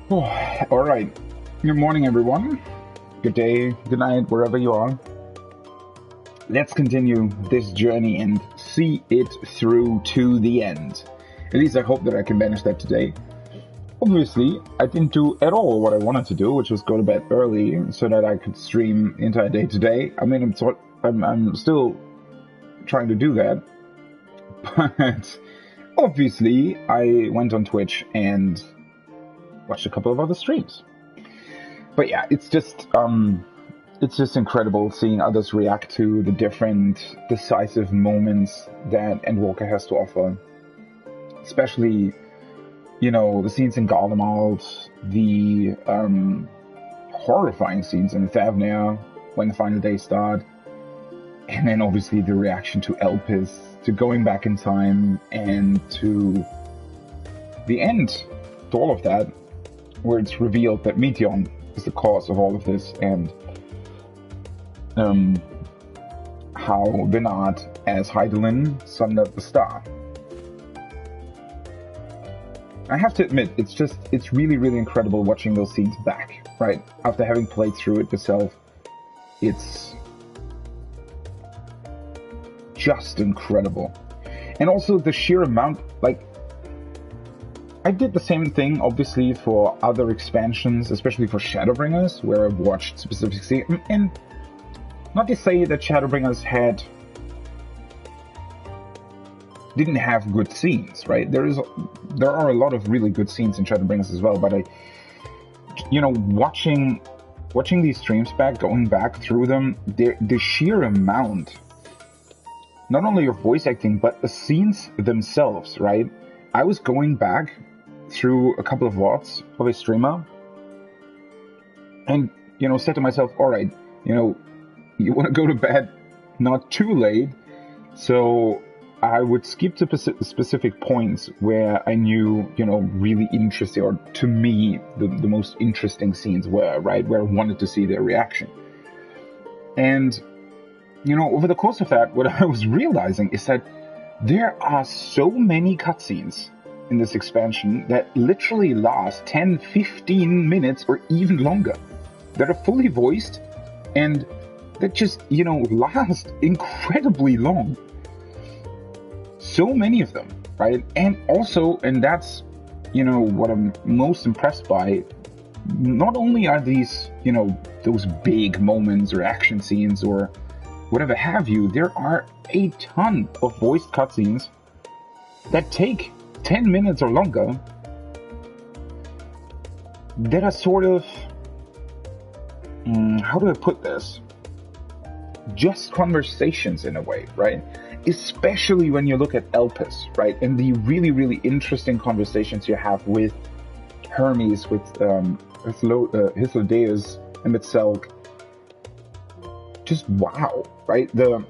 Oh, all right. Good morning, everyone. Good day, good night, wherever you are. Let's continue this journey and see it through to the end. At least I hope that I can manage that today. Obviously, I didn't do at all what I wanted to do, which was go to bed early so that I could stream the entire day today. I mean, I'm still trying to do that, but obviously I went on Twitch and watched a couple of other streams. But yeah, it's just incredible seeing others react to the different decisive moments that Endwalker has to offer. Especially, the scenes in Garlemald, the horrifying scenes in Thavnir when the final days start, and then obviously the reaction to Elpis, to going back in time, and to the end, to all of that, where it's revealed that Meteon is the cause of all of this, and how Vinard as Hydaelyn summed up the star. I have to admit, it's really, really incredible watching those scenes back, right? After having played through it yourself, it's just incredible. And also the sheer amount, I did the same thing, obviously, for other expansions, especially for Shadowbringers, where I've watched specific scenes. And not to say that Shadowbringers didn't have good scenes, right? There are a lot of really good scenes in Shadowbringers as well, but watching these streams back, going back through them, the sheer amount, not only of voice acting, but the scenes themselves, right? I was going back through a couple of VODs of a streamer and, said to myself, all right, you want to go to bed not too late, so I would skip to specific points where I knew, really interesting, or to me, the most interesting scenes were, right, where I wanted to see their reaction. And, over the course of that, what I was realizing is that there are so many cutscenes in this expansion that literally last 10, 15 minutes or even longer, that are fully voiced and that just, last incredibly long. So many of them, right? And also, and that's, what I'm most impressed by, not only are these, those big moments or action scenes or whatever have you, there are a ton of voiced cutscenes that take 10 minutes or longer that are sort of, how do I put this? Just conversations in a way, right? Especially when you look at Elpis, right? And the really, really interesting conversations you have with Hermes, with Hythlodaeus, and with Selk. Just wow, right? The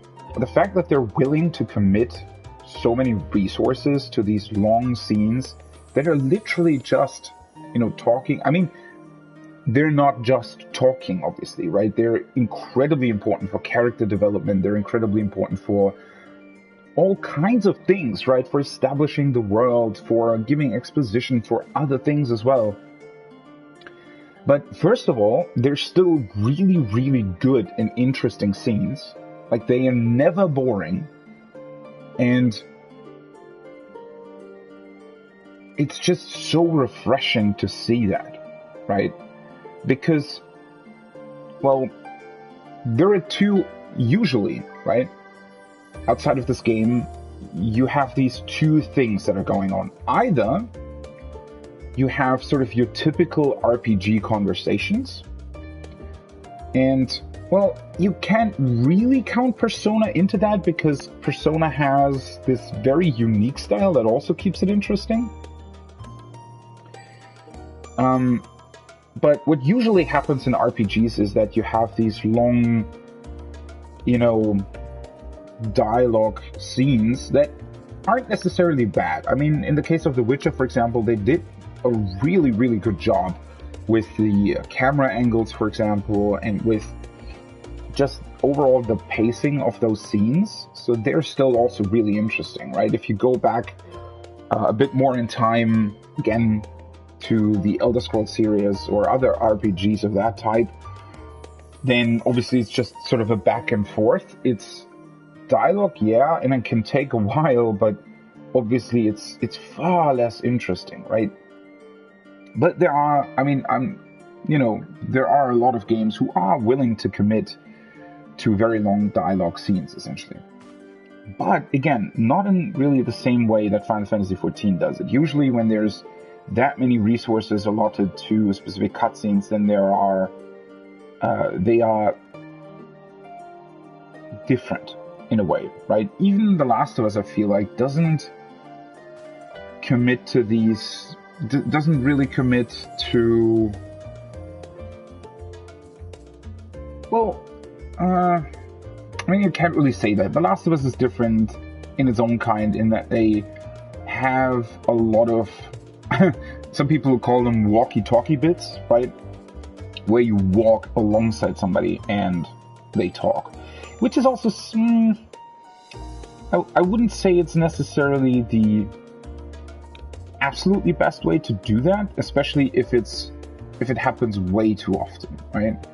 fact that they're willing to commit so many resources to these long scenes that are literally just, talking. I mean, they're not just talking, obviously, right? They're incredibly important for character development. They're incredibly important for all kinds of things, right? For establishing the world, for giving exposition, for other things as well. But first of all, they're still really, really good and interesting scenes. Like, they are never boring. And it's just so refreshing to see that, right? Because, well, there are two, usually, right? Outside of this game, you have these two things that are going on. Either you have sort of your typical RPG conversations, and, well, you can't really count Persona into that because Persona has this very unique style that also keeps it interesting. But what usually happens in RPGs is that you have these long, dialogue scenes that aren't necessarily bad. I mean, in the case of The Witcher, for example, they did a really, really good job with the camera angles, for example, and with just overall the pacing of those scenes. So they're still also really interesting, right? If you go back a bit more in time, again, to the Elder Scrolls series or other RPGs of that type, then obviously it's just sort of a back and forth. It's dialogue, yeah, and it can take a while, but obviously it's far less interesting, right? But there are, there are a lot of games who are willing to commit to very long dialogue scenes, essentially. But again, not in really the same way that Final Fantasy XIV does it. Usually when there's that many resources allotted to specific cutscenes, then they are different in a way, right? Even The Last of Us, I feel like, doesn't really commit to, well, you can't really say that. The Last of Us is different in its own kind in that they have a lot of, some people call them walkie-talkie bits, right? Where you walk alongside somebody and they talk. Which is also, I wouldn't say it's necessarily the absolutely best way to do that, especially if it happens way too often, right?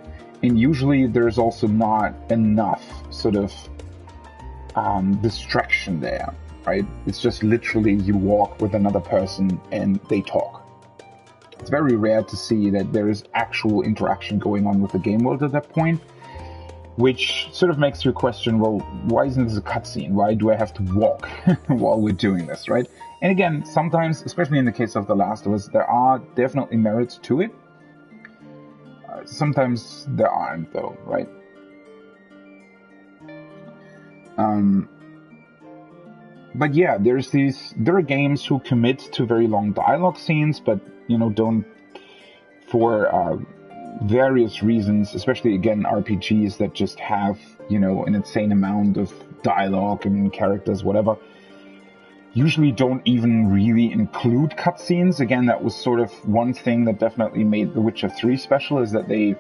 And usually there's also not enough sort of distraction there, right? It's just literally you walk with another person and they talk. It's very rare to see that there is actual interaction going on with the game world at that point, which sort of makes you question, well, why isn't this a cutscene? Why do I have to walk while we're doing this, right? And again, sometimes, especially in the case of The Last of Us, there are definitely merits to it. Sometimes there aren't, though, right? But yeah, there are games who commit to very long dialogue scenes, but, don't, for various reasons, especially, again, RPGs that just have, an insane amount of dialogue and characters, whatever, usually don't even really include cutscenes. Again, that was sort of one thing that definitely made The Witcher 3 special, is that they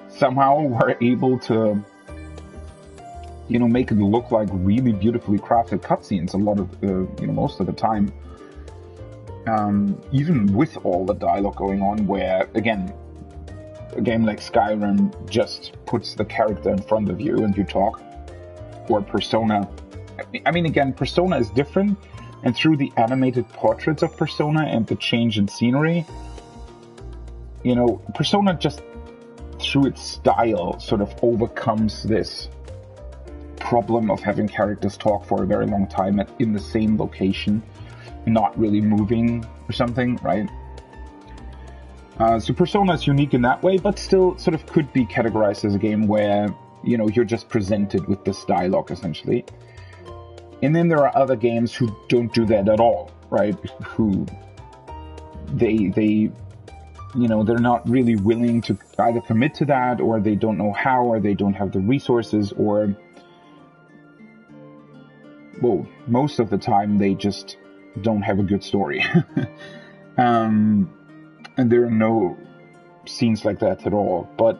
somehow were able to, make it look like really beautifully crafted cutscenes a lot of, most of the time. Even with all the dialogue going on, where, again, a game like Skyrim just puts the character in front of you and you talk. Or Persona. Again, Persona is different, and through the animated portraits of Persona and the change in scenery, Persona just, through its style, sort of overcomes this problem of having characters talk for a very long time in the same location, not really moving or something, right? So Persona is unique in that way, but still sort of could be categorized as a game where, you're just presented with this dialogue, essentially. And then there are other games who don't do that at all, right? Who they're not really willing to either commit to that, or they don't know how, or they don't have the resources, or, well, most of the time they just don't have a good story. And there are no scenes like that at all. But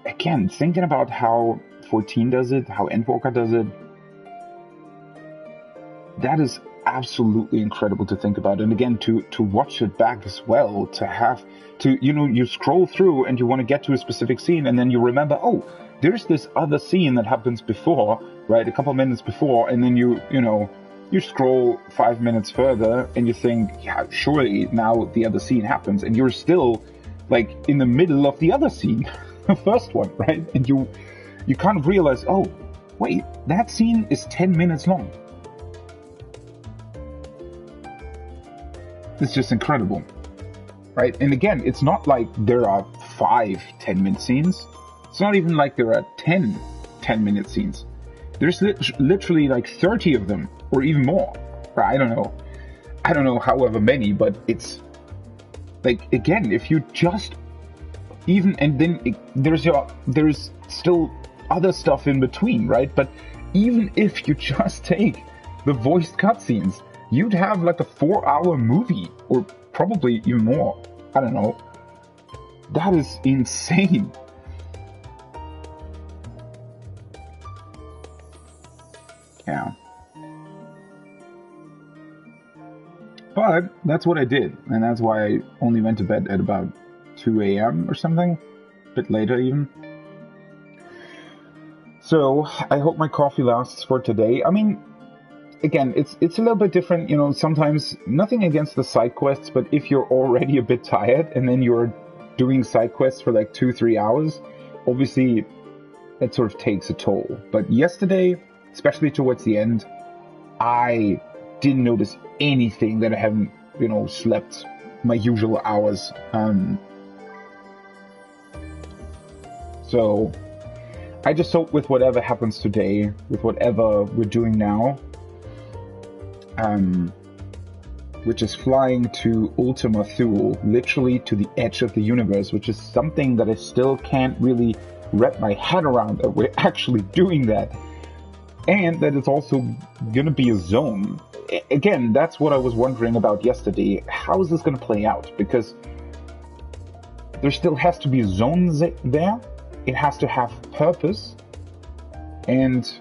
again, thinking about how 14 does it, how Endwalker does it, that is absolutely incredible to think about. And again, to watch it back as well, to have to, you scroll through and you want to get to a specific scene, and then you remember, oh, there's this other scene that happens before, right? A couple minutes before, and then you scroll 5 minutes further and you think, yeah, surely now the other scene happens, and you're still like in the middle of the other scene, the first one, right? And you kind of realize, oh, wait, that scene is 10 minutes long. It's just incredible, right? And again, it's not like there are 5 10-minute scenes. It's not even like there are 10 10-minute scenes. There's literally like 30 of them, or even more. I don't know however many, but it's like, again, if you just even, and then there's still other stuff in between, right? But even if you just take the voiced cutscenes, you'd have like a 4-hour movie, or probably even more. I don't know. That is insane. Yeah. But that's what I did, and that's why I only went to bed at about 2 a.m. or something, a bit later even. So I hope my coffee lasts for today. I mean, again, it's a little bit different, you know, sometimes nothing against the side quests, but if you're already a bit tired and then you're doing side quests for like 2-3 hours, obviously that sort of takes a toll. But yesterday, especially towards the end, I didn't notice anything that I haven't, you know, slept my usual hours. So I just hope with whatever happens today, with whatever we're doing now, which is flying to Ultima Thule, literally to the edge of the universe, which is something that I still can't really wrap my head around, that we're actually doing that. And that it's also gonna be a zone. Again, that's what I was wondering about yesterday. How is this gonna play out? Because there still has to be zones there. It has to have purpose. And,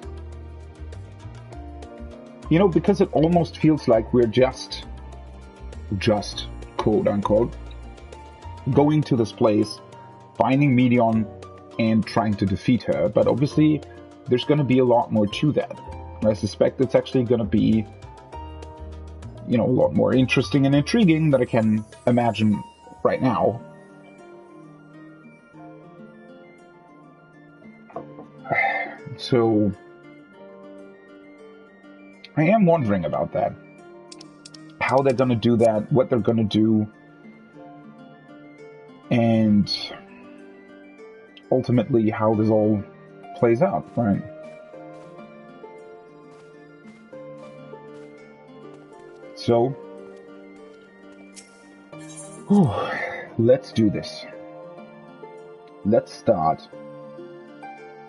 you know, because it almost feels like we're just quote unquote, going to this place, finding Medion, and trying to defeat her. But obviously, there's going to be a lot more to that. I suspect it's actually going to be, you know, a lot more interesting and intriguing than I can imagine right now. So, I am wondering about that. How they're going to do that, what they're going to do, and ultimately how this all plays out, right? So, let's do this. Let's start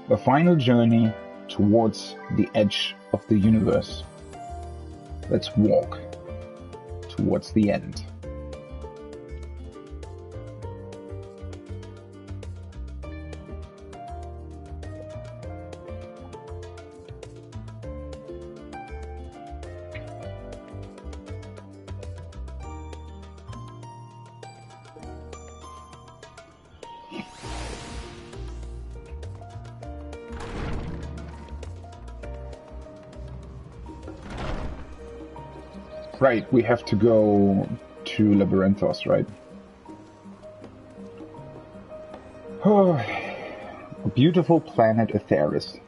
the final journey towards the edge of the universe. Let's walk towards the end. Right, we have to go to Labyrinthos, right? Oh, a beautiful planet Atheris.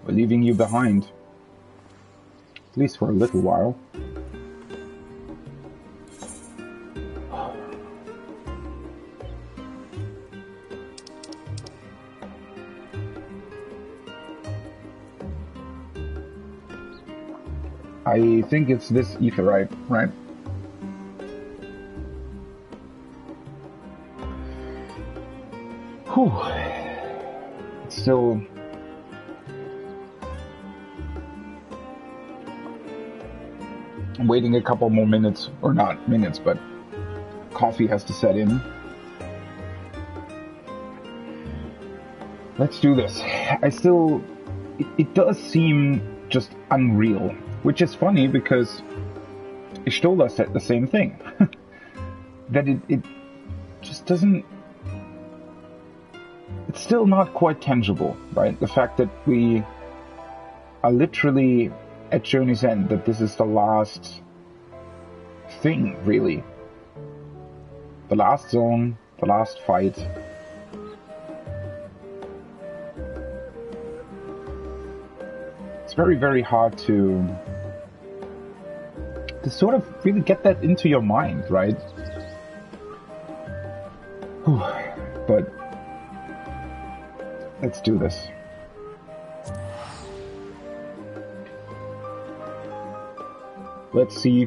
We're leaving you behind. At least for a little while. I think it's this etherite, right? Whew. It's still... I'm waiting a couple more minutes, or not minutes, but coffee has to set in. Let's do this. I still... It does seem just unreal. Which is funny because Ishtola said the same thing. That it just doesn't... It's still not quite tangible, right? The fact that we are literally at Journey's End, that this is the last thing, really. The last zone, the last fight. It's very, very hard to sort of really get that into your mind, right? Whew. But let's do this. Let's see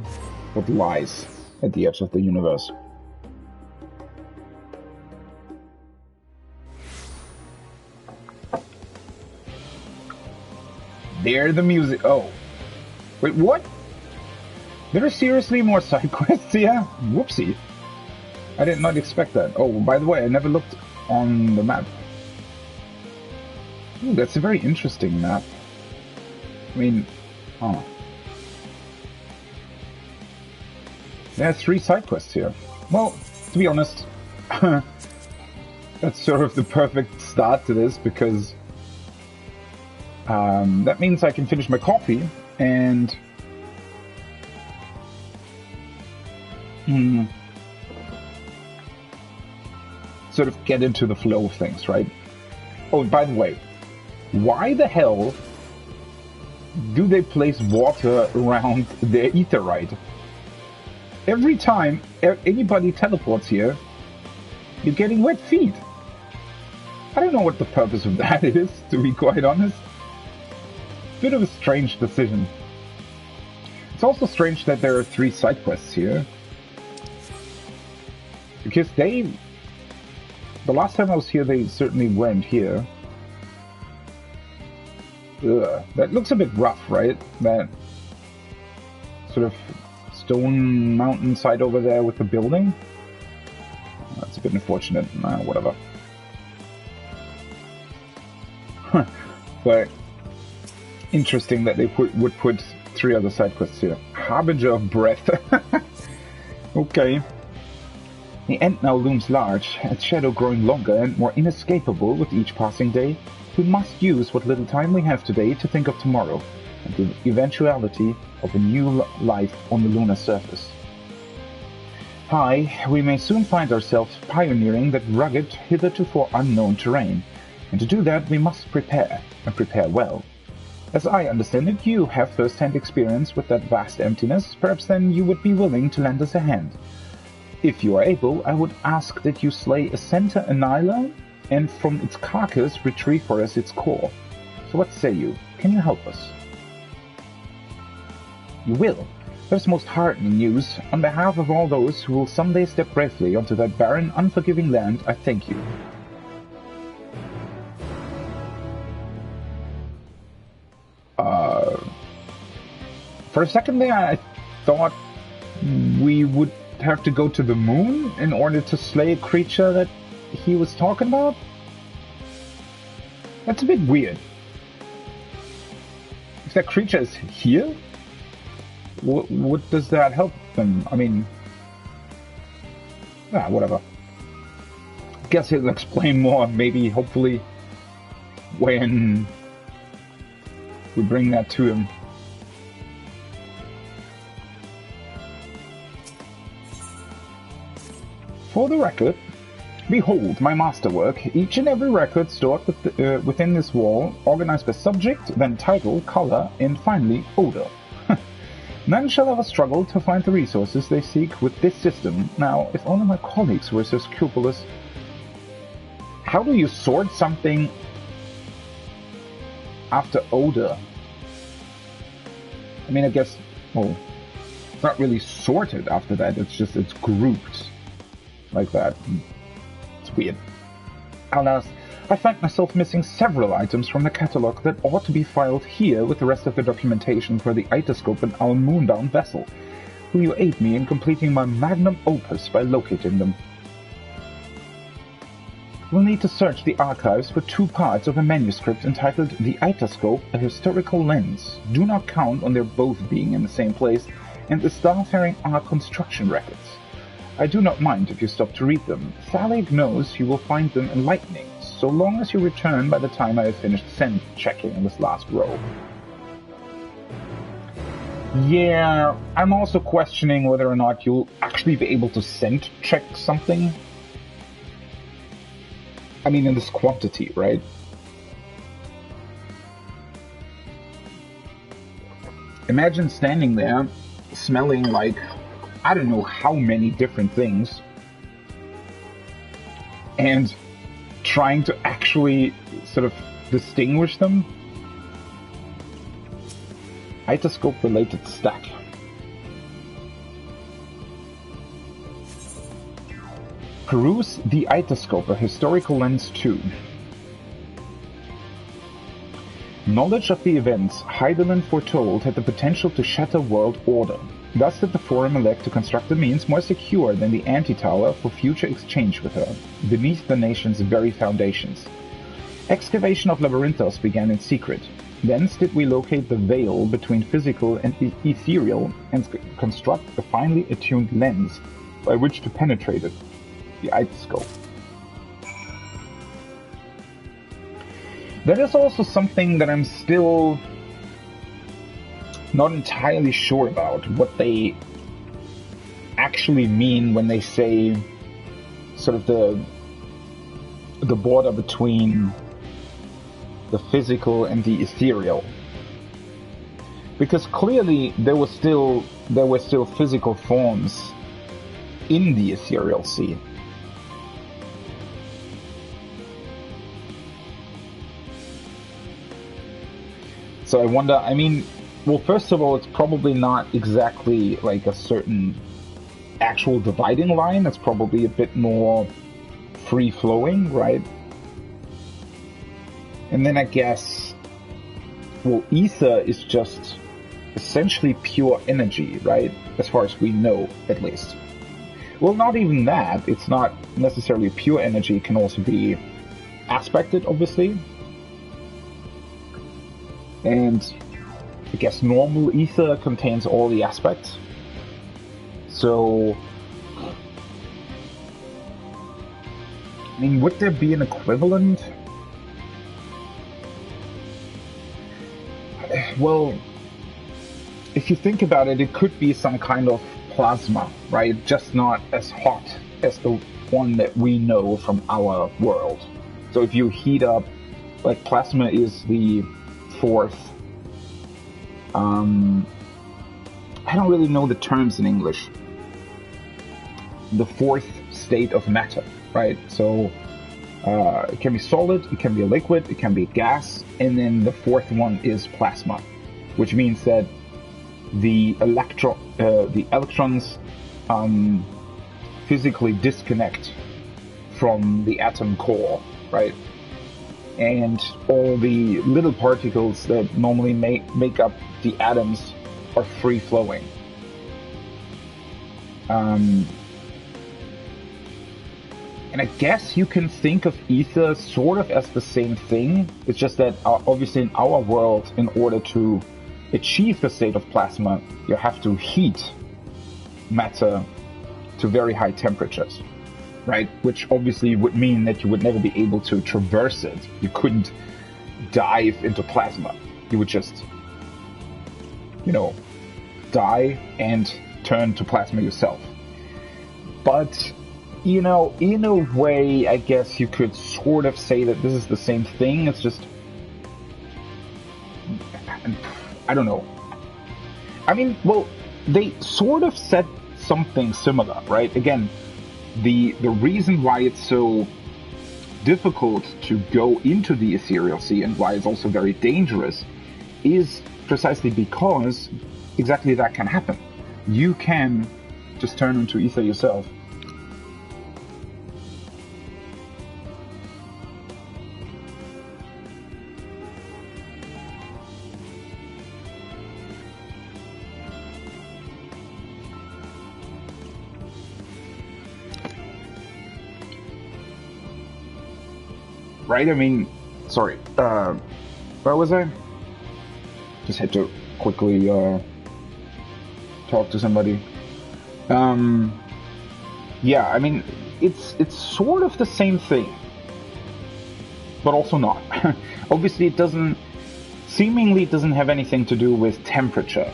what lies at the edge of the universe. There the music. Oh. Wait, what? There are seriously more side quests here? Whoopsie. I did not expect that. Oh, by the way, I never looked on the map. Ooh, that's a very interesting map. I mean, oh. There's 3 side quests here. Well, to be honest, that's sort of the perfect start to this, because that means I can finish my coffee and sort of get into the flow of things, right? Oh, by the way, why the hell do they place water around their aetherite? Every time anybody teleports here, you're getting wet feet. I don't know what the purpose of that is, to be quite honest. Bit of a strange decision. It's also strange that there are 3 side quests here. Because the last time I was here, they certainly weren't here. Ugh, that looks a bit rough, right? That sort of stone mountainside over there with the building. That's a bit unfortunate. Whatever. But interesting that they would put 3 other side quests here. Harbinger of Breath. Okay. The end now looms large, its shadow growing longer and more inescapable with each passing day. We must use what little time we have today to think of tomorrow, and the eventuality of a new life on the lunar surface. Hi, we may soon find ourselves pioneering that rugged, hitherto unknown terrain, and to do that we must prepare, and prepare well. As I understand it, you have first-hand experience with that vast emptiness. Perhaps then you would be willing to lend us a hand. If you are able, I would ask that you slay a center annihilator and from its carcass retrieve for us its core. So what say you? Can you help us? You will. That's most heartening news. On behalf of all those who will someday step bravely onto that barren, unforgiving land, I thank you. For a second there, I thought we would have to go to the moon in order to slay a creature that he was talking about? That's a bit weird. If that creature is here, what does that help them? I mean, whatever. Guess he'll explain more, maybe, hopefully, when we bring that to him. For the record, behold my masterwork, each and every record stored within this wall, organized by subject, then title, color, and finally odor. None shall ever struggle to find the resources they seek with this system. Now, if only my colleagues were so scrupulous. How do you sort something after odor? I mean, I guess, well, it's not really sorted after that, it's grouped. Like that. It's weird. Alas, I find myself missing several items from the catalog that ought to be filed here with the rest of the documentation for the Itoscope and our moonbound vessel. Will you aid me in completing my magnum opus by locating them? We'll need to search the archives for 2 parts of a manuscript entitled The Itoscope, A Historical Lens. Do not count on their both being in the same place, and the Starfaring Ark construction records. I do not mind if you stop to read them. Thalig knows you will find them enlightening, so long as you return by the time I have finished scent checking this last row. Yeah, I'm also questioning whether or not you'll actually be able to scent check something. I mean, in this quantity, right? Imagine standing there, smelling like I don't know how many different things, and trying to actually sort of distinguish them. Itoscope related stack. Peruse the Itoscope, a historical lens 2. Knowledge of the events Heidelin foretold had the potential to shatter world order. Thus did the Forum elect to construct a means more secure than the Anti-Tower for future exchange with her, beneath the nation's very foundations. Excavation of Labyrinthos began in secret. thence did we locate the veil between physical and ethereal and construct a finely attuned lens by which to penetrate it, the Eitoscope. That is also something that I'm still not entirely sure about, what they actually mean when they say sort of the border between the physical and the ethereal. Because clearly there were still physical forms in the ethereal sea. So I wonder, I mean, well, first of all, it's probably not exactly like a certain actual dividing line. It's probably a bit more free-flowing, right? And then I guess, well, ether is just essentially pure energy, right? As far as we know, at least. Well, not even that. It's not necessarily pure energy. It can also be aspected, obviously. And I guess normal ether contains all the aspects. So, I mean, would there be an equivalent? Well, if you think about it, it could be some kind of plasma, right? Just not as hot as the one that we know from our world. So if you heat up, like plasma is the fourth, I don't really know the terms in English. The fourth state of matter, right? So it can be solid, it can be a liquid, it can be gas, and then the fourth one is plasma, which means that the electrons physically disconnect from the atom core, right? And all the little particles that normally make up the atoms are free-flowing. And I guess you can think of ether sort of as the same thing. It's just that obviously in our world, in order to achieve the state of plasma, you have to heat matter to very high temperatures, right? Which obviously would mean that you would never be able to traverse it. You couldn't dive into plasma. You would just, die and turn to plasma yourself. But, in a way, I guess you could sort of say that this is the same thing. It's just, I don't know. I mean, well, they sort of said something similar, right? Again, the reason why it's so difficult to go into the ethereal sea and why it's also very dangerous is precisely because exactly that can happen. You can just turn into ether yourself. Right? I mean, sorry. Where was I? Just had to quickly talk to somebody. Yeah, I mean, it's sort of the same thing, but also not. Obviously, it doesn't have anything to do with temperature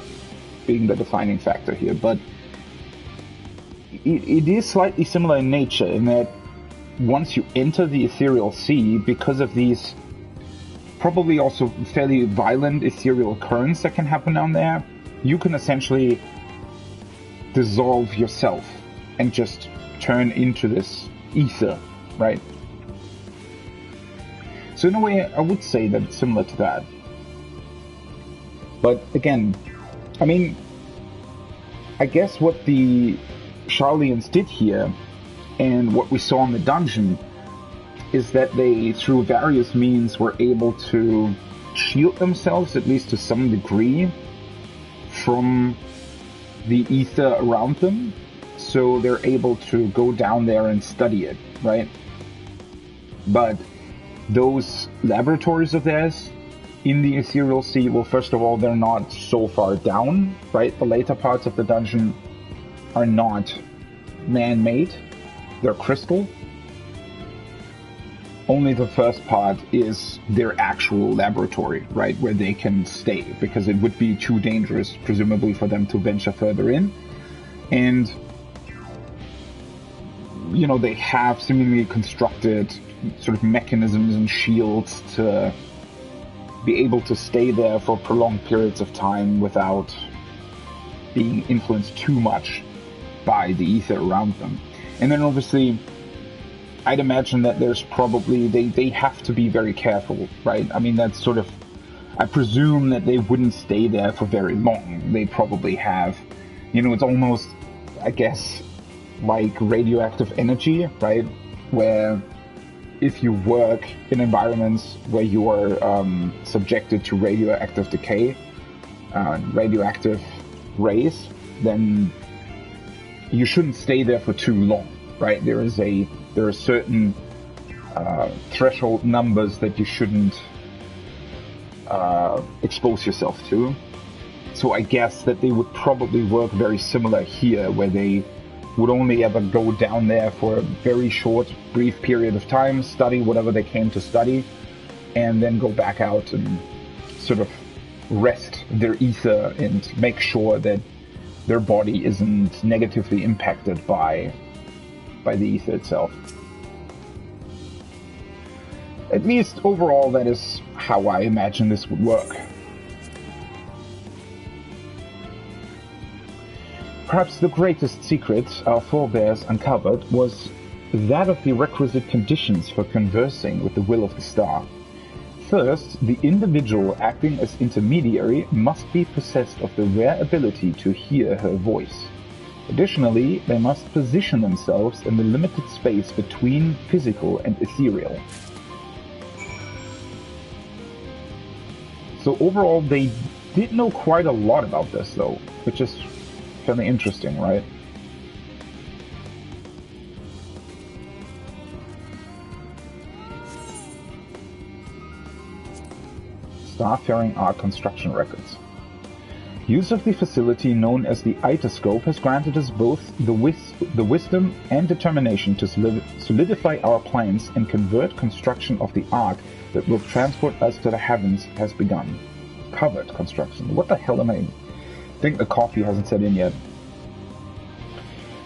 being the defining factor here, but it is slightly similar in nature in that once you enter the ethereal sea, because of these probably also fairly violent ethereal currents that can happen down there, you can essentially dissolve yourself and just turn into this ether, right? So in a way, I would say that it's similar to that. But again, I mean, I guess what the Sharlayans did here and what we saw in the dungeon is that they, through various means, were able to shield themselves, at least to some degree, from the ether around them. So they're able to go down there and study it, right? But those laboratories of theirs in the ethereal sea, well, first of all, they're not so far down, right? The later parts of the dungeon are not man-made. They're crystal. Only the first part is their actual laboratory, right, where they can stay, because it would be too dangerous, presumably, for them to venture further in. And, you know, they have seemingly constructed sort of mechanisms and shields to be able to stay there for prolonged periods of time without being influenced too much by the ether around them. And then obviously, I'd imagine that there's probably, they have to be very careful, right? I mean, that's sort of, I presume that they wouldn't stay there for very long. They probably have, you know, it's almost, I guess, like radioactive energy, right? Where if you work in environments where you are subjected to radioactive decay, radioactive rays, then you shouldn't stay there for too long, right? There are certain threshold numbers that you shouldn't expose yourself to. So I guess that they would probably work very similar here, where they would only ever go down there for a very short, brief period of time, study whatever they came to study, and then go back out and sort of rest their ether and make sure that their body isn't negatively impacted by the ether itself. At least overall, that is how I imagine this would work. Perhaps the greatest secret our forebears uncovered was that of the requisite conditions for conversing with the will of the star. First, the individual acting as intermediary must be possessed of the rare ability to hear her voice. Additionally, they must position themselves in the limited space between physical and ethereal. So overall, they did know quite a lot about this, though, which is fairly interesting, right? Starfaring Ark construction records. Use of the facility known as the Itoscope has granted us both the wisdom and determination to solidify our plans and convert construction of the Ark that will transport us to the heavens has begun. Covered construction. What the hell am I... I think the coffee hasn't set in yet.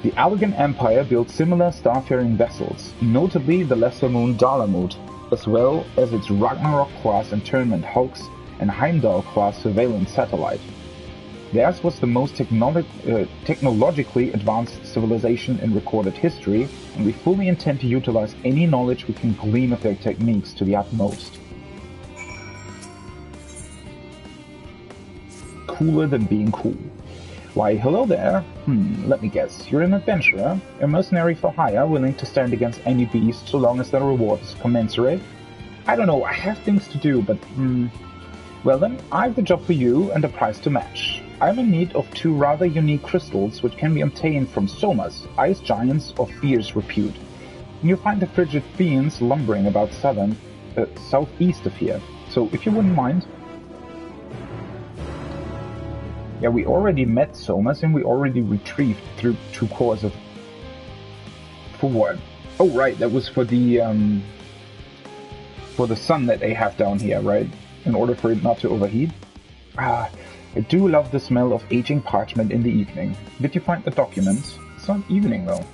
The Allegan Empire built similar starfaring vessels, notably the Lesser Moon Dalamut, as well as its Ragnarok-class internment hulks and Heimdall-class surveillance satellite. Theirs was the most technologically advanced civilization in recorded history, and we fully intend to utilize any knowledge we can glean of their techniques to the utmost. Cooler than being cool. Why, hello there. Let me guess. You're an adventurer, a mercenary for hire, willing to stand against any beast so long as the reward is commensurate? I don't know, I have things to do, but well then, I've the job for you and a price to match. I'm in need of 2 rather unique crystals which can be obtained from somas, ice giants of fierce repute. You'll find the frigid fiends lumbering about southeast of here, so if you wouldn't mind. Yeah, we already met somas and we already retrieved through 2 cores of... For what? Oh right, that was for the sun that they have down here, right? In order for it not to overheat. Ah, I do love the smell of aging parchment in the evening. Did you find the documents? It's not evening, though.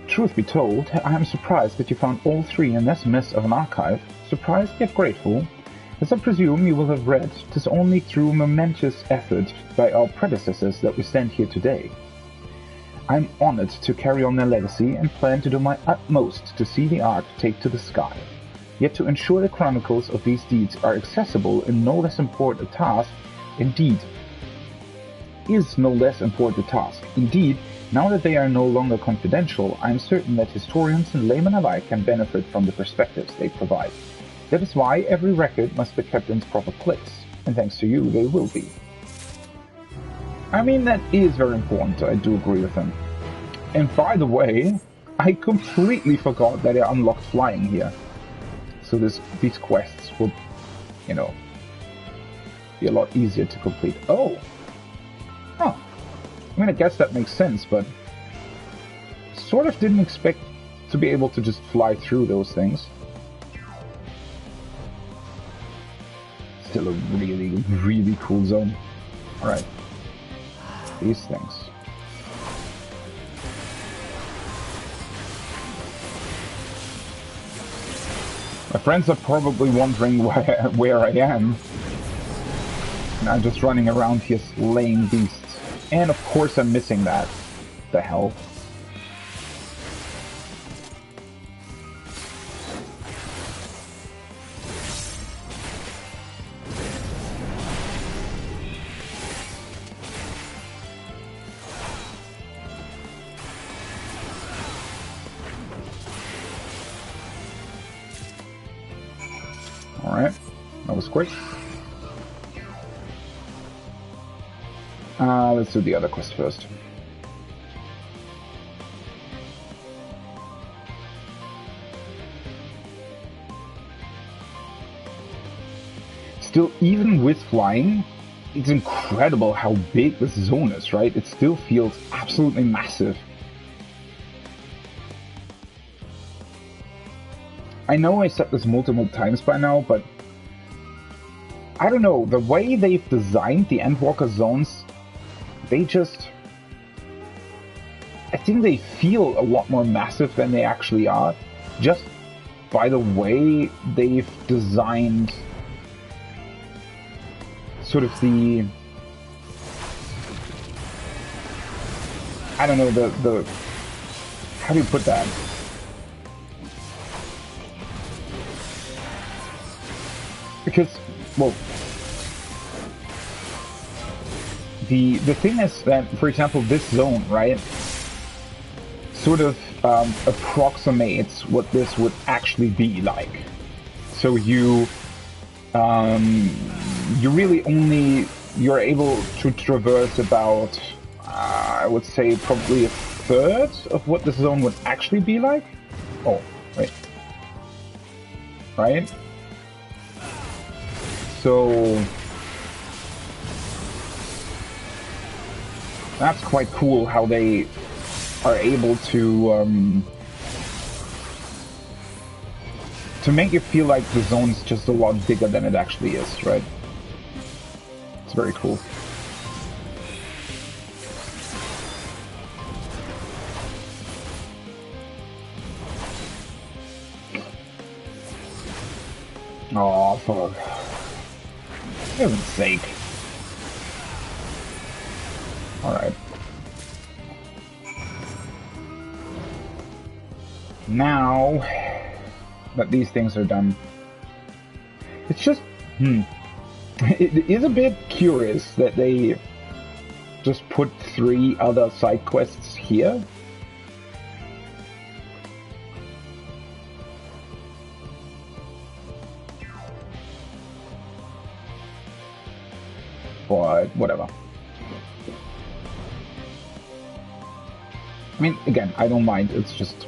Truth be told, I am surprised that you found all 3 in this mess of an archive. Surprised yet grateful. As I presume you will have read, 'tis only through momentous effort by our predecessors that we stand here today. I am honored to carry on their legacy and plan to do my utmost to see the Ark take to the sky. Yet to ensure the chronicles of these deeds are accessible in no less important a task, Indeed, now that they are no longer confidential, I am certain that historians and laymen alike can benefit from the perspectives they provide. That is why every record must be kept in its proper place, and thanks to you, they will be. I mean, that is very important, I do agree with him. And by the way, I completely forgot that I unlocked flying here. So these quests will, you know, be a lot easier to complete. Oh! Huh. I mean, I guess that makes sense, but sort of didn't expect to be able to just fly through those things. Still a really, really cool zone. Alright. These things. My friends are probably wondering where I am. And I'm just running around here slaying beasts. And of course I'm missing that. The hell? Alright, that was quick. Let's do the other quest first. Still, even with flying, it's incredible how big this zone is, right? It still feels absolutely massive. I know I said this multiple times by now, but I don't know, the way they've designed the Endwalker zones, they just... I think they feel a lot more massive than they actually are, just by the way they've designed sort of the... I don't know, the how do you put that? Because, well, the thing is that, for example, this zone, right, sort of approximates what this would actually be like. So you really only, you're able to traverse about, I would say, probably a third of what this zone would actually be like. Oh, wait. Right? So that's quite cool how they are able to make it feel like the zone's just a lot bigger than it actually is, right? It's very cool. Oh, for heaven's sake. Alright. Now that these things are done, it's just, it is a bit curious that they just put 3 other side quests here. But whatever. I mean, again, I don't mind. It's just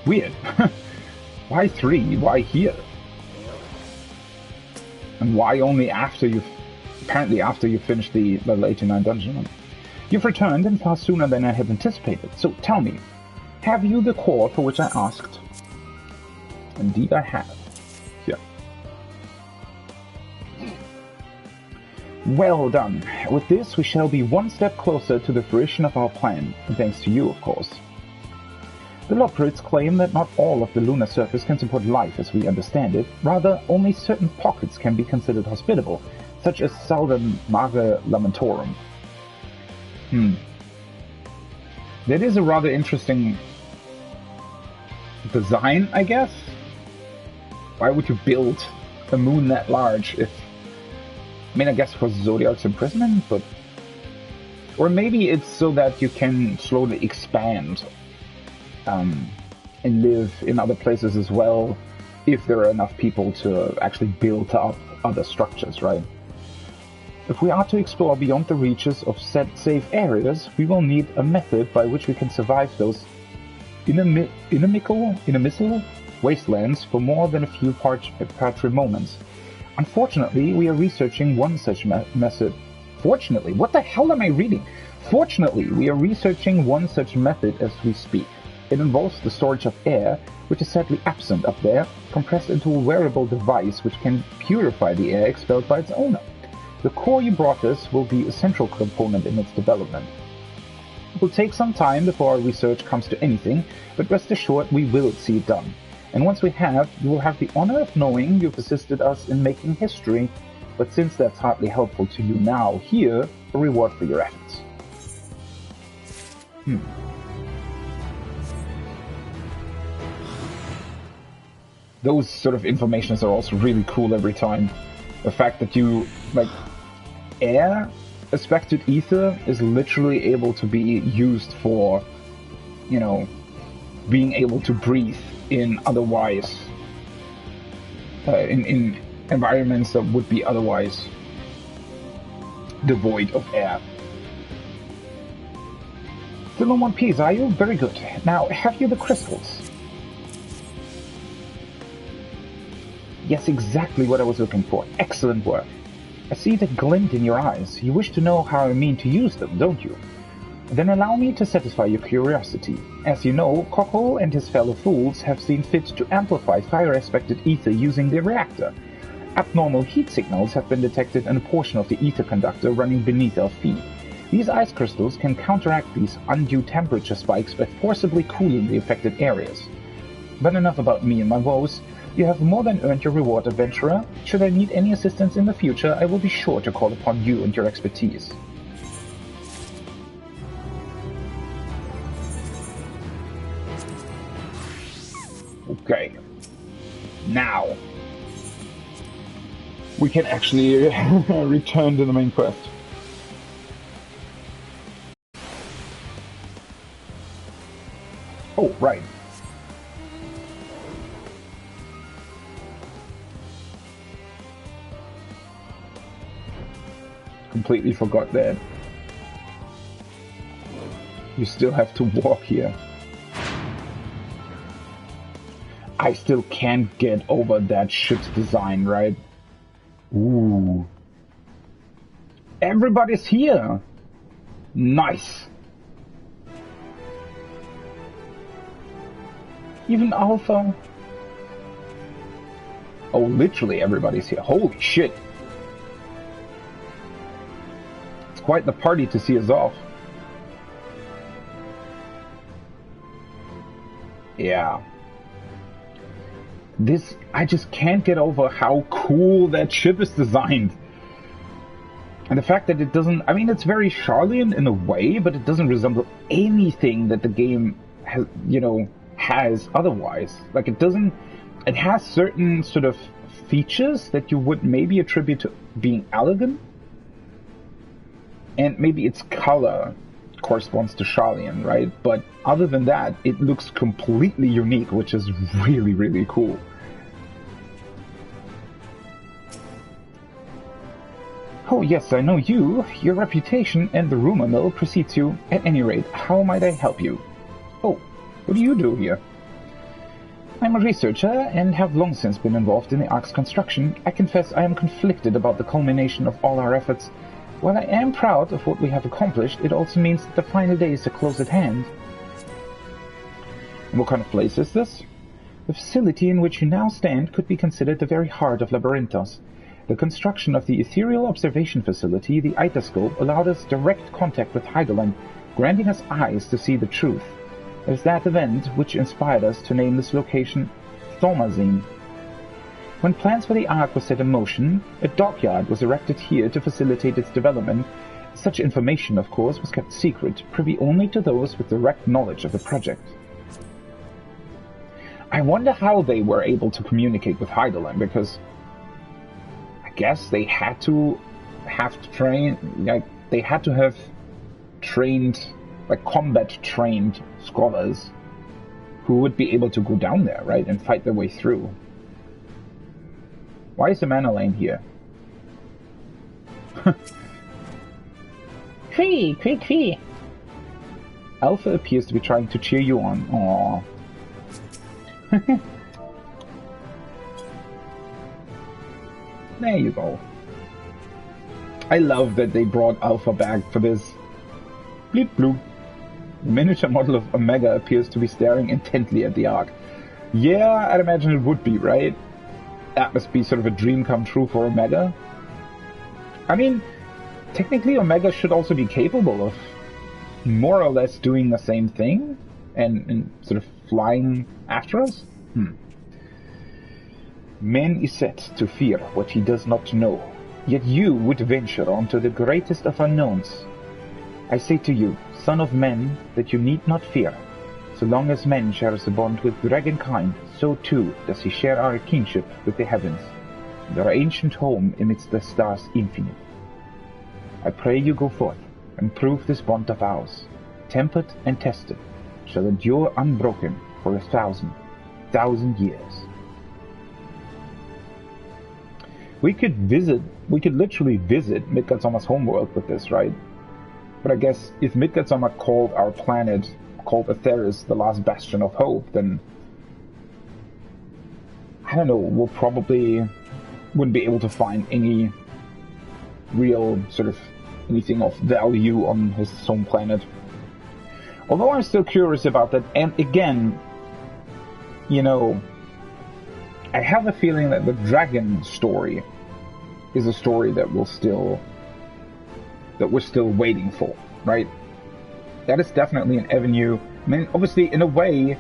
weird. Why 3? Why here? And why only after you've... Apparently after you finished the level 89 dungeon. You've returned and far sooner than I had anticipated. So tell me, have you the core for which I asked? Indeed I have. Here. Well done. With this, we shall be one step closer to the fruition of our plan, thanks to you, of course. The Locrids claim that not all of the lunar surface can support life as we understand it. Rather, only certain pockets can be considered hospitable, such as Southern Mare Lamentorum. That is a rather interesting design, I guess. Why would you build a moon that large if... I mean, I guess for Zodiac's imprisonment, but... Or maybe it's so that you can slowly expand and live in other places as well, if there are enough people to actually build up other structures, right? If we are to explore beyond the reaches of said safe areas, we will need a method by which we can survive those inimical wastelands for more than a few paltry moments. Unfortunately, we are researching one such method. Fortunately, what the hell am I reading? Fortunately, we are researching one such method as we speak. It involves the storage of air, which is sadly absent up there, compressed into a wearable device which can purify the air expelled by its owner. The core you brought us will be a central component in its development. It will take some time before our research comes to anything, but rest assured we will see it done. And once we have, you will have the honor of knowing you've assisted us in making history, but since that's hardly helpful to you now, here, a reward for your efforts. Those sort of informations are also really cool every time. The fact that you, like, air, aspected ether, is literally able to be used for, you know, being able to breathe in otherwise, in environments that would be otherwise devoid of air. Still in one piece, are you? Very good. Now, have you the crystals? Yes, exactly what I was looking for. Excellent work. I see the glint in your eyes. You wish to know how I mean to use them, don't you? Then allow me to satisfy your curiosity. As you know, Cockle and his fellow fools have seen fit to amplify fire-aspected ether using their reactor. Abnormal heat signals have been detected in a portion of the ether conductor running beneath our feet. These ice crystals can counteract these undue temperature spikes by forcibly cooling the affected areas. But enough about me and my woes. You have more than earned your reward, adventurer. Should I need any assistance in the future, I will be sure to call upon you and your expertise. Okay. Now, we can actually return to the main quest. Oh, right. Completely forgot that. You still have to walk here. I still can't get over that ship's design, right? Ooh. Everybody's here! Nice! Even Alpha? Oh, literally everybody's here. Holy shit! It's quite the party to see us off. Yeah. This, I just can't get over how cool that ship is designed. And the fact that it doesn't, I mean, it's very Charlian in a way, but it doesn't resemble anything that the game has, you know, has otherwise. Like, it doesn't, it has certain sort of features that you would maybe attribute to being elegant. And maybe its color corresponds to Charlian, right? But other than that, it looks completely unique, which is really, really cool. Oh yes, I know you. Your reputation and the rumor mill precedes you. At any rate, how might I help you? Oh, what do you do here? I'm a researcher and have long since been involved in the Ark's construction. I confess I am conflicted about the culmination of all our efforts. While I am proud of what we have accomplished, it also means that the final days are close at hand. And what kind of place is this? The facility in which you now stand could be considered the very heart of Labyrinthos. The construction of the ethereal observation facility, the Itoscope, allowed us direct contact with Heidelin, granting us eyes to see the truth. It is that event which inspired us to name this location Thomazine. When plans for the Ark were set in motion, a dockyard was erected here to facilitate its development. Such information, of course, was kept secret, privy only to those with direct knowledge of the project. I wonder how they were able to communicate with Heidelin, because I guess they had to have trained, like combat-trained scholars who would be able to go down there, right, and fight their way through. Why is the mana lane here? Cree, cree, cree. Alpha appears to be trying to cheer you on. Aww. There you go. I love that they brought Alpha back for this. Bleep bloop. The miniature model of Omega appears to be staring intently at the Ark. Yeah, I'd imagine it would be, right? That must be sort of a dream come true for Omega. I mean, technically Omega should also be capable of more or less doing the same thing and sort of flying after us. Man is set to fear what he does not know, yet you would venture onto the greatest of unknowns. I say to you, son of men, that you need not fear. So long as man shares a bond with dragonkind, so too does he share our kinship with the heavens, and our ancient home amidst the stars infinite. I pray you go forth and prove this bond of ours, tempered and tested, shall endure unbroken for 1,000 years. We could literally visit Midgardsormr's homeworld with this, right? But I guess if Midgardsormr called our planet, called Atheris the last bastion of hope, then I don't know, we'll probably wouldn't be able to find any real sort of anything of value on his home planet. Although I'm still curious about that, and again, you know, I have a feeling that the dragon story is a story that we're still waiting for, right? That is definitely an avenue. I mean, obviously, in a way,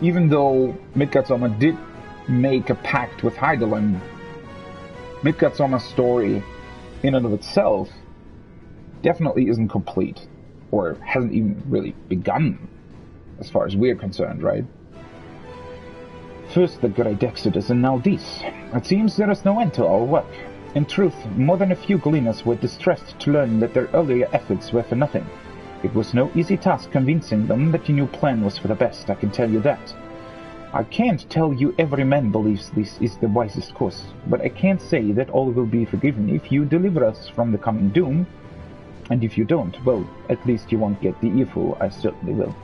even though Midgardsormr did make a pact with Hydaelyn, Midgardsormr's story, in and of itself, definitely isn't complete, or hasn't even really begun, as far as we're concerned, right? First the great exodus, and now this. It seems there is no end to our work. In truth, more than a few gleaners were distressed to learn that their earlier efforts were for nothing. It was no easy task convincing them that your new plan was for the best, I can tell you that. I can't tell you every man believes this is the wisest course, but I can't say that all will be forgiven if you deliver us from the coming doom. And if you don't, well, at least you won't get the earful, I certainly will.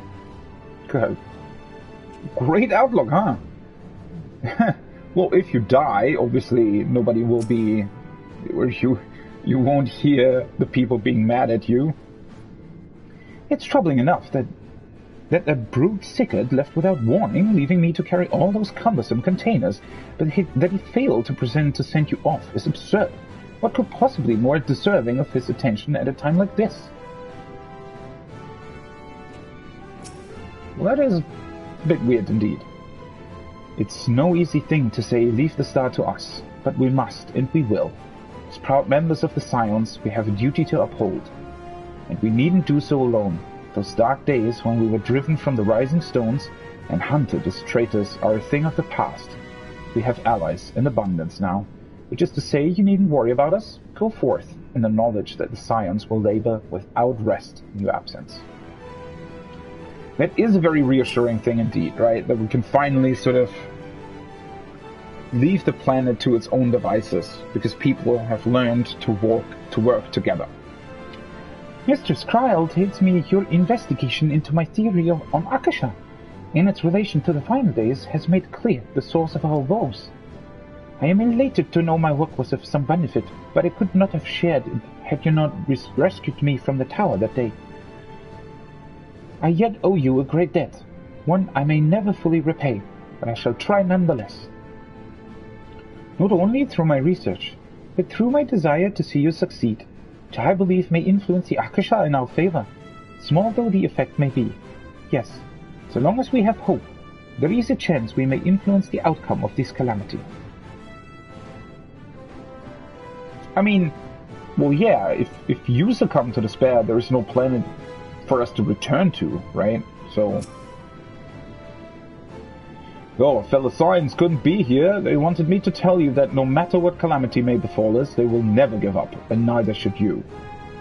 God. Great outlook, huh? Well, if you die, obviously nobody will be... You won't hear the people being mad at you. It's troubling enough that brute Sickard left without warning, leaving me to carry all those cumbersome containers, but that he failed to present to send you off is absurd. What could possibly be more deserving of his attention at a time like this? Well, that is a bit weird indeed. It's no easy thing to say leave the star to us, but we must and we will. As proud members of the Scions, we have a duty to uphold. And we needn't do so alone. Those dark days when we were driven from the rising stones and hunted as traitors are a thing of the past. We have allies in abundance now, which is to say you needn't worry about us. Go forth in the knowledge that the Scions will labor without rest in your absence. That is a very reassuring thing indeed, right? That we can finally sort of leave the planet to its own devices, because people have learned to work together. Mistress Kryl tells me your investigation into my theory on Akasha, in its relation to the final days, has made clear the source of our woes. I am elated to know my work was of some benefit, but I could not have shared it had you not rescued me from the tower that day. I yet owe you a great debt, one I may never fully repay, but I shall try nonetheless. Not only through my research, but through my desire to see you succeed, which I believe may influence the Akasha in our favor, small though the effect may be. Yes, so long as we have hope, there is a chance we may influence the outcome of this calamity. I mean, well, yeah, if you succumb to despair, there is no planet for us to return to, right? So... Oh, fellow Scions couldn't be here. They wanted me to tell you that no matter what calamity may befall us, they will never give up, and neither should you.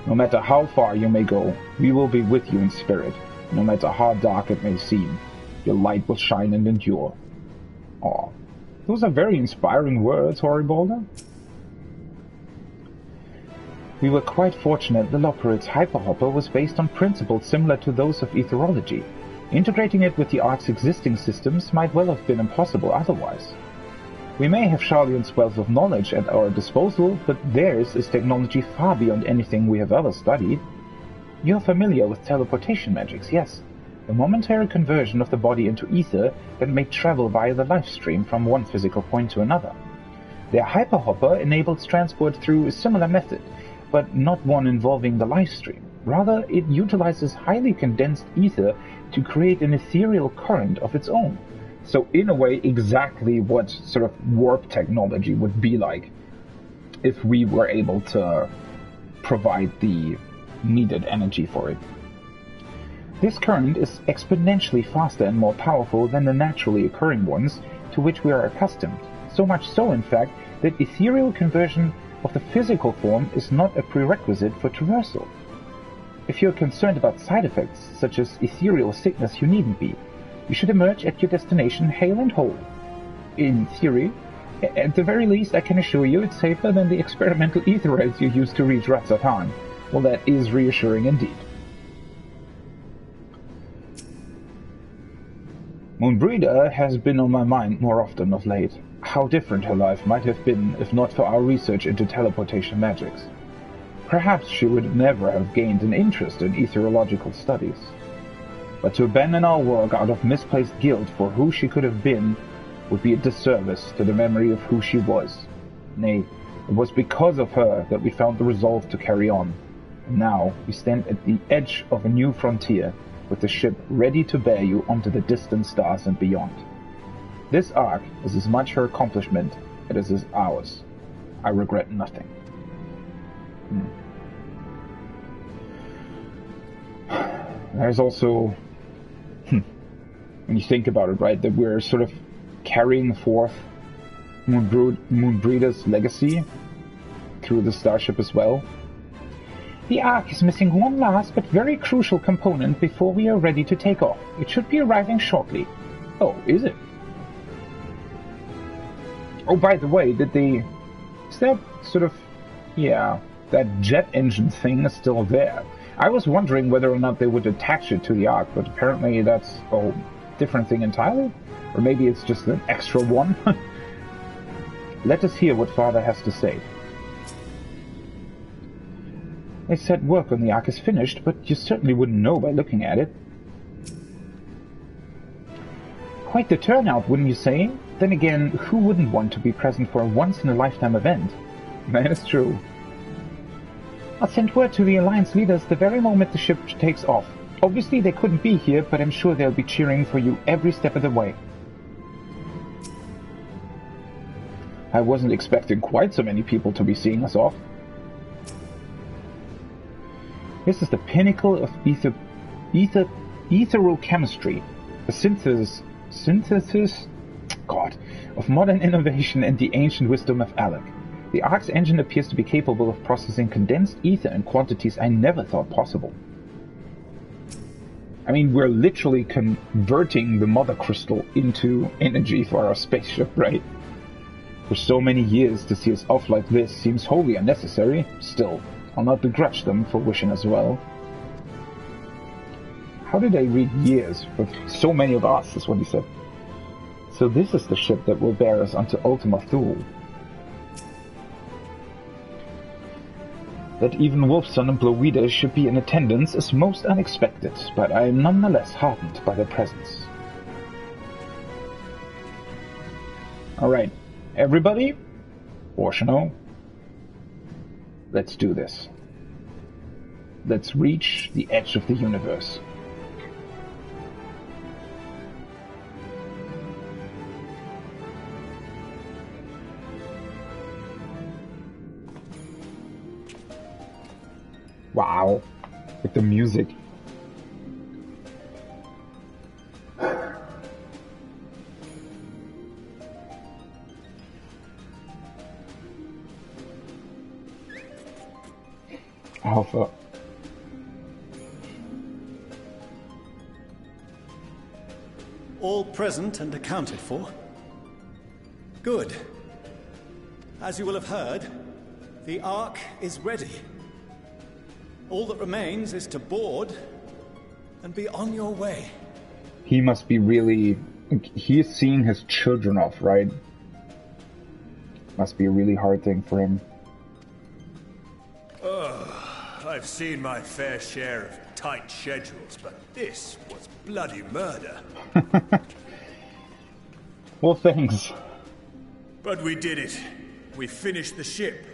No matter how far you may go, we will be with you in spirit. No matter how dark it may seem, your light will shine and endure. Aw, those are very inspiring words, Horibalda. We were quite fortunate the Lockerate's hyperhopper was based on principles similar to those of etherology. Integrating it with the Ark's existing systems might well have been impossible otherwise. We may have Sharlayan's wealth of knowledge at our disposal, but theirs is technology far beyond anything we have ever studied. You're familiar with teleportation magics, yes? The momentary conversion of the body into ether that may travel via the life stream from one physical point to another. Their hyperhopper enables transport through a similar method, but not one involving the life stream. Rather, it utilizes highly condensed ether to create an ethereal current of its own. So in a way, exactly what sort of warp technology would be like if we were able to provide the needed energy for it. This current is exponentially faster and more powerful than the naturally occurring ones to which we are accustomed. So much so, in fact, that ethereal conversion of the physical form is not a prerequisite for traversal. If you're concerned about side effects, such as ethereal sickness, you needn't be. You should emerge at your destination hale and whole. In theory, at the very least, I can assure you it's safer than the experimental aetherites you used to reach Ratzatan. Well, that is reassuring indeed. Moonbreeder has been on my mind more often of late. How different her life might have been if not for our research into teleportation magics. Perhaps she would never have gained an interest in ethereological studies. But to abandon our work out of misplaced guilt for who she could have been would be a disservice to the memory of who she was. Nay, it was because of her that we found the resolve to carry on. And now we stand at the edge of a new frontier, with the ship ready to bear you onto the distant stars and beyond. This arc is as much her accomplishment as it is ours. I regret nothing. There's also, when you think about it, right, that we're sort of carrying forth Moonbreeder's legacy through the starship as well. The Ark is missing one last but very crucial component before we are ready to take off. It should be arriving shortly. Oh, is it? Oh, by the way, did they... Is that sort of... Yeah, that jet engine thing is still there. I was wondering whether or not they would attach it to the Ark, but apparently that's a different thing entirely? Or maybe it's just an extra one? Let us hear what Father has to say. They said work on the Ark is finished, but you certainly wouldn't know by looking at it. Quite the turnout, wouldn't you say? Then again, who wouldn't want to be present for a once-in-a-lifetime event? That is true. I'll send word to the Alliance leaders the very moment the ship takes off. Obviously they couldn't be here, but I'm sure they'll be cheering for you every step of the way. I wasn't expecting quite so many people to be seeing us off. This is the pinnacle of etherochemistry, the synthesis of modern innovation and the ancient wisdom of Alec. The Ark's engine appears to be capable of processing condensed ether in quantities I never thought possible. I mean, we're literally converting the mother crystal into energy for our spaceship, right? For so many years to see us off like this seems wholly unnecessary. Still, I'll not begrudge them for wishing us well. How did I read years with so many of us, is what he said. So this is the ship that will bear us onto Ultima Thule. That even Wolfson and Blowweeder should be in attendance is most unexpected, but I am nonetheless heartened by their presence. Alright, everybody, Orshino, let's do this. Let's reach the edge of the universe. Wow, with the music. Alpha. All present and accounted for? Good. As you will have heard, the Ark is ready. All that remains is to board and be on your way. He must be really... He is seeing his children off, right? Must be a really hard thing for him. I've seen my fair share of tight schedules, but this was bloody murder. Well, thanks. But we did it. We finished the ship.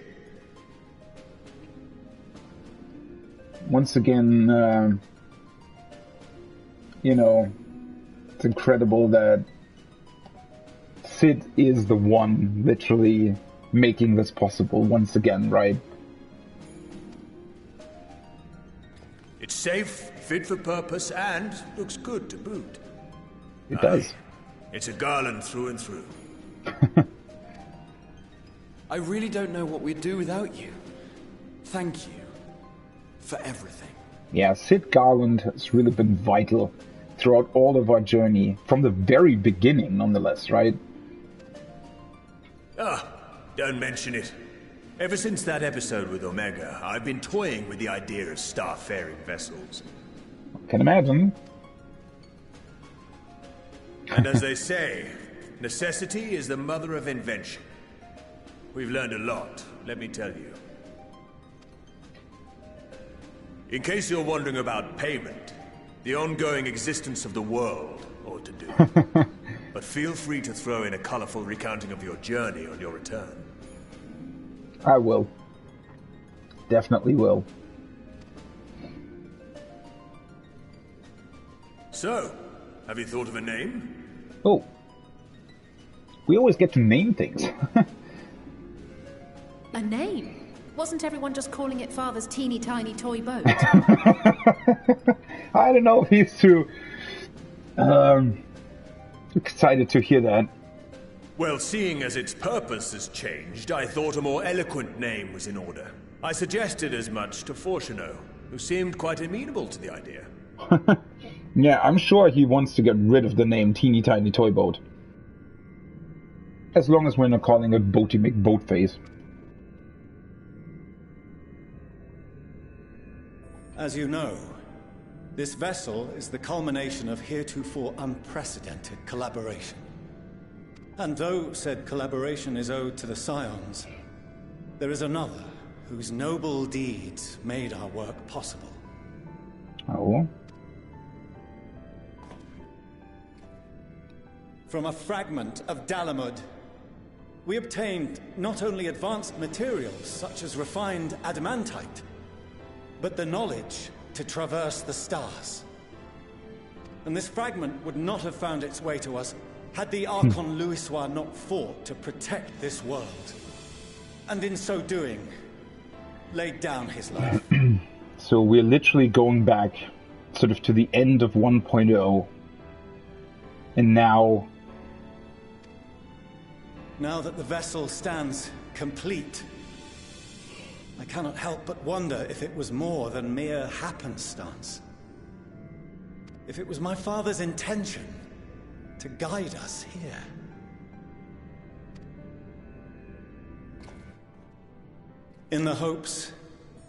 Once again, you know, it's incredible that Sid is the one literally making this possible once again, right? It's safe, fit for purpose, and looks good to boot. It does. It's a garland through and through. I really don't know what we'd do without you. Thank you for everything. Yeah, Sid Garland has really been vital throughout all of our journey, from the very beginning, nonetheless, right? Don't mention it. Ever since that episode with Omega, I've been toying with the idea of star-faring vessels. Can imagine. And as they say, necessity is the mother of invention. We've learned a lot, let me tell you. In case you're wondering about payment, the ongoing existence of the world ought to do. But feel free to throw in a colorful recounting of your journey on your return. I will. Definitely will. So, have you thought of a name? Oh. We always get to name things. A name? Wasn't everyone just calling it Father's teeny tiny toy boat? I don't know if he's too excited to hear that. Well, seeing as its purpose has changed, I thought a more eloquent name was in order. I suggested as much to Fortuno, who seemed quite amenable to the idea. Yeah, I'm sure he wants to get rid of the name Teeny Tiny Toy Boat. As long as we're not calling it Boaty McBoatface. As you know, this vessel is the culmination of heretofore unprecedented collaboration. And though said collaboration is owed to the Scions, there is another whose noble deeds made our work possible. Oh? From a fragment of Dalamud, we obtained not only advanced materials such as refined adamantite, but the knowledge to traverse the stars. And this fragment would not have found its way to us had the Archon Louisois not fought to protect this world. And in so doing, laid down his life. So we're literally going back sort of to the end of 1.0. And now that the vessel stands complete, I cannot help but wonder if it was more than mere happenstance. If it was my father's intention to guide us here. In the hopes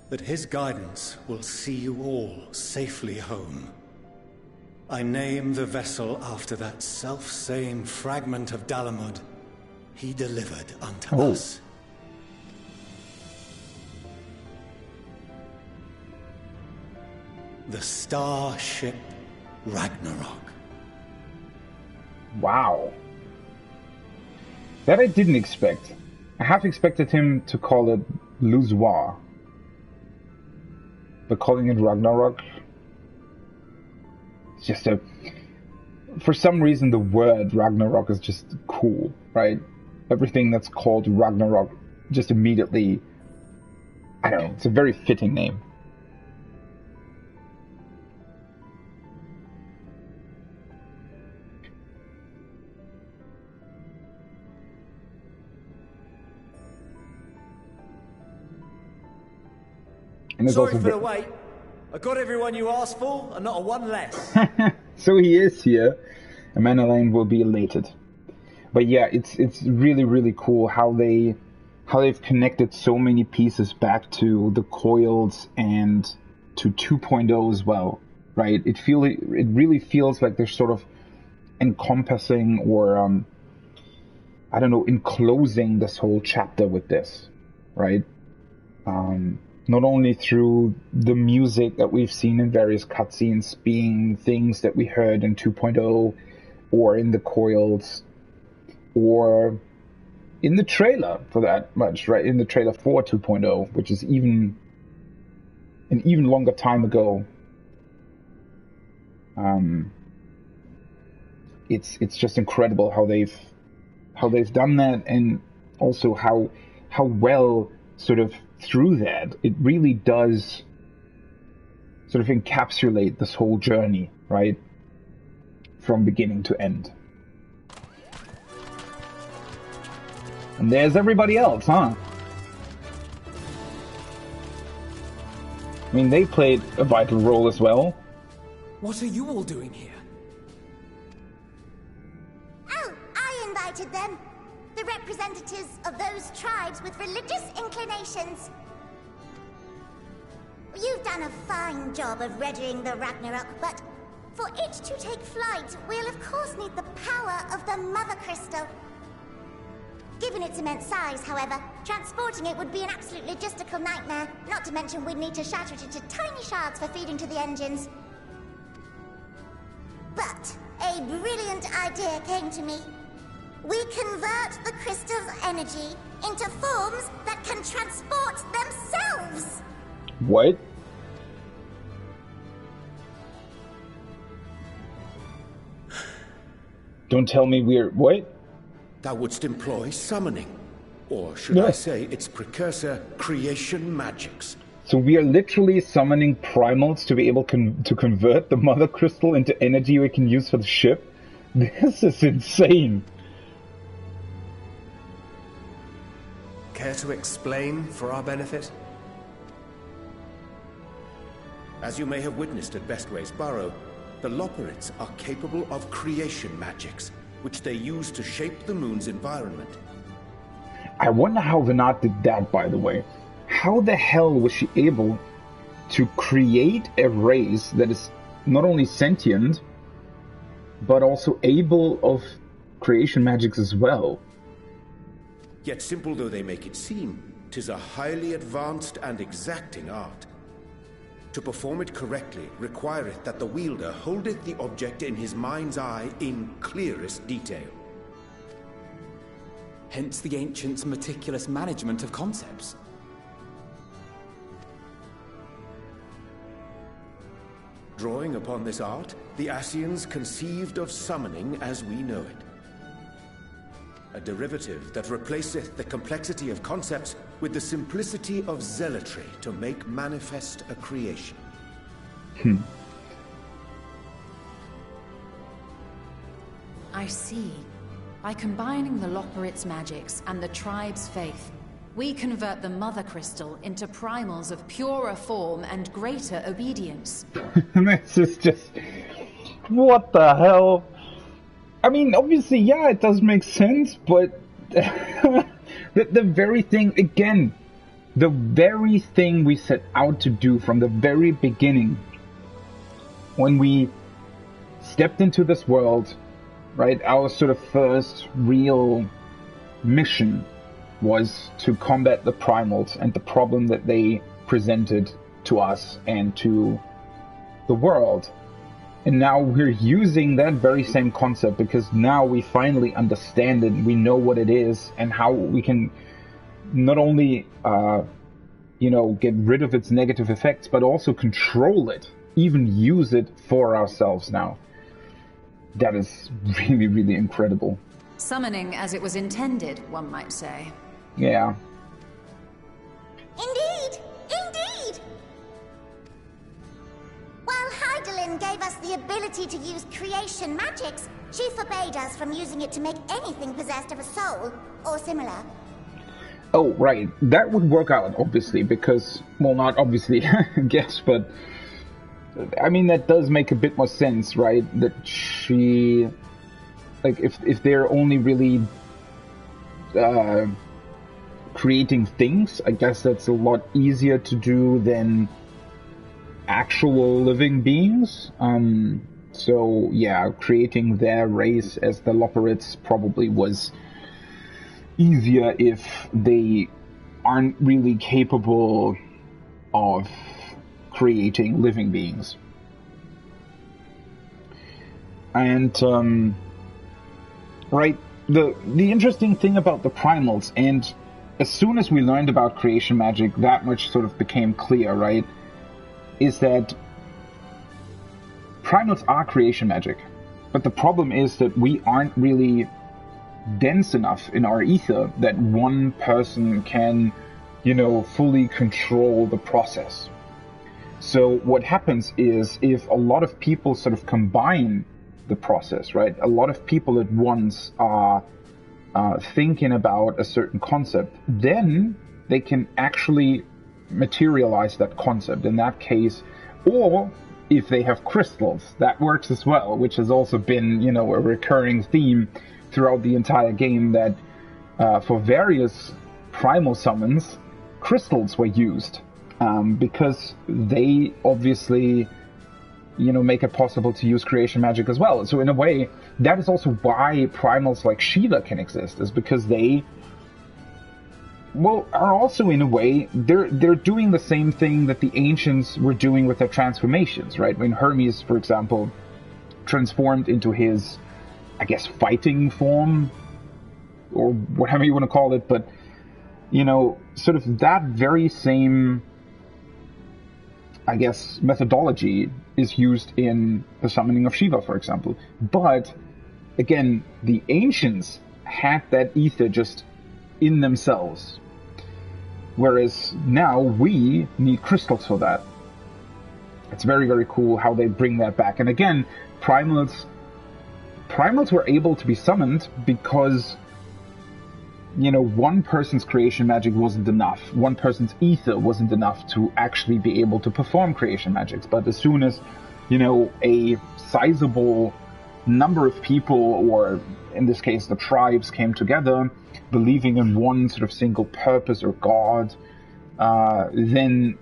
that his guidance will see you all safely home, I name the vessel after that self-same fragment of Dalamud he delivered unto us. The Starship Ragnarok. Wow. That I didn't expect. I half expected him to call it Louisois. But calling it Ragnarok... It's just a... For some reason the word Ragnarok is just cool, right? Everything that's called Ragnarok just immediately... I don't know, it's a very fitting name. And sorry for the wait. I got everyone you asked for, and not a one less. So he is here. Amanda Lane will be elated. But yeah, it's really, really cool how they've connected so many pieces back to the coils and to 2.0 as well, right? It really feels like they're sort of encompassing or I don't know, enclosing this whole chapter with this, right? Not only through the music that we've seen in various cutscenes being things that we heard in 2.0 or in the coils or in the trailer for that much, right? In the trailer for 2.0, which is an even longer time ago. It's just incredible how they've done that, and also how well sort of through that it really does sort of encapsulate this whole journey, right? From beginning to end. And there's everybody else, huh? I mean, they played a vital role as well. What are you all doing here? Oh, I invited them. The representatives of those tribes with religious inclinations. You've done a fine job of readying the Ragnarok, but for it to take flight, we'll of course need the power of the Mother Crystal. Given its immense size, however, transporting it would be an absolute logistical nightmare, not to mention we'd need to shatter it into tiny shards for feeding to the engines. But a brilliant idea came to me. We convert the crystal's energy into forms that can transport themselves! What? Don't tell me we're... What? Thou wouldst employ summoning. Or should I say its precursor, creation magics. So we are literally summoning primals to be able to convert the Mother Crystal into energy we can use for the ship? This is insane. Care to explain for our benefit? As you may have witnessed at Bestway's Burrow, the Loporrits are capable of creation magics, which they use to shape the moon's environment. I wonder how Venat did that, by the way. How the hell was she able to create a race that is not only sentient, but also able of creation magics as well? Yet simple though they make it seem, 'tis a highly advanced and exacting art. To perform it correctly requireth that the wielder holdeth the object in his mind's eye in clearest detail. Hence the ancients' meticulous management of concepts. Drawing upon this art, the Ascians conceived of summoning as we know it. A derivative that replaceth the complexity of concepts with the simplicity of zealotry to make manifest a creation. I see. By combining the Loporrits' magics and the tribe's faith, we convert the Mother Crystal into primals of purer form and greater obedience. This is just... What the hell? I mean, obviously, yeah, it does make sense, but... the very thing, again, the very thing we set out to do from the very beginning, when we stepped into this world, right, our sort of first real mission was to combat the primals and the problem that they presented to us and to the world. And now we're using that very same concept because now we finally understand it, we know what it is and how we can not only, get rid of its negative effects, but also control it, even use it for ourselves now. That is really, really incredible. Summoning as it was intended, one might say. Yeah. Indeed! Indeed! While Heidelin gave us the ability to use creation magics, she forbade us from using it to make anything possessed of a soul, or similar. Oh, right. That would work out, obviously, because... Well, not obviously, I guess, but... I mean, that does make a bit more sense, right? That she... Like, if they're only really... creating things, I guess that's a lot easier to do than actual living beings. So yeah, creating their race as the Loporrits probably was easier if they aren't really capable of creating living beings. And right, the interesting thing about the primals, and as soon as we learned about creation magic, that much sort of became clear, right, is that primals are creation magic, but the problem is that we aren't really dense enough in our ether that one person can, fully control the process. So what happens is, if a lot of people sort of combine the process, right, a lot of people at once are thinking about a certain concept, then they can actually materialize that concept in that case. Or if they have crystals, that works as well, which has also been, a recurring theme throughout the entire game, that for various primal summons, crystals were used, because they obviously, make it possible to use creation magic as well. So in a way, that is also why primals like Shiva can exist, is because they, are also, in a way, they're doing the same thing that the ancients were doing with their transformations, right? When Hermes, for example, transformed into his, I guess, fighting form, or whatever you want to call it, but, sort of that very same, I guess, methodology is used in the summoning of Shiva, for example. But, again, the ancients had that ether just in themselves. Whereas now we need crystals for that. It's very, very cool how they bring that back. And again, primals were able to be summoned because, one person's creation magic wasn't enough. One person's ether wasn't enough to actually be able to perform creation magics. But as soon as, a sizable number of people, or in this case the tribes, came together, believing in one sort of single purpose or god, then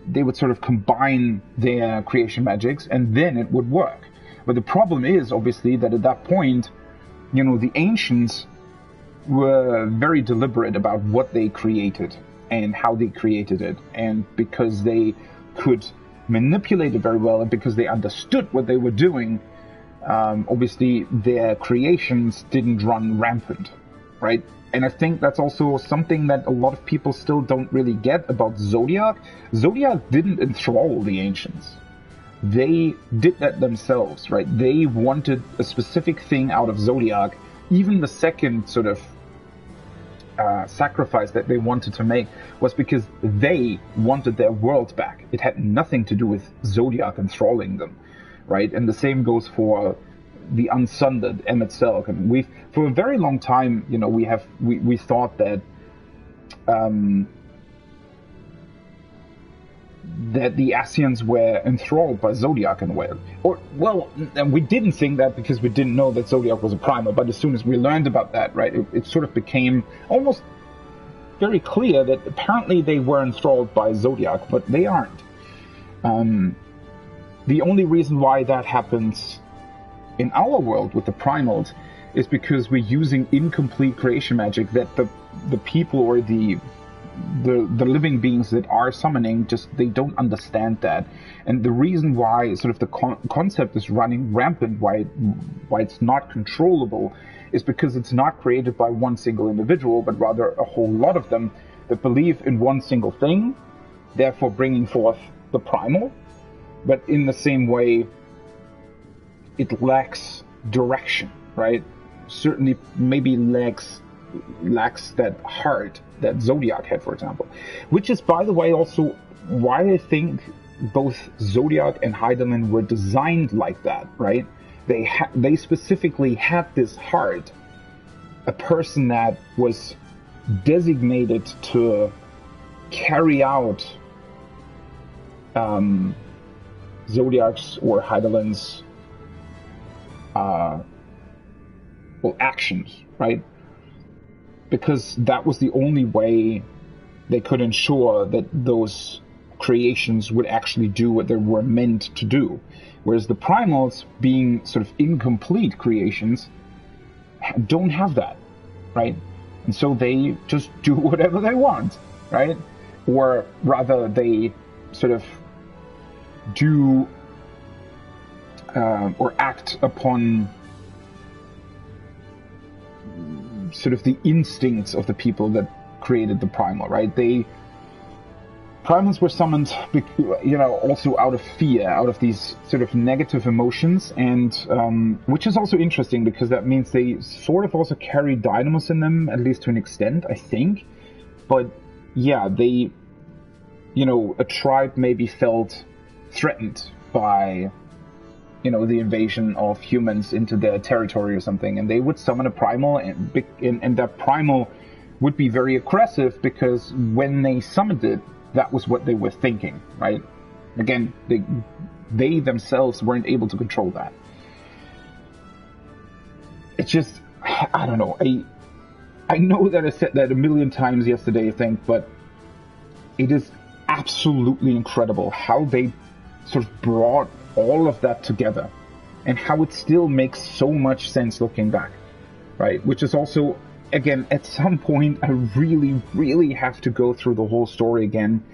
they would sort of combine their creation magics, and then it would work. But the problem is, obviously, that at that point, the ancients were very deliberate about what they created and how they created it, and because they could manipulate it very well, and because they understood what they were doing, obviously their creations didn't run rampant, right? And I think that's also something that a lot of people still don't really get about Zodiac. Zodiac didn't enthrall the ancients. They did that themselves, right? They wanted a specific thing out of Zodiac. Even the second sort of sacrifice that they wanted to make was because they wanted their world back. It had nothing to do with Zodiac enthralling them, right? And the same goes for the Unsundered, Emmet Selk. And we've, for a very long time, we thought that that the Ascians were enthralled by Zodiac in a way. And we didn't think that because we didn't know that Zodiac was a primal, but as soon as we learned about that, right, it sort of became almost very clear that apparently they were enthralled by Zodiac, but they aren't. The only reason why that happens in our world with the primals is because we're using incomplete creation magic that the people or the living beings that are summoning, just they don't understand that. And the reason why sort of the concept is running rampant, why it's not controllable, is because it's not created by one single individual, but rather a whole lot of them that believe in one single thing, therefore bringing forth the primal. But in the same way, it lacks direction, right? Certainly maybe lacks that heart that Zodiac had, for example. Which is, by the way, also why I think both Zodiac and Heidelin were designed like that, right? They specifically had this heart, a person that was designated to carry out Zodiac's or Heidelin's actions, right? Because that was the only way they could ensure that those creations would actually do what they were meant to do. Whereas the primals, being sort of incomplete creations, don't have that, right? And so they just do whatever they want, right? Or rather, they sort of do or act upon sort of the instincts of the people that created the primal, right? Primals were summoned, also out of fear, out of these sort of negative emotions, and which is also interesting because that means they sort of also carry dynamos in them, at least to an extent, I think. But yeah, they, a tribe maybe felt threatened by, the invasion of humans into their territory or something, and they would summon a primal, and that primal would be very aggressive because when they summoned it, that was what they were thinking, right? Again, they themselves weren't able to control that. It's just, I don't know. I know that I said that a million times yesterday, I think, but it is absolutely incredible how they sort of brought all of that together and how it still makes so much sense looking back, right? Which is also, again, at some point, I really, really have to go through the whole story again,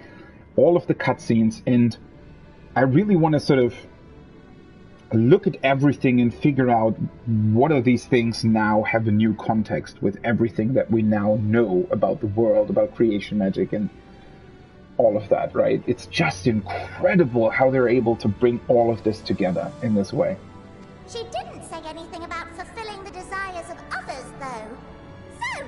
all of the cutscenes, and I really want to sort of look at everything and figure out what of these things now have a new context with everything that we now know about the world, about creation magic, and all of that, right? It's just incredible how they're able to bring all of this together in this way. She didn't say anything about fulfilling the desires of others, though. So,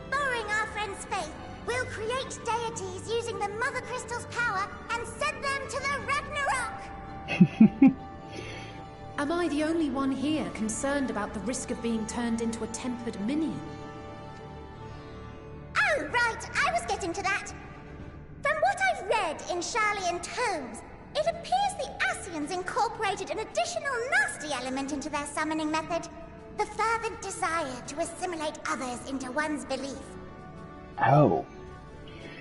borrowing our friend's faith, we'll create deities using the Mother Crystal's power and send them to the Ragnarok! Am I the only one here concerned about the risk of being turned into a tempered minion? Oh, right, I was getting to that. From what I've read in Sharlayan tomes, it appears the Ascians incorporated an additional nasty element into their summoning method. The fervent desire to assimilate others into one's belief. Oh.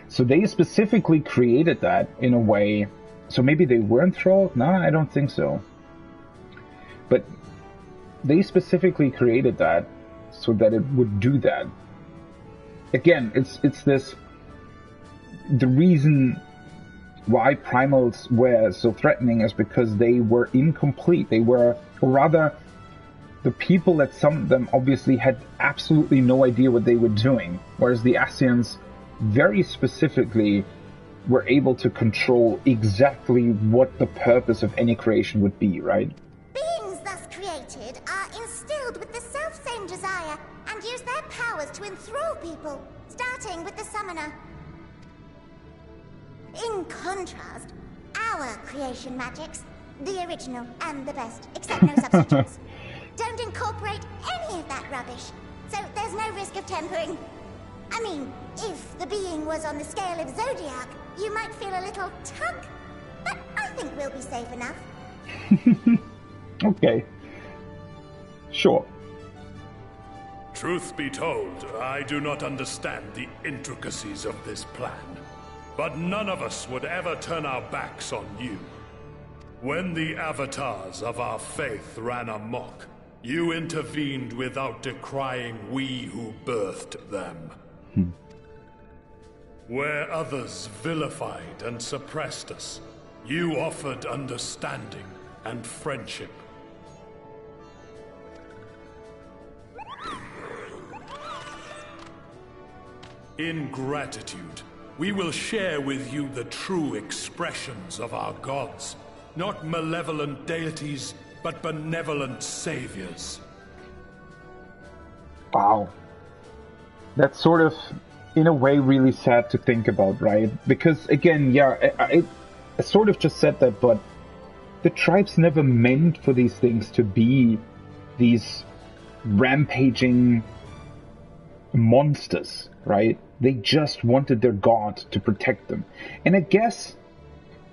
So they specifically created that in a way. So maybe they were enthralled? No, I don't think so. But they specifically created that so that it would do that. Again, it's this... The reason why primals were so threatening is because they were incomplete. They were, or rather, the people that summoned them obviously had absolutely no idea what they were doing, whereas the Ascians very specifically were able to control exactly what the purpose of any creation would be, right? Beings thus created are instilled with the self-same desire and use their powers to enthrall people, starting with the summoner. In contrast, our creation magics, the original and the best, except no substitutes, don't incorporate any of that rubbish, so there's no risk of tempering. I mean, if the being was on the scale of Zodiac, you might feel a little tug, but I think we'll be safe enough. Okay. Sure. Truth be told, I do not understand the intricacies of this plan. But none of us would ever turn our backs on you. When the avatars of our faith ran amok, you intervened without decrying we who birthed them. Where others vilified and suppressed us, you offered understanding and friendship. In gratitude, we will share with you the true expressions of our gods. Not malevolent deities, but benevolent saviors. Wow. That's sort of, in a way, really sad to think about, right? Because, again, yeah, I sort of just said that, but the tribes never meant for these things to be these rampaging monsters, right? They just wanted their god to protect them. And I guess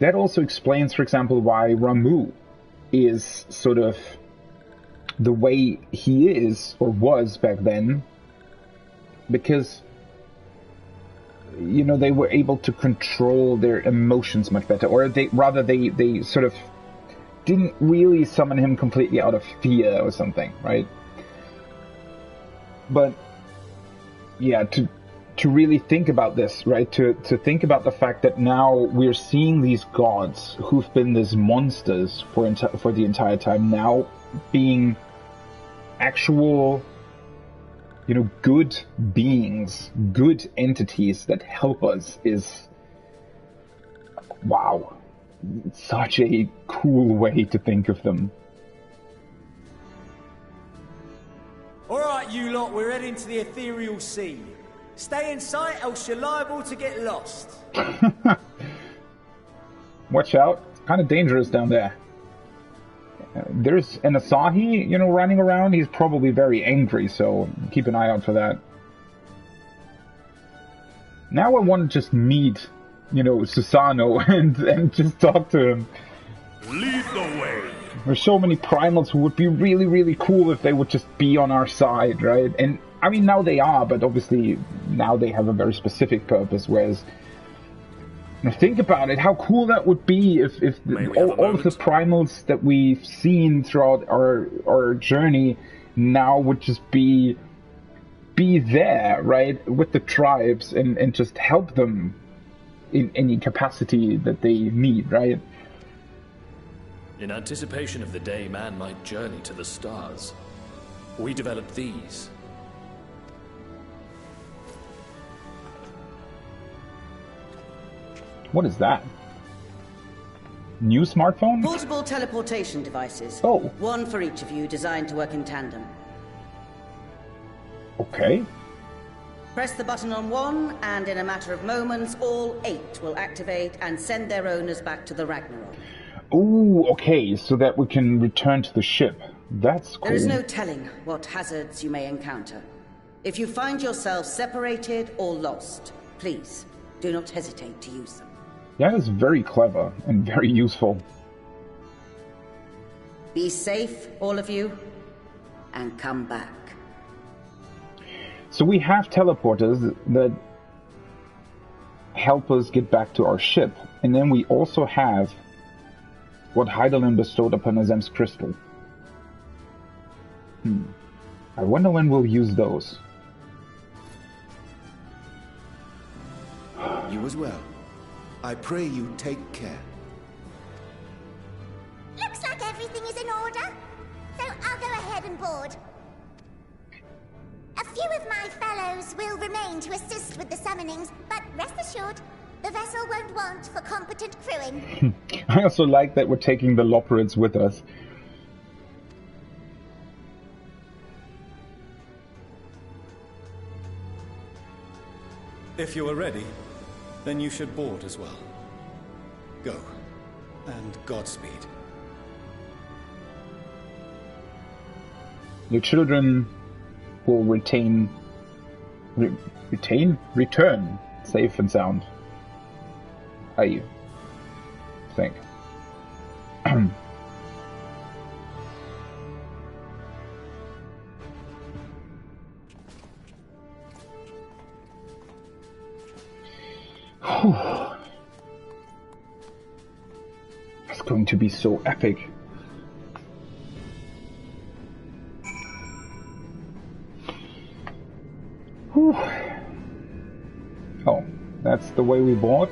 that also explains, for example, why Ramu is sort of the way he is, or was back then. Because you know, they were able to control their emotions much better, or they sort of didn't really summon him completely out of fear or something, right? But yeah, to really think about this, right? To think about the fact that now we're seeing these gods who've been these monsters for the entire time now being actual, you know, good beings, good entities that help us is, wow, such a cool way to think of them. Alright, you lot, we're heading to the ethereal sea. Stay in sight, else you're liable to get lost. Watch out. It's kind of dangerous down there. There's an Asahi, you know, running around. He's probably very angry, so keep an eye out for that. Now I want to just meet, you know, Susano and just talk to him. Lead the way. There's so many primals who would be really, really cool if they would just be on our side, right? And I mean, now they are, but obviously now they have a very specific purpose, whereas think about it, how cool that would be if all of the primals that we've seen throughout our journey now would just be there, right, with the tribes and just help them in any capacity that they need, right? In anticipation of the day man might journey to the stars, we developed these. What is that? New smartphone? Portable teleportation devices. Oh. One for each of you, designed to work in tandem. Okay. Press the button on one, and in a matter of moments, all 8 will activate and send their owners back to the Ragnarok. Ooh, okay, so that we can return to the ship. That's cool. There is no telling what hazards you may encounter. If you find yourself separated or lost, please do not hesitate to use them. That is very clever and very useful. Be safe, all of you, and come back. So we have teleporters that help us get back to our ship, and then we also have what Heidelin bestowed upon Azem's crystal. I wonder when we'll use those. You as well. I pray you take care. Looks like everything is in order, so I'll go ahead and board. A few of my fellows will remain to assist with the summonings, but rest assured, the vessel won't want for competent crewing. I also like that we're taking the Loperids with us. If you are ready, then you should board as well. Go, and Godspeed. Your children will return safe and sound. I think. It's going to be so epic. Whew. Oh, that's the way we board?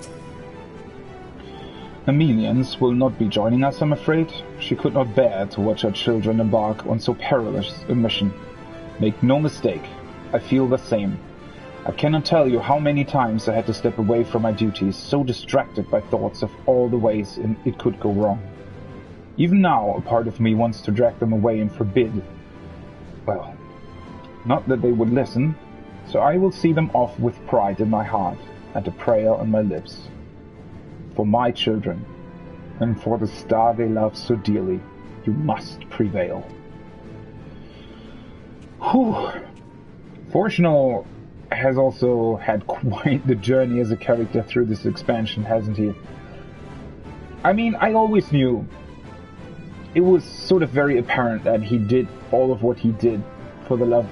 Amelians will not be joining us, I'm afraid. She could not bear to watch her children embark on so perilous a mission. Make no mistake, I feel the same. I cannot tell you how many times I had to step away from my duties, so distracted by thoughts of all the ways it could go wrong. Even now, a part of me wants to drag them away and forbid. Well, not that they would listen, so I will see them off with pride in my heart and a prayer on my lips. For my children, and for the star they love so dearly, you must prevail. Whew. Fortunal has also had quite the journey as a character through this expansion, hasn't he? I mean, I always knew. It was sort of very apparent that he did all of what he did for the love,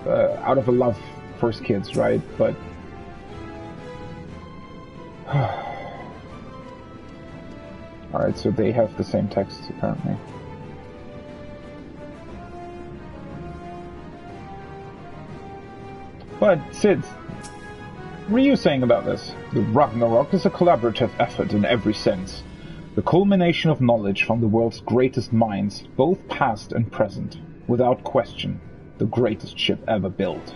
out of a love for his kids, right? But Alright, so they have the same text, apparently. But, Sid, what were you saying about this? The Ragnarok is a collaborative effort in every sense. The culmination of knowledge from the world's greatest minds, both past and present. Without question, the greatest ship ever built.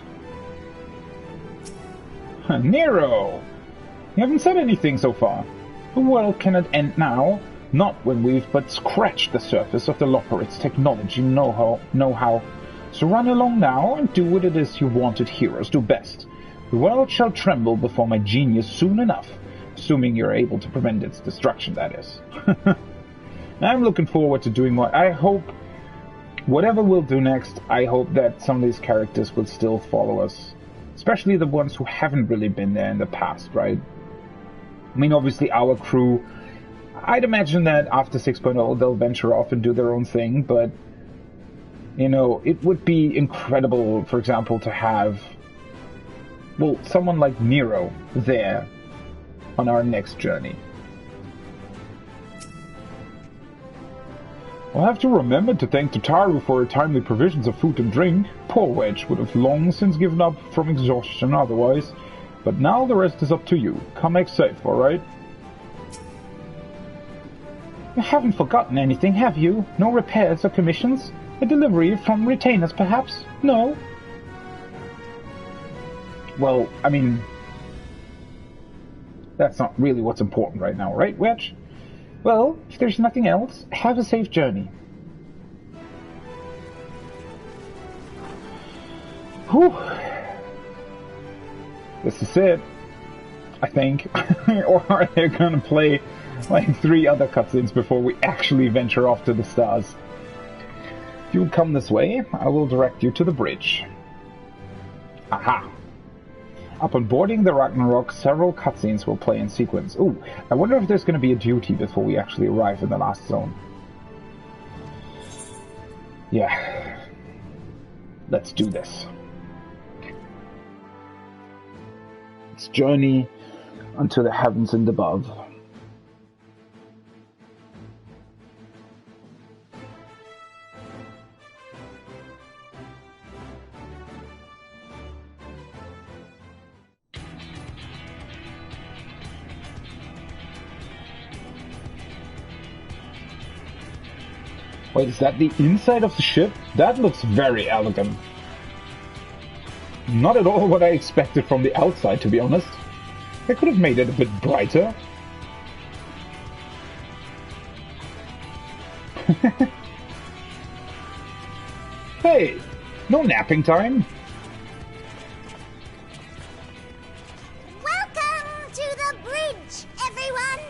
Nero! You haven't said anything so far. The world cannot end now, not when we've but scratched the surface of the Loporit's technology know-how. So run along now and do what it is you wanted heroes do best. The world shall tremble before my genius soon enough, assuming you're able to prevent its destruction, that is. I'm looking forward to doing more. I hope, whatever we'll do next, I hope that some of these characters will still follow us. Especially the ones who haven't really been there in the past, right? I mean, obviously our crew, I'd imagine that after 6.0 they'll venture off and do their own thing, but, you know, it would be incredible, for example, to have, well, someone like Nero there on our next journey. I'll have to remember to thank Tataru for her timely provisions of food and drink. Poor Wedge would have long since given up from exhaustion otherwise. But now the rest is up to you. Come back safe, alright? You haven't forgotten anything, have you? No repairs or commissions? A delivery from retainers, perhaps? No? Well, I mean, that's not really what's important right now, right, Wedge? Well, if there's nothing else, have a safe journey. Whew. This is it, I think. Or are they gonna play like 3 other cutscenes before we actually venture off to the stars? If you'll come this way, I will direct you to the bridge. Aha! Upon boarding the Ragnarok, several cutscenes will play in sequence. Ooh, I wonder if there's going to be a duty before we actually arrive in the last zone. Yeah. Let's do this. Let's journey unto the heavens and above. Wait, is that the inside of the ship? That looks very elegant. Not at all what I expected from the outside, to be honest. I could have made it a bit brighter. Hey, no napping time. Welcome to the bridge, everyone!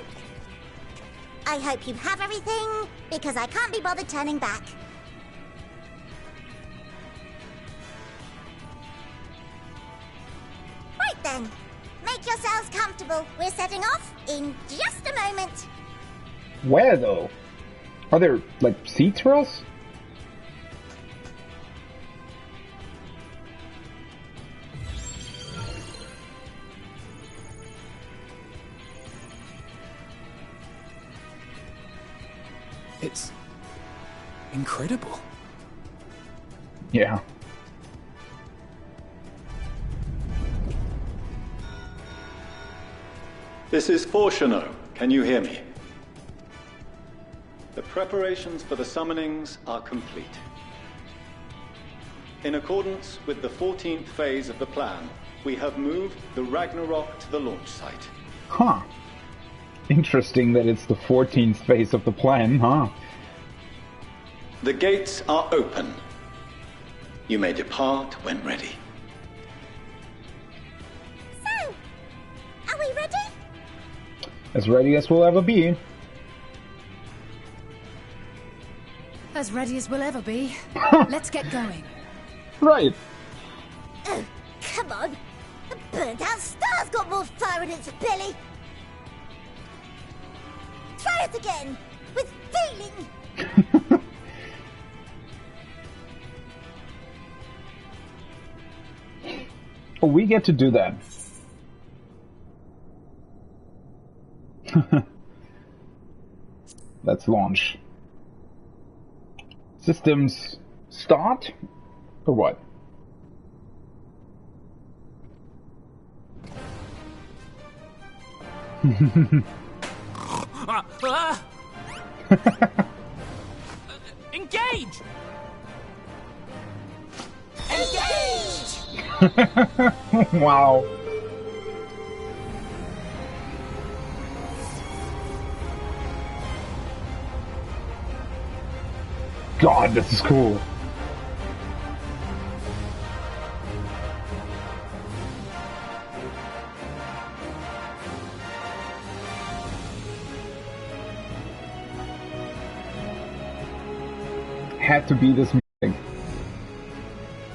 I hope you have everything, because I can't be bothered turning back. Right then, make yourselves comfortable. We're setting off in just a moment. Where, though? Are there, like, seats for us? It's incredible. Yeah. This is Fortuno. Can you hear me? The preparations for the summonings are complete. In accordance with the 14th phase of the plan, we have moved the Ragnarok to the launch site. Huh. Interesting that it's the 14th phase of the plan, huh? The gates are open. You may depart when ready. So, are we ready? As ready as we'll ever be. As ready as we'll ever be. Let's get going. Right. Oh, come on. The burnt-out star's got more fire in its belly. Try it again, with feeling. Oh, we get to do that. Let's launch. Systems start? Or what? Engage! Engage! Wow. God, this is cool. Had to be this music.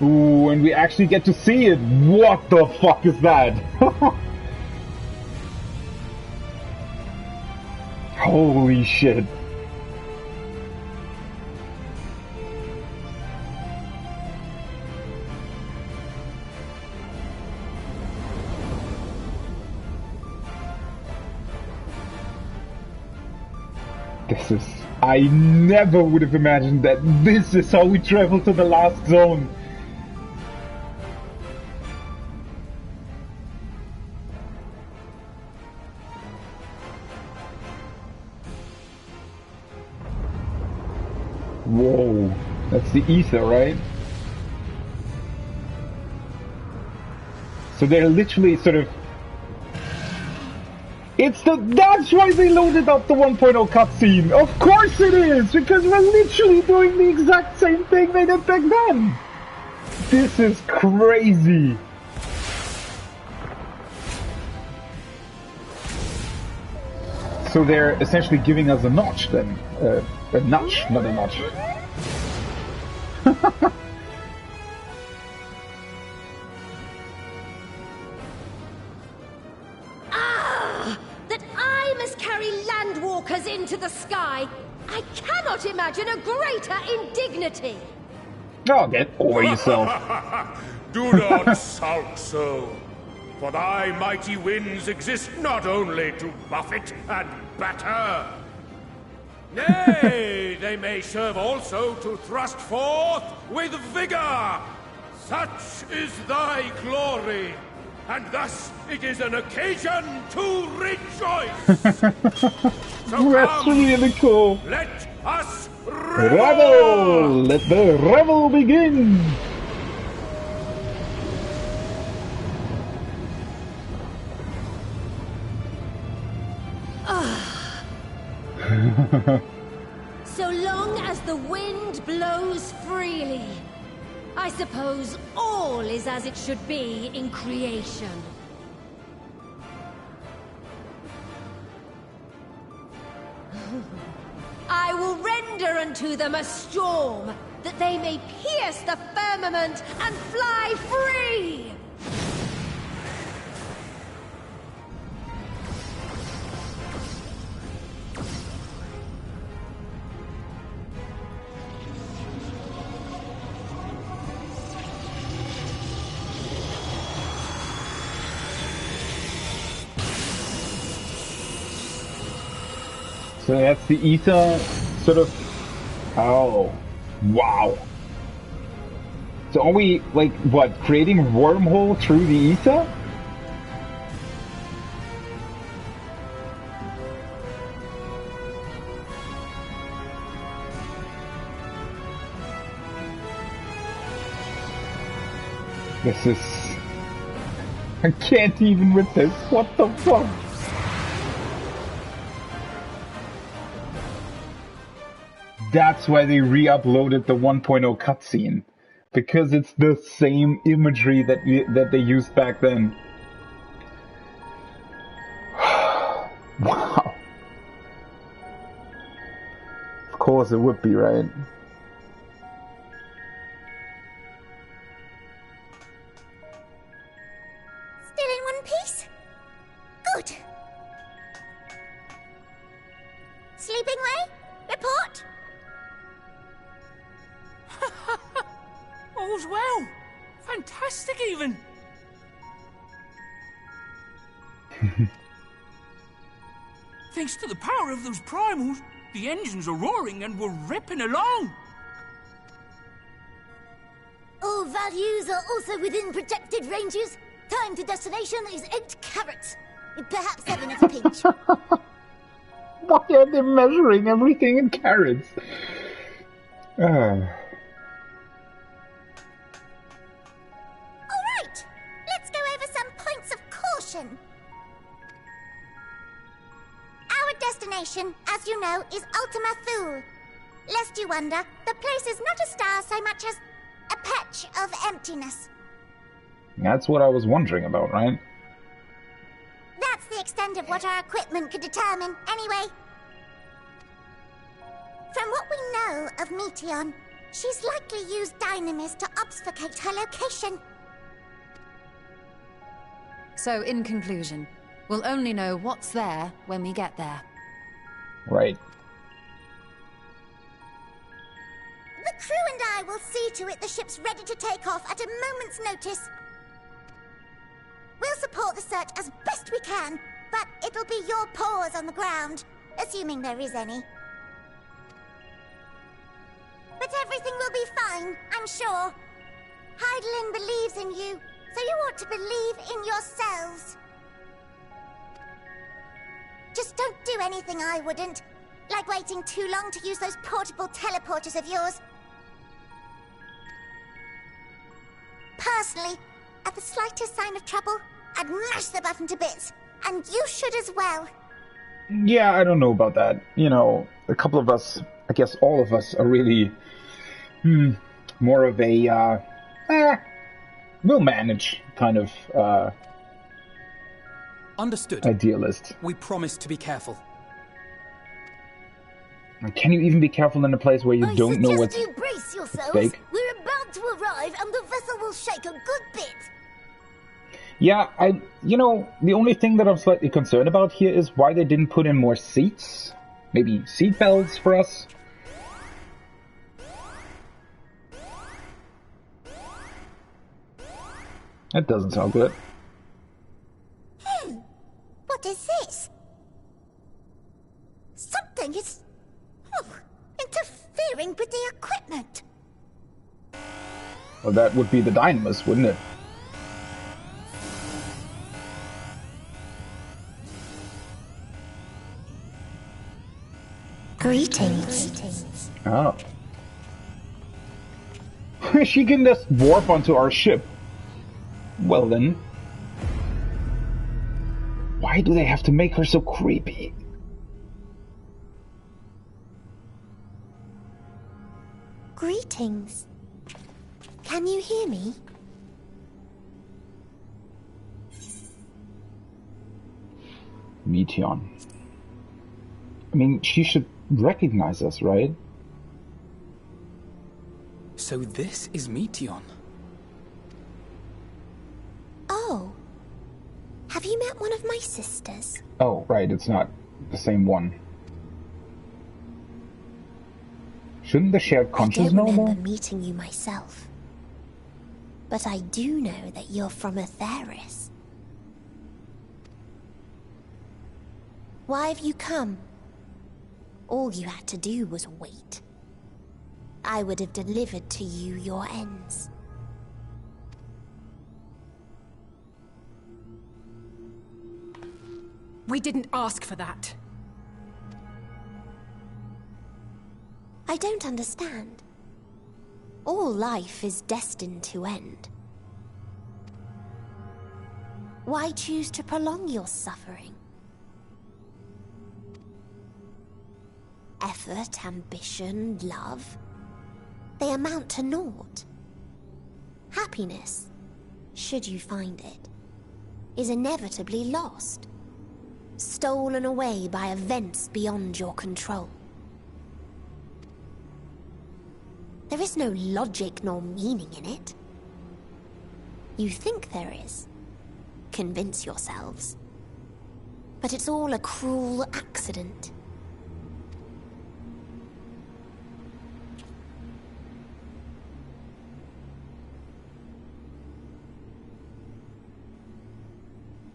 Ooh, and we actually get to see it. What the fuck is that? Holy shit. This is... I never would have imagined that this is how we travel to the last zone. Whoa, that's the ether, right? So they're literally sort of... That's why they loaded up the 1.0 cutscene! Of course it is! Because we're literally doing the exact same thing they did back then! This is crazy! So they're essentially giving us a notch then. A notch, not a notch. That I must carry landwalkers into the sky! I cannot imagine a greater indignity! Oh, get over yourself. Do not sulk so. For thy mighty winds exist not only to buffet and batter. Nay, they may serve also to thrust forth with vigor. Such is thy glory, and thus it is an occasion to rejoice. So That's really cool. Let us revel! Revel! Let the revel begin! So long as the wind blows freely, I suppose all is as it should be in creation. I will render unto them a storm, that they may pierce the firmament and fly free! So that's the ether, sort of... Oh, wow. So are we, like, what, creating a wormhole through the ether? This is... I can't even with this. What the fuck? That's why they re-uploaded the 1.0 cutscene. Because it's the same imagery that they used back then. Wow. Of course it would be, right? Still in one piece? Good. Sleeping way? Report? All's well. Fantastic, even. Thanks to the power of those primals, the engines are roaring and we're ripping along. All values are also within projected ranges. Time to destination is 8 carats. Perhaps 7 at a pinch. Why are they measuring everything in carats? Alright, let's go over some points of caution. Our destination, as you know, is Ultima Thule. Lest you wonder, the place is not a star so much as a patch of emptiness. That's what I was wondering about, right? That's the extent of what our equipment could determine, anyway. From what we know of Meteion, she's likely used dynamis to obfuscate her location. So, in conclusion, we'll only know what's there when we get there. Right. The crew and I will see to it the ship's ready to take off at a moment's notice. We'll support the search as best we can, but it'll be your paws on the ground, assuming there is any. But everything will be fine, I'm sure. Hydaelyn believes in you, so you ought to believe in yourselves. Just don't do anything I wouldn't, like waiting too long to use those portable teleporters of yours. Personally, at the slightest sign of trouble, I'd mash the button to bits, and you should as well. Yeah, I don't know about that. You know, a couple of us, I guess all of us, are really more of a we'll manage kind of Understood. idealist. We promise to be careful. Can you even be careful in a place where you don't know what's you brace yourselves. stake? We're about to arrive, and the vessel will shake a good bit. Yeah, the only thing that I'm slightly concerned about here is why they didn't put in more seats. Maybe seat belts for us. That doesn't sound good. What is this? Something is interfering with the equipment. Well, that would be the dynamis, wouldn't it? Greetings. Oh. She can just warp onto our ship. Well then. Why do they have to make her so creepy? Greetings. Can you hear me? Meteion. I mean, she should recognize us, right? So this is Meteion. Oh. Have you met one of my sisters? Oh, right, it's not the same one. Shouldn't the shared conscience know I don't though? remember meeting you myself. But I do know that you're from Atheris. Why have you come? All you had to do was wait. I would have delivered to you your ends. We didn't ask for that. I don't understand. All life is destined to end. Why choose to prolong your suffering? Effort, ambition, love, they amount to naught. Happiness, should you find it, is inevitably lost, stolen away by events beyond your control. There is no logic nor meaning in it. You think there is. Convince yourselves. But it's all a cruel accident.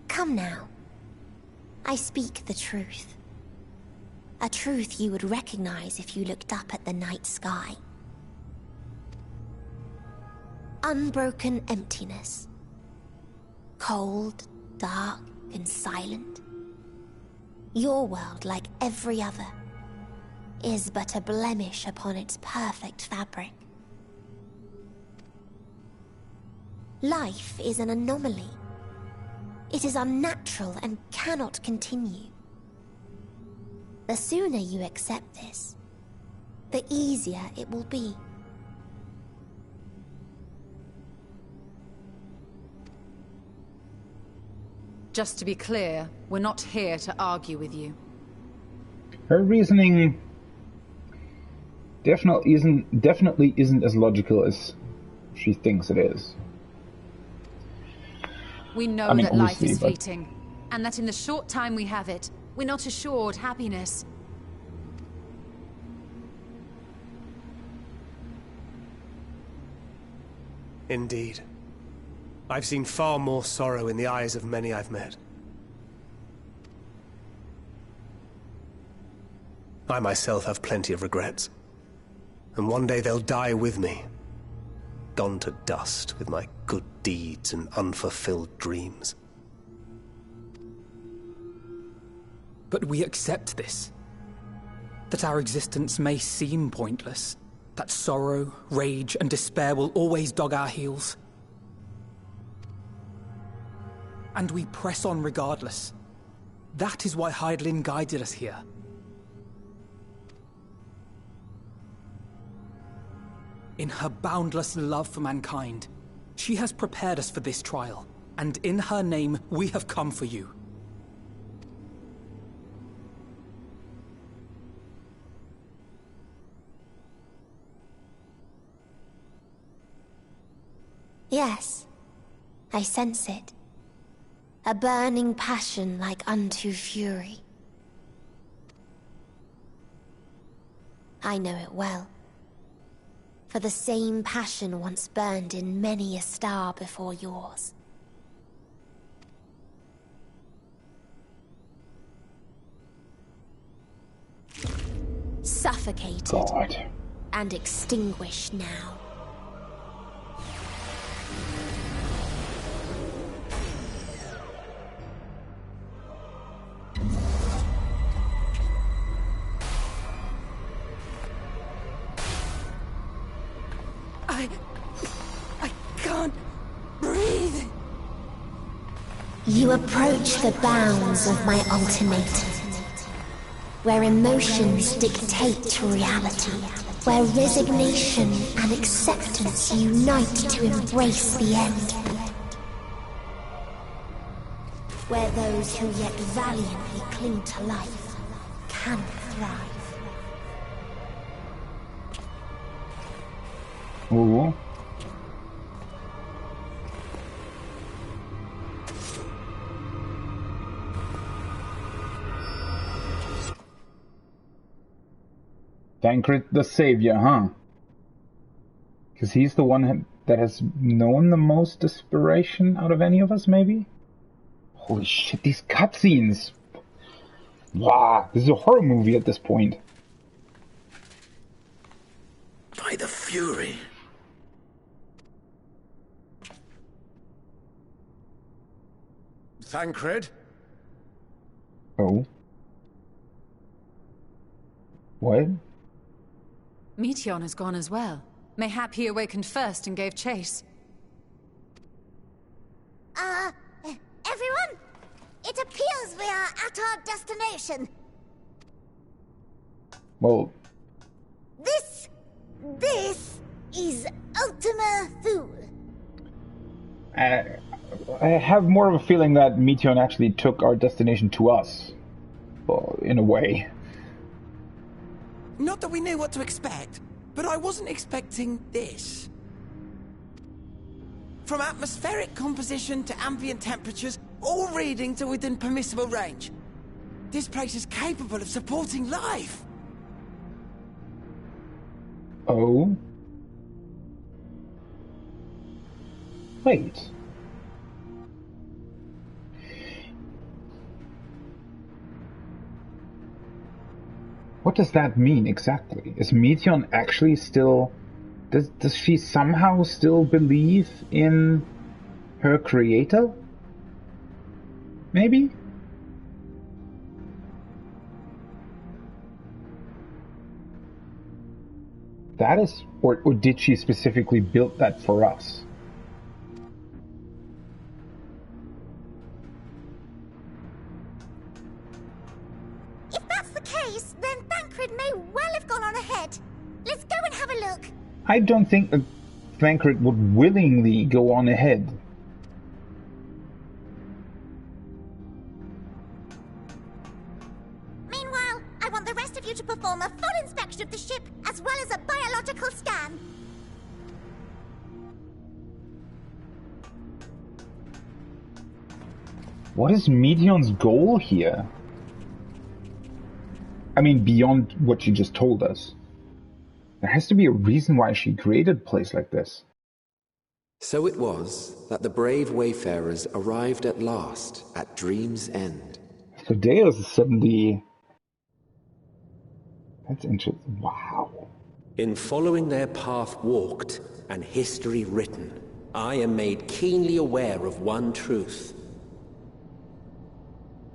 Come now. I speak the truth. A truth you would recognize if you looked up at the night sky. Unbroken emptiness. Cold, dark, and silent. Your world, like every other, is but a blemish upon its perfect fabric. Life is an anomaly. It is unnatural and cannot continue. The sooner you accept this, the easier it will be. Just to be clear, we're not here to argue with you. Her reasoning definitely isn't as logical as she thinks it is. We know that life is fleeting, and that in the short time we have it, we're not assured happiness. Indeed. I've seen far more sorrow in the eyes of many I've met. I myself have plenty of regrets. And one day they'll die with me. Gone to dust with my good deeds and unfulfilled dreams. But we accept this. That our existence may seem pointless. That sorrow, rage, and despair will always dog our heels. And we press on regardless. That is why Hydaelyn guided us here. In her boundless love for mankind, she has prepared us for this trial, and in her name, we have come for you. Yes, I sense it. A burning passion like unto fury. I know it well. For the same passion once burned in many a star before yours. Suffocated and extinguished now. I can't breathe. You approach the bounds of my ultimatum, where emotions dictate reality, where resignation and acceptance unite to embrace the end, where those who yet valiantly cling to life can thrive. Ooh. Thancred the Savior, huh? Because he's the one that has known the most desperation out of any of us, maybe? Holy shit, these cutscenes! Wow, this is a horror movie at this point. By the Fury. Thancred? Oh. What? Meteion has gone as well. Mayhap he awakened first and gave chase. Everyone? It appears we are at our destination. Well... This is Ultima Thule. I have more of a feeling that Meteion actually took our destination to us. Well, in a way. Not that we knew what to expect, but I wasn't expecting this. From atmospheric composition to ambient temperatures, all reading to within permissible range. This place is capable of supporting life. Oh? Wait. What does that mean exactly? Is Meteon actually still... Does she somehow still believe in her creator? Maybe? That is... Or did she specifically build that for us? If that's the case, then Thancred may well have gone on ahead. Let's go and have a look. I don't think that Thancred would willingly go on ahead. Meanwhile, I want the rest of you to perform a full inspection of the ship, as well as a biological scan. What is Meteon's goal here? I mean, beyond what she just told us. There has to be a reason why she created a place like this. So it was that the brave wayfarers arrived at last at Dream's End. So Deus is suddenly... That's interesting. Wow. In following their path walked and history written, I am made keenly aware of one truth.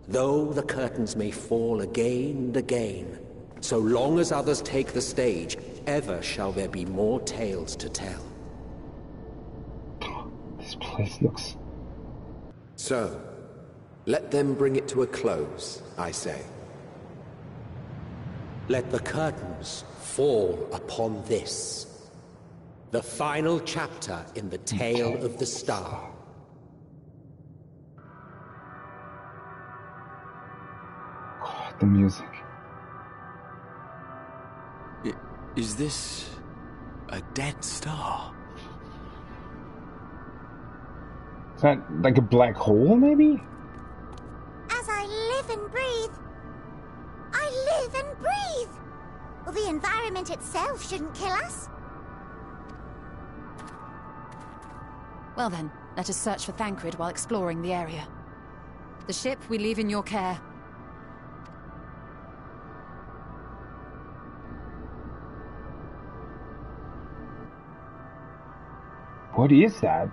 Though the curtains may fall again and again, so long as others take the stage, ever shall there be more tales to tell. This place looks... So, let them bring it to a close, I say. Let the curtains fall upon this, the final chapter in the tale of the star. God, the music. Is this a dead star? Is that like a black hole, maybe? As I live and breathe, I live and breathe. Well, the environment itself shouldn't kill us. Well then, let us search for Thancred while exploring the area. The ship we leave in your care. What is that?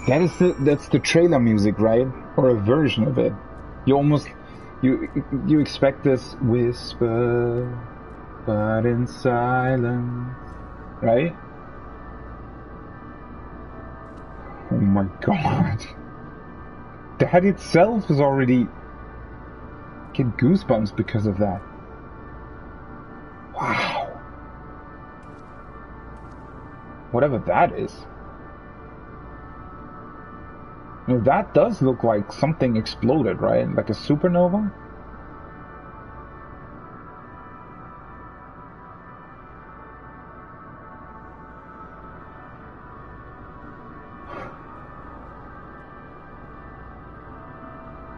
That's the trailer music, right? Or a version of it. You expect this whisper, but in silence, right? Oh my god. That itself is already... Get goosebumps because of that. Wow. Whatever that is. Now that does look like something exploded, right? Like a supernova?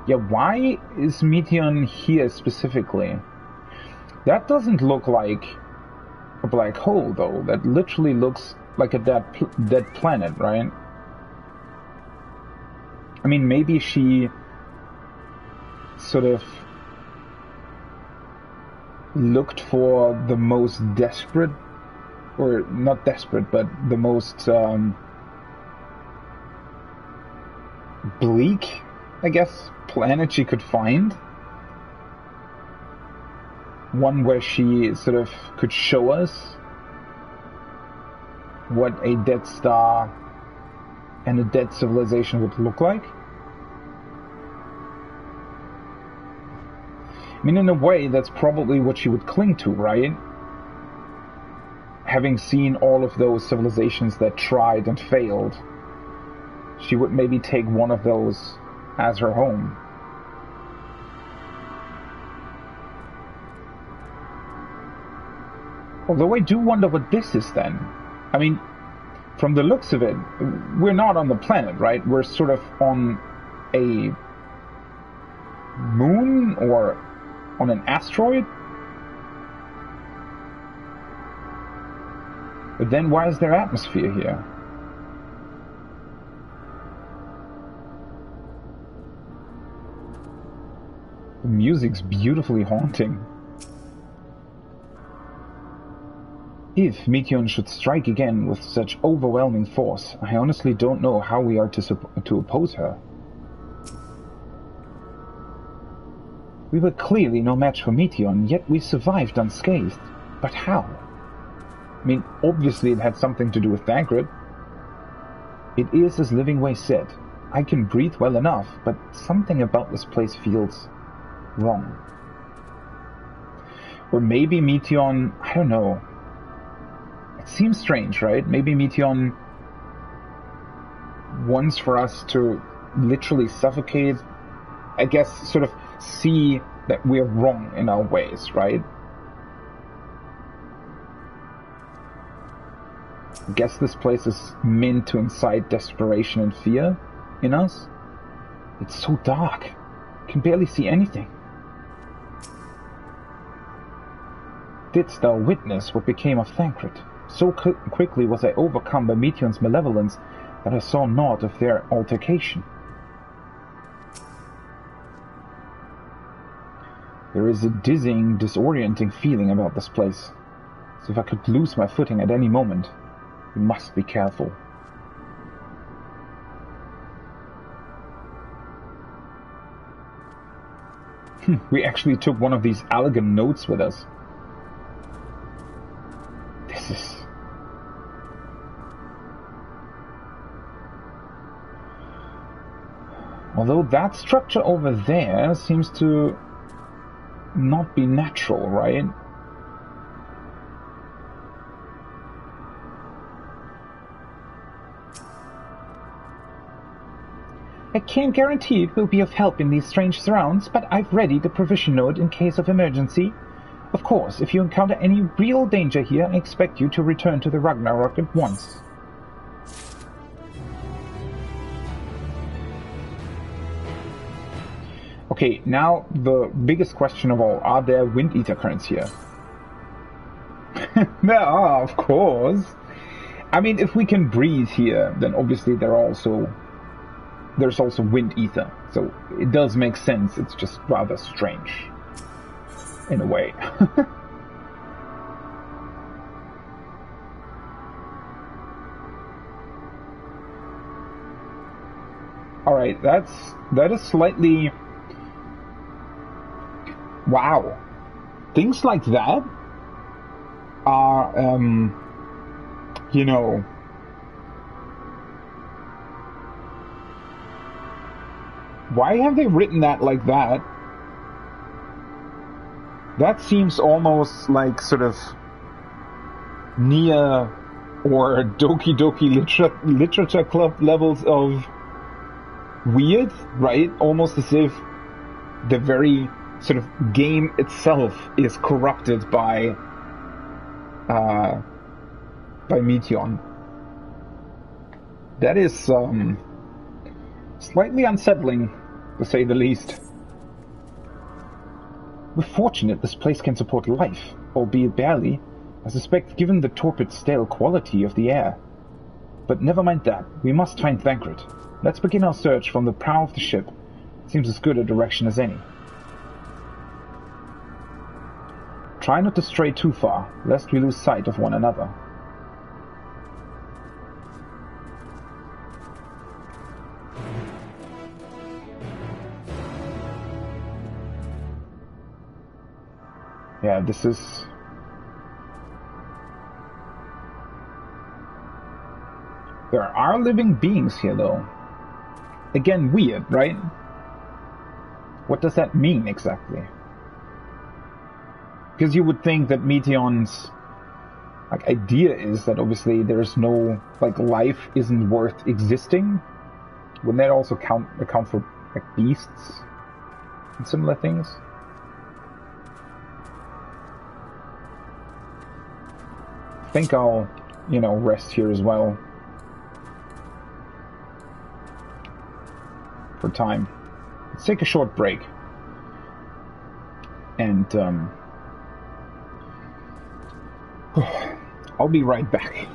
Yeah, why is Meteon here specifically? That doesn't look like a black hole, though. That literally looks like a dead planet, right? I mean, maybe she sort of looked for the most desperate, or not desperate, but the most bleak, I guess, planet she could find. One where she sort of could show us what a dead star and a dead civilization would look like. I mean, in a way, that's probably what she would cling to, right? Having seen all of those civilizations that tried and failed, she would maybe take one of those as her home. Although I do wonder what this is then. I mean, from the looks of it, we're not on the planet, right? We're sort of on a moon or on an asteroid. But then why is there atmosphere here? The music's beautifully haunting. If Meteion should strike again with such overwhelming force, I honestly don't know how we are to oppose her. We were clearly no match for Meteion, yet we survived unscathed. But how? I mean, obviously it had something to do with Thancred. It is as Livingway said. I can breathe well enough, but something about this place feels wrong. Or maybe Meteion, I don't know. It seems strange, right? Maybe Meteion wants for us to literally suffocate, I guess, sort of see that we're wrong in our ways, right? I guess this place is meant to incite desperation and fear in us. It's so dark. I can barely see anything. Didst thou witness what became of Thancred? So quickly was I overcome by Meteion's malevolence that I saw naught of their altercation. There is a dizzying, disorienting feeling about this place, as if I could lose my footing at any moment. We must be careful. We actually took one of these elegant notes with us. This is... Although that structure over there seems to not be natural, right? I can't guarantee it will be of help in these strange surrounds, but I've readied the provision note in case of emergency. Of course, if you encounter any real danger here, I expect you to return to the Ragnarok at once. Okay, now the biggest question of all, are there Wind Eater currents here? There are, of course. I mean, if we can breathe here, then obviously there's also Wind Ether, so it does make sense. It's just rather strange, in a way. Alright, that is slightly... Wow. Things like that are, you know... Why have they written that like that? That seems almost like sort of Nia or Doki Doki Literature Club levels of weird, right? Almost as if the very sort of game itself is corrupted by Meteion. That is slightly unsettling, to say the least. We're fortunate this place can support life, albeit barely, I suspect, given the torpid, stale quality of the air. But never mind that, we must find Thancred. Let's begin our search from the prow of the ship. Seems as good a direction as any. Try not to stray too far, lest we lose sight of one another. Yeah, this is... There are living beings here, though. Again, weird, right? What does that mean, exactly? Because you would think that Meteion's idea is that obviously there's no... life isn't worth existing. Wouldn't that also account for, beasts and similar things? I think I'll, rest here as well. For time. Let's take a short break. And, I'll be right back.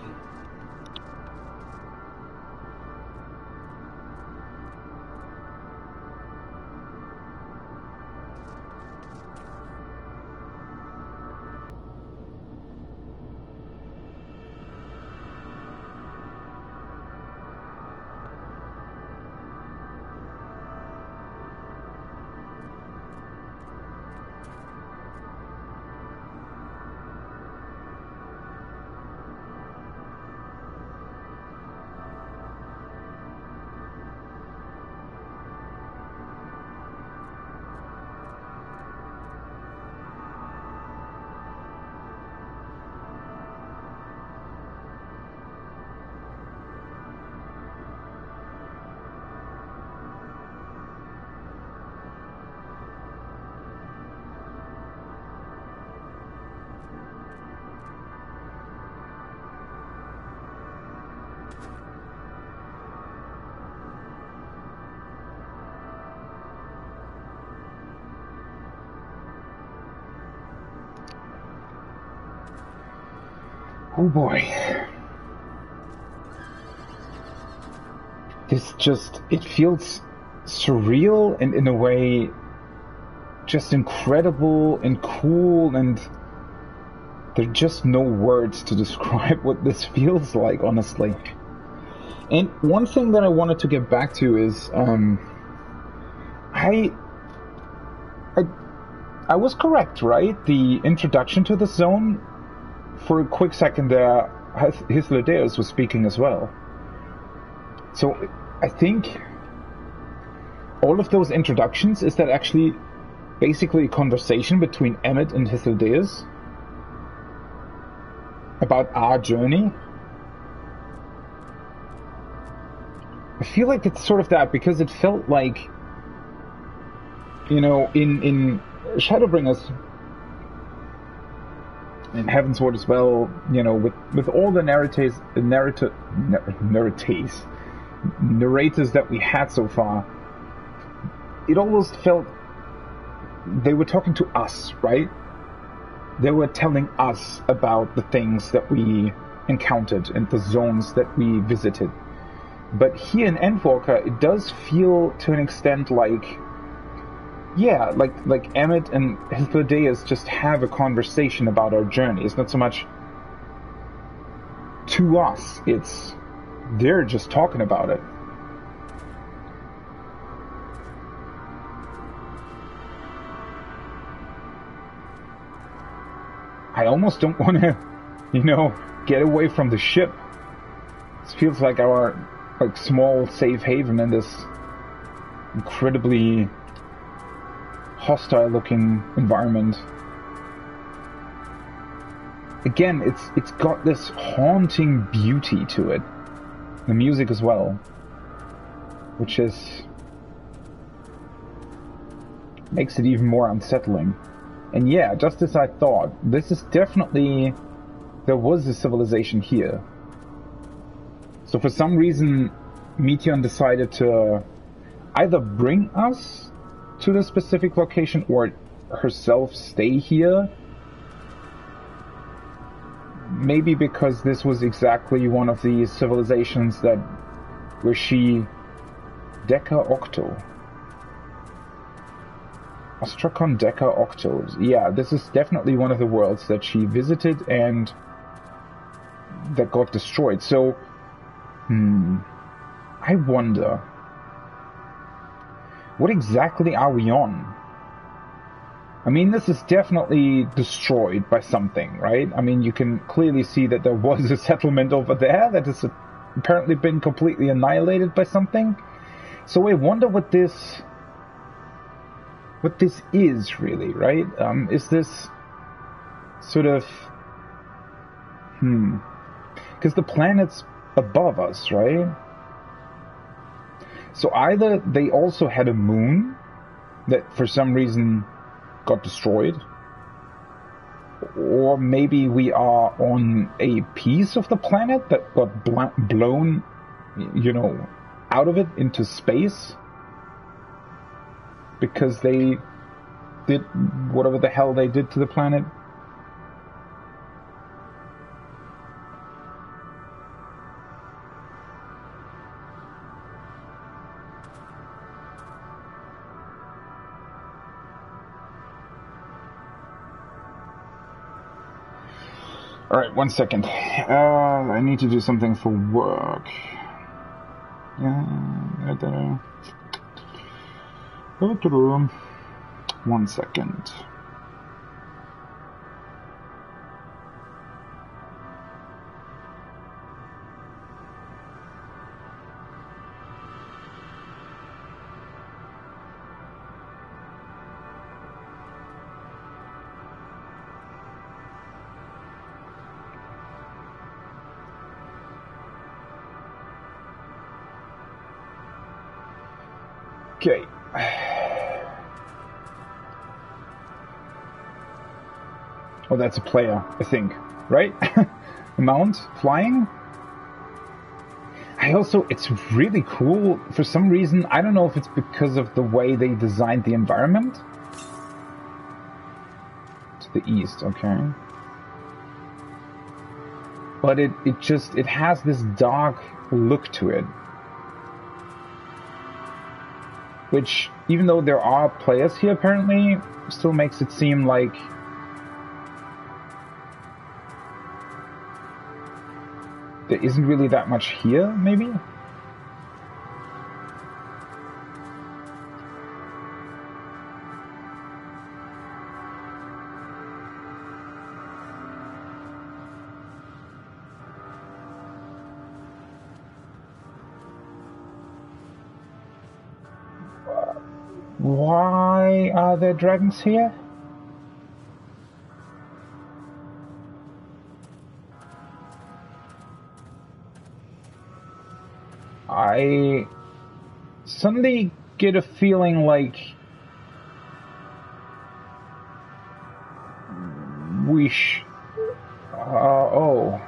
Oh boy. It feels surreal and in a way just incredible and cool, and there are just no words to describe what this feels like, honestly. And one thing that I wanted to get back to is, I was correct, right? The introduction to the zone, for a quick second there, Hythlodaeus was speaking as well. So I think all of those introductions, is that actually basically a conversation between Emmet and Hythlodaeus about our journey? I feel like it's sort of that, because it felt like, you know, in Shadowbringers, in Heavensward as well, you know, with all the narrators that we had so far, it almost felt they were talking to us, right? They were telling us about the things that we encountered and the zones that we visited. But here in Endwalker, it does feel to an extent like, yeah, like Emmet and Hythlodaeus just have a conversation about our journey. It's not so much to us, it's they're just talking about it. I almost don't want to, you know, get away from the ship. This feels like our small safe haven in this incredibly hostile looking environment. Again, it's got this haunting beauty to it. The music as well, which makes it even more unsettling. And yeah, just as I thought, this is definitely, there was a civilization here. So for some reason, Meteon decided to either bring us to the specific location or herself stay here. Maybe because this was exactly one of the civilizations that where she Deca Octo. Ostrakon Deca Octo. Yeah, this is definitely one of the worlds that she visited and that got destroyed. So, I wonder, what exactly are we on? I mean, this is definitely destroyed by something, right? I mean, you can clearly see that there was a settlement over there that has apparently been completely annihilated by something. So I wonder what this is really, right? Is this sort of, because the planet's above us, right? So either they also had a moon that for some reason got destroyed, or maybe we are on a piece of the planet that got blown, you know, out of it into space because they did whatever the hell they did to the planet. Alright, 1 second. I need to do something for work. 1 second. Okay. Oh, that's a player, I think, right? Mount flying. It's really cool for some reason. I don't know if it's because of the way they designed the environment. To the east, okay. but it has this dark look to it. Which, even though there are players here apparently, still makes it seem like there isn't really that much here, maybe? Why are there dragons here? I suddenly get a feeling like oh.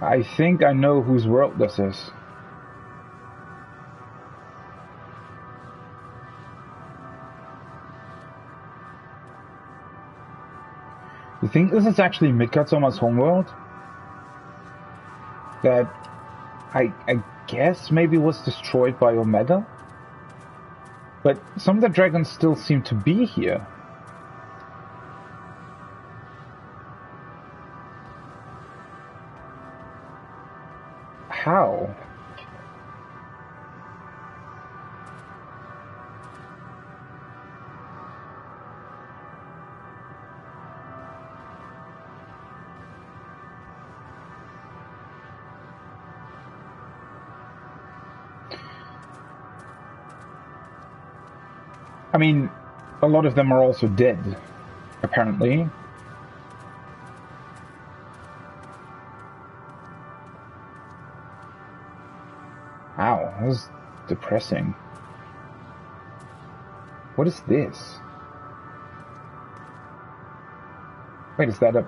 I think I know whose world this is. You think this is actually Midgardsormr's homeworld? That I guess maybe was destroyed by Omega? But some of the dragons still seem to be here. How? I mean, a lot of them are also dead, apparently. Wow, that was depressing. What is this? Wait, is that a...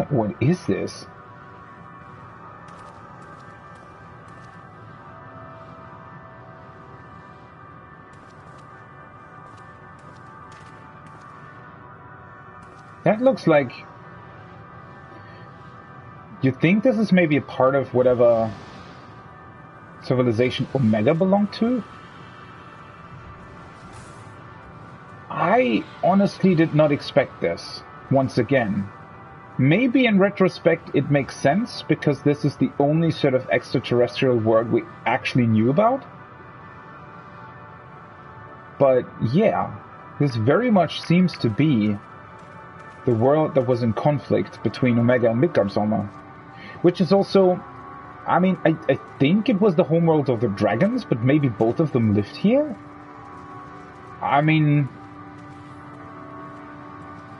What is this? That looks like... You think this is maybe a part of whatever civilization Omega belonged to? I honestly did not expect this, once again. Maybe in retrospect it makes sense, because this is the only sort of extraterrestrial world we actually knew about. But yeah, this very much seems to be the world that was in conflict between Omega and Midgardsormr. Which is also... I mean, I think it was the homeworld of the dragons, but maybe both of them lived here? I mean...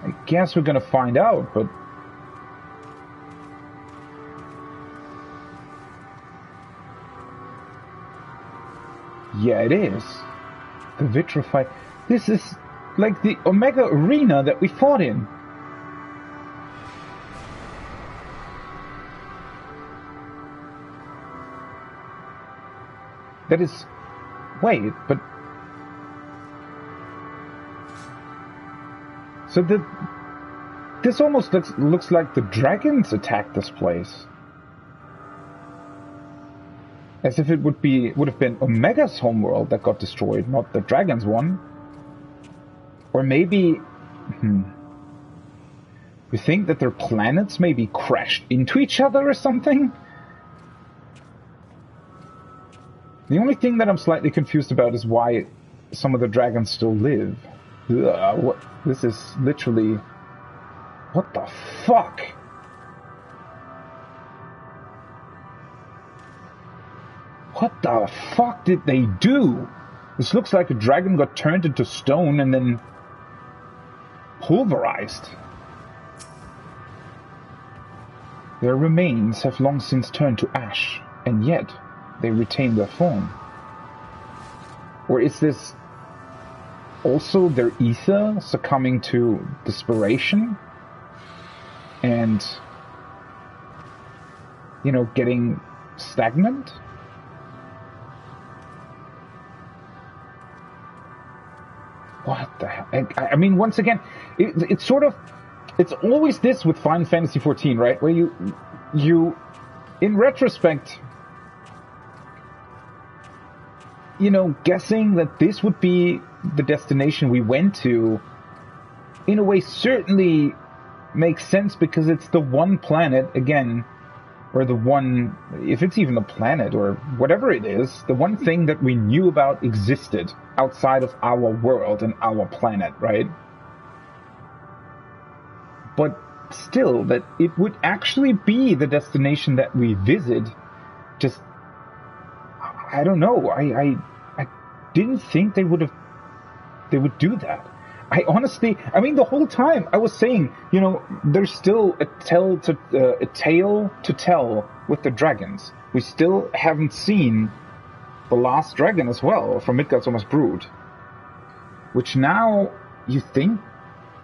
I guess we're gonna find out, but... Yeah, it is. The vitrified... This is like the Omega arena that we fought in. That is... Wait, but... So this almost looks like the dragons attacked this place. As if it would have been Omega's homeworld that got destroyed, not the dragons one. Or maybe... You think that their planets maybe crashed into each other or something? The only thing that I'm slightly confused about is why some of the dragons still live. What? This is literally... What the fuck? What the fuck did they do? This looks like a dragon got turned into stone and then pulverized. Their remains have long since turned to ash, and yet they retain their form. Or is this also their ether succumbing to desperation? And, you know, getting stagnant? What the hell? I mean, once again, it's sort of... It's always this with Final Fantasy XIV, right? Where you... In retrospect... You know, guessing that this would be the destination we went to, in a way, certainly makes sense because it's the one planet, again, or the one, if it's even a planet or whatever it is, the one thing that we knew about existed outside of our world and our planet, right? But still, that it would actually be the destination that we visit, just... I don't know. I didn't think they would do that. I honestly, I mean, the whole time I was saying, you know, there's still a tale to tell with the dragons. We still haven't seen the last dragon as well from Midgardsormr's brood, which now you think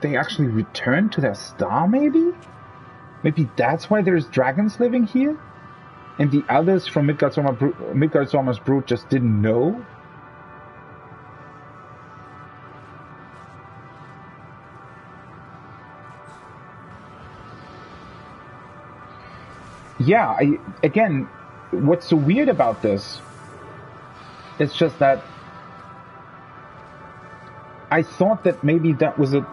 they actually returned to their star. Maybe that's why there's dragons living here. And the others from Midgardsormr's brood just didn't know? Yeah, again, what's so weird about this is just that I thought that maybe that was a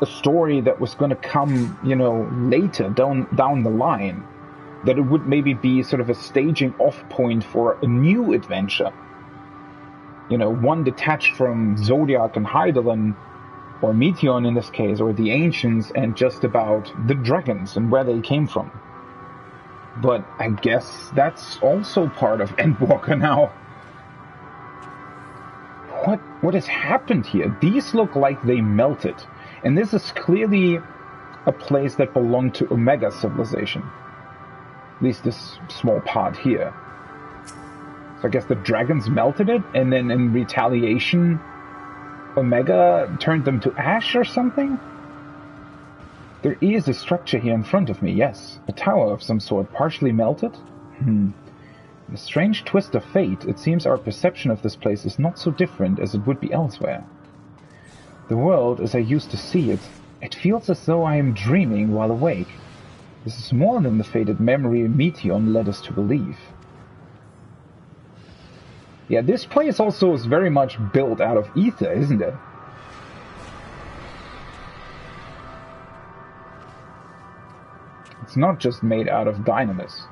story that was going to come, you know, later down the line. That it would maybe be sort of a staging off point for a new adventure. You know, one detached from Zodiac and Hydaelyn, or Meteion in this case, or the Ancients, and just about the dragons and where they came from. But I guess that's also part of Endwalker now. What has happened here? These look like they melted. And this is clearly a place that belonged to Omega civilization. At least this small part here. So I guess the dragons melted it, and then in retaliation, Omega turned them to ash or something? There is a structure here in front of me, yes. A tower of some sort, partially melted? A strange twist of fate. It seems our perception of this place is not so different as it would be elsewhere. The world, as I used to see it, it feels as though I am dreaming while awake. This is more than the faded memory Meteion led us to believe. Yeah, this place also is very much built out of ether, isn't it? It's not just made out of dynamis.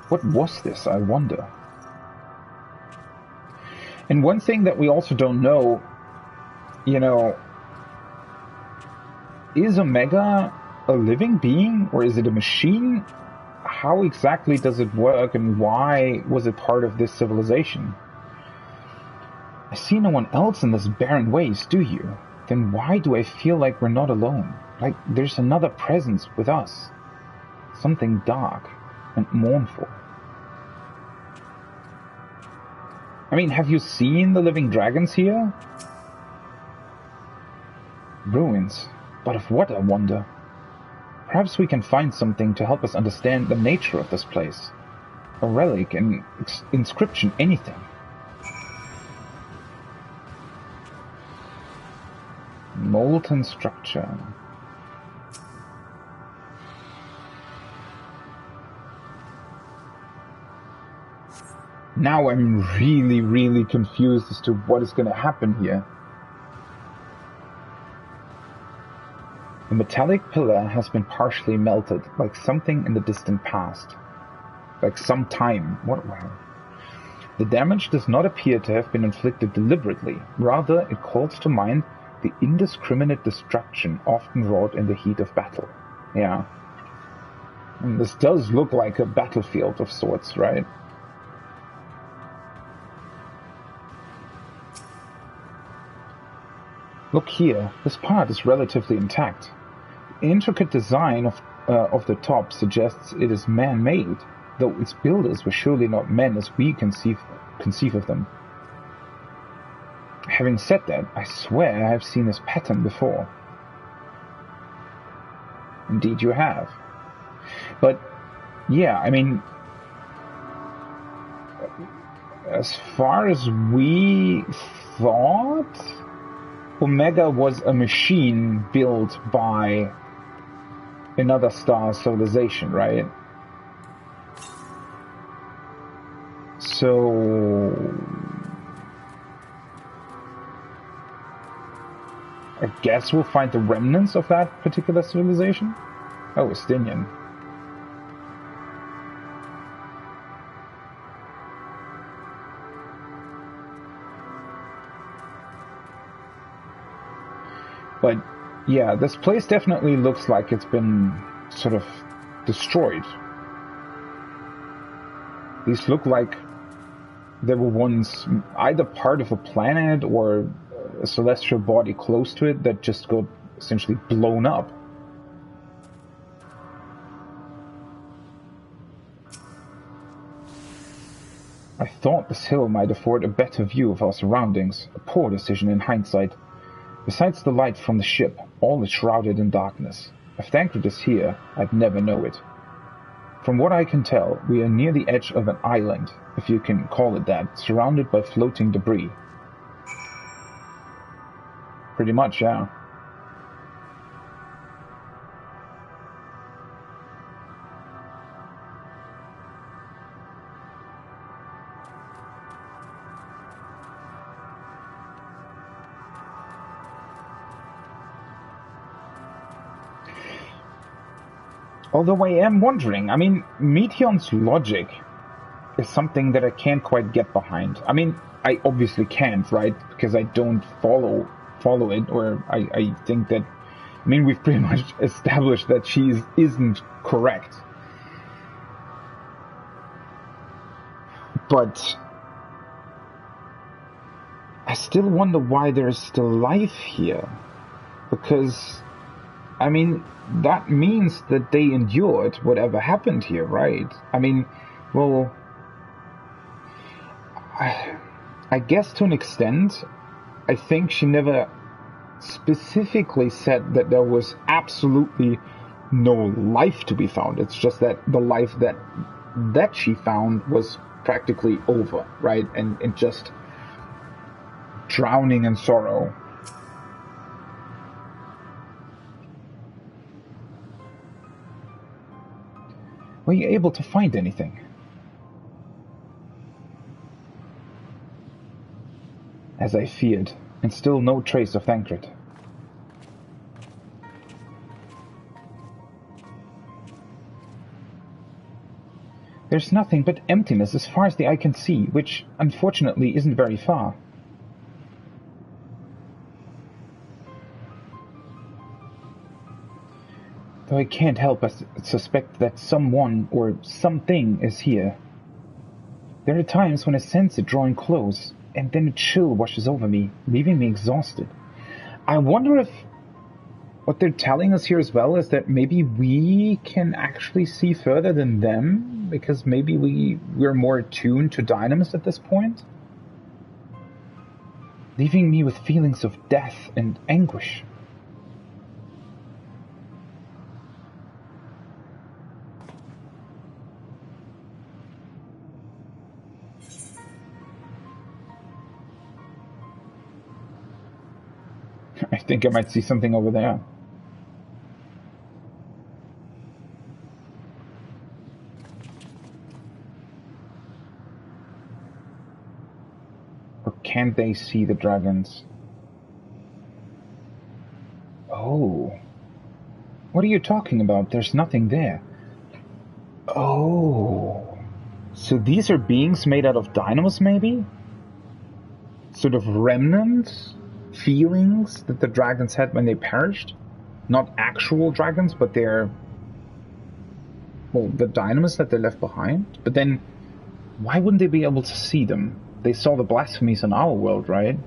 What was this, I wonder? And one thing that we also don't know, you know, is Omega a living being, or is it a machine? How exactly does it work, and why was it part of this civilization? I see no one else in this barren waste, do you? Then why do I feel like we're not alone? Like there's another presence with us. Something dark and mournful. I mean, have you seen the living dragons here? Ruins. But of what, I wonder? Perhaps we can find something to help us understand the nature of this place. A relic, an inscription, anything. Molten structure. Now I'm really confused as to what is going to happen here. The metallic pillar has been partially melted, like something in the distant past. Like some time. What? The damage does not appear to have been inflicted deliberately. Rather, it calls to mind the indiscriminate destruction often wrought in the heat of battle. Yeah. And this does look like a battlefield of sorts, right? Look here, this part is relatively intact. The intricate design of the top suggests it is man-made, though its builders were surely not men as we conceive of them. Having said that, I swear I have seen this pattern before. Indeed you have. But, yeah, I mean... as far as we thought, Omega was a machine built by another star civilization, right? So I guess we'll find the remnants of that particular civilization. Oh, Estinian. But yeah, this place definitely looks like it's been sort of destroyed. These look like they were once either part of a planet or a celestial body close to it that just got essentially blown up. I thought this hill might afford a better view of our surroundings, a poor decision in hindsight. Besides the light from the ship, all is shrouded in darkness. If Thancred is here, I'd never know it. From what I can tell, we are near the edge of an island, if you can call it that, surrounded by floating debris. Pretty much, yeah. Although I am wondering, I mean, Meteon's logic is something that I can't quite get behind. I mean, I obviously can't, right? Because I don't follow it, or I think that, I mean, we've pretty much established that she isn't correct. But I still wonder why there's still life here. Because, I mean, that means that they endured whatever happened here, right? I mean, well, I guess to an extent, I think she never specifically said that there was absolutely no life to be found. It's just that the life that she found was practically over, right? And just drowning in sorrow. Were you able to find anything? As I feared, and still no trace of Thancred. There's nothing but emptiness as far as the eye can see, which, unfortunately, isn't very far. Though I can't help but suspect that someone or something is here. There are times when I sense it drawing close, and then a chill washes over me, leaving me exhausted. I wonder if what they're telling us here as well is that maybe we can actually see further than them, because maybe we're more attuned to Dynamis at this point? Leaving me with feelings of death and anguish. I think I might see something over there. Or can't they see the dragons? Oh. What are you talking about? There's nothing there. Oh. So these are beings made out of Dynamis, maybe? Sort of remnants? Feelings that the dragons had when they perished? Not actual dragons, but they're, well, the Dynamis that they left behind. But then, why wouldn't they be able to see them? They saw the blasphemies in our world, right?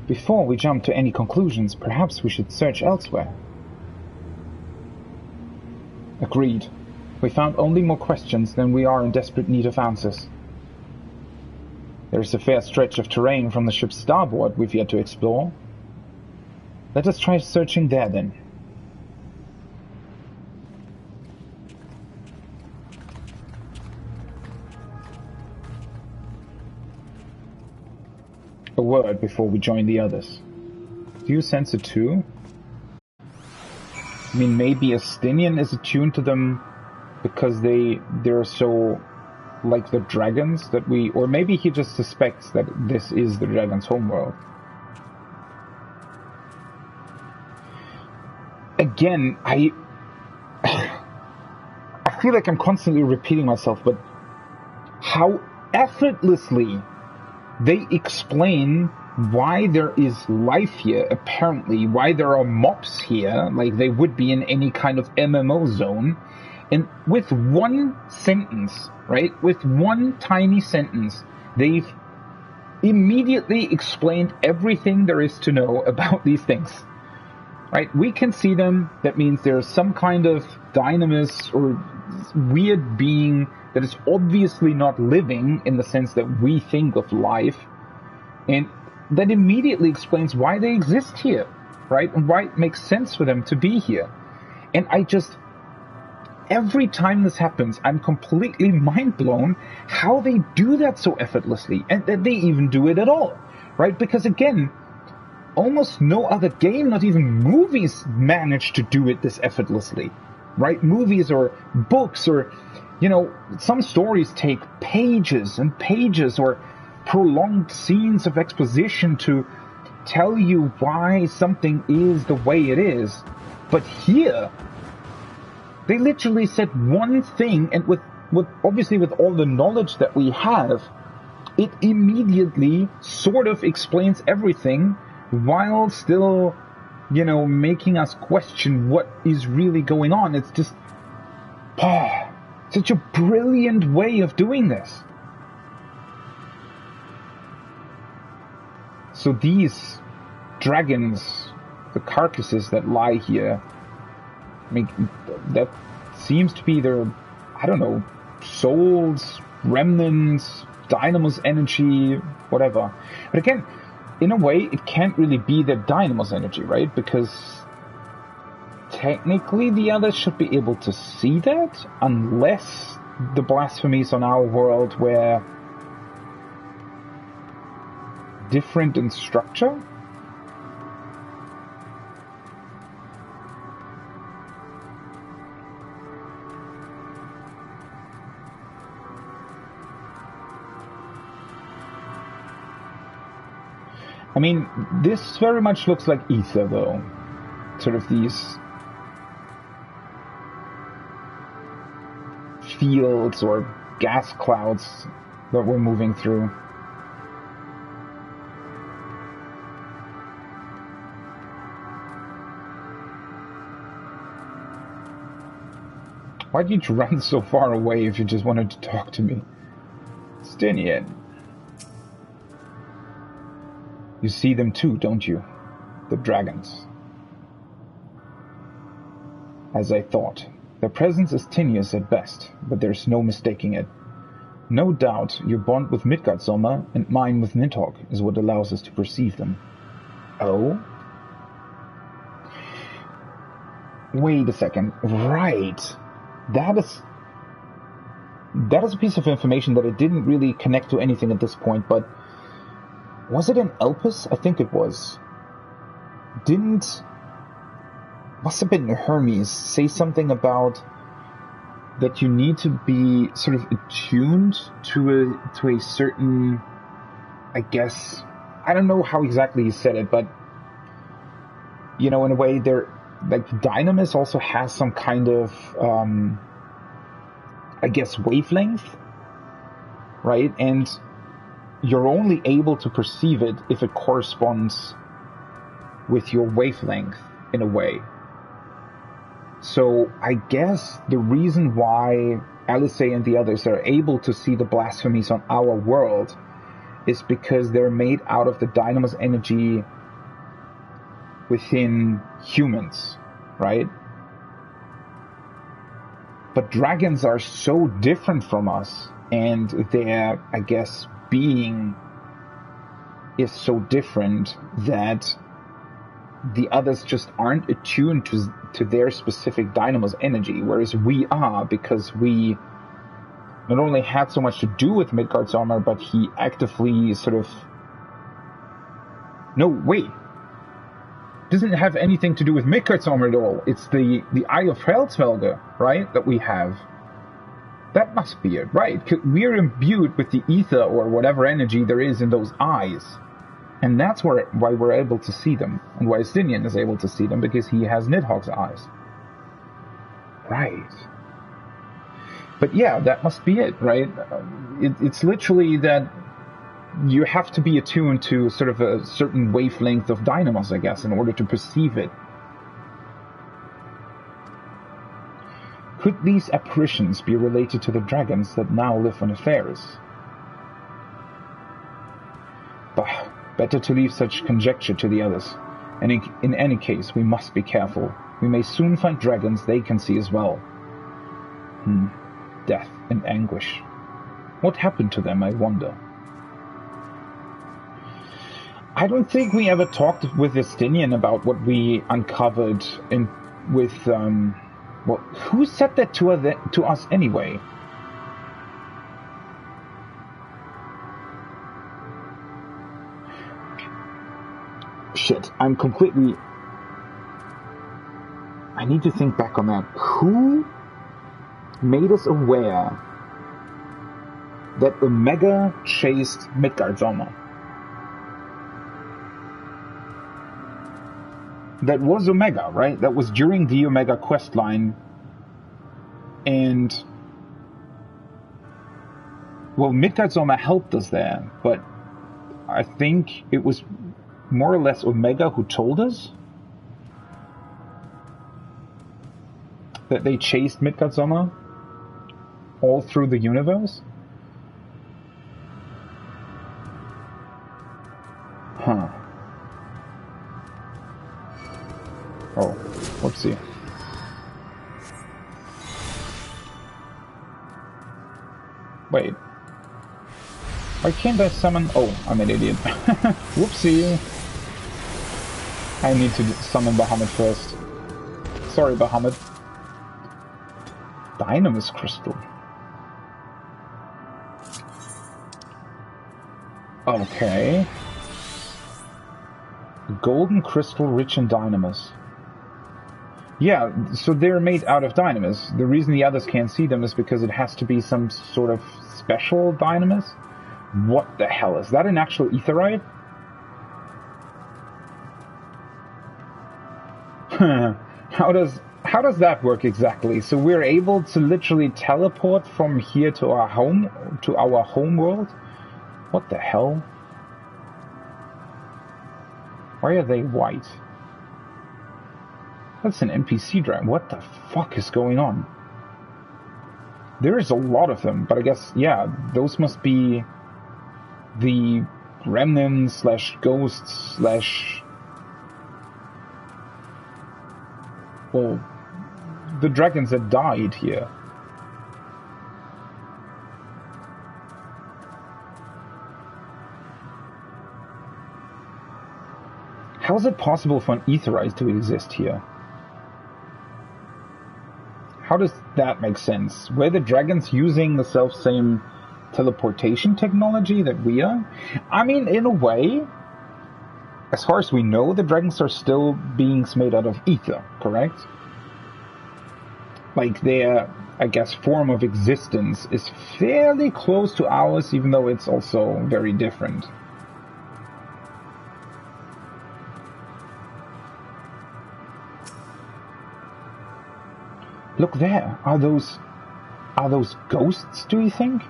Before we jump to any conclusions, perhaps we should search elsewhere. Agreed. We found only more questions than we are in desperate need of answers. There's a fair stretch of terrain from the ship's starboard we've yet to explore. Let us try searching there then. A word before we join the others. Do you sense it too? I mean, maybe Estinian is attuned to them because they're so like the dragons that we... Or maybe he just suspects that this is the dragon's homeworld. Again, I feel like I'm constantly repeating myself, but how effortlessly they explain why there is life here, apparently, why there are mobs here, like they would be in any kind of MMO zone. And with one sentence, right, with one tiny sentence, they've immediately explained everything there is to know about these things. Right, we can see them, that means there's some kind of dynamis or weird being that is obviously not living in the sense that we think of life, and that immediately explains why they exist here, right, and why it makes sense for them to be here. And every time this happens, I'm completely mind-blown how they do that so effortlessly, and that they even do it at all, right, because again, almost no other game, not even movies, manage to do it this effortlessly, right? Movies or books or, some stories take pages and pages or prolonged scenes of exposition to tell you why something is the way it is. But here, they literally said one thing, and with obviously with all the knowledge that we have, it immediately sort of explains everything, while still, making us question what is really going on. It's just, such a brilliant way of doing this. So these dragons, the carcasses that lie here, that seems to be their, souls, remnants, Dynamo's energy, whatever. But again, in a way, it can't really be the Dynamo's energy, right? Because technically the others should be able to see that, unless the blasphemies on our world were different in structure. I mean, this very much looks like ether, though. Sort of these fields or gas clouds that we're moving through. Why'd you run so far away if you just wanted to talk to me? Stinian. You see them too, don't you? The dragons. As I thought. Their presence is tenuous at best, but there's no mistaking it. No doubt your bond with Midgardsormr and mine with Nidhogg is what allows us to perceive them. Oh? Wait a second. Right. That is a piece of information that I didn't really connect to anything at this point, but was it in Elpis? I think it was. Must have been Hermes say something about that you need to be sort of attuned to a certain, I guess, I don't know how exactly he said it, but in a way they're like Dynamis also has some kind of I guess wavelength, right? And you're only able to perceive it if it corresponds with your wavelength in a way. So I guess the reason why Alice and the others are able to see the blasphemies on our world is because they're made out of the Dynamo's energy within humans, right? But dragons are so different from us, and their, I guess, being is so different that the others just aren't attuned to their specific dynamo's energy, whereas we are, because we not only had so much to do with Midgard's armor, but he actively sort of... No, wait. Doesn't have anything to do with Midgard's armor at all. It's the Eye of Felsvelge, right, that we have. That must be it, right? We're imbued with the ether or whatever energy there is in those eyes. And that's why we're able to see them. And why Estinian is able to see them, because he has Nidhogg's eyes. Right. But yeah, that must be it, right? It's literally that you have to be attuned to sort of a certain wavelength of dynamos, I guess, in order to perceive it. Could these apparitions be related to the dragons that now live on affairs? Bah, better to leave such conjecture to the others. And in any case, we must be careful. We may soon find dragons they can see as well. Death and anguish. What happened to them, I wonder? I don't think we ever talked with Estinian about what we uncovered with... well, who said that to us anyway? Shit, I'm completely... I need to think back on that. Who made us aware that Omega chased Midgard's armor? That was Omega, right? That was during the Omega questline. And... well, Midgard's armor helped us there, but I think it was more or less Omega who told us that they chased Midgard's armor all through the universe? Huh. Oh, whoopsie. Wait. Why can't I summon... oh, I'm an idiot. Whoopsie. I need to summon Bahamut first. Sorry, Bahamut. Dynamis crystal. Okay. Golden crystal rich in dynamis. Yeah, so they're made out of dynamis. The reason the others can't see them is because it has to be some sort of special dynamis. What the hell? Is that an actual aetherite? How does that work exactly? So we're able to literally teleport from here to our home world? What the hell? Why are they white? That's an NPC dragon. What the fuck is going on? There is a lot of them, but I guess, yeah, those must be the remnants slash ghosts slash... well, the dragons that died here. How is it possible for an aetherite to exist here? How does that make sense? Were the dragons using the self-same teleportation technology that we are? I mean, in a way, as far as we know, the dragons are still beings made out of ether, correct? Like their, I guess, form of existence is fairly close to ours, even though it's also very different. Look there. Are those ghosts, do you think?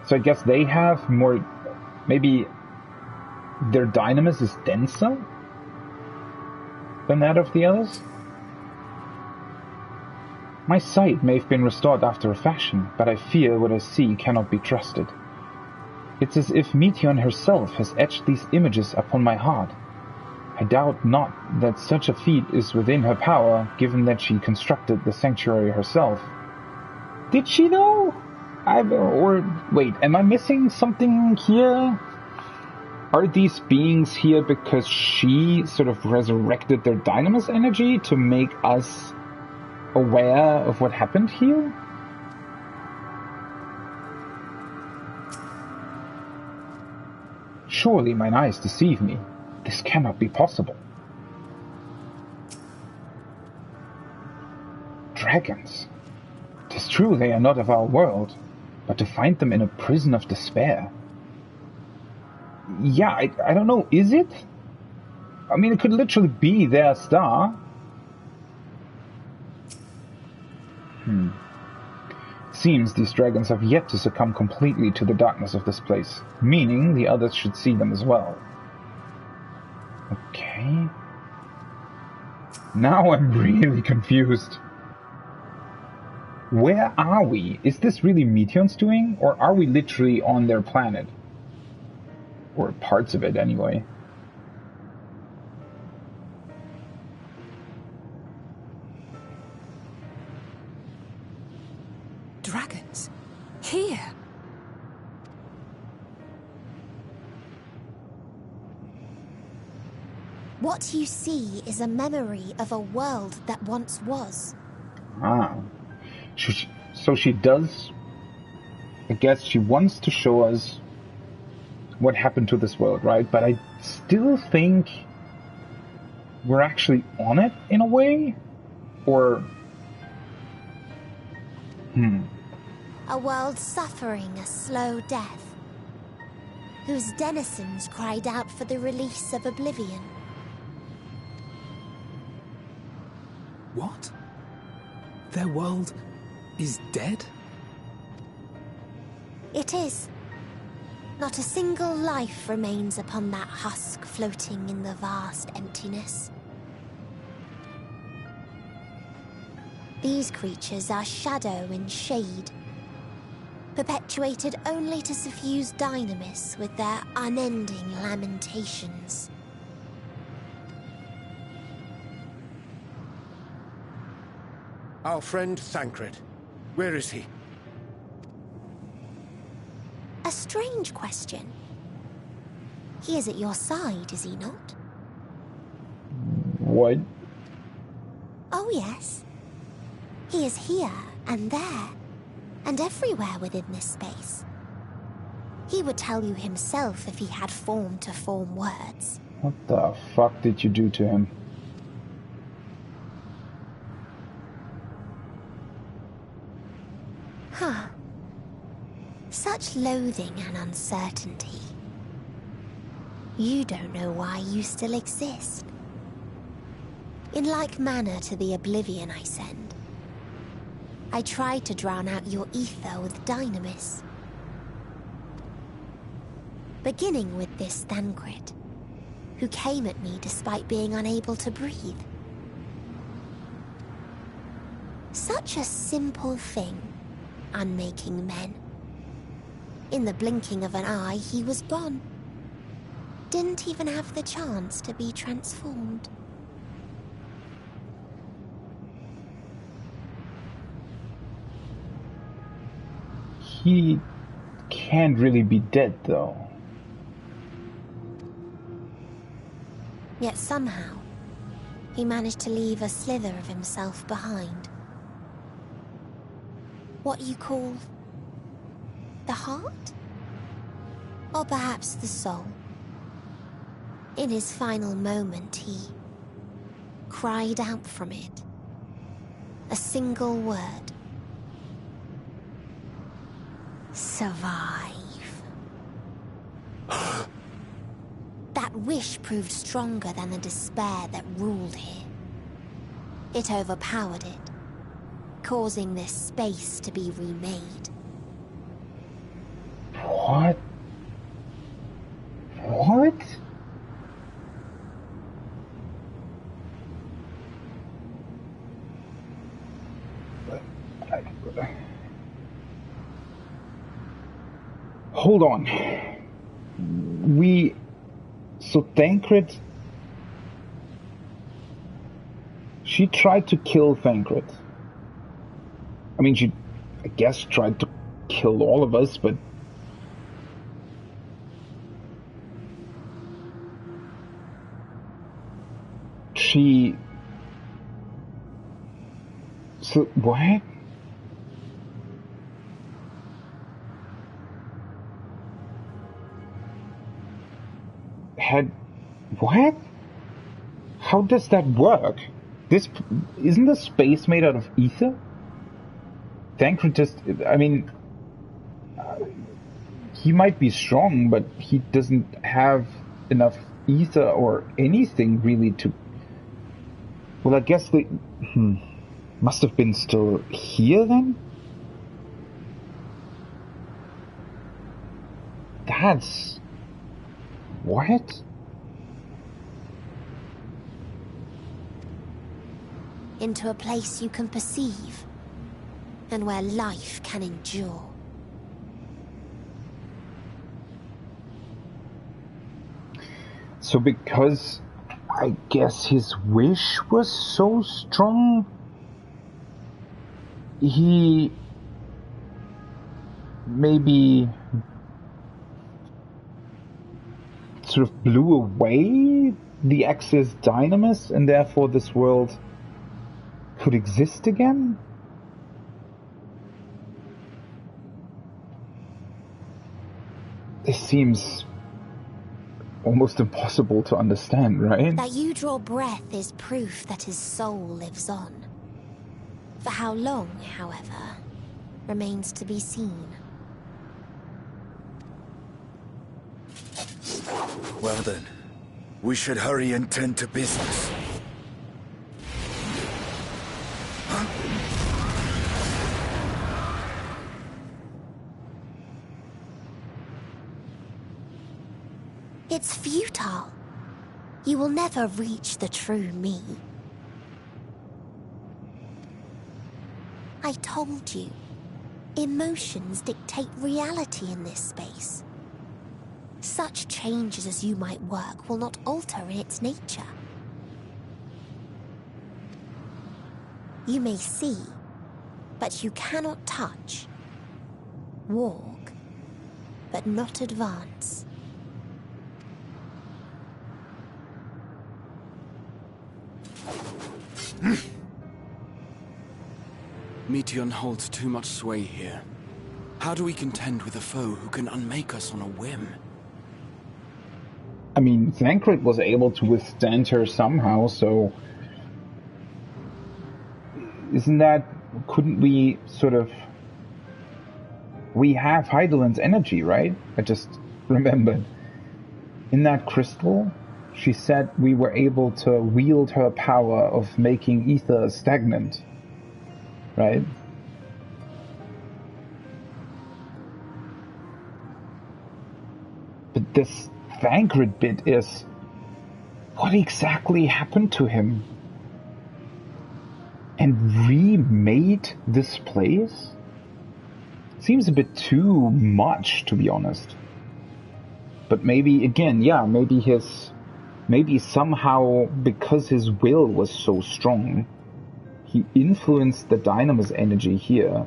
So I guess they have more, maybe their dynamis is denser than that of the others? My sight may have been restored after a fashion, but I fear what I see cannot be trusted. It's as if Meteon herself has etched these images upon my heart. I doubt not that such a feat is within her power, given that she constructed the sanctuary herself. Did she though? Wait, am I missing something here? Are these beings here because she sort of resurrected their dynamis energy to make us aware of what happened here? Surely mine eyes deceive me. This cannot be possible. Dragons. 'Tis true they are not of our world, but to find them in a prison of despair. Yeah, I don't know, is it? I mean, it could literally be their star. Seems these dragons have yet to succumb completely to the darkness of this place, meaning the others should see them as well. Okay. Now I'm really confused. Where are we? Is this really Meteon's doing, or are we literally on their planet? Or parts of it, anyway. Dragons? Here? What you see is a memory of a world that once was. Ah. So she does... I guess she wants to show us what happened to this world, right? But I still think we're actually on it in a way? Or... A world suffering a slow death, whose denizens cried out for the release of oblivion. What? Their world is dead? It is. Not a single life remains upon that husk floating in the vast emptiness. These creatures are shadow and shade, perpetuated only to suffuse dynamis with their unending lamentations. Our friend Thancred. Where is he? A strange question. He is at your side, is he not? What? Oh, yes. He is here, and there, and everywhere within this space. He would tell you himself if he had form to form words. What the fuck did you do to him? Huh. Such loathing and uncertainty. You don't know why you still exist. In like manner to the oblivion I send, I tried to drown out your ether with dynamis. Beginning with this Thancred, who came at me despite being unable to breathe. Such a simple thing, unmaking men. In the blinking of an eye, he was gone. Didn't even have the chance to be transformed. He can't really be dead, though. Yet somehow, he managed to leave a slither of himself behind. What you call the heart? Or perhaps the soul. In his final moment, he cried out from it. A single word. Survive. That wish proved stronger than the despair that ruled here. It overpowered it, causing this space to be remade. What? What? Hold on. So Thancred... She tried to kill Thancred. I mean, she, I guess, tried to kill all of us, but she... So, what? What? How does that work? Isn't the space made out of ether? Thancred just... I mean... he might be strong, but he doesn't have enough ether or anything really to... Well, I guess they... must have been still here then? That's... What? Into a place you can perceive, and where life can endure. So because I guess his wish was so strong, he maybe sort of blew away the Axis dynamis, and therefore this world could exist again? This seems almost impossible to understand, right? That you draw breath is proof that his soul lives on. For how long, however, remains to be seen. Well then, we should hurry and tend to business. It's futile. You will never reach the true me. I told you, emotions dictate reality in this space. Such changes as you might work will not alter in its nature. You may see, but you cannot touch. Walk, but not advance. Meteon holds too much sway here. How do we contend with a foe who can unmake us on a whim? I mean, Thancred was able to withstand her somehow, so... Isn't that... Couldn't we sort of... We have Heidelin's energy, right? I just remembered. In that crystal, she said we were able to wield her power of making ether stagnant. Right? But this Thancred bit is... What exactly happened to him? And remade this place? Seems a bit too much, to be honest. But maybe, again, yeah, maybe somehow, because his will was so strong, he influenced the dynamis energy here,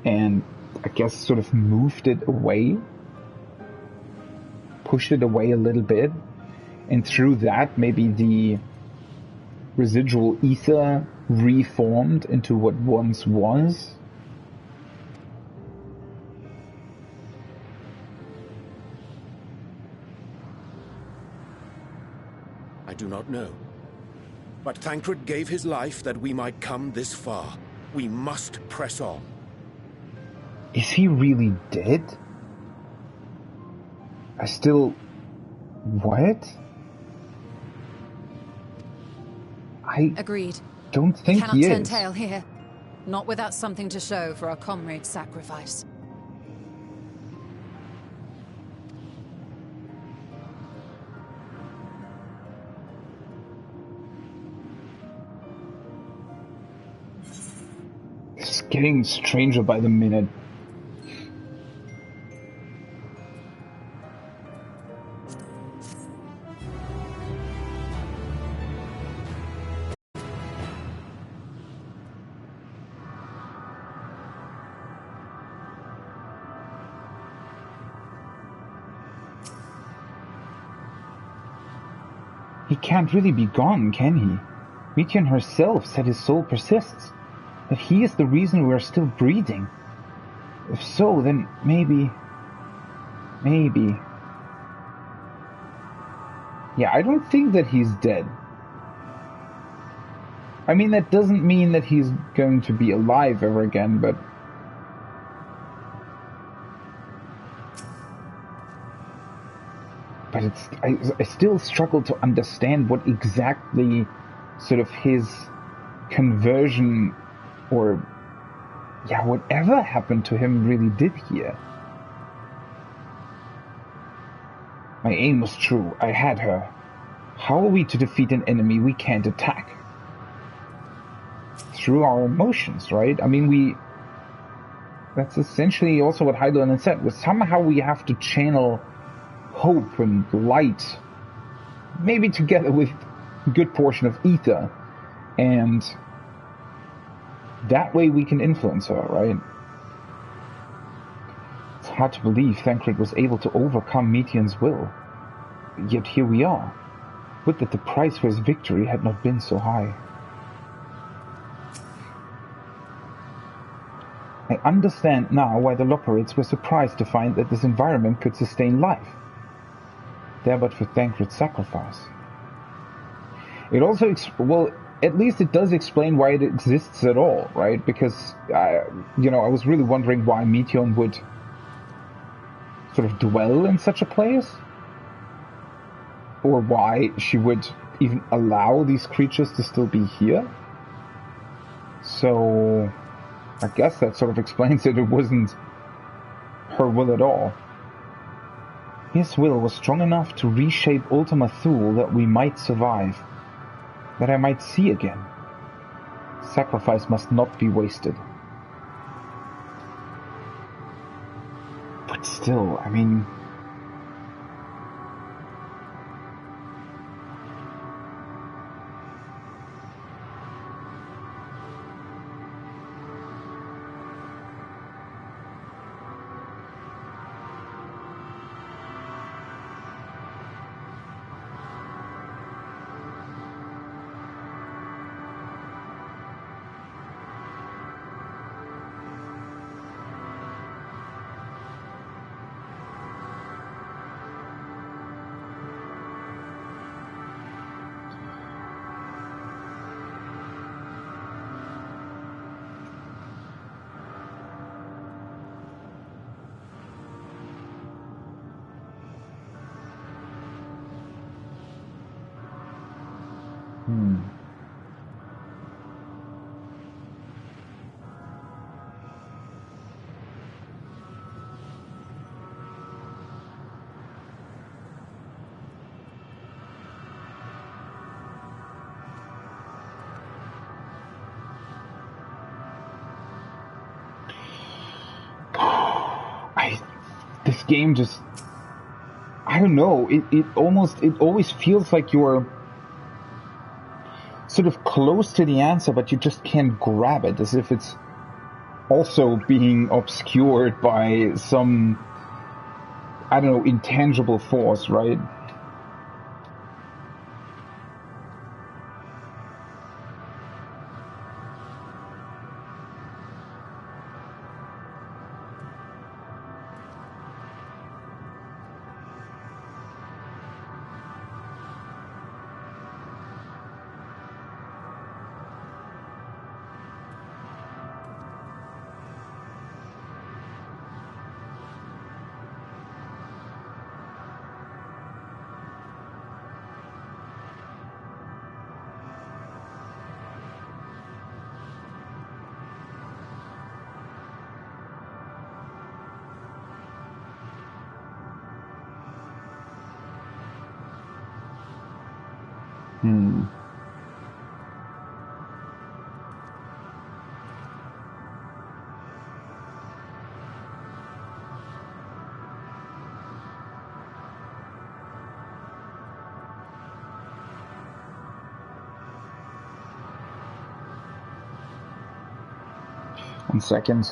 and I guess sort of moved it away, pushed it away a little bit, and through that maybe the residual ether reformed into what once was. I do not know. But Thancred gave his life that we might come this far. We must press on. Is he really dead? I still... What? I... Agreed. Don't think Cannot he turn is. tail here. Not without something to show for our comrade's sacrifice. It's getting stranger by the minute. He can't really be gone, can he? Meteon herself said his soul persists, that he is the reason we are still breathing. If so, then maybe... Yeah, I don't think that he's dead. I mean, that doesn't mean that he's going to be alive ever again, but... But it's... I still struggle to understand what exactly sort of his conversion or... Yeah, whatever happened to him really did here. My aim was true. I had her. How are we to defeat an enemy we can't attack? Through our emotions, right? I mean, that's essentially also what Heidelin said, was somehow we have to channel hope and light, maybe together with a good portion of ether, and that way we can influence her, right? It's hard to believe Thancred was able to overcome Meteon's will, yet here we are. Would that the price for his victory had not been so high. I understand now why the Loporrids were surprised to find that this environment could sustain life. There but for Thancred's sacrifice. It also, well, at least it does explain why it exists at all, right? Because, I was really wondering why Meteon would sort of dwell in such a place. Or why she would even allow these creatures to still be here. So... I guess that sort of explains it. It wasn't her will at all. His will was strong enough to reshape Ultima Thule that we might survive. That I might see again. Sacrifice must not be wasted. But still, I mean... This game just... I don't know, it always feels like you're sort of close to the answer, but you just can't grab it, as if it's also being obscured by some, I don't know, intangible force, right? One second.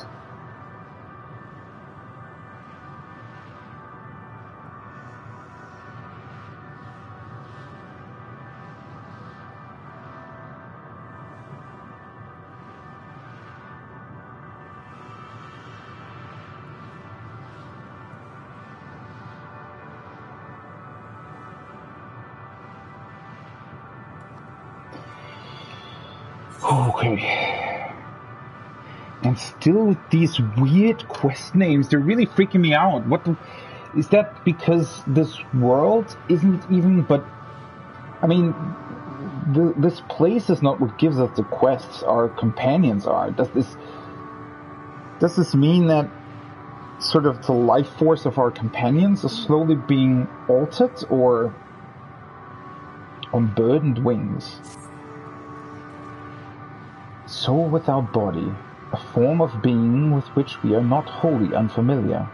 Okay. And still with these weird quest names, they're really freaking me out. What the... Is that because this world isn't even... But, I mean, this place is not what gives us the quests. Our companions are. Does this mean that sort of the life force of our companions is slowly being altered, or on burdened wings? Soul without body, a form of being with which we are not wholly unfamiliar.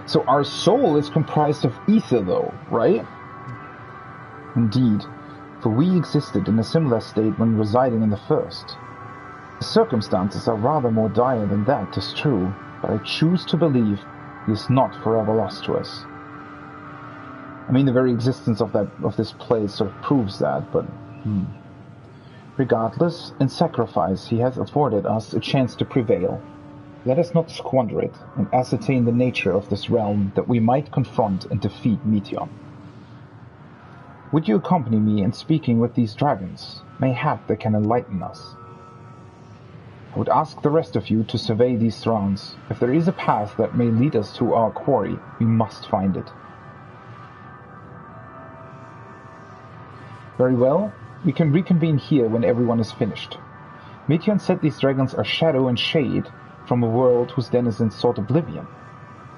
So our soul is comprised of ether though, right? Indeed, for we existed in a similar state when residing in the first. The circumstances are rather more dire than that, 'tis true, but I choose to believe he is not forever lost to us. I mean, the very existence of this place sort of proves that, but... Regardless, in sacrifice he has afforded us a chance to prevail. Let us not squander it, and ascertain the nature of this realm, that we might confront and defeat Meteion. Would you accompany me in speaking with these dragons? Mayhap they can enlighten us. I would ask the rest of you to survey these thrones. If there is a path that may lead us to our quarry, we must find it. Very well, we can reconvene here when everyone is finished. Meteion said these dragons are shadow and shade from a world whose denizens sought oblivion.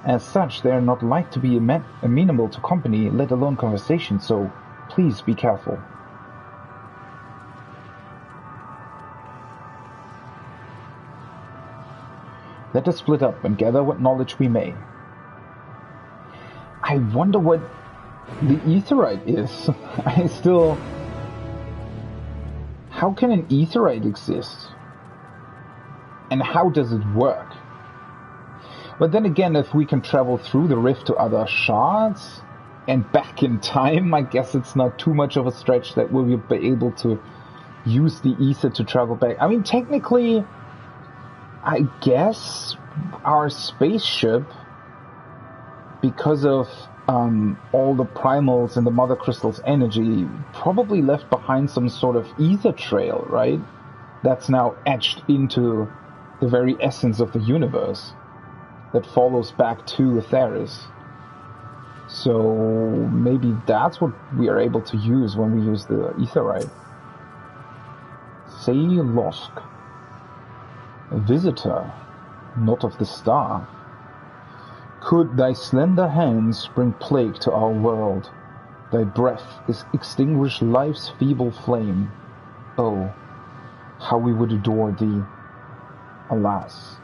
As such, they are not like to be amenable to company, let alone conversation, so please be careful. Let us split up and gather what knowledge we may. I wonder what the Aetheryte is. I still... How can an Aetheryte exist? And how does it work? But then again, if we can travel through the rift to other shards and back in time, I guess it's not too much of a stretch that we'll be able to use the ether to travel back. I mean, technically, I guess our spaceship, because of all the primals and the Mother Crystal's energy, probably left behind some sort of ether trail, right? That's now etched into the very essence of the universe that follows back to Atheris. So maybe that's what we are able to use when we use the Aetheryte. Say Losk, a visitor, not of the star. Could thy slender hands bring plague to our world, thy breath extinguish life's feeble flame, oh, how we would adore thee, alas.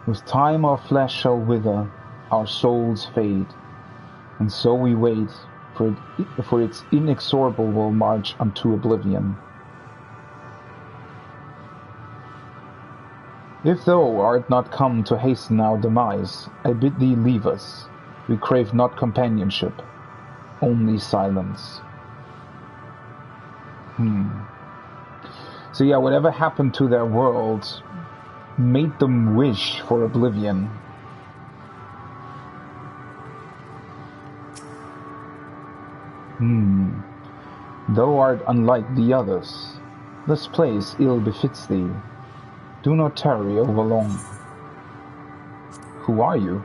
With time our flesh shall wither, our souls fade, and so we wait for its inexorable march unto oblivion. If thou art not come to hasten our demise, I bid thee leave us. We crave not companionship, only silence. So yeah, whatever happened to their world made them wish for oblivion. Thou art unlike the others. This place ill befits thee. Do not tarry over long. Who are you?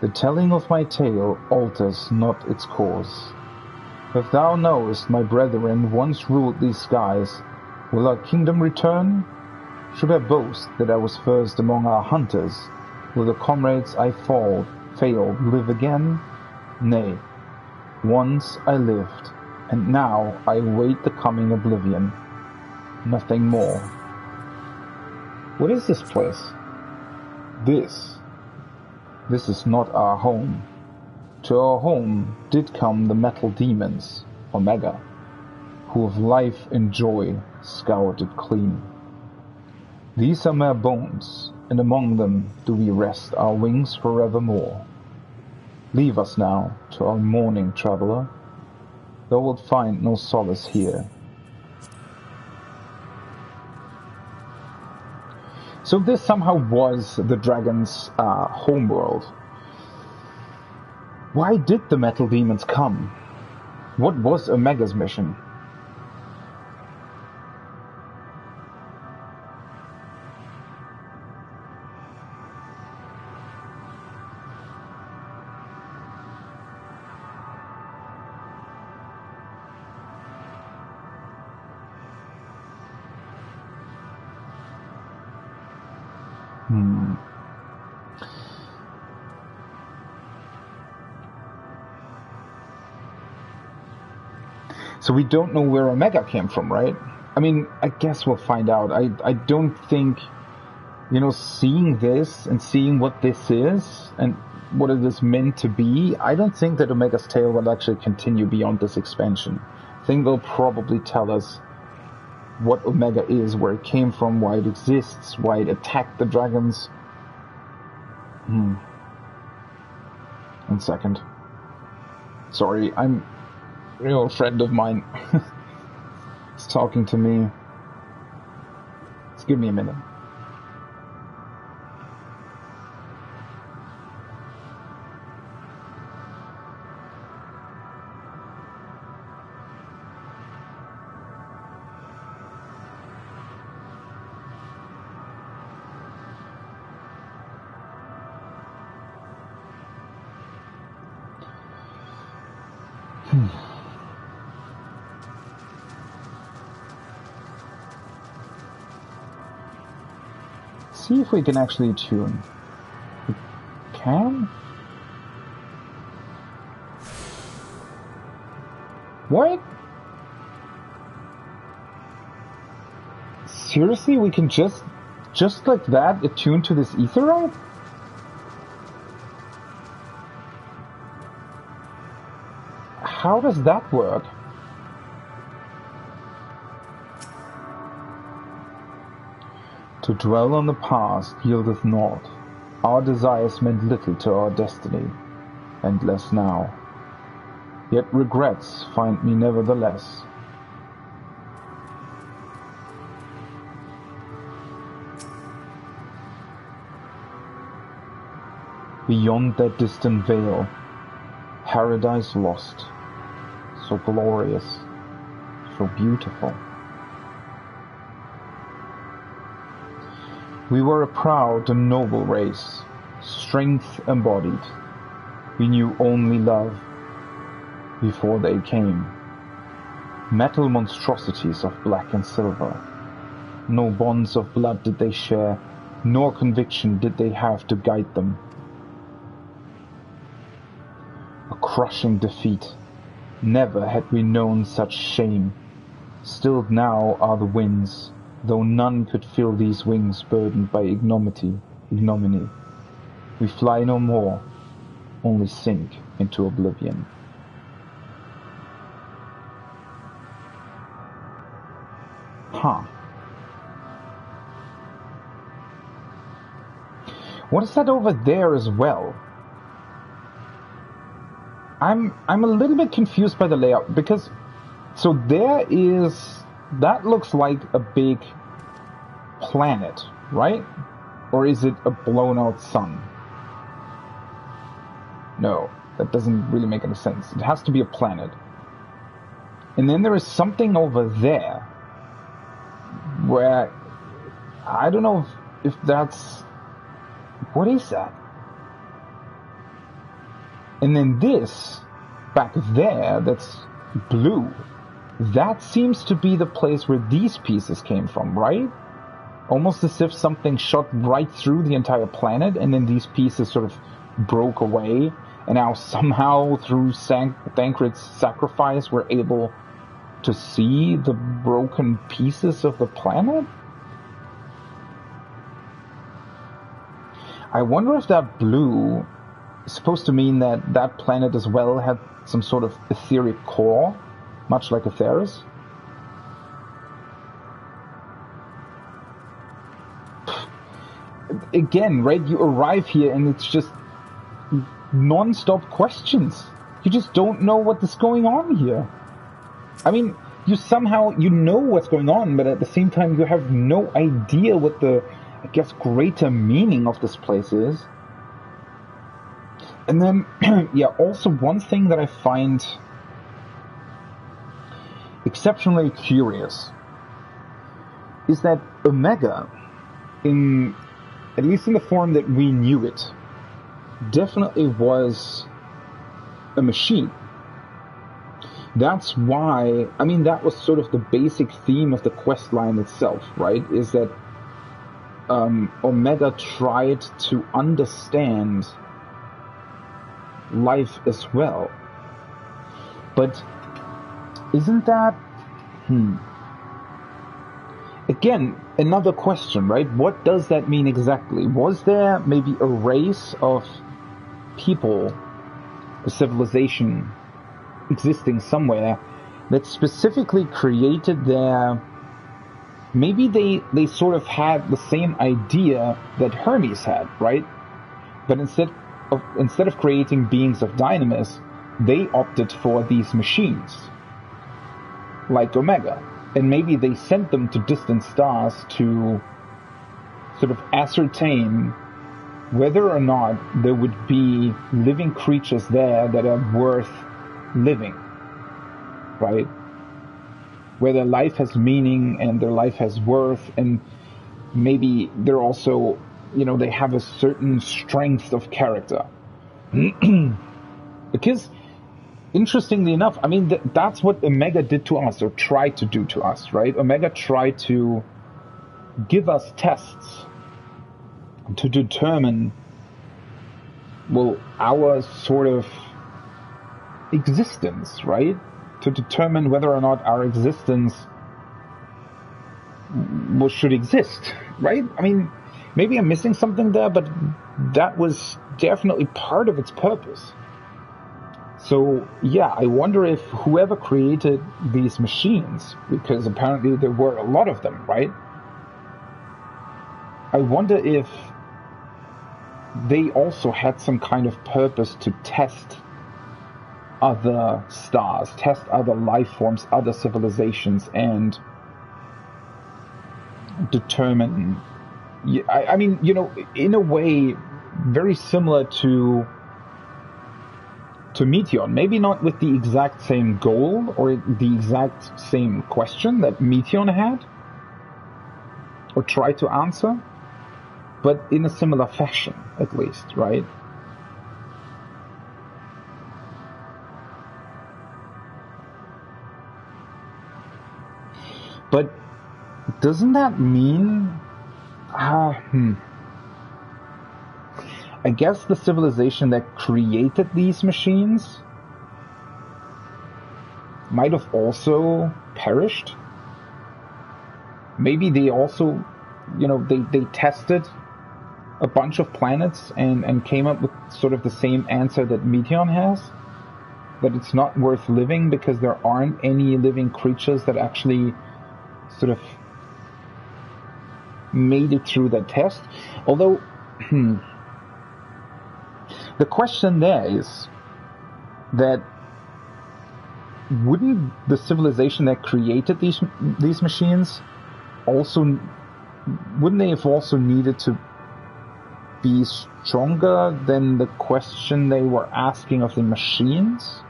The telling of my tale alters not its course. If thou knowest my brethren once ruled these skies, will our kingdom return? Should I boast that I was first among our hunters? Will the comrades I failed live again? Nay, once I lived, and now I await the coming oblivion. Nothing more. What is this place? This is not our home. To our home did come the metal demons, Omega, who of life and joy scoured it clean. These are mere bones, and among them do we rest our wings forevermore. Leave us now to our mourning, traveler. Thou wilt find no solace here. So this somehow was the dragon's homeworld. Why did the metal demons come? What was Omega's mission? So we don't know where Omega came from, right? I mean, I guess we'll find out. I don't think, you know, seeing this and seeing what this is and what it is meant to be, I don't think that Omega's tale will actually continue beyond this expansion. I think they'll probably tell us what Omega is, where it came from, why it exists, why it attacked the dragons. 1 second. Sorry, I'm... You know, a friend of mine is talking to me. Just give me a minute. See if we can actually tune. We can? What? Seriously, we can just like that attune to this etherite? How does that work? To dwell on the past yieldeth naught. Our desires meant little to our destiny, and less now. Yet regrets find me nevertheless. Beyond that distant veil, paradise lost, so glorious, so beautiful. We were a proud and noble race, strength embodied. We knew only love before they came. Metal monstrosities of black and silver. No bonds of blood did they share, nor conviction did they have to guide them. A crushing defeat. Never had we known such shame. Stilled now are the winds, though none could fill these wings burdened by ignominy. We fly no more, only sink into oblivion. Huh. What is that over there as well? I'm a little bit confused by the layout, because so there is, that looks like a big planet, right? Or is it a blown out sun? No, that doesn't really make any sense. It has to be a planet. And then there is something over there where I don't know if that's, what is that? And then this back there that's blue, that seems to be the place where these pieces came from, right? Almost as if something shot right through the entire planet and then these pieces sort of broke away, and now somehow through Thancred's sacrifice we're able to see the broken pieces of the planet? I wonder if that blue is supposed to mean that that planet as well had some sort of etheric core, much like Atheris. Again, right, you arrive here and it's just non-stop questions. You just don't know what is going on here. I mean, you somehow, you know what's going on, but at the same time you have no idea what the, I guess, greater meaning of this place is. And then, yeah, also one thing that I find exceptionally curious is that Omega, at least in the form that we knew it, definitely was a machine. That's why, I mean, that was sort of the basic theme of the quest line itself, right? Is that Omega tried to understand life as well. But isn't that... Again, another question, right? What does that mean exactly? Was there maybe a race of people, a civilization existing somewhere that specifically created their... Maybe they sort of had the same idea that Hermes had, right? But instead of creating beings of dynamis, they opted for these machines, like Omega. And maybe they sent them to distant stars to sort of ascertain whether or not there would be living creatures there that are worth living, right? Where their life has meaning and their life has worth, and maybe they're also, they have a certain strength of character. Because, interestingly enough, I mean, that's what Omega did to us, or tried to do to us, right? Omega tried to give us tests to determine, well, our sort of existence, right? To determine whether or not our existence should exist, right? I mean, maybe I'm missing something there, but that was definitely part of its purpose. So, yeah, I wonder if whoever created these machines, because apparently there were a lot of them, right? I wonder if they also had some kind of purpose to test other stars, test other life forms, other civilizations, and determine... I mean, in a way, very similar to Meteion, maybe not with the exact same goal or the exact same question that Meteion had or tried to answer, but in a similar fashion, at least, right? But doesn't that mean... I guess the civilization that created these machines might have also perished. Maybe they also, they tested a bunch of planets and came up with sort of the same answer that Meteion has, that it's not worth living because there aren't any living creatures that actually sort of made it through that test. Although, the question there is that wouldn't the civilization that created these machines also, wouldn't they have also needed to be stronger than the question they were asking of the machines?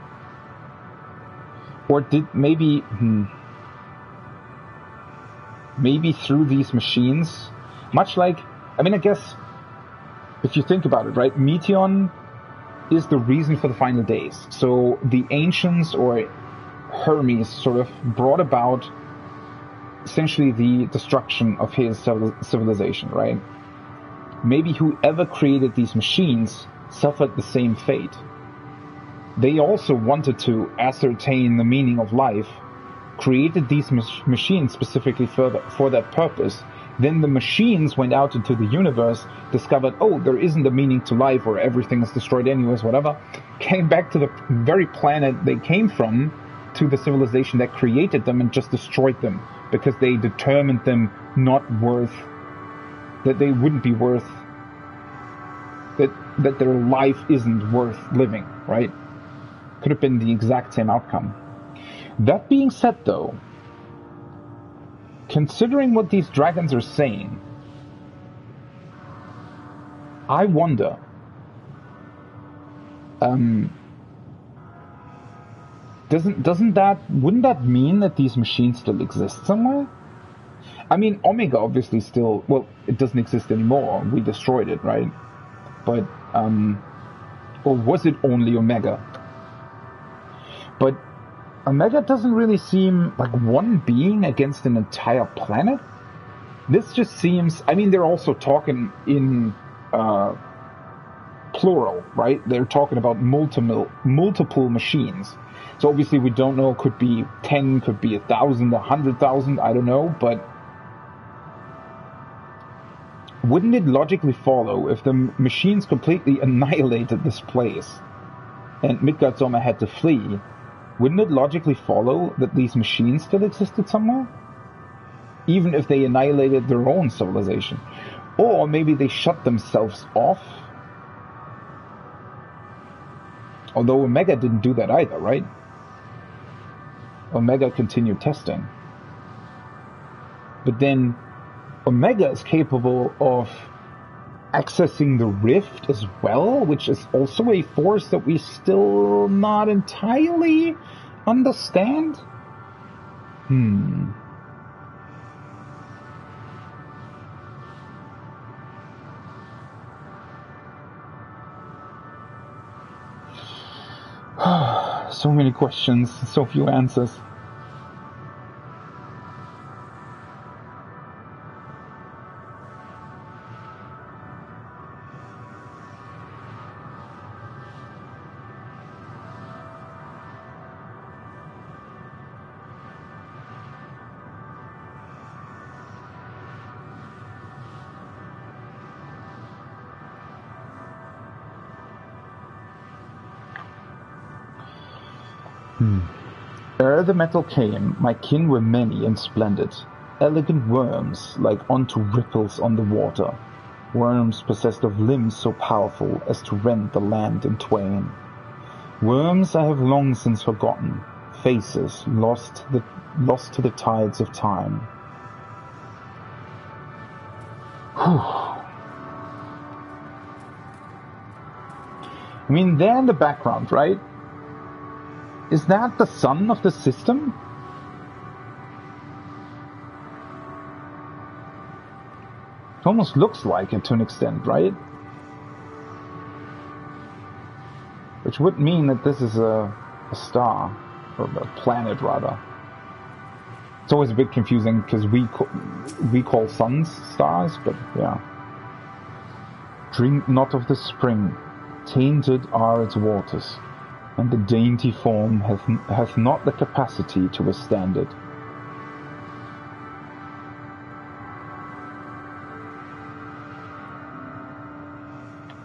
Or did maybe through these machines, much like, I mean, I guess if you think about it, right, Meteion is the reason for the final days. So the ancients, or Hermes, sort of brought about essentially the destruction of his civilization, right? Maybe whoever created these machines suffered the same fate. They also wanted to ascertain the meaning of life, created these machines specifically for that purpose. Then the machines went out into the universe, discovered, oh, there isn't a meaning to life, or everything is destroyed anyways, whatever. Came back to the very planet they came from, to the civilization that created them, and just destroyed them, because they determined them not worth, that they wouldn't be worth, that their life isn't worth living, right? Could have been the exact same outcome. That being said, though, considering what these dragons are saying, I wonder, wouldn't that mean that these machines still exist somewhere? I mean, Omega obviously still, well, it doesn't exist anymore. We destroyed it, right? But, or was it only Omega? But Omega doesn't really seem like one being against an entire planet. This just seems, I mean, they're also talking in, plural, right? They're talking about multiple machines. So obviously we don't know, could be 10, could be 1,000, 100,000, I don't know, but wouldn't it logically follow if the machines completely annihilated this place and Midgardsormr had to flee, wouldn't it logically follow that these machines still existed somewhere? Even if they annihilated their own civilization. Or maybe they shut themselves off. Although Omega didn't do that either, right? Omega continued testing. But then Omega is capable of accessing the rift as well, which is also a force that we still not entirely understand. So many questions, so few answers. Ere the metal came, my kin were many and splendid, elegant worms like unto ripples on the water, worms possessed of limbs so powerful as to rend the land in twain. Worms I have long since forgotten, faces lost to the tides of time. I mean, they're in the background, right? Is that the sun of the system? It almost looks like it to an extent, right? Which would mean that this is a star, or a planet rather. It's always a bit confusing because we call suns stars, but yeah. Drink not of the spring, tainted are its waters, and the dainty form hath not the capacity to withstand it.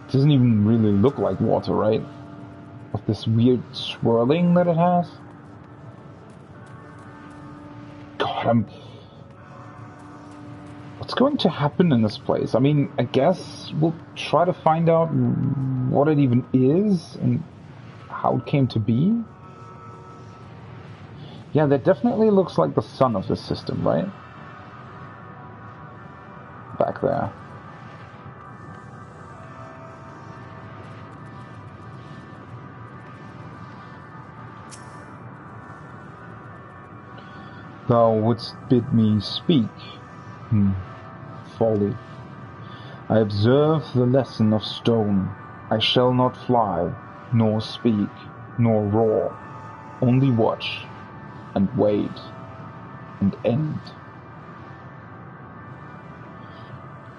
It doesn't even really look like water, right? Of this weird swirling that it has. God, what's going to happen in this place? I mean, I guess we'll try to find out what it even is and how it came to be. Yeah, that definitely looks like the sun of the system, right? Back there. Thou wouldst bid me speak. Folly. I observe the lesson of stone. I shall not fly, nor speak, nor roar, only watch, and wait, and end.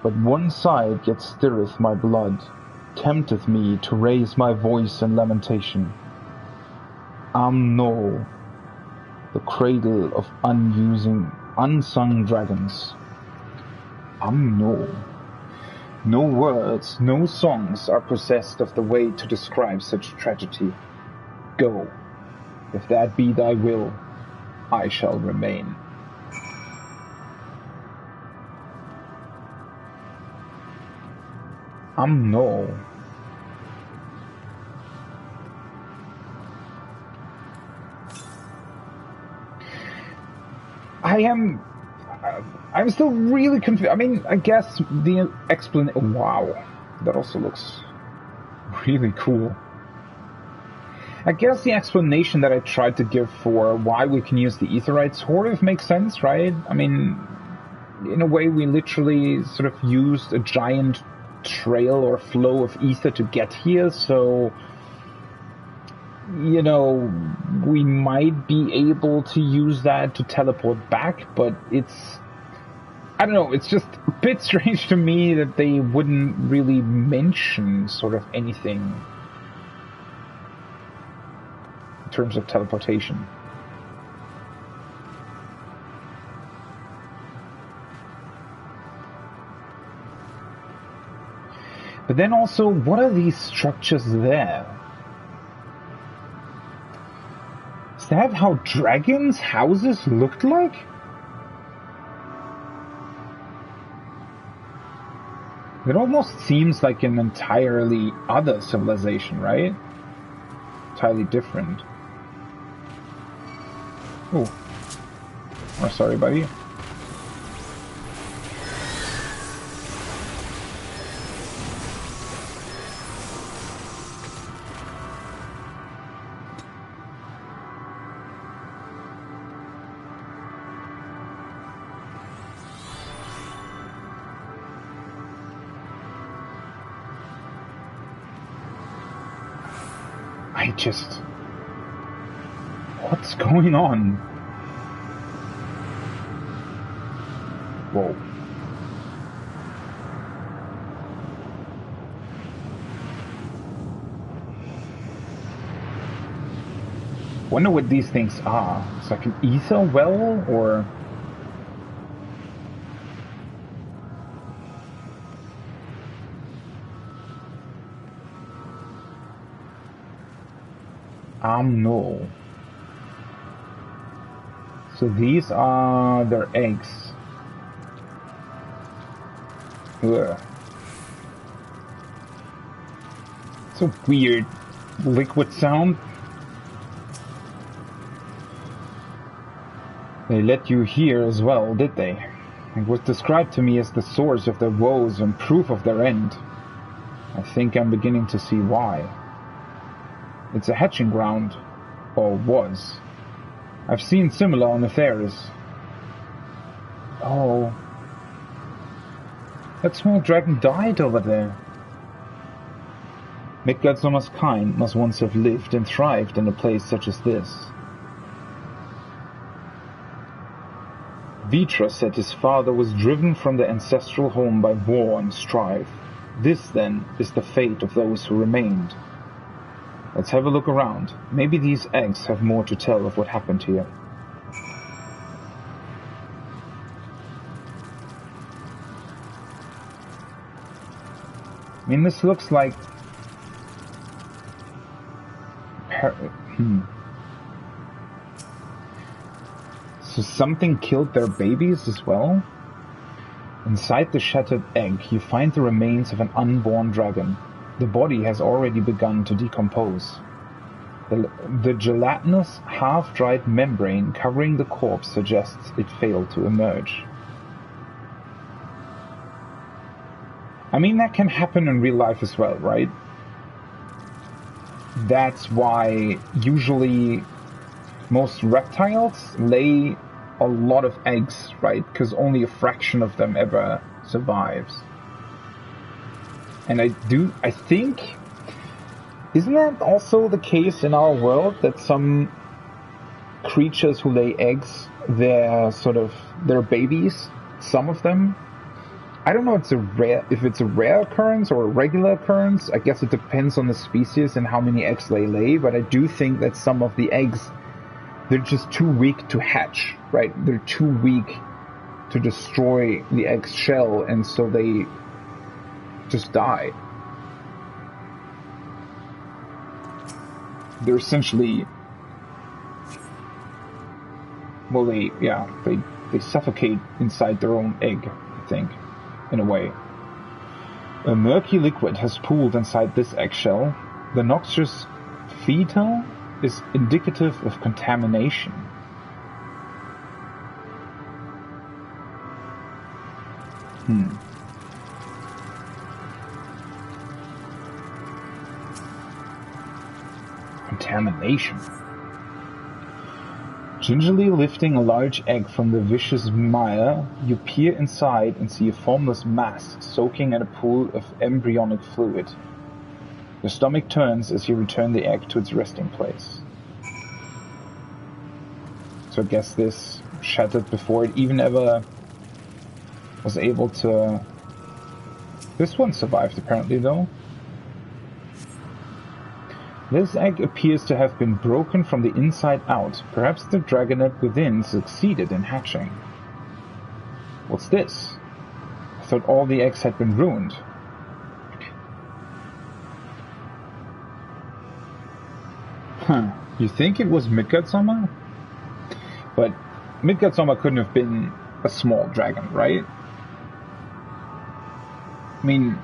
But one sight yet stirreth my blood, tempteth me to raise my voice in lamentation. No, the cradle of unsung dragons. No. No words, no songs are possessed of the way to describe such tragedy. Go, if that be thy will, I shall remain. No. I'm still really confused. I mean, I guess the explanation... Wow, that also looks really cool. I guess the explanation that I tried to give for why we can use the aetherite sort of makes sense, right? I mean, in a way, we literally sort of used a giant trail or flow of ether to get here, so, you know, we might be able to use that to teleport back, but it's, I don't know, it's just a bit strange to me that they wouldn't really mention sort of anything in terms of teleportation. But then also, what are these structures there? Is that how dragons' houses looked like? It almost seems like an entirely other civilization, right? Entirely different. Oh. Oh, sorry, buddy. What's going on? Whoa. Wonder what these things are. It's like an ether well, or... no. So these are their eggs. Ugh. It's a weird liquid sound. They let you hear as well, did they? It was described to me as the source of their woes and proof of their end. I think I'm beginning to see why. It's a hatching ground. Or was. I've seen similar on affairs. Oh. That small dragon died over there. Midgardsormr's kind must once have lived and thrived in a place such as this. Vitra said his father was driven from their ancestral home by war and strife. This, then, is the fate of those who remained. Let's have a look around. Maybe these eggs have more to tell of what happened here. I mean, this looks like... So something killed their babies as well? Inside the shattered egg, you find the remains of an unborn dragon. The body has already begun to decompose. The gelatinous, half-dried membrane covering the corpse suggests it failed to emerge. I mean, that can happen in real life as well, right? That's why usually most reptiles lay a lot of eggs, right? Because only a fraction of them ever survives. And I think, isn't that also the case in our world, that some creatures who lay eggs, they're babies, some of them? I don't know if it's a rare occurrence or a regular occurrence. I guess it depends on the species and how many eggs they lay, but I do think that some of the eggs, they're just too weak to hatch, right? They're too weak to destroy the egg's shell, and so they just die. They're essentially, well, they suffocate inside their own egg, I think, in a way. A murky liquid has pooled inside this eggshell. The noxious fetal is indicative of contamination. Contamination. Gingerly lifting a large egg from the vicious mire, you peer inside and see a formless mass soaking in a pool of embryonic fluid. Your stomach turns as you return the egg to its resting place. So I guess this shattered before it even ever was able to... This one survived apparently though. This egg appears to have been broken from the inside out. Perhaps the dragonet within succeeded in hatching. What's this? I thought all the eggs had been ruined. Huh. You think it was Midgardsummer? But Midgardsummer couldn't have been a small dragon, right? I mean...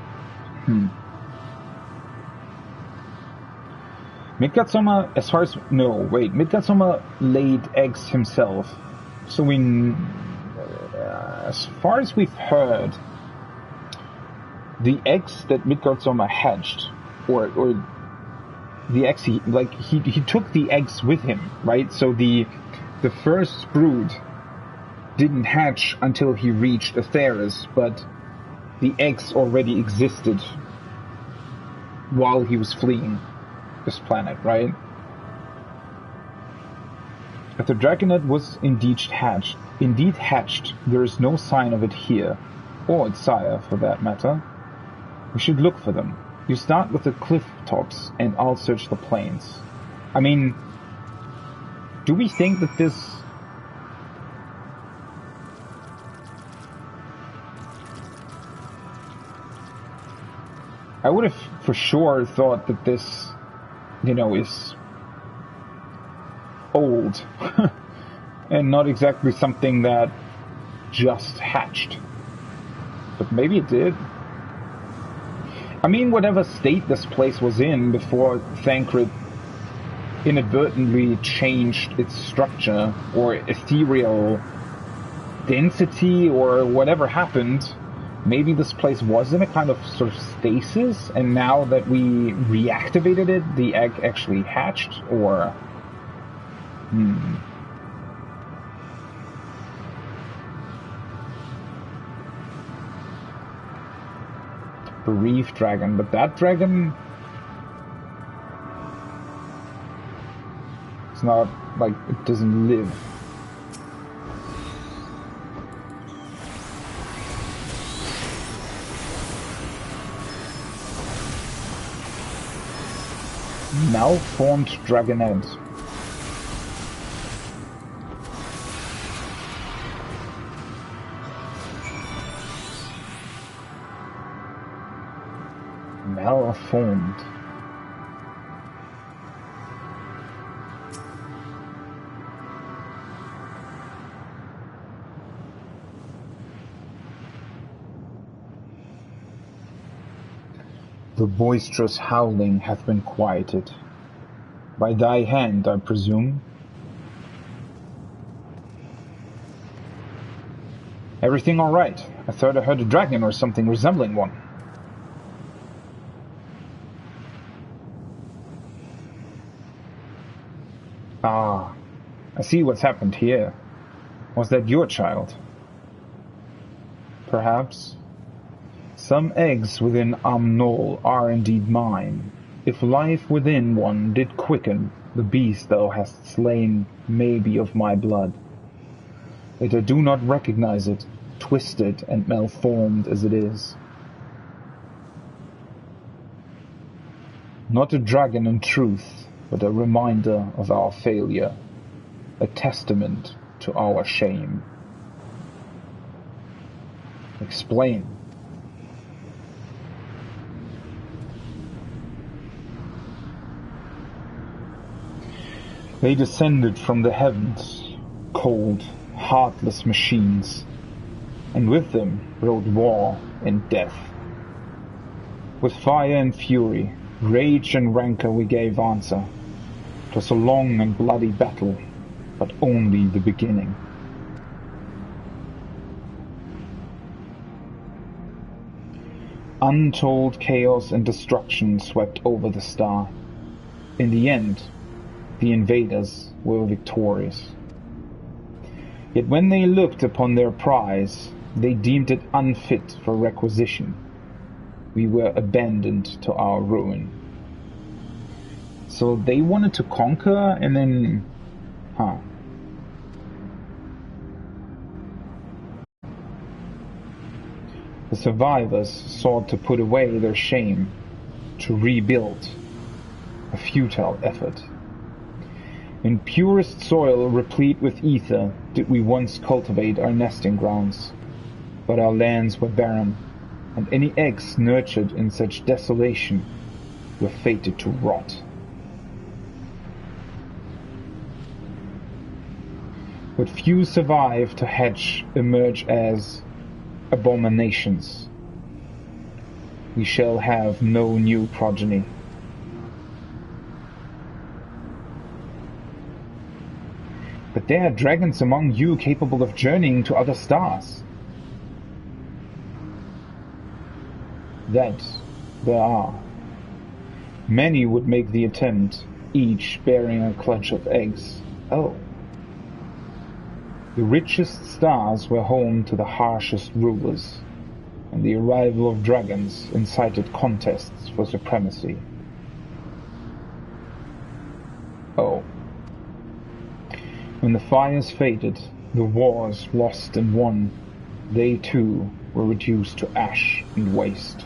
Midgardsummer, as far as... No, wait. Midgardsummer laid eggs himself. So we... as far as we've heard, the eggs that Midgardsummer hatched, or the eggs he took the eggs with him, right? So the first brood didn't hatch until he reached Atheris, but the eggs already existed while he was fleeing this planet, right? If the dragonet was indeed hatched, there is no sign of it here, or its sire for that matter. We should look for them. You start with the cliff tops, and I'll search the plains. I mean, do we think that this... I would have for sure thought that this, is old and not exactly something that just hatched. But maybe it did. I mean, whatever state this place was in before Thancred inadvertently changed its structure or ethereal density or whatever happened, maybe this place was in a kind of sort of stasis, and now that we reactivated it, the egg actually hatched, or... Bereaved dragon, but that dragon... It's not, like, it doesn't live. Malformed dragonet. Malformed. The boisterous howling hath been quieted. By thy hand, I presume. Everything all right? I thought I heard a dragon or something resembling one. Ah, I see what's happened here. Was that your child? Perhaps. Some eggs within Amnol are indeed mine. If life within one did quicken, the beast thou hast slain may be of my blood. Yet I do not recognize it, twisted and malformed as it is. Not a dragon in truth, but a reminder of our failure, a testament to our shame. Explain. They descended from the heavens, cold, heartless machines, and with them rode war and death. With fire and fury, rage and rancor we gave answer. 'Twas a long and bloody battle, but only the beginning. Untold chaos and destruction swept over the star. In the end, the invaders were victorious. Yet when they looked upon their prize, they deemed it unfit for requisition. We were abandoned to our ruin. So they wanted to conquer and then... The survivors sought to put away their shame, to rebuild, a futile effort. In purest soil replete with ether did we once cultivate our nesting grounds, but our lands were barren, and any eggs nurtured in such desolation were fated to rot. But few survive to hatch emerge as abominations. We shall have no new progeny. But there are dragons among you capable of journeying to other stars. That there are. Many would make the attempt, each bearing a clutch of eggs. Oh. The richest stars were home to the harshest rulers, and the arrival of dragons incited contests for supremacy. Oh. When the fires faded, the wars lost and won, they too were reduced to ash and waste.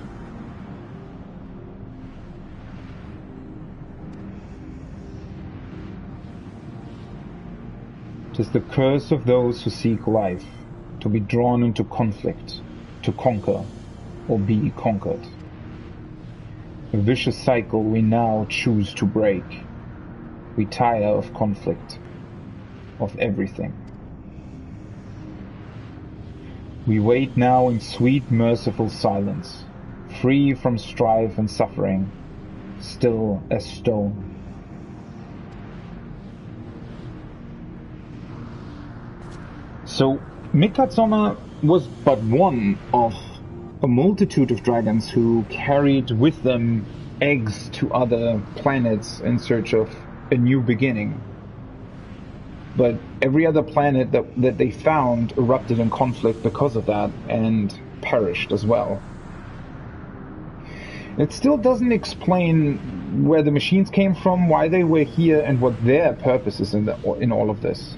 "'Tis the curse of those who seek life, to be drawn into conflict, to conquer, or be conquered. A vicious cycle we now choose to break. We tire of conflict, of everything. We wait now in sweet, merciful silence, free from strife and suffering, still as stone. So, Mikatsoma was but one of a multitude of dragons who carried with them eggs to other planets in search of a new beginning. But every other planet that they found erupted in conflict because of that and perished as well. It still doesn't explain where the machines came from, why they were here, and what their purpose is in all of this.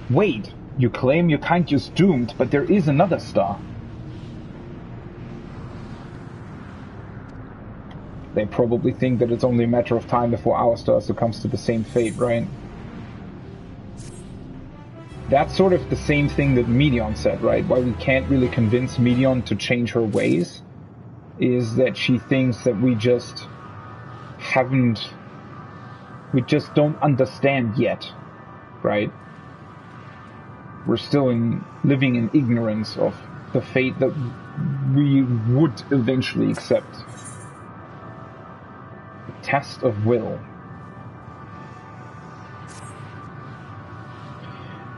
Wait, you claim your kind is doomed, but there is another star. They probably think that it's only a matter of time before our star succumbs to the same fate, right? That's sort of the same thing that Medion said, right? Why we can't really convince Medion to change her ways is that she thinks that we just don't understand yet, right? We're still living in ignorance of the fate that we would eventually accept. The test of will.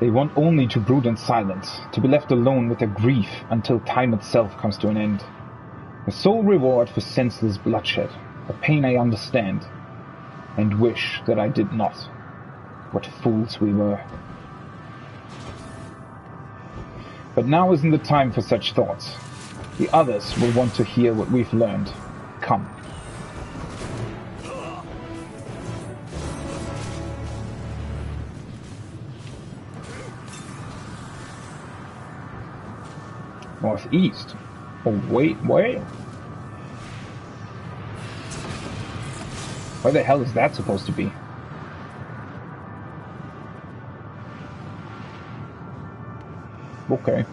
They want only to brood in silence, to be left alone with their grief until time itself comes to an end. The sole reward for senseless bloodshed, a pain I understand, and wish that I did not. What fools we were. But now isn't the time for such thoughts. The others will want to hear what we've learned. Come. Northeast? Oh, wait. Where the hell is that supposed to be? Okay.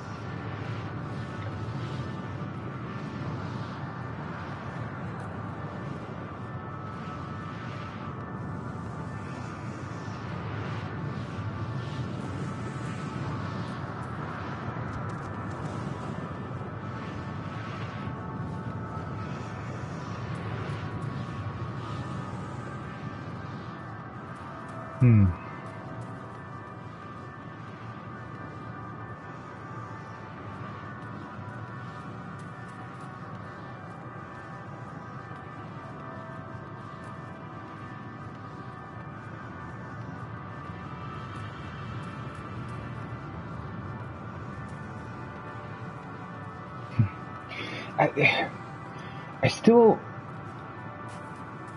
I still,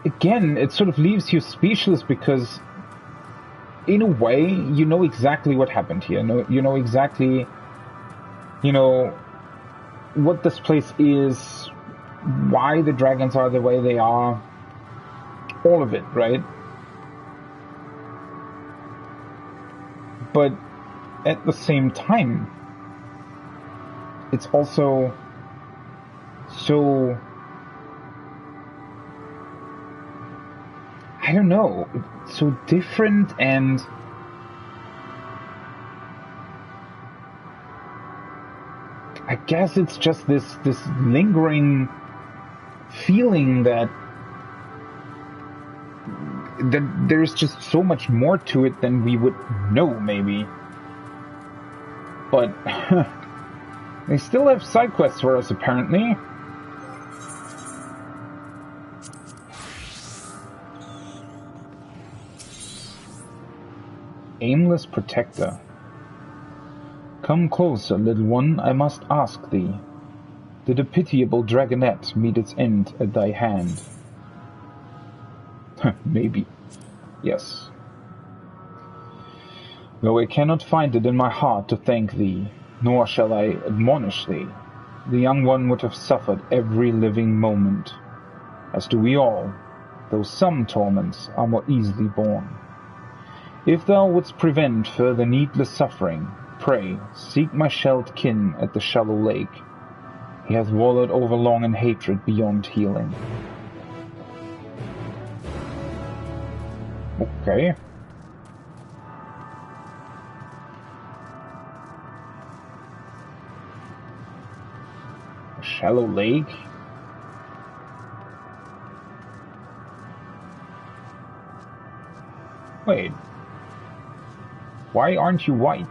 again, it sort of leaves you speechless because, in a way, you know exactly what happened here. You know exactly, what this place is, why the dragons are the way they are, all of it, right? But at the same time, it's also so, I don't know, it's so different, and I guess it's just this lingering feeling that there's just so much more to it than we would know, maybe. But they still have side quests for us, apparently. Aimless Protector. Come closer, little one, I must ask thee. Did a pitiable dragonette meet its end at thy hand? Maybe. Yes. Though I cannot find it in my heart to thank thee, nor shall I admonish thee, the young one would have suffered every living moment, as do we all, though some torments are more easily borne. If thou wouldst prevent further needless suffering, pray, seek my shelled kin at the shallow lake. He hath wallowed over long in hatred beyond healing. Okay. A shallow lake? Wait. Why aren't you white?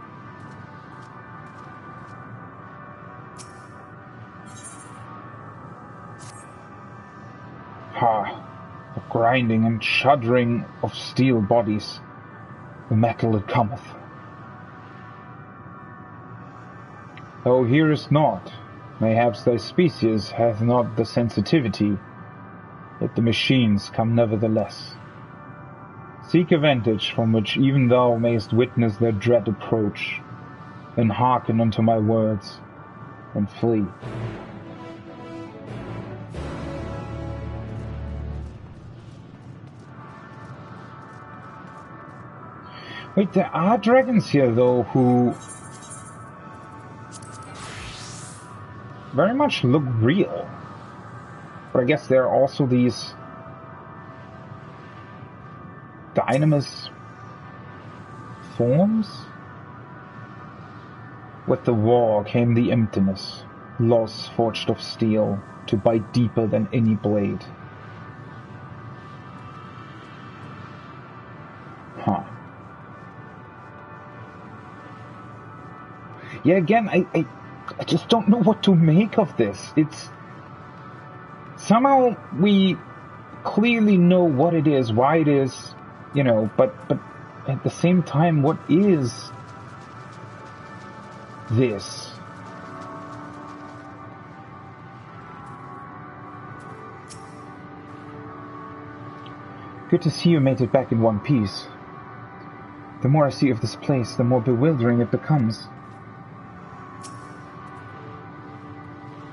Ha! The grinding and shuddering of steel bodies. The immaculate cometh. Thou hearest not. Mayhaps thy species hath not the sensitivity, yet the machines come nevertheless. Seek a vantage from which even thou mayst witness their dread approach, then hearken unto my words, and flee. Wait, there are dragons here, though, who very much look real. But I guess there are also these dynamis forms? With the war came the emptiness, loss forged of steel, to bite deeper than any blade. Huh. Yeah, again, I just don't know what to make of this. It's... Somehow we clearly know what it is, why it is, but at the same time, what is this? Good to see you made it back in one piece. The more I see of this place, the more bewildering it becomes.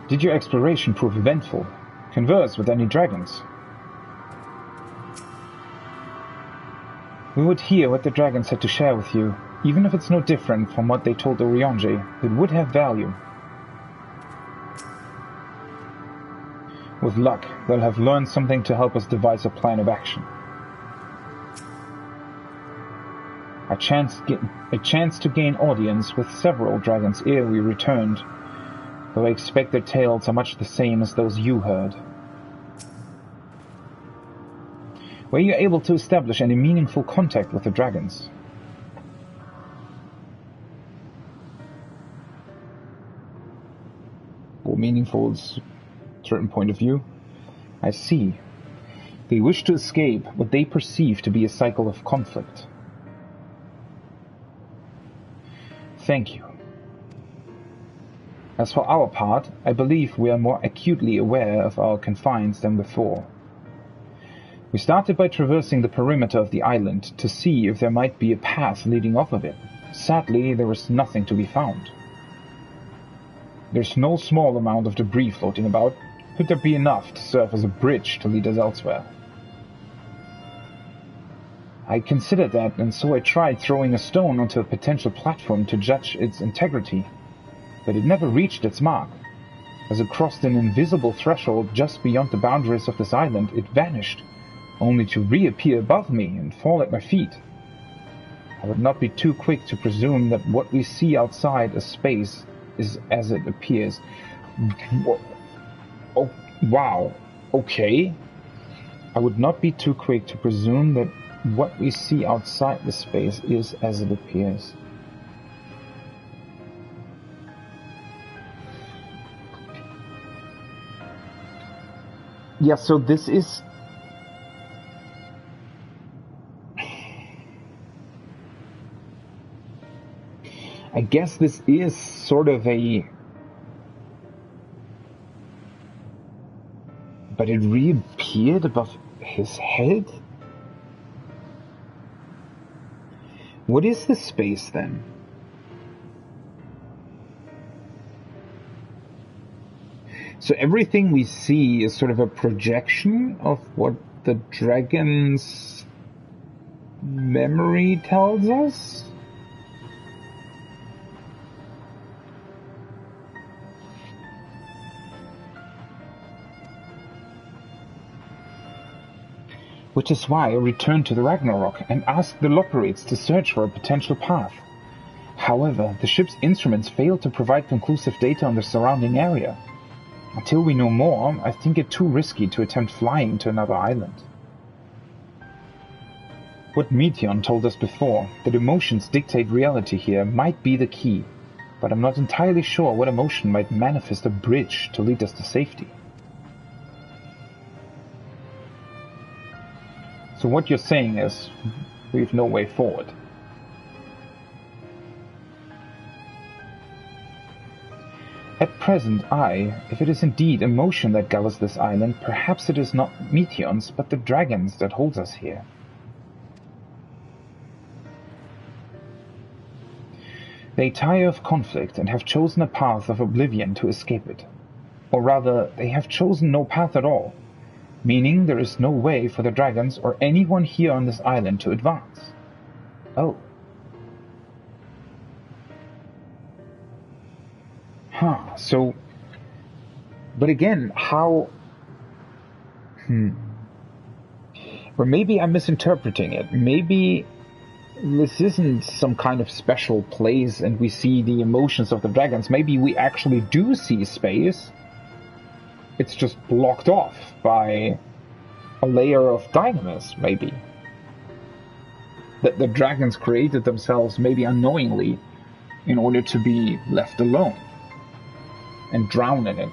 Did your exploration prove eventful? Converse with any dragons? We would hear what the dragons had to share with you. Even if it's no different from what they told Orionge, it would have value. With luck, they'll have learned something to help us devise a plan of action. A chance to gain audience with several dragons ere we returned, though I expect their tales are much the same as those you heard. Were you able to establish any meaningful contact with the dragons? Well, meaningful is a certain point of view. I see. They wish to escape what they perceive to be a cycle of conflict. Thank you. As for our part, I believe we are more acutely aware of our confines than before. We started by traversing the perimeter of the island to see if there might be a path leading off of it. Sadly, there was nothing to be found. There's no small amount of debris floating about. Could there be enough to serve as a bridge to lead us elsewhere? I considered that, and so I tried throwing a stone onto a potential platform to judge its integrity. But it never reached its mark. As it crossed an invisible threshold just beyond the boundaries of this island, it vanished, only to reappear above me and fall at my feet. I would not be too quick to presume that what we see outside a space is as it appears. Oh, wow. Okay. I would not be too quick to presume that what we see outside the space is as it appears. Yeah, so this is... I guess this is sort of a... But it reappeared above his head? What is the space then? So everything we see is sort of a projection of what the dragon's memory tells us? Which is why I returned to the Ragnarok and asked the Lockerites to search for a potential path. However, the ship's instruments failed to provide conclusive data on the surrounding area. Until we know more, I think it too risky to attempt flying to another island. What Meteon told us before, that emotions dictate reality here, might be the key, but I'm not entirely sure what emotion might manifest a bridge to lead us to safety. So what you're saying is, we've no way forward. At present, if it is indeed emotion that gallows this island, perhaps it is not Meteons, but the dragons that holds us here. They tire of conflict and have chosen a path of oblivion to escape it. Or rather, they have chosen no path at all, meaning there is no way for the dragons or anyone here on this island to advance. Oh. So... But again, how... Or maybe I'm misinterpreting it. Maybe this isn't some kind of special place and we see the emotions of the dragons. Maybe we actually do see space. It's just blocked off by a layer of dynamis, maybe. That the dragons created themselves, maybe unknowingly, in order to be left alone and drown in it.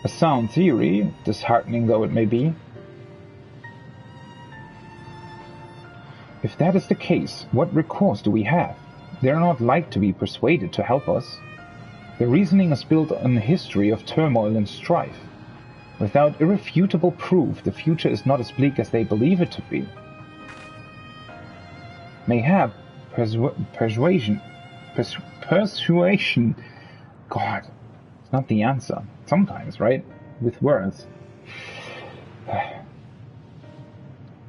A sound theory, disheartening though it may be. If that is the case, what recourse do we have? They are not like to be persuaded to help us. Their reasoning is built on a history of turmoil and strife. Without irrefutable proof, the future is not as bleak as they believe it to be. Mayhap persuasion. God, it's not the answer. Sometimes, right? With words.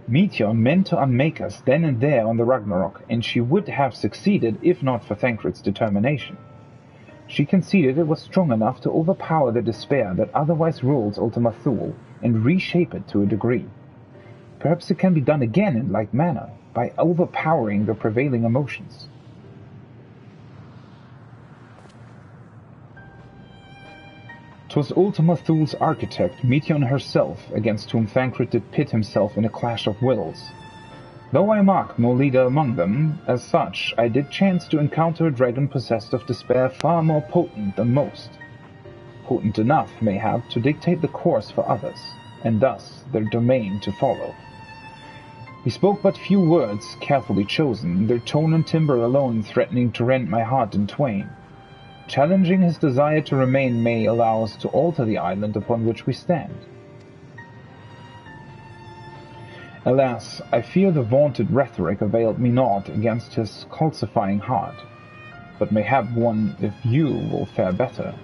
Meteor meant to unmake us then and there on the Ragnarok, and she would have succeeded if not for Thancred's determination. She conceded it was strong enough to overpower the despair that otherwise rules Ultima Thule and reshape it to a degree. Perhaps it can be done again in like manner, by overpowering the prevailing emotions. 'Twas Ultima Thule's architect, Meteon herself, against whom Thancred did pit himself in a clash of wills. Though I marked no leader among them, as such, I did chance to encounter a dragon possessed of despair far more potent than most. Potent enough, mayhap, to dictate the course for others, and thus their domain to follow. He spoke but few words, carefully chosen, their tone and timbre alone threatening to rend my heart in twain. Challenging his desire to remain may allow us to alter the island upon which we stand. Alas, I fear the vaunted rhetoric availed me naught against his calcifying heart, but may have one if you will fare better.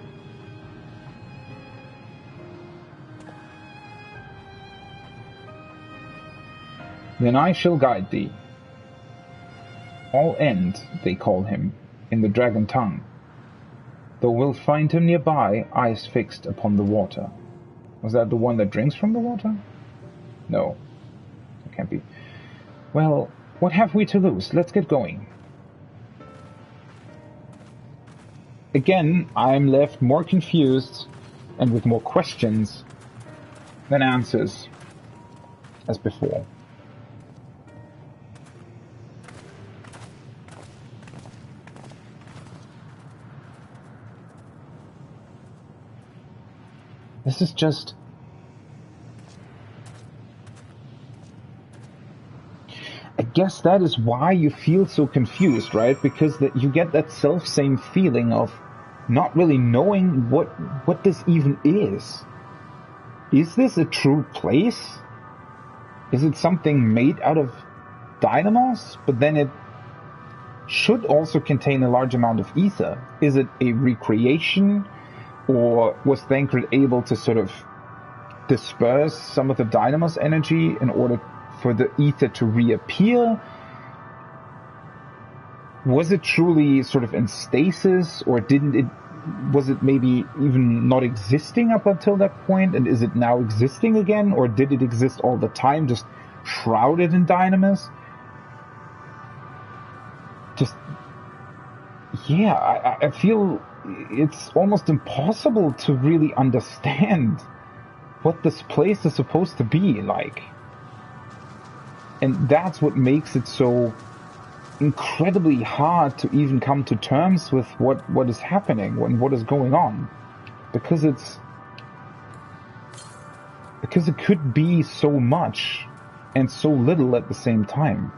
Then I shall guide thee. All End, they call him, in the dragon tongue. Thou wilt find him nearby, eyes fixed upon the water. Was that the one that drinks from the water? No. It can't be. Well, what have we to lose? Let's get going. Again, I'm left more confused and with more questions than answers as before. This is just... I guess that is why you feel so confused, right? Because that you get that self-same feeling of not really knowing what this even is. Is this a true place? Is it something made out of dynamos? But then it should also contain a large amount of ether. Is it a recreation? Or was Thancred able to sort of disperse some of the dynamos energy in order for the ether to reappear? Was it truly sort of in stasis, or was it maybe even not existing up until that point, and is it now existing again, or did it exist all the time, just shrouded in dynamos? Just, yeah, I feel it's almost impossible to really understand what this place is supposed to be like. And that's what makes it so incredibly hard to even come to terms with what is happening and what is going on. Because it could be so much and so little at the same time.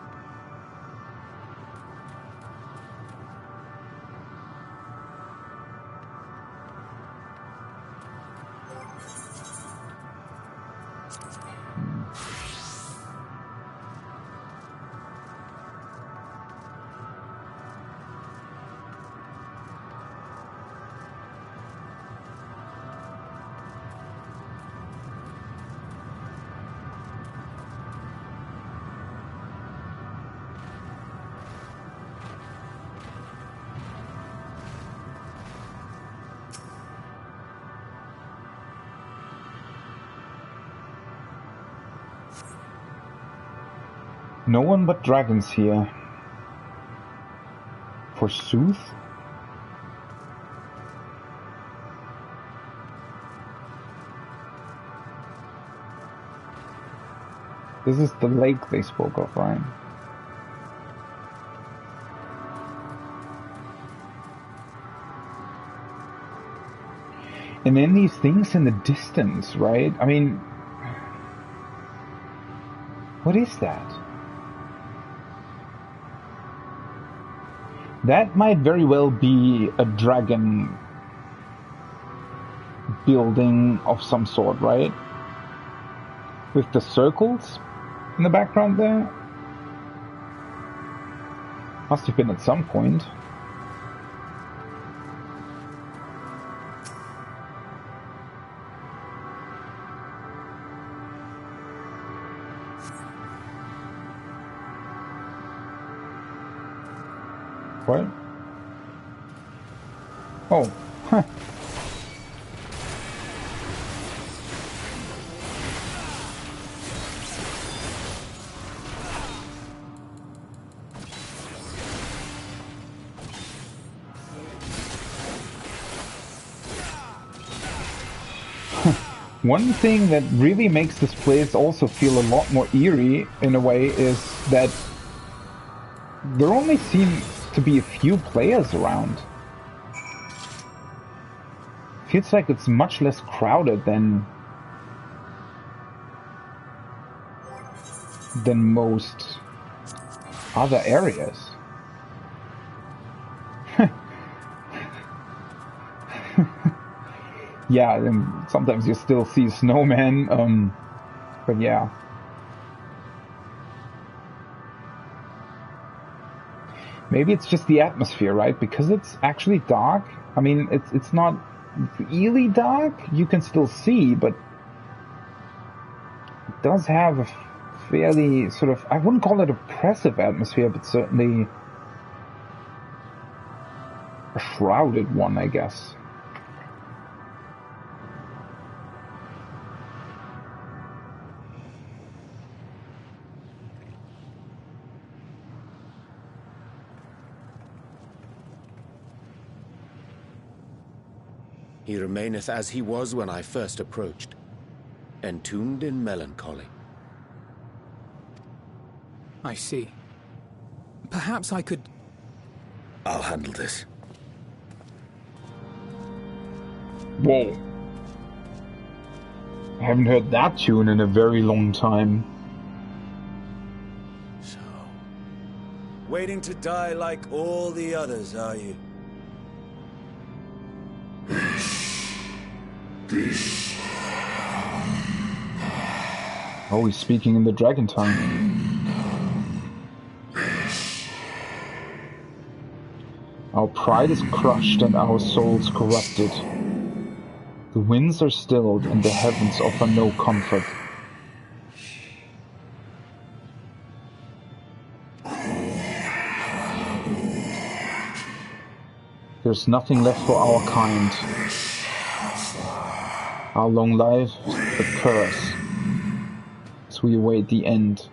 No one but dragons here. Forsooth? This is the lake they spoke of, right? And then these things in the distance, right? I mean, what is that? That might very well be a dragon building of some sort, right? With the circles in the background there. Must have been at some point. What? Oh, huh. One thing that really makes this place also feel a lot more eerie in a way is that there only seems to be a few players around. Feels like it's much less crowded than than most other areas. Yeah, and sometimes you still see snowmen, but yeah. Maybe it's just the atmosphere, right? Because it's actually dark. I mean, it's not really dark. You can still see, but it does have a fairly sort of, I wouldn't call it oppressive atmosphere, but certainly a shrouded one, I guess. He remaineth as he was when I first approached, entombed in melancholy. I see. Perhaps I could... I'll handle this. Whoa. I haven't heard that tune in a very long time. So, waiting to die like all the others, are you? Oh, he's speaking in the dragon tongue. Our pride is crushed and our souls corrupted. The winds are stilled and the heavens offer no comfort. There's nothing left for our kind. Our long life a curse, as we await the end.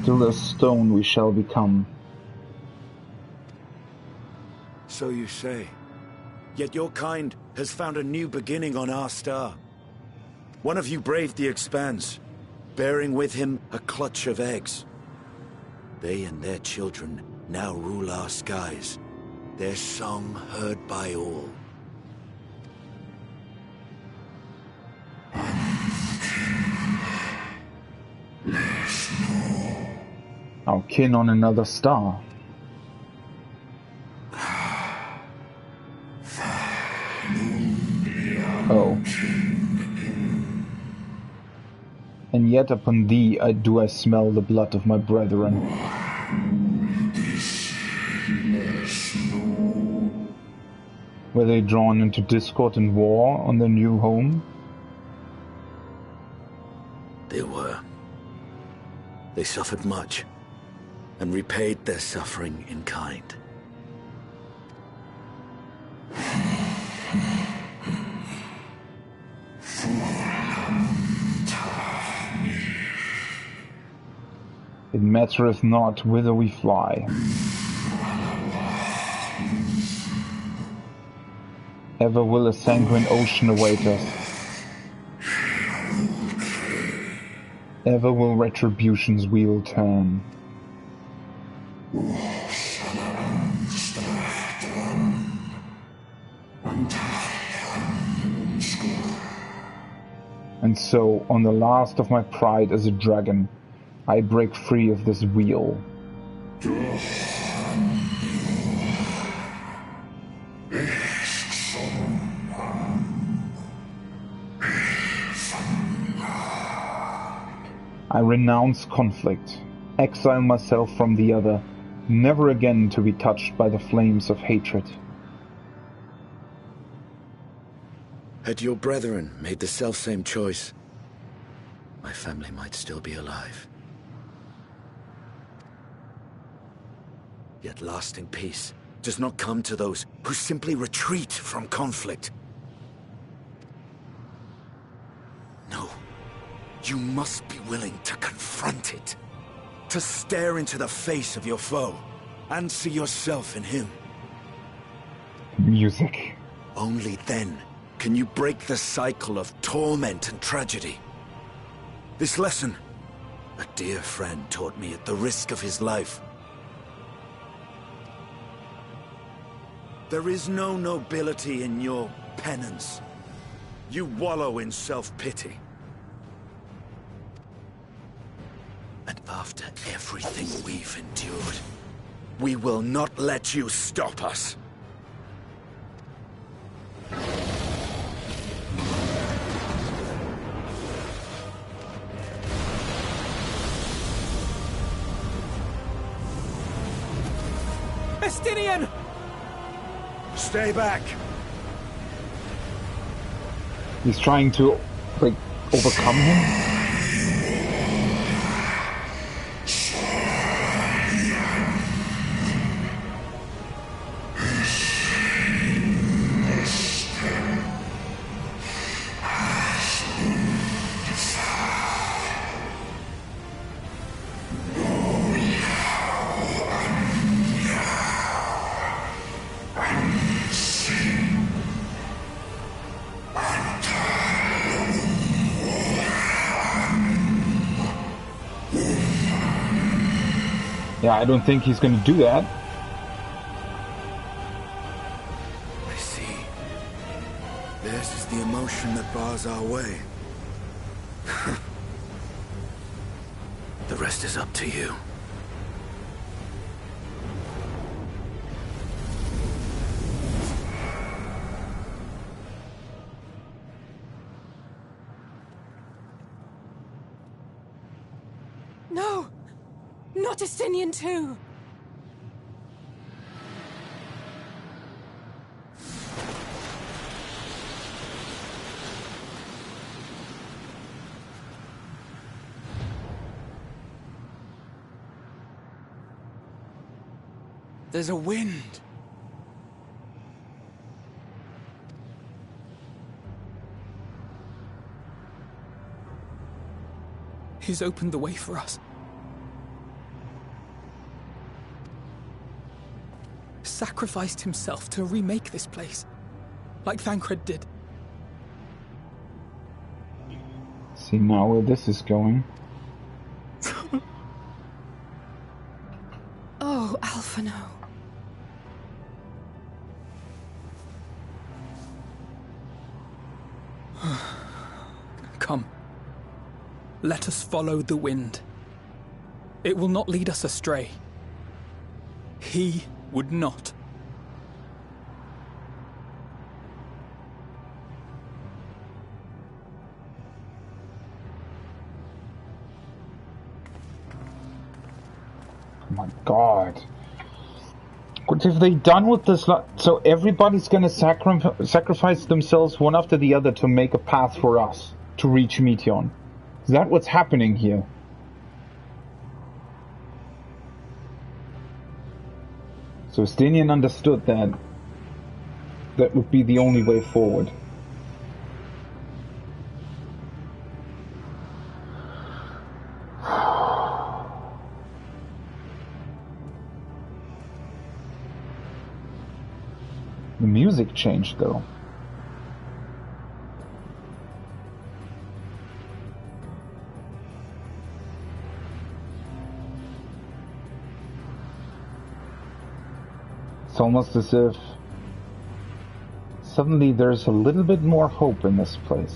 Still as stone we shall become. So you say. Yet your kind has found a new beginning on our star. One of you braved the Expanse, bearing with him a clutch of eggs. They and their children now rule our skies, their song heard by all. Our kin on another star. Oh. And yet upon thee do I smell the blood of my brethren. Were they drawn into discord and war on their new home? They were. They suffered much, and repaid their suffering in kind. It mattereth not whither we fly. Ever will a sanguine ocean await us. Ever will retribution's wheel turn. And so, on the last of my pride as a dragon, I break free of this wheel. I renounce conflict, exile myself from the other, never again to be touched by the flames of hatred. Had your brethren made the selfsame choice, my family might still be alive. Yet lasting peace does not come to those who simply retreat from conflict. No, you must be willing to confront it, to stare into the face of your foe, and see yourself in him. Music. Only then can you break the cycle of torment and tragedy. This lesson, a dear friend taught me at the risk of his life. There is no nobility in your penance. You wallow in self-pity. After everything we've endured, we will not let you stop us. Estinian! Stay back! He's trying to, like, overcome him? Yeah, I don't think he's gonna do that. I see. This is the emotion that bars our way. The rest is up to you. No! Not Estinian too! There's a wind. He's opened the way for us. Sacrificed himself to remake this place, like Thancred did. See now where this is going. Oh, Alphino. Come. Let us follow the wind. It will not lead us astray. He would not. Oh my god. What have they done with this? So everybody's gonna sacrifice themselves one after the other to make a path for us to reach Meteion. Is that what's happening here? So Estinian understood that that would be the only way forward. The music changed though. It's almost as if suddenly there's a little bit more hope in this place.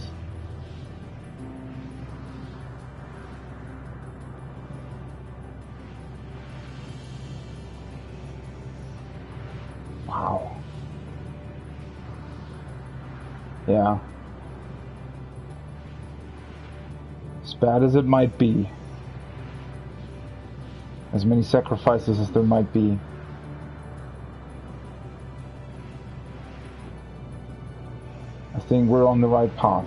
Wow. Yeah. As bad as it might be, as many sacrifices as there might be, I think we're on the right path.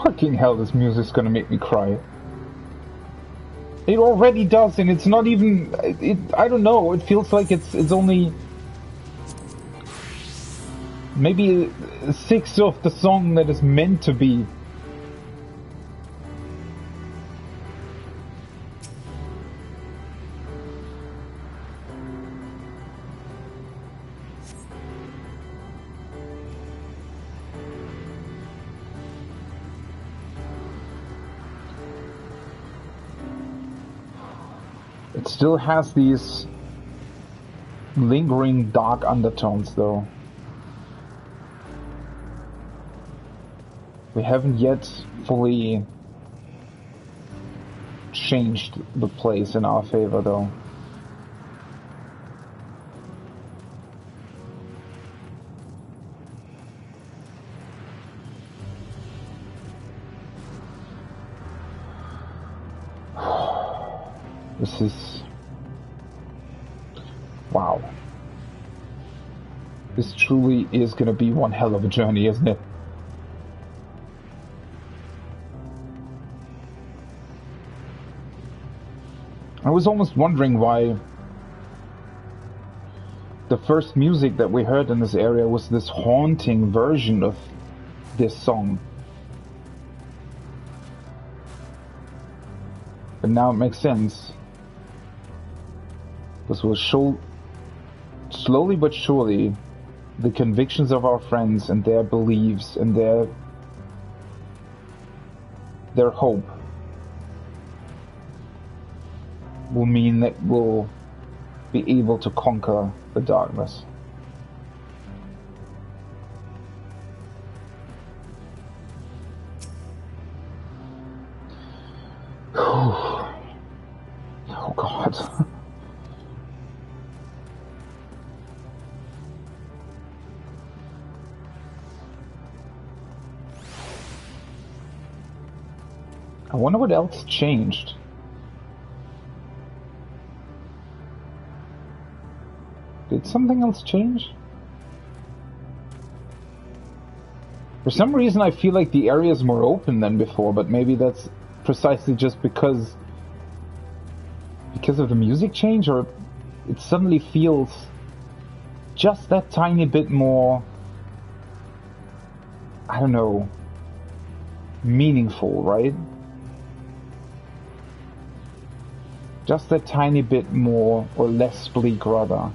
Fucking hell, this music's gonna make me cry. It already does, and it's not even... I don't know, it feels like it's only... maybe a sixth of the song that is meant to be. It still has these lingering dark undertones, though. We haven't yet fully changed the place in our favor, though. This is... wow. This truly is gonna be one hell of a journey, isn't it? I was almost wondering why the first music that we heard in this area was this haunting version of this song. But now it makes sense. This will show, slowly but surely, the convictions of our friends and their beliefs and their hope will mean that we'll be able to conquer the darkness. Oh God. I wonder what else changed. Did something else change? For some reason I feel like the area is more open than before, but maybe that's precisely just because of the music change, or it suddenly feels just that tiny bit more, I don't know, meaningful, right? Just that tiny bit more, or less bleak rather.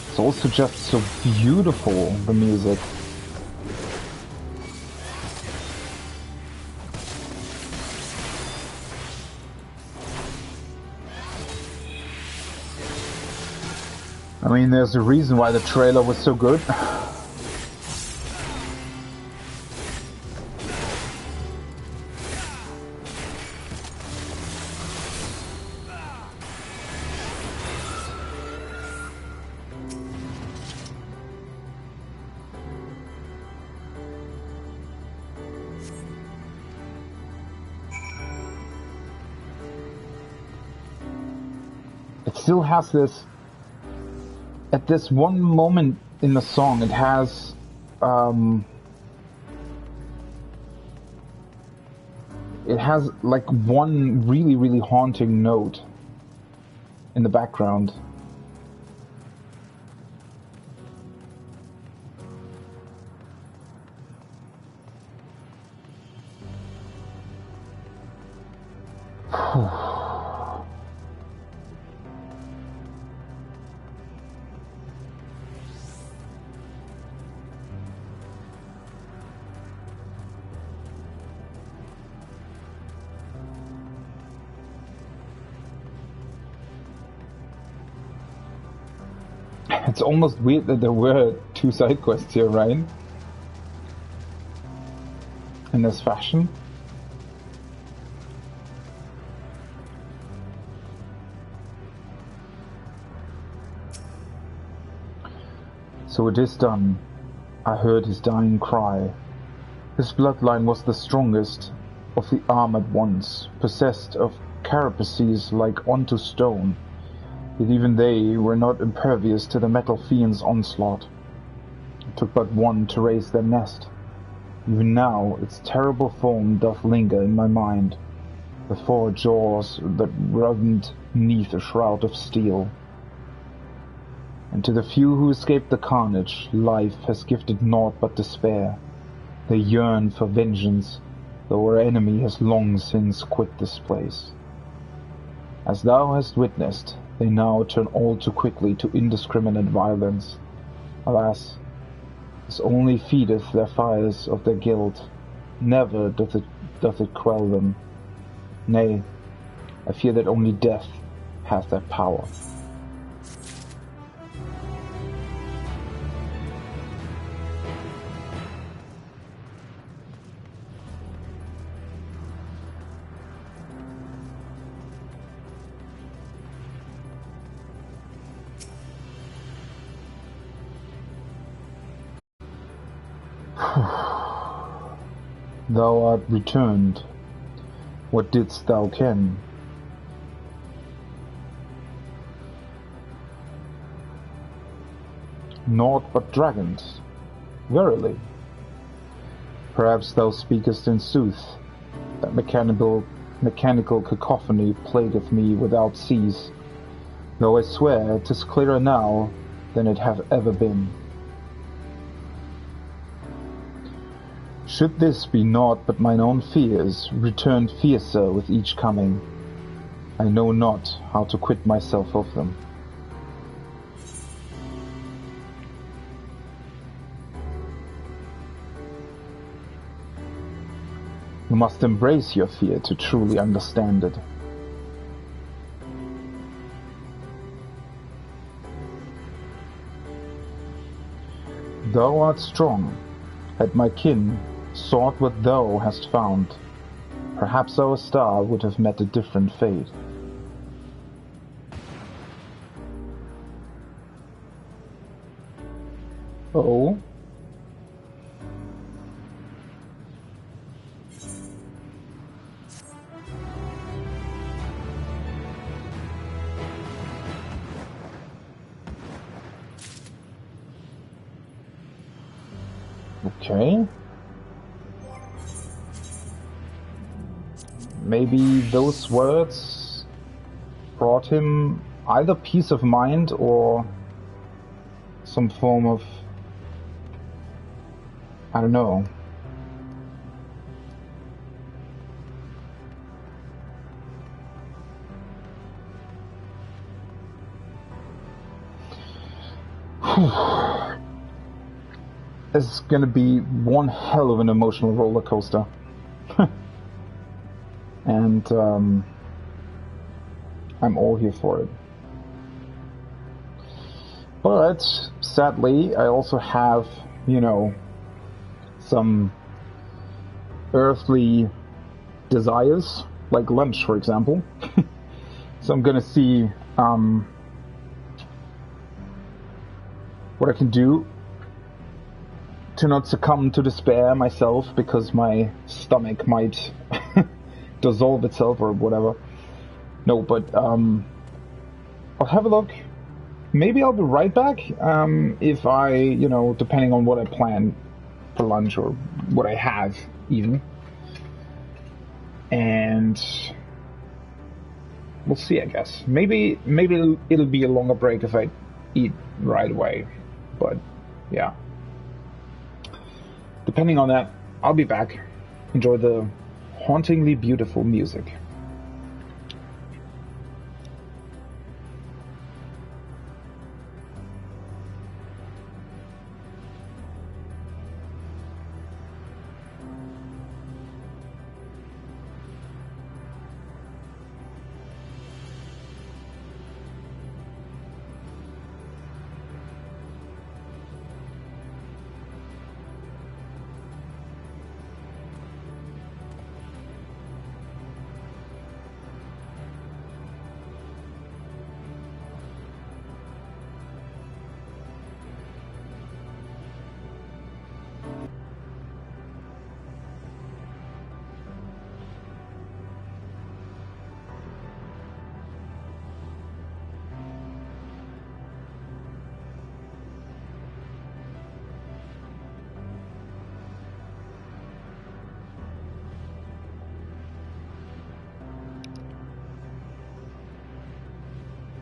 It's also just so beautiful, the music. I mean, there's a reason why the trailer was so good. It still has this, at this one moment in the song, it has like one really, really haunting note in the background. It's almost weird that there were two side quests here, right? In this fashion. So it is done. I heard his dying cry. His bloodline was the strongest of the armored ones, possessed of carapaces like unto stone. Yet even they were not impervious to the metal fiend's onslaught. It took but one to raise their nest. Even now its terrible form doth linger in my mind, the four jaws that writhed 'neath a shroud of steel. And to the few who escaped the carnage, life has gifted naught but despair. They yearn for vengeance, though our enemy has long since quit this place. As thou hast witnessed, they now turn all too quickly to indiscriminate violence. Alas, this only feedeth their fires of their guilt, never doth it quell them. Nay, I fear that only death hath that power. Thou art returned. What didst thou ken? Naught but dragons. Verily. Perhaps thou speakest in sooth. That mechanical cacophony plagueth me without cease, though I swear 'tis clearer now than it hath ever been. Should this be naught but mine own fears, returned fiercer with each coming, I know not how to quit myself of them. You must embrace your fear to truly understand it. Thou art strong. Had my kin sought what thou hast found, perhaps our star would have met a different fate. Oh? Okay. Maybe those words brought him either peace of mind or some form of, I don't know. It's gonna be one hell of an emotional roller coaster. And I'm all here for it. But sadly, I also have, some earthly desires, like lunch, for example. So I'm gonna see what I can do to not succumb to despair myself, because my stomach might dissolve itself or whatever. No, but I'll have a look. Maybe I'll be right back if I, depending on what I plan for lunch or what I have even. And we'll see, I guess. Maybe it'll be a longer break if I eat right away. But yeah. Depending on that, I'll be back. Enjoy the hauntingly beautiful music.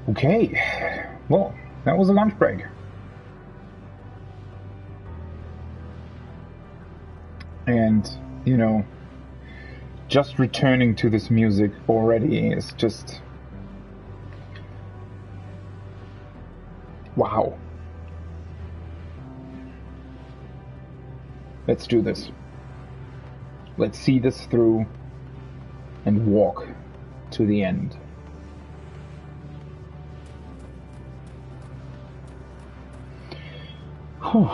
Okay, well, that was a lunch break. And, you know, just returning to this music already is just... wow. Let's do this. Let's see this through and walk to the end. Whew.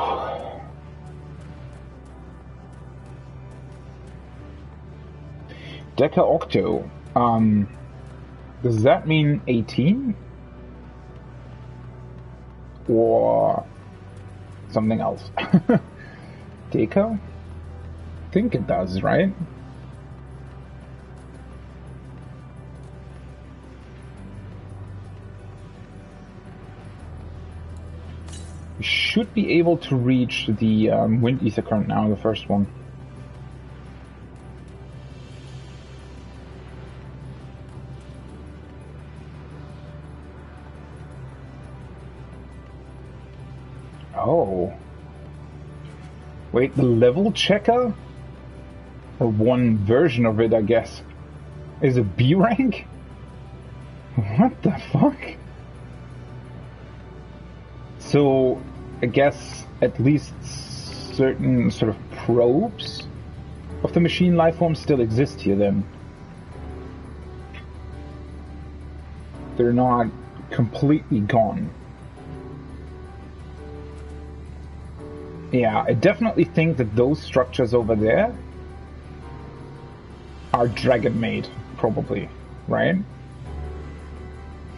Deca Octo. Does that mean 18? Or something else? Deca? I think it does, right? We should be able to reach the wind ether current now, the first one. Oh. Wait, the level checker? Or one version of it, I guess. Is it B rank? What the fuck? So, I guess at least certain sort of probes of the machine lifeform still exist here then. They're not completely gone. Yeah, I definitely think that those structures over there are dragon-made, probably, right?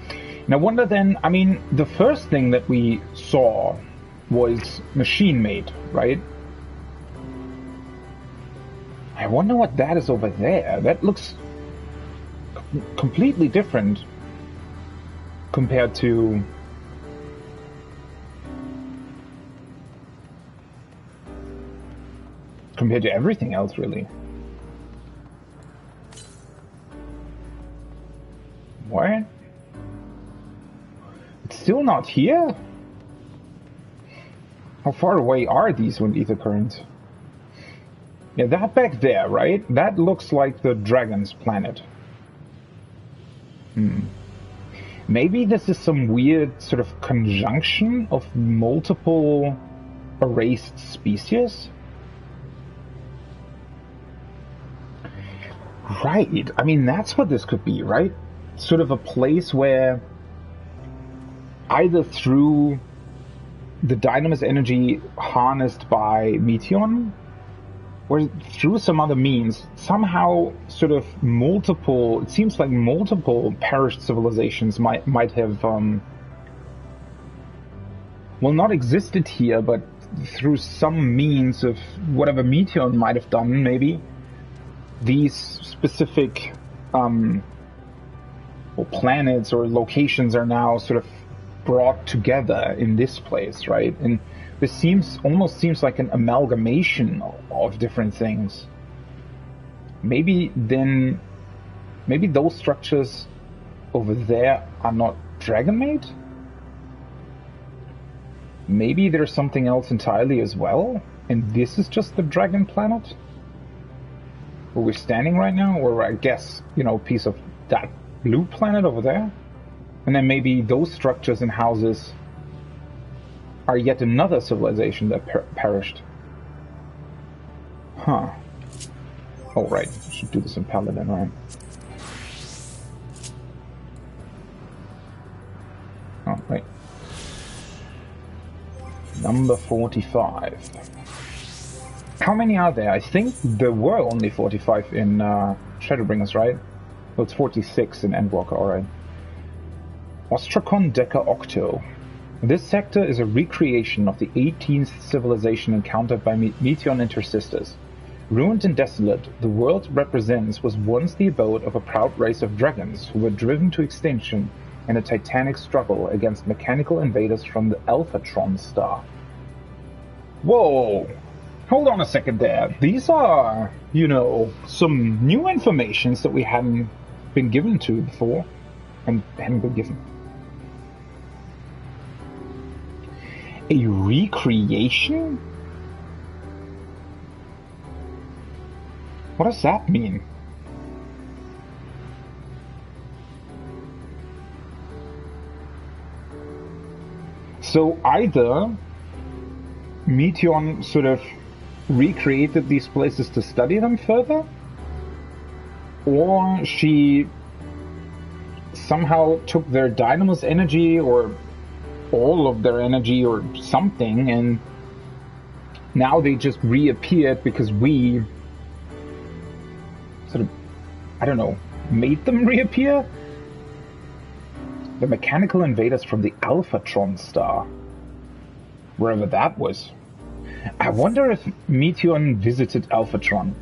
And I wonder then, I mean, the first thing that we saw was machine-made, right? I wonder what that is over there. That looks completely different compared to... everything else, really. What? It's still not here? How far away are these wind ether currents? Yeah, that back there, right? That looks like the dragon's planet. Maybe this is some weird sort of conjunction of multiple erased species? Right. I mean, that's what this could be, right? Sort of a place where either through the dynamis energy harnessed by Meteion or through some other means, somehow sort of multiple, it seems like multiple perished civilizations might have, well, not existed here, but through some means of whatever Meteion might have done, maybe, these specific planets or locations are now sort of brought together in this place, right? And this almost seems like an amalgamation of different things. Maybe those structures over there are not dragon-made? Maybe there's something else entirely as well, and this is just the dragon planet where we're standing right now, or I guess, you know, a piece of that blue planet over there. And then maybe those structures and houses are yet another civilization that perished. Huh. Oh, right. I should do this in Paladin, right? Oh, right. Number 45. How many are there? I think there were only 45 in Shadowbringers, right? Well, it's 46 in Endwalker, alright. Ostrakon Deca Octo. This sector is a recreation of the 18th civilization encountered by Meteion and her sisters. Ruined and desolate, the world it represents was once the abode of a proud race of dragons who were driven to extinction in a titanic struggle against mechanical invaders from the Alphatron star. Whoa! Hold on a second there. These are, you know, some new informations that we hadn't been given to before. And hadn't been given. A recreation? What does that mean? So either Meteion sort of recreated these places to study them further, or she somehow took their Dynamo's energy, or all of their energy, or something, and now they just reappeared because we sort of, I don't know, made them reappear? The mechanical invaders from the Alphatron star. Wherever that was. I wonder if Meteion visited Alphatron.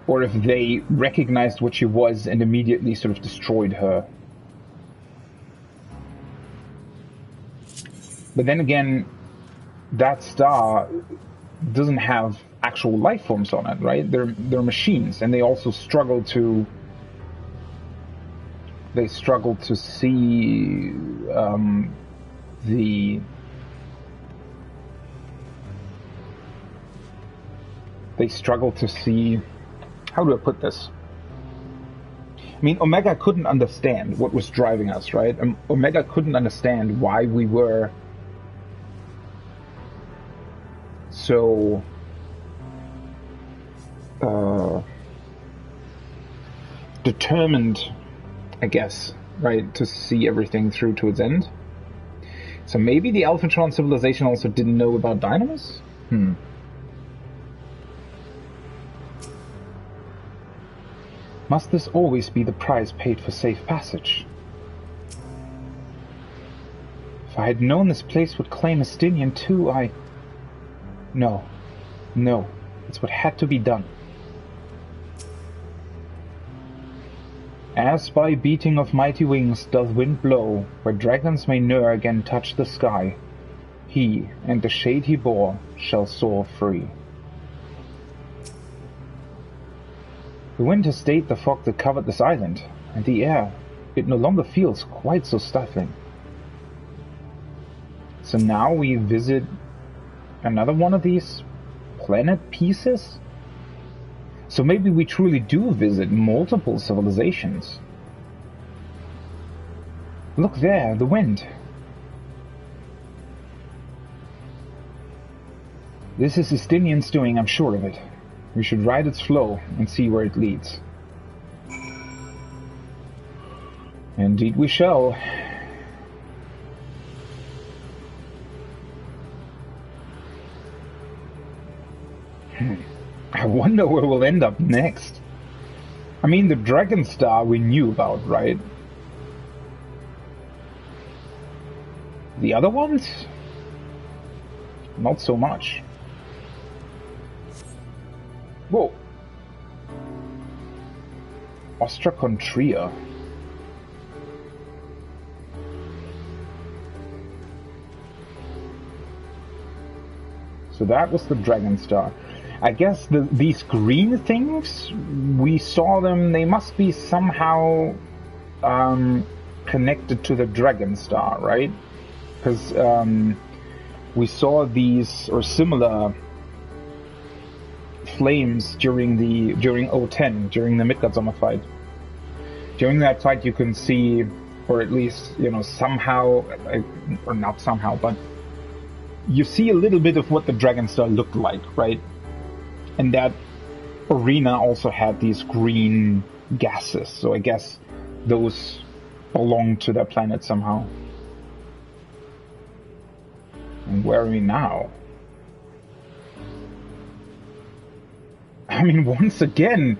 Or if they recognized what she was and immediately sort of destroyed her. But then again, that star doesn't have actual life forms on it, right? They're machines, and they also struggle to see how do I put this? I mean, Omega couldn't understand what was driving us, right? Omega couldn't understand why we were so determined, I guess, right, to see everything through to its end. So maybe the Alphatron civilization also didn't know about Dynamos? Must this always be the price paid for safe passage? If I had known this place would claim Estinian too, No, it's what had to be done. As by beating of mighty wings doth wind blow, where dragons may ne'er again touch the sky, he and the shade he bore shall soar free. The wind has stayed the fog that covered this island, and the air, it no longer feels quite so stifling. So now we visit another one of these planet pieces? So maybe we truly do visit multiple civilizations. Look there, the wind. This is Estinian's doing, I'm sure of it. We should ride its flow and see where it leads. Indeed we shall. I wonder where we'll end up next. I mean, the Dragon Star we knew about, right? The other ones? Not so much. Whoa. Ostracontria. So that was the Dragon Star. I guess these green things, we saw them, they must be somehow connected to the Dragon Star, right? Because we saw these, or similar flames during O10, during the Midgard Summer fight. During that fight you can see, or at least, somehow, or not somehow, but you see a little bit of what the Dragon Star looked like, right? And that arena also had these green gases, so I guess those belong to that planet somehow. And where are we now? I mean, once again,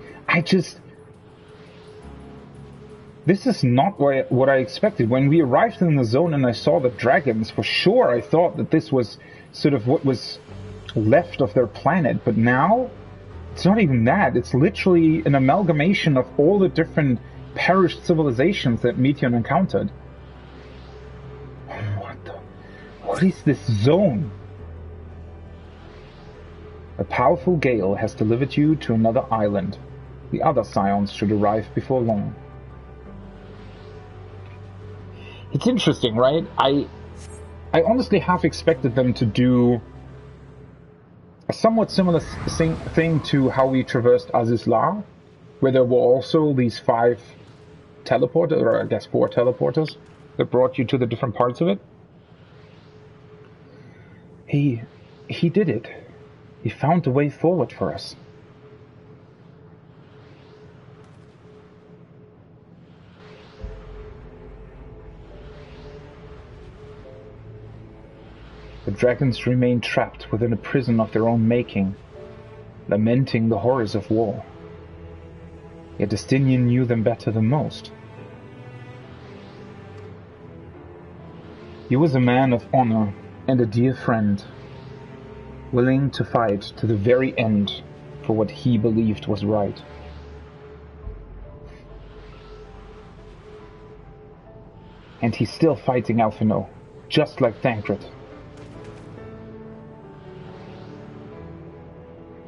this is not what I expected. When we arrived in the zone and I saw the dragons, for sure I thought that this was sort of what was left of their planet, but now it's not even that. It's literally an amalgamation of all the different perished civilizations that Meteion encountered. What is this zone? A powerful gale has delivered you to another island. The other scions should arrive before long. It's interesting, right? I honestly half expected them to do a somewhat similar thing to how we traversed Azizlar, where there were also these 5 teleporters, or I guess 4 teleporters, that brought you to the different parts of it. He did it. He found a way forward for us. The dragons remain trapped within a prison of their own making, lamenting the horrors of war. Yet Justinian knew them better than most. He was a man of honor and a dear friend, willing to fight to the very end for what he believed was right. And he's still fighting Alphinaud, just like Thancred.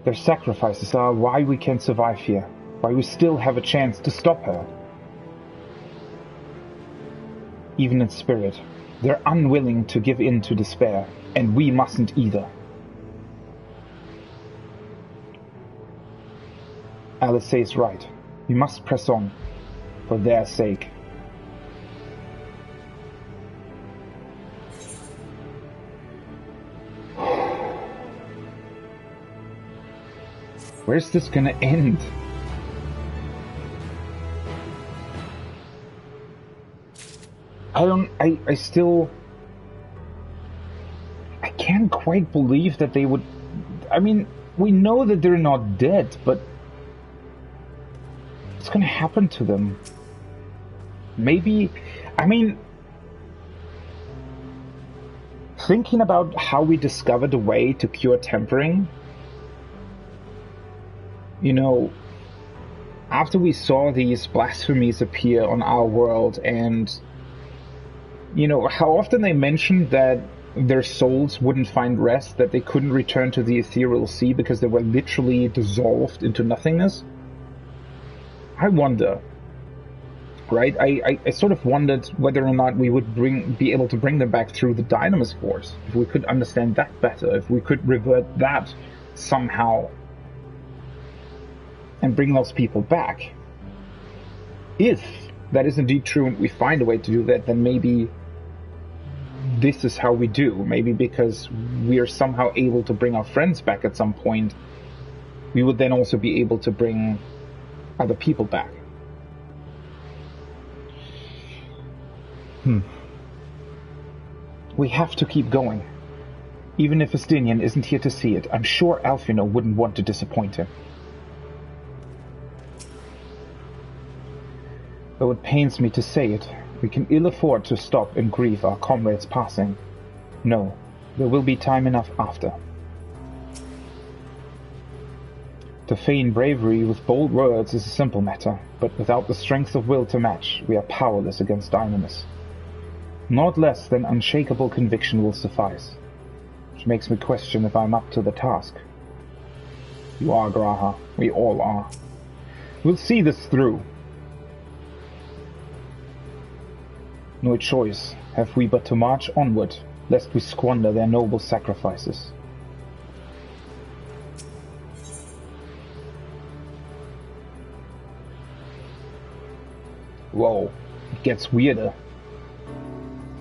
Their sacrifices are why we can survive here, why we still have a chance to stop her. Even in spirit, they're unwilling to give in to despair, and we mustn't either. Alice is right. We must press on, for their sake. Where's this gonna end? I still... I can't quite believe that they would... I mean, we know that they're not dead, but... what's gonna happen to them? Maybe... I mean... thinking about how we discovered a way to cure tempering... you know, after we saw these blasphemies appear on our world, and you know how often they mentioned that their souls wouldn't find rest, that they couldn't return to the ethereal sea because they were literally dissolved into nothingness. I wonder, right? I sort of wondered whether or not we would be able to bring them back through the Dynamis Force, if we could understand that better, if we could revert that somehow and bring those people back. If that is indeed true and we find a way to do that, then maybe this is how we do. Maybe because we are somehow able to bring our friends back at some point, we would then also be able to bring other people back. We have to keep going. Even if Justinian isn't here to see it, I'm sure Alphinaud wouldn't want to disappoint him. Though it pains me to say it, we can ill afford to stop and grieve our comrades' passing. No, there will be time enough after. To feign bravery with bold words is a simple matter, but without the strength of will to match, we are powerless against Dynamis. Not less than unshakable conviction will suffice, which makes me question if I'm up to the task. You are, Graha. We all are. We'll see this through. No choice have we but to march onward, lest we squander their noble sacrifices. Whoa, it gets weirder.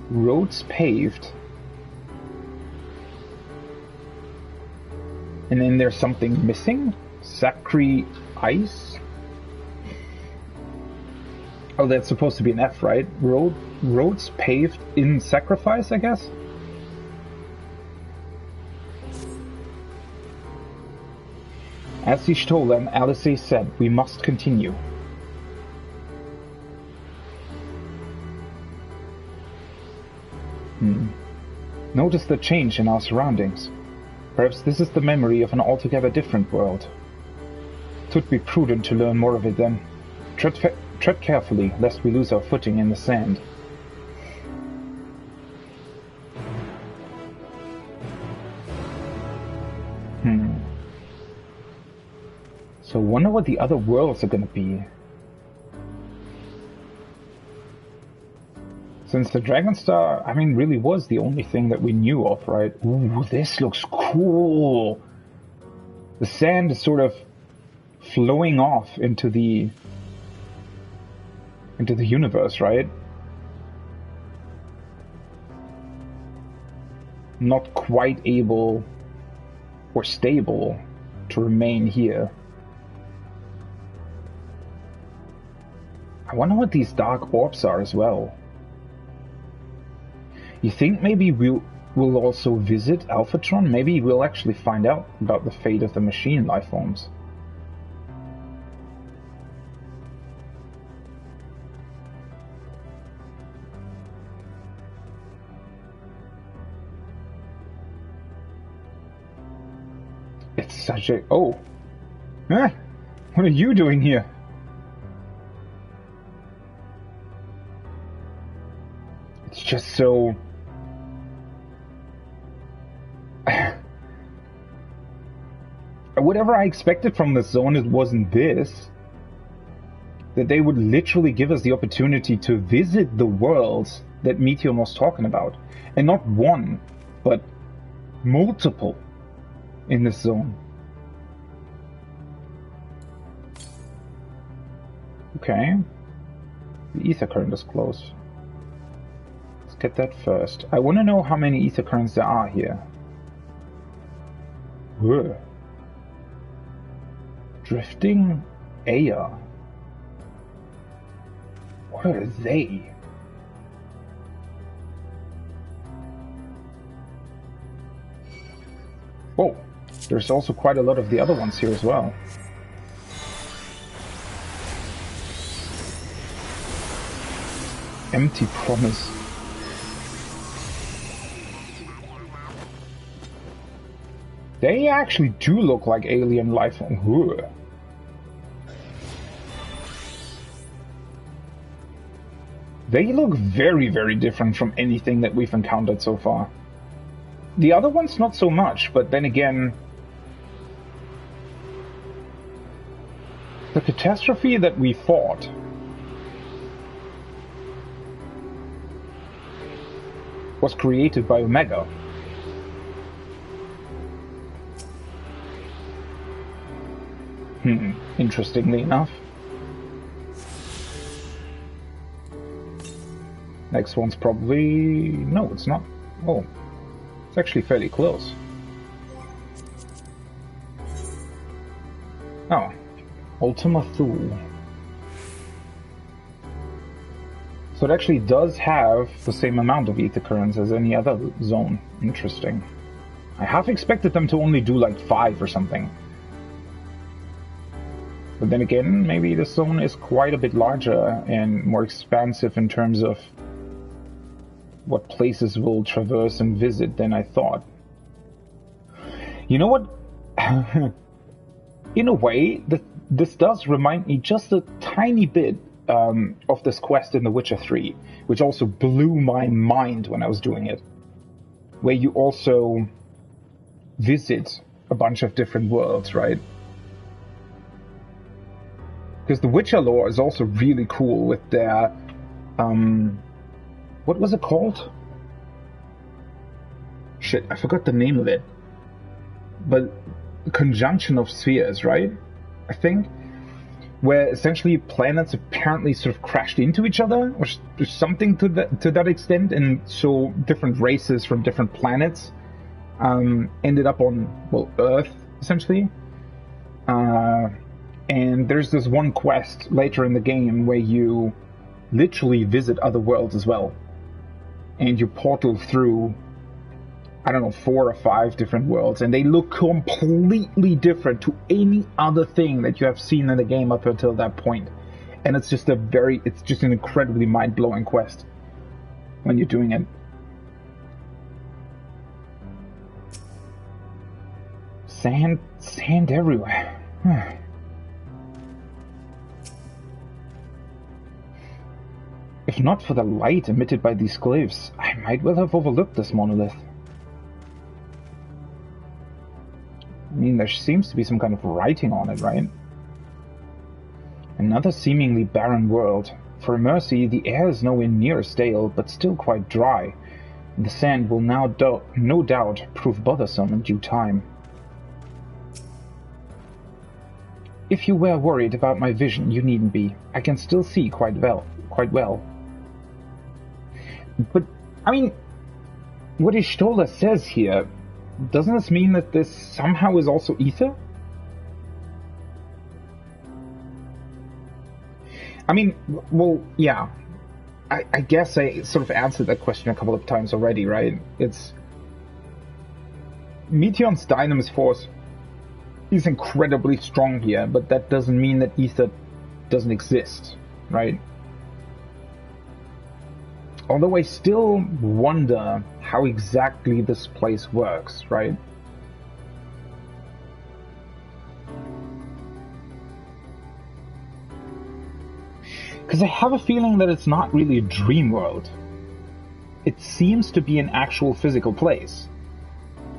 Roads paved. And then there's something missing? Sacri ice? Oh, that's supposed to be an F, right? Roads paved in sacrifice, I guess? As Y'shtola and Alice said, we must continue. Notice the change in our surroundings. Perhaps this is the memory of an altogether different world. It would be prudent to learn more of it then. Tread carefully, lest we lose our footing in the sand. So I wonder what the other worlds are gonna be. Since the Dragonstar, I mean, really was the only thing that we knew of, right? Ooh, this looks cool! The sand is sort of flowing off into the universe, right? Not quite able or stable to remain here. I wonder what these dark orbs are as well. You think maybe we'll also visit Alphatron? Maybe we'll actually find out about the fate of the machine life forms. It's such a... Oh! Eh? What are you doing here? It's just so... Whatever I expected from this zone, it wasn't this. That they would literally give us the opportunity to visit the worlds that Meteor was talking about. And not one, but multiple in this zone. Okay. The ether current is close. Let's get that first. I want to know how many ether currents there are here. Whoa. Drifting Aya. What are they? Whoa, there's also quite a lot of the other ones here as well. Empty promise. They actually do look like alien life form. Ugh. They look very, very different from anything that we've encountered so far. The other ones not so much, but then again... The catastrophe that we fought... was created by Omega. Interestingly enough. Next one's probably... No, it's not. Oh, it's actually fairly close. Oh, Ultima Thule. So it actually does have the same amount of ether currents as any other zone. Interesting. I half expected them to only do like 5 or something. But then again, maybe the zone is quite a bit larger and more expansive in terms of what places we'll traverse and visit than I thought. You know what? In a way, this does remind me just a tiny bit of this quest in The Witcher 3, which also blew my mind when I was doing it. Where you also visit a bunch of different worlds, right? Because the Witcher lore is also really cool with their... what was it called? Shit, I forgot the name of it. But conjunction of spheres, right? I think. Where essentially planets apparently sort of crashed into each other, or something to that extent, and so different races from different planets ended up on, well, Earth, essentially. And there's this one quest later in the game where you literally visit other worlds as well. And you portal through, I don't know, 4 or 5 different worlds, and they look completely different to any other thing that you have seen in the game up until that point. And it's just it's just an incredibly mind-blowing quest when you're doing it. Sand everywhere. If not for the light emitted by these glyphs, I might well have overlooked this monolith. I mean, there seems to be some kind of writing on it, right? Another seemingly barren world. For a mercy, the air is nowhere near stale, but still quite dry. The sand will now no doubt prove bothersome in due time. If you were worried about my vision, you needn't be. I can still see quite well. But, I mean, what Ishtola says here, doesn't this mean that this somehow is also ether? I mean, well, yeah. I guess I sort of answered that question a couple of times already, right? It's... Meteon's dynamis force is incredibly strong here, but that doesn't mean that ether doesn't exist, right? Although I still wonder how exactly this place works, right? Because I have a feeling that it's not really a dream world. It seems to be an actual physical place.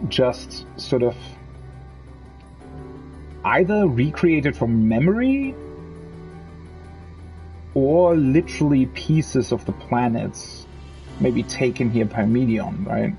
Just sort of either recreated from memory or literally pieces of the planets maybe taken here by Meteon, right?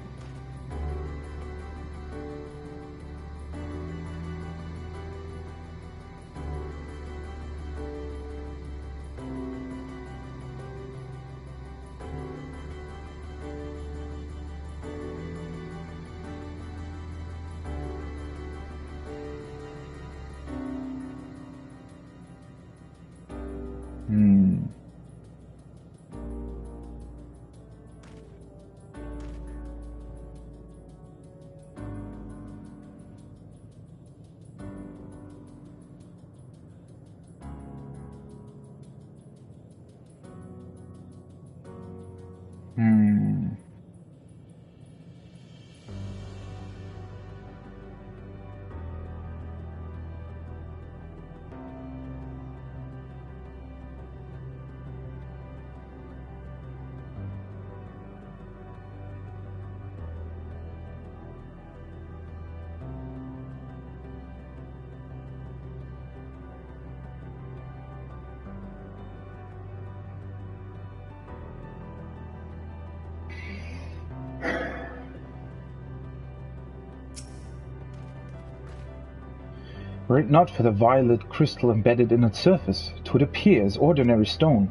Were it not for the violet crystal embedded in its surface, 'twould appear as ordinary stone.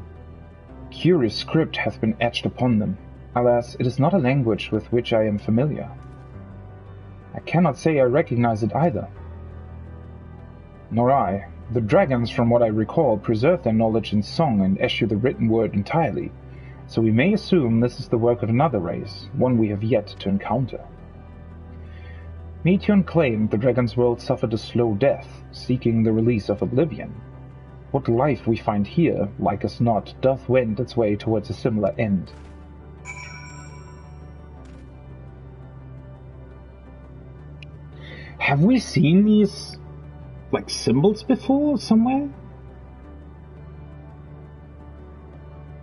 Curious script hath been etched upon them. Alas, it is not a language with which I am familiar. I cannot say I recognize it either. Nor I. The dragons, from what I recall, preserve their knowledge in song and eschew the written word entirely, so we may assume this is the work of another race, one we have yet to encounter. Meteon claimed the dragon's world suffered a slow death, seeking the release of oblivion. What life we find here, like as not, doth wend its way towards a similar end. Have we seen these, like, symbols before, somewhere?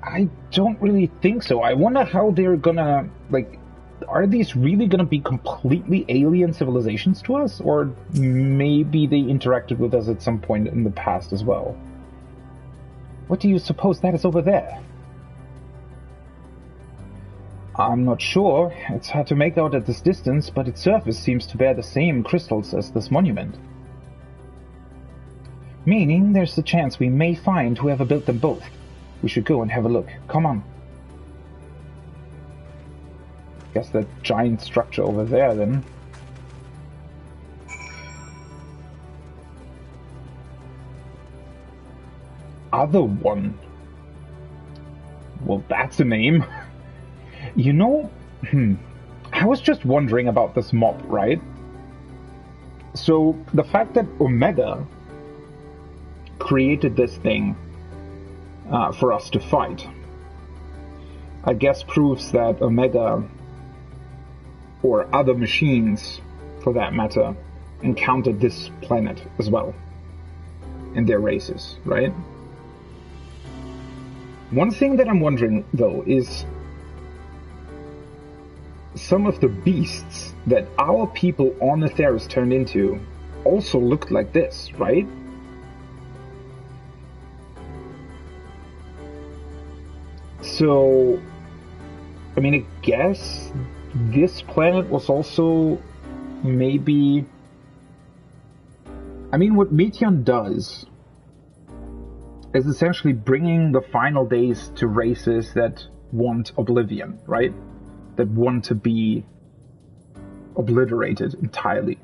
I don't really think so. I wonder how they're gonna, like, are these really gonna be completely alien civilizations to us? Or maybe they interacted with us at some point in the past as well? What do you suppose that is over there? I'm not sure. It's hard to make out at this distance, but its surface seems to bear the same crystals as this monument. Meaning there's a chance we may find whoever built them both. We should go and have a look. Come on. Guess that giant structure over there, then. Other one. Well, that's a name. You know, I was just wondering about this mob, right? So, the fact that Omega created this thing for us to fight, I guess proves that Omega, or other machines for that matter, encountered this planet as well in their races, right? One thing that I'm wondering, though, is some of the beasts that our people on Atheris turned into also looked like this, right? So, I mean, I guess this planet was also maybe I mean, what Meteion does is essentially bringing the final days to races that want oblivion, right? That want to be obliterated entirely.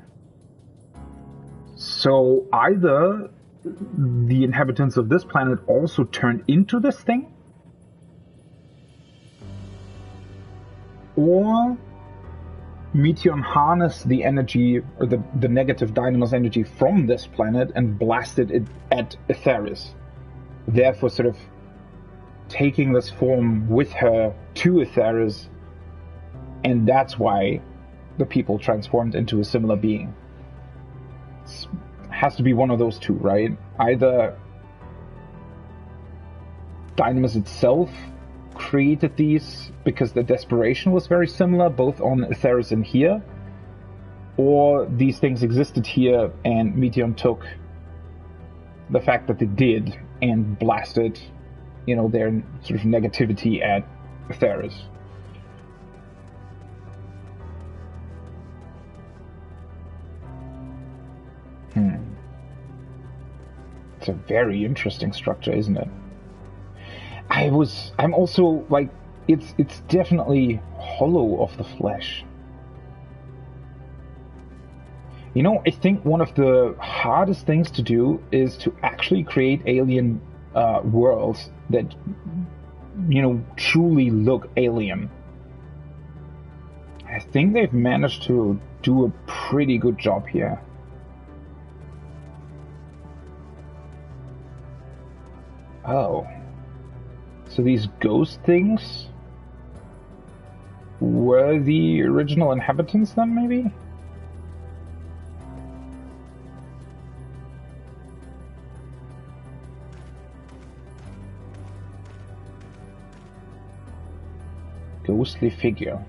So either the inhabitants of this planet also turn into this thing, or Meteion harnessed the energy, or the negative Dynamos energy from this planet and blasted it at Aetheris, therefore sort of taking this form with her to Aetheris, and that's why the people transformed into a similar being. It has to be one of those two, right? Either Dynamis itself created these because the desperation was very similar, both on Aetheris and here, or these things existed here and Meteion took the fact that they did and blasted, their sort of negativity at Aetheris. It's a very interesting structure, isn't it? I'm also like, it's definitely hollow of the flesh. I think one of the hardest things to do is to actually create alien worlds that, truly look alien. I think they've managed to do a pretty good job here. Oh. So these ghost things were the original inhabitants then, maybe? Ghostly figure.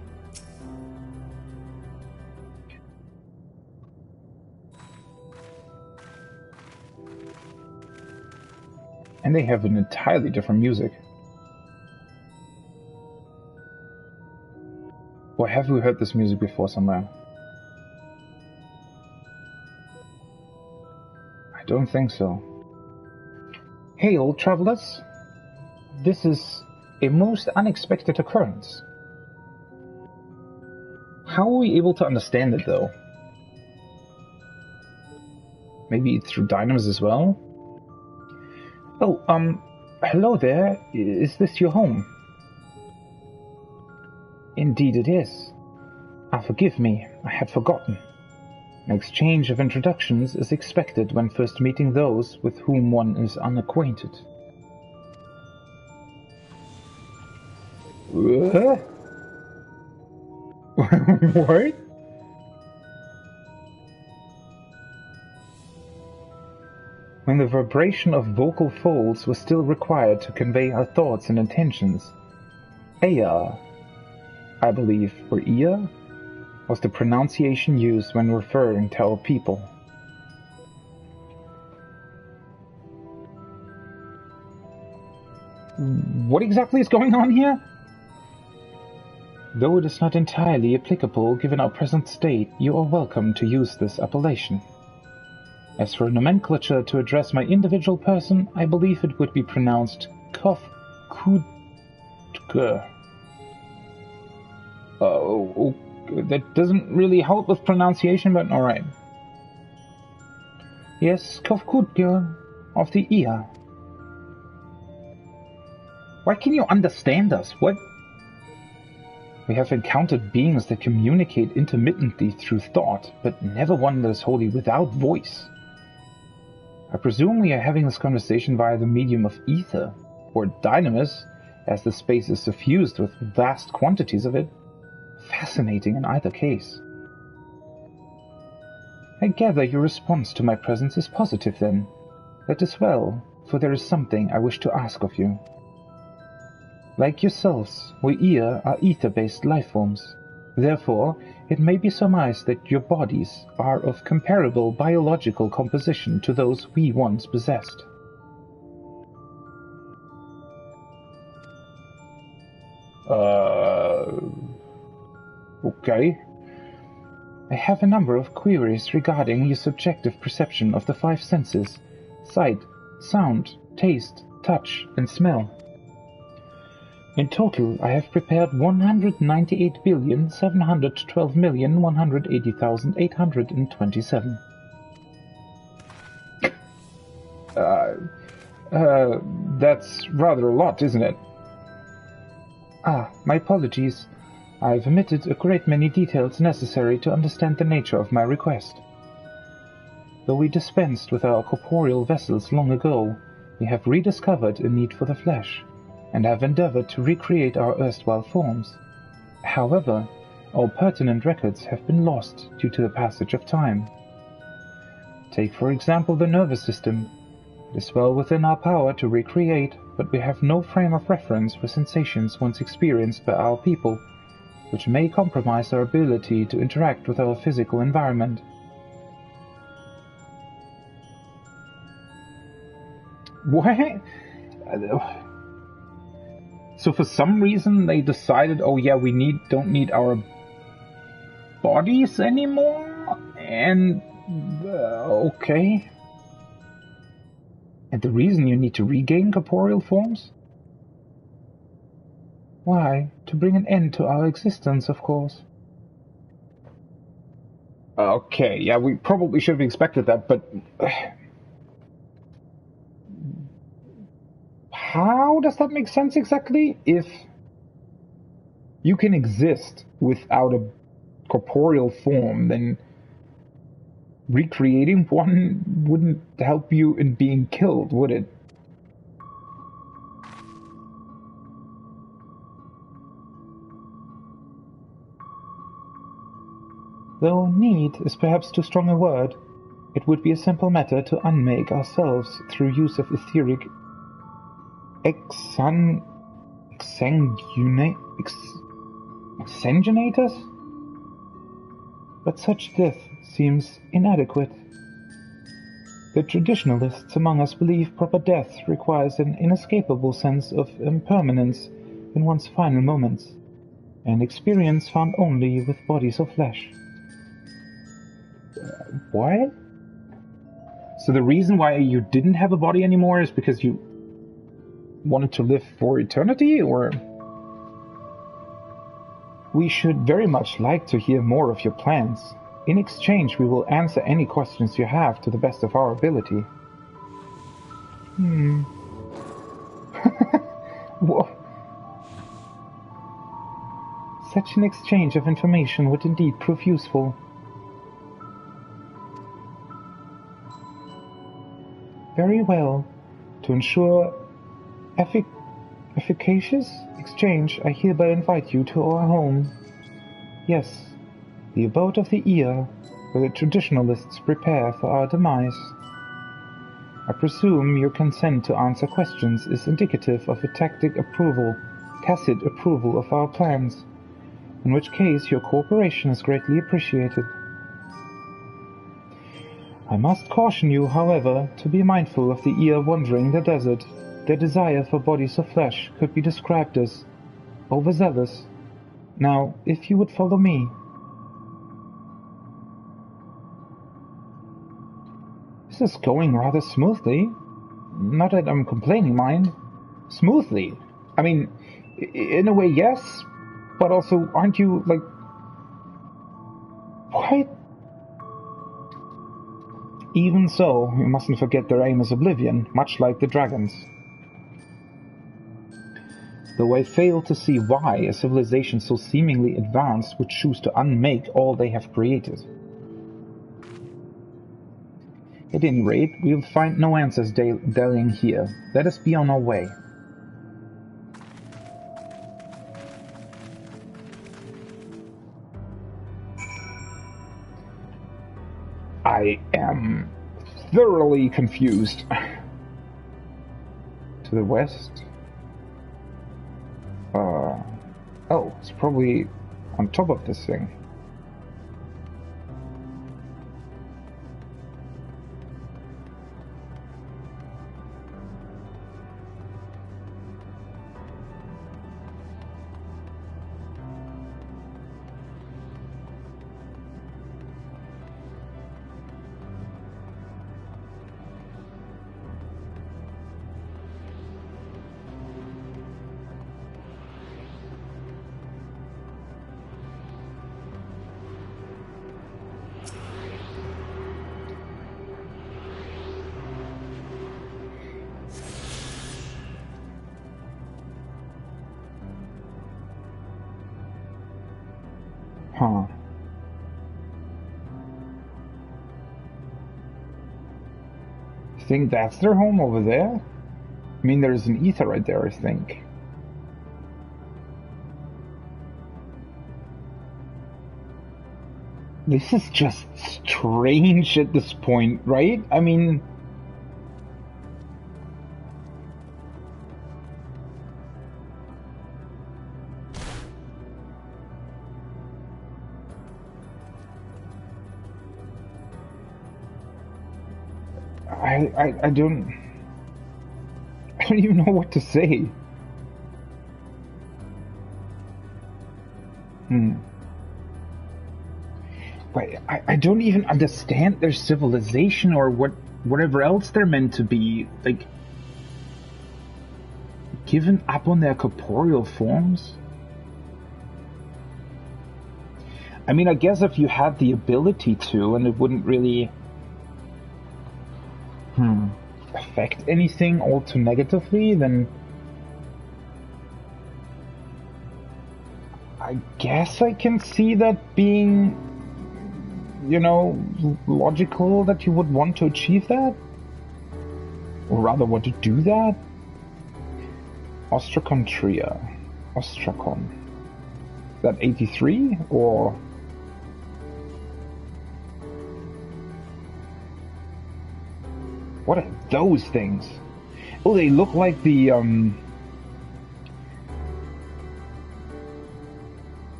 And they have an entirely different music. Or have we heard this music before somewhere? I don't think so. Hey, old travelers. This is a most unexpected occurrence. How are we able to understand it, though? Maybe through Dynamis as well? Oh, hello there. Is this your home? Indeed it is. Forgive me, I had forgotten. An exchange of introductions is expected when first meeting those with whom one is unacquainted. What? What? When the vibration of vocal folds was still required to convey our thoughts and intentions, Aya, I believe, or Ia, was the pronunciation used when referring to our people. What exactly is going on here? Though it is not entirely applicable given our present state, you are welcome to use this appellation. As for nomenclature to address my individual person, I believe it would be pronounced Kofkudge. Oh, that doesn't really help with pronunciation, but alright. Yes, Kofkudge of the Ia. Why can you understand us? What? We have encountered beings that communicate intermittently through thought, but never one that is wholly without voice. I presume we are having this conversation via the medium of ether, or dynamis, as the space is suffused with vast quantities of it. Fascinating in either case. I gather your response to my presence is positive, then. That is well, for there is something I wish to ask of you. Like yourselves, we Ia are ether-based lifeforms. Therefore, it may be surmised that your bodies are of comparable biological composition to those we once possessed. Okay. I have a number of queries regarding your subjective perception of the 5 senses: sight, sound, taste, touch, and smell. In total, I have prepared 198,712,180,827. That's rather a lot, isn't it? Ah, my apologies. I've omitted a great many details necessary to understand the nature of my request. Though we dispensed with our corporeal vessels long ago, we have rediscovered a need for the flesh, and have endeavored to recreate our erstwhile forms. However, all pertinent records have been lost due to the passage of time. Take, for example, the nervous system. It is well within our power to recreate, but we have no frame of reference for sensations once experienced by our people, which may compromise our ability to interact with our physical environment. What? So for some reason they decided, oh yeah, we don't need our bodies anymore? And okay. And the reason you need to regain corporeal forms? Why? To bring an end to our existence, of course. Okay, yeah, we probably should have expected that, but... how does that make sense exactly? If you can exist without a corporeal form, then recreating one wouldn't help you in being killed, would it? Though need is perhaps too strong a word, it would be a simple matter to unmake ourselves through use of etheric exsanguinators? But such death seems inadequate. The traditionalists among us believe proper death requires an inescapable sense of impermanence in one's final moments, an experience found only with bodies of flesh. What? So the reason why you didn't have a body anymore is because you wanted to live for eternity, or? We should very much like to hear more of your plans. In exchange, we will answer any questions you have to the best of our ability. Whoa. Such an exchange of information would indeed prove useful. Very well. To ensure efficacious exchange, I hereby invite you to our home. Yes, the abode of the ear, where the traditionalists prepare for our demise. I presume your consent to answer questions is indicative of a tacit approval of our plans, in which case your cooperation is greatly appreciated. I must caution you, however, to be mindful of the ear wandering the desert. Their desire for bodies of flesh could be described as overzealous. Now, if you would follow me. This is going rather smoothly. Not that I'm complaining, mind. Smoothly. I mean, in a way, yes, but also, aren't you, like... What? Even so, you mustn't forget their aim is oblivion, much like the dragons. Though I fail to see why a civilization so seemingly advanced would choose to unmake all they have created. At any rate, we'll find no answers dallying here. Let us be on our way. I am thoroughly confused. To the west? Oh, it's probably on top of this thing. Huh. You think that's their home over there? I mean, there's an ether right there, I think. This is just strange at this point, right? I mean... I don't even know what to say. But I don't even understand their civilization or whatever else they're meant to be. Like, given up on their corporeal forms? I mean, I guess if you had the ability to, and it wouldn't really affect anything all too negatively, then I guess I can see that being, you know, logical that you would want to achieve that, or rather want to do that. Ostrakon Tria. Ostrakon. Is that 83 or... What are those things? Oh, they look like the,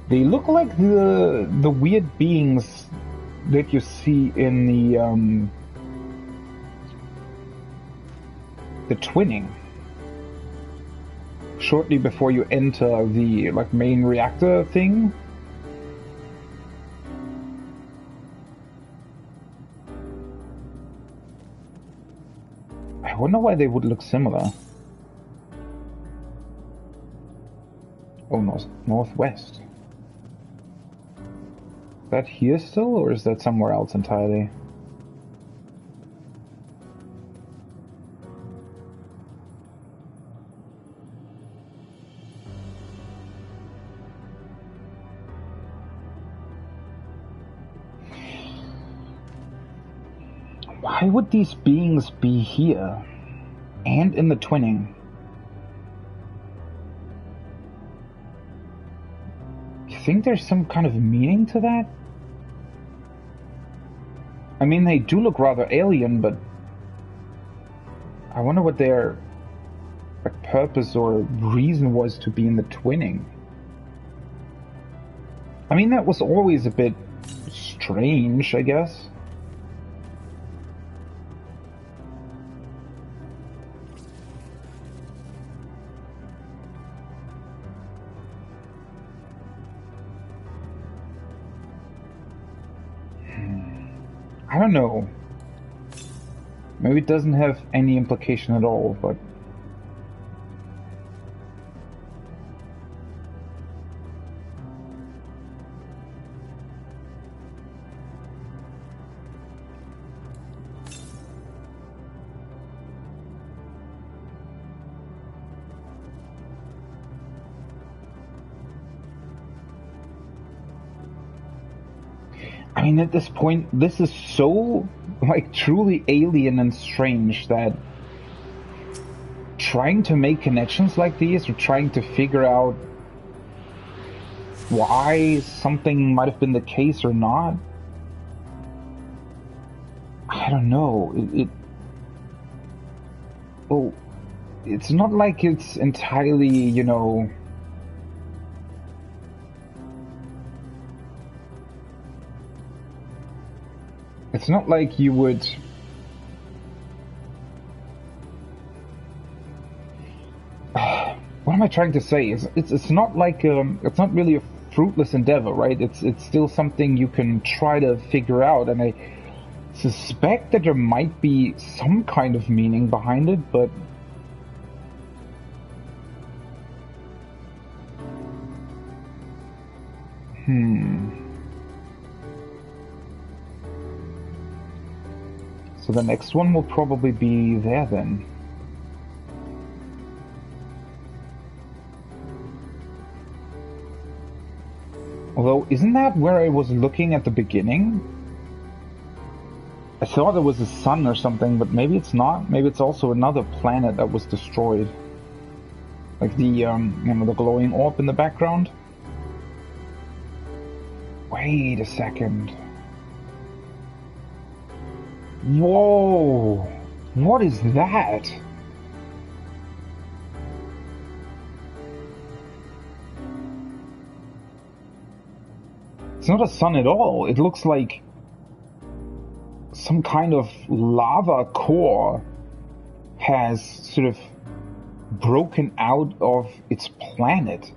They look like the weird beings that you see in the twinning. Shortly before you enter the, like, main reactor thing. I wonder why they would look similar. Oh, northwest. Is that here still, or is that somewhere else entirely? Why would these beings be here? And in the twinning? You think there's some kind of meaning to that? I mean, they do look rather alien, but I wonder what their purpose or reason was to be in the twinning. I mean, that was always a bit strange, I guess. I don't know. Maybe it doesn't have any implication at all, but... I mean, at this point, this is so, like, truly alien and strange that trying to make connections like these, or trying to figure out why something might have been the case or not, I don't know. Well, it's not like it's entirely, you know... It's not like you would... What am I trying to say? It's not like it's not really a fruitless endeavor, right? It's still something you can try to figure out, and I suspect that there might be some kind of meaning behind it, but So the next one will probably be there then. Although, isn't that where I was looking at the beginning? I thought it was a sun or something, but maybe it's not. Maybe it's also another planet that was destroyed. Like the, you know, the glowing orb in the background. Wait a second. Whoa! What is that? It's not a sun at all. It looks like some kind of lava core has sort of broken out of its planet.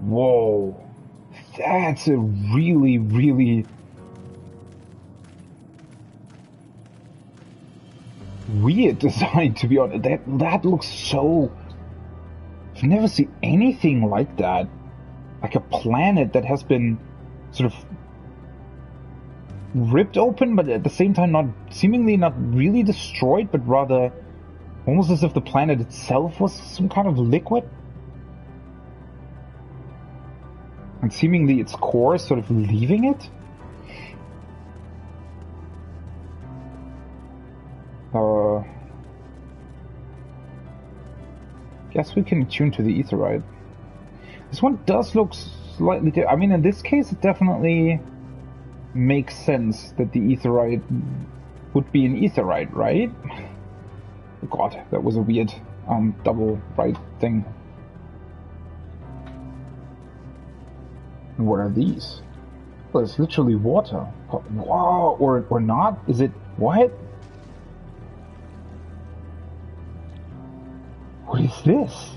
Whoa. That's a really, really weird design, to be honest. That looks so... I've never seen anything like that. Like a planet that has been sort of ripped open, but at the same time not seemingly not really destroyed, but rather almost as if the planet itself was some kind of liquid. And seemingly its core is sort of leaving it. Guess we can tune to the aetheryte. This one does look slightly... I mean, in this case, it definitely makes sense that the aetheryte would be an aetheryte, right? Oh god, that was a weird double right thing. And what are these? Well, it's literally water. Wow, or not? Is it... what? What is this?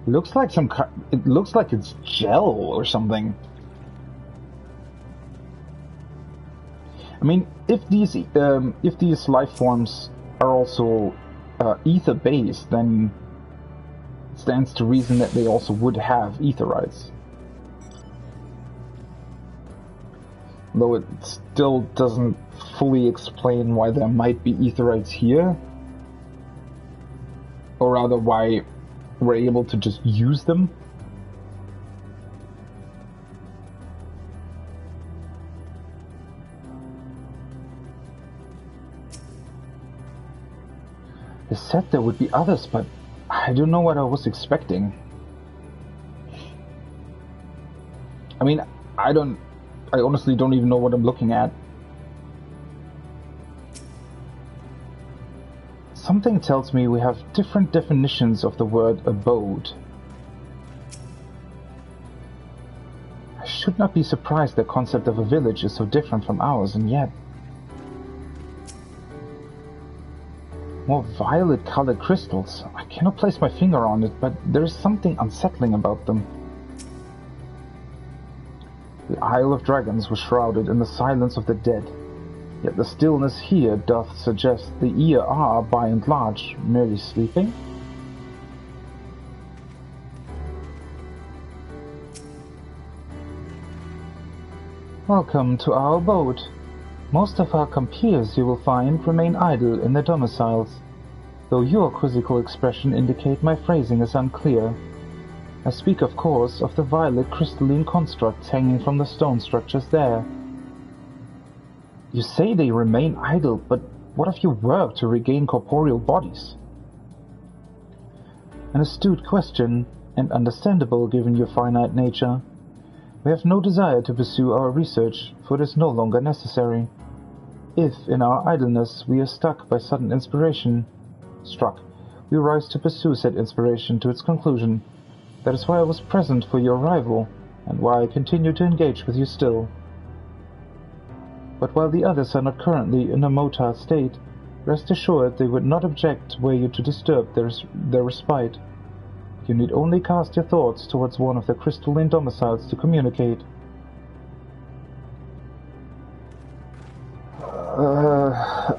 Looks like some kind... It looks like it's gel or something. I mean, if these life forms are also ether-based, then it stands to reason that they also would have aetherites. Though it still doesn't fully explain why there might be aetherites here. Or rather, why we're able to just use them. They said there would be others, but I don't know what I was expecting. I mean, I honestly don't even know what I'm looking at. Something tells me we have different definitions of the word abode. I should not be surprised the concept of a village is so different from ours, and yet... More violet-colored crystals. I cannot place my finger on it, but there is something unsettling about them. The Isle of Dragons was shrouded in the silence of the dead, yet the stillness here doth suggest the ear are, by and large, merely sleeping. Welcome to our abode. Most of our compeers, you will find, remain idle in their domiciles, though your quizzical expression indicate my phrasing is unclear. I speak, of course, of the violet crystalline constructs hanging from the stone structures there. You say they remain idle, but what if you work to regain corporeal bodies? An astute question, and understandable given your finite nature. We have no desire to pursue our research, for it is no longer necessary. If, in our idleness, we are struck by sudden inspiration, we rise to pursue said inspiration to its conclusion. That is why I was present for your arrival, and why I continue to engage with you still. But while the others are not currently in a motard state, rest assured they would not object were you to disturb their respite. You need only cast your thoughts towards one of the crystalline domiciles to communicate.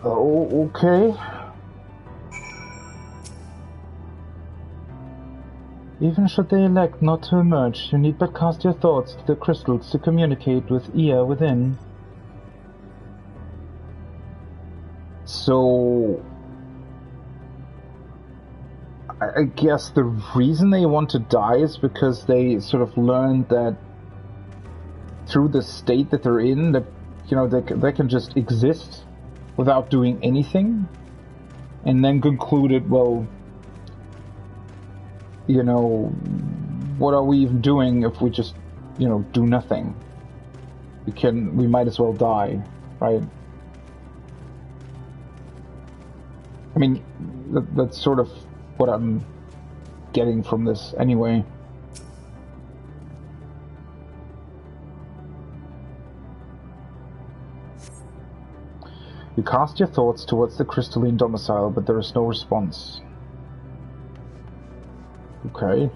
Okay. Even should they elect not to emerge, you need but cast your thoughts to the crystals to communicate with Ea within. So... I guess the reason they want to die is because they sort of learned that through the state that they're in, that, you know, they can just exist without doing anything, and then concluded, well, you know, what are we even doing if we just, you know, do nothing? We might as well die, right? I mean, that's sort of what I'm getting from this anyway. You cast your thoughts towards the crystalline domicile, but there is no response. Okay.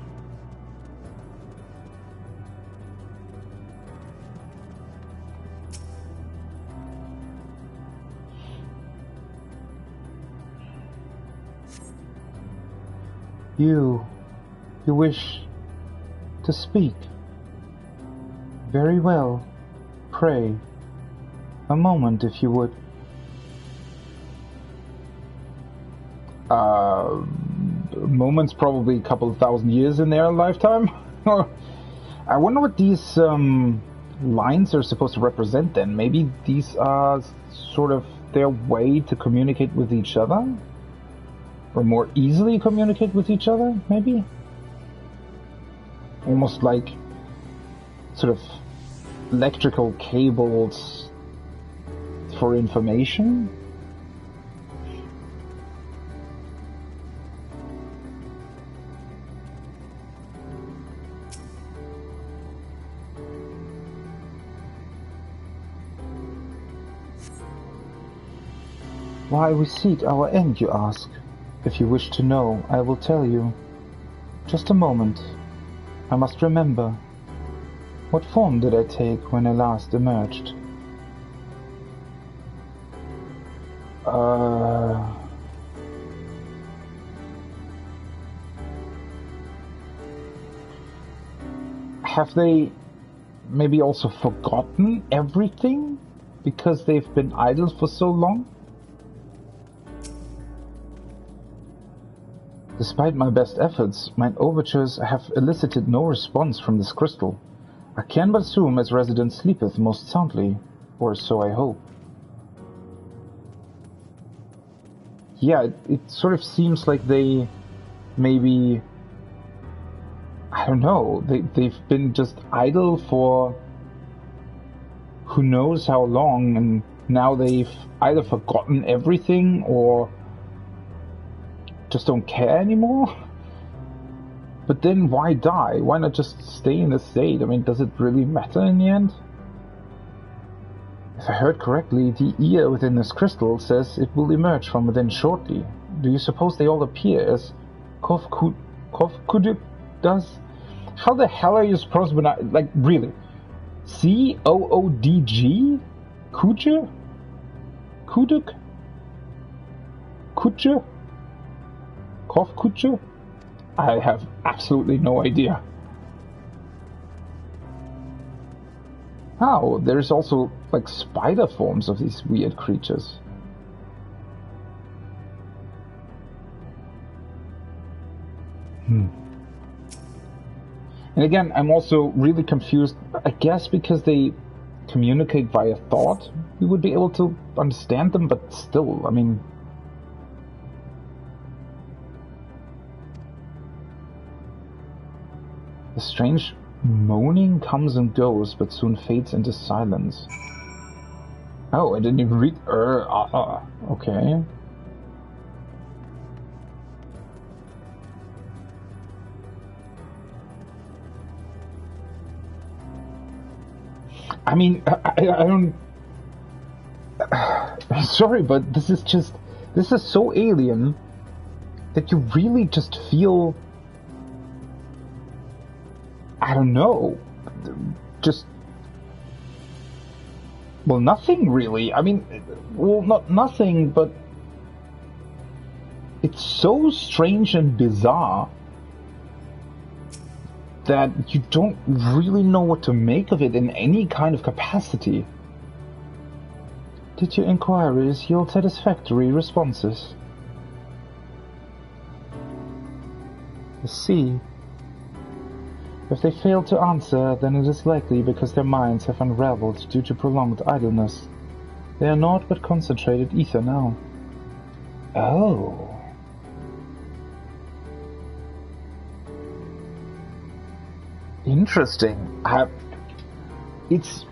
You wish to speak? Very well. Pray. A moment, if you would. Moments, probably a couple of thousand years in their lifetime. I wonder what these lines are supposed to represent then. Maybe these are sort of their way to communicate with each other? Or more easily communicate with each other, maybe? Almost like sort of electrical cables for information? Why we seek our end, you ask? If you wish to know, I will tell you. Just a moment. I must remember. What form did I take when I last emerged? Have they maybe also forgotten everything because they've been idle for so long? Despite my best efforts, mine overtures have elicited no response from this crystal. I can but assume its resident sleepeth most soundly, or so I hope. Yeah, it sort of seems like they maybe, I don't know, they've been just idle for who knows how long, and now they've either forgotten everything or just don't care anymore. But then why die? Why not just stay in the state? I mean, does it really matter in the end? If I heard correctly, the ear within this crystal says it will emerge from within shortly. Do you suppose they all appear as Kovkuduk does? How the hell are you supposed to pronounce, like, really? C-O-O-D-G? Kuja? Kuduk? Kuja? Kovkuduk? I have absolutely no idea. Oh, there's also, like, spider forms of these weird creatures. And again, I'm also really confused. I guess because they communicate via thought, we would be able to understand them, but still, I mean... The strange moaning comes and goes, but soon fades into silence. Oh, I didn't even read... okay. I mean, I don't... Sorry, but this is so alien that you really just feel... I don't know, just, well, nothing really. I mean, well, not nothing, but it's so strange and bizarre that you don't really know what to make of it in any kind of capacity. Did your inquiries yield satisfactory responses? I see. If they fail to answer, then it is likely because their minds have unraveled due to prolonged idleness. They are naught but concentrated ether now. Oh. Interesting. It's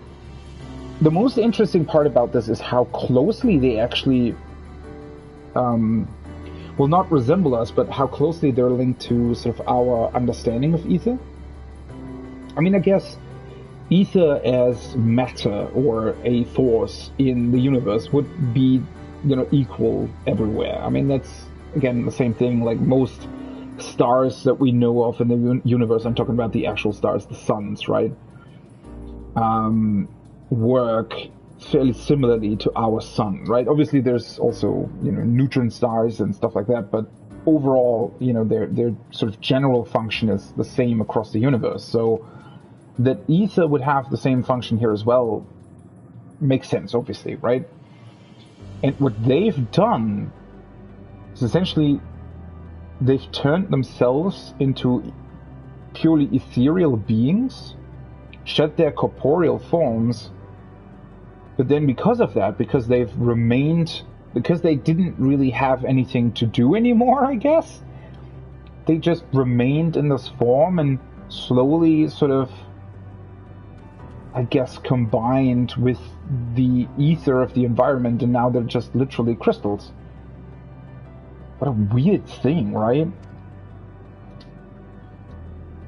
the most interesting part about this is how closely they actually will not resemble us, but how closely they're linked to sort of our understanding of ether. I mean, I guess ether as matter or a force in the universe would be, equal everywhere. I mean, that's, again, the same thing, like most stars that we know of in the universe, I'm talking about the actual stars, the suns, right, work fairly similarly to our sun, right? Obviously, there's also, neutron stars and stuff like that, but overall, their sort of general function is the same across the universe. So that ether would have the same function here as well makes sense, obviously, right? And what they've done is essentially they've turned themselves into purely ethereal beings, shed their corporeal forms, but then because of that, because they didn't really have anything to do anymore, I guess, they just remained in this form and slowly sort of, I guess, combined with the ether of the environment, and now they're just literally crystals. What a weird thing, right?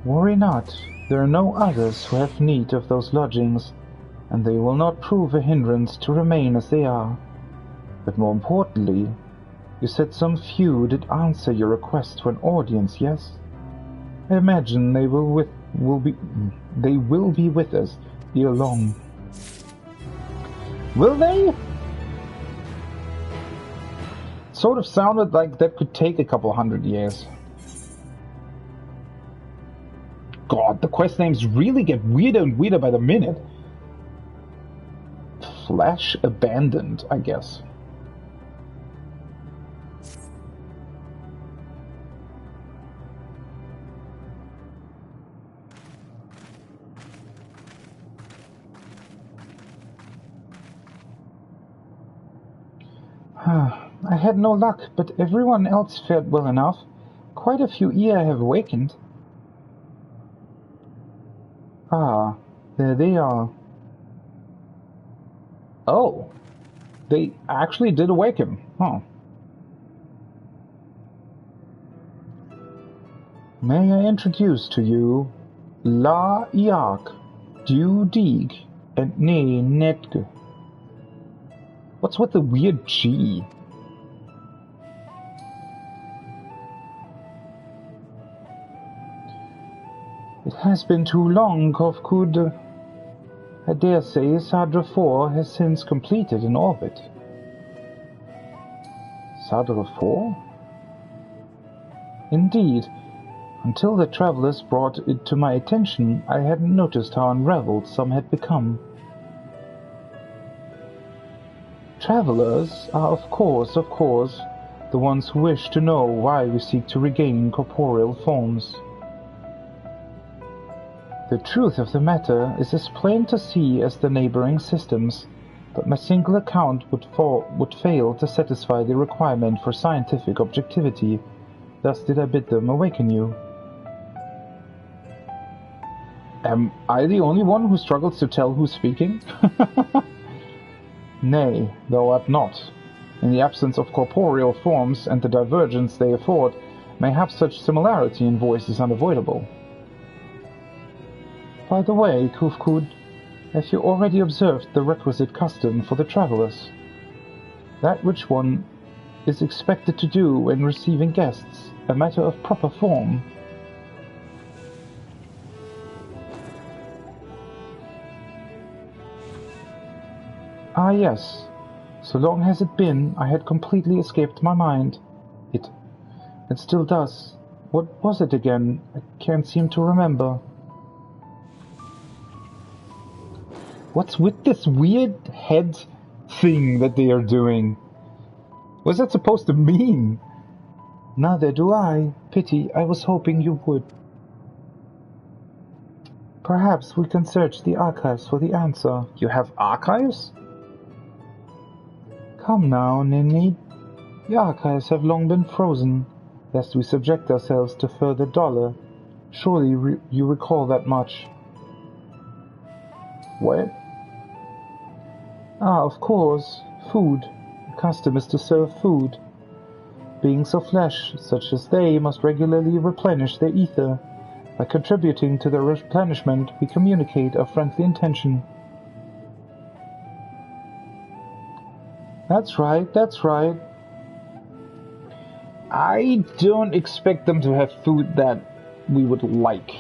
Worry not, there are no others who have need of those lodgings, and they will not prove a hindrance to remain as they are. But more importantly, you said some few did answer your request for an audience, yes? I imagine they will be with us ere long. Will they? Sort of sounded like that could take a couple 100 years. God, the quest names really get weirder and weirder by the minute. Flash Abandoned, I guess. I had no luck, but everyone else fared well enough. Quite a few Ea have awakened. Ah, there they are. Oh, they actually did awaken. Huh. May I introduce to you La Iark, Du Dig, and Ne Netge. What's with the weird G? It has been too long, Kovkud. I dare say Sadra 4 has since completed an orbit. Sadra 4? Indeed. Until the travelers brought it to my attention, I hadn't noticed how unraveled some had become. Travelers are of course, the ones who wish to know why we seek to regain corporeal forms. The truth of the matter is as plain to see as the neighboring systems, but my single account would fail to satisfy the requirement for scientific objectivity. Thus did I bid them awaken you. Am I the only one who struggles to tell who's speaking? Nay, thou art not. In the absence of corporeal forms and the divergence they afford, mayhap such similarity in voice is unavoidable. By the way, Kufkud, have you already observed the requisite custom for the travelers? That which one is expected to do when receiving guests, a matter of proper form. Ah yes, so long has it been, I had completely escaped my mind. It still does. What was it again? I can't seem to remember. What's with this weird head thing that they are doing? What's that supposed to mean? Neither do I. Pity, I was hoping you would. Perhaps we can search the archives for the answer. You have archives? Come now, Ninny. The archives have long been frozen, lest we subject ourselves to further dollar. Surely you recall that much. What? Ah, of course. Food. The custom is to serve food. Beings of flesh, such as they, must regularly replenish their ether. By contributing to their replenishment, we communicate our friendly intention. That's right, that's right. I don't expect them to have food that we would like.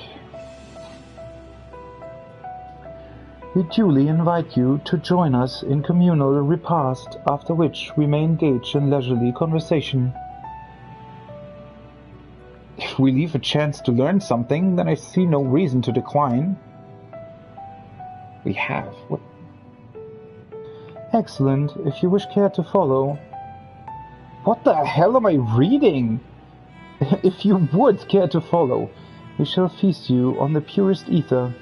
We duly invite you to join us in communal repast, after which we may engage in leisurely conversation. If we leave a chance to learn something, then I see no reason to decline. We have. What? Excellent. If you wish care to follow. What the hell am I reading? If you would care to follow, we shall feast you on the purest ether.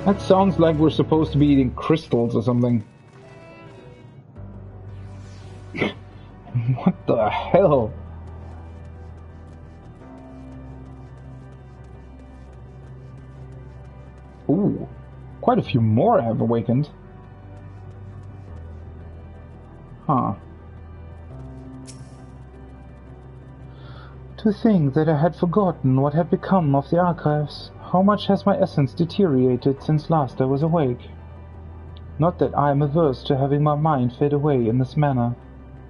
That sounds like we're supposed to be eating crystals or something. What the hell? Ooh, quite a few more have awakened. Huh. To think that I had forgotten what had become of the archives. How much has my essence deteriorated since last I was awake? Not that I am averse to having my mind fade away in this manner.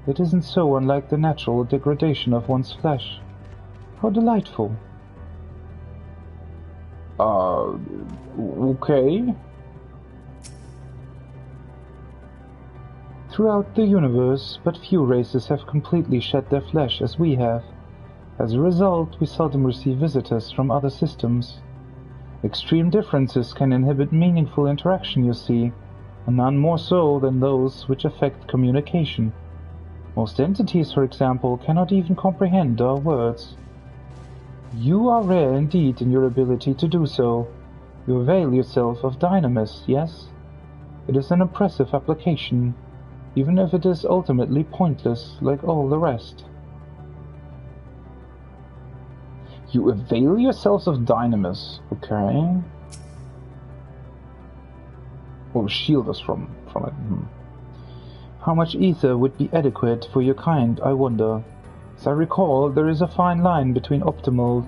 It isn't so unlike the natural degradation of one's flesh. How delightful. Okay. Throughout the universe, but few races have completely shed their flesh as we have. As a result, we seldom receive visitors from other systems. Extreme differences can inhibit meaningful interaction, you see, and none more so than those which affect communication. Most entities, for example, cannot even comprehend our words. You are rare indeed in your ability to do so. You avail yourself of dynamis, yes? It is an impressive application, even if it is ultimately pointless, like all the rest. You avail yourselves of dynamis, okay? Or shield us from it. How much ether would be adequate for your kind, I wonder? As I recall, there is a fine line between optimal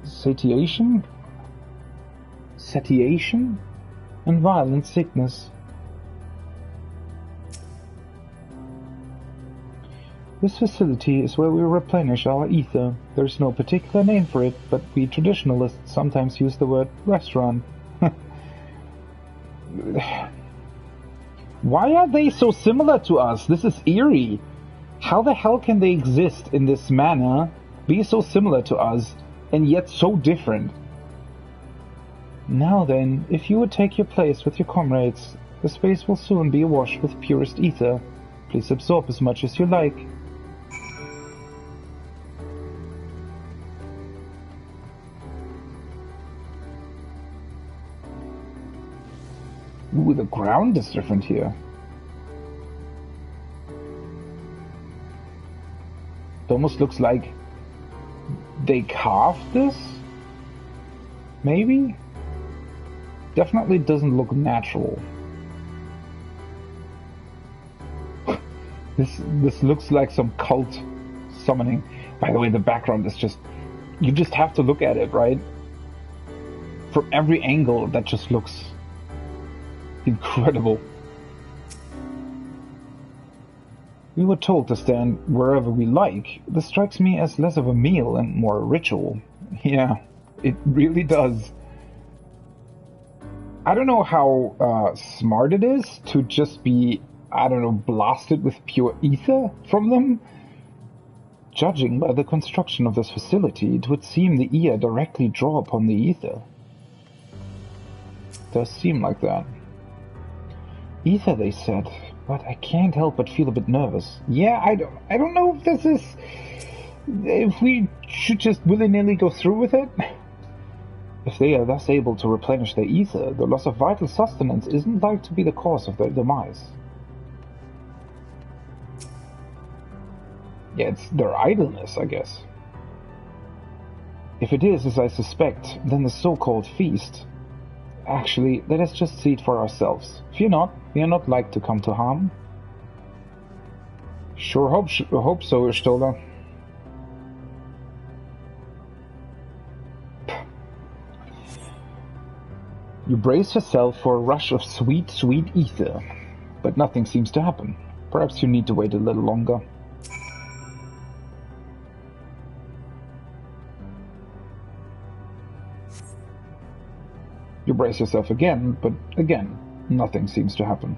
satiation and violent sickness. This facility is where we replenish our ether. There is no particular name for it, but we traditionalists sometimes use the word restaurant. Why are they so similar to us? This is eerie. How the hell can they exist in this manner, be so similar to us, and yet so different? Now then, if you would take your place with your comrades, the space will soon be awash with purest ether. Please absorb as much as you like. Ooh, the ground is different here. It almost looks like they carved this? Maybe? Definitely doesn't look natural. This looks like some cult summoning. By the way, the background is just... You just have to look at it, right? From every angle, that just looks... incredible. We were told to stand wherever we like. This strikes me as less of a meal and more a ritual. Yeah, it really does. I don't know how smart it is to just be, I don't know, blasted with pure ether from them. Judging by the construction of this facility, it would seem the ear directly draw upon the ether. It does seem like that. Ether, they said, but I can't help but feel a bit nervous. Yeah, I don't know if this is... if we should just willy-nilly go through with it. If they are thus able to replenish their ether, the loss of vital sustenance isn't like to be the cause of their demise. Yeah, it's their idleness, I guess. If it is, as I suspect, then the so-called feast... Actually, let us just see it for ourselves. Fear not, we are not like to come to harm. Sure hope so, Stola. You brace yourself for a rush of sweet, sweet ether, but nothing seems to happen. Perhaps you need to wait a little longer. You brace yourself again, but again, nothing seems to happen.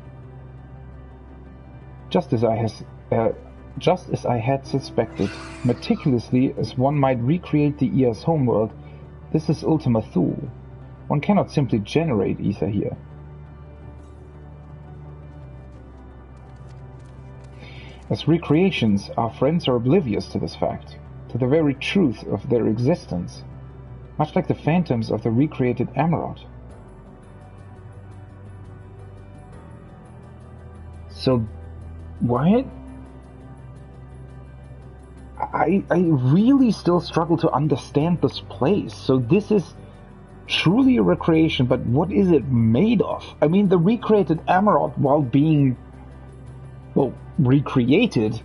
Just as I had suspected, meticulously as one might recreate the Ea's homeworld, this is Ultima Thule. One cannot simply generate ether here. As recreations, our friends are oblivious to this fact, to the very truth of their existence, much like the phantoms of the recreated Amarot. So, Wyatt? I really still struggle to understand this place. So this is truly a recreation, but what is it made of? I mean, the recreated Amarot, while being, well, recreated,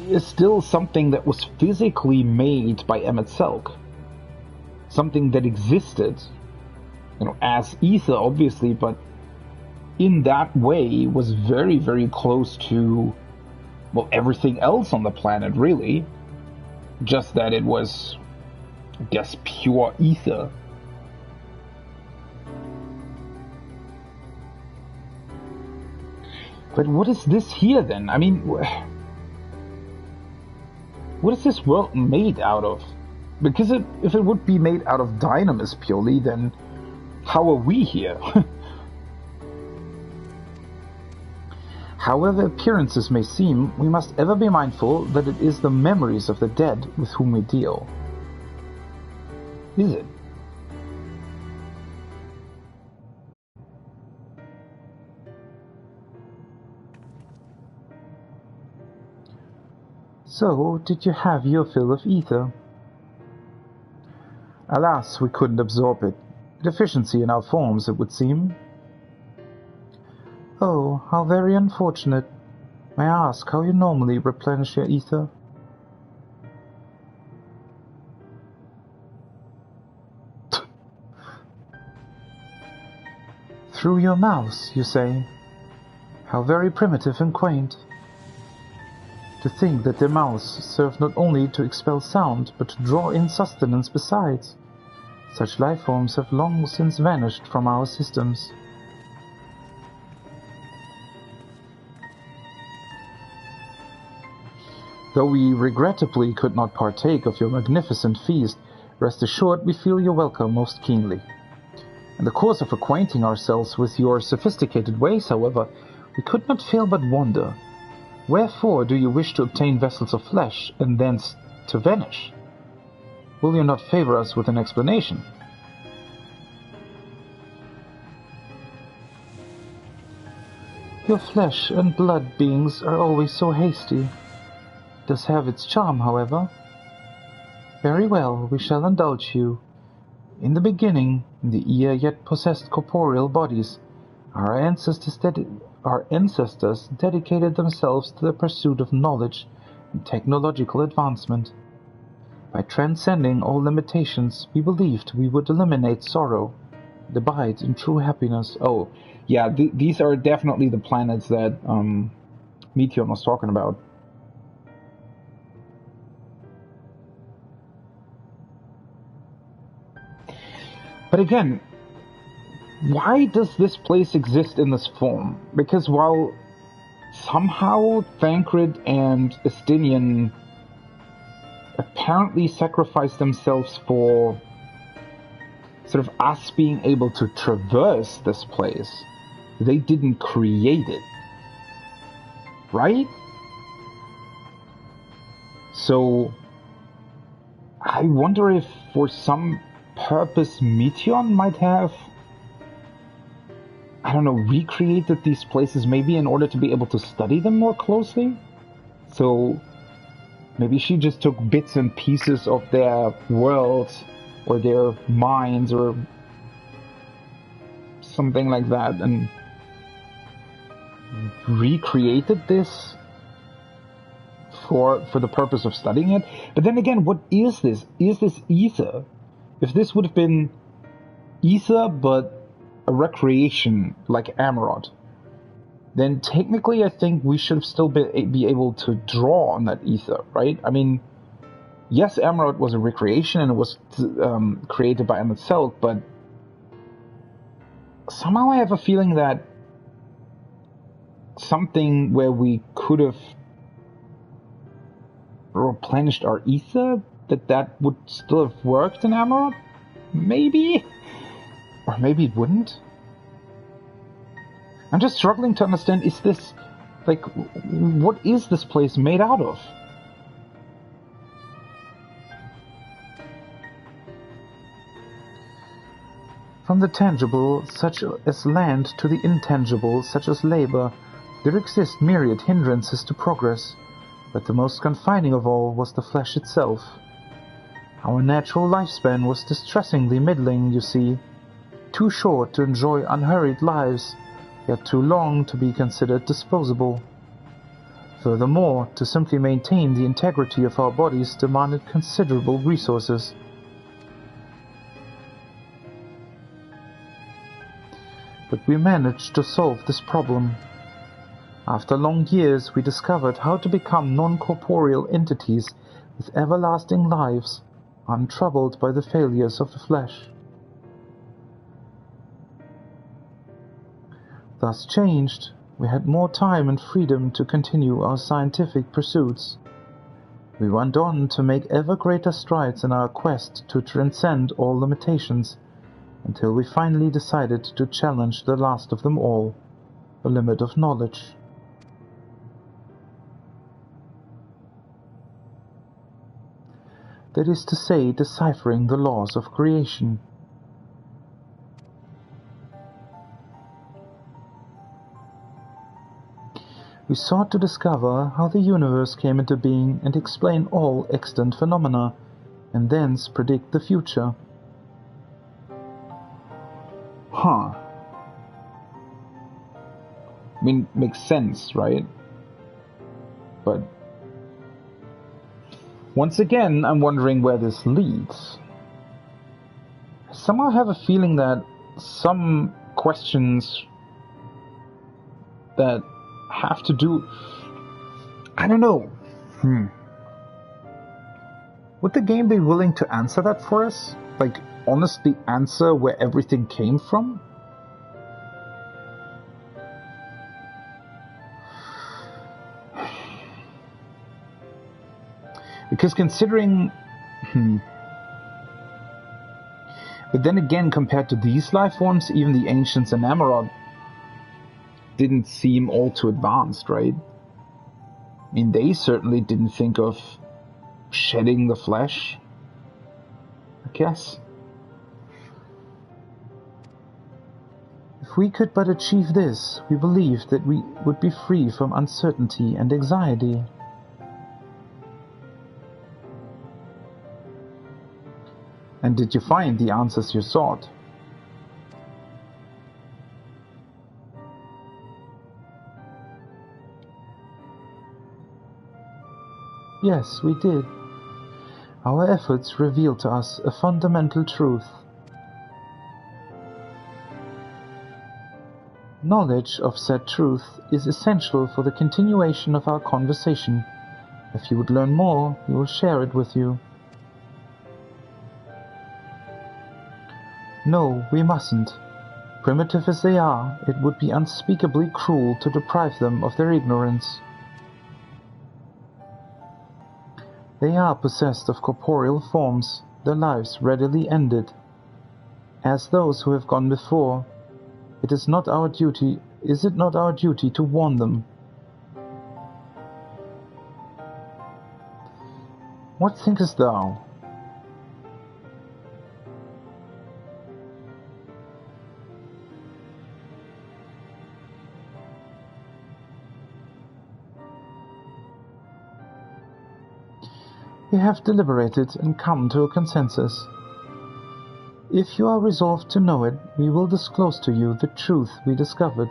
is still something that was physically made by Emmett Selk. Something that existed, you know, as ether, obviously, but in that way was very, very close to, well, everything else on the planet, really. Just that it was, I guess, pure ether. But what is this here, then? I mean, what is this world made out of? Because if it would be made out of dynamis purely, then how are we here? However appearances may seem, we must ever be mindful that it is the memories of the dead with whom we deal. Is it? So, did you have your fill of ether? Alas, we couldn't absorb it. A deficiency in our forms, it would seem. Oh, how very unfortunate. May I ask how you normally replenish your ether? Through your mouse, you say? How very primitive and quaint. To think that their mouths serve not only to expel sound, but to draw in sustenance besides. Such life forms have long since vanished from our systems. Though we regrettably could not partake of your magnificent feast, rest assured we feel your welcome most keenly. In the course of acquainting ourselves with your sophisticated ways, however, we could not fail but wonder, wherefore do you wish to obtain vessels of flesh, and thence to vanish? Will you not favor us with an explanation? Your flesh and blood beings are always so hasty. It does have its charm, however. Very well, we shall indulge you. In the beginning, the Ea yet possessed corporeal bodies. Our ancestors dedicated themselves to the pursuit of knowledge and technological advancement. By transcending all limitations, we believed we would eliminate sorrow and abide in true happiness. Oh, yeah, these are definitely the planets that Meteor was talking about. But again, why does this place exist in this form? Because while somehow Thancred and Estinian apparently sacrificed themselves for sort of us being able to traverse this place, they didn't create it. Right? So I wonder if for some purpose Meteion might have, I don't know, recreated these places maybe in order to be able to study them more closely. So maybe she just took bits and pieces of their worlds or their minds or something like that and recreated this for the purpose of studying it. But then again, what is this? Is this ether? If this would have been ether but a recreation like Amarot, then technically I think we should have still be able to draw on that ether, right? I mean, yes, Amarot was a recreation and it was created by Emet-Selch, but somehow I have a feeling that something where we could have replenished our ether, that would still have worked in Amarot? Maybe? Or maybe it wouldn't? I'm just struggling to understand, is this, like, what is this place made out of? From the tangible, such as land, to the intangible, such as labor, there exist myriad hindrances to progress, but the most confining of all was the flesh itself. Our natural lifespan was distressingly middling, you see, too short to enjoy unhurried lives, yet too long to be considered disposable. Furthermore, to simply maintain the integrity of our bodies demanded considerable resources. But we managed to solve this problem. After long years, we discovered how to become non-corporeal entities with everlasting lives, untroubled by the failures of the flesh. Thus changed, we had more time and freedom to continue our scientific pursuits. We went on to make ever greater strides in our quest to transcend all limitations, until we finally decided to challenge the last of them all, the limit of knowledge. That is to say, deciphering the laws of creation. We sought to discover how the universe came into being and explain all extant phenomena, and thence predict the future. Huh. I mean, makes sense, right? But once again, I'm wondering where this leads. I somehow have a feeling that some questions that have to do... I don't know. Would the game be willing to answer that for us? Like, honestly answer where everything came from? Because considering... But then again, compared to these life forms, even the Ancients and Amarot didn't seem all too advanced, right? I mean, they certainly didn't think of shedding the flesh, I guess. If we could but achieve this, we believed that we would be free from uncertainty and anxiety. And did you find the answers you sought? Yes, we did. Our efforts revealed to us a fundamental truth. Knowledge of said truth is essential for the continuation of our conversation. If you would learn more, we will share it with you. No, we mustn't. Primitive as they are, it would be unspeakably cruel to deprive them of their ignorance. They are possessed of corporeal forms, their lives readily ended. As those who have gone before, it is not our duty Is it not our duty to warn them? What thinkest thou? We have deliberated and come to a consensus. If you are resolved to know it, we will disclose to you the truth we discovered,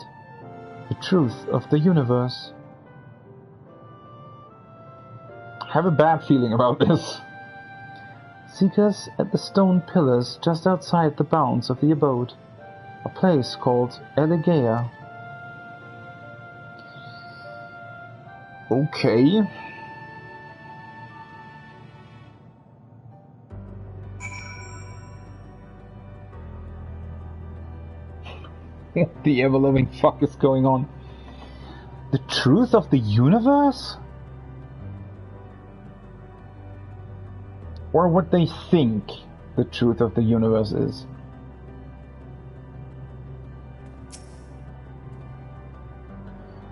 the truth of the universe. I have a bad feeling about this. Seek us at the stone pillars just outside the bounds of the abode, a place called Eligea. Okay. What the ever-loving fuck is going on? The truth of the universe? Or what they think the truth of the universe is?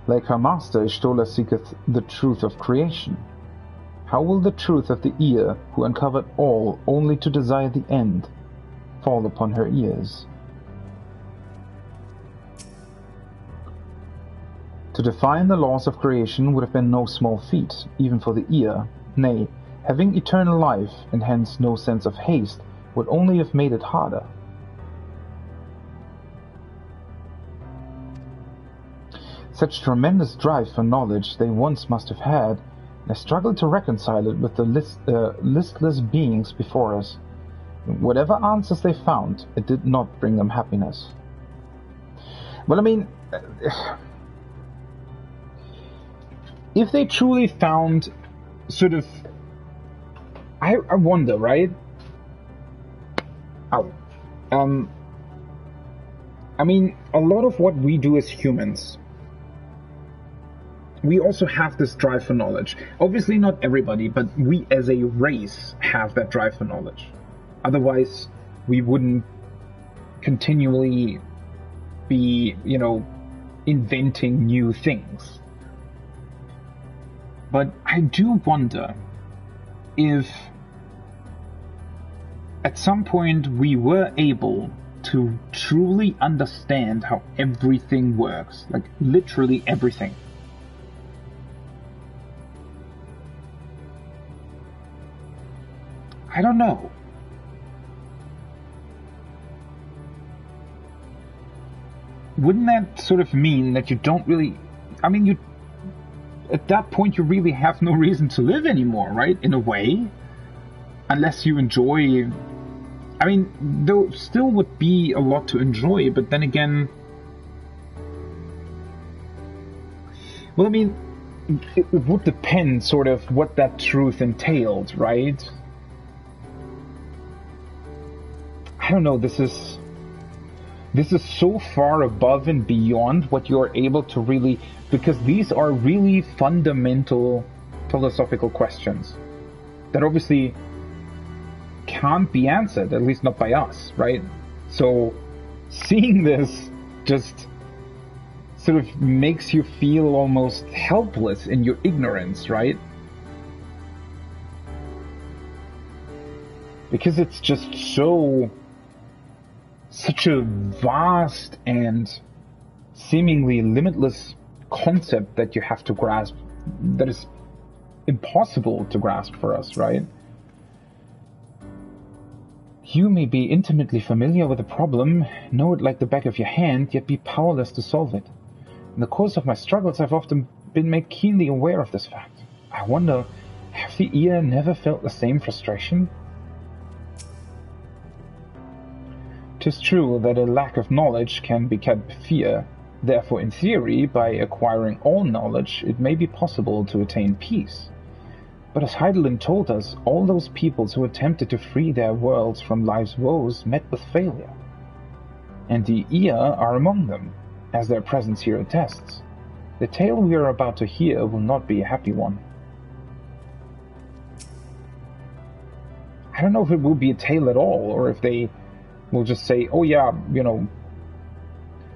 Like her master, Ishtola seeketh the truth of creation. How will the truth of the ear, who uncovered all only to desire the end, fall upon her ears? To define the laws of creation would have been no small feat, even for the ear. Nay, having eternal life, and hence no sense of haste, would only have made it harder. Such tremendous drive for knowledge they once must have had, and I struggled to reconcile it with the listless beings before us. Whatever answers they found, it did not bring them happiness. Well, I mean... if they truly found sort of... I wonder, right? I mean, a lot of what we do as humans, we also have this drive for knowledge. Obviously not everybody, but we as a race have that drive for knowledge. Otherwise, we wouldn't continually be, you know, inventing new things. But I do wonder if at some point we were able to truly understand how everything works, like literally everything. I don't know. Wouldn't that sort of mean that you don't really... I mean, you... at that point you really have no reason to live anymore, right? In a way. Unless you enjoy... I mean, there still would be a lot to enjoy, but then again... well, I mean, it would depend sort of what that truth entailed, right? I don't know, this is so far above and beyond what you're able to really... because these are really fundamental philosophical questions that obviously can't be answered, at least not by us, right? So seeing this just sort of makes you feel almost helpless in your ignorance, right? Because it's just such a vast and seemingly limitless concept that you have to grasp, that is impossible to grasp for us, right? You may be intimately familiar with the problem, know it like the back of your hand, yet be powerless to solve it. In the course of my struggles, I've often been made keenly aware of this fact. I wonder, have the ear never felt the same frustration? 'Tis true that a lack of knowledge can beget fear. Therefore, in theory, by acquiring all knowledge, it may be possible to attain peace. But as Heidelin told us, all those peoples who attempted to free their worlds from life's woes met with failure. And the Ea are among them, as their presence here attests. The tale we are about to hear will not be a happy one. I don't know if it will be a tale at all, or if they will just say, oh yeah, you know,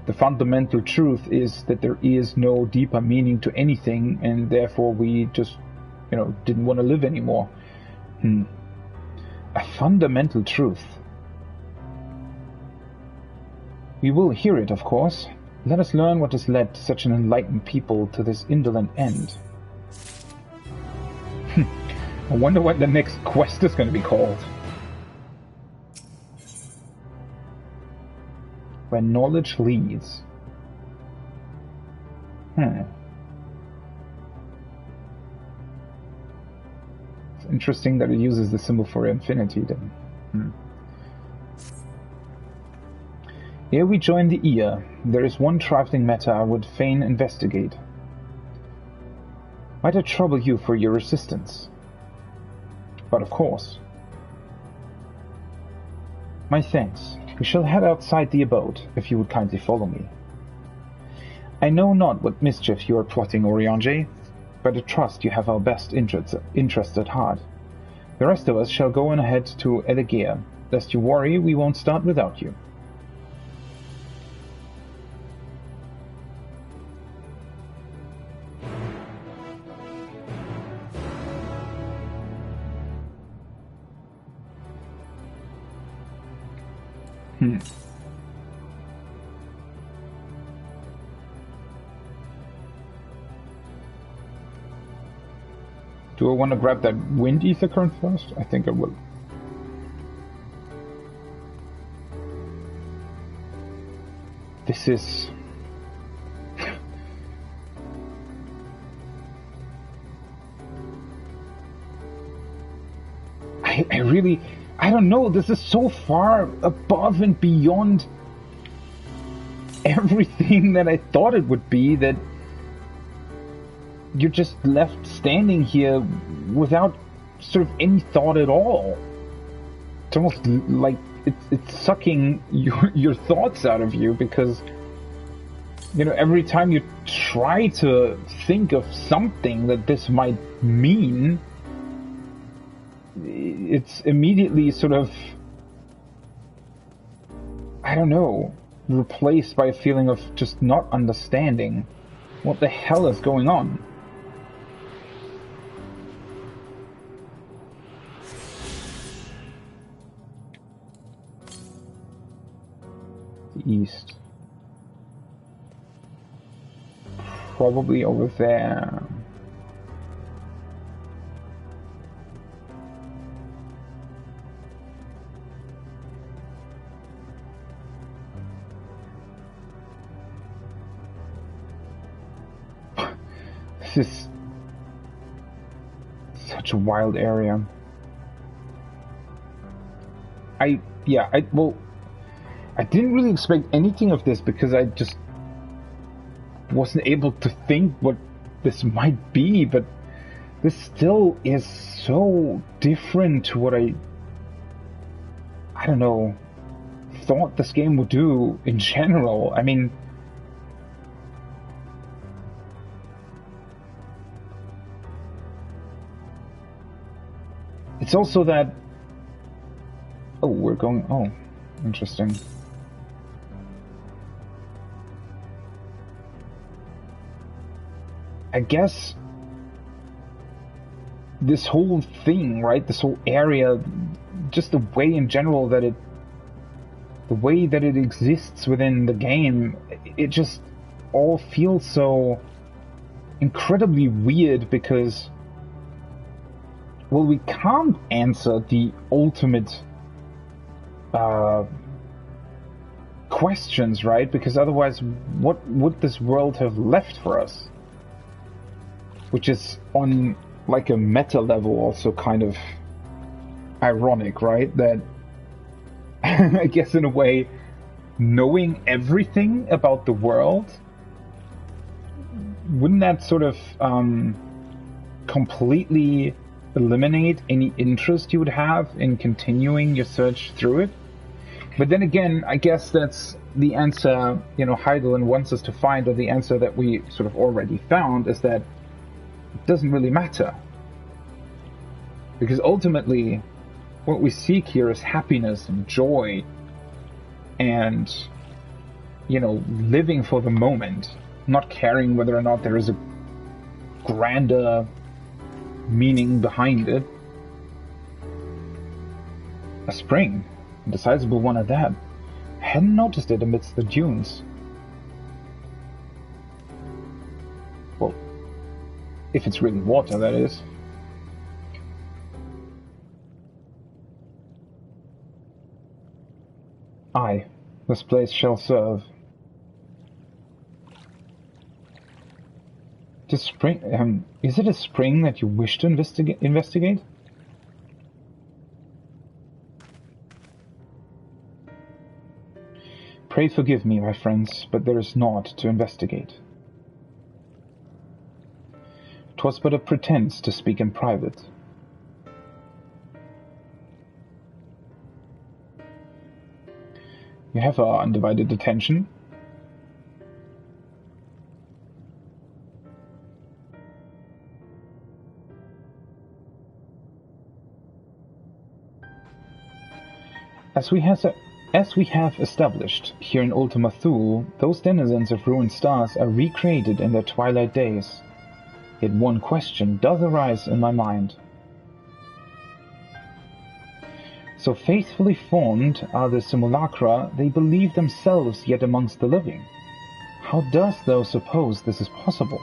the fundamental truth is that there is no deeper meaning to anything, and therefore we just, didn't want to live anymore. A fundamental truth. We will hear it, of course. Let us learn what has led such an enlightened people to this indolent end. I wonder what the next quest is going to be called. Where knowledge leads. It's interesting that it uses the symbol for infinity then. Ere we join the ear, there is one trifling matter I would fain investigate. Might I trouble you for your assistance? But of course. My thanks. We shall head outside the abode, if you would kindly follow me. I know not what mischief you are plotting, Oriange, but I trust you have our best interests at heart. The rest of us shall go on ahead to Elegea. Lest you worry, we won't start without you. Do I want to grab that wind ether current first? I think I will. This is... I really... I don't know, this is so far above and beyond everything that I thought it would be, that you're just left standing here without sort of any thought at all. It's almost like it's sucking your thoughts out of you, because every time you try to think of something that this might mean, it's immediately sort of, I don't know, replaced by a feeling of just not understanding what the hell is going on. The east. Probably over there. This is such a wild area. I didn't really expect anything of this, because I just wasn't able to think what this might be, but this still is so different to what I don't know, thought this game would do in general. I mean, it's also that... Oh, we're going... Oh, interesting. I guess this whole thing, right? This whole area, just the way in general that it... The way that it exists within the game, it just all feels so incredibly weird, because... Well, we can't answer the ultimate questions, right? Because otherwise, what would this world have left for us? Which is, on like a meta level, also kind of ironic, right? That I guess in a way, knowing everything about the world, wouldn't that sort of completely eliminate any interest you would have in continuing your search through it? But then again, I guess that's the answer, Heidelin wants us to find, or the answer that we sort of already found, is that it doesn't really matter. Because ultimately, what we seek here is happiness and joy, and living for the moment, not caring whether or not there is a grander meaning behind it. A spring, a decisable one at that. I hadn't noticed it amidst the dunes. Well, if it's really water, that is. Aye, this place shall serve. This spring, is it a spring that you wish to investigate? Pray forgive me, my friends, but there is naught to investigate. 'Twas but a pretense to speak in private. You have our undivided attention. As we have established here in Ultima Thule, those denizens of ruined stars are recreated in their twilight days. Yet one question does arise in my mind. So faithfully formed are the simulacra, they believe themselves yet amongst the living. How dost thou suppose this is possible?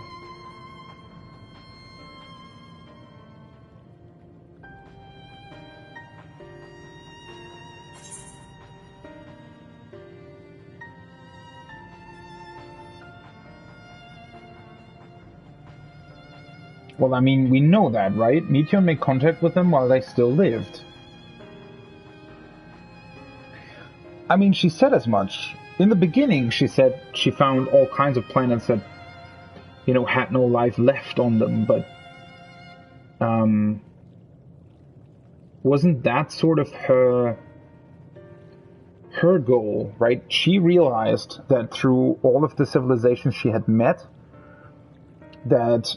Well, I mean, we know that, right? Meteor made contact with them while they still lived. I mean, she said as much. In the beginning, she said she found all kinds of planets that, had no life left on them, but wasn't that sort of her goal, right? She realized that through all of the civilizations she had met, that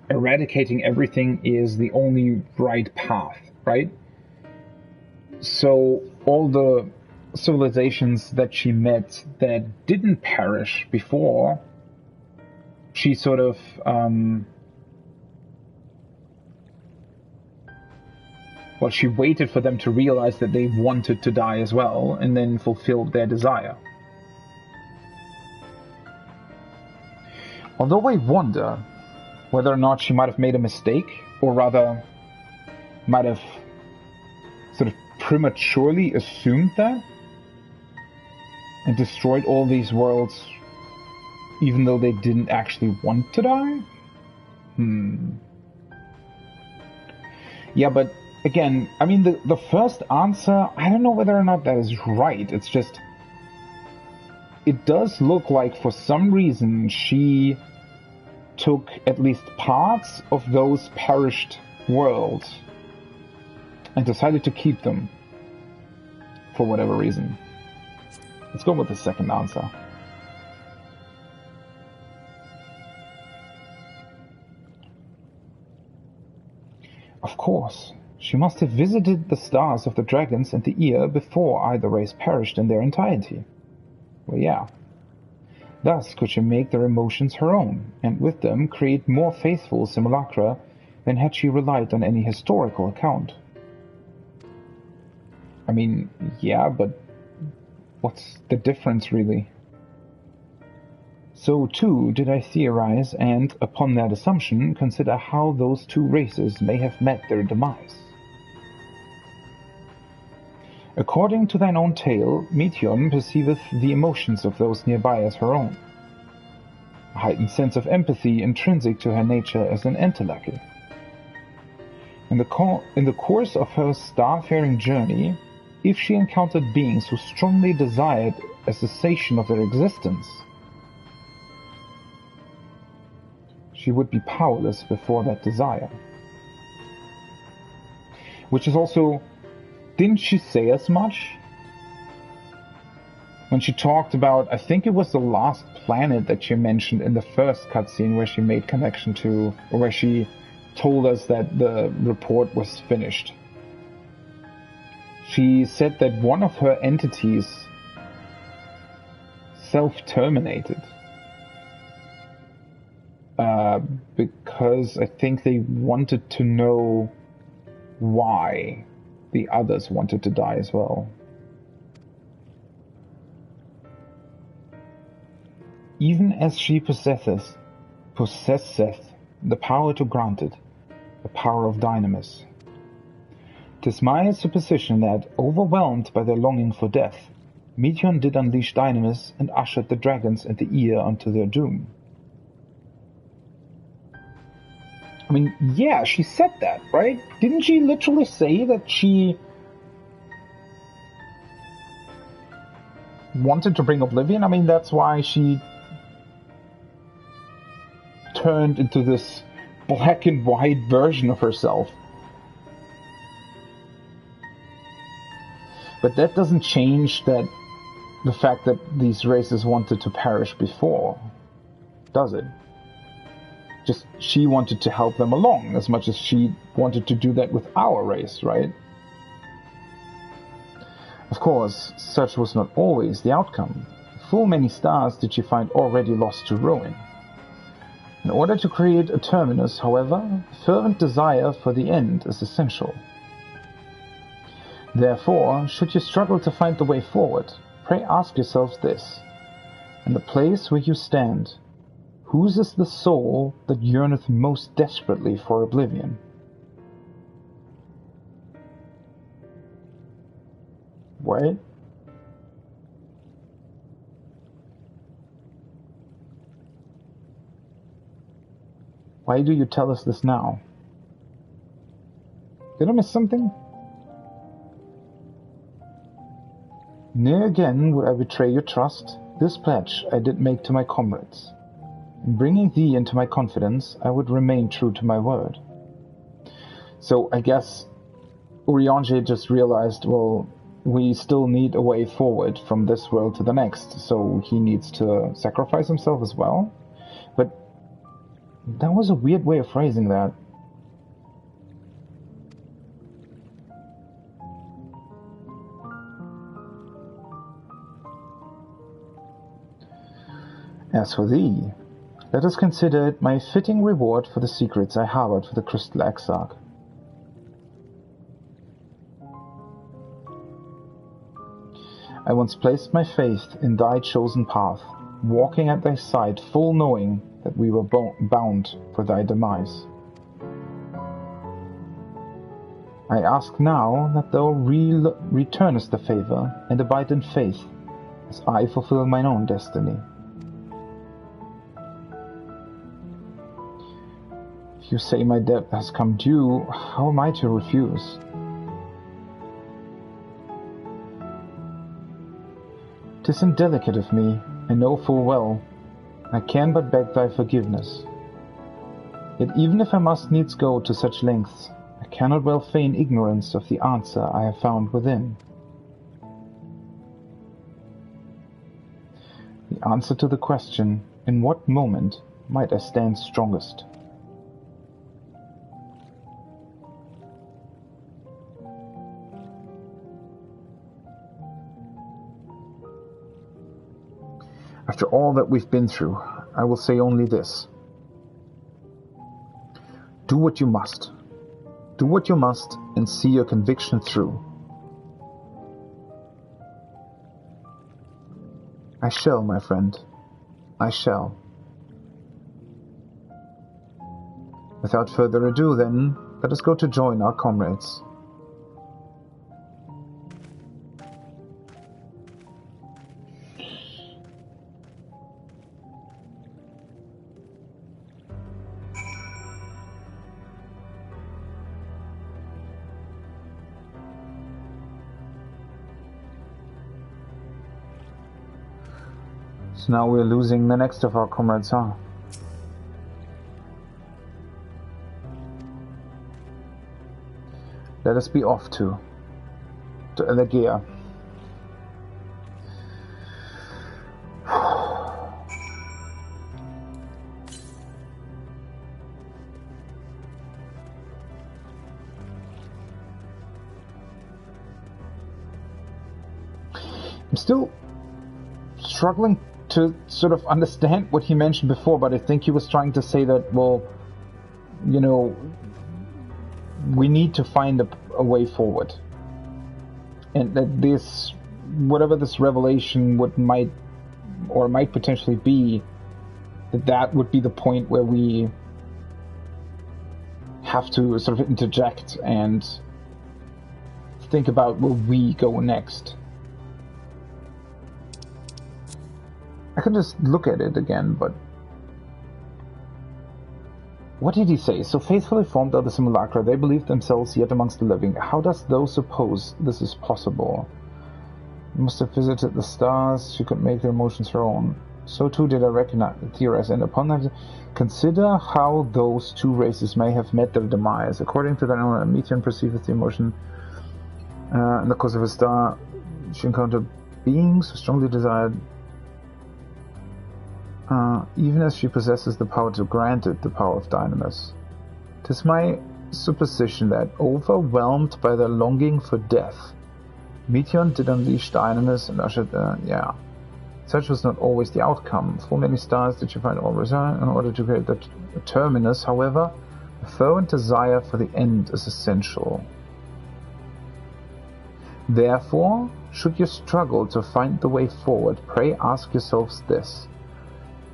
eradicating everything is the only right path, right? So all the civilizations that she met that didn't perish before, she sort of she waited for them to realize that they wanted to die as well, and then fulfilled their desire. Although I wonder whether or not she might have made a mistake, or rather might have sort of prematurely assumed that and destroyed all these worlds even though they didn't actually want to die? Yeah, but again, I mean, the first answer, I don't know whether or not that is right. It's just, it does look like for some reason she took at least parts of those perished worlds and decided to keep them for whatever reason. Let's go with the second answer. Of course, she must have visited the stars of the dragons and the ear before either race perished in their entirety. Well, yeah. Thus could she make their emotions her own, and with them create more faithful simulacra than had she relied on any historical account. I mean, yeah, but what's the difference, really? So, too, did I theorize and, upon that assumption, consider how those two races may have met their demise. According to thine own tale, Meteion perceiveth the emotions of those nearby as her own. A heightened sense of empathy intrinsic to her nature as an entelake. In the course of her starfaring journey, if she encountered beings who strongly desired a cessation of their existence, she would be powerless before that desire. Which is also, didn't she say as much? When she talked about, I think it was the last planet that she mentioned in the first cutscene where she made connection to, or where she told us that the report was finished. She said that one of her entities self-terminated. Because I think they wanted to know why the others wanted to die as well. Even as she possesseth the power to grant it, the power of Dynamis. 'Tis my supposition that, overwhelmed by their longing for death, Meteion did unleash Dynamis and ushered the dragons and the ear unto their doom. I mean, yeah, she said that, right? Didn't she literally say that she wanted to bring oblivion? I mean, that's why she turned into this black and white version of herself. But that doesn't change the fact that these races wanted to perish before, does it? Just she wanted to help them along as much as she wanted to do that with our race, right? Of course, such was not always the outcome. Full many stars did she find already lost to ruin. In order to create a terminus, however, fervent desire for the end is essential. Therefore, should you struggle to find the way forward, pray ask yourselves this: in the place where you stand, whose is the soul that yearneth most desperately for oblivion? What? Why do you tell us this now? Did I miss something? Ne'er again would I betray your trust. This pledge I did make to my comrades. In bringing thee into my confidence, I would remain true to my word. So I guess Urianger just realized, well, we still need a way forward from this world to the next, so he needs to sacrifice himself as well. But that was a weird way of phrasing that. As for thee, let us consider it my fitting reward for the secrets I harbored for the Crystal Exarch. I once placed my faith in thy chosen path, walking at thy side, full knowing that we were bound for thy demise. I ask now that thou returnest the favor and abide in faith, as I fulfill mine own destiny. If you say my debt has come due, how am I to refuse? 'Tis indelicate of me, I know full well. I can but beg thy forgiveness. Yet even if I must needs go to such lengths, I cannot well feign ignorance of the answer I have found within. The answer to the question, in what moment might I stand strongest? After all that we've been through, I will say only this. Do what you must. Do what you must and see your conviction through. I shall, my friend. I shall. Without further ado, then, let us go to join our comrades. So now we're losing the next of our comrades, huh? Let us be off to Elegia. I'm still struggling to sort of understand what he mentioned before, but I think he was trying to say that, well, you know, we need to find a way forward. And that this, whatever this revelation might potentially be, that would be the point where we have to sort of interject and think about where we go next. I could just look at it again, but what did he say? So faithfully formed are the simulacra, they believe themselves yet amongst the living. How does those suppose this is possible? You must have visited the stars, you could make their emotions your own. So too did I theorize, and upon that, consider how those two races may have met their demise. According to their own, Meteor perceiveth the emotion in the course of a star. She encountered beings who strongly desired, even as she possesses the power to grant it the power of dynamis. 'Tis my supposition that, overwhelmed by their longing for death, Meteor did unleash dynamis and ushered Such was not always the outcome. For many stars did she find all reside. In order to create the terminus, however, a fervent desire for the end is essential. Therefore, should you struggle to find the way forward, pray ask yourselves this.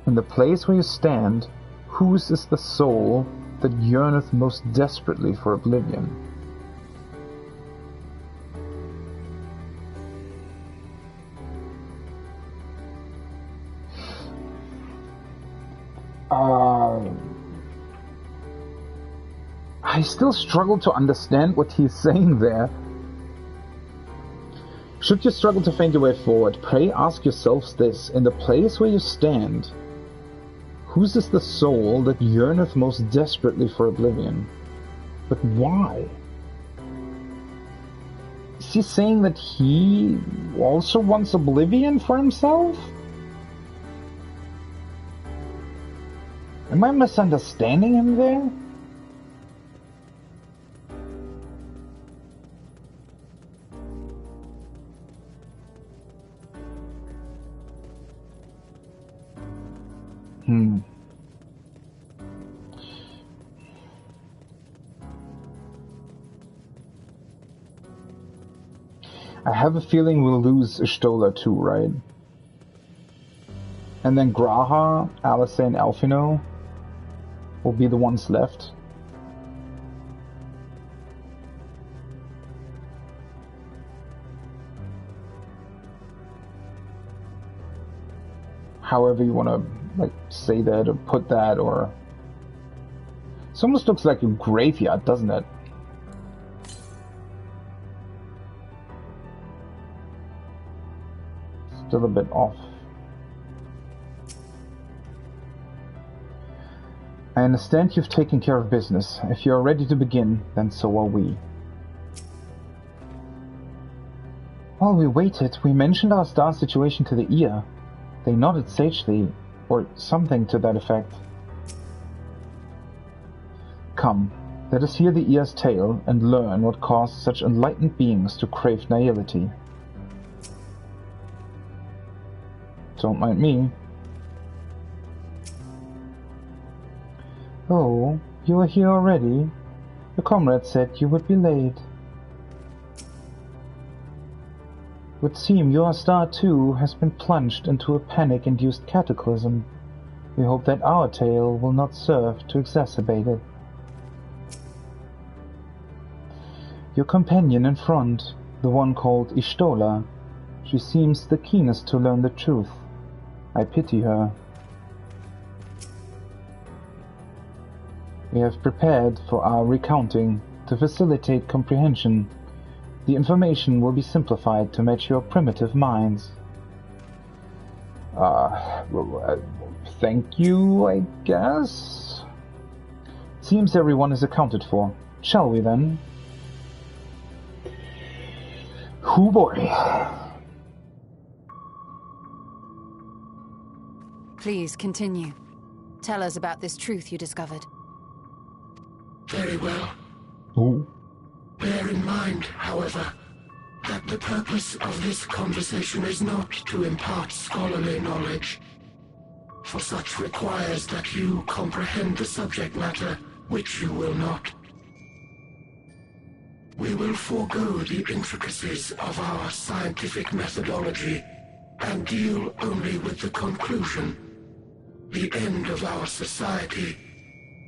In the place where you stand, whose is the soul that yearneth most desperately for oblivion? I still struggle to understand what he's saying there. Should you struggle to find your way forward, pray ask yourselves this. In the place where you stand, whose is the soul that yearneth most desperately for oblivion? But why? Is he saying that he also wants oblivion for himself? Am I misunderstanding him there? I have a feeling we'll lose Ishtola too, right? And then Graha, Alice, and Alphino will be the ones left. However you want to say that or put that, or it almost looks like a graveyard, doesn't it? Still a bit off. I understand you've taken care of business. If you are ready to begin, then so are we. While we waited, we mentioned our star situation to the ear. They nodded sagely, or something to that effect. Come, let us hear the ear's tale and learn what caused such enlightened beings to crave nihility. Don't mind me. Oh, you are here already? Your comrade said you would be late. Would seem your star too has been plunged into a panic-induced cataclysm. We hope that our tale will not serve to exacerbate it. Your companion in front, the one called Ishtola, she seems the keenest to learn the truth. I pity her. We have prepared for our recounting to facilitate comprehension. The information will be simplified to match your primitive minds. Thank you, I guess? Seems everyone is accounted for. Shall we then? Oh boy. Please continue. Tell us about this truth you discovered. Very well. Ooh. Bear in mind, however, that the purpose of this conversation is not to impart scholarly knowledge, for such requires that you comprehend the subject matter, which you will not. We will forego the intricacies of our scientific methodology and deal only with the conclusion, the end of our society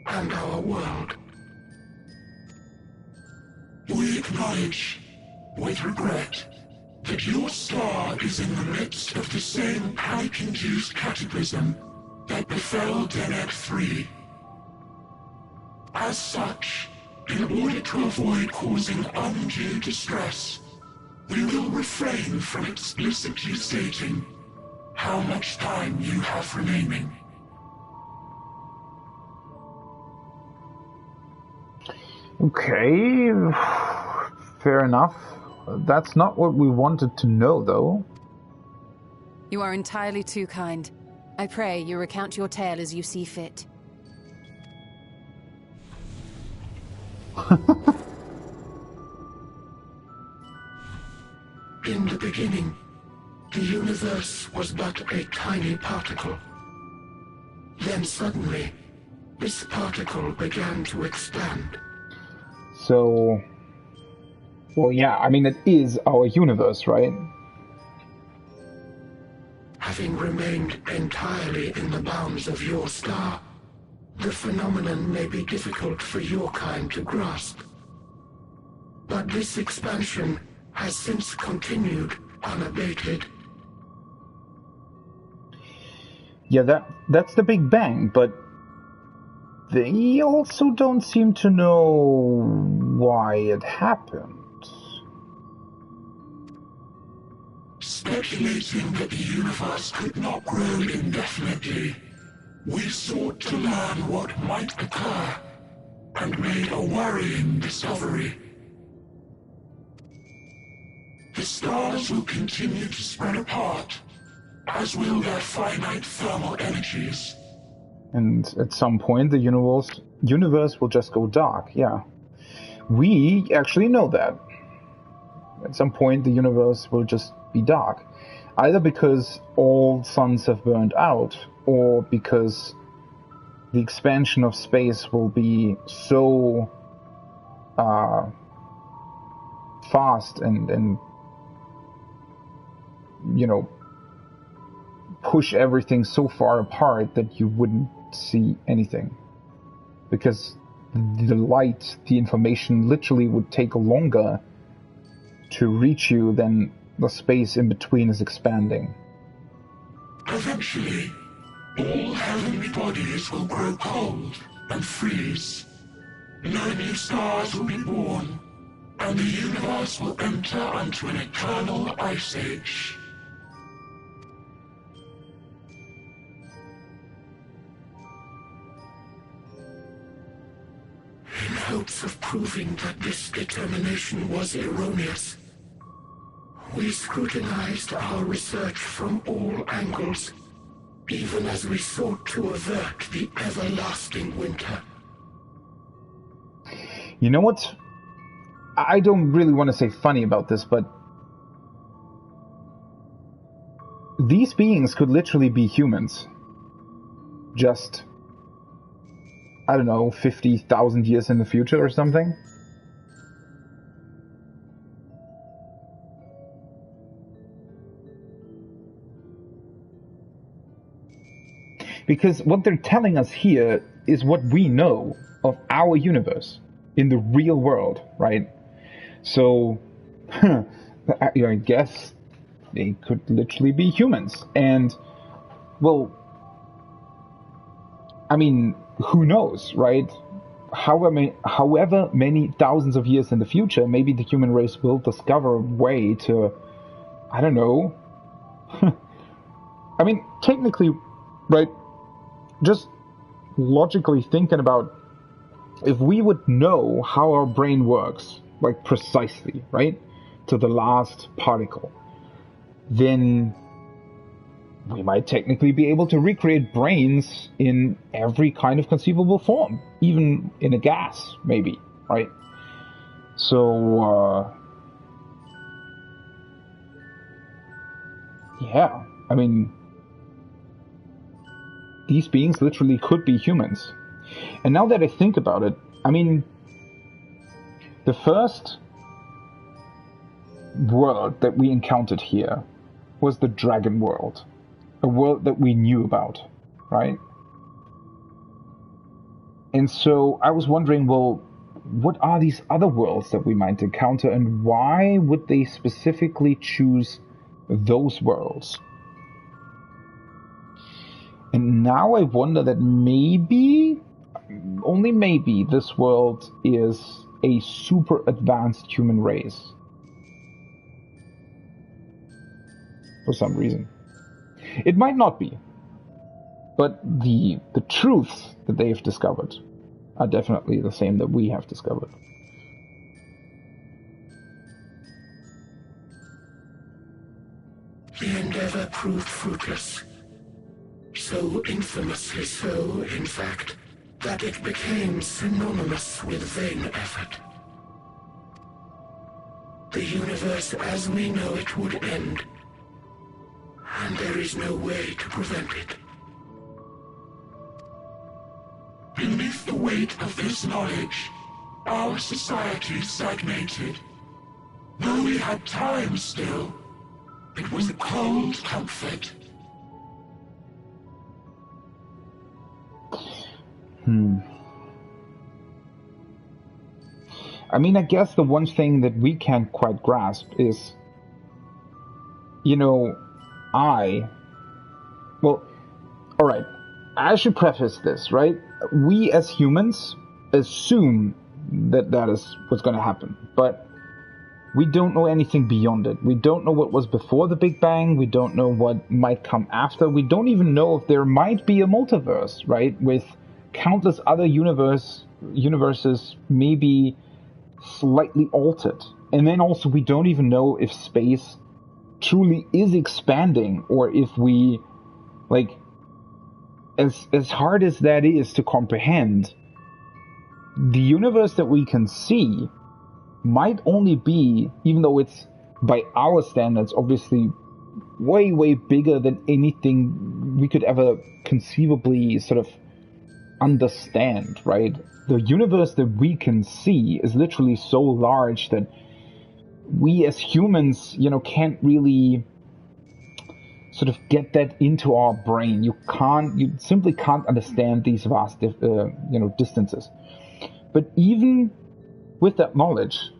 and our world. We acknowledge, with regret, that your star is in the midst of the same panic-induced cataclysm that befell Deneb 3. As such, in order to avoid causing undue distress, we will refrain from explicitly stating how much time you have remaining. Okay, fair enough. That's not what we wanted to know, though. You are entirely too kind. I pray you recount your tale as you see fit. In the beginning, the universe was but a tiny particle. Then suddenly, this particle began to expand. So... well, yeah, I mean, it is our universe, right? Having remained entirely in the bounds of your star, the phenomenon may be difficult for your kind to grasp. But this expansion has since continued unabated. Yeah, that's the Big Bang, but they also don't seem to know why it happened. Speculating that the universe could not grow indefinitely, we sought to learn what might occur, and made a worrying discovery. The stars will continue to spread apart, as will their finite thermal energies. And at some point the universe will just go dark, yeah. We actually know that. At some point the universe will just be dark. Either because all suns have burned out, or because the expansion of space will be so fast and you know, push everything so far apart that you wouldn't see anything. Because the light, the information literally would take longer to reach you than the space in between is expanding. Eventually, all heavenly bodies will grow cold and freeze. No new stars will be born, and the universe will enter into an eternal ice age. In hopes of proving that this determination was erroneous, we scrutinized our research from all angles, even as we sought to avert the everlasting winter. You know what? I don't really want to say funny about this, but these beings could literally be humans. Just, I don't know, 50,000 years in the future or something. Because what they're telling us here is what we know of our universe in the real world, right? So, I guess they could literally be humans. And, well, I mean, who knows, right? However many thousands of years in the future, maybe the human race will discover a way to, I don't know. I mean, technically, right, just logically thinking about if we would know how our brain works, like precisely, right, to the last particle, then we might technically be able to recreate brains in every kind of conceivable form, even in a gas, maybe, right? So, Yeah, I mean, these beings literally could be humans. And now that I think about it, I mean, the first world that we encountered here was the Dragon World. A world that we knew about, right? And so I was wondering, well, what are these other worlds that we might encounter, and why would they specifically choose those worlds? And now I wonder that maybe, only maybe, this world is a super advanced human race. For some reason. It might not be. But the truths that they have discovered are definitely the same that we have discovered. The endeavor proved fruitless. So infamously so, in fact, that it became synonymous with vain effort. The universe as we know it would end, and there is no way to prevent it. Beneath the weight of this knowledge, our society stagnated. Though we had time still, it was a cold comfort. I mean, I guess the one thing that we can't quite grasp is, you know, well, alright, I should preface this, right? We as humans assume that that is what's going to happen, but we don't know anything beyond it. We don't know what was before the Big Bang. We don't know what might come after. We don't even know if there might be a multiverse, right? With countless other universes maybe slightly altered. And then also we don't even know if space truly is expanding, or if we, like, as hard as that is to comprehend, the universe that we can see might only be, even though it's by our standards obviously way, way bigger than anything we could ever conceivably sort of understand, right? The universe that we can see is literally so large that we as humans, you know, can't really sort of get that into our brain. You simply can't understand these vast, distances. But even with that knowledge,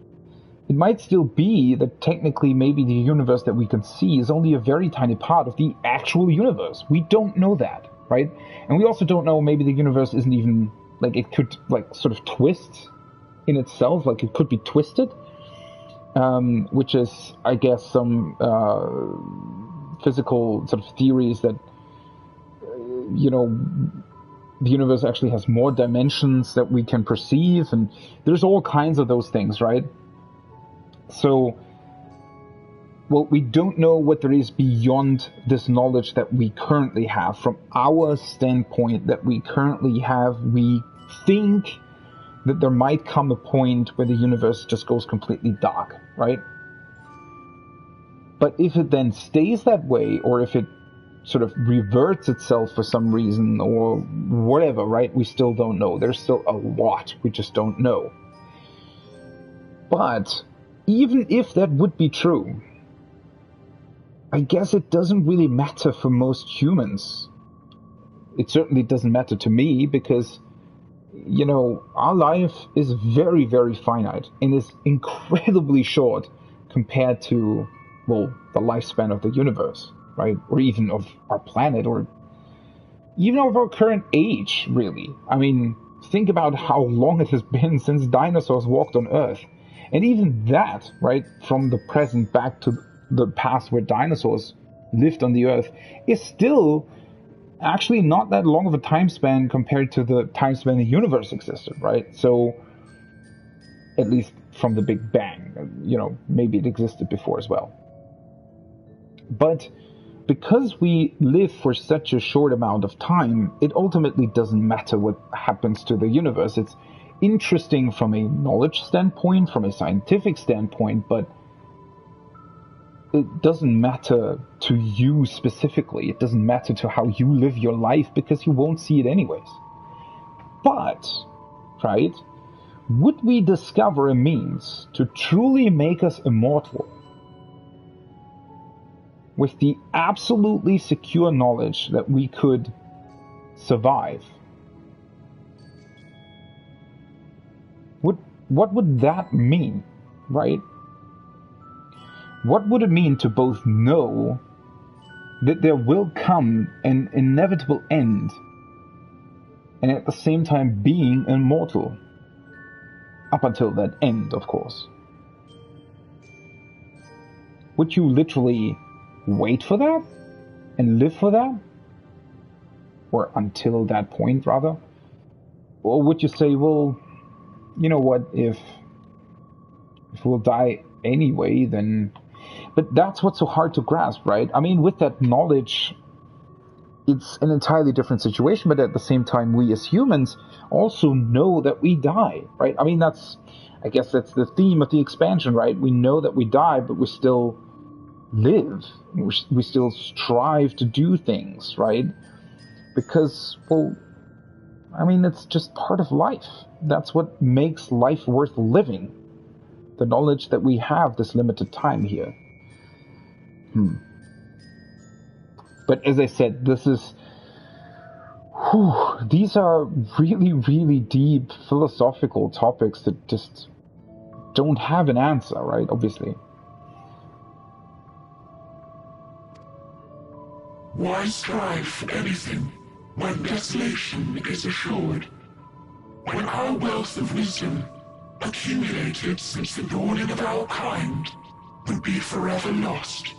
it might still be that technically maybe the universe that we can see is only a very tiny part of the actual universe. We don't know that, right? And we also don't know, maybe the universe isn't even, like, it could, like, sort of twist in itself, like it could be twisted, which is, I guess, some physical sort of theories that, the universe actually has more dimensions that we can perceive, and there's all kinds of those things, right? So, well, we don't know what there is beyond this knowledge that we currently have. From our standpoint that we currently have, we think that there might come a point where the universe just goes completely dark, right? But if it then stays that way, or if it sort of reverts itself for some reason, or whatever, right? We still don't know. There's still a lot we just don't know. But even if that would be true, I guess it doesn't really matter for most humans. It certainly doesn't matter to me, because, our life is very, very finite and is incredibly short compared to, well, the lifespan of the universe, right? Or even of our planet, or even of our current age, really. I mean, think about how long it has been since dinosaurs walked on Earth. And even that, right, from the present back to the past where dinosaurs lived on the Earth, is still actually not that long of a time span compared to the time span the universe existed, right? So, at least from the Big Bang, maybe it existed before as well. But because we live for such a short amount of time, it ultimately doesn't matter what happens to the universe. It's interesting from a knowledge standpoint, from a scientific standpoint, but it doesn't matter to you specifically. It doesn't matter to how you live your life because you won't see it anyways. But, right, would we discover a means to truly make us immortal with the absolutely secure knowledge that we could survive? What would that mean, right? What would it mean to both know that there will come an inevitable end, and at the same time being immortal? Up until that end, of course. Would you literally wait for that? And live for that? Or until that point, rather? Or would you say, well, you know what, if we'll die anyway, then... But that's what's so hard to grasp, right? I mean, with that knowledge, it's an entirely different situation, but at the same time, we as humans also know that we die, right? I mean, I guess that's the theme of the expansion, right? We know that we die, but we still live. We still strive to do things, right? Because, well, I mean, it's just part of life. That's what makes life worth living. The knowledge that we have this limited time here. But as I said, these are really, really deep philosophical topics that just don't have an answer, right? Obviously. Why strive for anything when desolation is assured? When our wealth of wisdom, accumulated since the dawning of our kind, would be forever lost?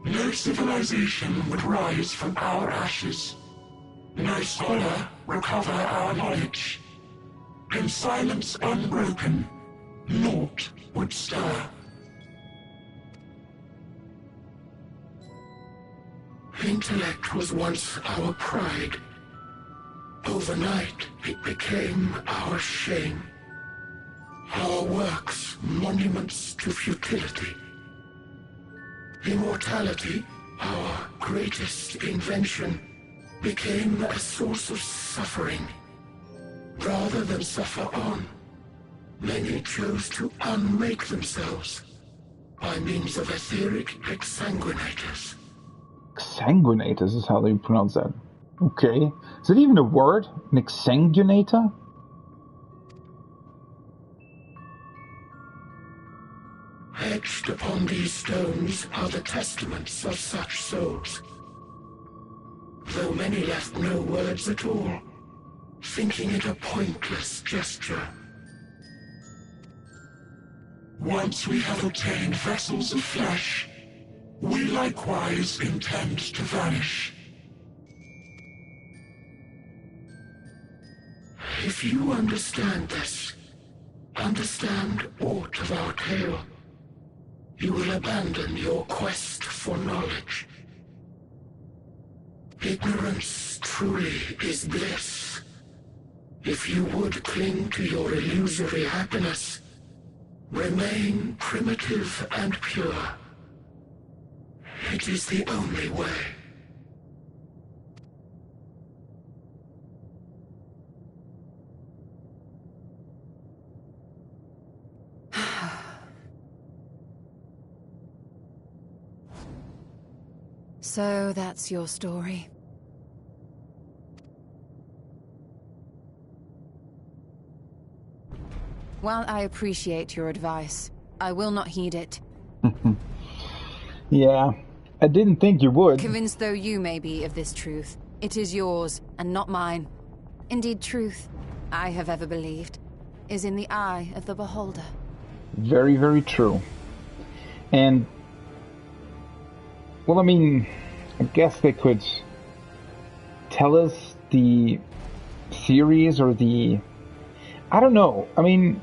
No civilization would rise from our ashes. No scholar recover our knowledge. In silence unbroken, naught would stir. Intellect was once our pride. Overnight, it became our shame. Our works, monuments to futility. Immortality, our greatest invention, became a source of suffering. Rather than suffer on, many chose to unmake themselves by means of etheric exsanguinators. Exsanguinators is how they pronounce that. Okay. Is it even a word? An exsanguinator? Etched upon these stones are the testaments of such souls. Though many left no words at all, thinking it a pointless gesture. Once we have obtained vessels of flesh, we likewise intend to vanish. If you understand this, understand aught of our tale, you will abandon your quest for knowledge. Ignorance truly is bliss. If you would cling to your illusory happiness, remain primitive and pure. It is the only way. So that's your story. While I appreciate your advice, I will not heed it. Yeah, I didn't think you would. Convinced though you may be of this truth, it is yours and not mine. Indeed, truth, I have ever believed, is in the eye of the beholder. Very, very true. And, well, I mean, I guess they could tell us the theories or the... I don't know. I mean...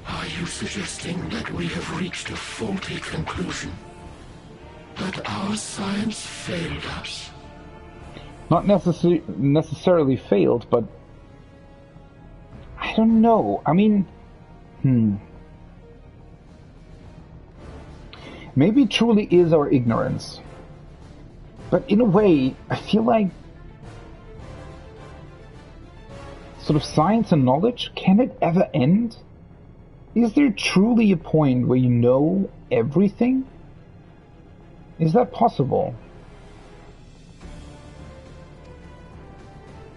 Are you suggesting that we have reached a faulty conclusion? That our science failed us? Not necessarily failed, but I don't know. I mean, maybe it truly is our ignorance. But in a way, I feel like sort of science and knowledge, can it ever end? Is there truly a point where you know everything? Is that possible?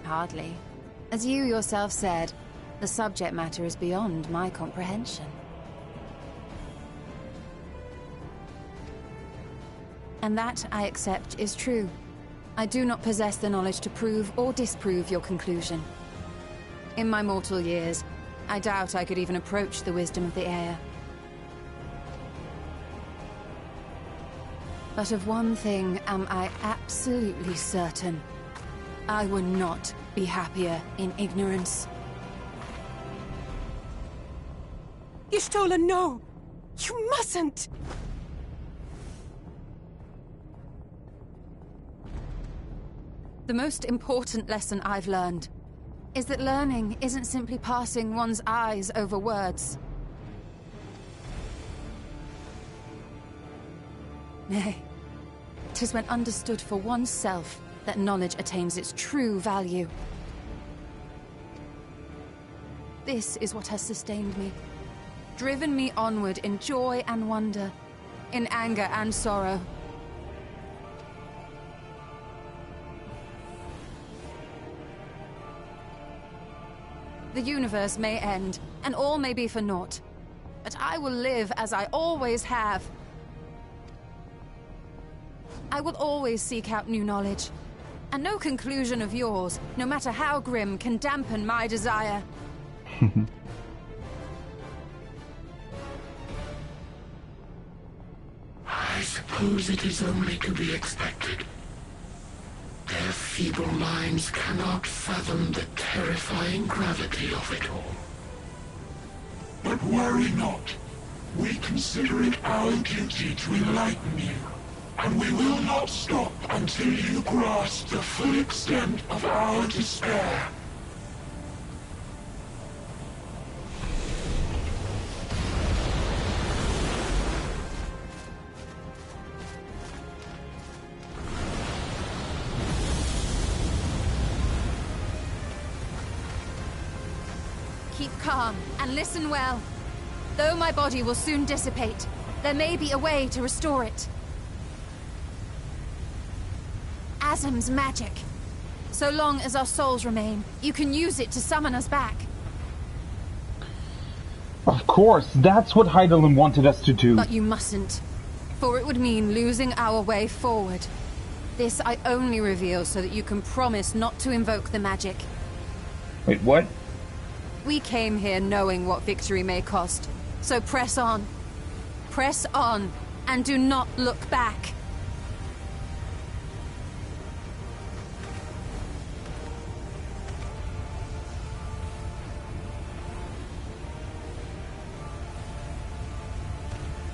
Hardly. As you yourself said, the subject matter is beyond my comprehension. And that, I accept, is true. I do not possess the knowledge to prove or disprove your conclusion. In my mortal years, I doubt I could even approach the wisdom of the air. But of one thing am I absolutely certain. I would not be happier in ignorance. Y'shtola, no! You mustn't! The most important lesson I've learned is that learning isn't simply passing one's eyes over words. Nay, 'tis when understood for oneself that knowledge attains its true value. This is what has sustained me, driven me onward in joy and wonder, in anger and sorrow. The universe may end, and all may be for naught. But I will live as I always have. I will always seek out new knowledge. And no conclusion of yours, no matter how grim, can dampen my desire. I suppose it is only to be expected. Their feeble minds cannot fathom the terrifying gravity of it all. But worry not. We consider it our duty to enlighten you, and we will not stop until you grasp the full extent of our despair. Keep calm and listen well. Though my body will soon dissipate, there may be a way to restore it. Azim's magic. So long as our souls remain, you can use it to summon us back. Of course, that's what Hydaelyn wanted us to do. But you mustn't, for it would mean losing our way forward. This I only reveal so that you can promise not to invoke the magic. Wait, what? We came here knowing what victory may cost, so press on. Press on, and do not look back.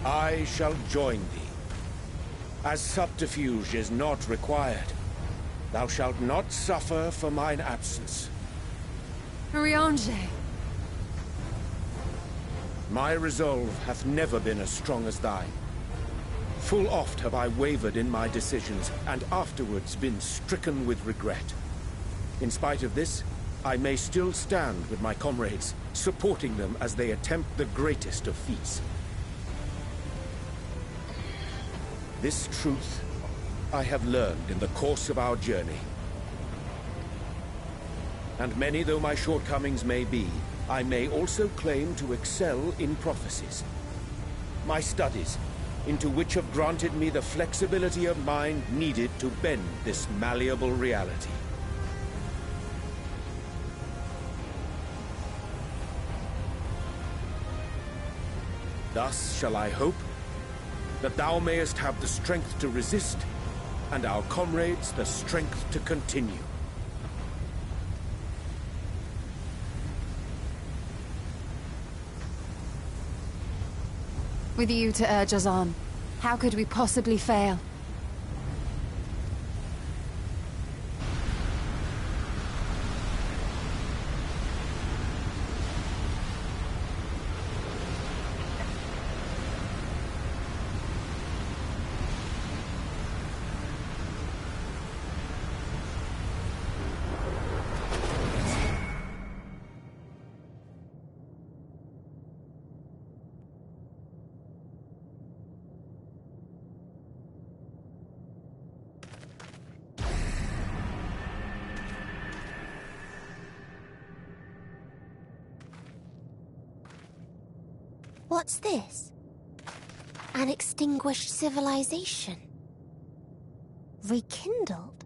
I shall join thee. As subterfuge is not required, thou shalt not suffer for mine absence. Riange. My resolve hath never been as strong as thine. Full oft have I wavered in my decisions, and afterwards been stricken with regret. In spite of this, I may still stand with my comrades, supporting them as they attempt the greatest of feats. This truth I have learned in the course of our journey. And many though my shortcomings may be, I may also claim to excel in prophecies. My studies, into which have granted me the flexibility of mind needed to bend this malleable reality. Thus shall I hope that thou mayest have the strength to resist, and our comrades the strength to continue. With you to urge us on, how could we possibly fail? What's this? An extinguished civilization. Rekindled.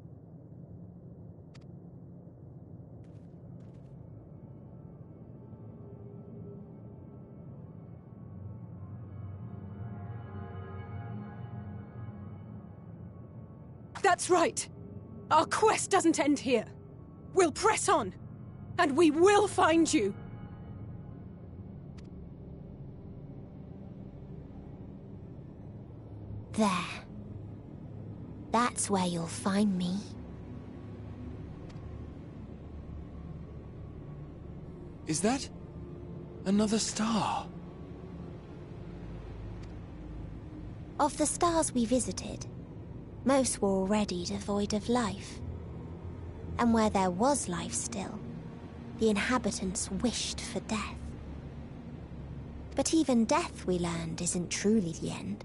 That's right. Our quest doesn't end here. We'll press on, and we will find you. There. That's where you'll find me. Is that another star? Of the stars we visited, most were already devoid of life. And where there was life still, the inhabitants wished for death. But even death, we learned, isn't truly the end.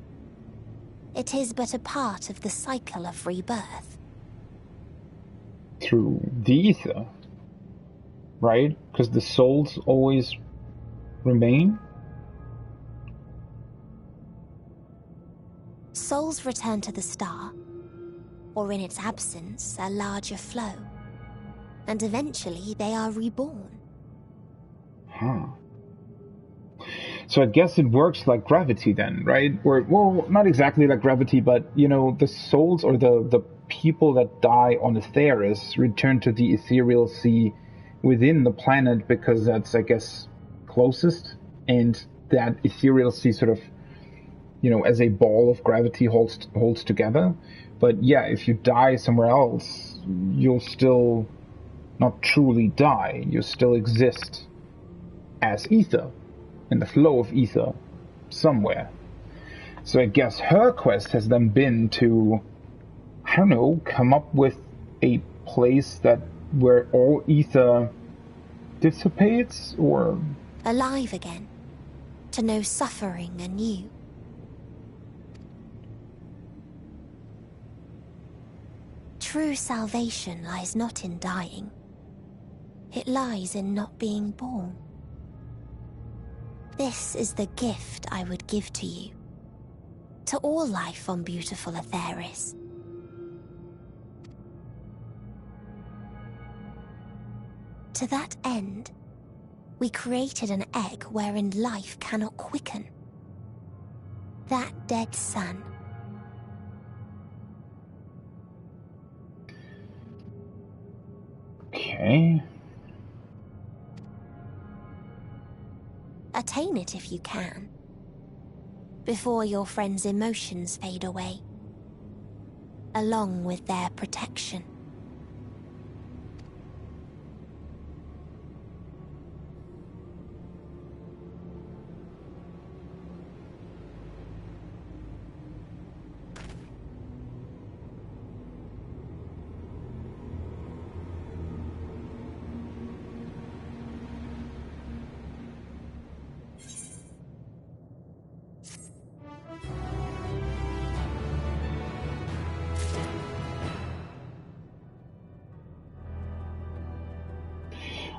It is but a part of the cycle of rebirth. Through the ether, right? Because the souls always remain. Souls return to the star, or in its absence, a larger flow. And eventually they are reborn. Huh. So I guess it works like gravity then, right? Or, well, not exactly like gravity, but, you know, the souls or the people that die on Aetheris return to the ethereal sea within the planet because that's, I guess, closest. And that ethereal sea sort of, you know, as a ball of gravity holds together. But yeah, if you die somewhere else, you'll still not truly die. You still exist as ether, in the flow of ether, somewhere. So I guess her quest has then been to, I don't know, come up with a place where all ether dissipates, or... Alive again, to know suffering anew. True salvation lies not in dying. It lies in not being born. This is the gift I would give to you. To all life on beautiful Aetheris. To that end, we created an egg wherein life cannot quicken. That dead sun. Okay. Attain it if you can, before your friends' emotions fade away, along with their protection.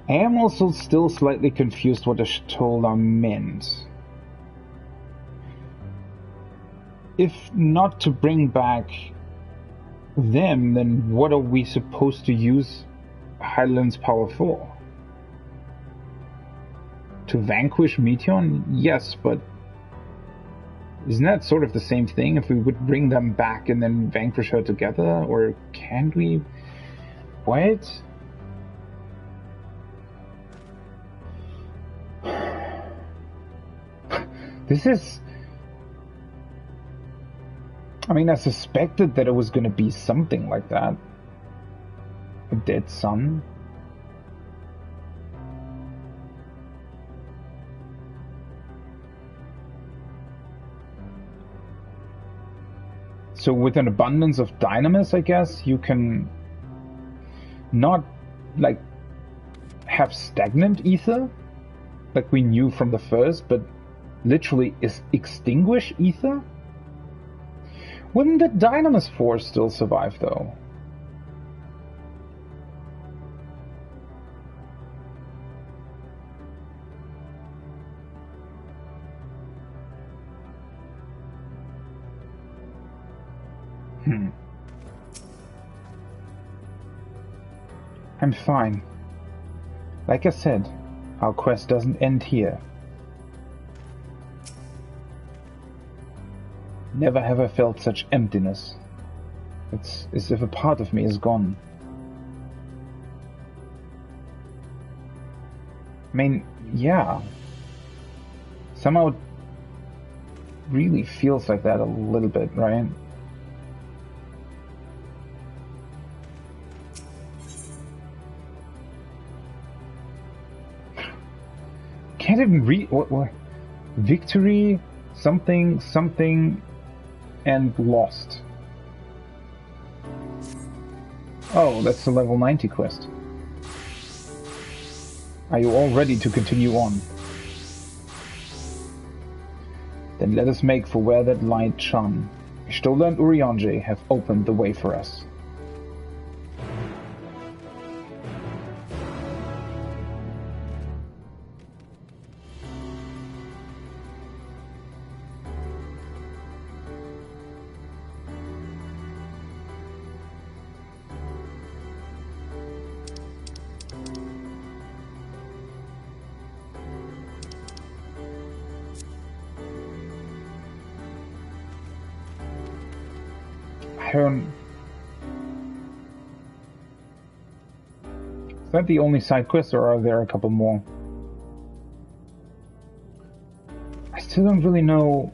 I am also still slightly confused what the Shtola meant. If not to bring back them, then what are we supposed to use Hydaelyn's power for? To vanquish Meteion? Yes, but isn't that sort of the same thing if we would bring them back and then vanquish her together? Or can we? What? This is... I mean, I suspected that it was going to be something like that. A dead sun. So with an abundance of dynamis, I guess, you can not, like, have stagnant ether, like we knew from the first, but literally extinguish ether? Wouldn't the dynamis force still survive, though? I'm fine. Like I said, our quest doesn't end here. Never have I felt such emptiness. It's as if a part of me is gone. I mean, yeah. Somehow it really feels like that a little bit, right? Can't even read what victory, something, and lost. Oh, that's the level 90 quest. Are you all ready to continue on? Then let us make for where that light shone. Stola and Urianger have opened the way for us. Is that the only side quest, or are there a couple more? I still don't really know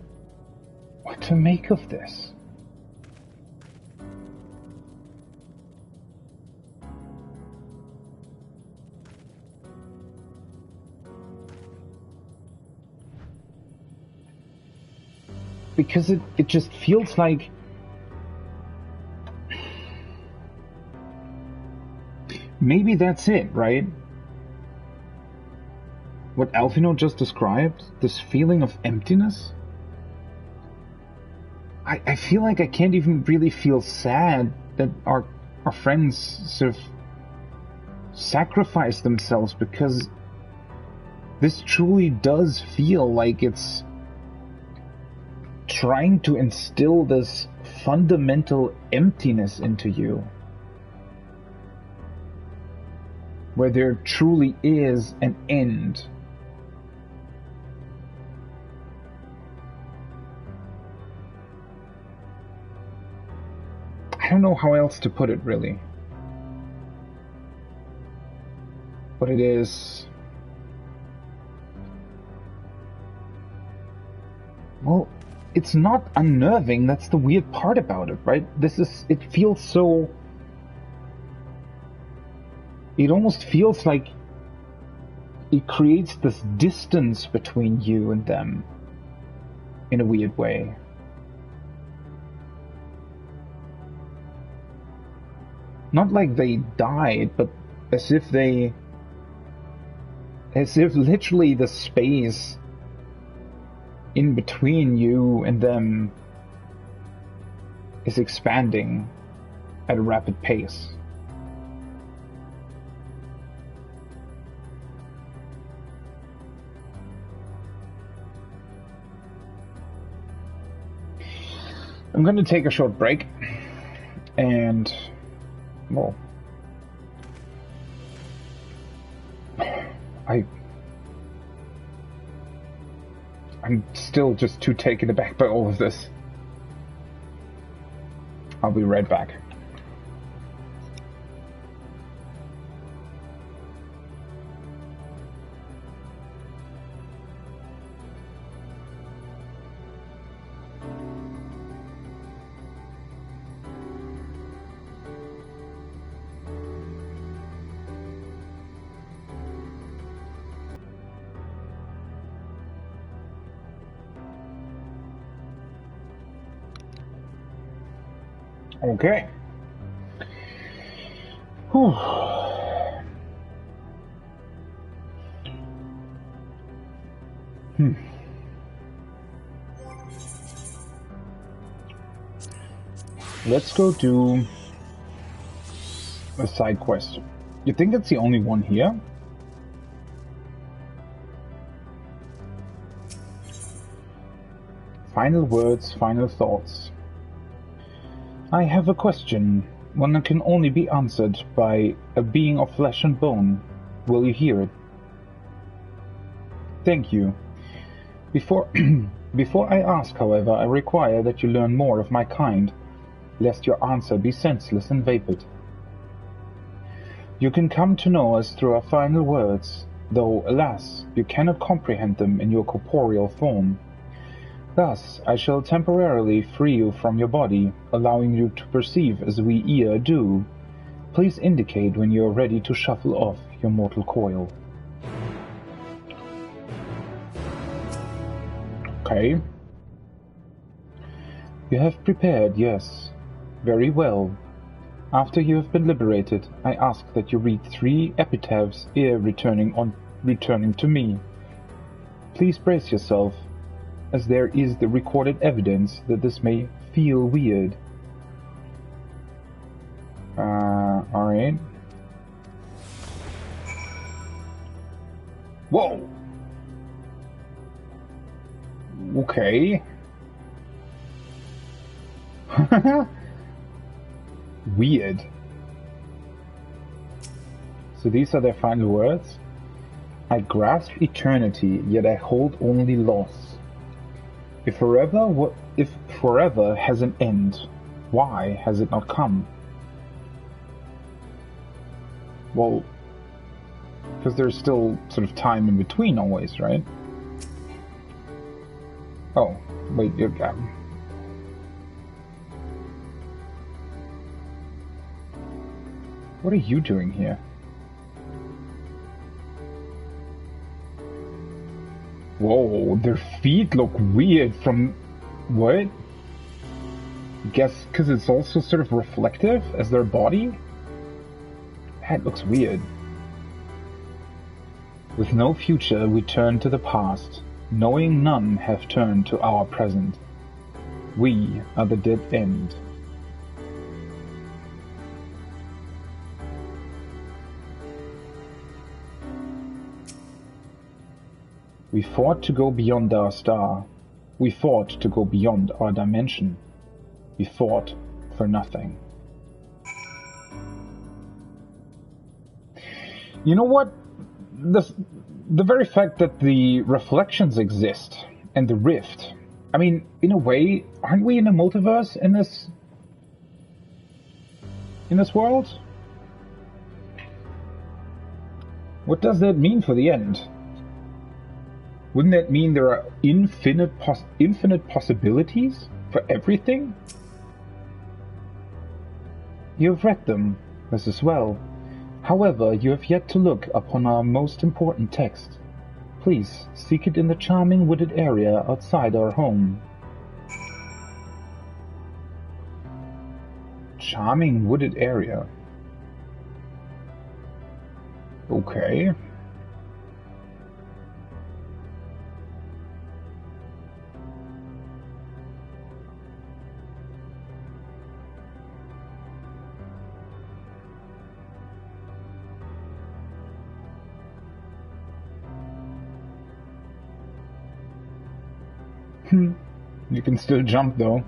what to make of this. Because it just feels like maybe that's it, right? What Alphino just described, this feeling of emptiness? I feel like I can't even really feel sad that our friends sort of sacrifice themselves, because this truly does feel like it's trying to instill this fundamental emptiness into you, where there truly is an end. I don't know how else to put it, really. But it is... well, it's not unnerving. That's the weird part about it, right? It feels so... it almost feels like it creates this distance between you and them in a weird way. Not like they died, but as if literally the space in between you and them is expanding at a rapid pace. I'm going to take a short break, and, well, I'm still just too taken aback by all of this. I'll be right back. Okay. Whew. Let's go do a side quest. You think that's the only one here? Final words, final thoughts. I have a question. one that can only be answered by a being of flesh and bone. Will you hear it? Thank you. Before I ask, however, I require that you learn more of my kind, lest your answer be senseless and vapid. You can come to know us through our final words, though, alas, you cannot comprehend them in your corporeal form. Thus, I shall temporarily free you from your body, allowing you to perceive as we here do. Please indicate when you are ready to shuffle off your mortal coil. Okay. You have prepared, yes. Very well. After you have been liberated, I ask that you read 3 epitaphs ere returning to me. Please brace yourself, as there is the recorded evidence that this may feel weird. Alright. Whoa! Okay. Weird. So these are their final words. I grasp eternity, yet I hold only loss. If forever has an end, why has it not come? Well, because there's still sort of time in between always, right? Oh, wait, you're... What are you doing here? Whoa, their feet look weird from... What? Guess because it's also sort of reflective as their body? That looks weird. With no future, we turn to the past, knowing none have turned to our present. We are the dead end. We fought to go beyond our star. We fought to go beyond our dimension. We fought for nothing. You know what? The very fact that the reflections exist and the rift. I mean, in a way, aren't we in a multiverse in this world? What does that mean for the end? Wouldn't that mean there are infinite possibilities for everything? You have read them, as well. However, you have yet to look upon our most important text. Please, seek it in the charming wooded area outside our home. Charming wooded area? Okay. You can still jump though.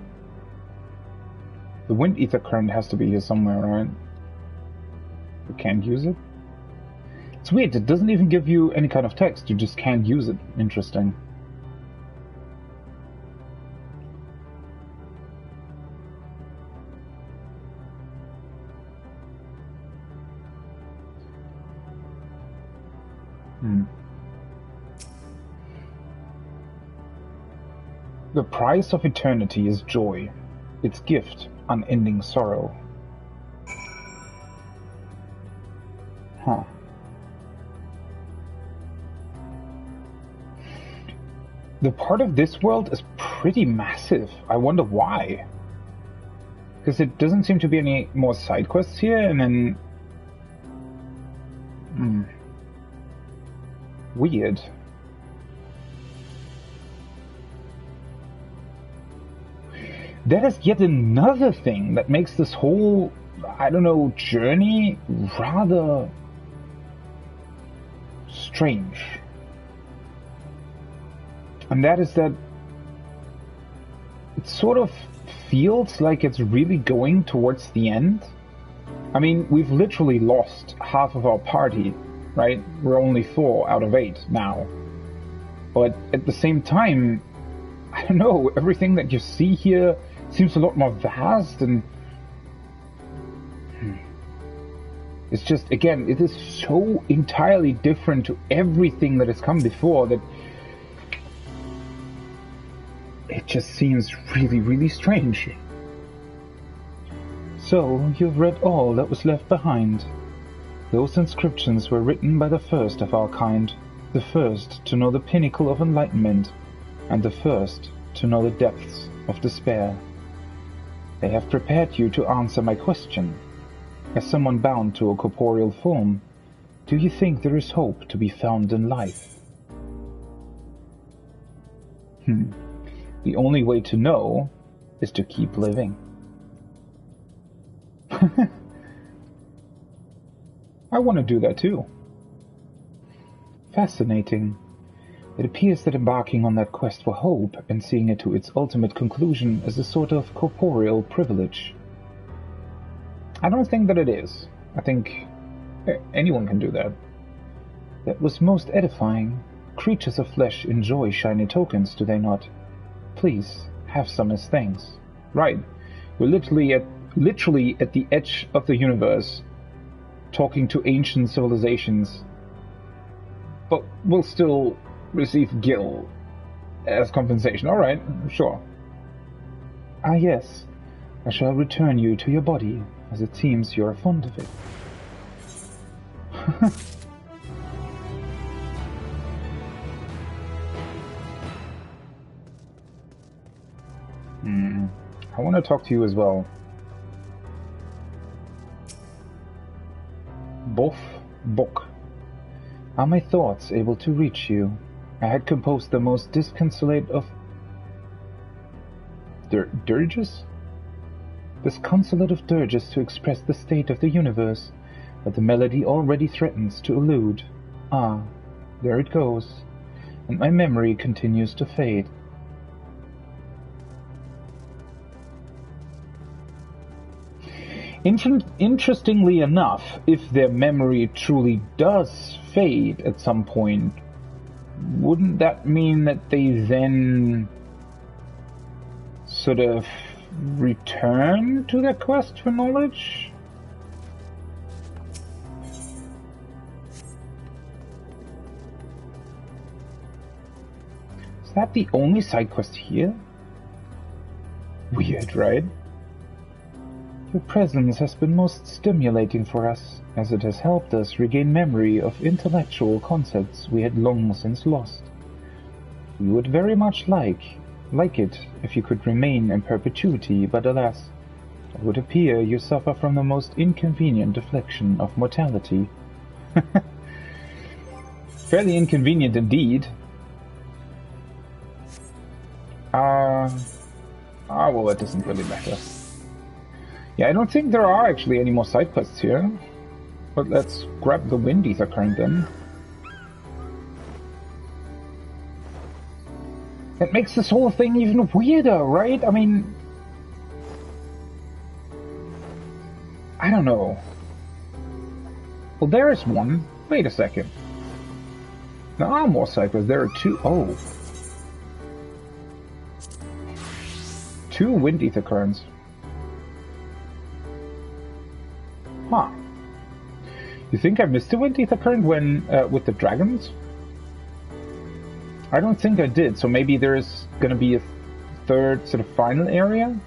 The wind ether current has to be here somewhere, right? You can't use it? It's weird, it doesn't even give you any kind of text, you just can't use it. Interesting. The price of eternity is joy, its gift, unending sorrow. Huh. The part of this world is pretty massive. I wonder why. Because it doesn't seem to be any more side quests here, and then... Weird. That is yet another thing that makes this whole, I don't know, journey rather strange. And that is that it sort of feels like it's really going towards the end, I mean, we've literally lost half of our party, right? We're only 4 out of 8 now. But at the same time, I don't know, everything that you see here seems a lot more vast, and it's just, again, it is so entirely different to everything that has come before that it just seems really, really strange. So, you've read all that was left behind. Those inscriptions were written by the first of our kind, the first to know the pinnacle of enlightenment, and the first to know the depths of despair. They have prepared you to answer my question. As someone bound to a corporeal form, do you think there is hope to be found in life? The only way to know is to keep living. I want to do that too. Fascinating. It appears that embarking on that quest for hope and seeing it to its ultimate conclusion is a sort of corporeal privilege. I don't think that it is. I think anyone can do that. That was most edifying. Creatures of flesh enjoy shiny tokens, do they not? Please, have some as thanks. Right. We're literally at the edge of the universe, talking to ancient civilizations, but we'll still receive gil as compensation. Alright, sure. Ah yes, I shall return you to your body, as it seems you are fond of it. I want to talk to you as well. Bof Bok. Are my thoughts able to reach you? I had composed the most disconsolate of dirges? Disconsolate of dirges to express the state of the universe, but the melody already threatens to elude. Ah, there it goes, and my memory continues to fade. Interestingly enough, if their memory truly does fade at some point, wouldn't that mean that they then sort of return to their quest for knowledge? Is that the only side quest here? Weird, right? Your presence has been most stimulating for us, as it has helped us regain memory of intellectual concepts we had long since lost. We would very much like it if you could remain in perpetuity, but alas, it would appear you suffer from the most inconvenient affliction of mortality. Fairly inconvenient indeed. Well, that doesn't really matter. Yeah, I don't think there are actually any more side quests here. But let's grab the Wind Ether current then. That makes this whole thing even weirder, right? I mean, I don't know. Well, there's one. Wait a second. There are more side quests. There are 2. Oh. 2 Wind Ether currents. Huh. You think I missed the Wind Ether current when, with the dragons? I don't think I did, so maybe there's gonna be a third sort of final area?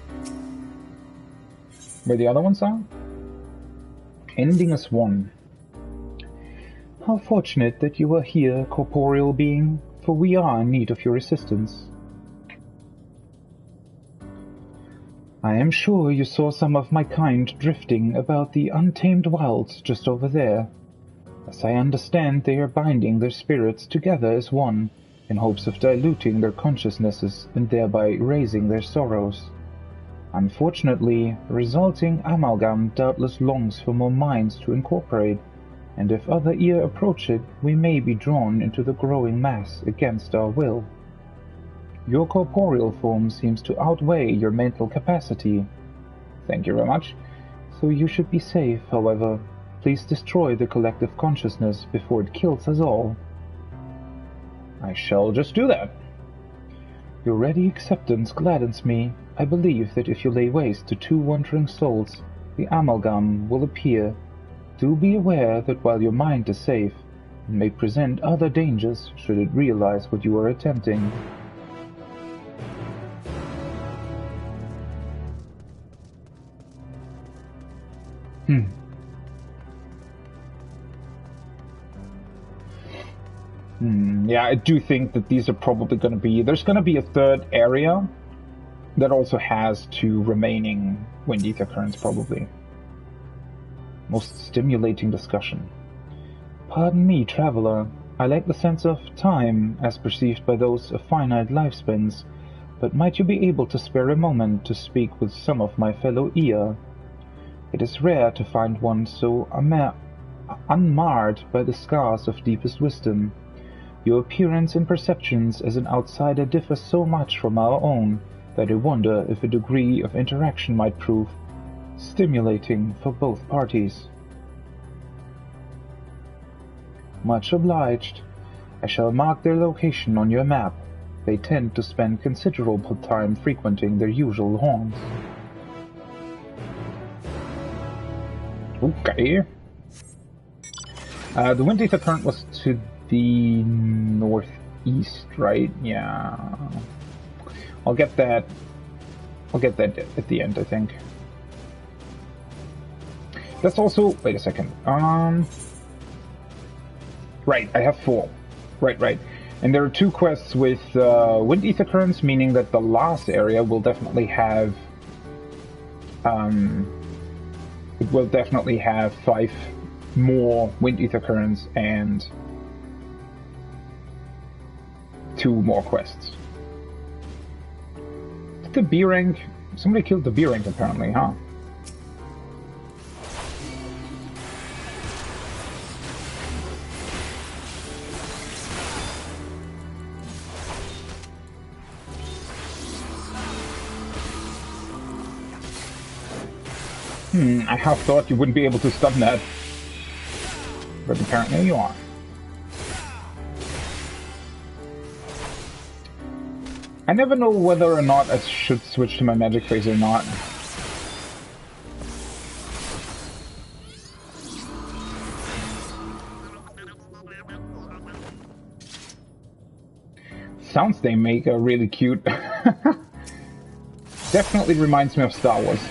Where the other ones are? Ending as one. How fortunate that you are here, corporeal being, for we are in need of your assistance. I am sure you saw some of my kind drifting about the untamed wilds just over there. As I understand, they are binding their spirits together as one, in hopes of diluting their consciousnesses and thereby raising their sorrows. Unfortunately, the resulting amalgam doubtless longs for more minds to incorporate, and if other ear approach it, we may be drawn into the growing mass against our will. Your corporeal form seems to outweigh your mental capacity. Thank you very much. So you should be safe, however. Please destroy the collective consciousness before it kills us all. I shall just do that. Your ready acceptance gladdens me. I believe that if you lay waste to 2 wandering souls, the amalgam will appear. Do be aware that while your mind is safe, it may present other dangers should it realize what you are attempting. Yeah, I do think that these are probably going to be... There's going to be a third area that also has 2 remaining wind ether currents, probably. Most stimulating discussion. Pardon me, traveler. I lack the sense of time as perceived by those of finite lifespans, but might you be able to spare a moment to speak with some of my fellow Ea? It is rare to find one so unmarred by the scars of deepest wisdom. Your appearance and perceptions as an outsider differ so much from our own that I wonder if a degree of interaction might prove stimulating for both parties. Much obliged. I shall mark their location on your map. They tend to spend considerable time frequenting their usual haunts. Okay. The wind ether current was to the northeast, right? Yeah. I'll get that at the end, I think. That's also... Wait a second. Right, I have 4. Right. And there are 2 quests with wind ether currents, meaning that the last area will definitely have... it will definitely have 5 more wind ether currents and 2 more quests. The B rank... Somebody killed the B rank apparently, huh? I half thought you wouldn't be able to stun that. But apparently you are. I never know whether or not I should switch to my magic phase or not. Sounds they make are really cute. Definitely reminds me of Star Wars.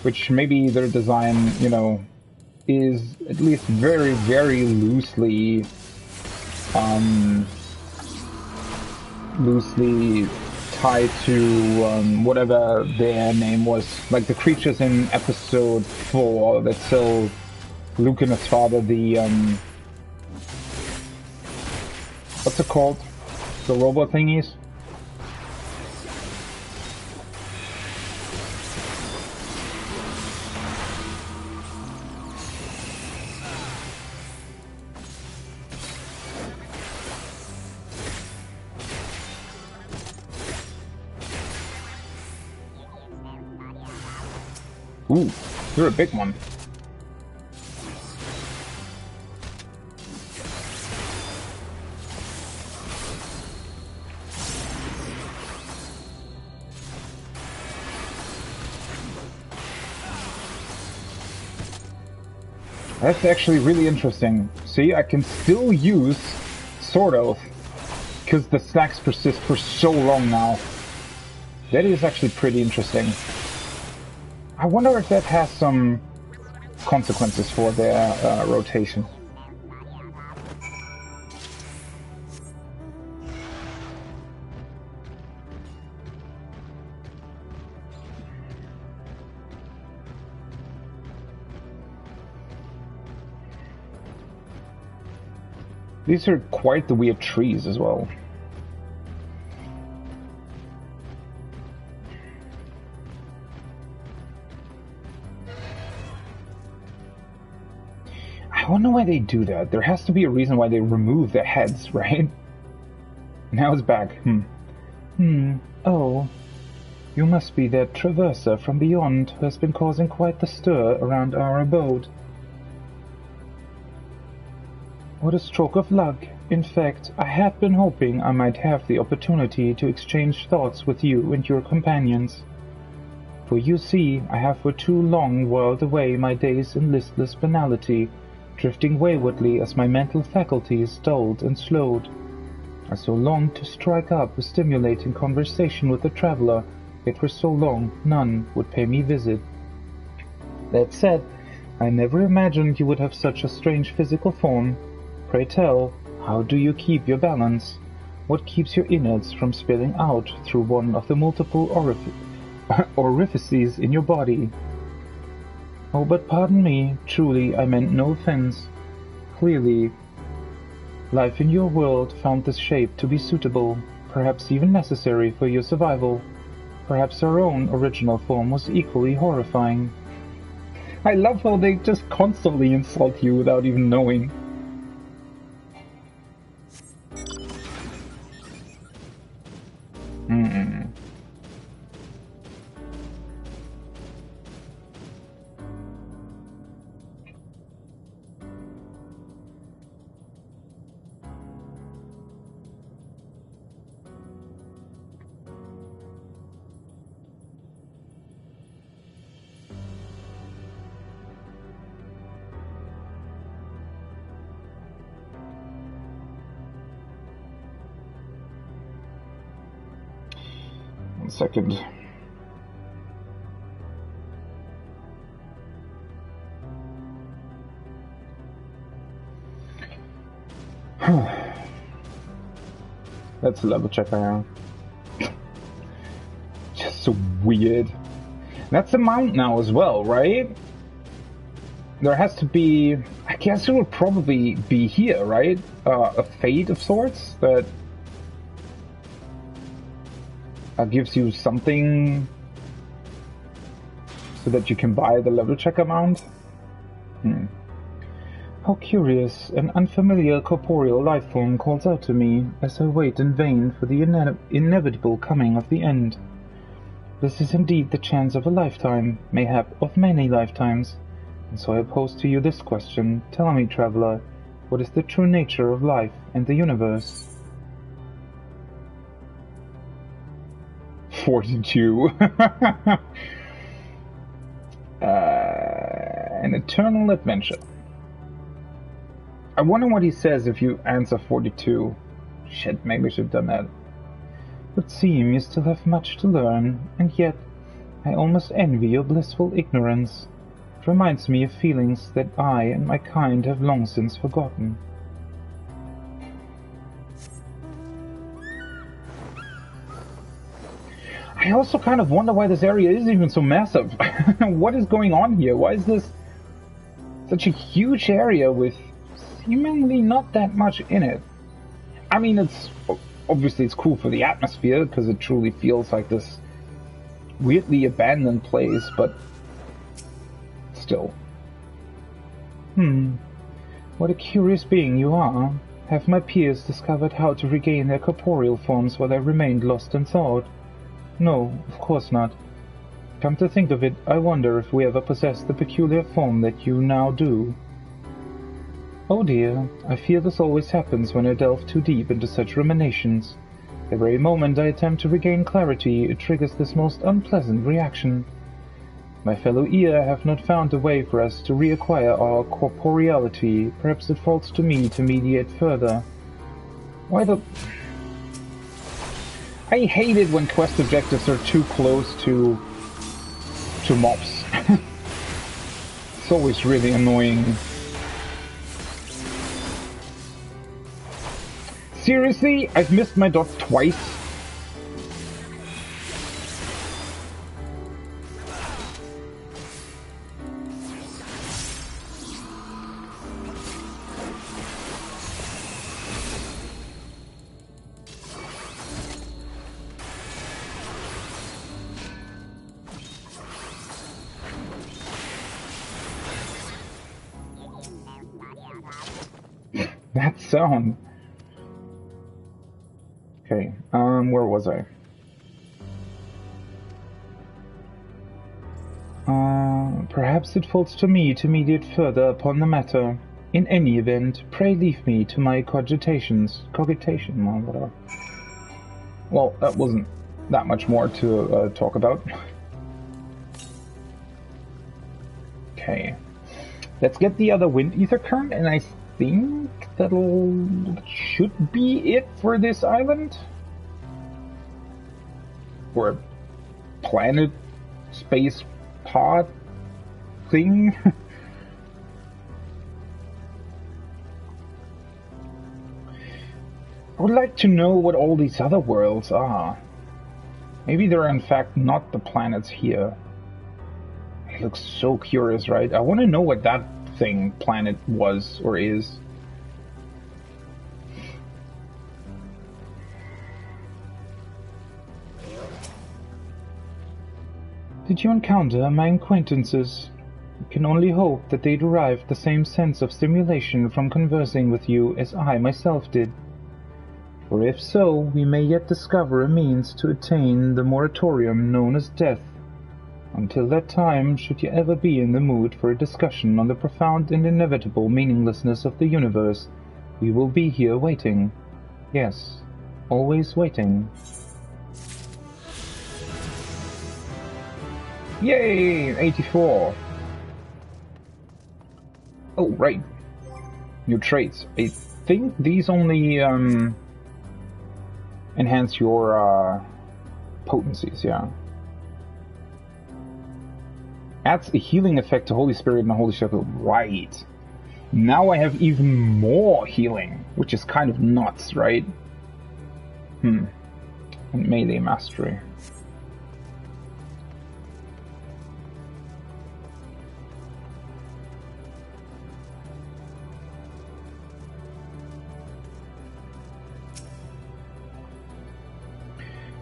Which maybe their design, you know, is at least very, very loosely tied to whatever their name was. Like the creatures in episode 4 that sold Luke and his father the what's it called? The robot thingies? Ooh, you're a big one. That's actually really interesting. See, I can still use Sword Oath because the stacks persist for so long now. That is actually pretty interesting. I wonder if that has some consequences for their rotation. These are quite the weird trees as well. I don't know why they do that. There has to be a reason why they remove the heads, right? Now it's back. Oh. You must be that traverser from beyond who has been causing quite the stir around our abode. What a stroke of luck. In fact, I had been hoping I might have the opportunity to exchange thoughts with you and your companions. For you see, I have for too long whirled away my days in listless banality, drifting waywardly as my mental faculties dulled and slowed. I so longed to strike up a stimulating conversation with a traveler, yet for so long none would pay me visit. That said, I never imagined you would have such a strange physical form. Pray tell, how do you keep your balance? What keeps your innards from spilling out through one of the multiple orifices in your body? Oh, but pardon me, truly I meant no offense. Clearly, life in your world found this shape to be suitable, perhaps even necessary for your survival. Perhaps our own original form was equally horrifying. I love how they just constantly insult you without even knowing. One second. That's a level check I am. Just so weird. That's a mount now as well, right? There has to be... I guess it would probably be here, right? A fate of sorts that gives you something so that you can buy the level check amount. How curious, an unfamiliar corporeal life form calls out to me as I wait in vain for the inevitable coming of the end. This is indeed the chance of a lifetime, mayhap of many lifetimes. And so I pose to you this question. Tell me, traveler, what is the true nature of life and the universe? 42. An eternal adventure. I wonder what he says if you answer 42. Shit, maybe I should have done that. Would seem you still have much to learn, and yet I almost envy your blissful ignorance. It reminds me of feelings that I and my kind have long since forgotten. I also kind of wonder why this area is even so massive. What is going on here? Why is this such a huge area with seemingly not that much in it? I mean, it's obviously it's cool for the atmosphere because it truly feels like this weirdly abandoned place, but still. What a curious being you are. Have my peers discovered how to regain their corporeal forms while I remained lost in thought? No, of course not. Come to think of it, I wonder if we ever possessed the peculiar form that you now do. Oh dear, I fear this always happens when I delve too deep into such ruminations. The very moment I attempt to regain clarity, it triggers this most unpleasant reaction. My fellow ear have not found a way for us to reacquire our corporeality. Perhaps it falls to me to mediate further. Why the... I hate it when quest objectives are too close to mobs. It's always really annoying. Seriously? I've missed my dot twice? That sound. Okay, where was I? Perhaps it falls to me to mediate further upon the matter. In any event, pray leave me to my cogitations. Cogitation, or whatever. Well, that wasn't that much more to talk about. Okay. Let's get the other wind ether current, and I think that should be it for this island. Or planet, space, pod thing. I would like to know what all these other worlds are. Maybe they're in fact not the planets here. It looks so curious, right? I want to know what that thing planet was or is. Did you encounter my acquaintances? I can only hope that they derived the same sense of stimulation from conversing with you as I myself did. For if so, we may yet discover a means to attain the moratorium known as death. Until that time, should you ever be in the mood for a discussion on the profound and inevitable meaninglessness of the universe, we will be here waiting. Yes, always waiting. Yay! 84. Oh, right. New traits. I think these only enhance your potencies, yeah. Adds a healing effect to Holy Spirit and Holy Circle. Right. Now I have even more healing, which is kind of nuts, right? And melee mastery.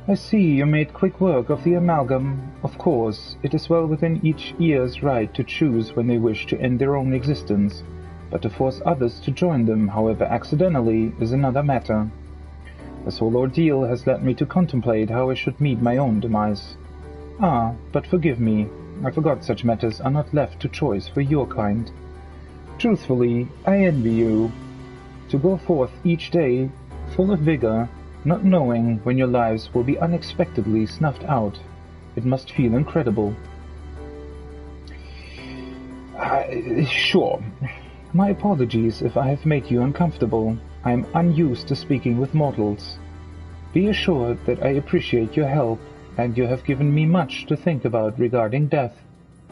I see you made quick work of the amalgam. Of course, it is well within each ear's right to choose when they wish to end their own existence, but to force others to join them, however accidentally, is another matter. This whole ordeal has led me to contemplate how I should meet my own demise. Ah, but forgive me, I forgot such matters are not left to choice for your kind. Truthfully, I envy you. To go forth each day, full of vigor, not knowing when your lives will be unexpectedly snuffed out. It must feel incredible. Sure. My apologies if I have made you uncomfortable. I am unused to speaking with mortals. Be assured that I appreciate your help, and you have given me much to think about regarding death,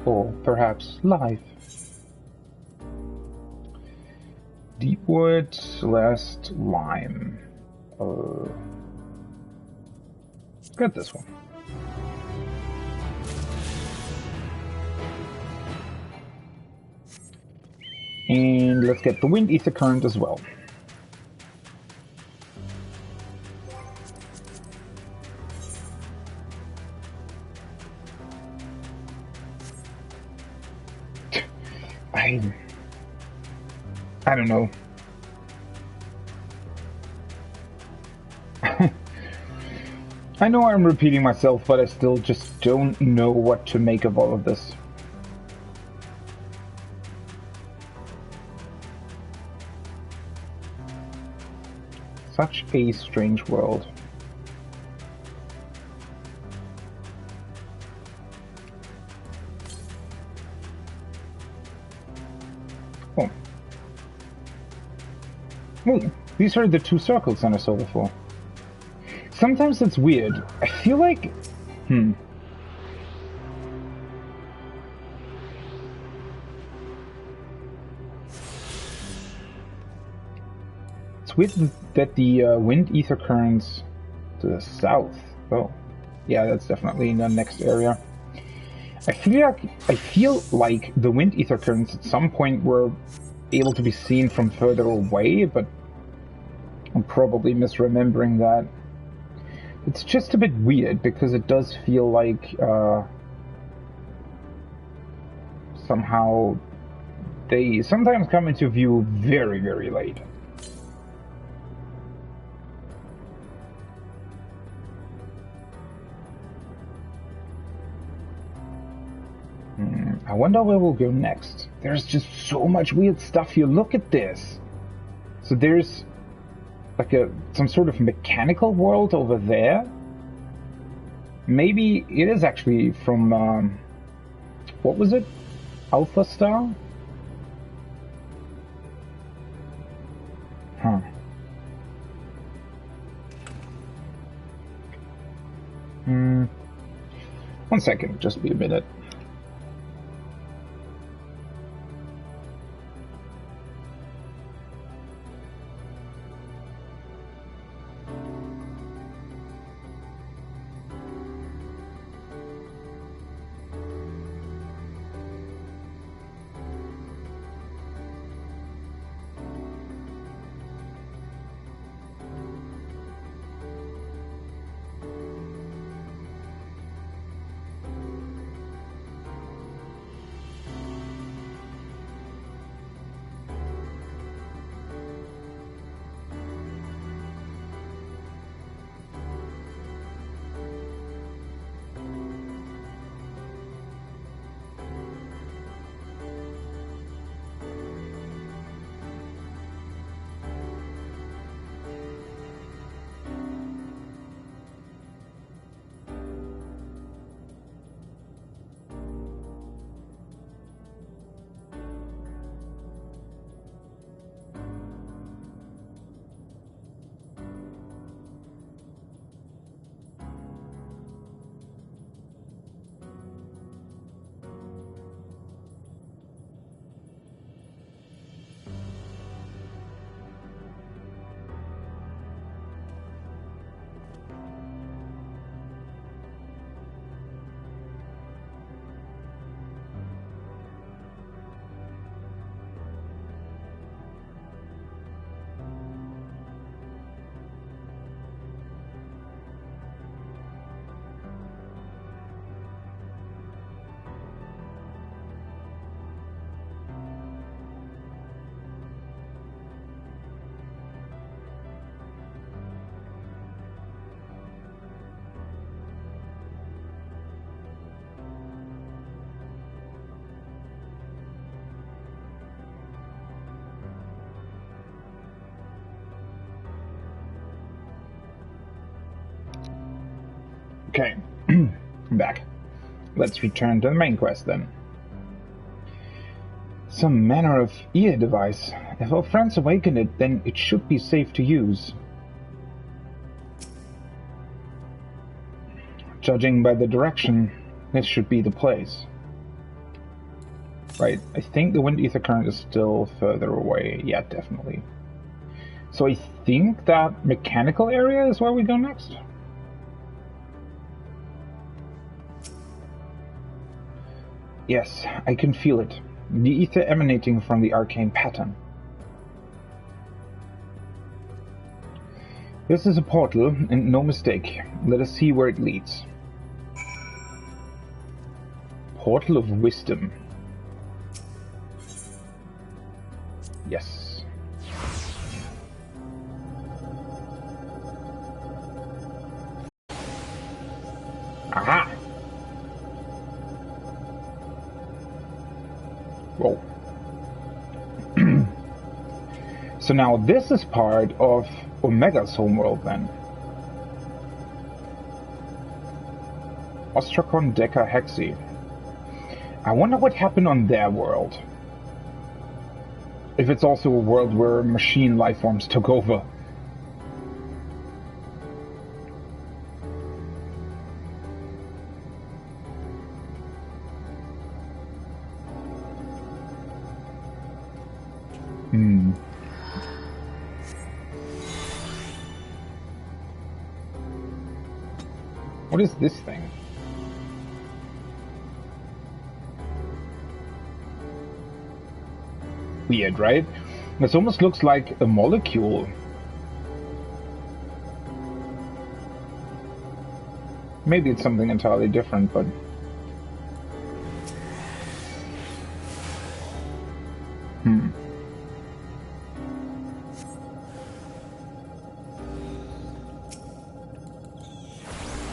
or perhaps life. Deepwood / Lime. Got this one. And let's get the wind ether current as well. I don't know. I know I'm repeating myself, but I still just don't know what to make of all of this. Such a strange world. Oh. Oh, these are the two circles that I saw before. Sometimes it's weird. I feel like... It's weird that the wind ether currents to the south. Oh, yeah, that's definitely in the next area. I feel like the wind ether currents at some point were able to be seen from further away, but I'm probably misremembering that. It's just a bit weird because it does feel like somehow they sometimes come into view very, very late. I wonder where we'll go next. There's just so much weird stuff here. Look at this. So there's like some sort of mechanical world over there. Maybe it is actually from what was it? Alpha Star? Huh. One second, just be a minute. Okay, I'm back. Let's return to the main quest then. Some manner of ear device. If our friends awaken it, then it should be safe to use. Judging by the direction, this should be the place. Right, I think the wind ether current is still further away. Yeah, definitely. So I think that mechanical area is where we go next. Yes, I can feel it. The ether emanating from the arcane pattern. This is a portal, and no mistake. Let us see where it leads. Portal of Wisdom. Yes. Aha! Whoa. So now this is part of Omega's homeworld then. Ostrakon Deca Hexi. I wonder what happened on their world. If it's also a world where machine lifeforms took over. What is this thing? Weird, right? This almost looks like a molecule. Maybe it's something entirely different, but...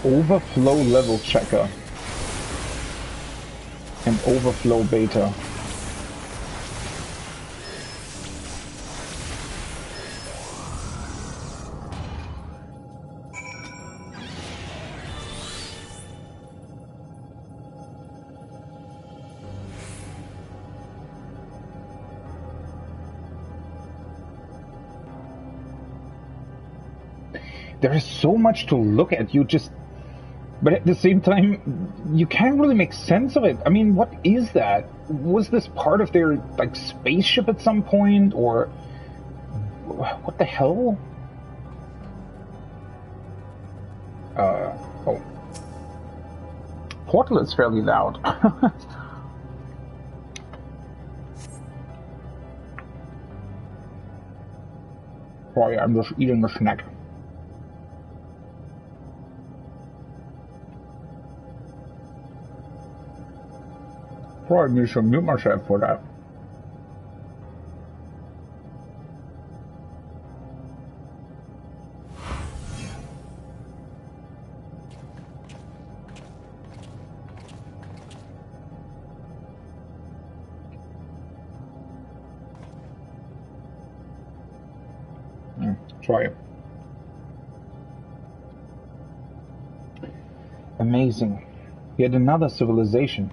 Overflow level checker. and overflow beta. There is so much to look at, but at the same time, you can't really make sense of it. I mean, what is that? Was this part of their, like, spaceship at some point, or what the hell? Oh. Portal is fairly loud. Sorry, I'm just eating a snack. Probably need to mute myself for that. Try it. Amazing. Yet another civilization.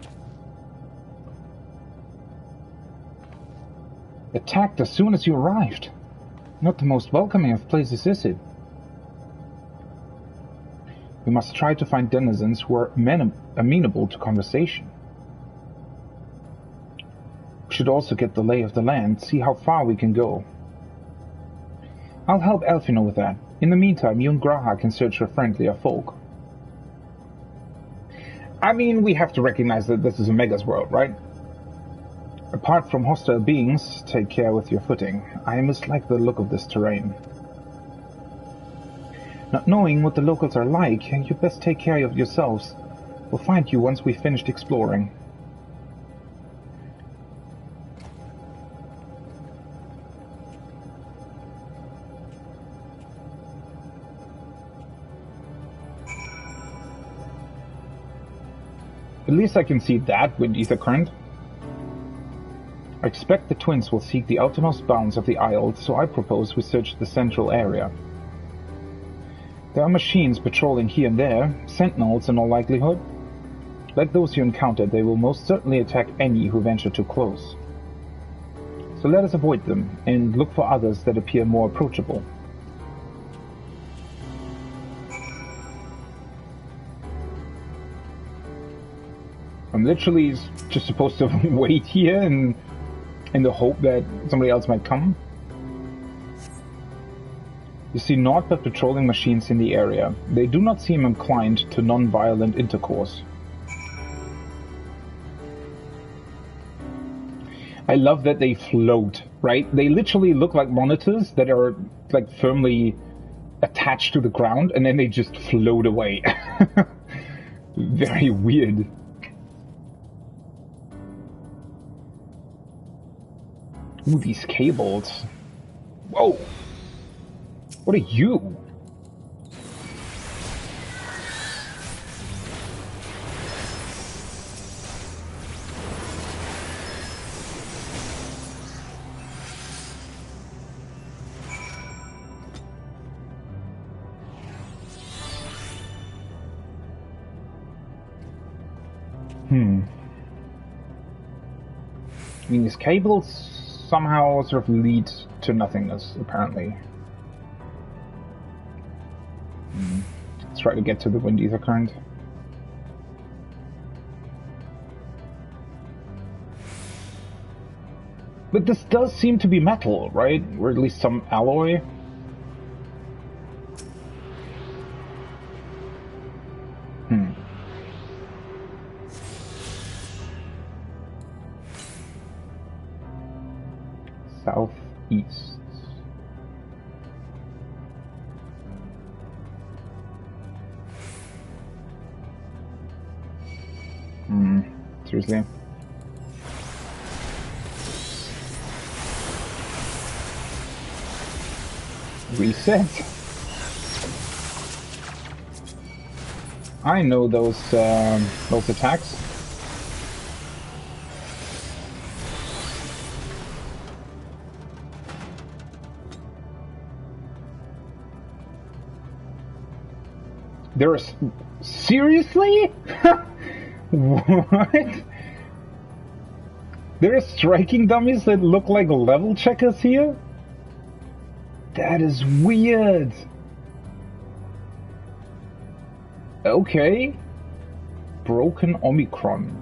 Attacked as soon as you arrived. Not the most welcoming of places, is it? We must try to find denizens who are amenable to conversation. We should also get the lay of the land, see how far we can go. I'll help Elfino with that. In the meantime, you and Graha can search for friendlier folk. I mean, we have to recognize that this is Omega's world, right? Apart from hostile beings, take care with your footing. I mislike the look of this terrain. Not knowing what the locals are like, you best take care of yourselves. We'll find you once we've finished exploring. At least I can see that with ether current. I expect the twins will seek the outermost bounds of the Isle, so I propose we search the central area. There are machines patrolling here and there, sentinels in all likelihood. Like those you encountered, they will most certainly attack any who venture too close. So let us avoid them, and look for others that appear more approachable. I'm literally just supposed to wait here and in the hope that somebody else might come. You see naught but patrolling machines in the area. They do not seem inclined to non-violent intercourse. I love that they float, right? They literally look like monitors that are like firmly attached to the ground, and then they just float away. Very weird. Ooh, these cables. Whoa! What are you? I mean, these cables somehow sort of lead to nothingness, apparently. Let's try to get to the wind ether current. But this does seem to be metal, right? Or at least some alloy. Southeast. Seriously? Reset? I know those attacks. There's... Seriously? What? There are striking dummies that look like level checkers here? That is weird. Okay. Broken Omicron.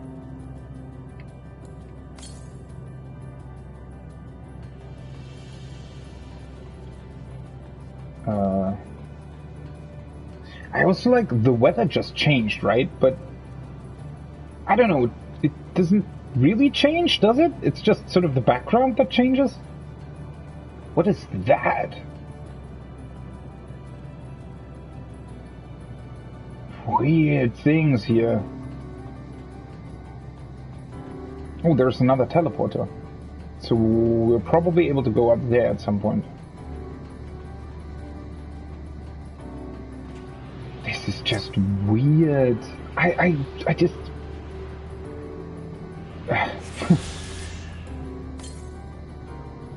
I also like the weather just changed, right? But I don't know, it doesn't really change, does it? It's just sort of the background that changes? What is that? Weird things here. Oh, there's another teleporter. So we're probably able to go up there at some point. This is just weird. I just...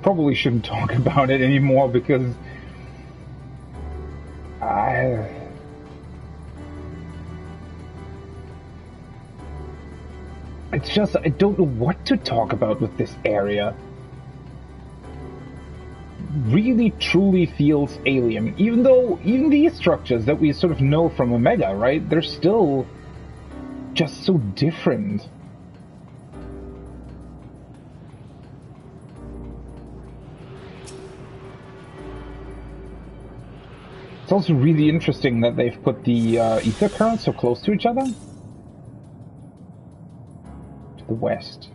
Probably shouldn't talk about it anymore because... It's just, I don't know what to talk about with this area. Really, truly feels alien. Even though, even these structures that we sort of know from Omega, right? They're still just so different. It's also really interesting that they've put the ether currents so close to each other. The west.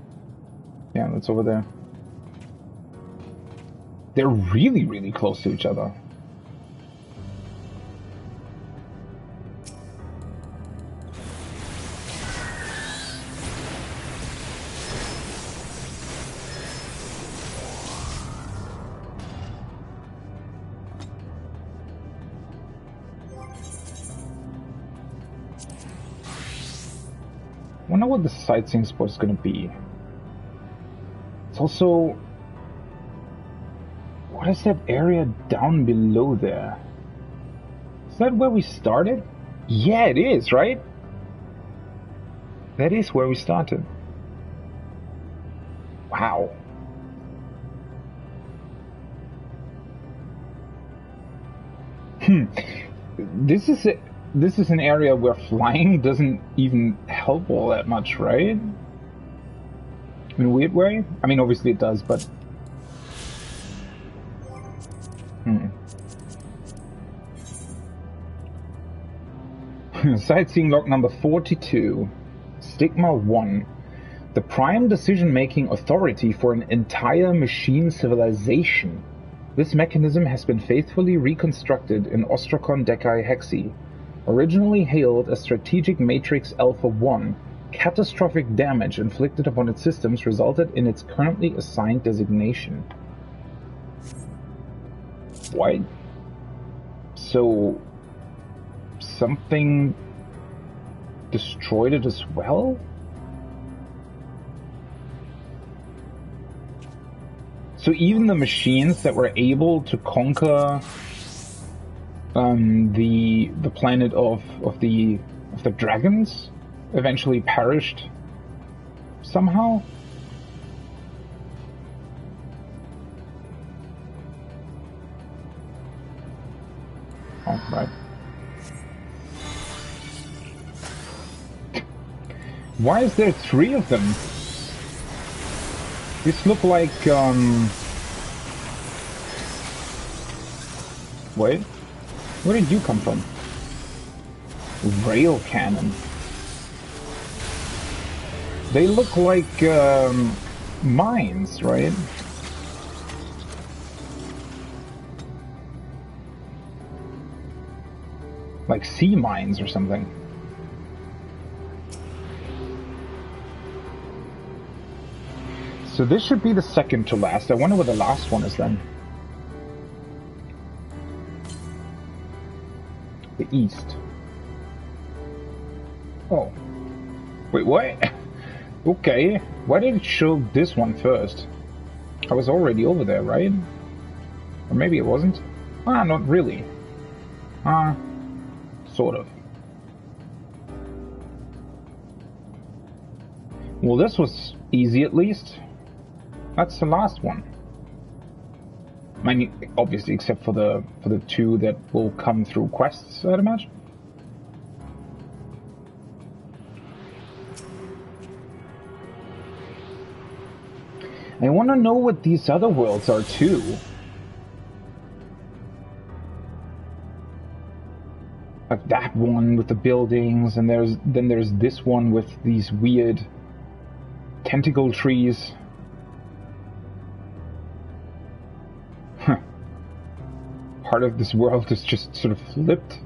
Yeah, that's over there. They're really, really close to each other. I wonder what the sightseeing spot is going to be. It's also... What is that area down below there? Is that where we started? Yeah, it is, right? That is where we started. Wow. This is an area where flying doesn't even help all that much, right? In a weird way? I mean, obviously it does, but... Sightseeing log number 42. Stigma 1. The prime decision-making authority for an entire machine civilization. This mechanism has been faithfully reconstructed in Ostrakon Decai Hexi. Originally hailed as Strategic Matrix Alpha 1, catastrophic damage inflicted upon its systems resulted in its currently assigned designation. Why? So... something... destroyed it as well? So even the machines that were able to conquer the planet of the dragons eventually perished somehow? Oh, right. Why is there 3 of them? These look like, wait. Where did you come from? Rail cannon. They look like, mines, right? Like sea mines or something. So this should be the second to last. I wonder what the last one is then. The east. Oh. Wait, what? Okay. Why did it show this one first? I was already over there, right? Or maybe it wasn't? Ah, not really. Sort of. Well, this was easy at least. That's the last one. I mean, obviously, except for the two that will come through quests, I'd imagine. I want to know what these other worlds are too. Like that one with the buildings, and then there's this one with these weird tentacle trees. Huh. Part of this world is just sort of flipped.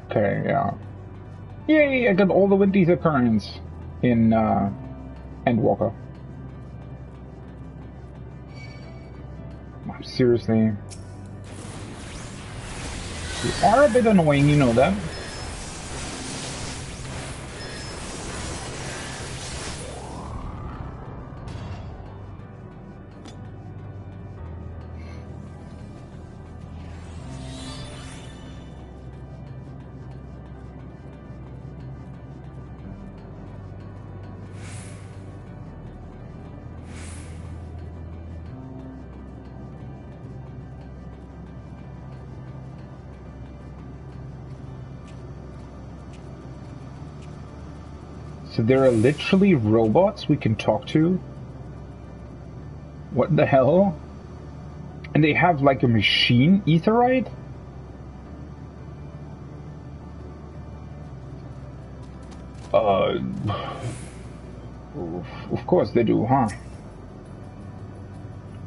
Okay, yeah. Yay, I got all the wind ether currents in Endwalker. Seriously. You are a bit annoying, you know that. So there are literally robots we can talk to? What the hell? And they have like a machine etherite? Of course they do, huh?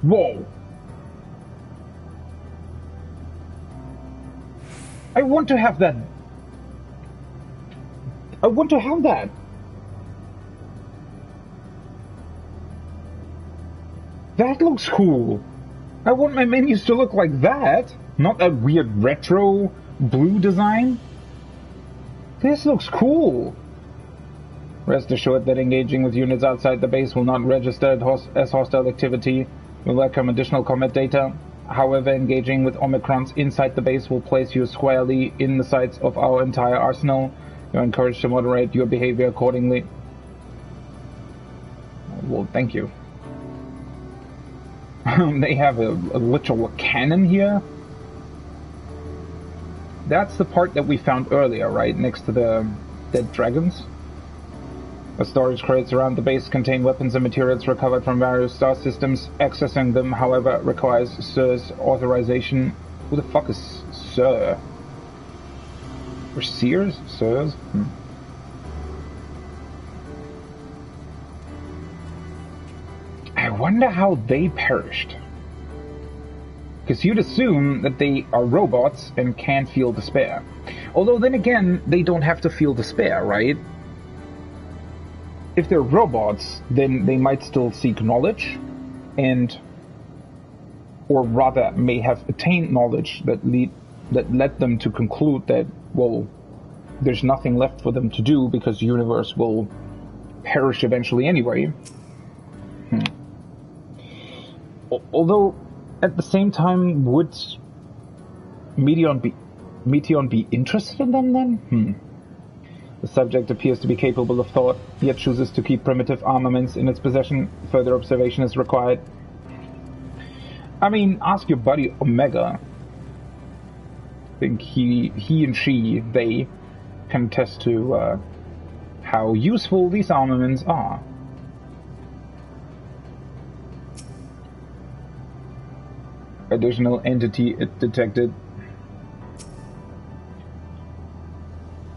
Whoa! I want to have that. I want to have that. That looks cool. I want my menus to look like that, not that weird retro blue design. This looks cool. Rest assured that engaging with units outside the base will not register as hostile activity. Will welcome additional combat data. However, engaging with Omicrons inside the base will place you squarely in the sights of our entire arsenal. You're encouraged to moderate your behavior accordingly. Well, thank you. They have a literal cannon here. That's the part that we found earlier, right? Next to the dead dragons. The storage crates around the base contain weapons and materials recovered from various star systems. Accessing them, however, requires Sir's authorization. Who the fuck is Sir? Or Sears? Sirs? I wonder how they perished. Because you'd assume that they are robots and can't feel despair. Although then again, they don't have to feel despair, right? If they're robots, then they might still seek knowledge, or rather may have attained knowledge that led them to conclude that, well, there's nothing left for them to do because the universe will perish eventually anyway. Although, at the same time, would Meteon be interested in them then? The subject appears to be capable of thought, yet chooses to keep primitive armaments in its possession. Further observation is required. I mean, ask your buddy Omega. I think he and she, they, can attest to how useful these armaments are. Additional entity detected.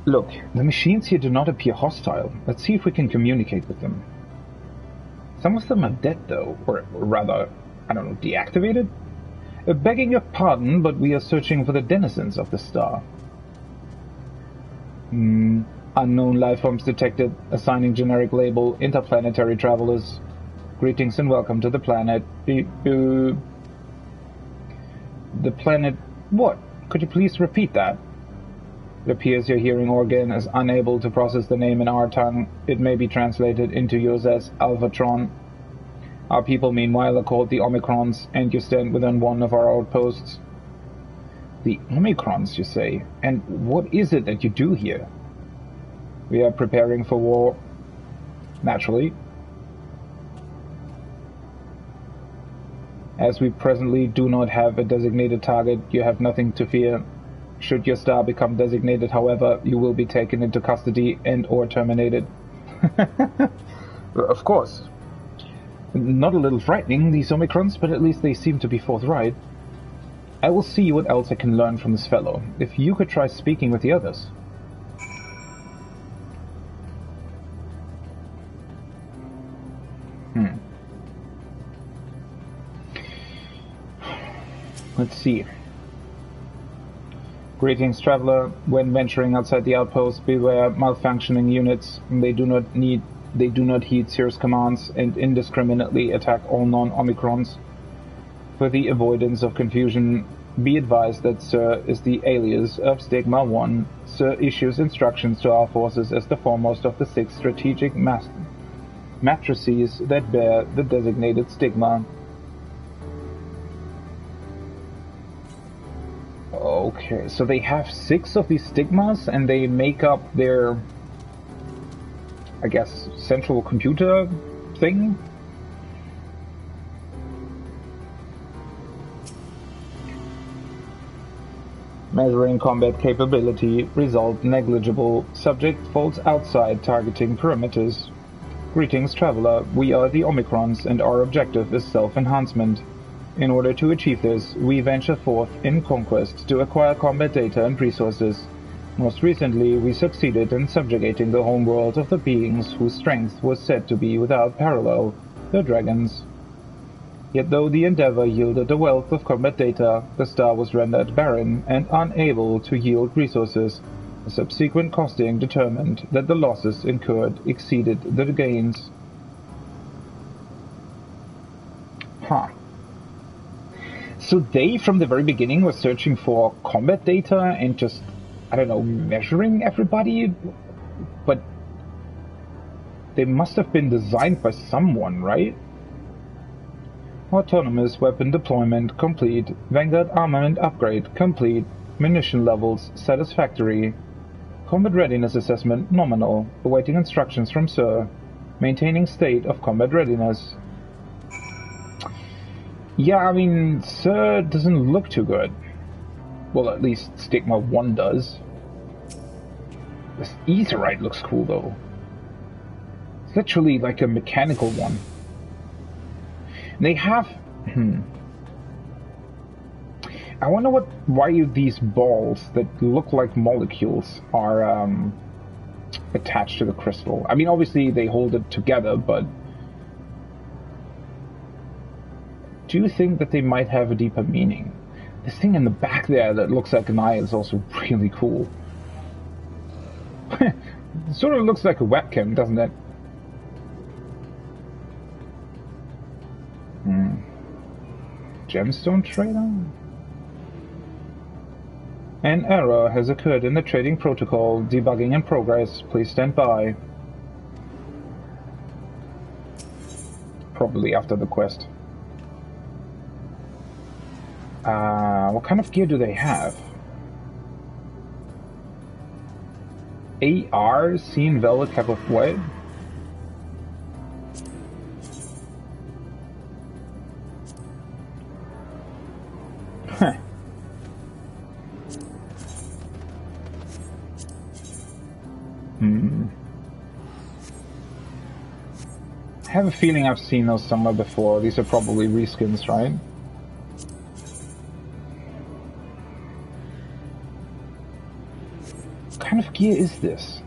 Look, the machines here do not appear hostile. Let's see if we can communicate with them. Some of them are dead, though, or rather, I don't know, deactivated? Begging your pardon, but we are searching for the denizens of the star. Unknown life forms detected, assigning generic label, interplanetary travelers. Greetings and welcome to the planet. The planet... What? Could you please repeat that? It appears your hearing organ is unable to process the name in our tongue. It may be translated into yours as Alphatron. Our people, meanwhile, are called the Omicrons, and you stand within one of our outposts. The Omicrons, you say? And what is it that you do here? We are preparing for war. Naturally. As we presently do not have a designated target, you have nothing to fear. Should your star become designated, however, you will be taken into custody and/or terminated. Of course. Not a little frightening, these Omicrons, but at least they seem to be forthright. I will see what else I can learn from this fellow. If you could try speaking with the others. Let's see. Greetings, traveler. When venturing outside the outpost, beware malfunctioning units. They do not heed Cir's commands and indiscriminately attack all non-Omicrons. For the avoidance of confusion, be advised that Cir is the alias of Stigma 1. Cir issues instructions to our forces as the foremost of the 6 strategic matrices that bear the designated stigma. Okay, so they have 6 of these stigmas, and they make up their, I guess, central computer thing? Measuring combat capability, result negligible. Subject falls outside targeting perimeters. Greetings, traveler. We are the Omicrons, and our objective is self-enhancement. In order to achieve this, we venture forth in conquest to acquire combat data and resources. Most recently, we succeeded in subjugating the homeworld of the beings whose strength was said to be without parallel, the dragons. Yet though the endeavor yielded a wealth of combat data, the star was rendered barren and unable to yield resources. The subsequent costing determined that the losses incurred exceeded the gains. Huh. So they, from the very beginning, were searching for combat data and just, I don't know, measuring everybody? But they must have been designed by someone, right? Autonomous weapon deployment complete. Vanguard armament upgrade complete. Munition levels satisfactory. Combat readiness assessment nominal. Awaiting instructions from Cir. Maintaining state of combat readiness. Yeah, I mean, Cir doesn't look too good. Well, at least Stigma 1 does. This Aetherite looks cool, though. It's literally like a mechanical one. They have... I wonder why these balls that look like molecules are attached to the crystal. I mean, obviously they hold it together, but... do you think that they might have a deeper meaning? This thing in the back there that looks like an eye is also really cool. It sort of looks like a webcam, doesn't it? Gemstone trader? An error has occurred in the trading protocol. Debugging in progress. Please stand by. Probably after the quest. What kind of gear do they have? AR, seen velvet cap of what? Huh. I have a feeling I've seen those somewhere before. These are probably reskins, right? What kind of gear is this?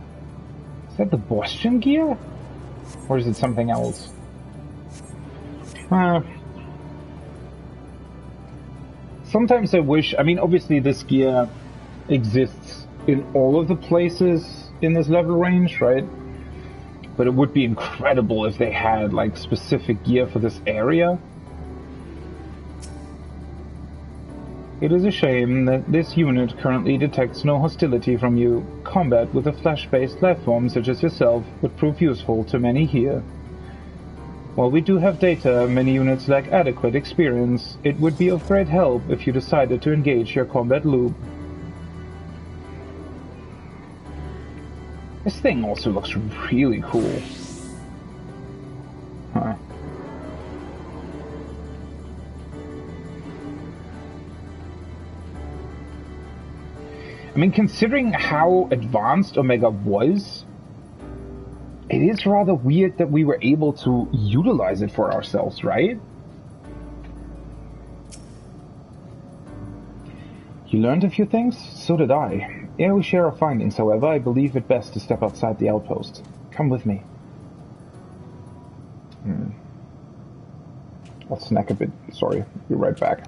Is that the Bostian gear? Or is it something else? Sometimes I wish... I mean, obviously this gear exists in all of the places in this level range, right? But it would be incredible if they had, like, specific gear for this area. It is a shame that this unit currently detects no hostility from you. Combat with a flesh-based life form such as yourself would prove useful to many here. While we do have data, many units lack adequate experience. It would be of great help if you decided to engage your combat loop. This thing also looks really cool. Huh. I mean, considering how advanced Omega was, it is rather weird that we were able to utilize it for ourselves, right? You learned a few things? So did I. Ere we share our findings, however, I believe it best to step outside the outpost. Come with me. I'll snack a bit. Sorry, be right back.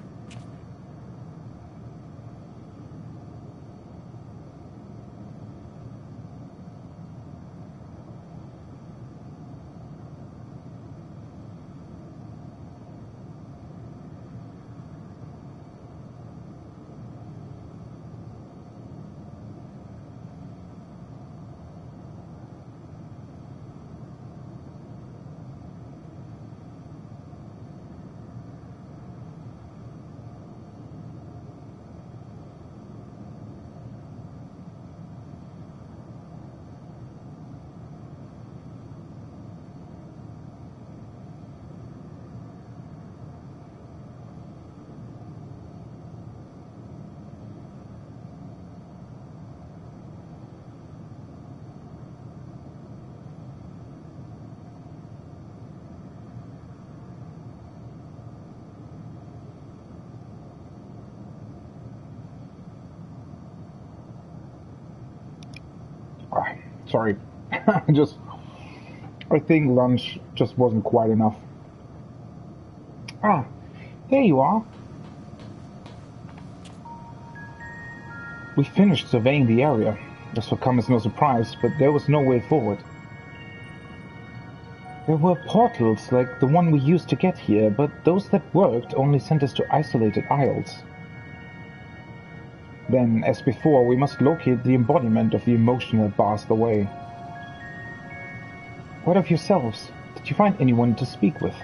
Sorry. I think lunch just wasn't quite enough. Ah, there you are. We finished surveying the area. This will come as no surprise, but there was no way forward. There were portals like the one we used to get here, but those that worked only sent us to isolated isles. Then, as before, we must locate the embodiment of the emotion that bars the way. What of yourselves? Did you find anyone to speak with?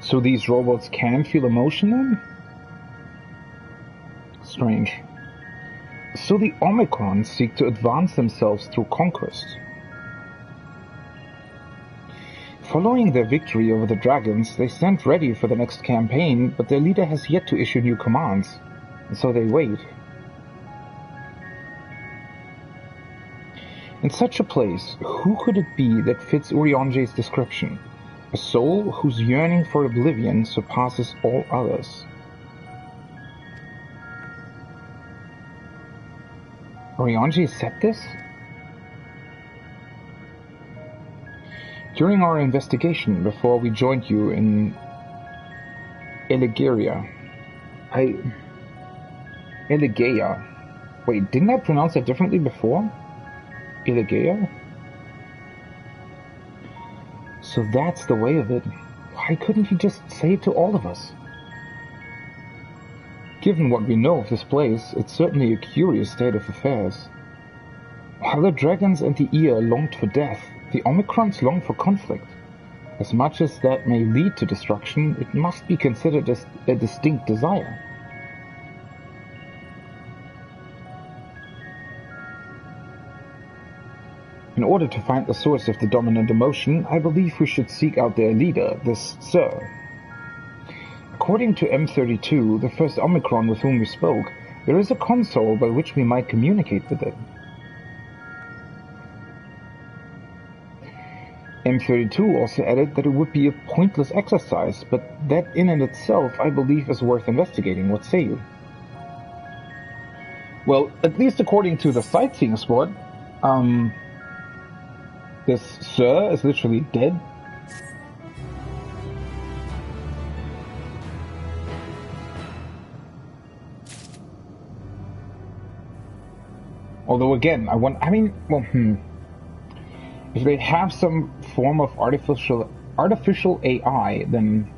So these robots can feel emotion then? Strange. So the Omicrons seek to advance themselves through conquest. Following their victory over the dragons, they stand ready for the next campaign, but their leader has yet to issue new commands, and so they wait. In such a place, who could it be that fits Urianger's description? A soul whose yearning for oblivion surpasses all others. Urianger said this? During our investigation, before we joined you in Elegeia, Wait, didn't I pronounce that differently before? Elegeia? So that's the way of it. Why couldn't he just say it to all of us? Given what we know of this place, it's certainly a curious state of affairs. While the dragons and the ear longed for death, the Omicrons longed for conflict. As much as that may lead to destruction, it must be considered as a distinct desire. In order to find the source of the dominant emotion, I believe we should seek out their leader, this Sir. According to M32, the first Omicron with whom we spoke, there is a console by which we might communicate with it. M32 also added that it would be a pointless exercise, but that in and itself I believe is worth investigating. What say you? Well, at least according to the sightseeing spot, this Sir is literally dead. Although again, if they have some form of artificial AI, then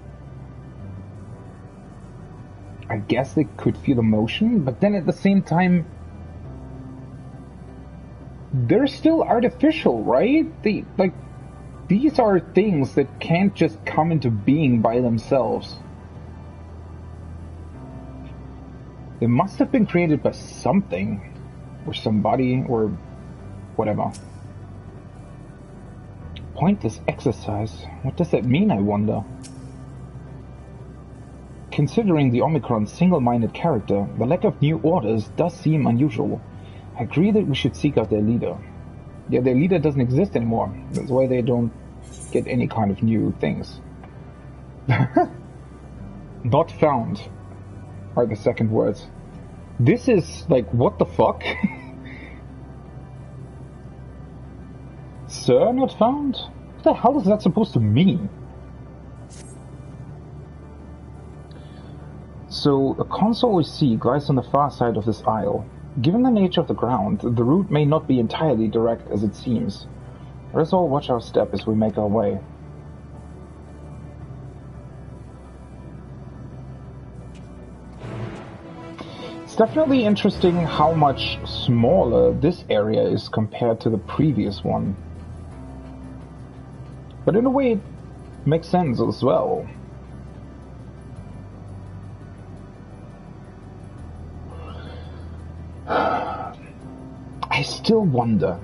I guess they could feel emotion, but then at the same time, they're still artificial, right? These are things that can't just come into being by themselves. They must have been created by something, or somebody, or whatever. Pointless exercise. What does that mean, I wonder? Considering the Omicron's single-minded character, the lack of new orders does seem unusual. I agree that we should seek out their leader. Yeah, their leader doesn't exist anymore. That's why they don't get any kind of new things. Not found are the second words. This is like, what the fuck? Sir, not found? What the hell is that supposed to mean? So, a console we seek lies on the far side of this isle. Given the nature of the ground, the route may not be entirely direct as it seems. Let us all watch our step as we make our way. It's definitely interesting how much smaller this area is compared to the previous one. But in a way, it makes sense as well. I still wonder,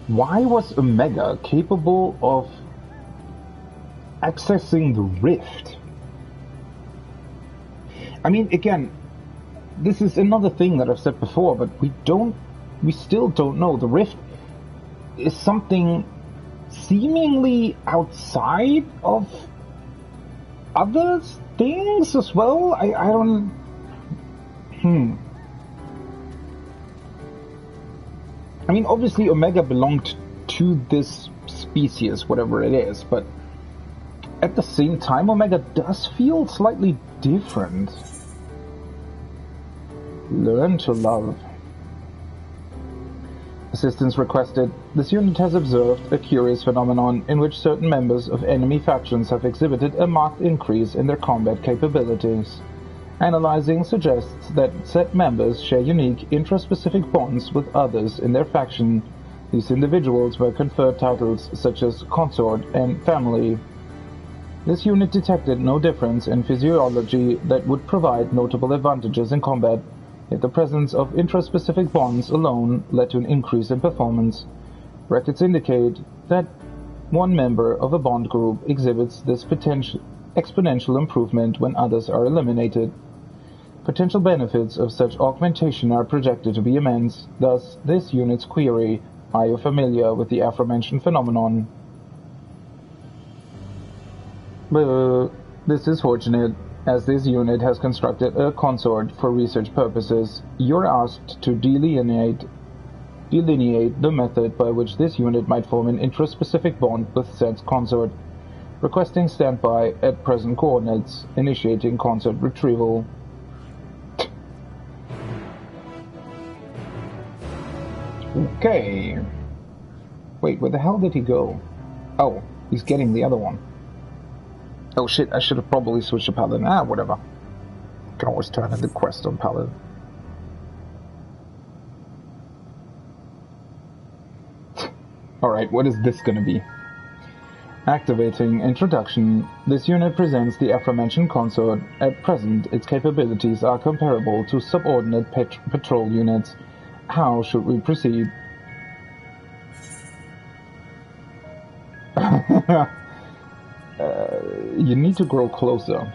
why was Omega capable of accessing the rift? I mean, again, this is another thing that I've said before, but we still don't know. The rift is something seemingly outside of other things as well. I don't... I mean, obviously Omega belonged to this species, whatever it is, but at the same time, Omega does feel slightly different. Learn to love. Assistance requested. This unit has observed a curious phenomenon in which certain members of enemy factions have exhibited a marked increase in their combat capabilities. Analyzing suggests that said members share unique, intraspecific bonds with others in their faction. These individuals were conferred titles such as Consort and Family. This unit detected no difference in physiology that would provide notable advantages in combat, yet the presence of intraspecific bonds alone led to an increase in performance. Records indicate that one member of a bond group exhibits this exponential improvement when others are eliminated. Potential benefits of such augmentation are projected to be immense, thus this unit's query, are you familiar with the aforementioned phenomenon? This is fortunate, as this unit has constructed a consort for research purposes. You're asked to delineate the method by which this unit might form an intraspecific bond with said consort. Requesting standby at present coordinates, initiating consort retrieval. Okay. Wait, where the hell did he go? Oh, he's getting the other one. Oh shit, I should have probably switched to Paladin. Ah, whatever. Can always turn in the quest on Paladin. Alright, what is this gonna be? Activating introduction. This unit presents the aforementioned consort. At present, its capabilities are comparable to subordinate patrol units. How should we proceed? You need to grow closer.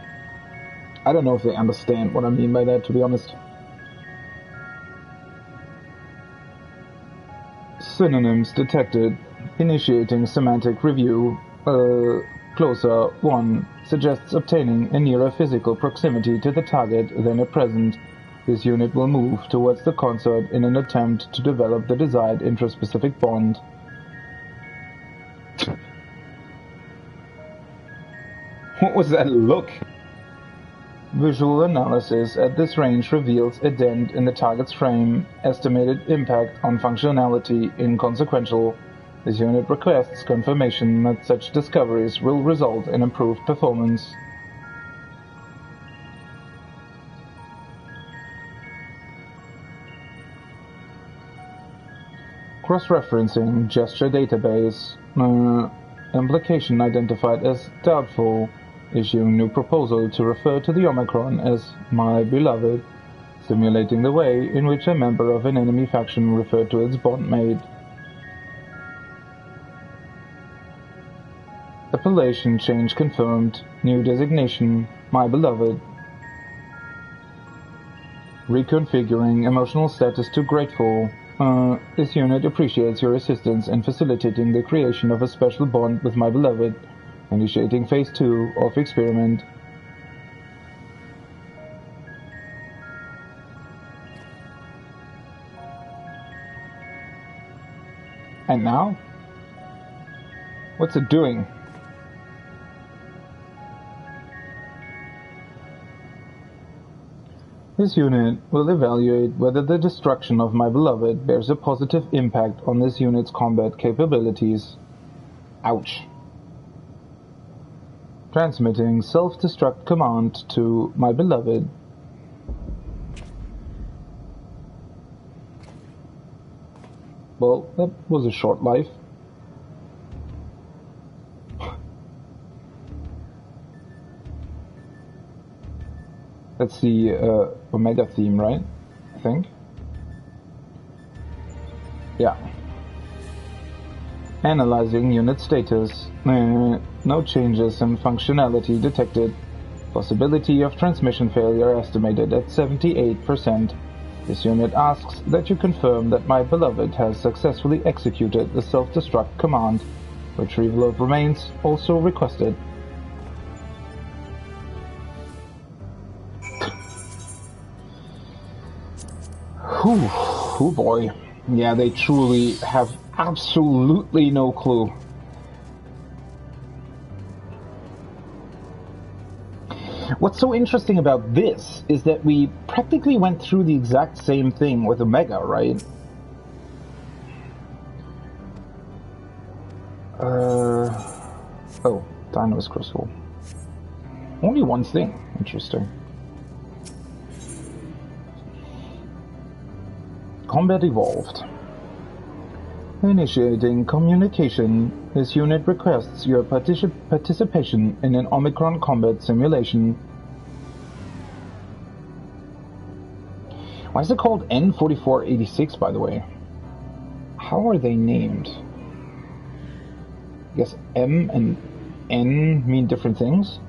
I don't know if they understand what I mean by that, to be honest. Synonyms detected. Initiating semantic review. Closer. 1. Suggests obtaining a nearer physical proximity to the target than at present. This unit will move towards the consort in an attempt to develop the desired intraspecific bond. What was that look? Visual analysis at this range reveals a dent in the target's frame. Estimated impact on functionality inconsequential. This unit requests confirmation that such discoveries will result in improved performance. Cross-referencing gesture database. Implication identified as doubtful. Issuing new proposal to refer to the Omicron as my beloved. Simulating the way in which a member of an enemy faction referred to its bondmate. Appellation change confirmed. New designation, my beloved. Reconfiguring emotional status to grateful. This unit appreciates your assistance in facilitating the creation of a special bond with my beloved. Initiating phase 2 of experiment. And now? What's it doing? This unit will evaluate whether the destruction of my beloved bears a positive impact on this unit's combat capabilities. Ouch. Transmitting self-destruct command to my beloved. Well, that was a short life. That's the Omega theme, right? I think. Yeah. Analyzing unit status. No changes in functionality detected. Possibility of transmission failure estimated at 78%. This unit asks that you confirm that my beloved has successfully executed the self-destruct command. Retrieval of remains also requested. Whew, oh boy. Yeah, they truly have absolutely no clue. What's so interesting about this is that we practically went through the exact same thing with Omega, right? Oh, Dino's Crystal. Only one thing. Interesting. Combat evolved. Initiating communication. This unit requests your participation in an Omicron combat simulation. Why is it called N4486, by the way? How are they named? I guess M and N mean different things?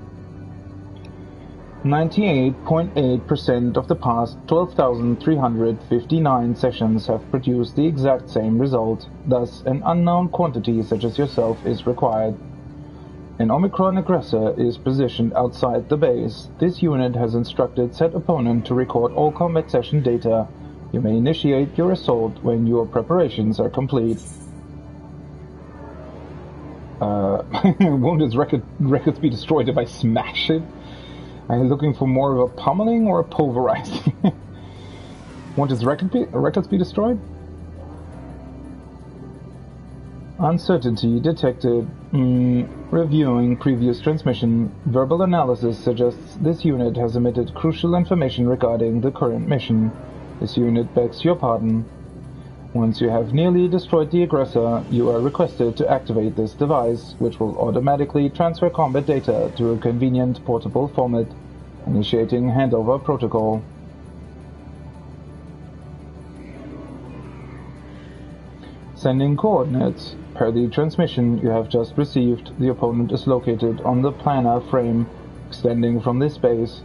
98.8% of the past 12,359 sessions have produced the exact same result, thus an unknown quantity such as yourself is required. An Omicron aggressor is positioned outside the base. This unit has instructed said opponent to record all combat session data. You may initiate your assault when your preparations are complete. Won't its records be destroyed if I smash it? Are you looking for more of a pummeling or a pulverizing? Won't its records be destroyed? Uncertainty detected. Reviewing previous transmission. Verbal analysis suggests this unit has omitted crucial information regarding the current mission. This unit begs your pardon. Once you have nearly destroyed the aggressor, you are requested to activate this device, which will automatically transfer combat data to a convenient portable format. Initiating handover protocol. Sending coordinates. Per the transmission you have just received, the opponent is located on the planar frame extending from this base.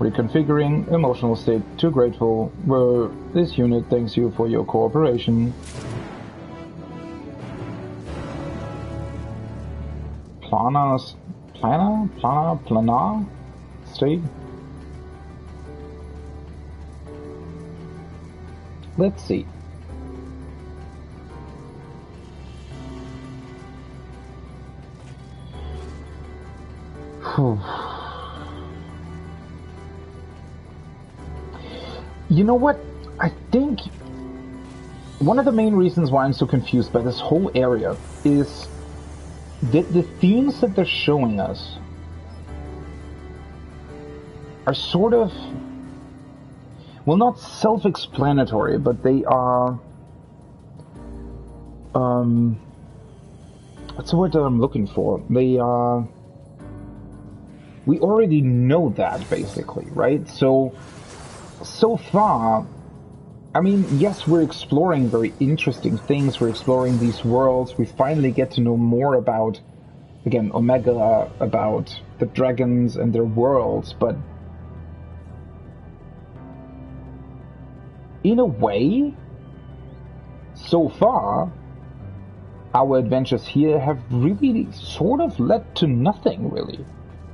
Reconfiguring emotional state to grateful, where this unit thanks you for your cooperation. Planar state? Let's see. You know what? I think one of the main reasons why I'm so confused by this whole area is that the themes that they're showing us are sort of, well, not self-explanatory, but they are What's the word that I'm looking for? We already know that, basically, right? So far, I mean, yes, we're exploring very interesting things. We're exploring these worlds. We finally get to know more about, again, Omega, about the dragons and their worlds, but in a way, so far, our adventures here have really sort of led to nothing, really.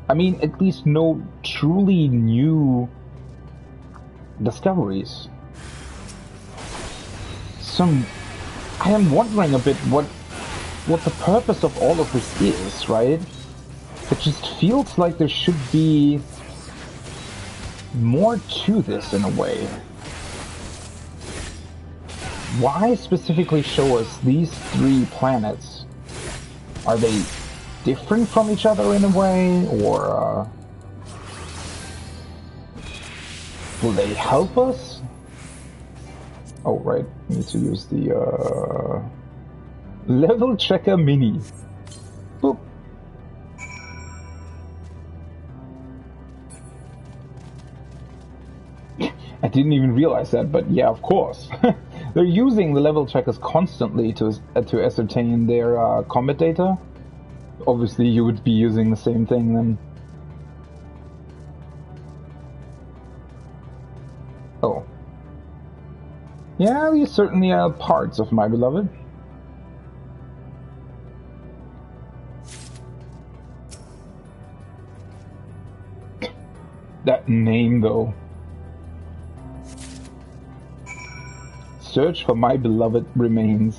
I mean, at least no truly new discoveries. I am wondering a bit what the purpose of all of this is, right? It just feels like there should be more to this in a way. Why specifically show us these 3 planets? Are they different from each other in a way, or will they help us? Oh, right. We need to use the level checker mini. Boop. I didn't even realize that, but yeah, of course. They're using the level checkers constantly to ascertain their combat data. Obviously, you would be using the same thing then. Oh. Yeah, these certainly are parts of my beloved. That name, though. Search for my beloved remains.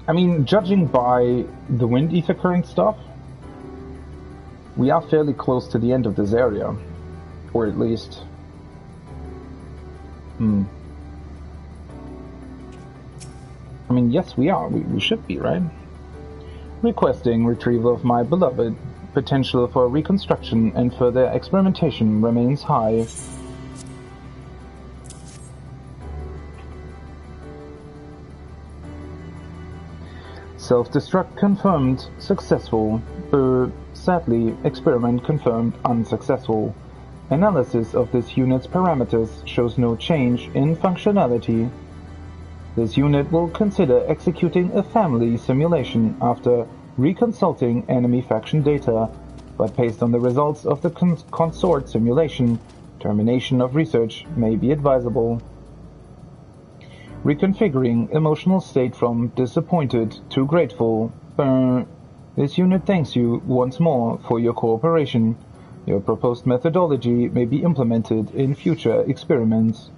I mean, judging by the wind ether current stuff, we are fairly close to the end of this area. Or at least... I mean, yes, we are. We should be, right? Requesting retrieval of my beloved. Potential for reconstruction and further experimentation remains high. Self-destruct confirmed successful. Sadly, experiment confirmed unsuccessful. Analysis of this unit's parameters shows no change in functionality. This unit will consider executing a family simulation after reconsulting enemy faction data, but based on the results of the consort simulation, termination of research may be advisable. Reconfiguring emotional state from disappointed to grateful. This unit thanks you once more for your cooperation. Your proposed methodology may be implemented in future experiments.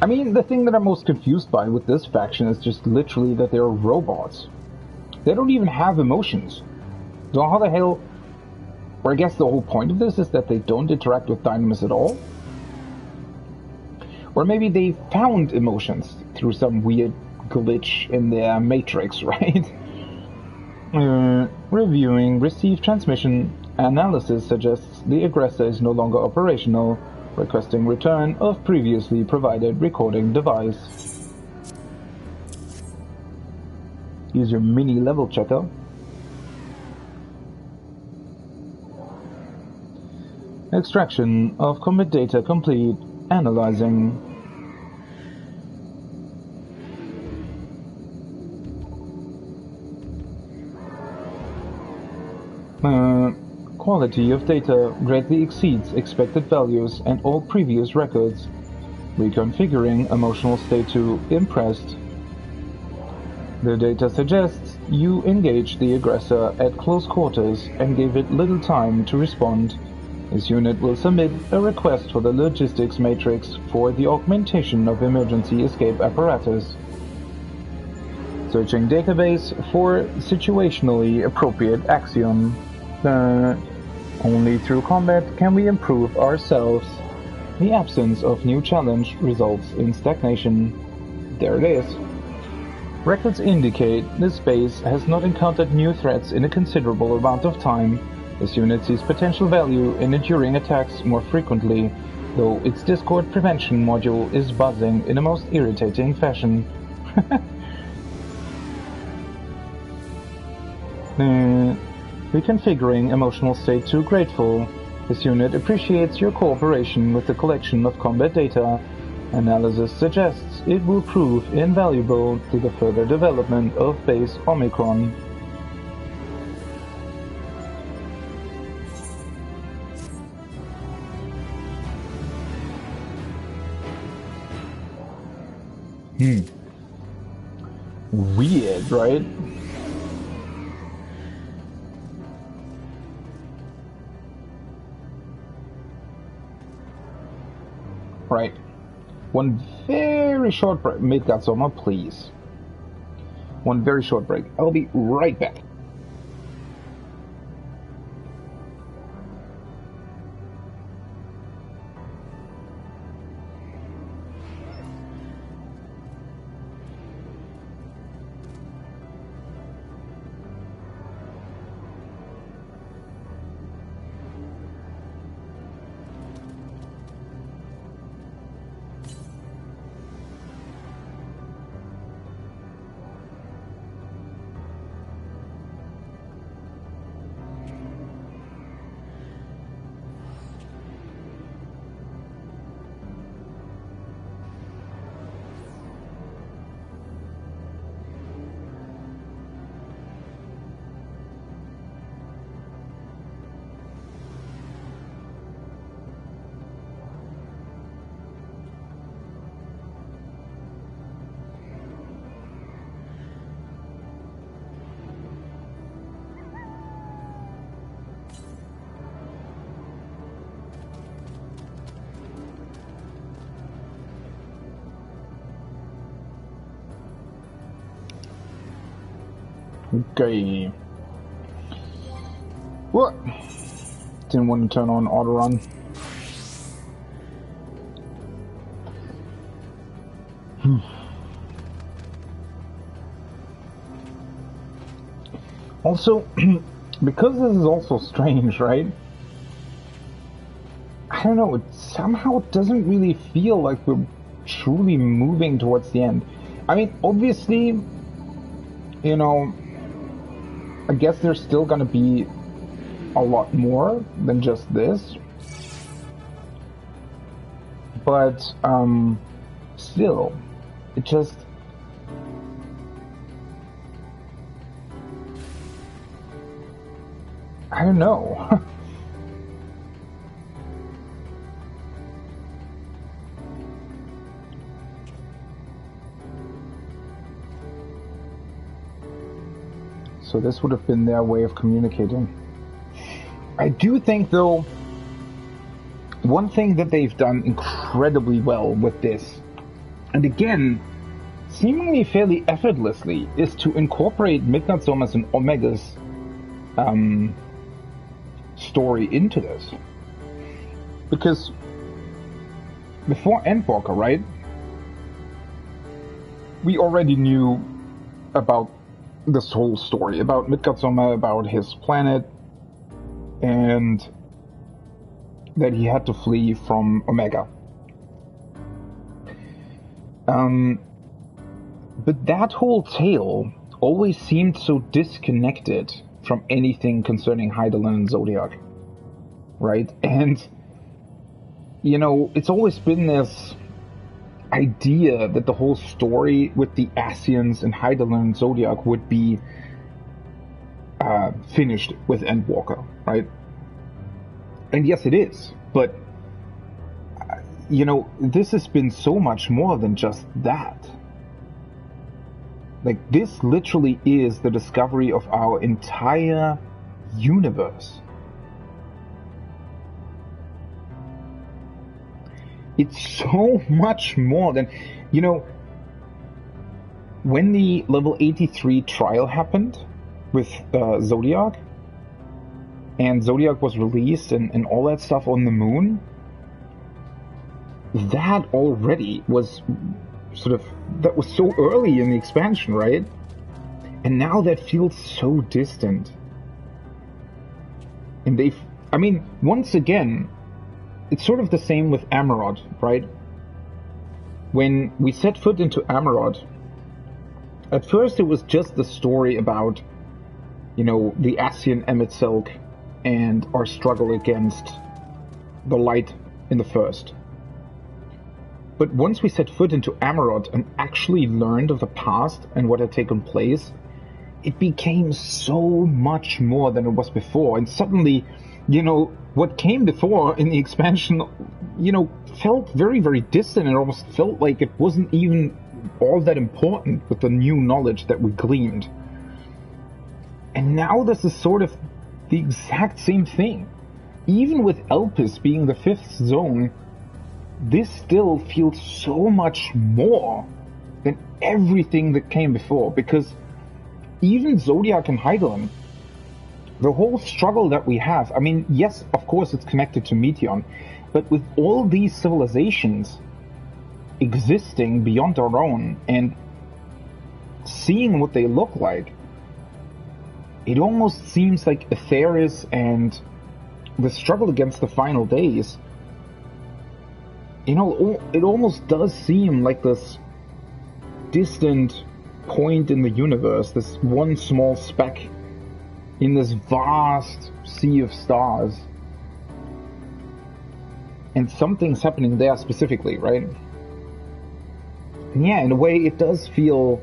I mean, the thing that I'm most confused by with this faction is just literally that they're robots. They don't even have emotions. So how the hell... Or I guess the whole point of this is that they don't interact with Dynamis at all? Or maybe they found emotions through some weird glitch in their matrix, right? Reviewing received transmission. Analysis suggests the aggressor is no longer operational. Requesting return of previously provided recording device. Use your mini level checker. Extraction of combat data complete. Analyzing. Quality of data greatly exceeds expected values and all previous records. Reconfiguring emotional state to impressed. The data suggests you engaged the aggressor at close quarters and gave it little time to respond. This unit will submit a request for the logistics matrix for the augmentation of emergency escape apparatus. Searching database for situationally appropriate axiom. Only through combat can we improve ourselves. The absence of new challenge results in stagnation. There it is. Records indicate this base has not encountered new threats in a considerable amount of time. This unit sees potential value in enduring attacks more frequently, though its Discord prevention module is buzzing in a most irritating fashion. Reconfiguring emotional state to grateful. This unit appreciates your cooperation with the collection of combat data. Analysis suggests it will prove invaluable to the further development of base Omicron. Weird, right? Right. One very short break. Midgardsormr, please. One very short break. I'll be right back. Okay. What? Didn't want to turn on auto run. Also, because this is also strange, right? I don't know, it somehow doesn't really feel like we're truly moving towards the end. I mean, obviously, you know, I guess there's still gonna be a lot more than just this. But, still, it just... I don't know. So this would have been their way of communicating. I do think, though, one thing that they've done incredibly well with this, and again, seemingly fairly effortlessly, is to incorporate Midgardsormr's and Omega's story into this. Because before Endwalker, right, we already knew about this whole story, about Midgardsormr, about his planet, and that he had to flee from Omega. But that whole tale always seemed so disconnected from anything concerning Hydaelyn and Zodiac, right? And, you know, it's always been this idea that the whole story with the Ascians and Hydaelyn and Zodiac would be finished with Endwalker, right? And yes, it is, but you know, this has been so much more than just that. Like, this literally is the discovery of our entire universe. It's so much more than, you know, when the level 83 trial happened with Zodiac, and Zodiac was released and all that stuff on the moon, that already was that was so early in the expansion, right? And now that feels so distant. And once again, it's sort of the same with Amarod, right? When we set foot into Amarod, at first it was just the story about, you know, the Ascian Emet-Selch and our struggle against the light in the First. But once we set foot into Amarod and actually learned of the past and what had taken place, it became so much more than it was before. And suddenly, you know, what came before in the expansion, you know, felt very, very distant and almost felt like it wasn't even all that important with the new knowledge that we gleaned. And now this is sort of the exact same thing. Even with Elpis being the 5th zone, this still feels so much more than everything that came before, because even Zodiac and Hydaelyn, the whole struggle that we have, I mean, yes, of course it's connected to Meteion, but with all these civilizations existing beyond our own and seeing what they look like, it almost seems like Aetheris and the struggle against the final days, you know, it almost does seem like this distant point in the universe, this one small speck in this vast sea of stars. And something's happening there specifically, right? And yeah, in a way, it does feel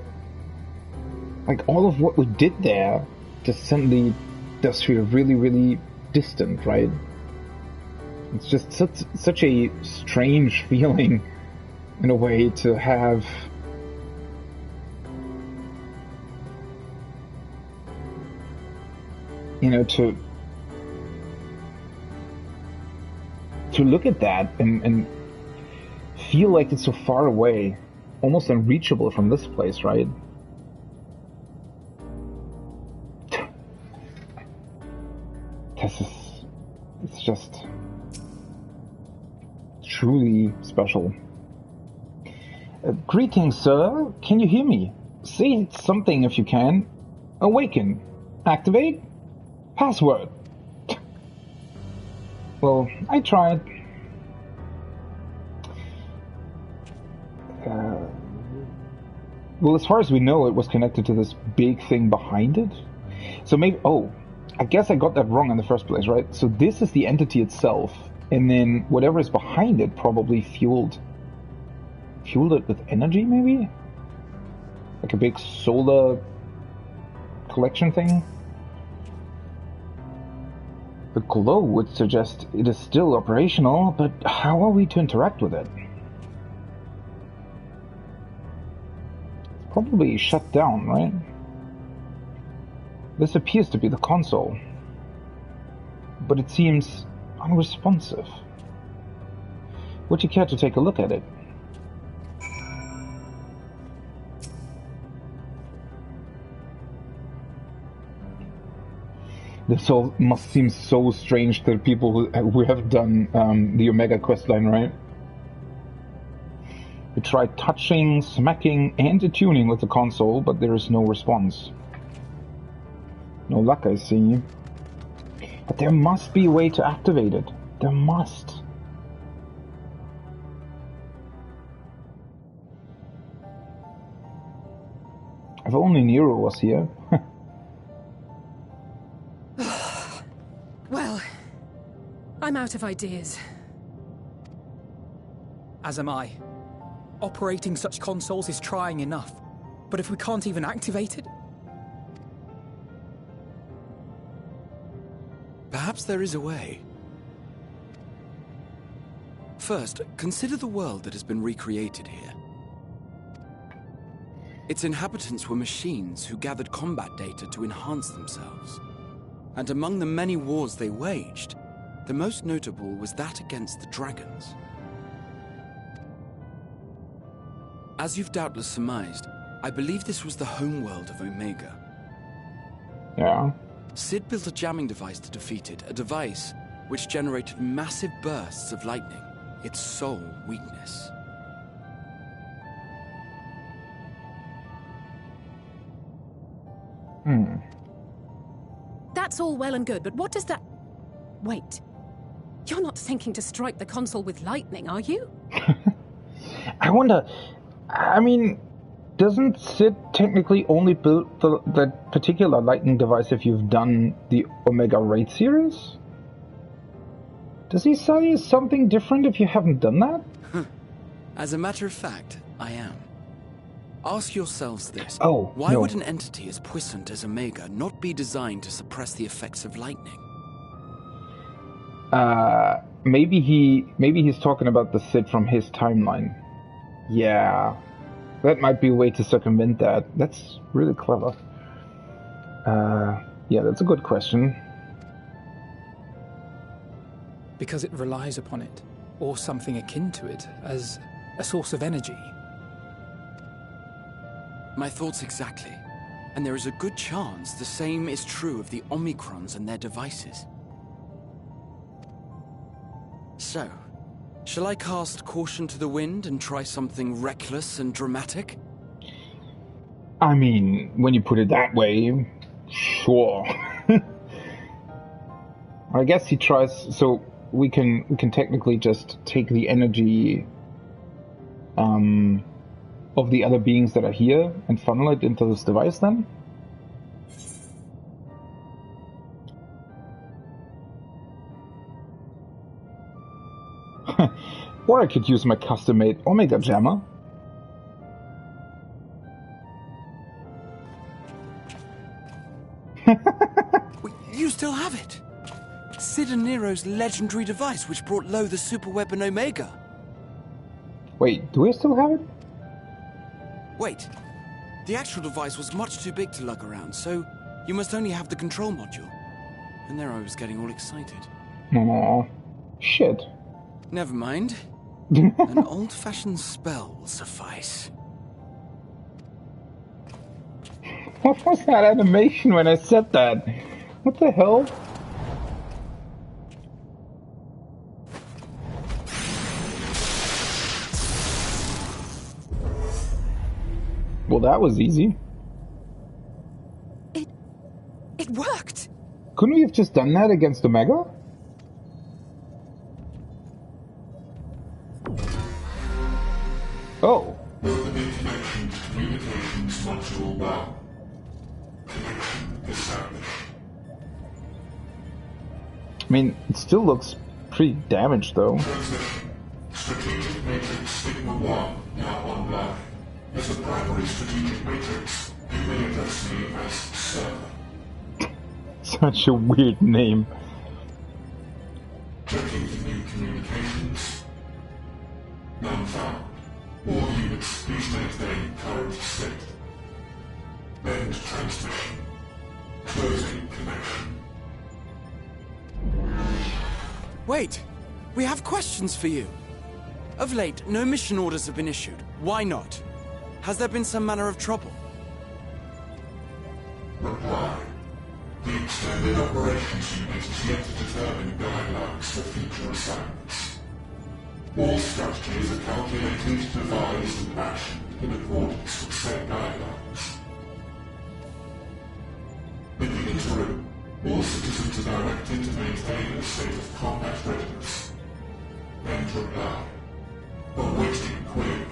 like all of what we did there just suddenly does feel really, really distant, right? It's just such a strange feeling, in a way, to have you know, to look at that and feel like it's so far away, almost unreachable from this place, right? It's just truly special. Greetings, sir. Can you hear me? Say something if you can. Awaken. Activate. Password. Well, I tried. Well, as far as we know, it was connected to this big thing behind it. So maybe... Oh, I guess I got that wrong in the first place, right? So this is the entity itself, and then whatever is behind it probably fueled it with energy, maybe? Like a big solar collection thing? The glow would suggest it is still operational, but how are we to interact with it? It's probably shut down, right? This appears to be the console, but it seems unresponsive. Would you care to take a look at it? This all must seem so strange to the people who have done the Omega questline, right? We tried touching, smacking, and attuning with the console, but there is no response. No luck, I see. But there must be a way to activate it. There must. If only Nero was here. Well, I'm out of ideas. As am I. Operating such consoles is trying enough, but if we can't even activate it... Perhaps there is a way. First, consider the world that has been recreated here. Its inhabitants were machines who gathered combat data to enhance themselves. And among the many wars they waged, the most notable was that against the dragons. As you've doubtless surmised, I believe this was the homeworld of Omega. Yeah. Sid built a jamming device to defeat it, a device which generated massive bursts of lightning, its sole weakness. That's all well and good, but what does that... Wait. You're not thinking to strike the console with lightning, are you? I wonder... I mean, doesn't Sid technically only build that particular lightning device if you've done the Omega Raid series? Does he say something different if you haven't done that? As a matter of fact, I am. Ask yourselves this. Oh, why no. would an entity as puissant as Omega not be designed to suppress the effects of lightning? Maybe he's talking about the Sid from his timeline. Yeah. That might be a way to circumvent that. That's really clever. Yeah, that's a good question. Because it relies upon it, or something akin to it, as a source of energy. My thoughts exactly. And there is a good chance the same is true of the Omicrons and their devices. So, shall I cast caution to the wind and try something reckless and dramatic? I mean, when you put it that way, sure. I guess he tries, so we can technically just take the energy of the other beings that are here and funnel it into this device then? Or I could use my custom-made Omega Jammer. You still have it! Sid and Nero's legendary device which brought low the superweapon Omega. Wait, do I still have it? Wait, the actual device was much too big to lug around, so you must only have the control module. And there I was getting all excited. Aww. Shit. Never mind. An old-fashioned spell will suffice. What was that animation when I said that? What the hell? Well, that was easy. It worked! Couldn't we have just done that against Omega? Oh. Communications module 1. Connection established. I mean, it still looks pretty damaged, though. Strategic Matrix Sigma 1 now online. As a primary strategic matrix, you may address me as Server. Such a weird name. Checking for new communications. None found. All units, please maintain current state. End transmission. Closing connection. Wait! We have questions for you. Of late, no mission orders have been issued. Why not? Has there been some manner of trouble? Reply. The Extended Operations Unit is yet to determine guidelines for future assignments. All strategies are calculated, devised, and actioned in accordance with said guidelines. In the interim, all citizens are directed to maintain a state of combat readiness. End reply. Awaiting query.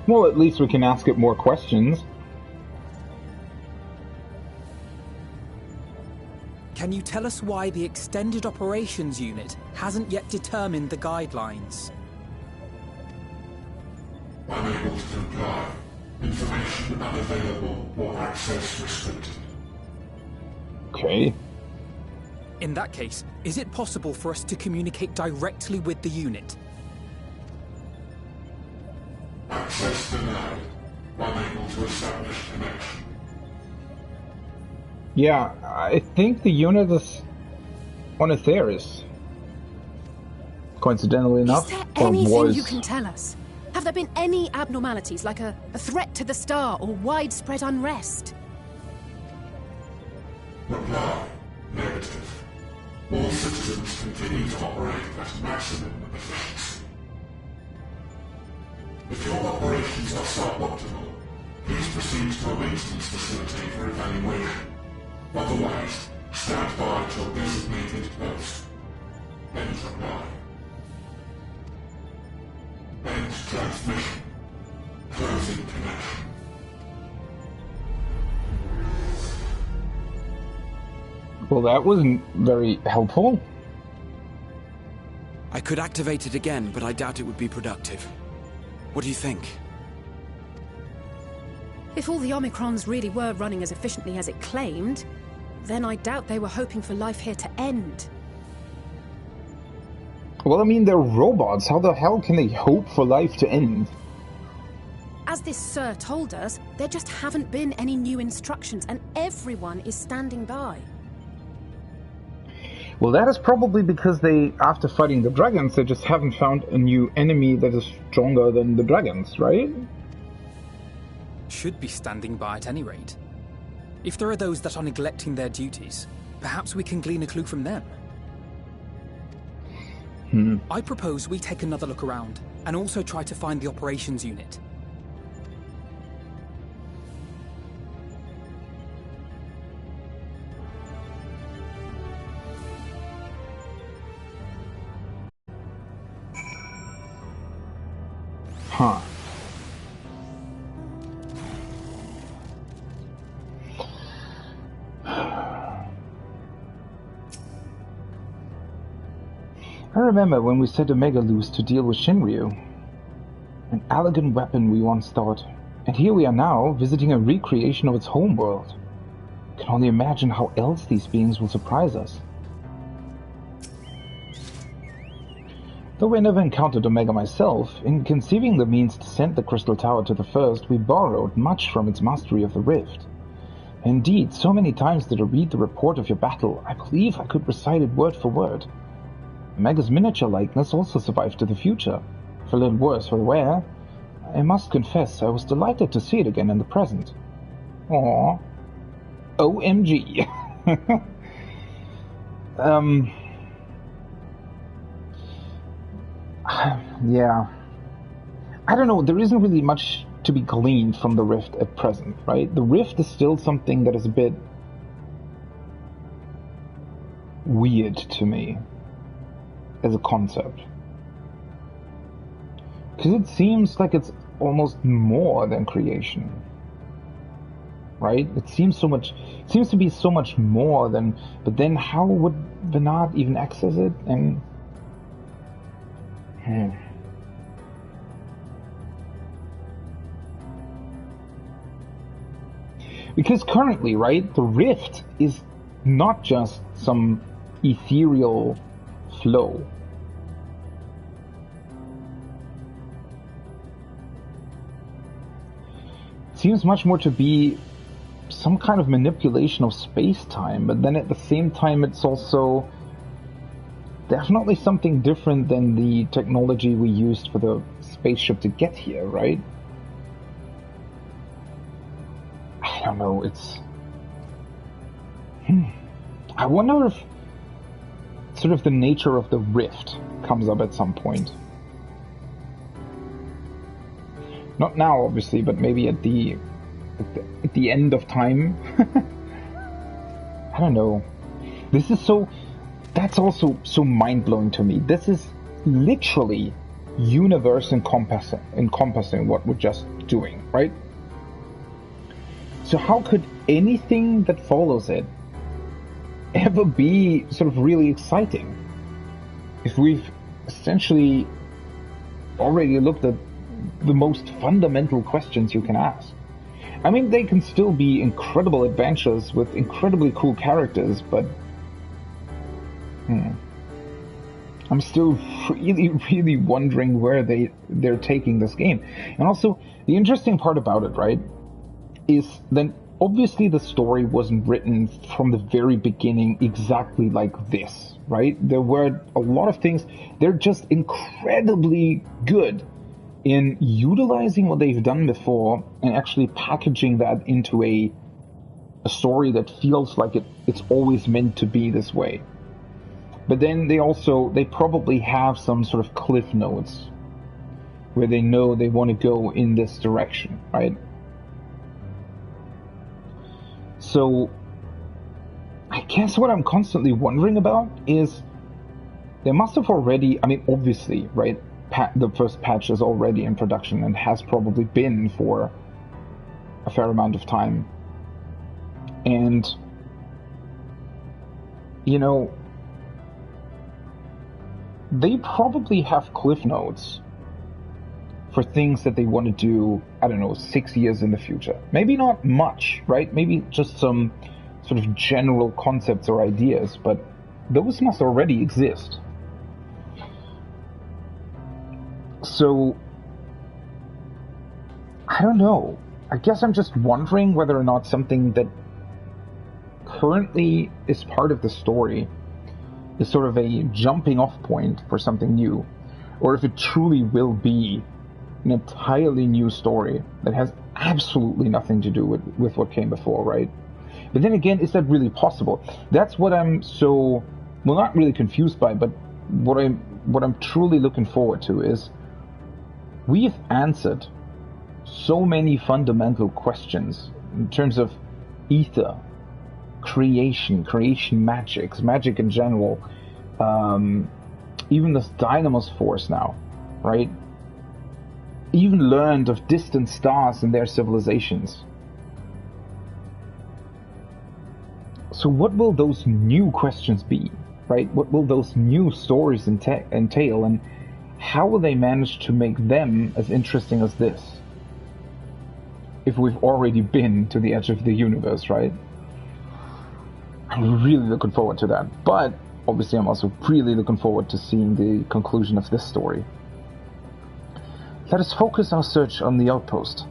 Well, at least we can ask it more questions. Can you tell us why the Extended Operations Unit hasn't yet determined the guidelines? Unable to comply. Information unavailable or access restricted. Okay. In that case, is it possible for us to communicate directly with the unit? Access denied. Unable to establish connection. Yeah, I think the unit is on Aetheris. Coincidentally enough, Is there or anything was. you can tell us? Have there been any abnormalities, like a threat to the star or widespread unrest? Reply. Negative. All citizens continue to operate at maximum efficiency. If your operations are suboptimal, please proceed to a maintenance facility for evaluation. Otherwise, stand by at your designated post. End reply. End transmission. Closing connection. Well, that wasn't very helpful. I could activate it again, but I doubt it would be productive. What do you think? If all the Omicrons really were running as efficiently as it claimed, then I doubt they were hoping for life here to end. Well, I mean, they're robots. How the hell can they hope for life to end? As this Sir told us, there just haven't been any new instructions, and everyone is standing by. Well, that is probably because they, after fighting the dragons, they just haven't found a new enemy that is stronger than the dragons, right? Should be standing by at any rate. If there are those that are neglecting their duties, perhaps we can glean a clue from them. I propose we take another look around, and also try to find the operations unit. Huh. I remember when we set Omega loose to deal with Shinryu. An elegant weapon, we once thought. And here we are now, visiting a recreation of its homeworld. Can only imagine how else these beings will surprise us. Though I never encountered Omega myself, in conceiving the means to send the Crystal Tower to the First, we borrowed much from its mastery of the Rift. Indeed, so many times did I read the report of your battle, I believe I could recite it word for word. Omega's miniature likeness also survived to the future. For little worse for wear, I must confess I was delighted to see it again in the present. Aww. OMG. Yeah. I don't know, there isn't really much to be gleaned from the Rift at present, right? The Rift is still something that is a bit weird to me as a concept. Because it seems like it's almost more than creation. Right? It seems to be so much more than, but then how would Venat even access it? And because currently, right, the Rift is not just some ethereal flow. It seems much more to be some kind of manipulation of space-time, but then at the same time it's also definitely something different than the technology we used for the spaceship to get here, right? I don't know, it's... I wonder if sort of the nature of the Rift comes up at some point. Not now, obviously, but maybe at the end of time. I don't know. This is so... That's also so mind-blowing to me. This is literally universe encompassing what we're just doing, right? So how could anything that follows it ever be sort of really exciting? If we've essentially already looked at the most fundamental questions you can ask. I mean, they can still be incredible adventures with incredibly cool characters, but I'm still really wondering where they're taking this game. And also, the interesting part about it, right, is that obviously the story wasn't written from the very beginning exactly like this, right? There were a lot of things, they're just incredibly good in utilizing what they've done before and actually packaging that into a story that feels like it's always meant to be this way. But then they probably have some sort of cliff notes where they know they want to go in this direction, right? So I guess what I'm constantly wondering about is they must have already, I mean, obviously, right? The first patch is already in production and has probably been for a fair amount of time. And, you know, they probably have cliff notes for things that they want to do, I don't know, 6 years in the future. Maybe not much, right? Maybe just some sort of general concepts or ideas, but those must already exist. So, I don't know. I guess I'm just wondering whether or not something that currently is part of the story is sort of a jumping off point for something new, or if it truly will be an entirely new story that has absolutely nothing to do with what came before, right? But then again, is that really possible? That's what I'm so, well, not really confused by, but what I'm truly looking forward to is we've answered so many fundamental questions in terms of ether, creation magic in general, even this Dynamos force now, right? Even learned of distant stars and their civilizations. So what will those new questions be, right? What will those new stories entail, and how will they manage to make them as interesting as this? If we've already been to the edge of the universe, right? I'm really looking forward to that. But obviously I'm also really looking forward to seeing the conclusion of this story. Let us focus our search on the outpost.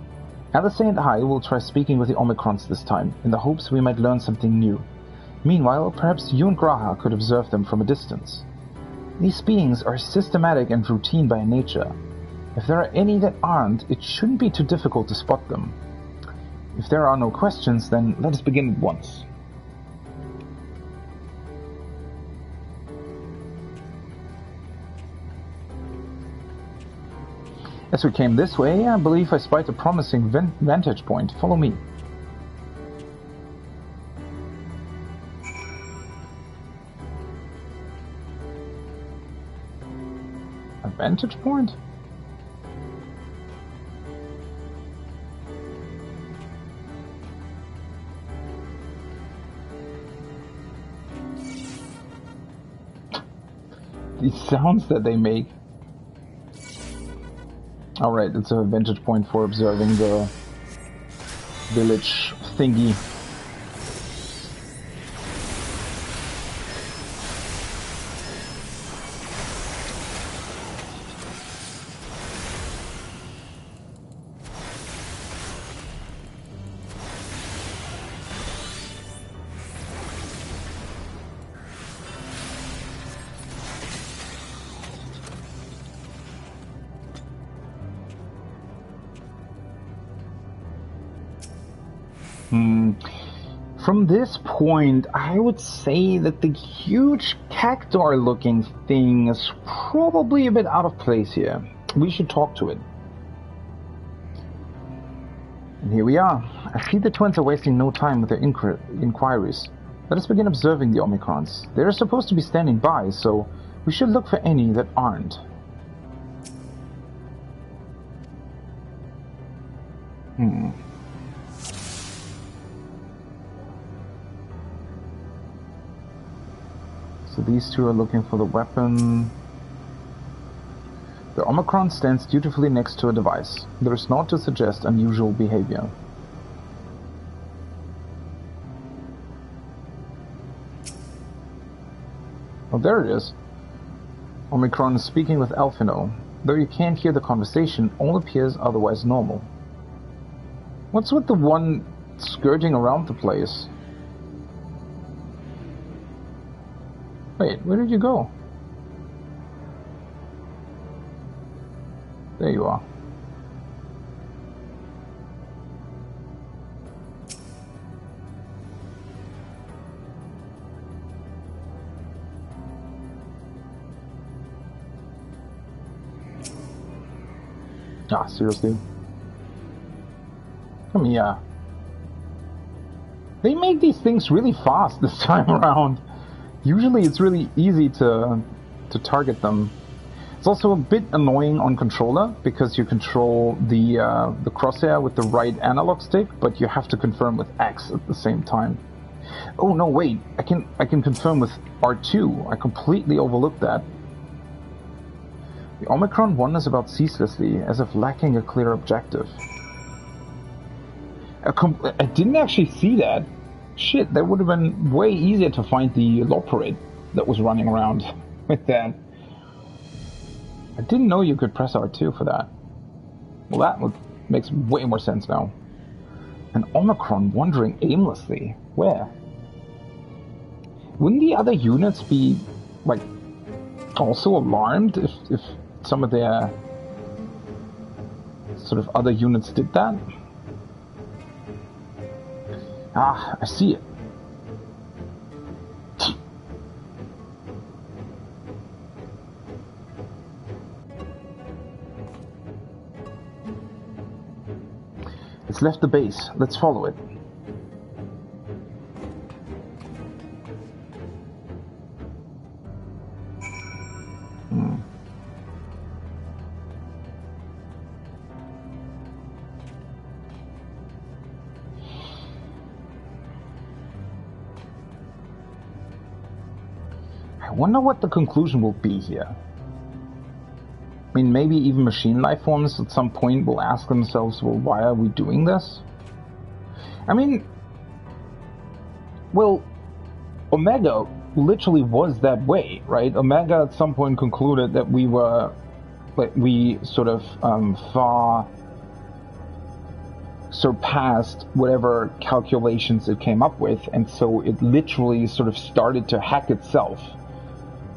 Alice and I will try speaking with the Omicrons this time, in the hopes we might learn something new. Meanwhile, perhaps you and Graha could observe them from a distance. These beings are systematic and routine by nature. If there are any that aren't, it shouldn't be too difficult to spot them. If there are no questions, then let us begin at once. As we came this way, I believe I spied a promising vantage point. Follow me. A vantage point? These sounds that they make. Alright, it's a vantage point for observing the village thingy. From this point, I would say that the huge cactuar-looking thing is probably a bit out of place here. We should talk to it. And here we are. I see the twins are wasting no time with their inquiries. Let us begin observing the Omicrons. They are supposed to be standing by, so we should look for any that aren't. So these two are looking for the weapon. The Omicron stands dutifully next to a device. There is naught to suggest unusual behavior. Oh, there it is. Omicron is speaking with Alphino. Though you can't hear the conversation, all appears otherwise normal. What's with the one skirting around the place? Wait, where did you go? There you are. Ah, seriously? Come here. They make these things really fast this time around. Usually it's really easy to target them. It's also a bit annoying on controller because you control the crosshair with the right analog stick, but you have to confirm with X at the same time. Oh no, wait! I can confirm with R2. I completely overlooked that. The Omicron wanders about ceaselessly, as if lacking a clear objective. I didn't actually see that. Shit, that would have been way easier to find the Loperate that was running around with that. I didn't know you could press R2 for that. Well, that makes way more sense now. An Omicron wandering aimlessly. Where? Wouldn't the other units be, like, also alarmed if some of their sort of other units did that? Ah, I see it. It's left the base. Let's follow it. I wonder what the conclusion will be here. I mean, maybe even machine life forms at some point will ask themselves, well, why are we doing this? I mean, well, Omega literally was that way, right? Omega at some point concluded that we were, like, we sort of far surpassed whatever calculations it came up with, and so it literally sort of started to hack itself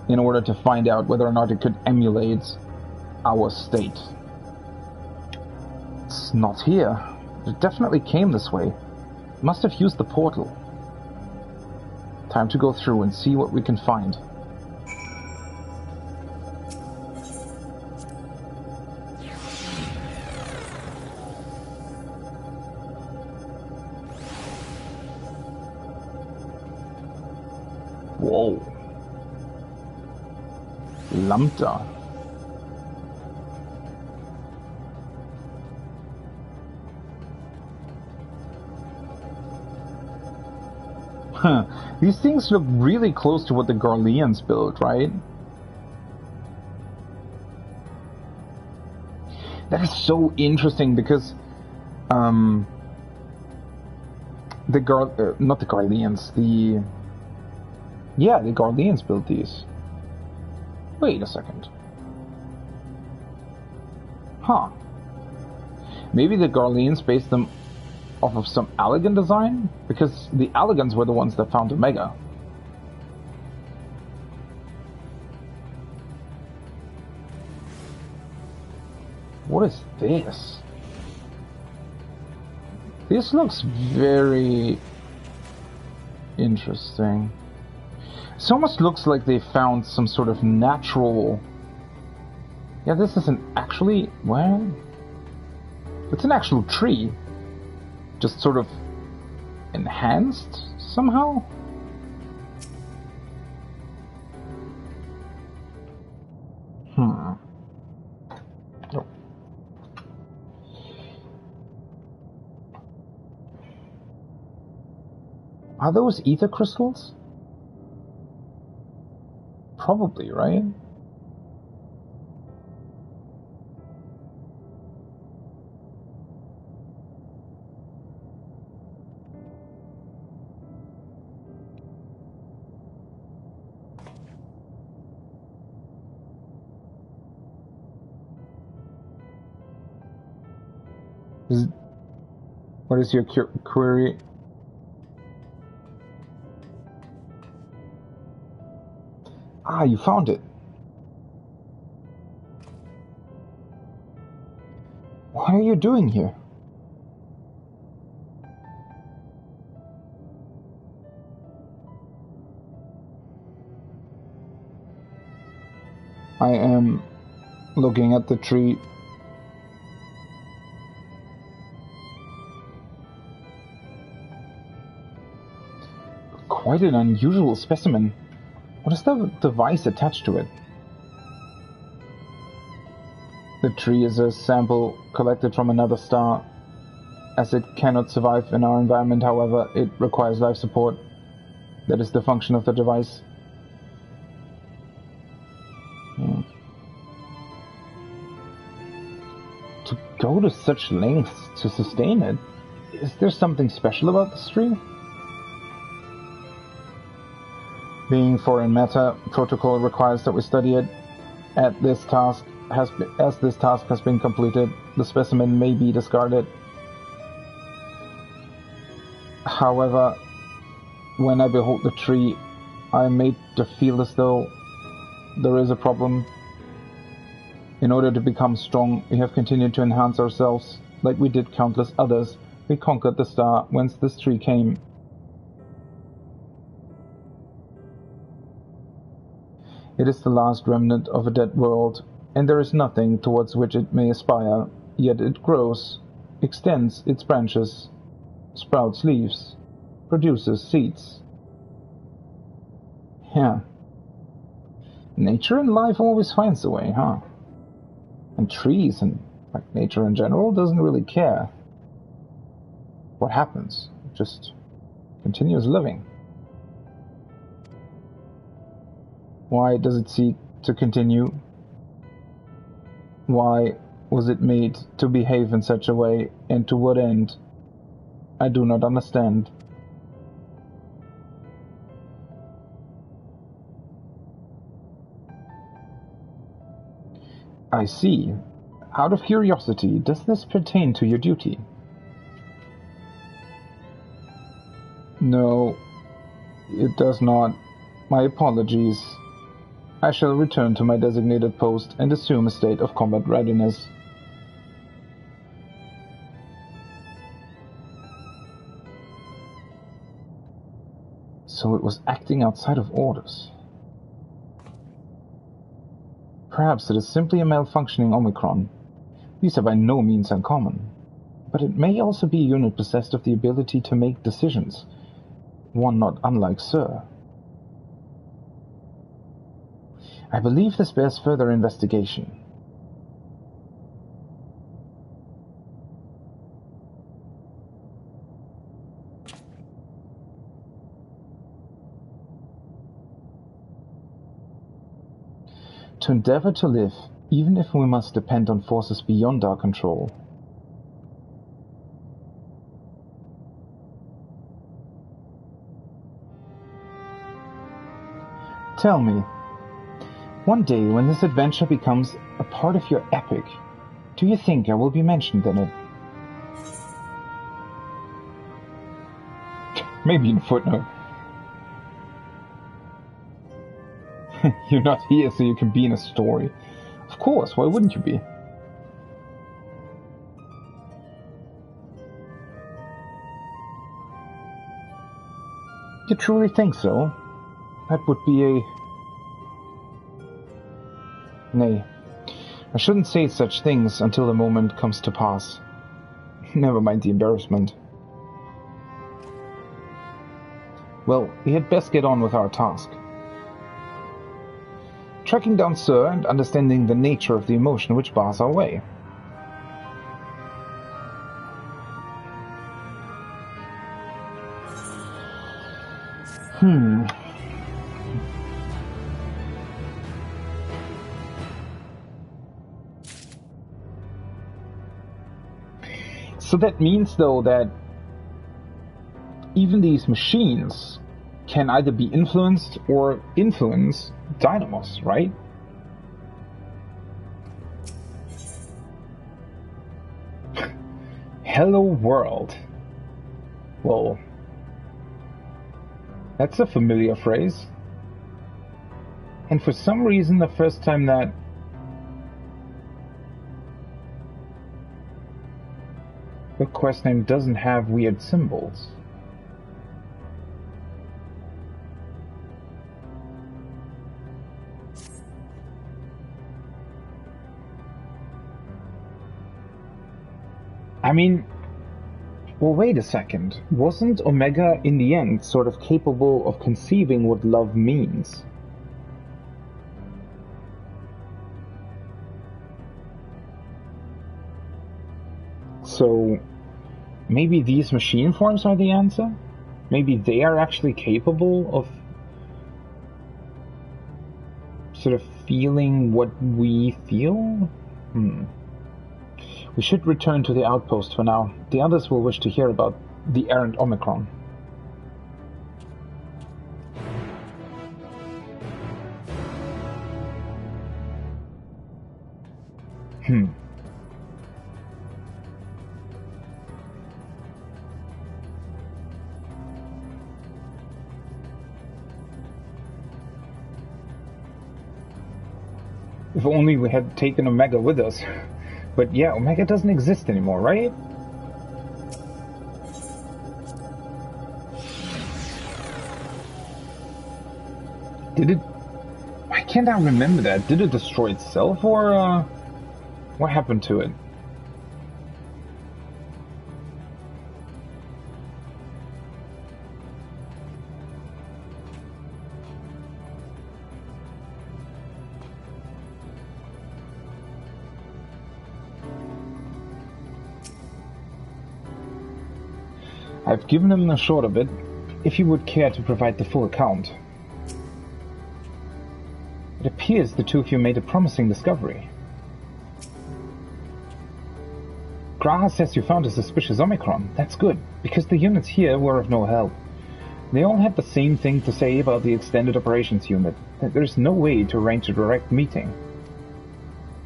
in order to find out whether or not it could emulate our state. It's not here. It definitely came this way. It must have used the portal. Time to go through and see what we can find. Whoa. Lambda. Huh. These things look really close to what the Garleans built, right? That is so interesting because not the Garleans, the Garleans built these. Wait a second. Huh. Maybe the Garleans based them off of some Allegan design? Because the Allegans were the ones that found Omega. What is this? This looks very interesting. It almost looks like they found some sort of natural... Yeah, this isn't actually... Well... It's an actual tree. Just sort of enhanced somehow? Oh. Are those ether crystals? Probably, right? What is your query? Ah, you found it. What are you doing here? I am looking at the tree. quite an unusual specimen. What is the device attached to it? The tree is a sample collected from another star. As it cannot survive in our environment, however, it requires life support. That is the function of the device. To go to such lengths to sustain it, is there something special about this tree? Being foreign matter, protocol requires that we study it. As this task has been completed, the specimen may be discarded. However, when I behold the tree, I am made to feel as though there is a problem. In order to become strong, we have continued to enhance ourselves. Like we did countless others, we conquered the star whence this tree came. It is the last remnant of a dead world, and there is nothing towards which it may aspire, yet it grows, extends its branches, sprouts leaves, produces seeds. Yeah. Nature and life always finds a way, huh? And trees and nature in general doesn't really care what happens. It just continues living. Why does it seek to continue? Why was it made to behave in such a way, and to what end? I do not understand. I see. Out of curiosity, does this pertain to your duty? No, it does not. My apologies. I shall return to my designated post and assume a state of combat readiness. So it was acting outside of orders. Perhaps it is simply a malfunctioning Omicron. These are by no means uncommon. But it may also be a unit possessed of the ability to make decisions. One not unlike Sir. I believe this bears further investigation. To endeavor to live, even if we must depend on forces beyond our control. Tell me, one day when this adventure becomes a part of your epic, do you think I will be mentioned in it? Maybe in a footnote. You're not here so you can be in a story. Of course, why wouldn't you be? You truly think so? That would be a... Nay, I shouldn't say such things until the moment comes to pass. Never mind the embarrassment. Well, we had best get on with our task. Tracking down Sir and understanding the nature of the emotion which bars our way. So that means, though, that even these machines can either be influenced or influence dynamos, right? Hello world. Well, that's a familiar phrase. And for some reason, the first time that the quest name doesn't have weird symbols. I mean, Well, wait a second. Wasn't Omega, in the end, sort of capable of conceiving what love means? So, maybe these machine forms are the answer? Maybe they are actually capable of sort of feeling what we feel? We should return to the outpost for now. The others will wish to hear about the errant Omicron. If only we had taken Omega with us. But yeah, Omega doesn't exist anymore, right? Did it... I cannot remember that. Did it destroy itself, or what happened to it? I've given him a short of it, if you would care to provide the full account. It appears the two of you made a promising discovery. Graha says you found a suspicious Omicron. That's good, because the units here were of no help. They all had the same thing to say about the extended operations unit, that there's no way to arrange a direct meeting.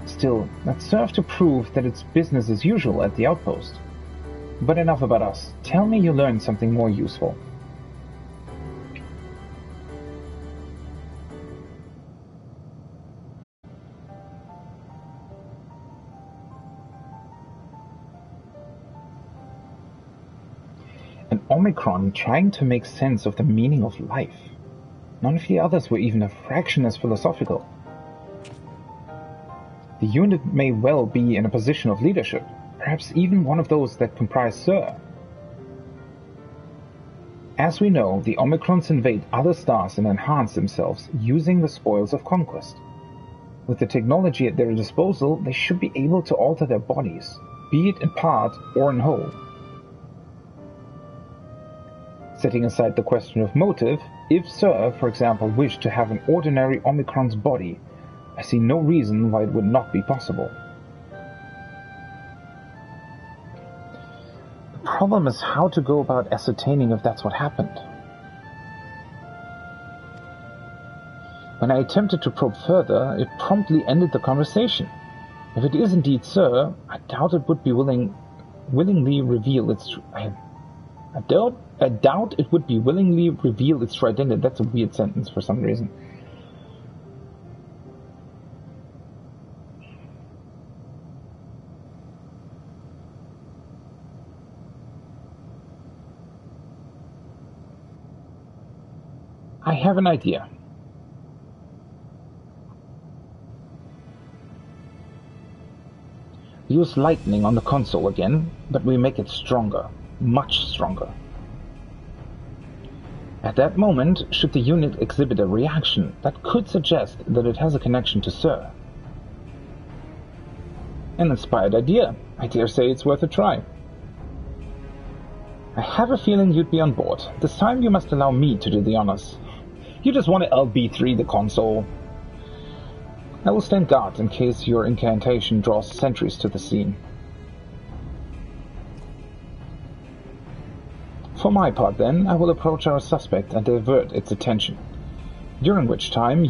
Still, that served to prove that it's business as usual at the outpost. But enough about us. Tell me you learned something more useful. An Omicron trying to make sense of the meaning of life. None of the others were even a fraction as philosophical. The unit may well be in a position of leadership. Perhaps even one of those that comprise Sur. As we know, the Omicrons invade other stars and enhance themselves using the spoils of conquest. With the technology at their disposal, they should be able to alter their bodies, be it in part or in whole. Setting aside the question of motive, if Sur, for example, wished to have an ordinary Omicron's body, I see no reason why it would not be possible. The problem is how to go about ascertaining if that's what happened. When I attempted to probe further, it promptly ended the conversation. If it is indeed Sir, I doubt it would be willingly reveal its... I doubt it would be willingly reveal its true identity. That's a weird sentence for some reason. I have an idea. We use lightning on the console again, but we make it stronger, much stronger. At that moment, should the unit exhibit a reaction that could suggest that it has a connection to Sir. An inspired idea. I dare say it's worth a try. I have a feeling you'd be on board. This time you must allow me to do the honors. You just want to LB3 the console. I will stand guard in case your incantation draws sentries to the scene. For my part, then, I will approach our suspect and divert its attention, during which time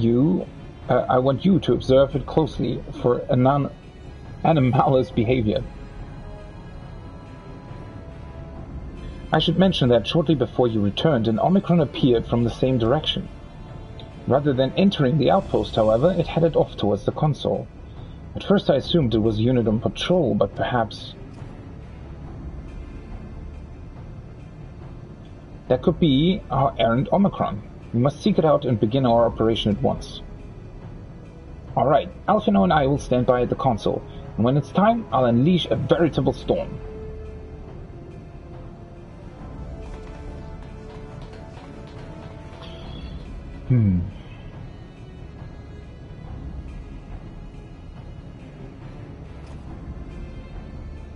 I want you to observe it closely for anomalous behavior. I should mention that shortly before you returned, an Omicron appeared from the same direction. Rather than entering the outpost, however, it headed off towards the console. At first I assumed it was a unit on patrol, but perhaps... That could be our errant Omicron. We must seek it out and begin our operation at once. Alright, Alphino and I will stand by at the console, and when it's time, I'll unleash a veritable storm.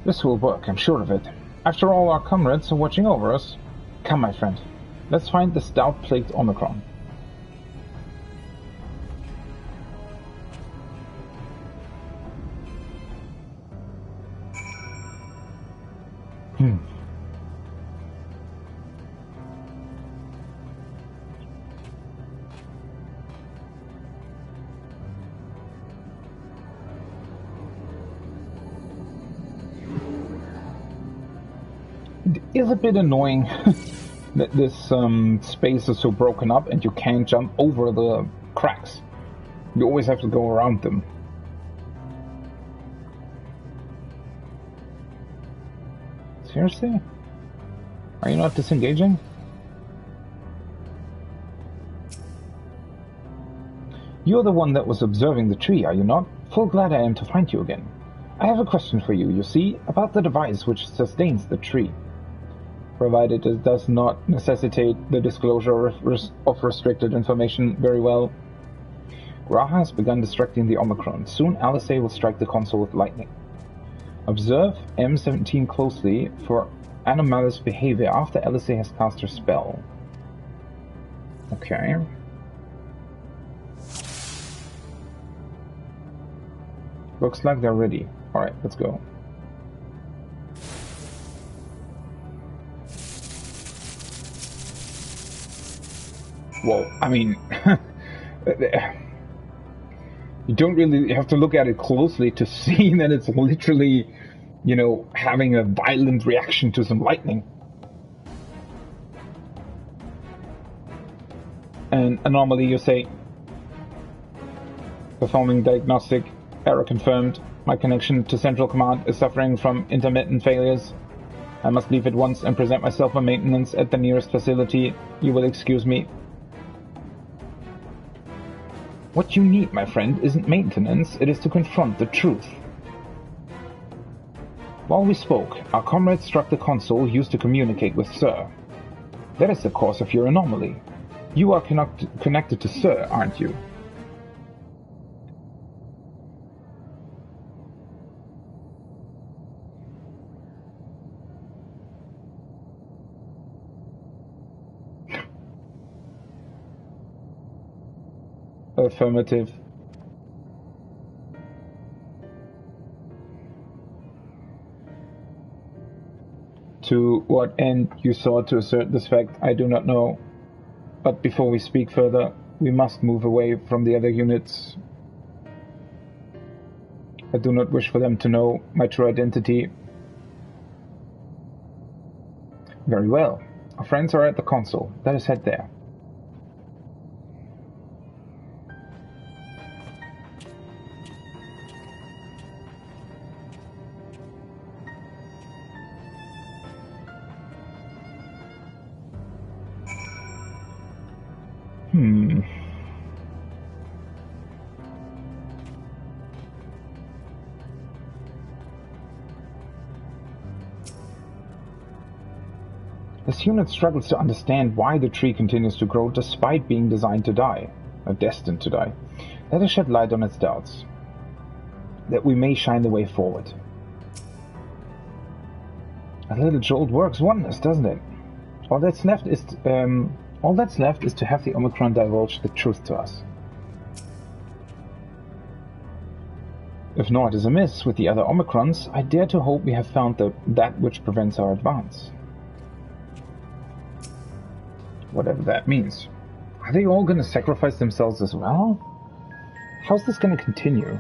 This will work, I'm sure of it. After all, our comrades are watching over us. Come, my friend. Let's find the stout-plagued Omicron. It is a bit annoying that this space is so broken up and you can't jump over the cracks. You always have to go around them. Seriously? Are you not disengaging? You're the one that was observing the tree, are you not? Full glad I am to find you again. I have a question for you, you see, about the device which sustains the tree. Provided it does not necessitate the disclosure of restricted information, very well. Graha has begun distracting the Omicron. Soon Alice will strike the console with lightning. Observe M17 closely for anomalous behavior after Alice has cast her spell. Okay. Looks like they're ready. Alright, let's go. Well, I mean, you don't really have to look at it closely to see that it's literally, you know, having a violent reaction to some lightning. And anomaly, you say, performing diagnostic, error confirmed. My connection to Central Command is suffering from intermittent failures. I must leave at once and present myself for maintenance at the nearest facility. You will excuse me. What you need, my friend, isn't maintenance, it is to confront the truth. While we spoke, our comrade struck the console used to communicate with Sir. That is the cause of your anomaly. You are connected to Sir, aren't you? Affirmative. To what end you sought to assert this fact, I do not know. But before we speak further, we must move away from the other units. I do not wish for them to know my true identity. Very well. Our friends are at the console. Let us head there. This unit struggles to understand why the tree continues to grow despite being designed to die, or destined to die. Let us shed light on its doubts, that we may shine the way forward. A little jolt works wonders, doesn't it? All that's left is to have the Omicron divulge the truth to us. If naught is amiss with the other Omicrons, I dare to hope we have found that which prevents our advance. Whatever that means. Are they all going to sacrifice themselves as well? How's this going to continue?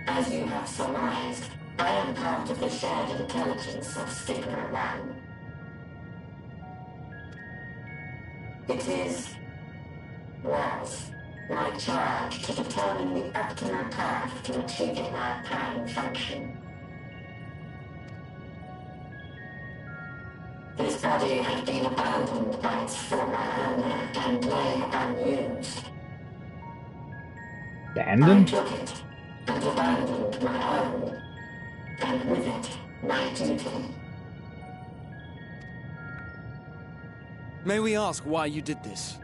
As you have surmised, I am part of the shared intelligence of Stigma 1. It was my charge to determine the optimal path to achieving our prime function. His body had been abandoned by its former owner and lay unused. Abandoned? I took it and abandoned my own, and with it, my duty. May we ask why you did this?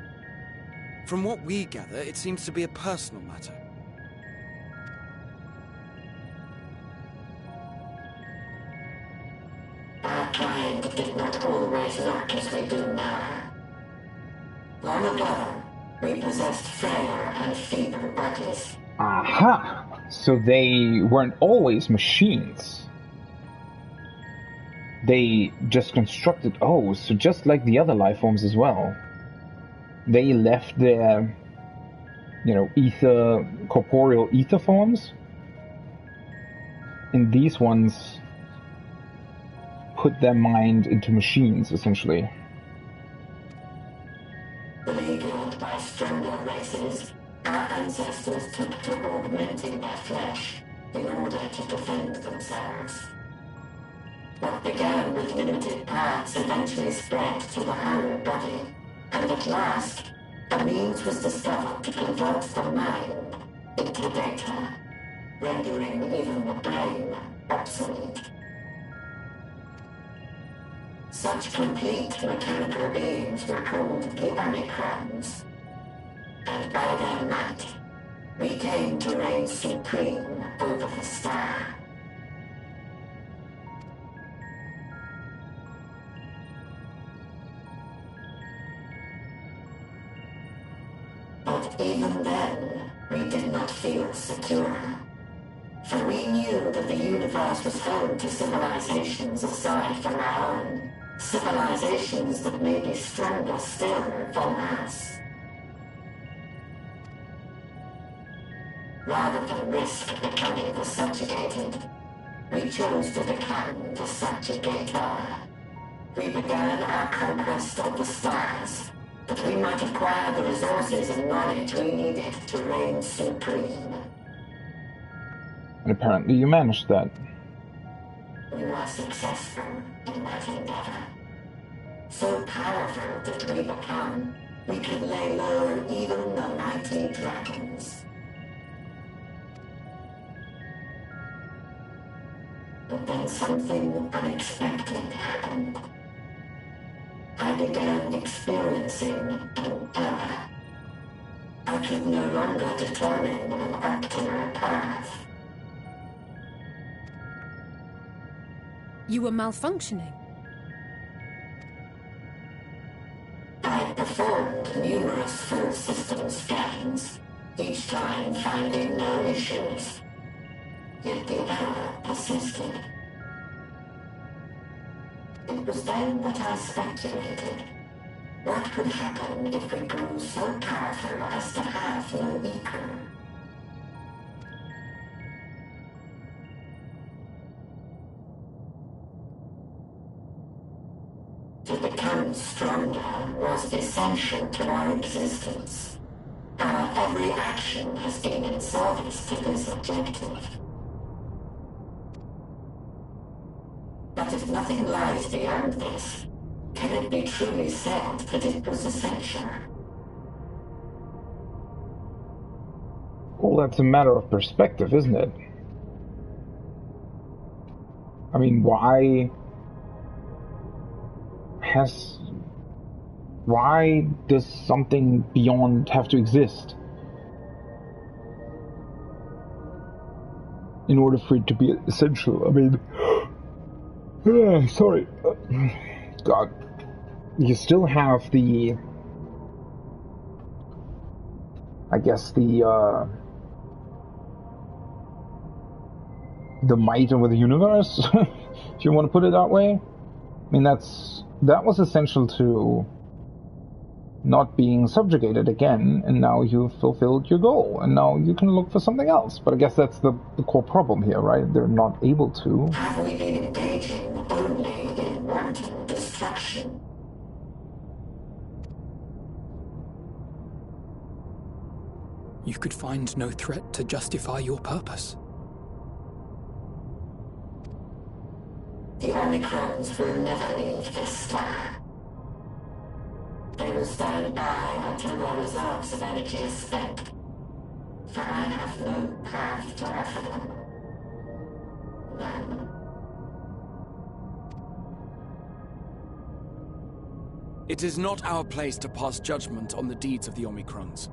From what we gather, it seems to be a personal matter. Our kind did not always look as we do now. Long ago, we possessed frail and feeble bodies. Aha! So they weren't always machines. They just constructed... Oh, so just like the other life forms as well. They left their, corporeal ether forms. And these ones put their mind into machines, essentially. Beleaguered by stronger races, our ancestors took to augmenting their flesh in order to defend themselves. What began with limited parts eventually spread to the whole body, and at last, a means was discovered to convert the mind into data, rendering even the brain obsolete. Such complete mechanical beings were called the Omicrons, and by their might, we came to reign supreme over the star. But even then, we did not feel secure. For we knew that the universe was home to civilizations aside from our own. Civilizations that may be stronger still than us. Rather than risk becoming the subjugated, we chose to become the subjugator. We began our conquest of the stars, that we might acquire the resources and knowledge we needed to reign supreme. And apparently you managed that. We were successful in that endeavor. So powerful did we become, we could lay low even the mighty dragons. But then something unexpected happened. I began experiencing an error. I could no longer determine an optimal path. You were malfunctioning. I performed numerous full system scans, each time finding no issues. Yet the error persisted. It was then that I speculated. What could happen if we grew so powerful as to have no equal? To become stronger was essential to our existence. Our every action has been in service to this objective. But if nothing lies beyond this, can it be truly said that it was essential? Well, that's a matter of perspective, isn't it? I mean, why does something beyond have to exist in order for it to be essential? I mean, sorry. God. You still have the, I guess, the might over the universe, if you want to put it that way. I mean, that was essential to not being subjugated again, and now you've fulfilled your goal, and now you can look for something else. But I guess that's the core problem here, right? They're not able to. Have we been engaging only in wanton destruction? You could find no threat to justify your purpose. The Omicrons will never leave this star. They will stand by until their reserves of energy is spent. For I have no path to offer them. None. It is not our place to pass judgment on the deeds of the Omicrons.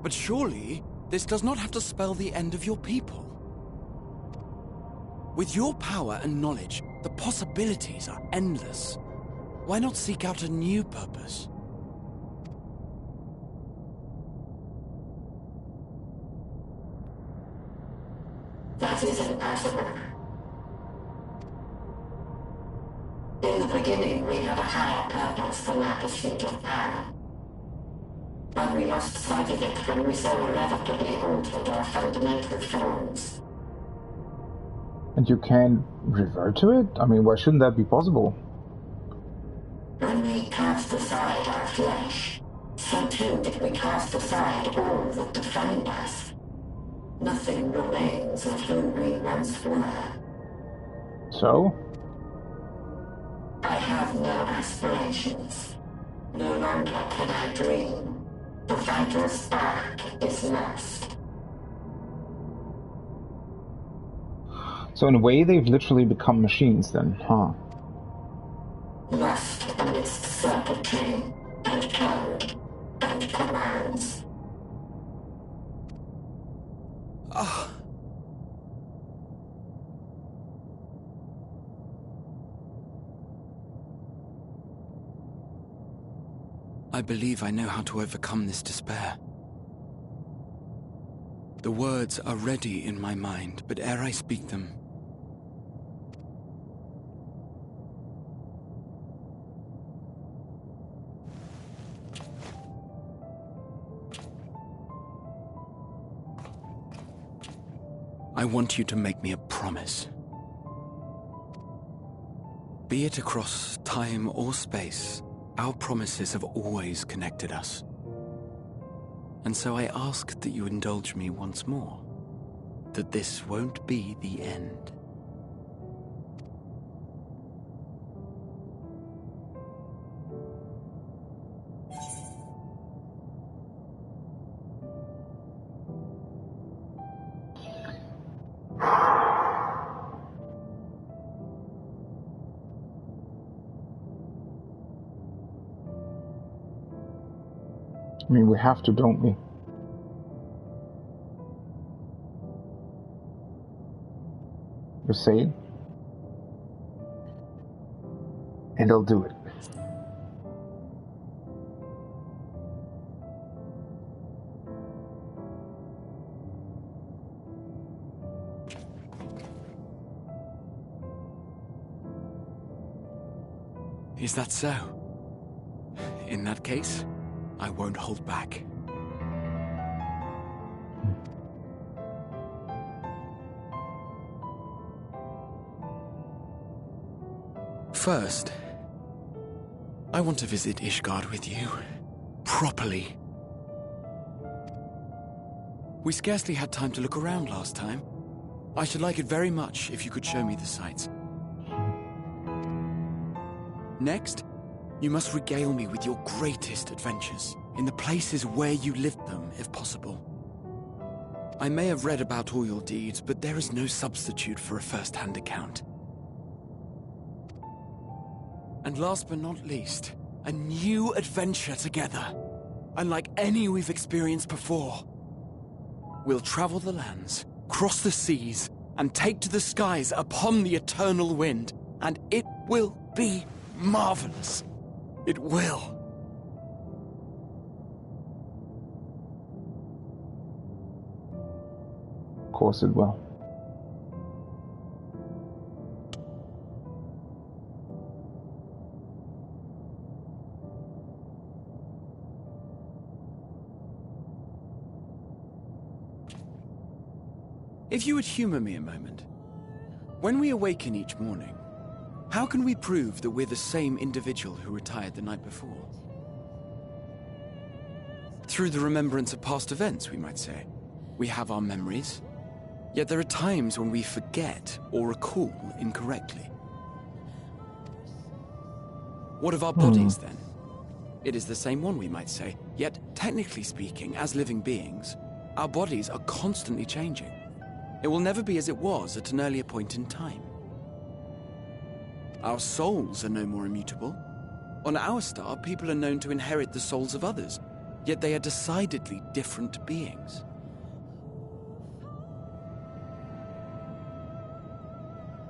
But surely, this does not have to spell the end of your people. With your power and knowledge, the possibilities are endless. Why not seek out a new purpose? That is impossible. In the beginning, we had a higher purpose than our pursuit of power. But we lost sight of it when we so irrevocably altered our fundamental forms. And you can't revert to it? I mean, why shouldn't that be possible? When we cast aside our flesh, so too did we cast aside all that defined us. Nothing remains of who we once were. So? I have no aspirations. No longer can I dream. The vital spark is lost. So in a way, they've literally become machines then, huh? Lost amidst circuitry and code and commands. I believe I know how to overcome this despair. The words are ready in my mind, but ere I speak them, I want you to make me a promise. Be it across time or space, our promises have always connected us. And so I ask that you indulge me once more, that this won't be the end. I mean, we have to, don't we? You say it, and I'll do it. Is that so? In that case, I won't hold back. First, I want to visit Ishgard with you. Properly. We scarcely had time to look around last time. I should like it very much if you could show me the sights. Next, you must regale me with your greatest adventures, in the places where you lived them, if possible. I may have read about all your deeds, but there is no substitute for a first-hand account. And last but not least, a new adventure together, unlike any we've experienced before. We'll travel the lands, cross the seas, and take to the skies upon the eternal wind, and it will be marvelous. It will. Of course it will. If you would humor me a moment. When we awaken each morning, how can we prove that we're the same individual who retired the night before? Through the remembrance of past events, we might say. We have our memories, yet there are times when we forget or recall incorrectly. What of our bodies, then? It is the same one, we might say, yet technically speaking, as living beings, our bodies are constantly changing. It will never be as it was at an earlier point in time. Our souls are no more immutable, On our star, people are known to inherit the souls of others, yet they are decidedly different beings.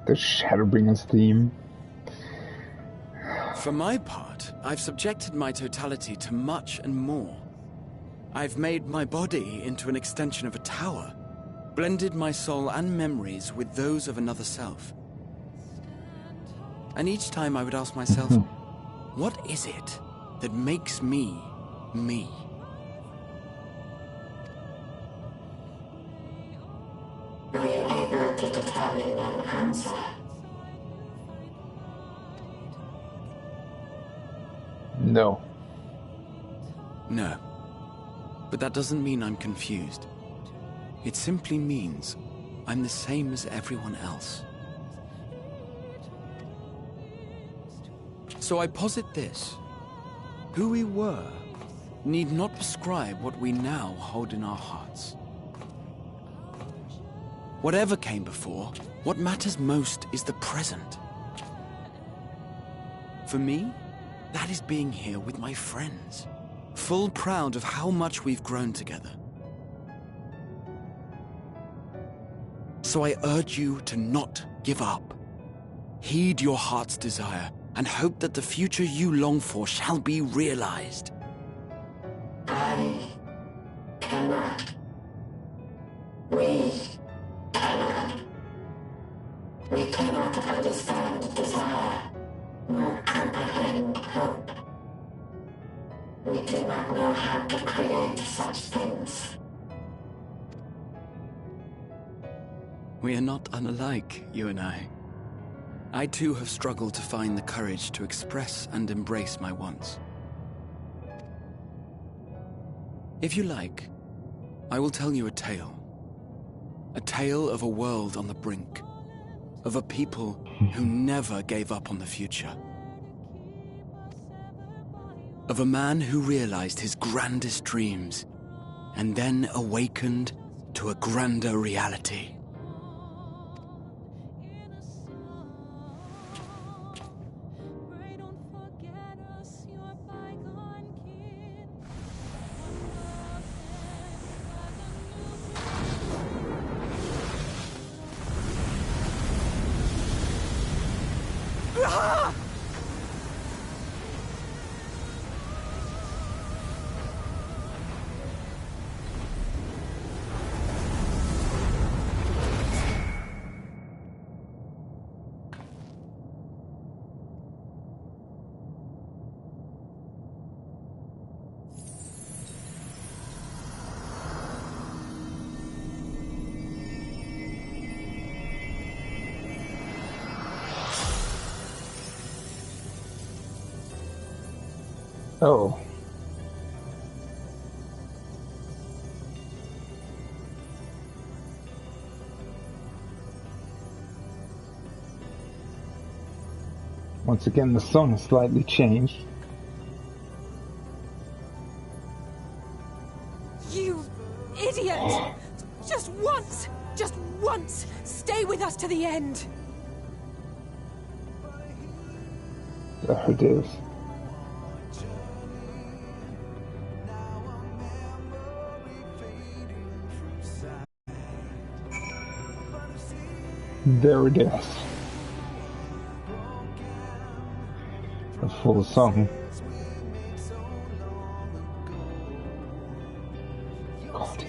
The Shadowbringers theme. For my part, I've subjected my totality to much and more. I've made my body into an extension of a tower, blended my soul and memories with those of another self. And each time I would ask myself, what is it that makes me, me? Were you able to determine an answer? No. No. But that doesn't mean I'm confused. It simply means I'm the same as everyone else. So I posit this. Who we were need not prescribe what we now hold in our hearts. Whatever came before, what matters most is the present. For me, that is being here with my friends, full proud of how much we've grown together. So I urge you to not give up. Heed your heart's desire and hope that the future you long for shall be realized. I cannot. We cannot. We cannot understand desire, nor comprehend hope. We do not know how to create such things. We are not unlike, you and I. I too have struggled to find the courage to express and embrace my wants. If you like, I will tell you a tale. A tale of a world on the brink. Of a people who never gave up on the future. Of a man who realized his grandest dreams and then awakened to a grander reality. Oh. Once again, the song has slightly changed. You idiot! Just once, stay with us to the end. There it is. There it is. A full song. God.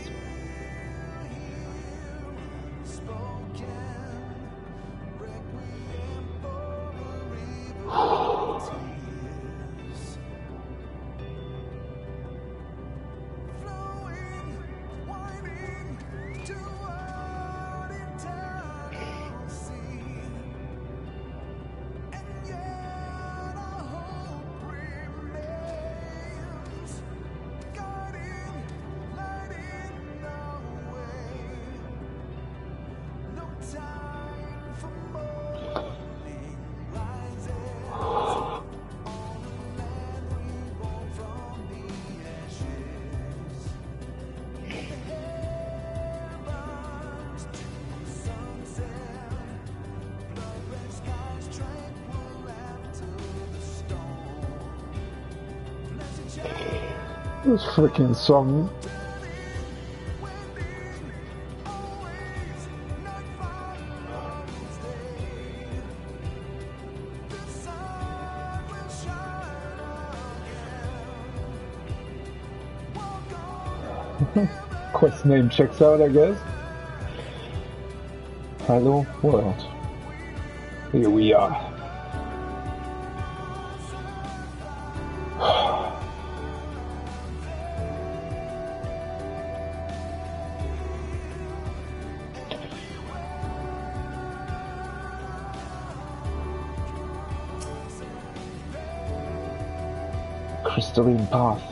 This freaking song. Quest name checks out, I guess. Hello world. Here we are. Crystalline path.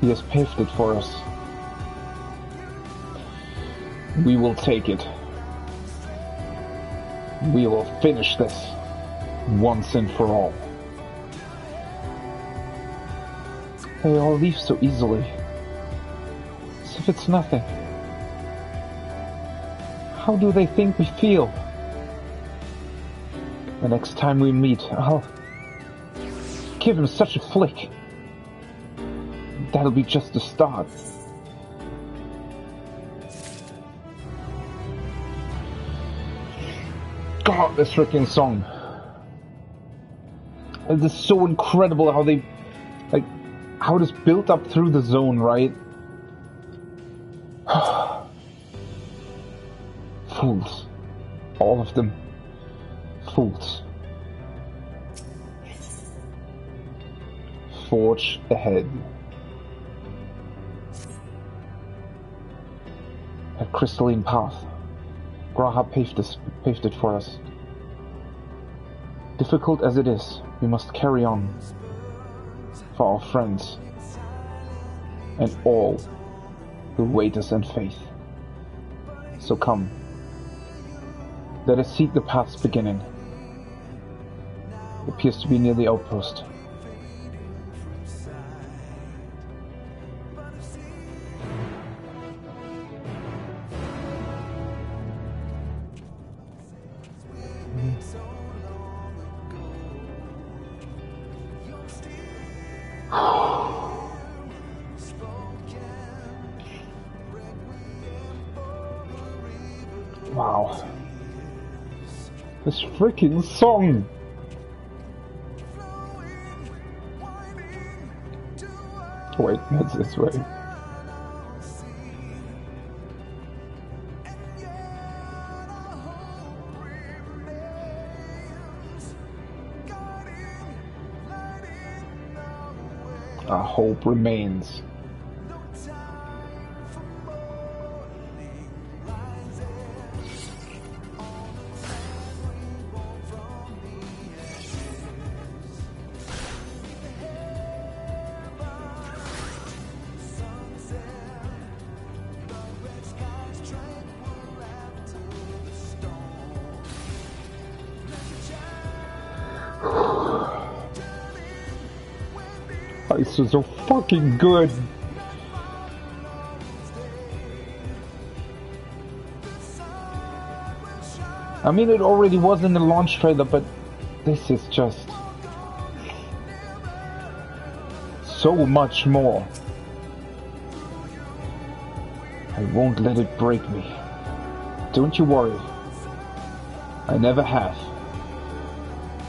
He has paved it for us. We will take it. We will finish this once and for all. They all leave so easily, as if it's nothing. How do they think we feel? The next time we meet, I'll give him such a flick. That'll be just the start. God, this freaking song. It is so incredible how they, like, how it is built up through the zone, right? Fools. All of them. Fools. Forge ahead. A crystalline path. Graha paved it for us. Difficult as it is, we must carry on. For our friends. And all who wait us in faith. So come. Let us seek the path's beginning. It appears to be near the outpost. Wow. This freaking song! Wait, that's this way. Our hope remains. This is so fucking good. I mean, it already was in the launch trailer, but this is just so much more. I won't let it break me. Don't you worry. I never have.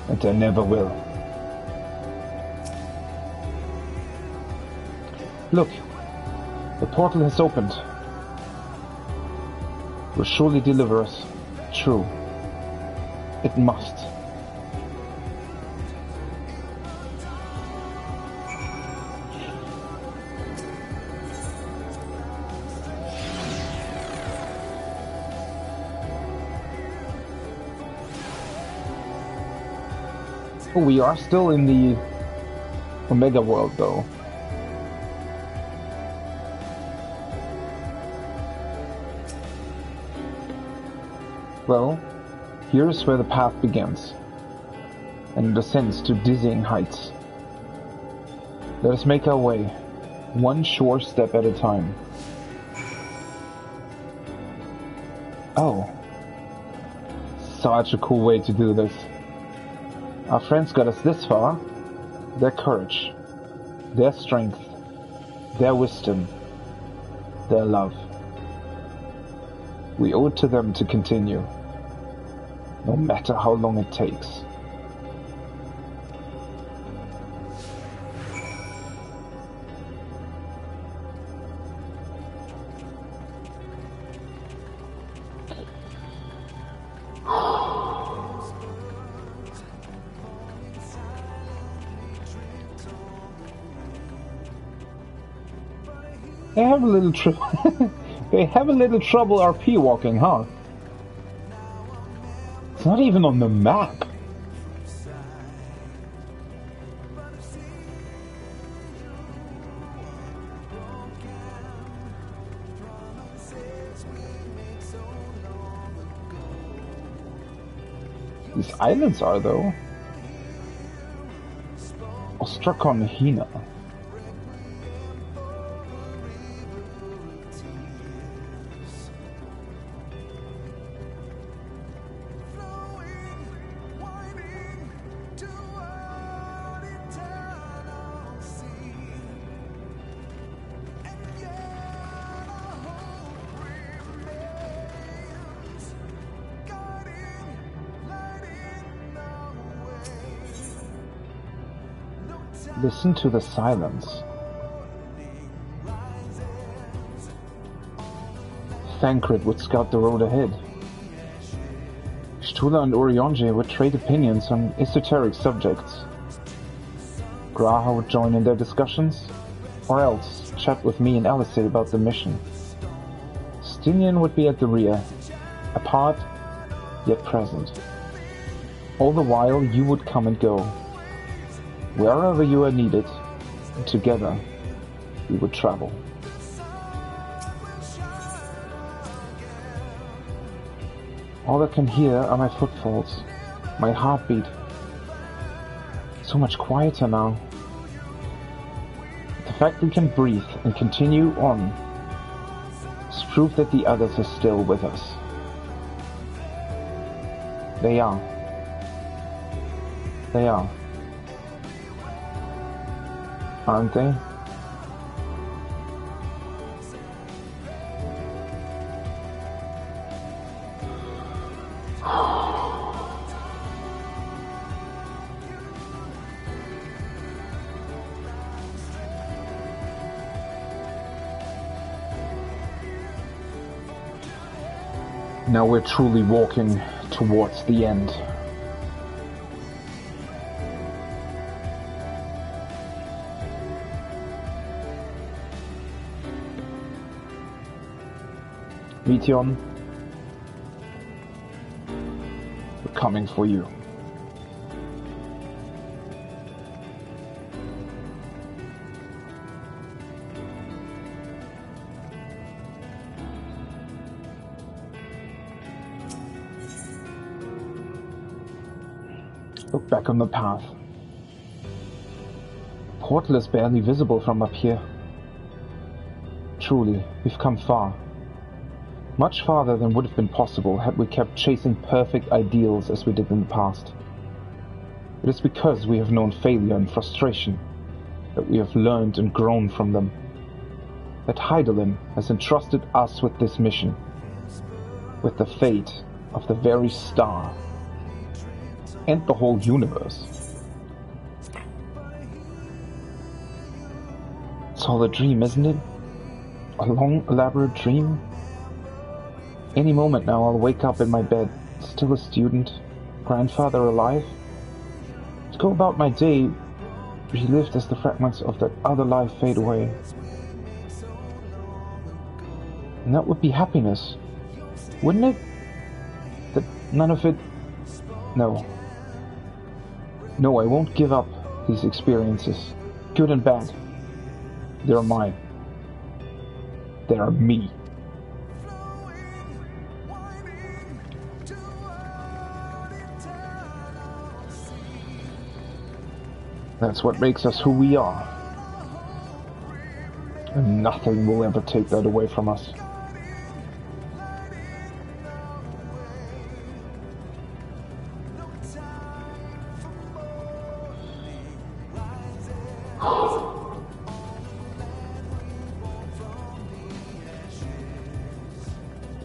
And I never will. Look, the portal has opened. Will surely deliver us. True. It must. Oh, we are still in the Omega world, though. Well, here is where the path begins, and descends to dizzying heights. Let us make our way, one sure step at a time. Oh, such a cool way to do this. Our friends got us this far, their courage. their strength, their wisdom, their love. We owe it to them to continue, no matter how long it takes. They have a little trouble. They have a little trouble RP walking, huh? It's not even on the map. These islands are, though. Ostrakon Hina. Listen to the silence. Thancred would scout the road ahead. Stula and Orionje would trade opinions on esoteric subjects. Graha would join in their discussions, or else chat with me and Alistair about the mission. Stinian would be at the rear, apart, yet present. All the while you would come and go. Wherever you are needed, and together we would travel. All I can hear are my footfalls, my heartbeat. So much quieter now. The fact we can breathe and continue on is proof that the others are still with us. They are. They are. Aren't they? Now we're truly walking towards the end. Vition, we're coming for you. Look back on the path. The portal is barely visible from up here. Truly, we've come far. Much farther than would have been possible had we kept chasing perfect ideals as we did in the past. It is because we have known failure and frustration that we have learned and grown from them. That Hydaelyn has entrusted us with this mission, with the fate of the very star, and the whole universe. It's all a dream, isn't it? A long, elaborate dream? Any moment now I'll wake up in my bed, still a student, grandfather alive, to go about my day, relived as the fragments of that other life fade away. And that would be happiness, wouldn't it? That none of it... No. No, I won't give up these experiences, good and bad. They're mine. They are me. That's what makes us who we are. And nothing will ever take that away from us.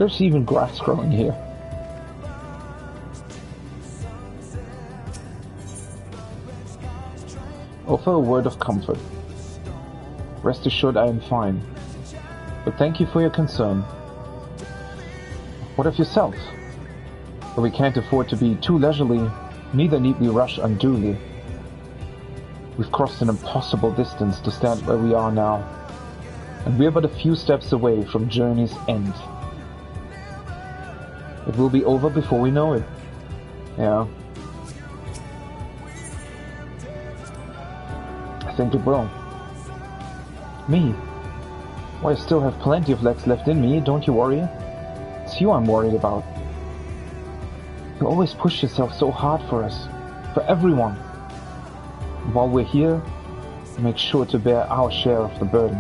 There's even grass growing here. Offer a word of comfort. Rest assured I am fine. But thank you for your concern. What of yourself? But we can't afford to be too leisurely, neither need we rush unduly. We've crossed an impossible distance to stand where we are now, and we're but a few steps away from journey's end. It will be over before we know it. Yeah. I think it will. Me? Why, I still have plenty of legs left in me, don't you worry. It's you I'm worried about. You always push yourself so hard for us, for everyone. While we're here, make sure to bear our share of the burden.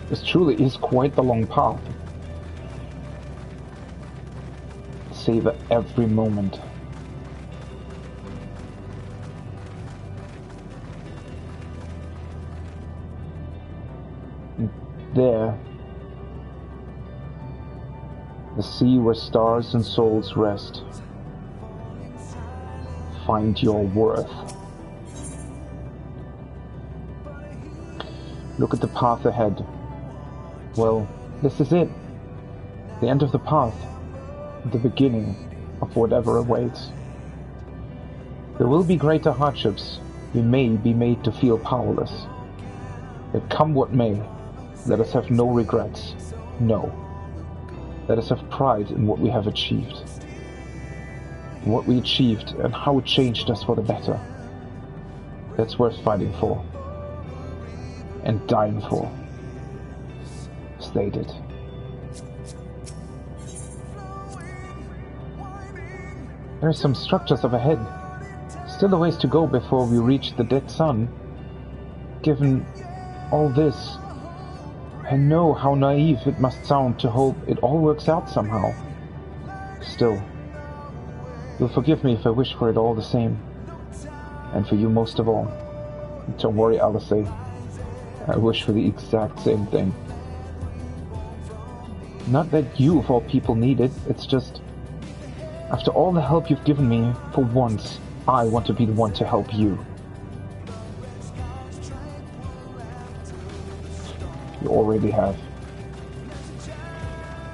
This truly is quite the long path. Savor every moment. And there, the sea where stars and souls rest. Find your worth. Look at the path ahead. Well, this is it. The end of the path. The beginning of whatever awaits. There will be greater hardships. We may be made to feel powerless. Yet come what may, let us have no regrets. No. Let us have pride in what we have achieved. What we achieved and how it changed us for the better. That's worth fighting for. And dying for. Stated. There are some structures up ahead. Still a ways to go before we reach the dead sun. Given all this, I know how naive it must sound to hope it all works out somehow. Still, you'll forgive me if I wish for it all the same. And for you most of all. Don't worry, Alice. I wish for the exact same thing. Not that you, of all people, need it, it's just... After all the help you've given me, for once, I want to be the one to help you. You already have.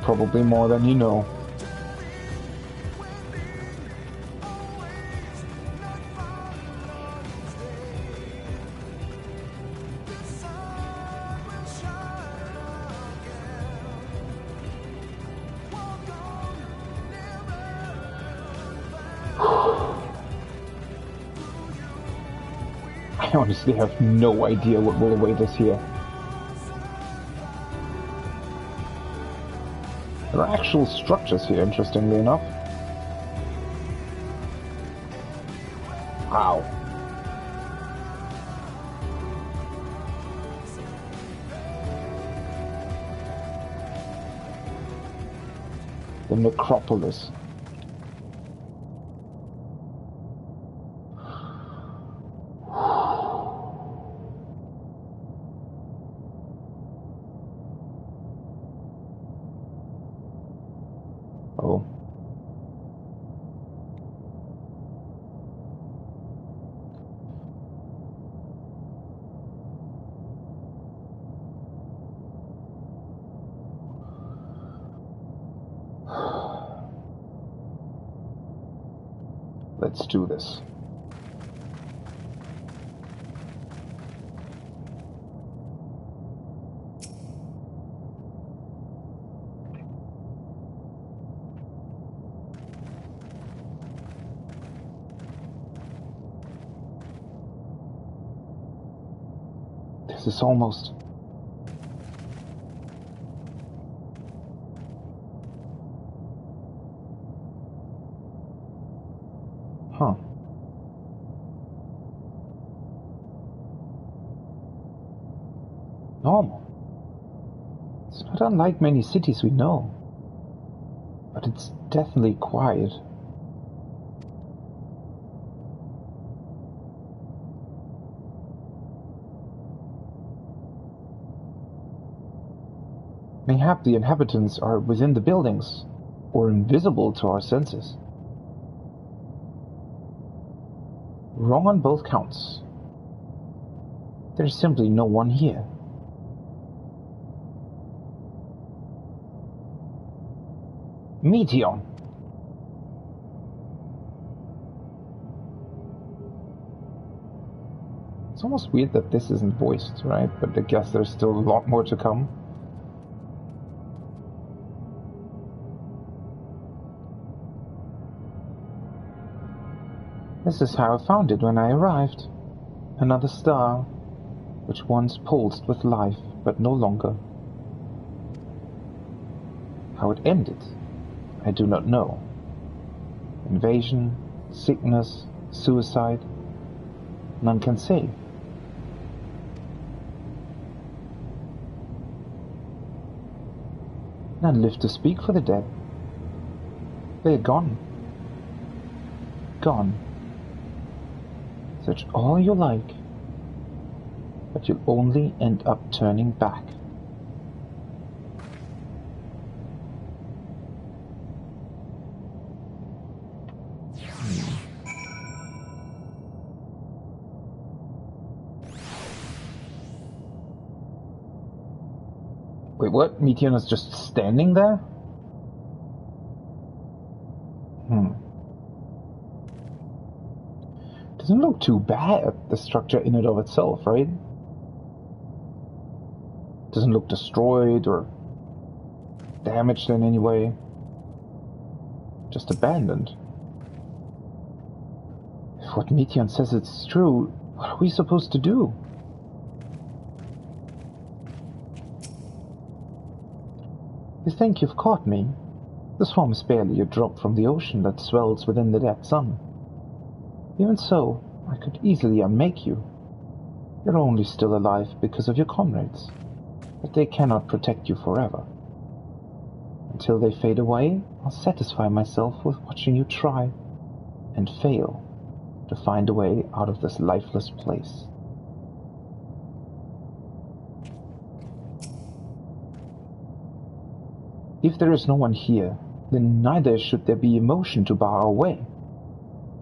Probably more than you know. I honestly have no idea what will await us here. There are actual structures here, interestingly enough. Wow. The necropolis. Oh. Let's do this. This is almost... Huh. Normal. It's not unlike many cities we know. But it's definitely quiet. Mayhap the inhabitants are within the buildings, or invisible to our senses. Wrong on both counts. There's simply no one here. Meteor! It's almost weird that this isn't voiced, right? But I guess there's still a lot more to come. This is how I found it when I arrived. Another star, which once pulsed with life, but no longer. How it ended, I do not know. Invasion, sickness, suicide, none can say. None live to speak for the dead. They are gone. Gone. Search all you like, but you'll only end up turning back. Wait, what? Meteor is just standing there? Doesn't look too bad, the structure in and of itself, right? Doesn't look destroyed or damaged in any way. Just abandoned. If what Meteor says is true, what are we supposed to do? You think you've caught me? The swarm is barely a drop from the ocean that swells within the dead sun. Even so, I could easily unmake you. You're only still alive because of your comrades, but they cannot protect you forever. Until they fade away, I'll satisfy myself with watching you try and fail to find a way out of this lifeless place. If there is no one here, then neither should there be emotion to bar our way.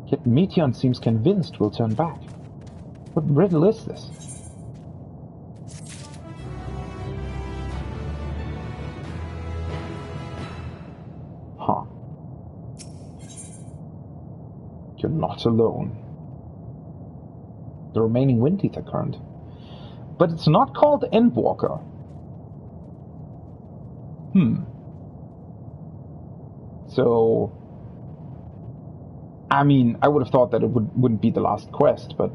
Yet Meteor seems convinced we'll turn back. What riddle is this? Huh. You're not alone. The remaining Wind Ether current. But it's not called Endwalker. So, I mean, I would have thought that it wouldn't be the last quest, but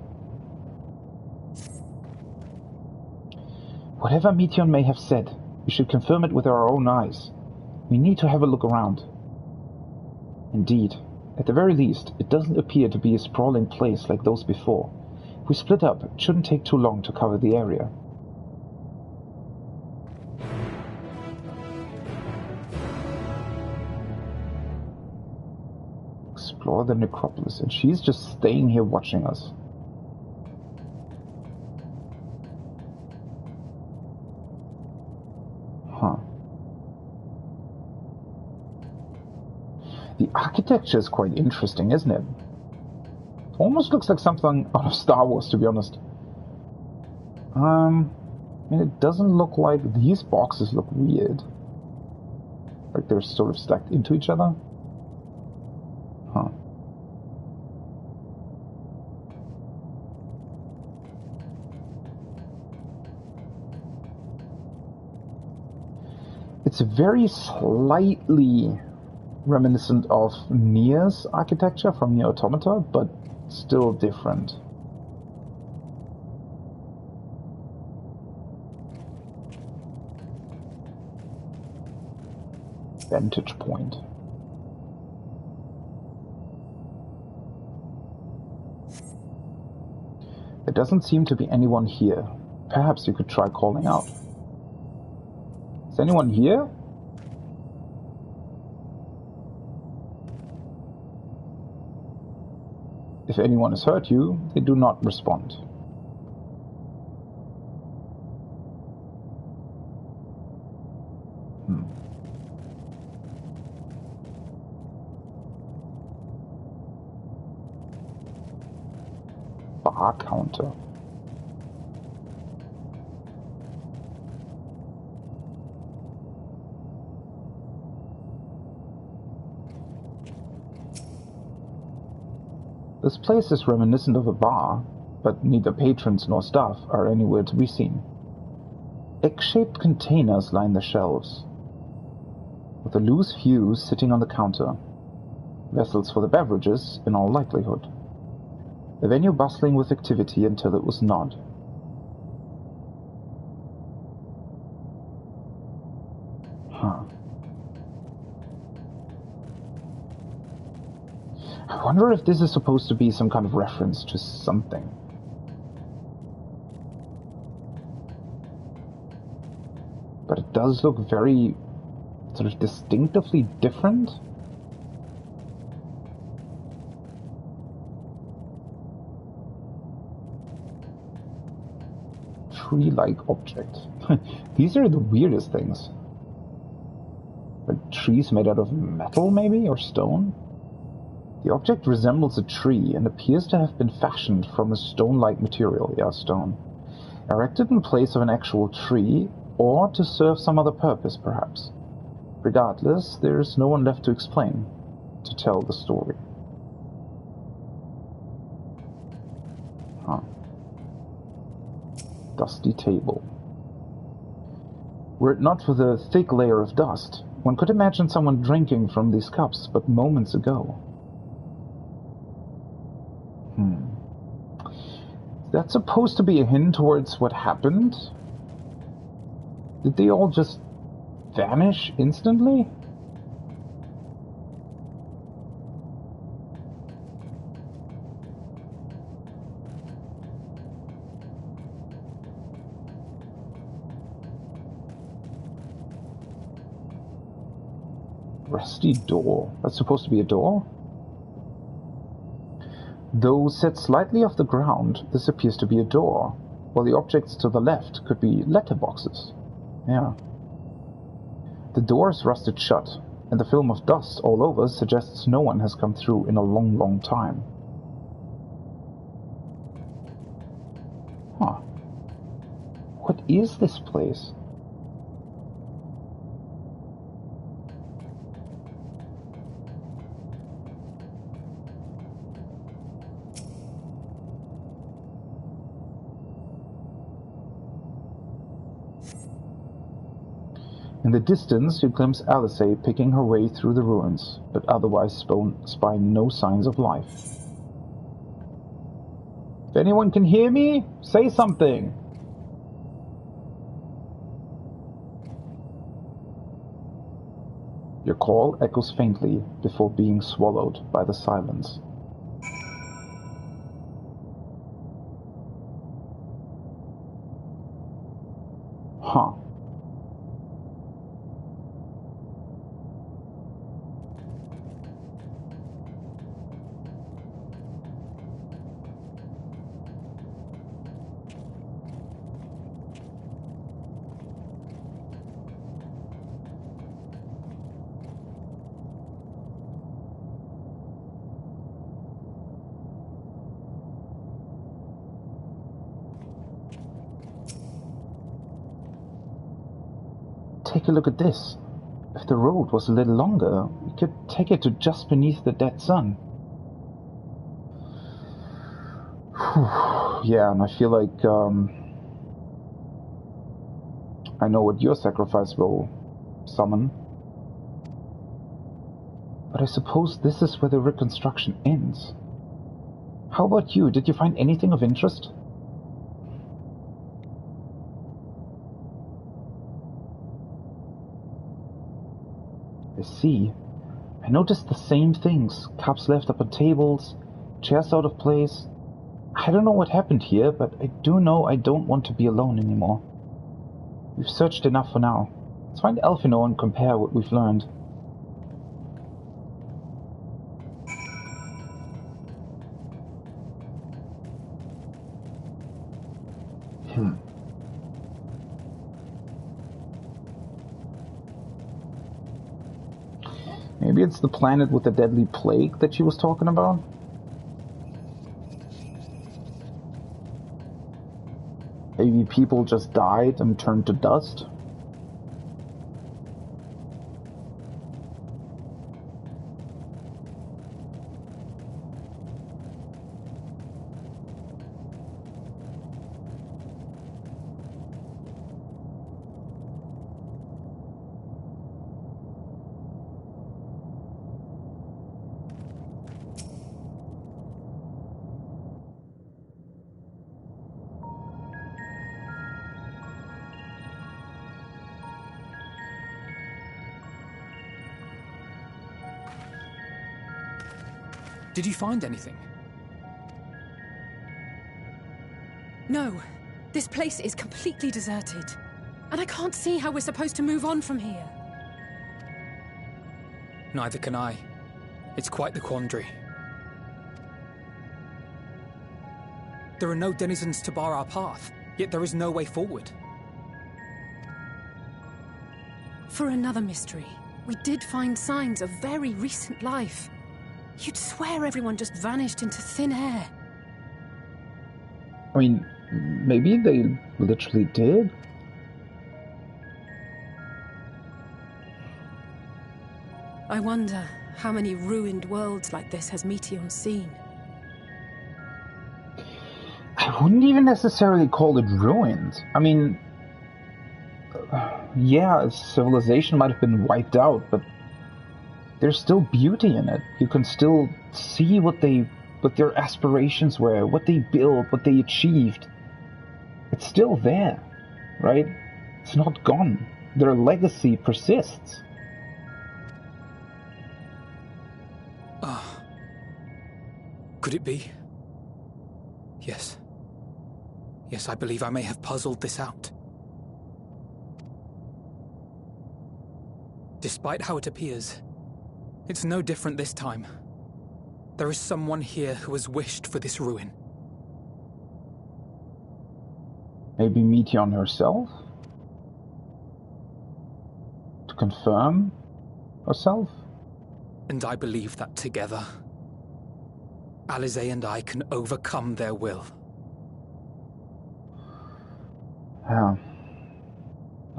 whatever Meteor may have said, we should confirm it with our own eyes. We need to have a look around. Indeed, at the very least, it doesn't appear to be a sprawling place like those before. If we split up, it shouldn't take too long to cover the area. Explore the necropolis, and she's just staying here watching us. Huh. The architecture is quite interesting, isn't it? Almost looks like something out of Star Wars, to be honest. I mean, it doesn't look like these boxes look weird. Like they're sort of stacked into each other. Huh. It's very slightly reminiscent of Nier's architecture from Nier Automata, but still different. vantage point. There doesn't seem to be anyone here. Perhaps you could try calling out. Is anyone here? If anyone has hurt you, they do not respond. Bar counter. This place is reminiscent of a bar, but neither patrons nor staff are anywhere to be seen. Egg-shaped containers line the shelves, with a loose fuse sitting on the counter. Vessels for the beverages, in all likelihood. A venue bustling with activity until it was not. Huh. I wonder if this is supposed to be some kind of reference to something. But it does look very sort of distinctively different. Tree-like object. These are the weirdest things. Like trees made out of metal, maybe? Or stone? The object resembles a tree and appears to have been fashioned from a stone-like material. Yeah, stone. Erected in place of an actual tree, or to serve some other purpose, perhaps. Regardless, there is no one left to explain, to tell the story. Huh. Dusty table. Were it not for the thick layer of dust, one could imagine someone drinking from these cups but moments ago. Is that supposed to be a hint towards what happened? Did they all just vanish instantly? Rusty door. That's supposed to be a door? Though set slightly off the ground, this appears to be a door, while the objects to the left could be letterboxes. Yeah. The door is rusted shut, and the film of dust all over suggests no one has come through in a long, long time. Huh. What is this place? In the distance, you glimpse Alice picking her way through the ruins, but otherwise spy no signs of life. If anyone can hear me, say something! Your call echoes faintly before being swallowed by the silence. Huh. Take a look at this. If the road was a little longer, we could take it to just beneath the dead sun. Yeah, and I feel like I know what your sacrifice will summon. But I suppose this is where the reconstruction ends. How about you? Did you find anything of interest? I see. I noticed the same things. Cups left up on tables, chairs out of place. I don't know what happened here, but I do know I don't want to be alone anymore. We've searched enough for now. Let's find Elfinor and compare what we've learned. Maybe it's the planet with the deadly plague that she was talking about? Maybe people just died and turned to dust? Did you find anything? No. This place is completely deserted. And I can't see how we're supposed to move on from here. Neither can I. It's quite the quandary. There are no denizens to bar our path, yet there is no way forward. For another mystery, we did find signs of very recent life. You'd swear everyone just vanished into thin air. I mean, maybe they literally did? I wonder how many ruined worlds like this has Meteion seen. I wouldn't even necessarily call it ruined. I mean, yeah, civilization might have been wiped out, but there's still beauty in it. You can still see what their aspirations were, what they built, what they achieved. It's still there, right? It's not gone. Their legacy persists. Could it be? Yes. Yes, I believe I may have puzzled this out. Despite how it appears, it's no different this time. There is someone here who has wished for this ruin. Maybe Meteion herself? To confirm herself? And I believe that together, Alisaie and I can overcome their will. Yeah.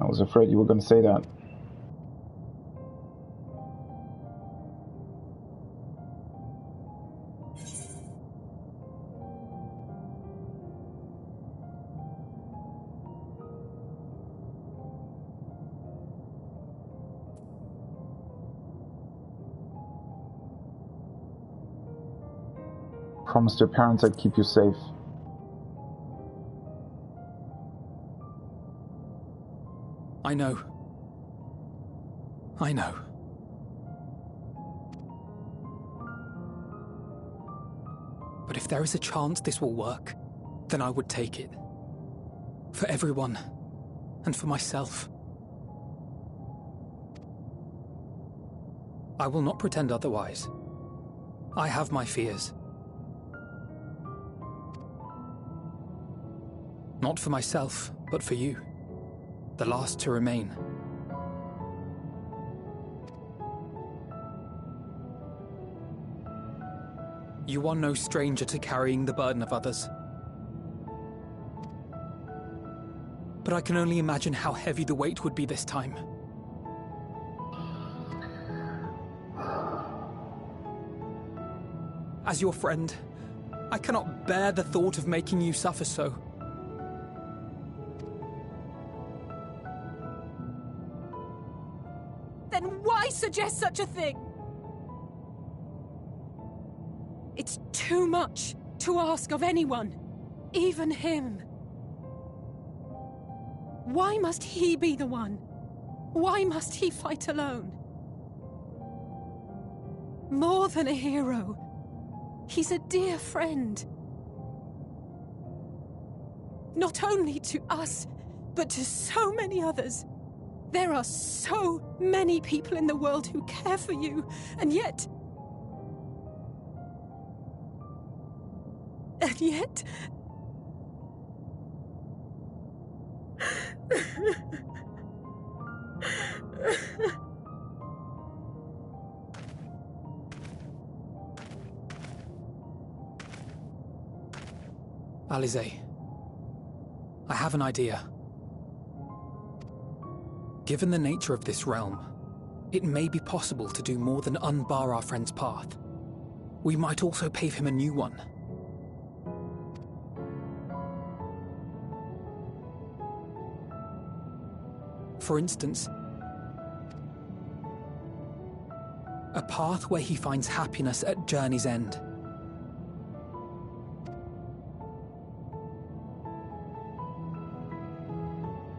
I was afraid you were going to say that. Promised your parents I'd keep you safe. I know. I know. But if there is a chance this will work, then I would take it. For everyone, and for myself. I will not pretend otherwise. I have my fears. Not for myself, but for you. The last to remain. You are no stranger to carrying the burden of others. But I can only imagine how heavy the weight would be this time. As your friend, I cannot bear the thought of making you suffer so. Then why suggest such a thing? It's too much to ask of anyone, even him. Why must he be the one? Why must he fight alone? More than a hero. He's a dear friend. Not only to us, but to so many others. There are so many people in the world who care for you, and yet... And yet... Alize, I have an idea. Given the nature of this realm, it may be possible to do more than unbar our friend's path. We might also pave him a new one. For instance, a path where he finds happiness at Journey's End.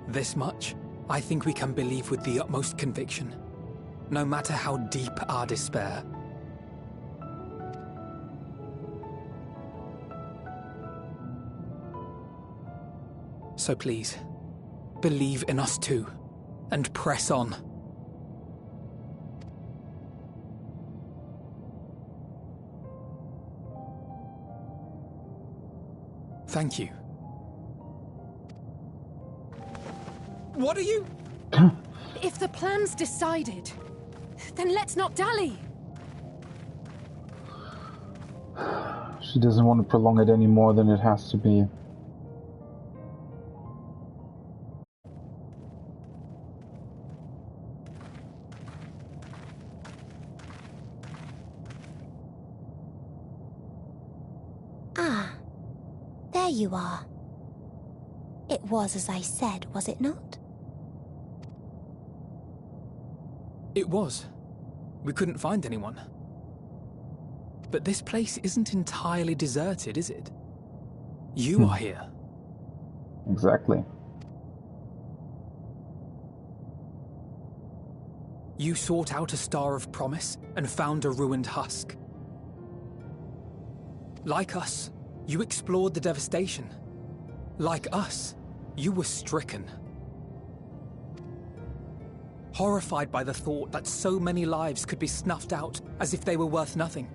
This much, I think we can believe with the utmost conviction, no matter how deep our despair. So please, believe in us too, and press on. Thank you. What are you... If the plan's decided, then let's not dally. She doesn't want to prolong it any more than it has to be. Ah, there you are. It was as I said, was it not? It was. We couldn't find anyone. But this place isn't entirely deserted, is it? You are here. Exactly. You sought out a Star of Promise and found a ruined husk. Like us, you explored the devastation. Like us, you were stricken. Horrified by the thought that so many lives could be snuffed out as if they were worth nothing.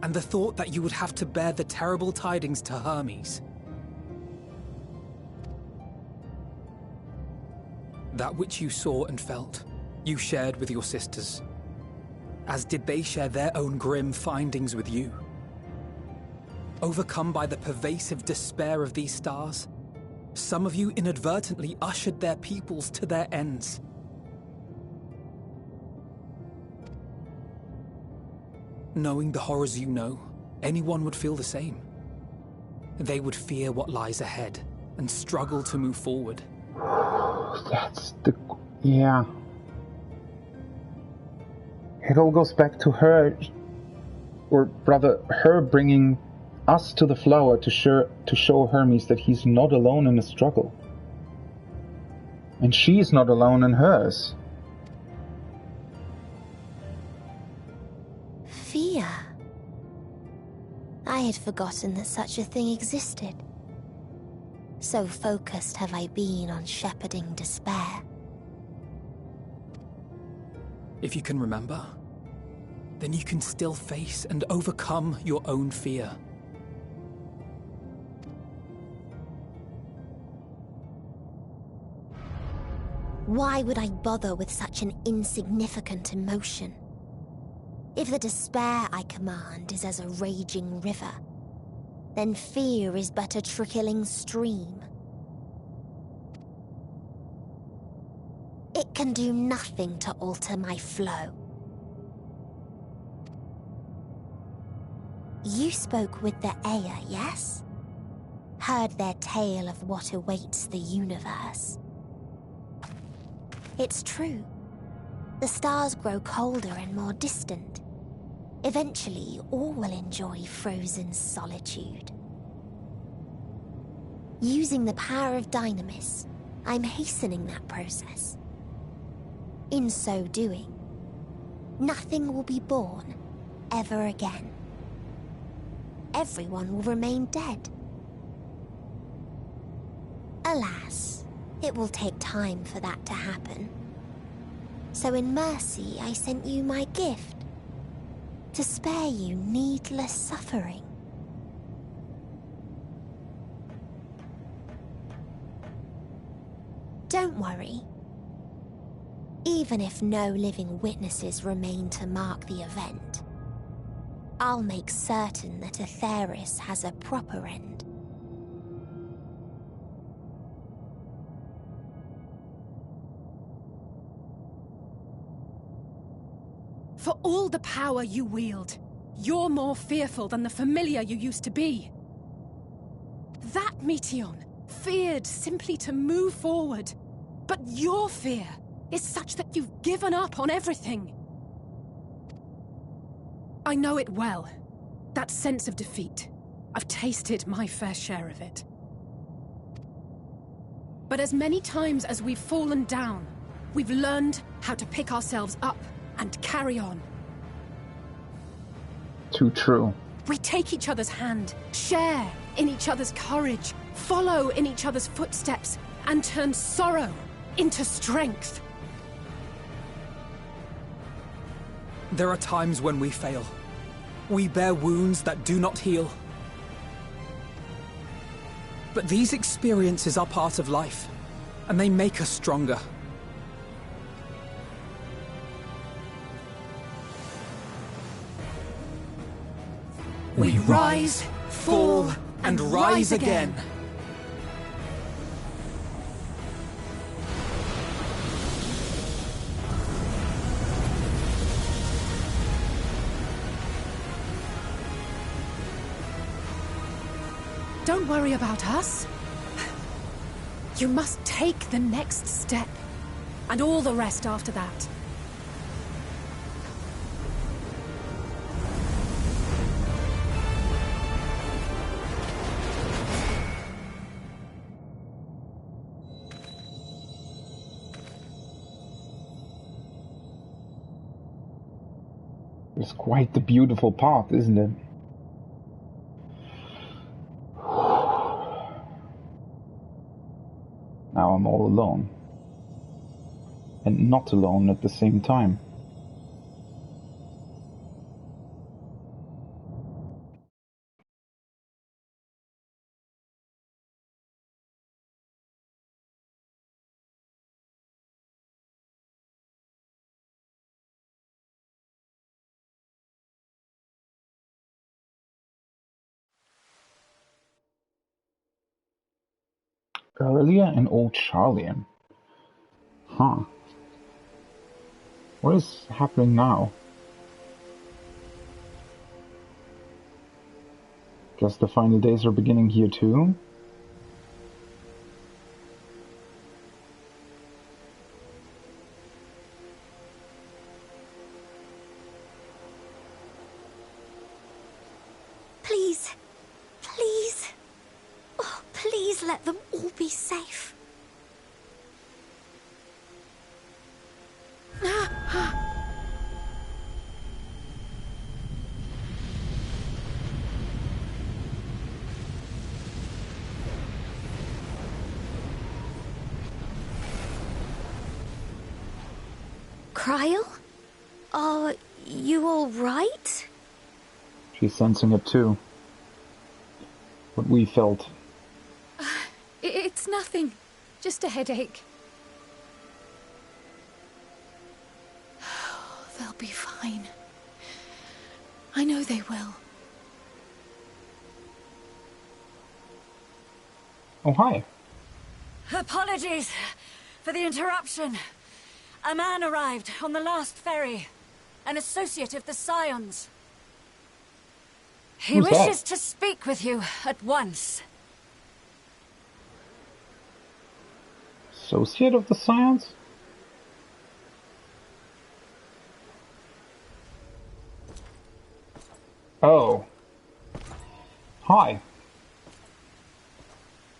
And the thought that you would have to bear the terrible tidings to Hermes. That which you saw and felt, you shared with your sisters, as did they share their own grim findings with you. Overcome by the pervasive despair of these stars, some of you inadvertently ushered their peoples to their ends. Knowing the horrors you know, anyone would feel the same. They would fear what lies ahead and struggle to move forward. That's the... yeah. It all goes back to her, or rather, her bringing us to the flower to show Hermes that he's not alone in the struggle. And she's not alone in hers. Fear. I had forgotten that such a thing existed. So focused have I been on shepherding despair. If you can remember, then you can still face and overcome your own fear. Why would I bother with such an insignificant emotion? If the despair I command is as a raging river, then fear is but a trickling stream. It can do nothing to alter my flow. You spoke with the Aya, yes? Heard their tale of what awaits the universe. It's true. The stars grow colder and more distant. Eventually, all will enjoy frozen solitude. Using the power of Dynamis, I'm hastening that process. In so doing, nothing will be born ever again. Everyone will remain dead. Alas, it will take time for that to happen. So in mercy, I sent you my gift, to spare you needless suffering. Don't worry. Even if no living witnesses remain to mark the event, I'll make certain that Atheris has a proper end. For all the power you wield, you're more fearful than the familiar you used to be. That Meteion feared simply to move forward. But your fear is such that you've given up on everything. I know it well. That sense of defeat. I've tasted my fair share of it. But as many times as we've fallen down, we've learned how to pick ourselves up and carry on. Too true. We take each other's hand, share in each other's courage, follow in each other's footsteps, and turn sorrow into strength. There are times when we fail. We bear wounds that do not heal. But these experiences are part of life, and they make us stronger. We rise, fall, and rise again. Don't worry about us. You must take the next step, and all the rest after that. It's quite the beautiful path, isn't it? Now I'm all alone. And not alone at the same time. Earlier in Old Charlian. Huh. What is happening now? Guess the final days are beginning here too? Please. Please. Oh, please let them all be safe. Cryle? Are you all right? She's sensing it too. What we felt. It's nothing. Just a headache. They'll be fine. I know they will. Oh, hi. Apologies for the interruption. A man arrived on the last ferry. An associate of the Scions. He Who's wishes that? to speak with you at once. Associate of the Scions? Oh. Hi.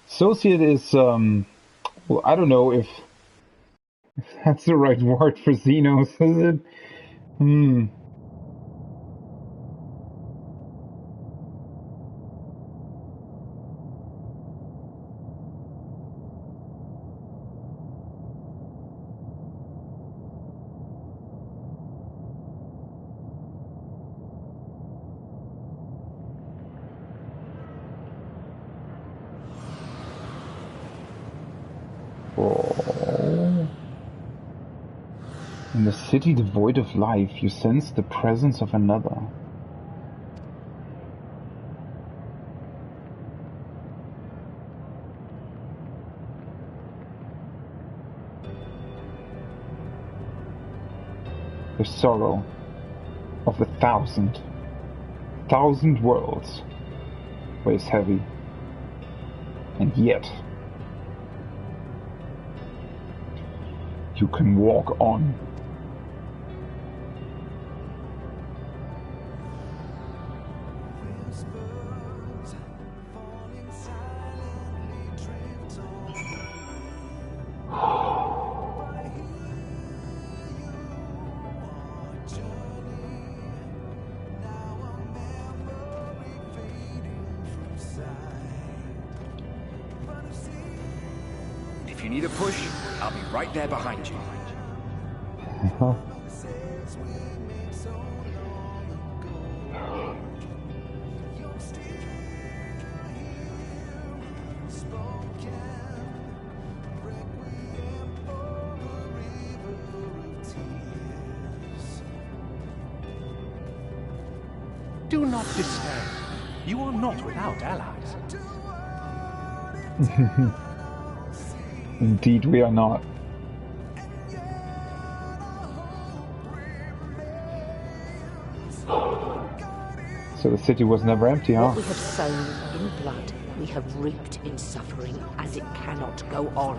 Associate is, well, I don't know if that's the right word for Xenos, is it? Hmm. Oh. In the city devoid of life, you sense the presence of another. The sorrow of the thousand worlds weighs heavy, and yet you can walk on. If you need a push, I'll be right there behind you. Do not despair. You are not without allies. Indeed we are not. So the city was never empty, huh? What we have sown in blood, we have reaped in suffering, as it cannot go on.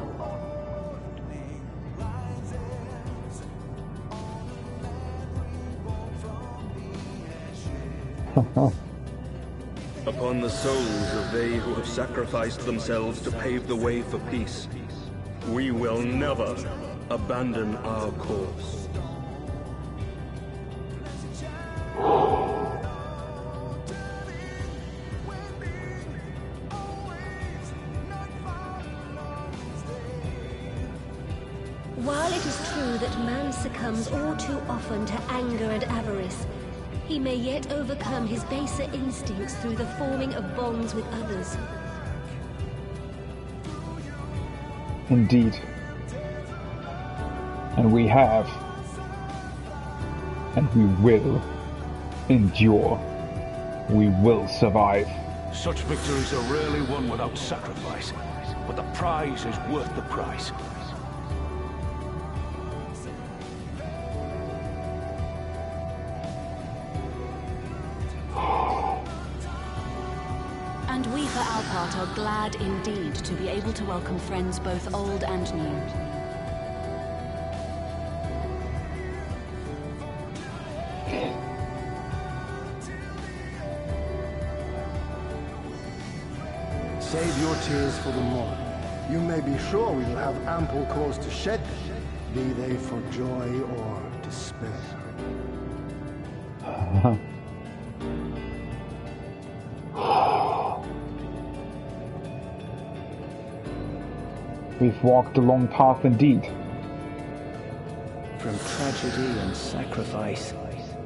Upon the souls of they who have sacrificed themselves to pave the way for peace, we will never abandon our course. While it is true that man succumbs all too often to anger and avarice, he may yet overcome his baser instincts through the forming of bonds with others. Indeed. And we have. And we will endure. We will survive. Such victories are rarely won without sacrifice, but the prize is worth the price. And we for our part are glad indeed to be able to welcome friends both old and new. Save your tears for the morrow. You may be sure we will have ample cause to shed them, be they for joy or despair. We've walked a long path indeed. From tragedy and sacrifice,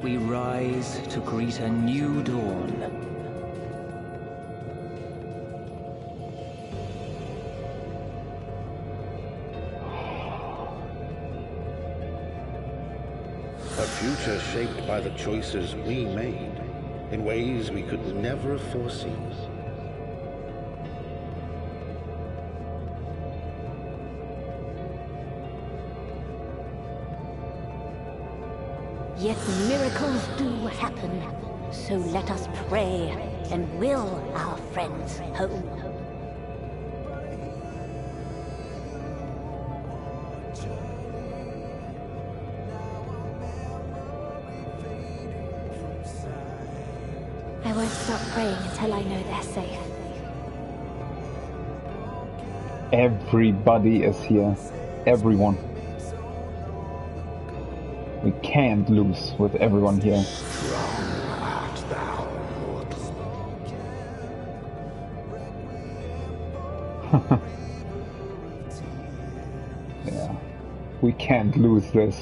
we rise to greet a new dawn. A future shaped by the choices we made, in ways we could never foresee. Yet miracles do happen, so let us pray and will our friends home. I won't stop praying until I know they're safe. Everybody is here. Everyone. We can't lose with everyone here. Strong art thou, mortal. Yeah. We can't lose this.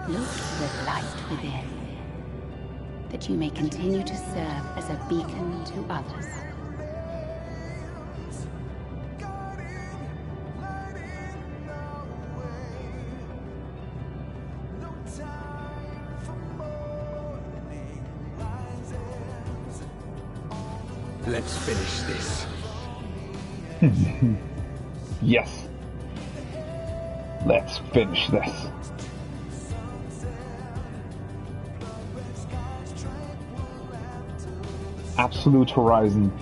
Look to the light within, that you may continue to serve as a beacon to others. Let's finish this. Yes. Let's finish this. Absolute Horizon.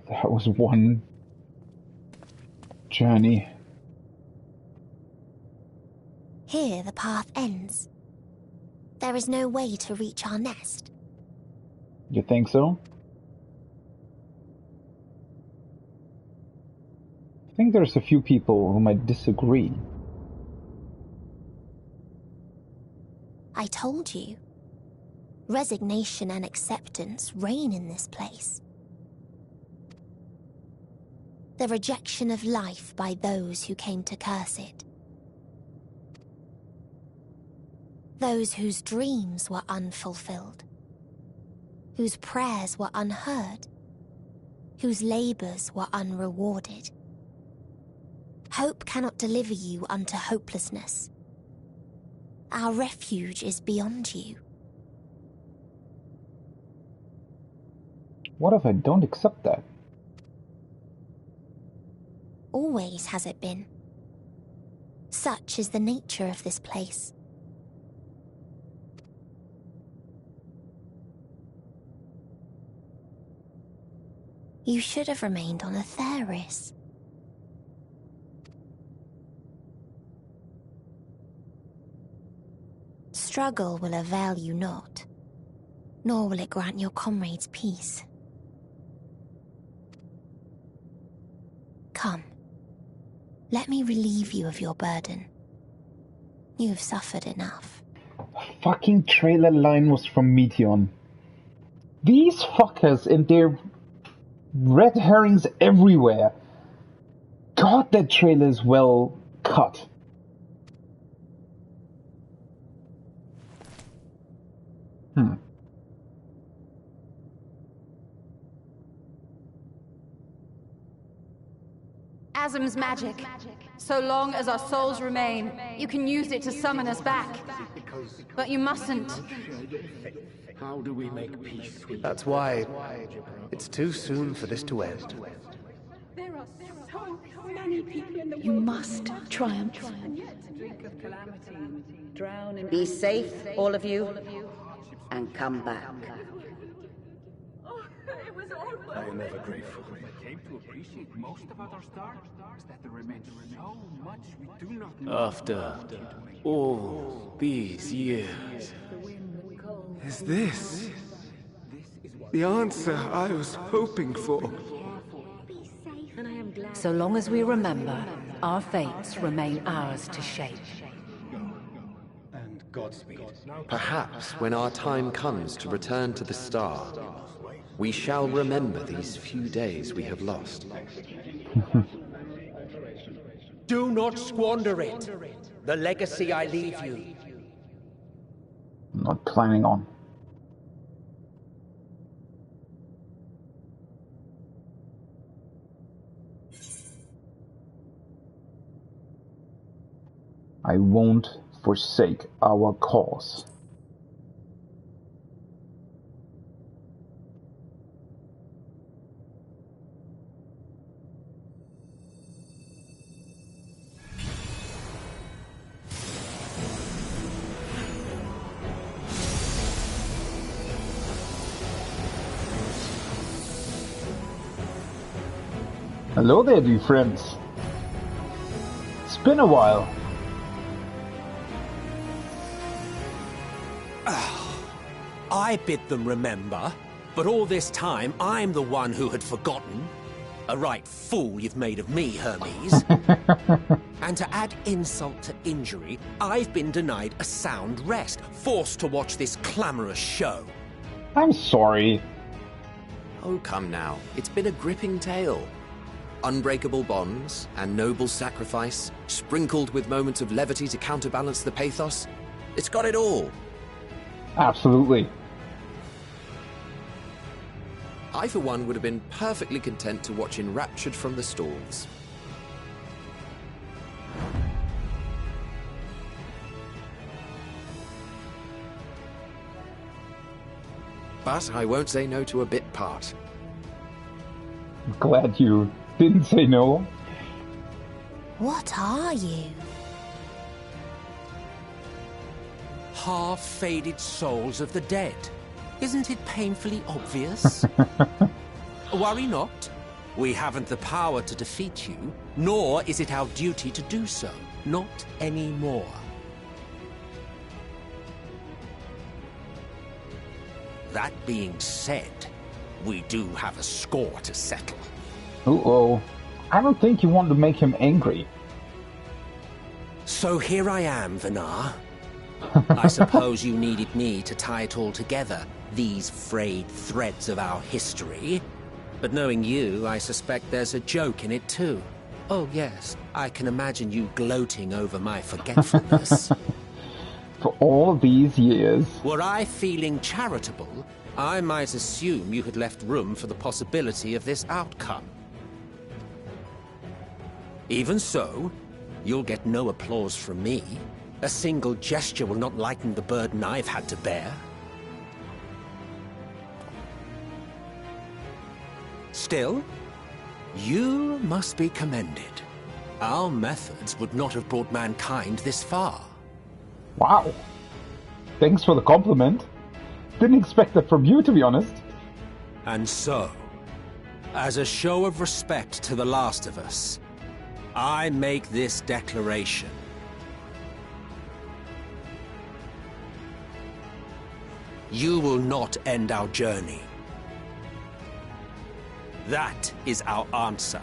That was one journey. Here the path ends. There is no way to reach our nest. You think so? I think there's a few people who might disagree. I told you. Resignation and acceptance reign in this place. The rejection of life by those who came to curse it. Those whose dreams were unfulfilled. Whose prayers were unheard. Whose labors were unrewarded. Hope cannot deliver you unto hopelessness. Our refuge is beyond you. What if I don't accept that? Always has it been. Such is the nature of this place. You should have remained on Atheris. Struggle will avail you not, nor will it grant your comrades peace. Come, let me relieve you of your burden. You have suffered enough. The fucking trailer line was from Meteion. These fuckers and their red herrings everywhere. God, that trailer is well cut. Asm's magic. So long as our souls remain, you can use it to summon us back. But you mustn't. How do we make peace with That's why it's too soon for this to end. There are so many people in the You must triumph. Be safe, all of you, and come back. I am ever grateful. I came to appreciate most about our star is that there remains so much we do not know. After all these years, Is this the answer I was hoping for? So long as we remember, our fates remain ours to shape. And Godspeed. Perhaps when our time comes to return to the star, we shall remember these few days we have lost. Do not squander it. The legacy I leave you. I'm not planning on. I won't forsake our cause. Hello there, dear friends. It's been a while. I bid them remember, but all this time I'm the one who had forgotten. A right fool you've made of me, Hermes. And to add insult to injury, I've been denied a sound rest, forced to watch this clamorous show. I'm sorry. Oh, come now. It's been a gripping tale. Unbreakable bonds and noble sacrifice, sprinkled with moments of levity to counterbalance the pathos. It's got it all. Absolutely. I, for one, would have been perfectly content to watch enraptured from the stalls. But I won't say no to a bit part. I'm glad you didn't say no. What are you? Half-faded souls of the dead. Isn't it painfully obvious? Worry not. We haven't the power to defeat you, nor is it our duty to do so. Not anymore. That being said, we do have a score to settle. Uh-oh. I don't think you want to make him angry. So here I am, Vinar. I suppose you needed me to tie it all together, these frayed threads of our history. But knowing you, I suspect there's a joke in it too. Oh yes, I can imagine you gloating over my forgetfulness. For all these years. Were I feeling charitable, I might assume you had left room for the possibility of this outcome. Even so, you'll get no applause from me. A single gesture will not lighten the burden I've had to bear. Still, you must be commended. Our methods would not have brought mankind this far. Wow. Thanks for the compliment. Didn't expect that from you, to be honest. And so, as a show of respect to the last of us, I make this declaration. You will not end our journey. That is our answer.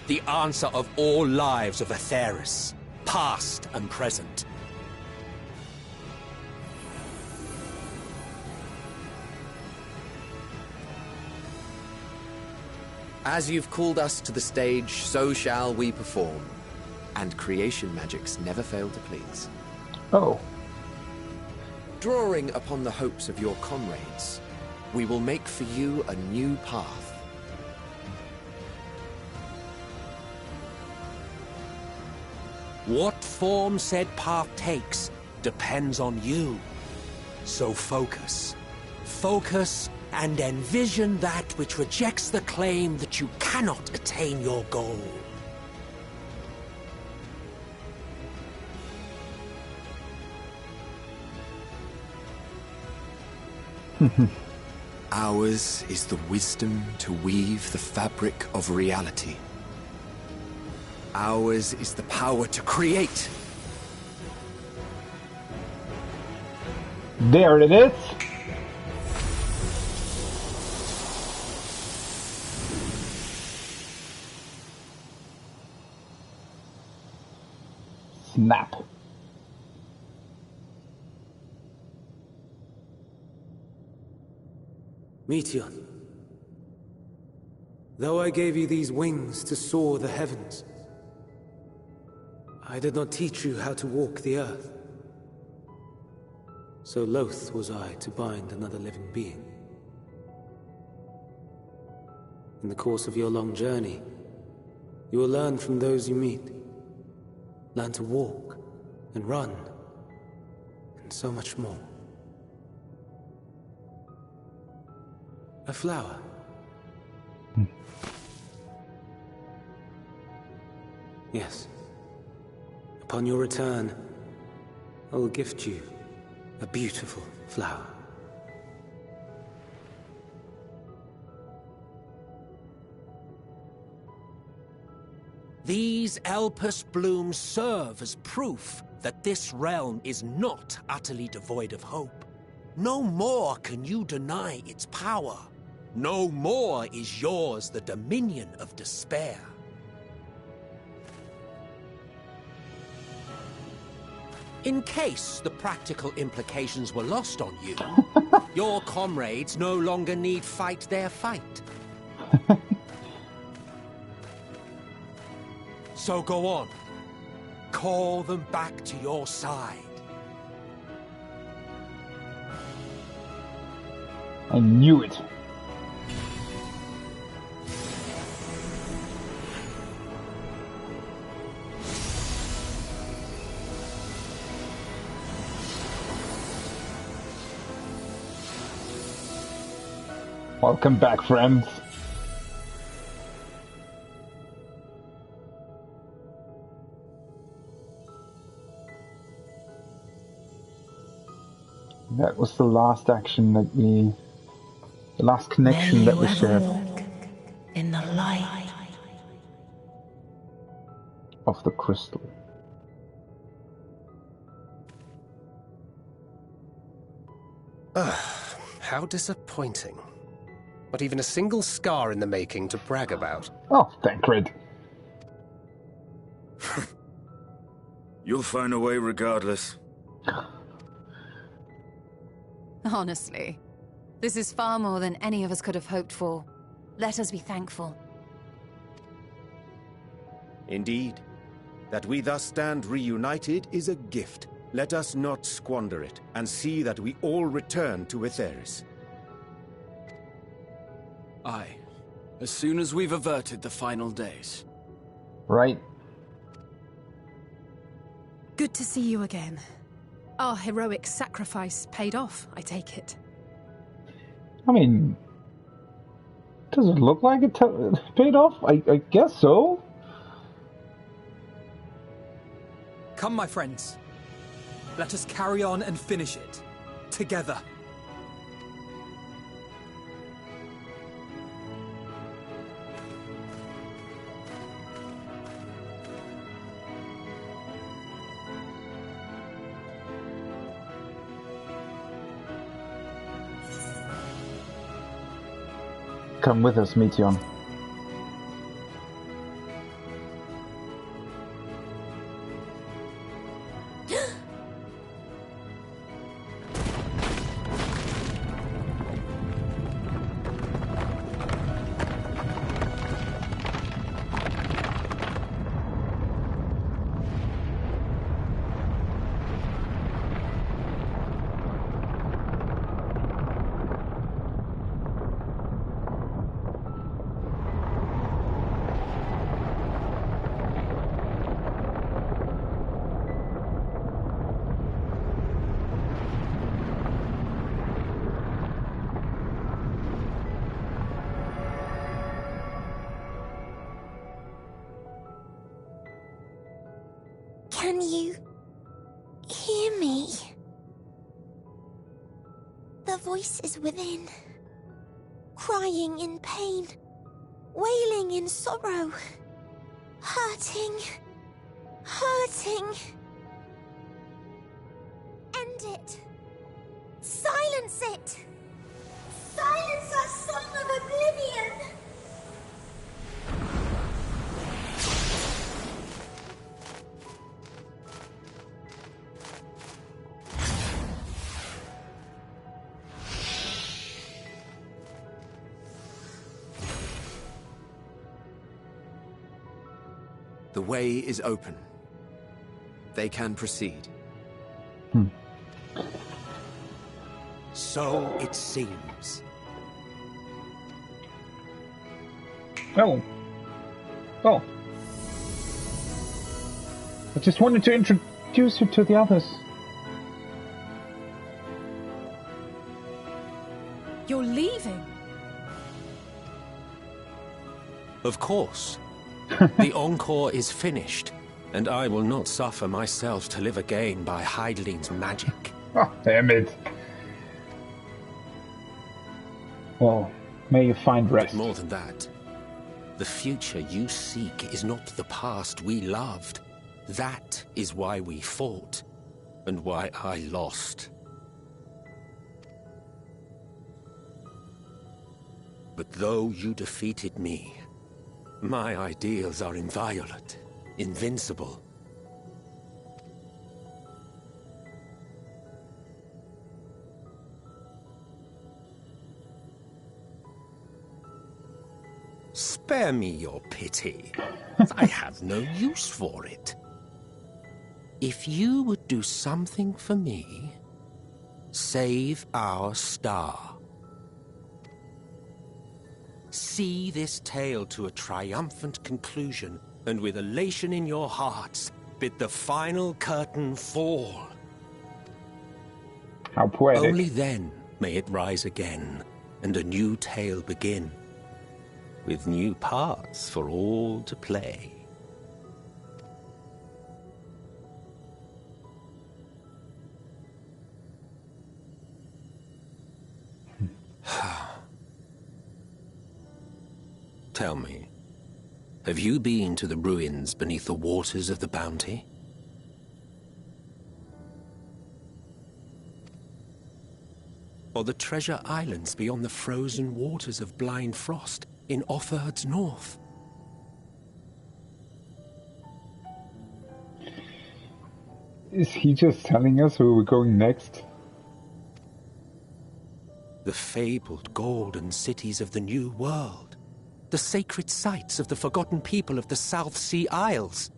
The answer of all lives of Atheris, past and present. As you've called us to the stage, so shall we perform. And creation magics never fail to please. Oh. Drawing upon the hopes of your comrades, we will make for you a new path. What form said path takes depends on you. So focus. Focus and envision that which rejects the claim that you cannot attain your goal. Ours is the wisdom to weave the fabric of reality. Ours is the power to create. There it is. Snap. Meteon, though I gave you these wings to soar the heavens, I did not teach you how to walk the earth. So loath was I to bind another living being. In the course of your long journey, you will learn from those you meet. Learn to walk and run, and so much more. A flower. Yes. Upon your return, I will gift you a beautiful flower. These Elpis blooms serve as proof that this realm is not utterly devoid of hope. no more can you deny its power. No more is yours the dominion of despair. In case the practical implications were lost on you, your comrades no longer need fight their fight. So go on. Call them back to your side. I knew it. Welcome back, friends. That was the last action that the last connection that we shared. Walk in the light Of the crystal. How disappointing. Not even a single scar in the making to brag about. Oh, thank God. You'll find a way regardless. Honestly, this is far more than any of us could have hoped for. Let us be thankful. Indeed. That we thus stand reunited is a gift. Let us not squander it, and see that we all return to Etheris. Aye. As soon as we've averted the final days. Right. Good to see you again. Our heroic sacrifice paid off, I take it. I mean, does it look like it paid off? I guess so. Come, my friends. Let us carry on and finish it. Together. Come with us, Meteon. Can you hear me? The voice is within, crying in pain, wailing in sorrow, hurting, hurting. End it. Silence it. Silence our song of oblivion. The way is open. They can proceed. So it seems. Oh. Oh. I just wanted to introduce you to the others. You're leaving? Of course. The encore is finished, and I will not suffer myself to live again by Heideling's magic. Oh, damn it. Well, may you find rest. But more than that, the future you seek is not the past we loved. That is why we fought, and why I lost. But though you defeated me, my ideals are inviolate, invincible. Spare me your pity. I have no use for it. If you would do something for me, save our star. See this tale to a triumphant conclusion, and with elation in your hearts, bid the final curtain fall. How poetic. Only then may it rise again, and a new tale begin, with new parts for all to play. Tell me, have you been to the ruins beneath the waters of the Bounty? Or the treasure islands beyond the frozen waters of Blind Frost in Offerd's north? Is he just telling us where we're going next? The fabled golden cities of the New World. The sacred sites of the forgotten people of the South Sea Isles.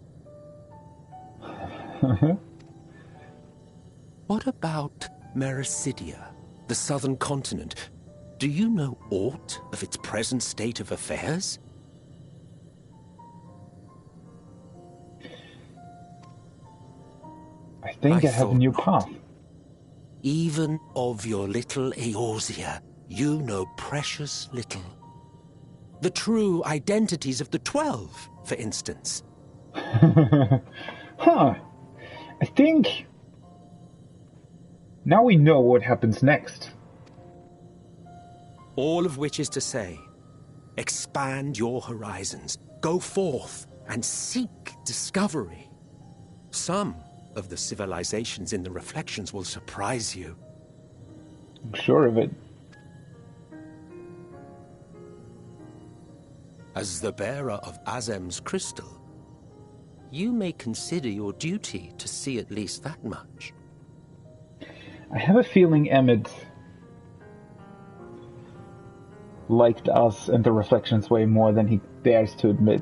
What about Mericidia, the southern continent? Do you know aught of its present state of affairs? I think I have a new path. Even of your little Eorzea, you know precious little. The true identities of the 12, for instance. Huh. I think... now we know what happens next. All of which is to say, expand your horizons, go forth and seek discovery. Some of the civilizations in the reflections will surprise you. I'm sure of it. As the bearer of Azem's crystal, you may consider your duty to see at least that much. I have a feeling Emmett liked us and the reflections way more than he dares to admit.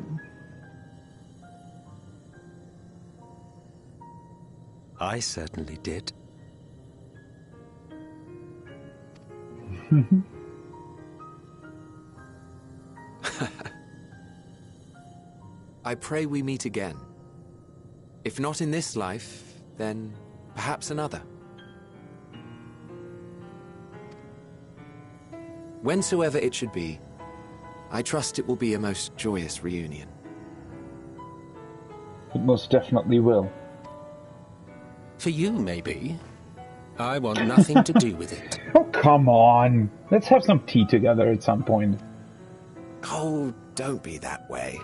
I certainly did. I pray we meet again. If not in this life, then perhaps another. Whensoever it should be, I trust it will be a most joyous reunion. It most definitely will. For you, maybe. I want nothing to do with it. Oh, come on. Let's have some tea together at some point. Oh, don't be that way.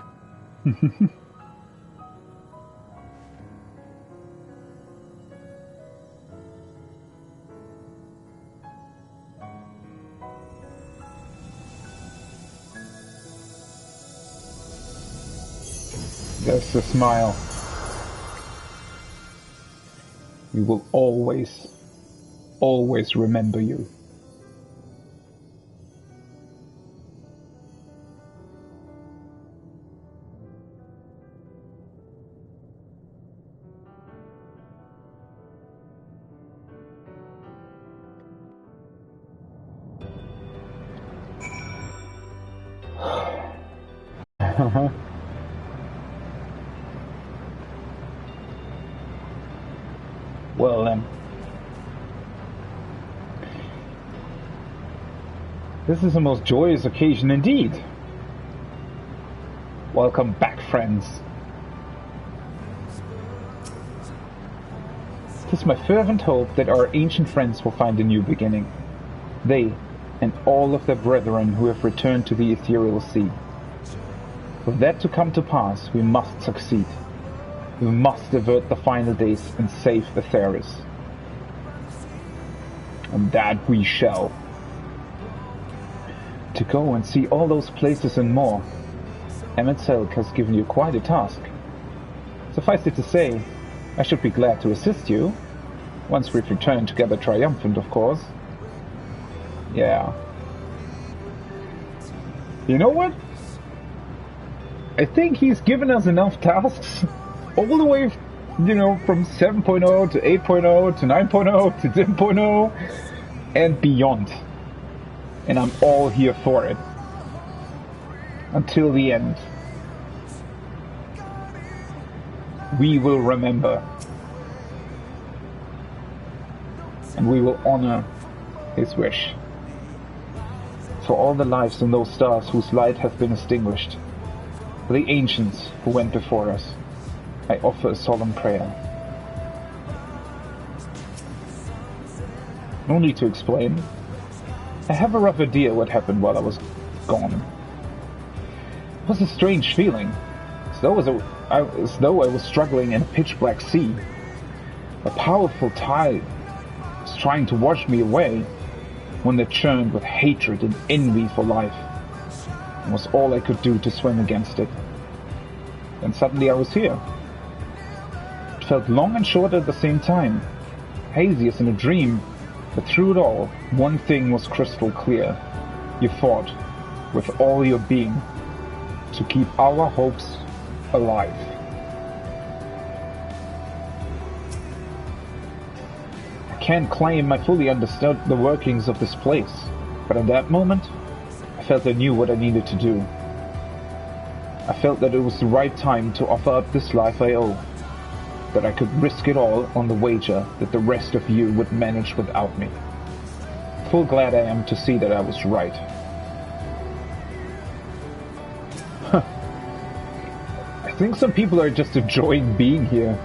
There's the smile. We will always, always remember you. Well then. This is a most joyous occasion indeed. Welcome back, friends. It is my fervent hope that our ancient friends will find a new beginning. They, and all of their brethren who have returned to the ethereal sea. For that to come to pass, we must succeed. We must avert the final days and save Atheris. And that we shall. To go and see all those places and more. Emmett Selk has given you quite a task. Suffice it to say, I should be glad to assist you. Once we've returned together triumphant, of course. Yeah. You know what? I think he's given us enough tasks. All the way, you know, from 7.0 to 8.0 to 9.0 to 10.0 and beyond. And I'm all here for it. Until the end. We will remember. And we will honor his wish. For all the lives in those stars whose light has been extinguished. For the ancients who went before us. I offer a solemn prayer. No need to explain. I have a rough idea what happened while I was gone. It was a strange feeling, as though I was struggling in a pitch-black sea. A powerful tide was trying to wash me away, one that churned with hatred and envy for life. It was all I could do to swim against it. And suddenly I was here. It felt long and short at the same time, hazy as in a dream, but through it all, one thing was crystal clear. You fought, with all your being, to keep our hopes alive. I can't claim I fully understood the workings of this place, but at that moment, I felt I knew what I needed to do. I felt that it was the right time to offer up this life I owe, that I could risk it all on the wager that the rest of you would manage without me. Full glad I am to see that I was right. I think some people are just enjoying being here.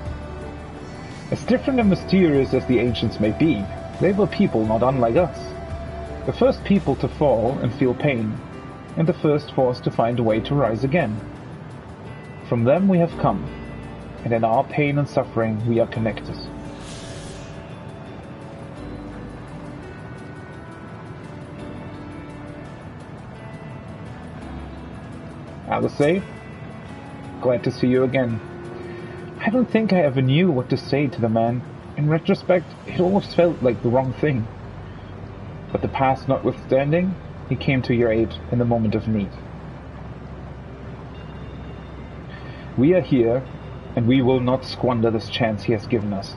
As different and mysterious as the ancients may be, they were people not unlike us. The first people to fall and feel pain, and the first forced to find a way to rise again. From them we have come, and in our pain and suffering we are connected. Alice, glad to see you again. I don't think I ever knew what to say to the man. In retrospect, it always felt like the wrong thing. But the past notwithstanding, he came to your aid in the moment of need. We are here, and we will not squander this chance he has given us.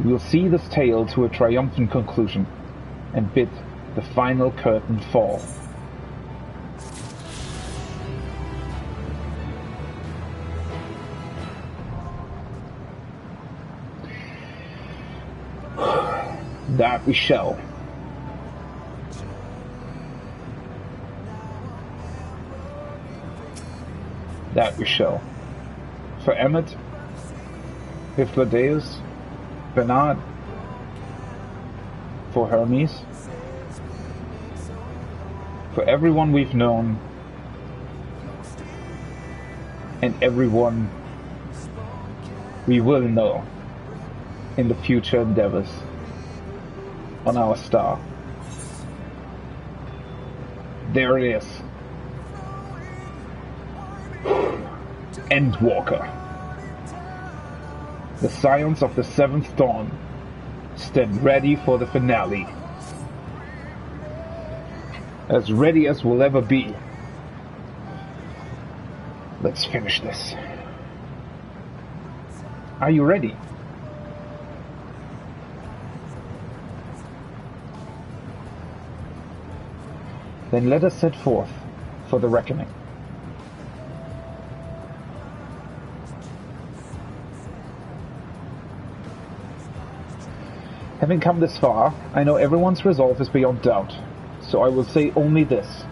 We will see this tale to a triumphant conclusion, and bid the final curtain fall. That we shall. That we shall. For Emmett, Hythlodaeus, Bernard, for Hermes, for everyone we've known, and everyone we will know in the future endeavors on our star. There it is. Endwalker. The Scions of the Seventh Dawn stand ready for the finale. As ready as we'll ever be. Let's finish this. Are you ready? Then let us set forth for the reckoning. Having come this far, I know everyone's resolve is beyond doubt, so I will say only this.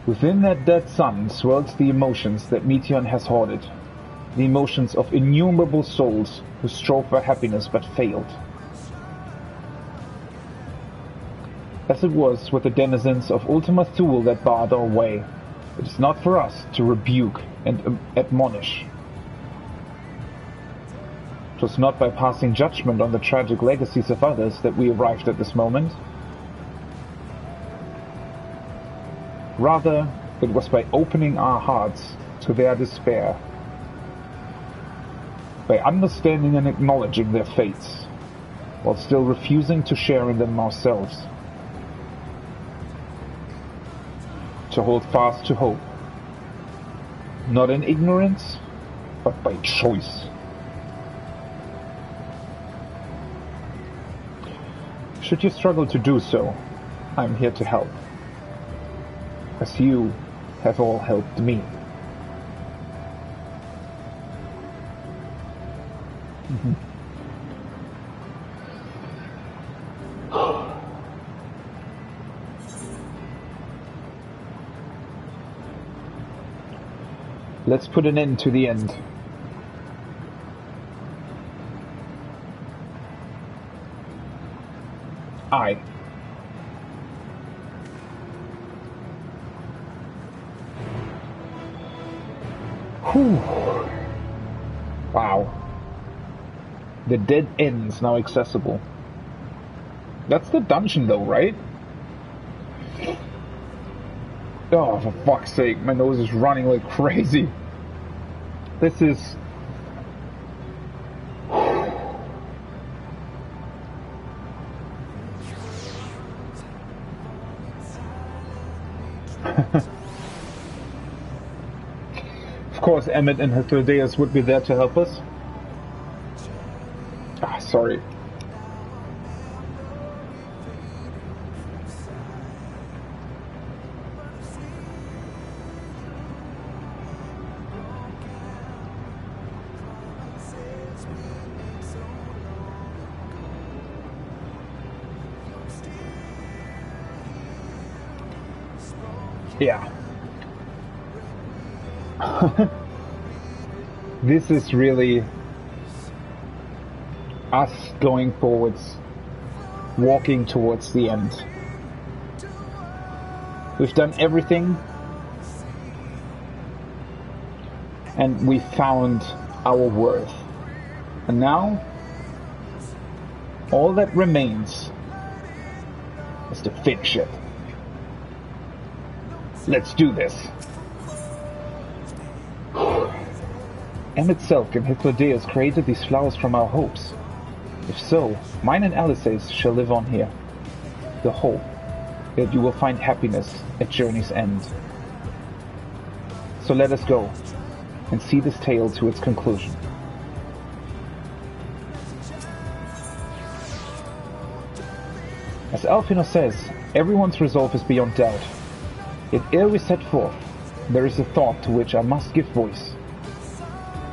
Within that dead sun swirls the emotions that Meteion has hoarded, the emotions of innumerable souls who strove for happiness but failed. As it was with the denizens of Ultima Thule that barred our way, it is not for us to rebuke and admonish. It was not by passing judgment on the tragic legacies of others that we arrived at this moment. Rather, it was by opening our hearts to their despair, by understanding and acknowledging their fates, while still refusing to share in them ourselves, to hold fast to hope, not in ignorance, but by choice. Should you struggle to do so, I'm here to help, as you have all helped me. Let's put an end to the end. I. Whew. Wow. The dead end's now accessible. That's the dungeon though, right? Oh, for fuck's sake, my nose is running like crazy. This is... Of course, Emmett and Hythlodaeus would be there to help us. Ah, sorry. Yeah. This is really us going forwards, walking towards the end. We've done everything, and we found our worth. And now, all that remains is to finish it. Let's do this. Emmett Selk and Hythlodaeus created these flowers from our hopes. If so, mine and Alice's shall live on here. The hope that you will find happiness at journey's end. So let us go and see this tale to its conclusion. As Alphino says, everyone's resolve is beyond doubt. Yet ere we set forth, there is a thought to which I must give voice.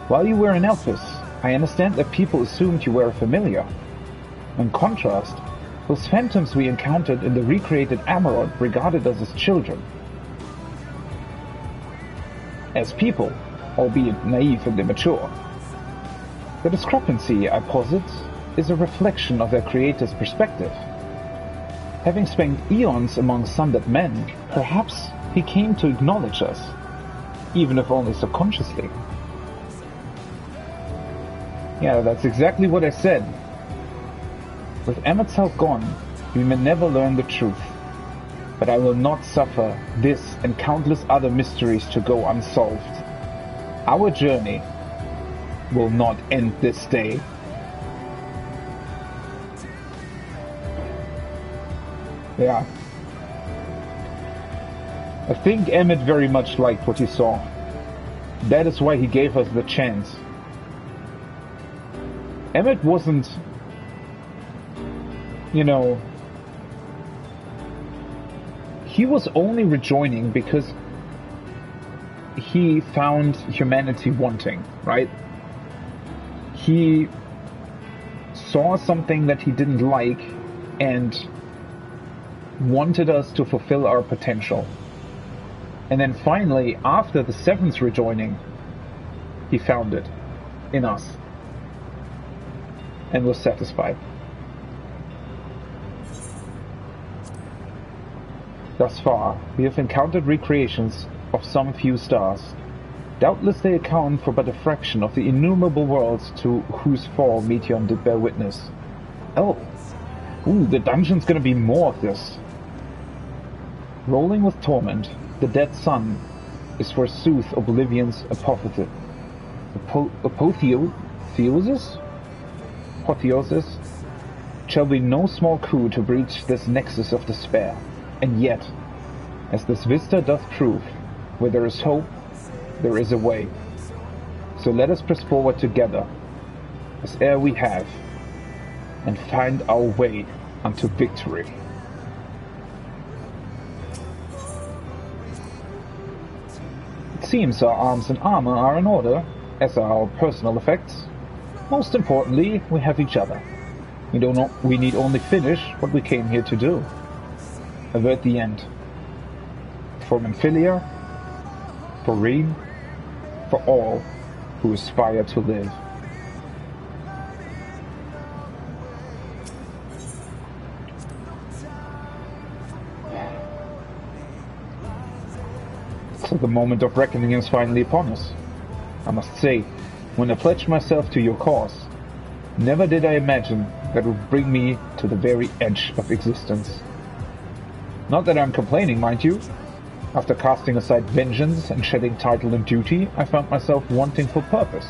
While you were in Elpis, I understand that people assumed you were a familiar. In contrast, those phantoms we encountered in the recreated Amarod regarded us as children. As people, albeit naive and immature. The discrepancy, I posit, is a reflection of their creator's perspective. Having spent eons among sundered men, perhaps he came to acknowledge us, even if only subconsciously. Yeah, that's exactly what I said. With Emmett's help gone, we may never learn the truth. But I will not suffer this and countless other mysteries to go unsolved. Our journey will not end this day. Yeah. I think Emmett very much liked what he saw. That is why he gave us the chance. Emmett wasn't, you know, he was only rejoining because he found humanity wanting, right? He saw something that he didn't like and wanted us to fulfill our potential. And then finally, after the seventh rejoining, he found it in us and was satisfied. Thus far, we have encountered recreations of some few stars. Doubtless they account for but a fraction of the innumerable worlds to whose fall Meteion did bear witness. Oh, ooh, the dungeon's gonna be more of this. Rolling with torment, The dead sun is forsooth Oblivion's apotheosis. Apotheosis shall be no small coup to breach this nexus of despair. And yet, as this vista doth prove, where there is hope, there is a way. So let us press forward together, as ere we have, and find our way unto victory. It seems our arms and armor are in order, as are our personal effects. Most importantly, we have each other. We need only finish what we came here to do. Avert the end. For Memphilia, for Reem, for all who aspire to live. So the moment of reckoning is finally upon us. I must say, when I pledged myself to your cause, never did I imagine that it would bring me to the very edge of existence. Not that I'm complaining, mind you. After casting aside vengeance and shedding title and duty, I found myself wanting for purpose.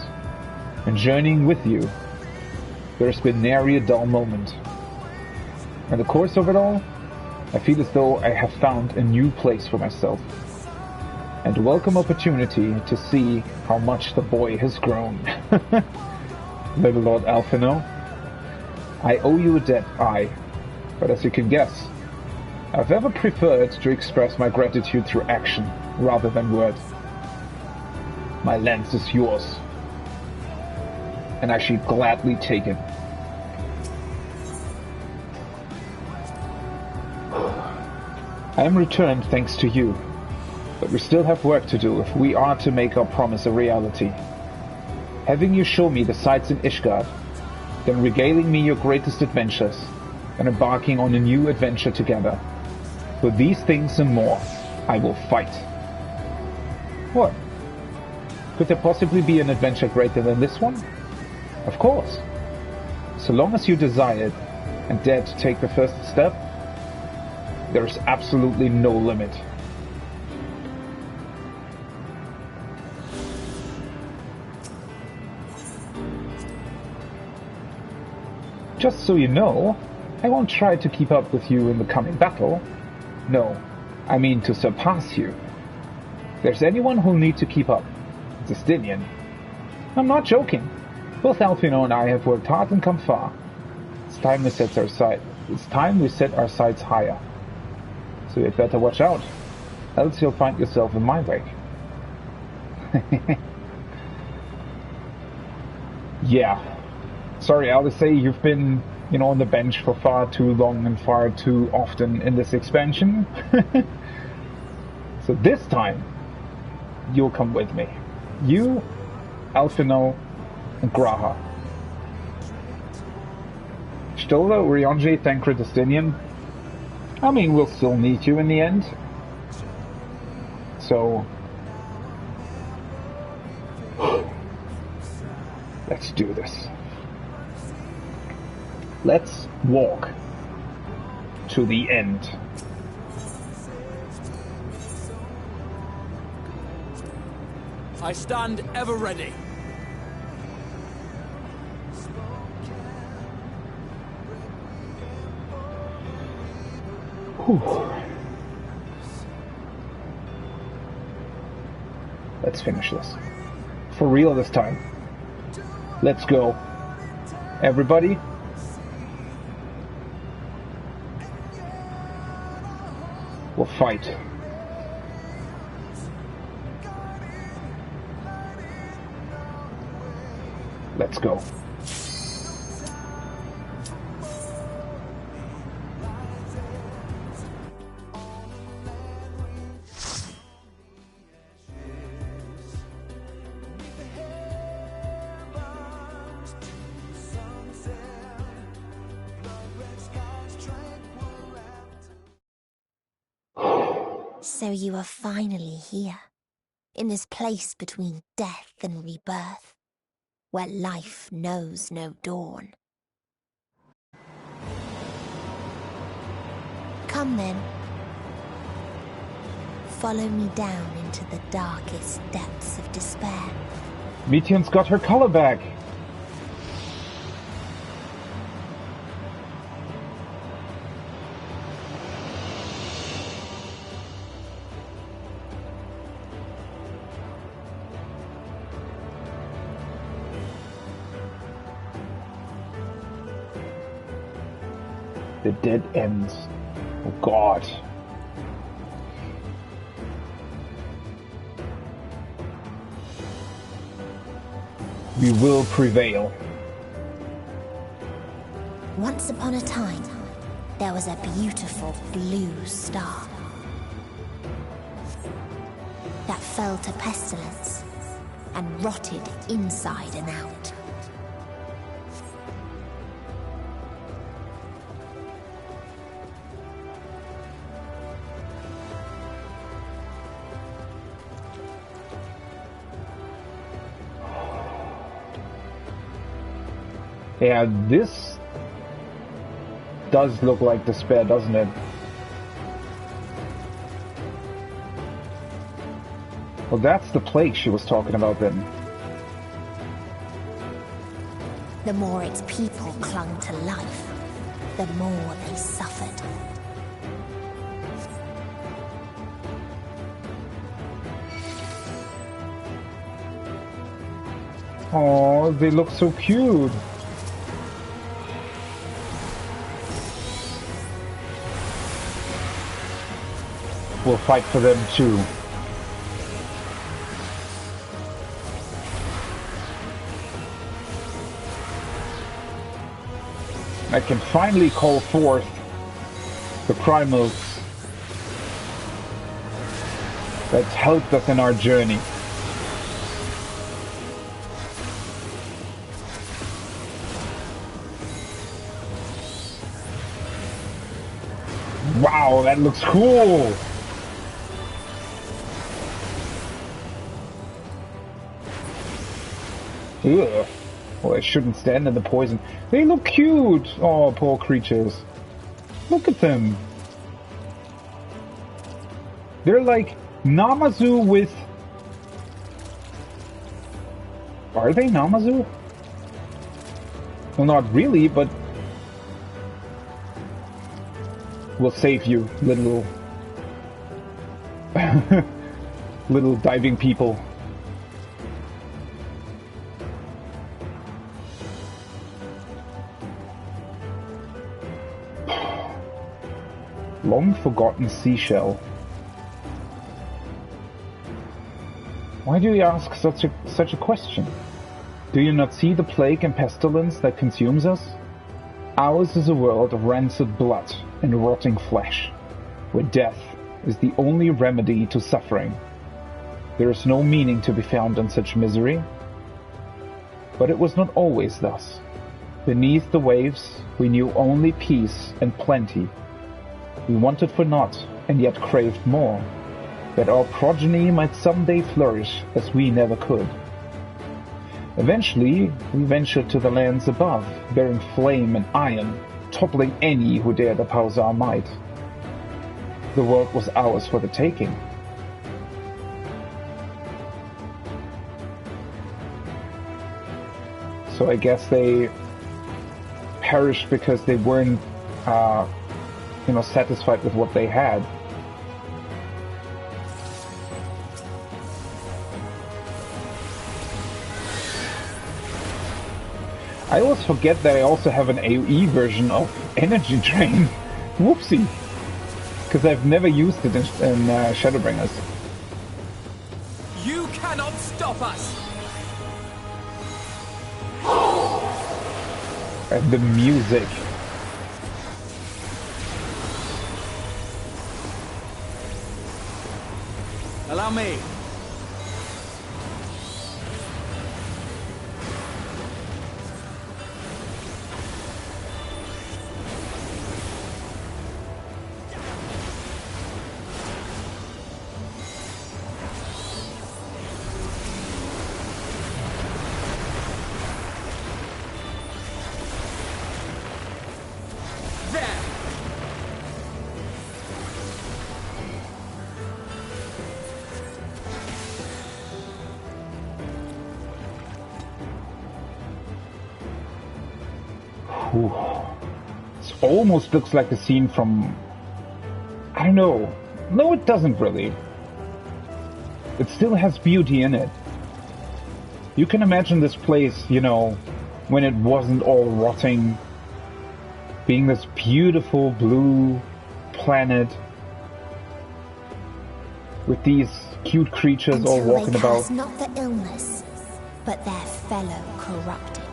And journeying with you, there has been nary a dull moment. In the course of it all, I feel as though I have found a new place for myself. And a welcome opportunity to see how much the boy has grown. Little Lord Alphino, I owe you a debt, but as you can guess, I've ever preferred to express my gratitude through action rather than words. My lance is yours, and I should gladly take it. I am returned thanks to you, but we still have work to do if we are to make our promise a reality. Having you show me the sights in Ishgard, then regaling me your greatest adventures, and embarking on a new adventure together. For these things and more, I will fight. What? Could there possibly be an adventure greater than this one? Of course. So long as you desire it and dare to take the first step, there is absolutely no limit. Just so you know, I won't try to keep up with you in the coming battle. No, I mean to surpass you. If there's anyone who'll need to keep up, it's Estinian. I'm not joking. Both Alphino and I have worked hard and come far. It's time we set our sights higher. So you'd better watch out, else you'll find yourself in my way. Yeah. Sorry, I'll just say you've been, on the bench for far too long and far too often in this expansion. So this time, you'll come with me. You, Alphino, and Graha. Stola, Urionji, Thancred, Estinian. I mean, we'll still need you in the end. So... let's do this. Let's walk to the end. I stand ever ready. Whew. Let's finish this. For real this time. Let's go. Everybody. We'll fight. Let's go. So you are finally here, in this place between death and rebirth, where life knows no dawn. Come then. follow me down into the darkest depths of despair. Meteon's got her color back. The dead ends. Oh God. We will prevail. Once upon a time, there was a beautiful blue star that fell to pestilence and rotted inside and out. Yeah, this does look like despair, doesn't it? Well, that's the plague she was talking about then. The more its people clung to life, the more they suffered. Oh, they look so cute. We'll fight for them too. I can finally call forth the primals that's helped us in our journey. Wow, that looks cool! Ugh. Well, I shouldn't stand in the poison. They look cute! Oh, poor creatures. Look at them. They're like Namazu with... Are they Namazu? Well, not really, but... We'll save you, little... little diving people. Long-forgotten seashell. Why do you ask such a question? Do you not see the plague and pestilence that consumes us? Ours is a world of rancid blood and rotting flesh, where death is the only remedy to suffering. There is no meaning to be found in such misery. But it was not always thus. Beneath the waves, we knew only peace and plenty. We wanted for naught, and yet craved more, that our progeny might someday flourish as we never could. Eventually, we ventured to the lands above, bearing flame and iron, toppling any who dared oppose our might. The world was ours for the taking. So I guess they perished because they weren't satisfied with what they had. I always forget that I also have an AoE version of Energy Drain. Whoopsie! Because I've never used it in Shadowbringers. You cannot stop us! And the music. Allow me. Ooh. This almost looks like a scene from... I don't know. No, it doesn't really. It still has beauty in it. You can imagine this place, you know, when it wasn't all rotting, being this beautiful blue planet with these cute creatures all walking they about. curse not the illness, but their fellow corrupted.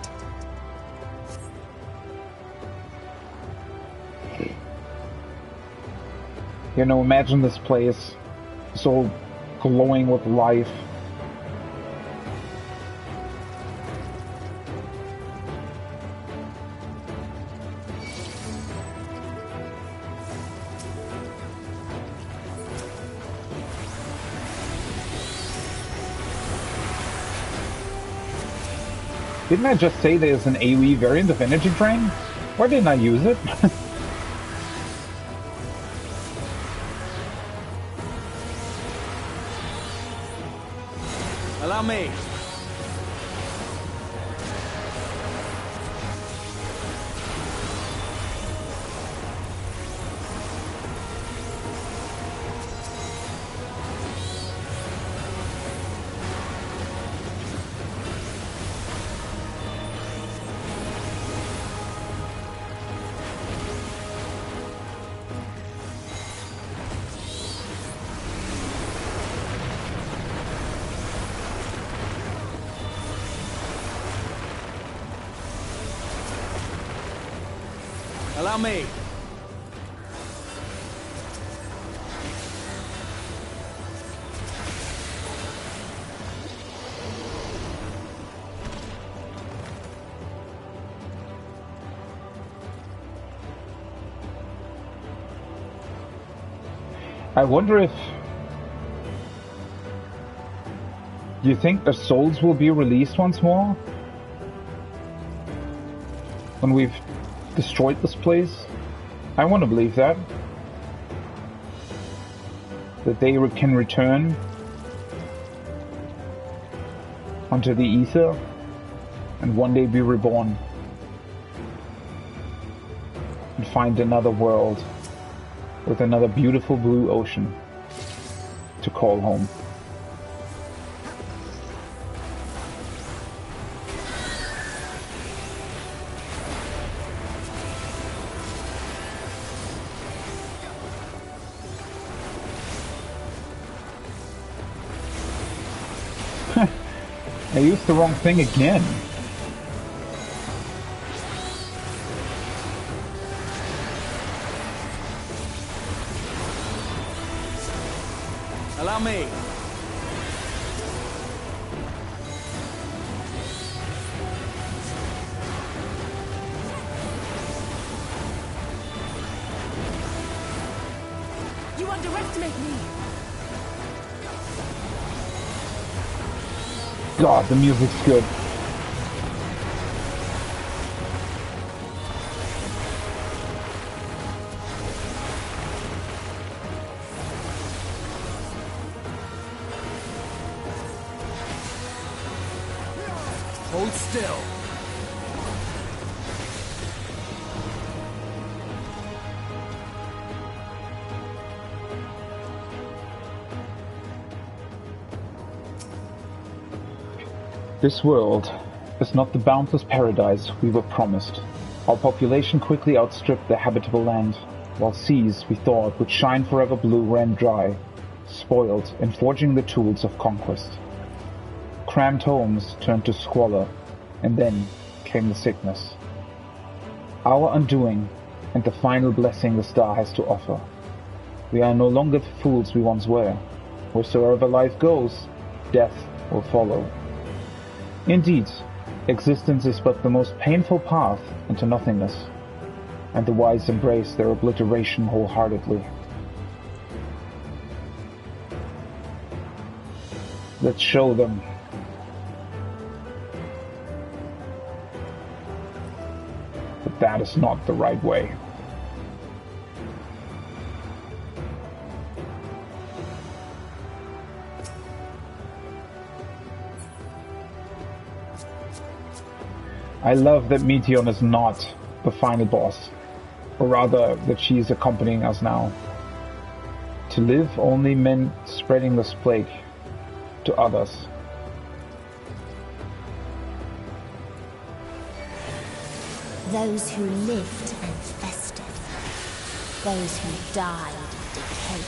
You know, imagine this place so glowing with life. Didn't I just say there's an AoE variant of Energy Drain? Why didn't I use it? Allow me. Allow me. I wonder if... Do you think the souls will be released once more? When we've destroyed this place? I want to believe that. That they can return onto the ether and one day be reborn and find another world with another beautiful blue ocean to call home. I used the wrong thing again. Allow me. You underestimate me. God, the music's good. Hold still. This world is not the boundless paradise we were promised. Our population quickly outstripped the habitable land, while seas we thought would shine forever blue ran dry, spoiled in forging the tools of conquest. Crammed homes turned to squalor, and then came the sickness. Our undoing, and the final blessing the star has to offer. We are no longer the fools we once were. Wheresoever life goes, death will follow. Indeed, existence is but the most painful path into nothingness, and the wise embrace their obliteration wholeheartedly. Let's show them. But that is not the right way. I love that Meteion is not the final boss. Or rather, that she's accompanying us now. To live only meant spreading this plague to others. Those who lived and festered. Those who died and decayed.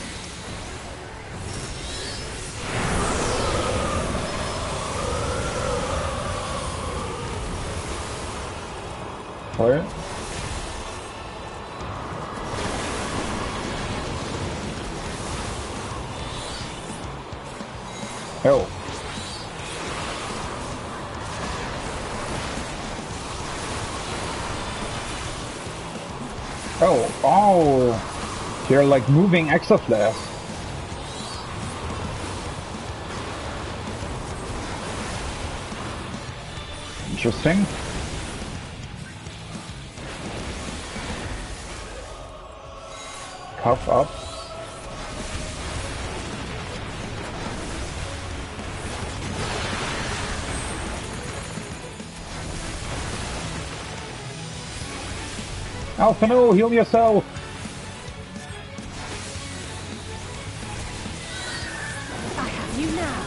What? Oh. Oh, they're like moving exaflares. Interesting. Cuff up. Alpha, no, heal yourself! I have you now.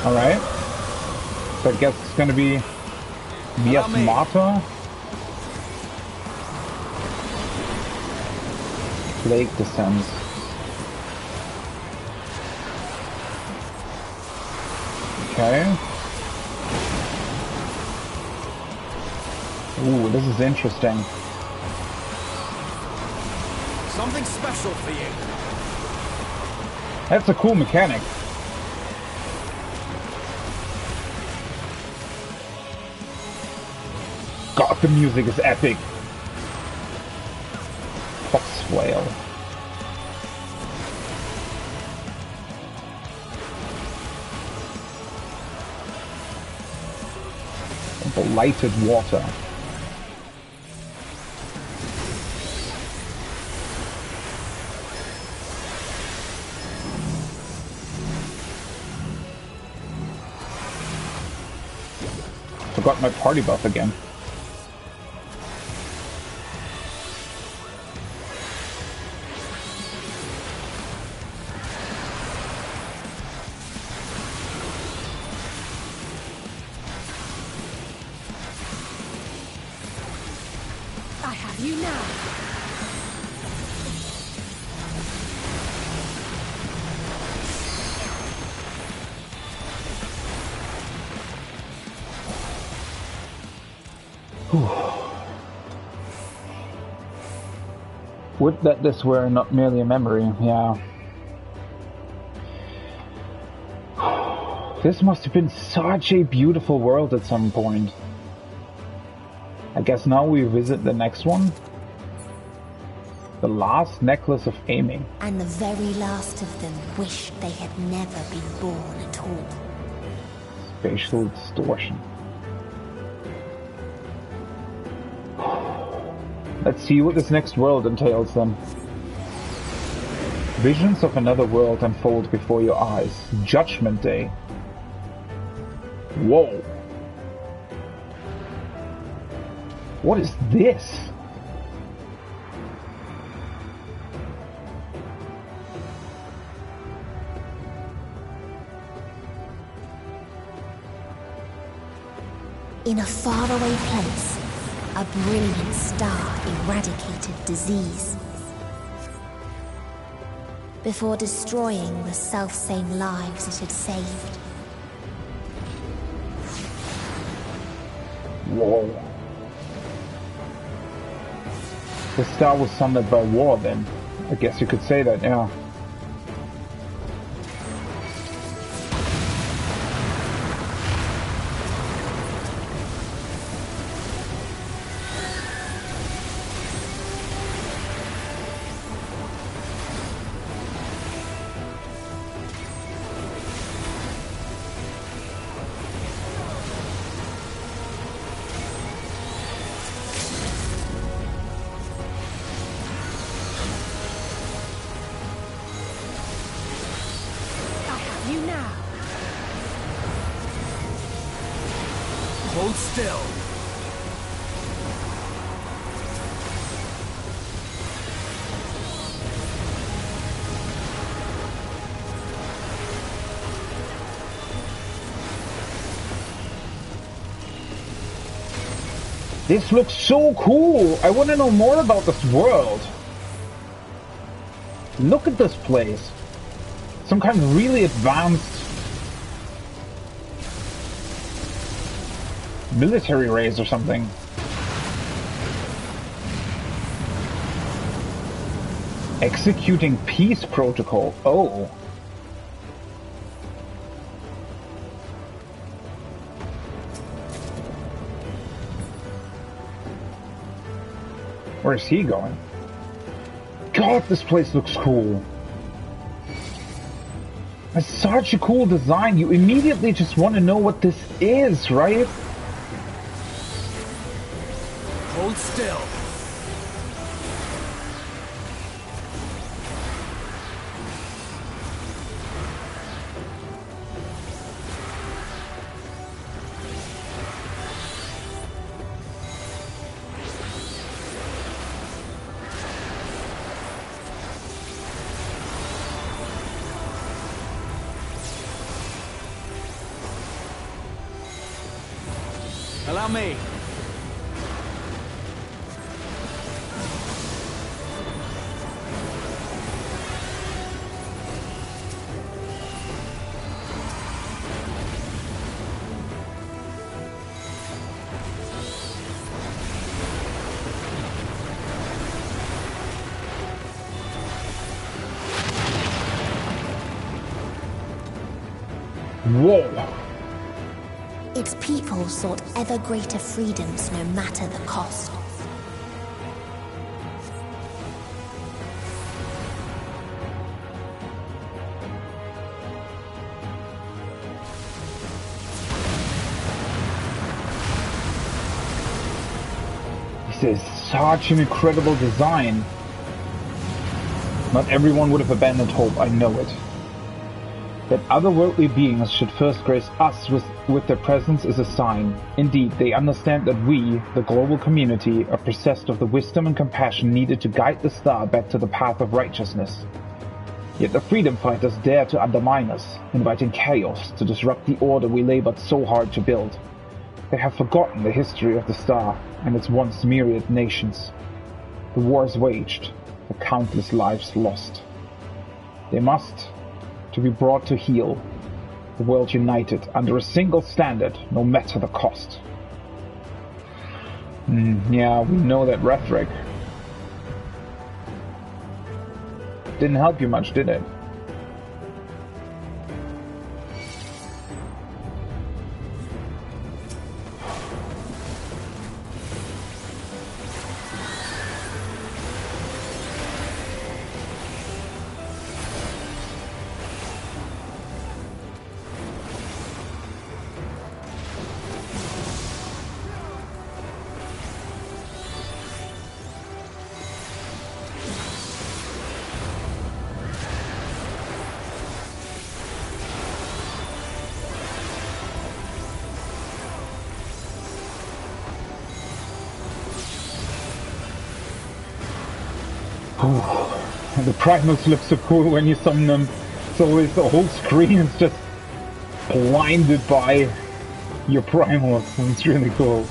Alright. So I guess it's gonna be via smarter. Plague descends. Okay. Ooh, this is interesting. Something special for you. That's a cool mechanic. God, the music is epic. Fox whale. The lighted water. Forgot my party buff again. I have you now. Would that this were not merely a memory, yeah. This must have been such a beautiful world at some point. I guess now we visit the next one. The last necklace of aiming. And the very last of them wished they had never been born at all. Spatial distortion. Let's see what this next world entails then. Visions of another world unfold before your eyes. Judgment Day. Whoa. What is this? In a faraway place, a brilliant star eradicated disease. Before destroying the selfsame lives it had saved. Whoa. The star was sundered by war then. I guess you could say that, yeah. Hold still. This looks so cool! I want to know more about this world. Look at this place. Some kind of really advanced military race or something. Executing peace protocol. Oh. Where's he going? God, this place looks cool. It's such a cool design. You immediately just want to know what this is, right? Hold still. Allow me. Whoa. Its people sought ever greater freedoms no matter the cost. This is such an incredible design. Not everyone would have abandoned hope, I know it. That otherworldly beings should first grace us with their presence is a sign. Indeed, they understand that we, the global community, are possessed of the wisdom and compassion needed to guide the star back to the path of righteousness. Yet the freedom fighters dare to undermine us, inviting chaos to disrupt the order we labored so hard to build. They have forgotten the history of the star and its once myriad nations. The wars waged, the countless lives lost. They must to be brought to heel, the world united under a single standard, no matter the cost. Yeah, we know that rhetoric. Didn't help you much, did it? And the primals look so cool when you summon them. It's always the whole screen is just blinded by your primals. It's really cool.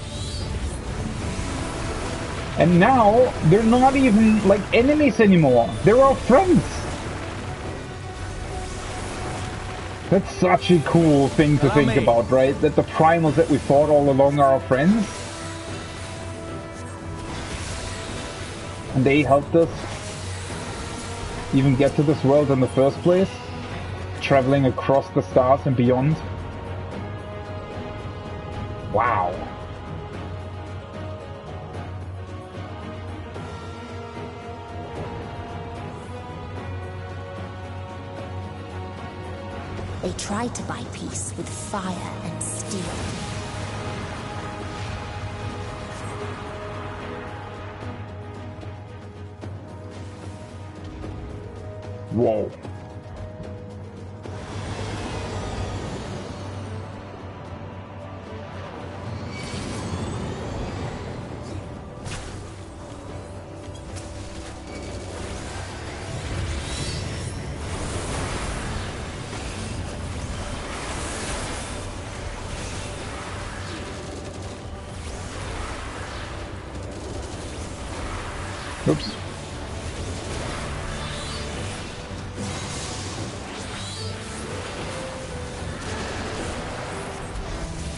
And now they're not even like enemies anymore. They're our friends. That's such a cool thing to think about, right? That the primals that we fought all along are our friends. And they helped us even get to this world in the first place, traveling across the stars and beyond. Wow. They tried to buy peace with fire and steel. Whoa.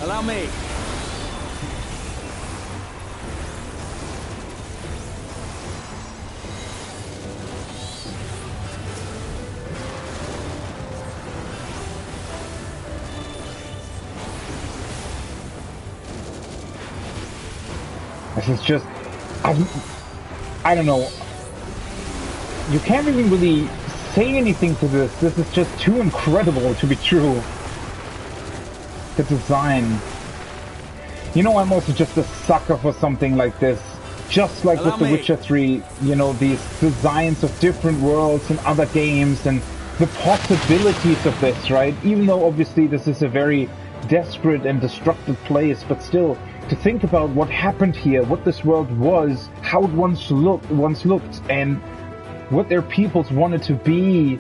Allow me. This is just... I don't know. You can't even really say anything to this. This is just too incredible to be true. The design. You know, I'm also just a sucker for something like this. Just like with The Witcher 3, you know, these designs of different worlds and other games and the possibilities of this, right? Even though obviously this is a very desperate and destructive place, but still, to think about what happened here, what this world was, how it once looked, and what their peoples wanted to be,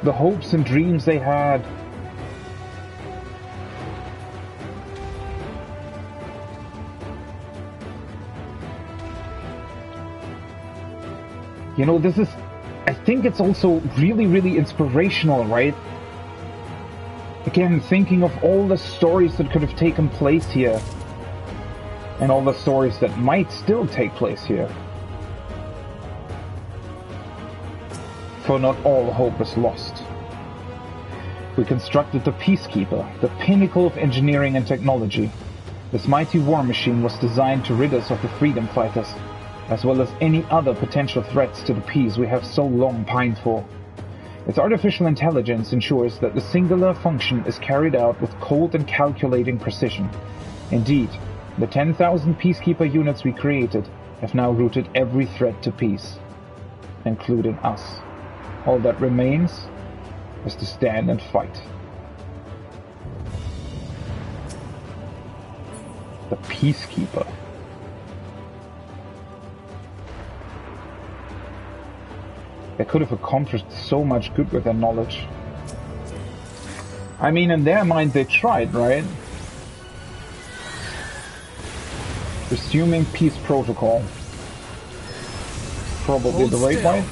the hopes and dreams they had. You know, this is, I think it's also really, really inspirational, right? Again, thinking of all the stories that could have taken place here, and all the stories that might still take place here. For not all hope is lost. We constructed the Peacekeeper, the pinnacle of engineering and technology. This mighty war machine was designed to rid us of the freedom fighters, as well as any other potential threats to the peace we have so long pined for. Its artificial intelligence ensures that the singular function is carried out with cold and calculating precision. Indeed, the 10,000 Peacekeeper units we created have now routed every threat to peace, including us. All that remains is to stand and fight. The Peacekeeper. They could have accomplished so much good with their knowledge. I mean, in their mind they tried, right? Resuming peace protocol. Probably the right way.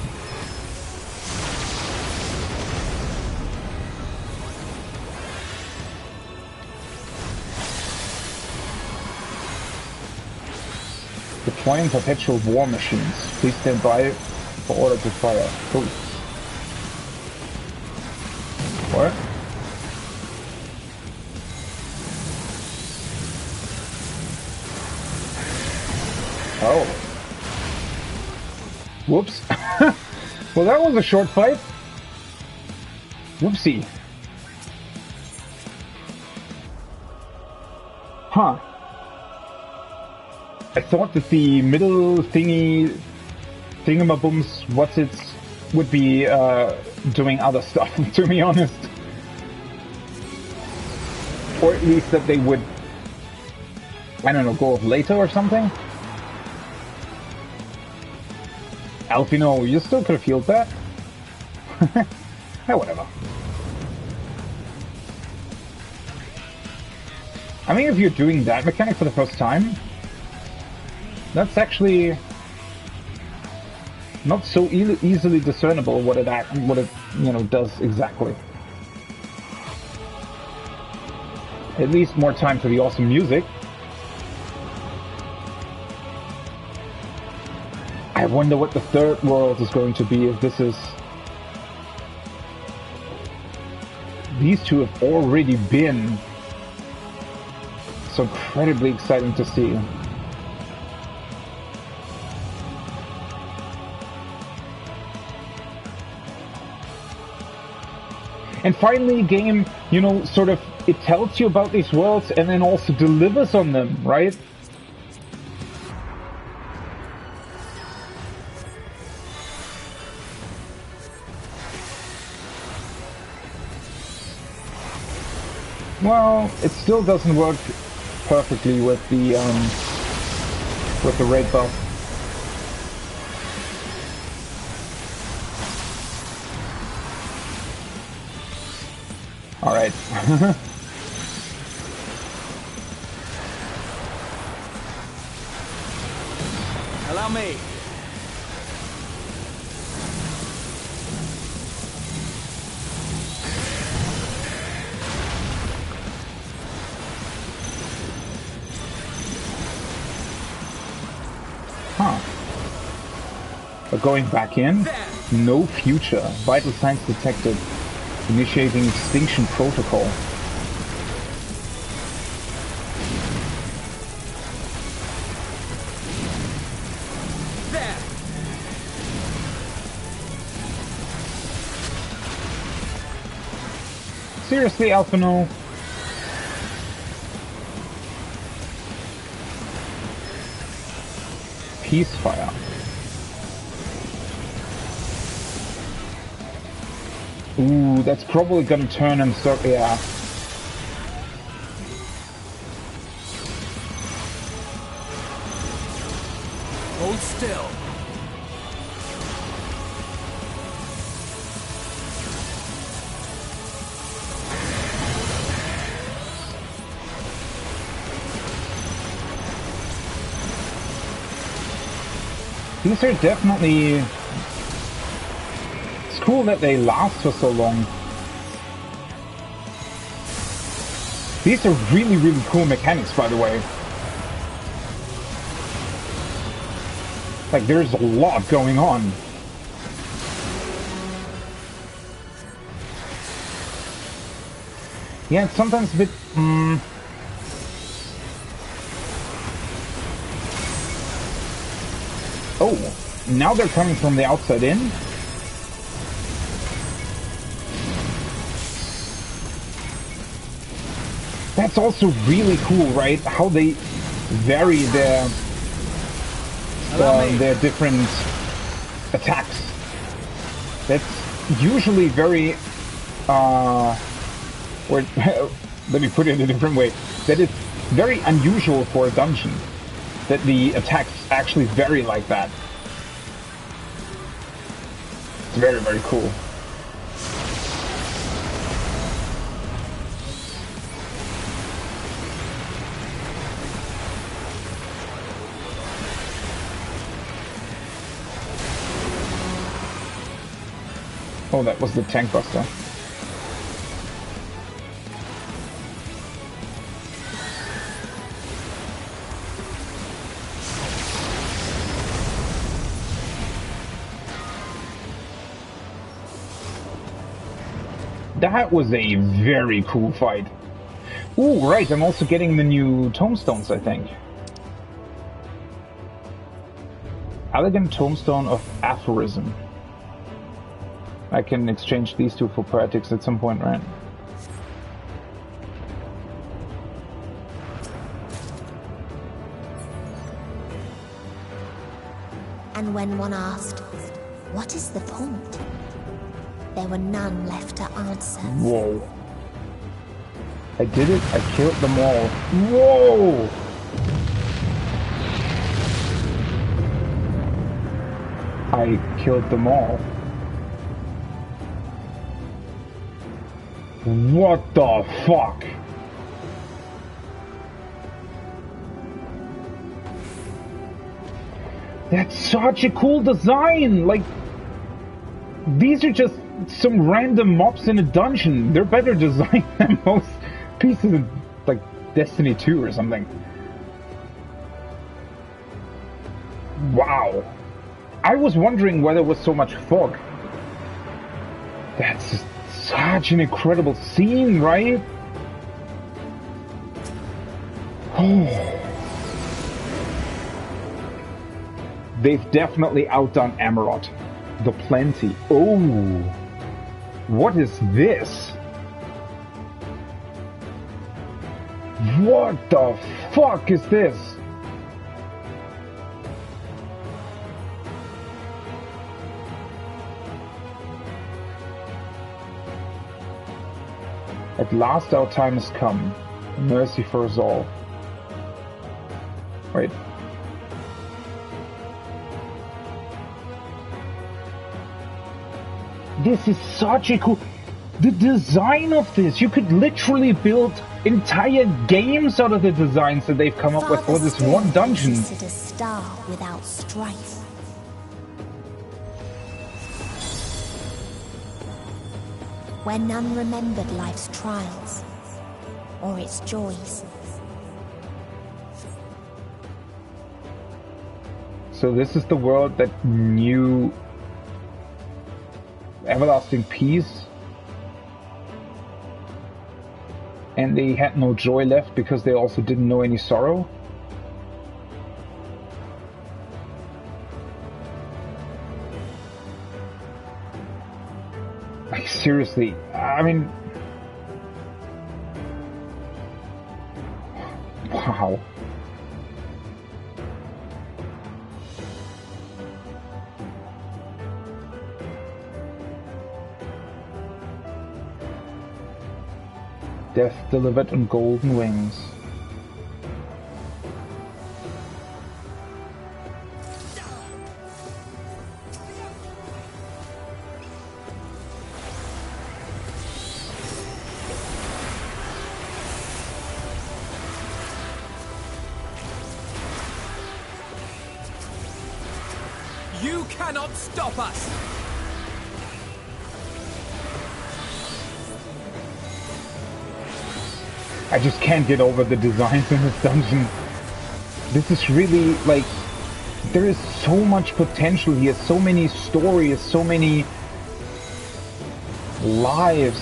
Deploying perpetual war machines. Please stand by for order to fire. Cool. What? Oh. Whoops. Well, that was a short fight. Whoopsie. Huh. I thought that the middle thingamabooms, would be doing other stuff, to be honest. Or at least that they would, I don't know, go off later or something? Alfino, you still could have healed that. Hey, whatever. I mean, if you're doing that mechanic for the first time, that's actually not so easily discernible what it does exactly. At least more time for the awesome music. I wonder what the third world is going to be if this is... These two have already been so incredibly exciting to see. And finally, a game, you know, sort of, it tells you about these worlds and then also delivers on them, right? Well, it still doesn't work perfectly with the raid buff. All right. Allow me. We're going back in. No future. Vital signs detected. Initiating extinction protocol. There. Seriously, Alphino? Peacefire. Ooh, that's probably gonna turn him so... yeah. Hold still. These are definitely... it's cool that they last for so long. These are really, really cool mechanics, by the way. Like, there's a lot going on. Yeah, it's sometimes a bit... Oh, now they're coming from the outside in? That's also really cool, right? How they vary their different attacks. That's usually very... or let me put it in a different way. That is very unusual for a dungeon. That the attacks actually vary like that. It's very, very cool. Oh, that was the tank buster. That was a very cool fight. Ooh, right, I'm also getting the new tomestones, I think. Elegant Tomestone of Aphorism. I can exchange these two for poetics at some point, right? And when one asked, what is the point? There were none left to answer. Whoa. I did it, I killed them all. Whoa! I killed them all. What the fuck? That's such a cool design! Like, these are just some random mobs in a dungeon. They're better designed than most pieces of, like, Destiny 2 or something. Wow. I was wondering why there was so much fog. That's just such an incredible scene, right? Oh. They've definitely outdone Amarot. The Plenty. Oh. What is this? What the fuck is this? At last our time has come. Mercy for us all. Wait. This is such a cool... The design of this! You could literally build entire games out of the designs that they've come up with for this one dungeon. Existed a star without strife. Where none remembered life's trials or its joys. So this is the world that knew everlasting peace, and they had no joy left because they also didn't know any sorrow. Like, seriously, I mean, wow. Death delivered on golden wings. You cannot stop us! I just can't get over the designs in this dungeon. This is really, like, there is so much potential here, so many stories, so many lives.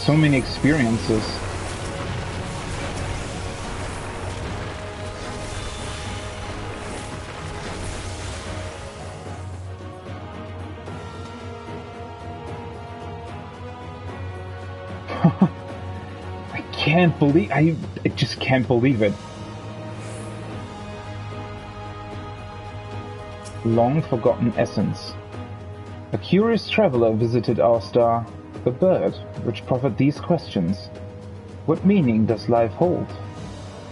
So many experiences. I just can't believe it. Long forgotten essence. A curious traveler visited our star, the bird, which proffered these questions. What meaning does life hold?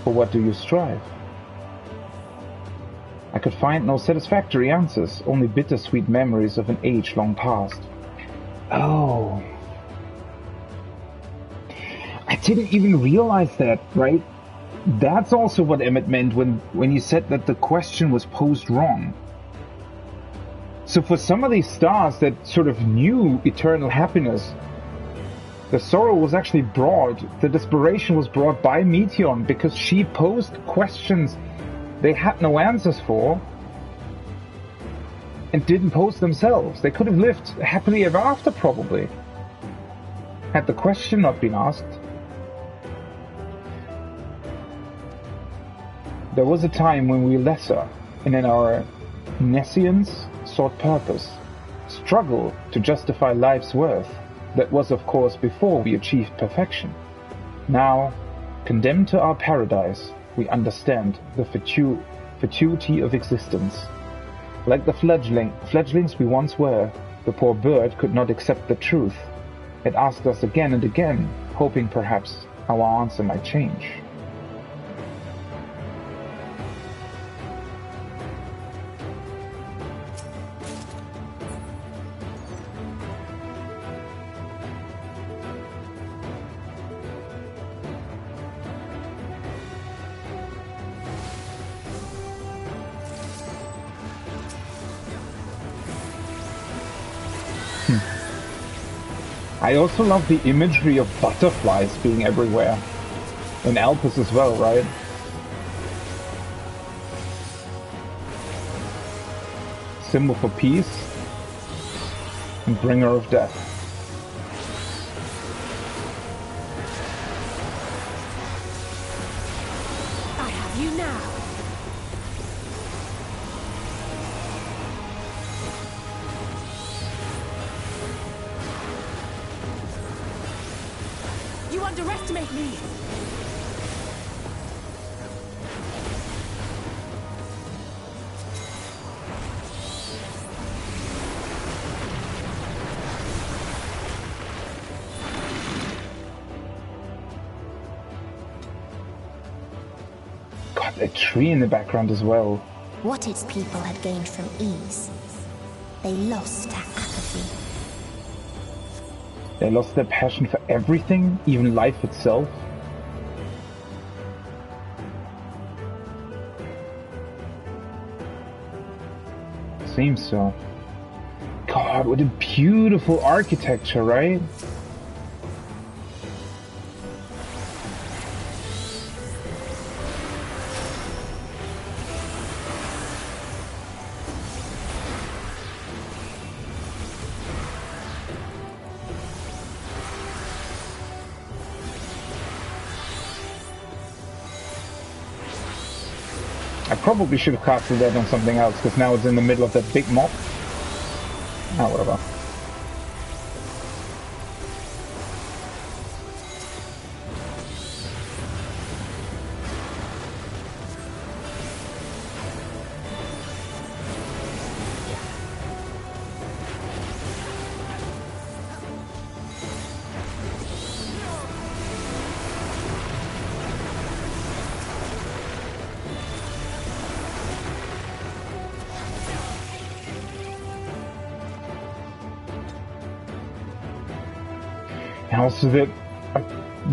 For what do you strive? I could find no satisfactory answers, only bittersweet memories of an age long past. Oh. I didn't even realize that, right? That's also what Emmett meant when he said that the question was posed wrong. So for some of these stars that sort of knew eternal happiness, the sorrow was actually brought, the desperation was brought by Meteon because she posed questions they had no answers for and didn't pose themselves. They could have lived happily ever after, probably, had the question not been asked. There was a time when we lesser, and in our nescience, sought purpose, struggle to justify life's worth. That was, of course, before we achieved perfection. Now, condemned to our paradise, we understand the fatuity of existence. Like the fledglings we once were, the poor bird could not accept the truth. It asked us again and again, hoping perhaps our answer might change. I also love the imagery of butterflies being everywhere. In Alpes as well, right? Symbol for peace and bringer of death. I have you now. You underestimate me! Got a tree in the background as well. What its people had gained from ease, they lost to apathy. They lost their passion for everything, even life itself. seems so. God, what a beautiful architecture, right? I probably should have casted that on something else, because now it's in the middle of that big mob. Ah, whatever. And also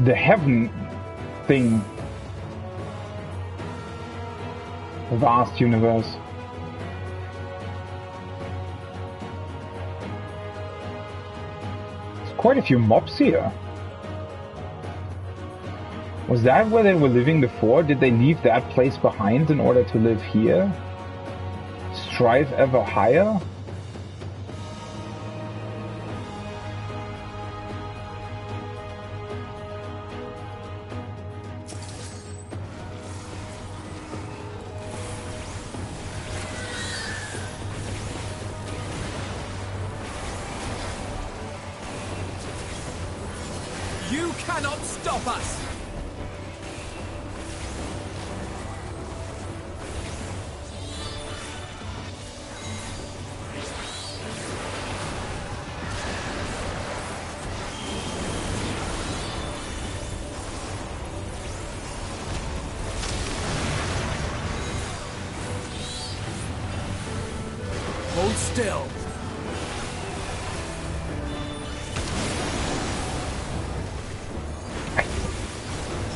the heaven thing. The vast universe. There's quite a few mobs here. Was that where they were living before? Did they leave that place behind in order to live here? Strive ever higher? You cannot stop us! Hold still.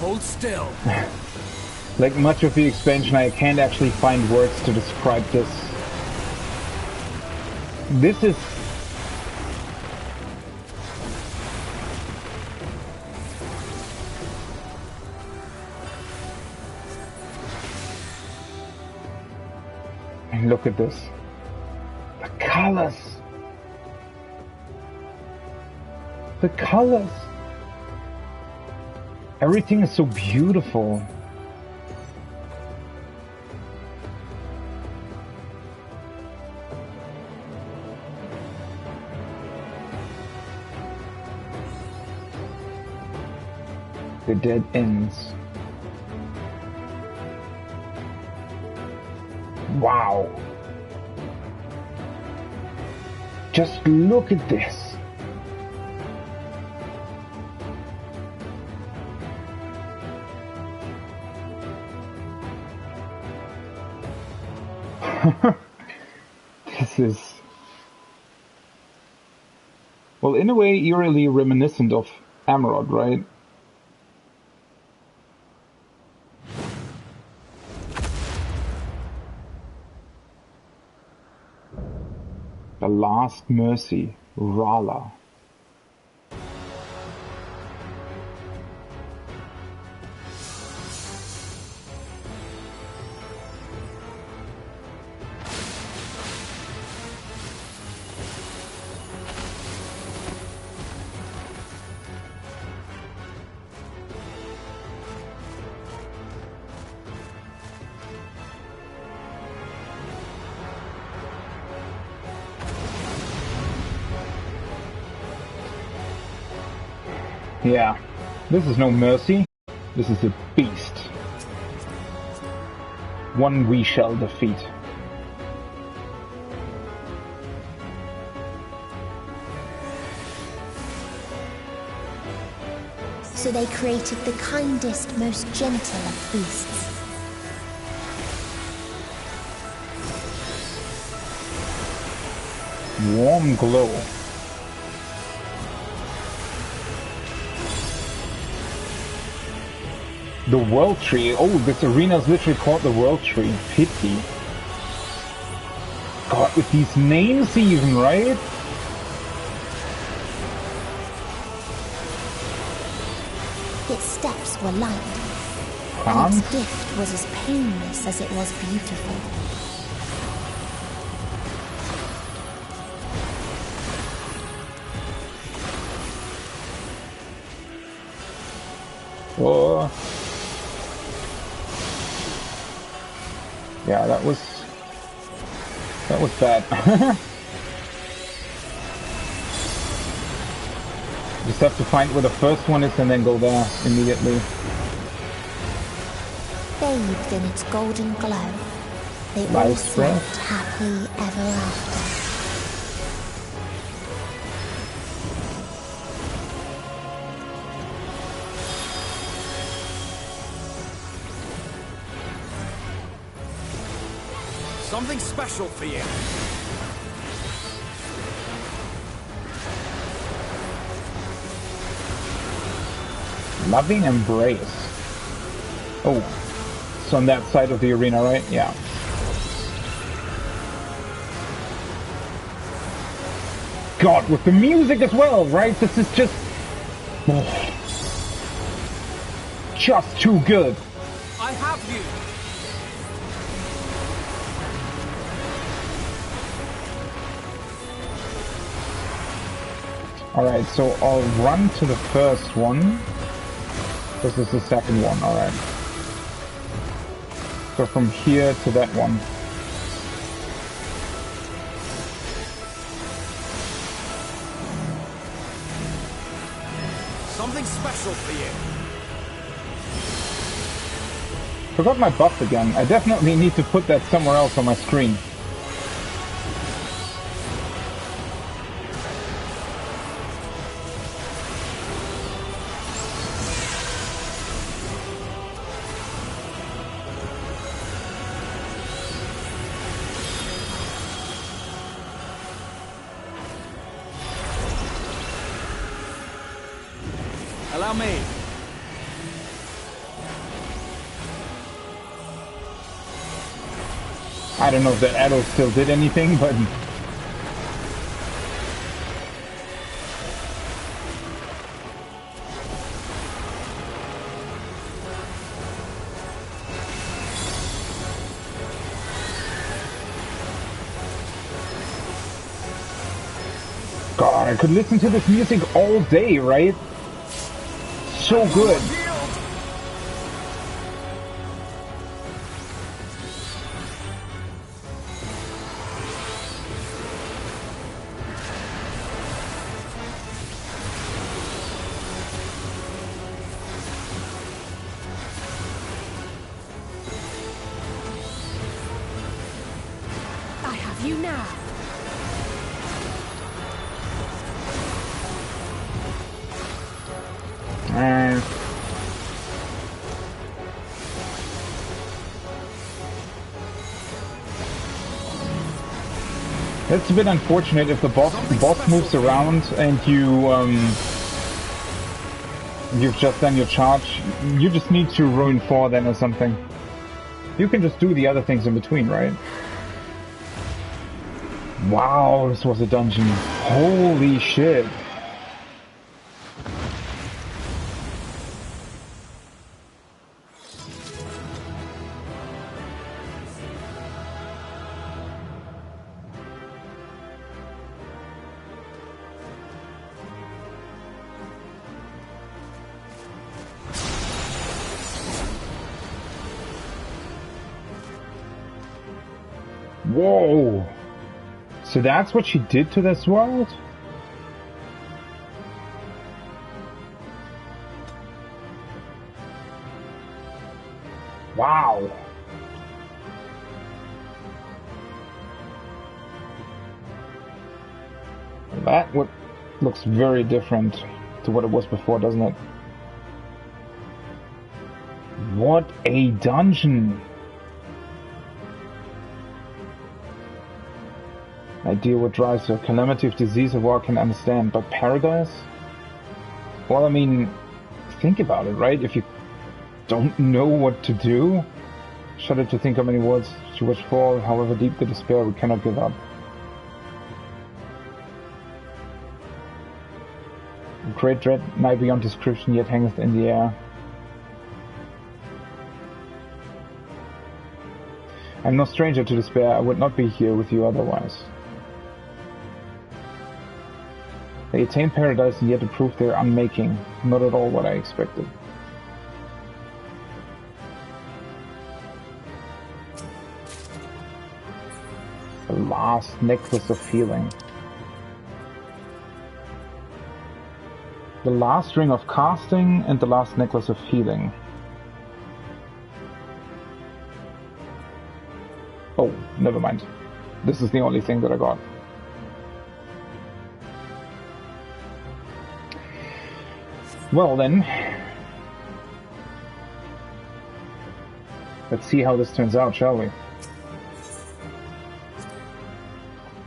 Hold still. Like much of the expansion, I can't actually find words to describe this. This is... And look at this. The colors. The colors. Everything is so beautiful. The dead ends. Wow. Just look at this. This is... Well, in a way, eerily reminiscent of Amarod, right? The Last Mercy, Rala. Yeah, this is no mercy. This is a beast. One we shall defeat. So they created the kindest, most gentle of beasts. Warm glow. The World Tree. Oh, this arena is literally called the World Tree. Pity. God, with these names even, right? Its steps were light, and its gift was as painless as it was beautiful. Oh. Yeah, that was bad. Just have to find where the first one is and then go there immediately. Bathed in its golden glow, they all slept happily ever after. Something special for you. Loving embrace. Oh, it's on that side of the arena, right? Yeah. God, with the music as well, right? This is just too good. I have you. Alright, so I'll run to the first one. This is the second one, alright. So from here to that one. Something special for you. Forgot my buff again. I definitely need to put that somewhere else on my screen. Allow me. I don't know if the arrow still did anything, but... God, I could listen to this music all day, right? So good. I have you now. It's a bit unfortunate if the boss moves around and you've just done your charge. You just need to ruin 4 then or something. You can just do the other things in between, right? Wow, this was a dungeon. Holy shit. Whoa! So that's what she did to this world? Wow! That looks very different to what it was before, doesn't it? What a dungeon! Idea what drives her. Calamity of disease and war can understand, but paradise? Well, I mean, think about it, right? If you don't know what to do, shudder to think how many words She was fall, however deep the despair, we cannot give up. A great dread, nigh beyond description, yet hangeth in the air. I am no stranger to despair, I would not be here with you otherwise. They attained paradise and yet to prove their unmaking, not at all what I expected. The last necklace of healing. The last ring of casting and the last necklace of healing. Oh, never mind. This is the only thing that I got. Well then, let's see how this turns out, shall we?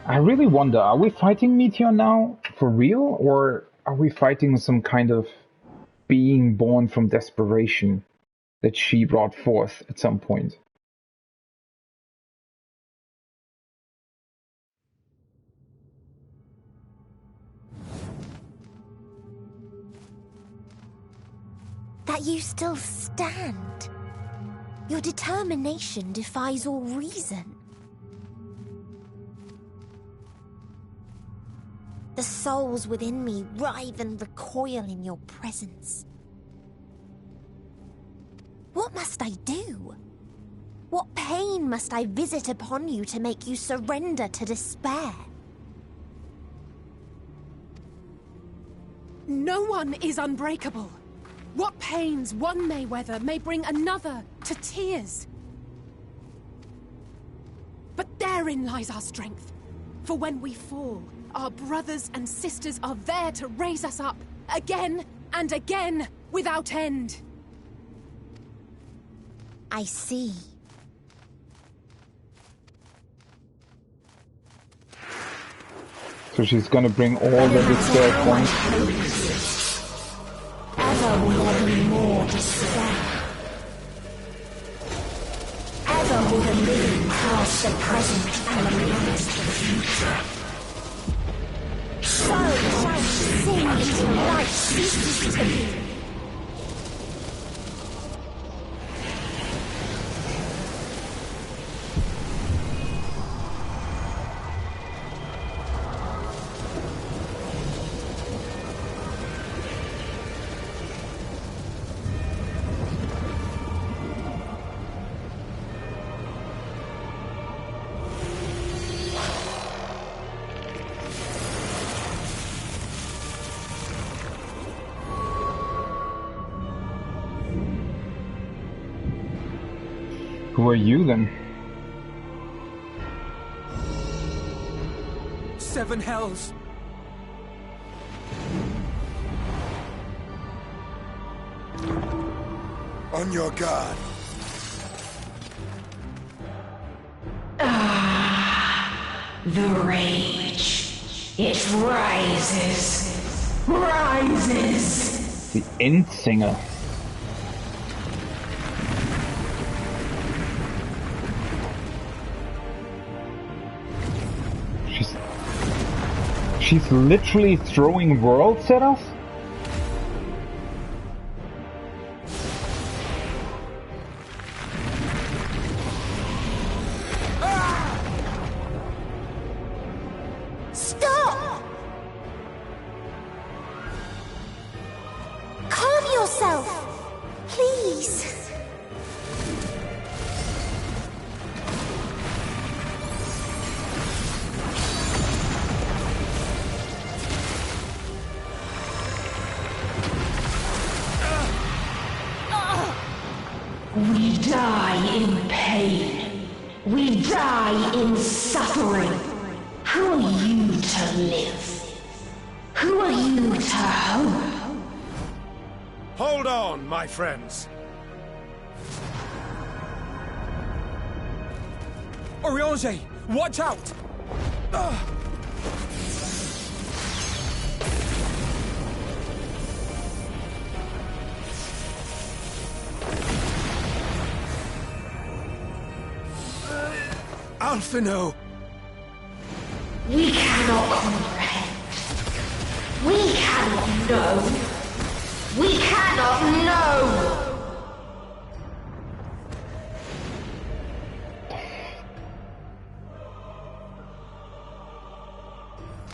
I really wonder, are we fighting Meteor now for real, or are we fighting some kind of being born from desperation that she brought forth at some point? That you still stand. Your determination defies all reason. The souls within me writhe and recoil in your presence. What must I do? What pain must I visit upon you to make you surrender to despair? No one is unbreakable. What pains one may weather may bring another to tears. But therein lies our strength. For when we fall, our brothers and sisters are there to raise us up, again and again, without end. I see. So she's gonna bring all the despair points. Ever will there be more despair. Ever will the living cast the present and realize the future. So shall sin until life ceases to be. Who are you then? 7 hells. On your guard. The rage. It rises. Rises. The End Singer. She's literally throwing worlds at us? Stop! Calm yourself, please. We die in pain. We die in suffering. Who are you to live? Who are you to hope? Hold on, my friends. Oriange, watch out! Alphino! We cannot comprehend. We cannot know. We cannot know!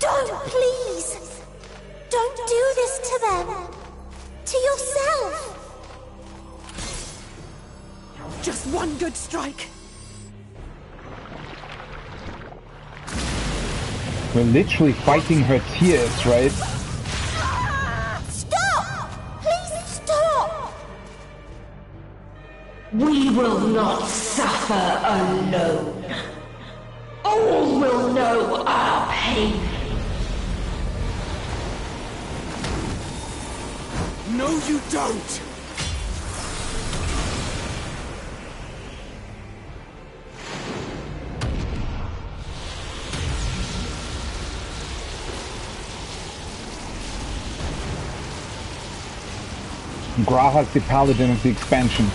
Don't, please! Don't do this to them! To yourself! Just one good strike. We're literally fighting her tears, right? Stop! Please stop! We will not suffer alone. All will know our pain. No, you don't! Graha's the paladin of the expansion.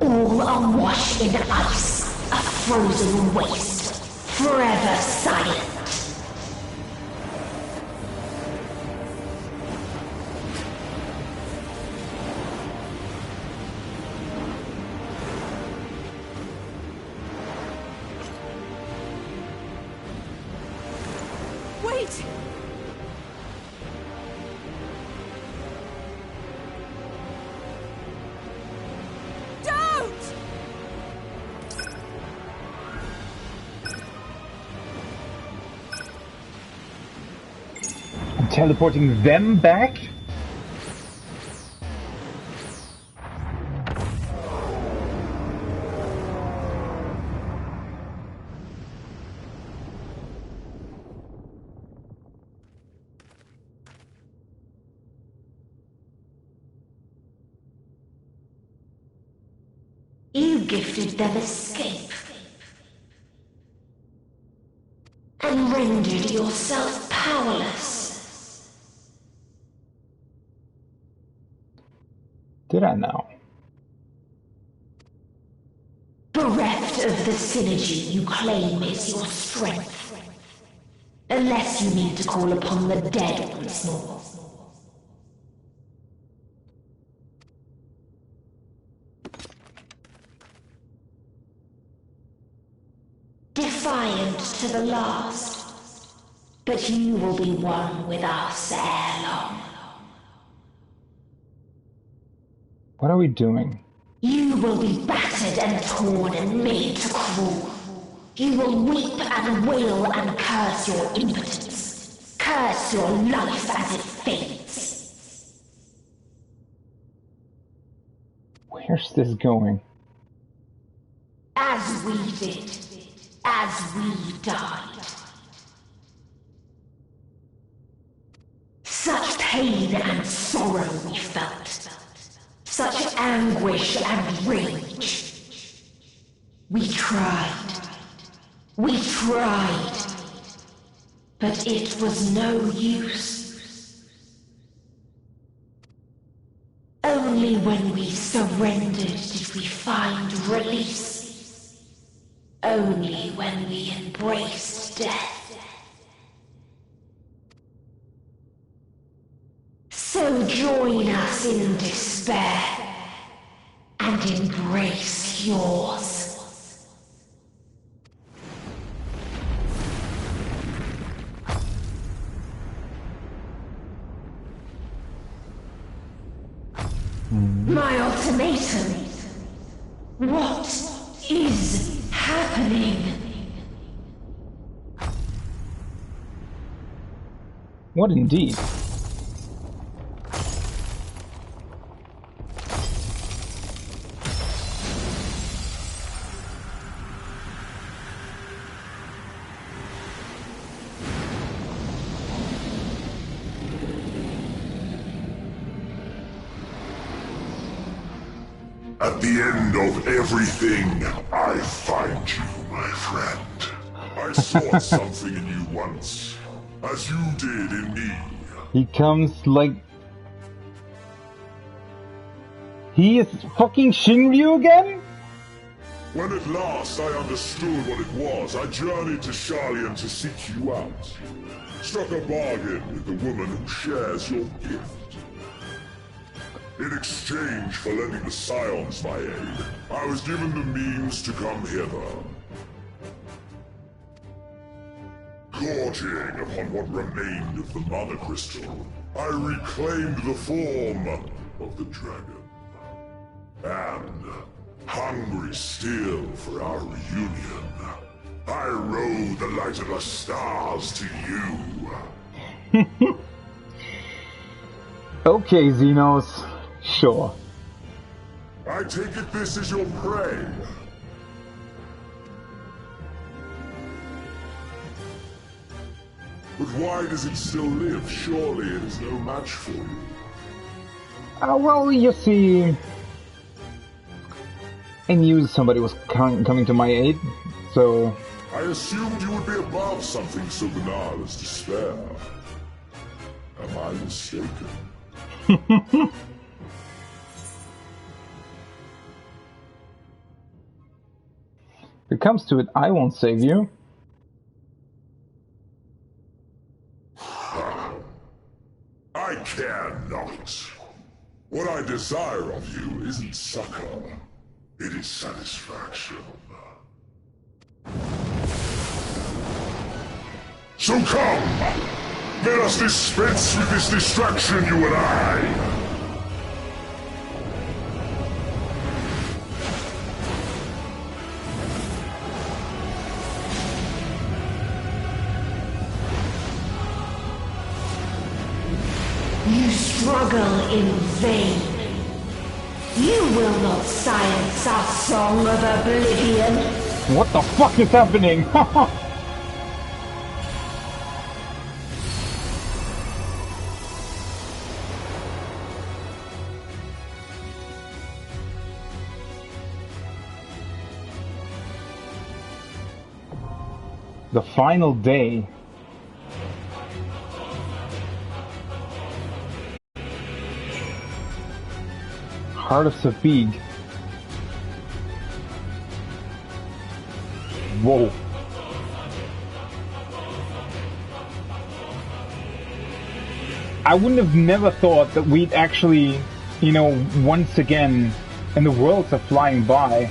All are washed in ice, a frozen waste, forever silent. Wait! Don't! I'm teleporting them back? You gifted them escape. And rendered yourself powerless. Did I now? Bereft of the synergy you claim is your strength. Unless you need to call upon the dead once more. Defiant to the last, but you will be one with us ere long. What are we doing? You will be battered and torn and made to crawl. You will weep and wail and curse your impotence. Curse your life as it fades. Where's this going? As we did. As we died. Such pain and sorrow we felt. Such anguish and rage. We tried. We tried. But it was no use. Only when we surrendered did we find release. Only when we embraced death. So join us in despair and embrace yours. My ultimatum. What is happening? What indeed? At the end of everything, I find you, my friend. I saw something in you once, as you did in me. He comes like He is fucking Shinryu again? When at last I understood what it was, I journeyed to Sharlayan to seek you out. Struck a bargain with the woman who shares your gift. In exchange for lending the Scions my aid, I was given the means to come hither. Gorging upon what remained of the Mother Crystal, I reclaimed the form of the dragon. And, hungry still for our reunion, I rode the light of the stars to you. Okay, Xenos. Sure. I take it this is your prey. But why does it still live? Surely it is no match for you. Well, you see, I knew somebody was coming to my aid, so... I assumed you would be above something so banal as despair. Am I mistaken? If it comes to it, I won't save you. I care not. What I desire of you isn't succor, it is satisfaction. So come! Let us dispense with this distraction, you and I! You struggle in vain. You will not silence our song of oblivion. What the fuck is happening? The final day. Heart of Safig. Whoa. I wouldn't have never thought that we'd actually, you know, once again, and the worlds are flying by.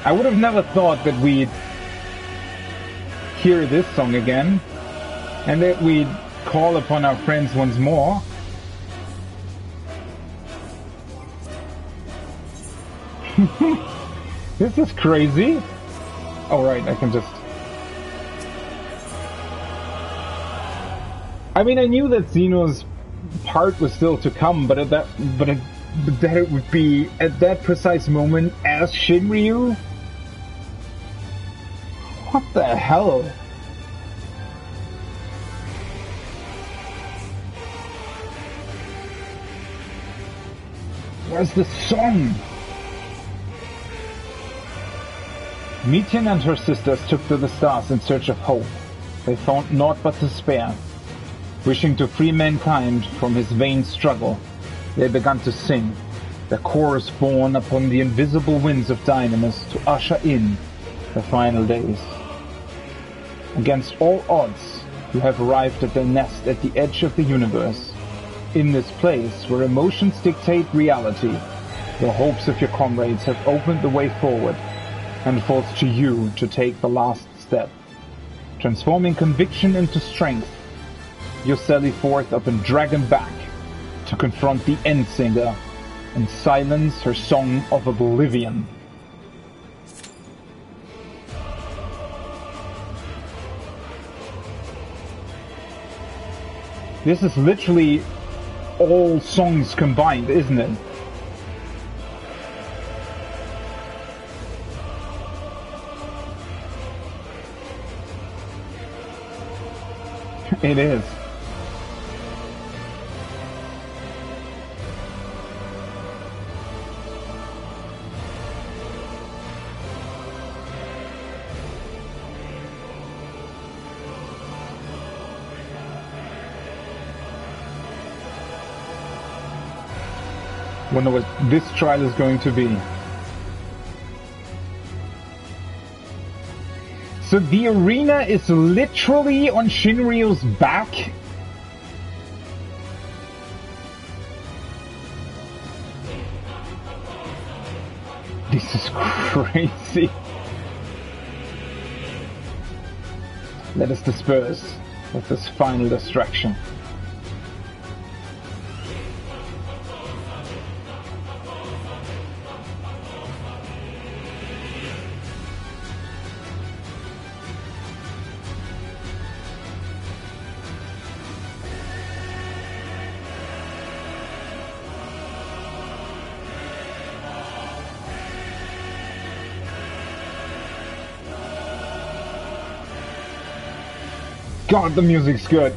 I would have never thought that we'd hear this song again, and that we'd call upon our friends once more. This is crazy. Alright, I can just... I mean, I knew that Xeno's part was still to come, but that it would be at that precise moment as Shinryu? What the hell? Where's the song? Mitian and her sisters took to the stars in search of hope. They found naught but despair. Wishing to free mankind from his vain struggle, they began to sing, their chorus borne upon the invisible winds of Dynamis to usher in the final days. Against all odds, you have arrived at the nest at the edge of the universe. In this place, where emotions dictate reality, the hopes of your comrades have opened the way forward, and it falls to you to take the last step. Transforming conviction into strength, you sally forth up and dragon back to confront the Endsinger and silence her song of oblivion. This is literally all songs combined, isn't it? It is. Wonder what this trial is going to be. So the arena is literally on Shinryu's back. This is crazy. Let us disperse with this final distraction. God, the music's good.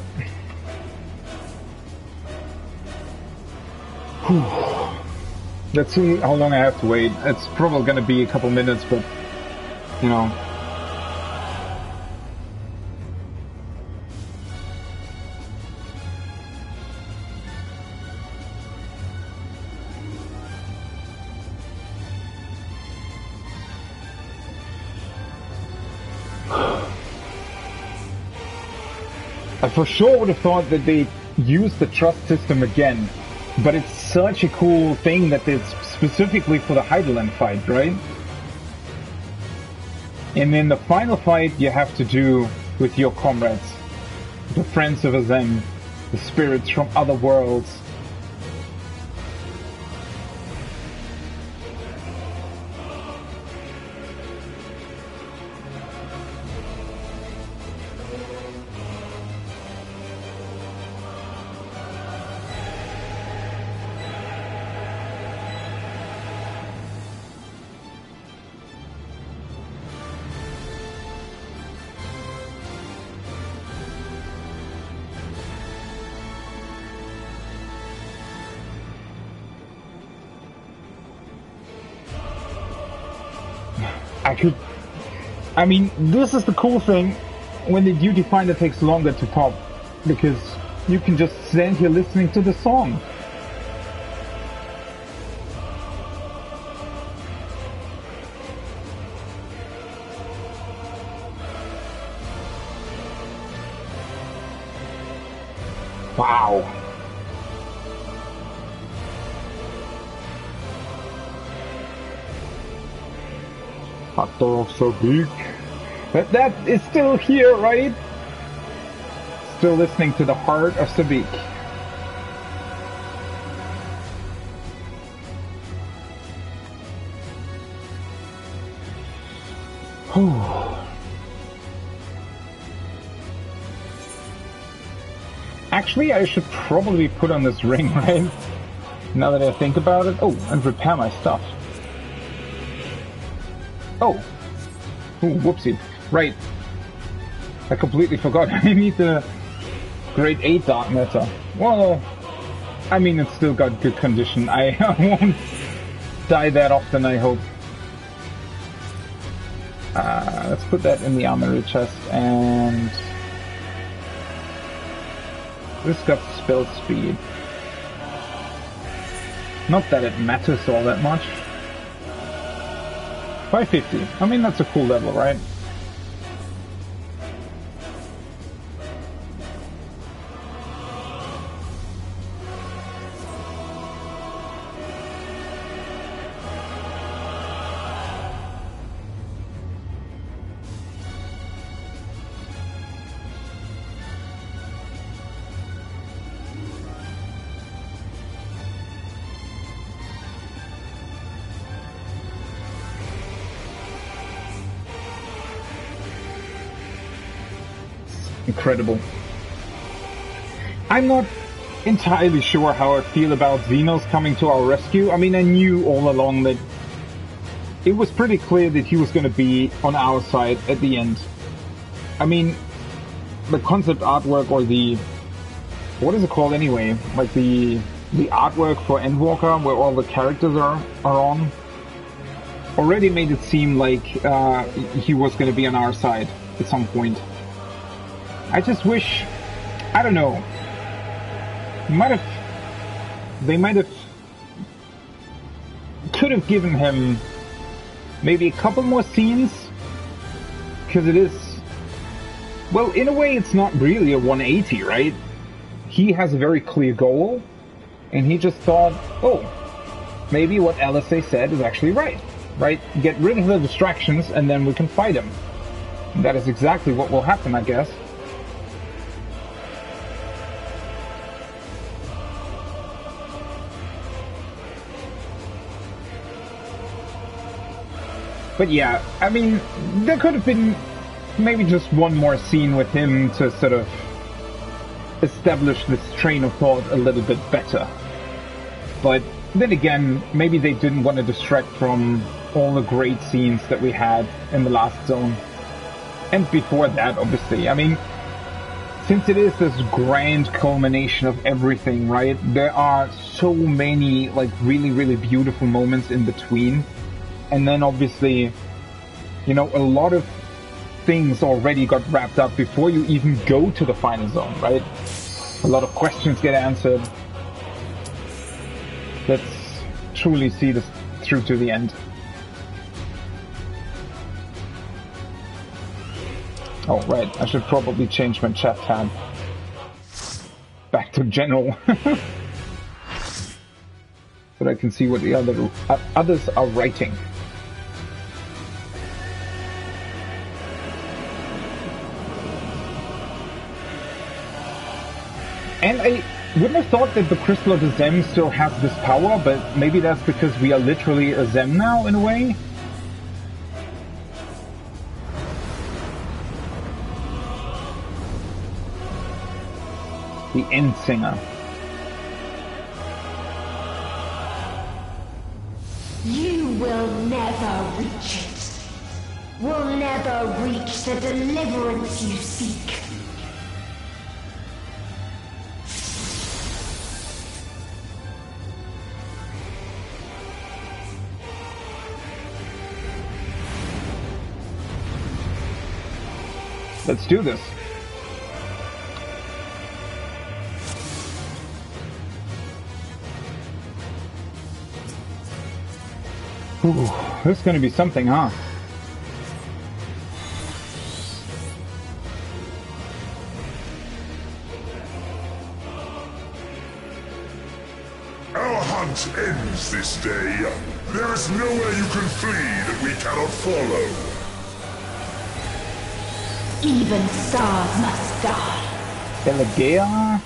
Whew. Let's see how long I have to wait. It's probably gonna be a couple minutes, but you know. I for sure would have thought that they used the trust system again, but it's such a cool thing that it's specifically for the Heidelin fight, right? And then the final fight you have to do with your comrades, the friends of Azem, the spirits from other worlds. I mean, this is the cool thing when the duty finder takes longer to pop, because you can just stand here listening to the song. Wow. Factor of Sabik. But that is still here, right? Still listening to the heart of Sabik. Actually, I should probably put on this ring, right? Now that I think about it. Oh, and repair my stuff. Oh. Ooh, whoopsie. Right. I completely forgot. I need the grade 8 dark matter. Well, I mean, it's still got good condition. I won't die that often, I hope. Let's put that in the armory chest, and this got spell speed. Not that it matters all that much. 550. I mean, that's a cool level, right? Incredible. I'm not entirely sure how I feel about Xenos coming to our rescue. I mean, I knew all along that it was pretty clear that he was going to be on our side at the end. I mean, the concept artwork, or the... what is it called anyway? Like the artwork for Endwalker, where all the characters are on, already made it seem like he was going to be on our side at some point. I just wish, I don't know, they might have could have given him maybe a couple more scenes, because it is, well, in a way it's not really a 180, right? He has a very clear goal, and he just thought, oh, maybe what LSA said is actually right? Get rid of the distractions and then we can fight him. And that is exactly what will happen, I guess. But yeah, I mean, there could have been maybe just one more scene with him to sort of establish this train of thought a little bit better. But then again, maybe they didn't want to distract from all the great scenes that we had in the last zone. And before that, obviously. I mean, since it is this grand culmination of everything, right? There are so many, like, really, really beautiful moments in between. And then obviously, you know, a lot of things already got wrapped up before you even go to the final zone, right? A lot of questions get answered. Let's truly see this through to the end. Oh, right, I should probably change my chat tab back to general. So that I can see what the others are writing. And I wouldn't have thought that the Crystal of the Zem still has this power, but maybe that's because we are literally a Zem now, in a way? The End Singer. You will never reach it. Will never reach the deliverance you seek. Let's do this. Ooh, this is gonna be something, huh? Our hunt ends this day. There is nowhere you can flee that we cannot follow. Even stars must die. Elegea?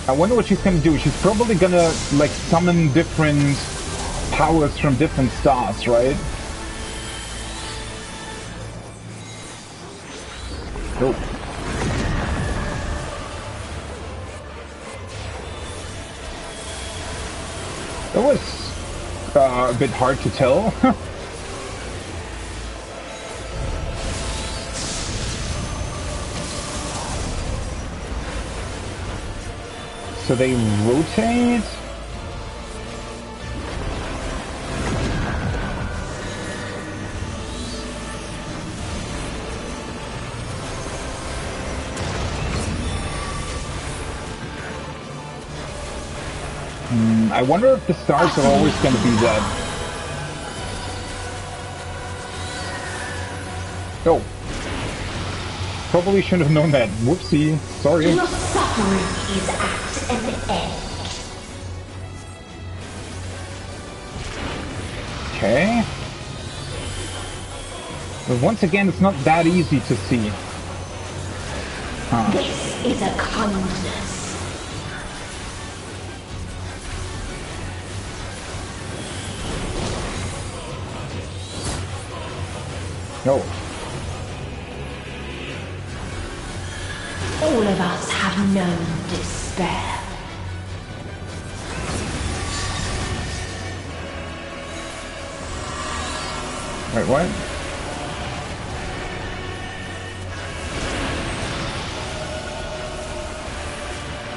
I wonder what she's gonna do. She's probably gonna, like, summon different powers from different stars, right? Oh. That was a bit hard to tell. So they rotate. I wonder if the stars are always going to be red. Oh. Probably should have known that. Whoopsie. Sorry. Your suffering is at an end. Okay. But once again, it's not that easy to see. Huh. This is a kindness. No. All of us have known despair. Wait, what?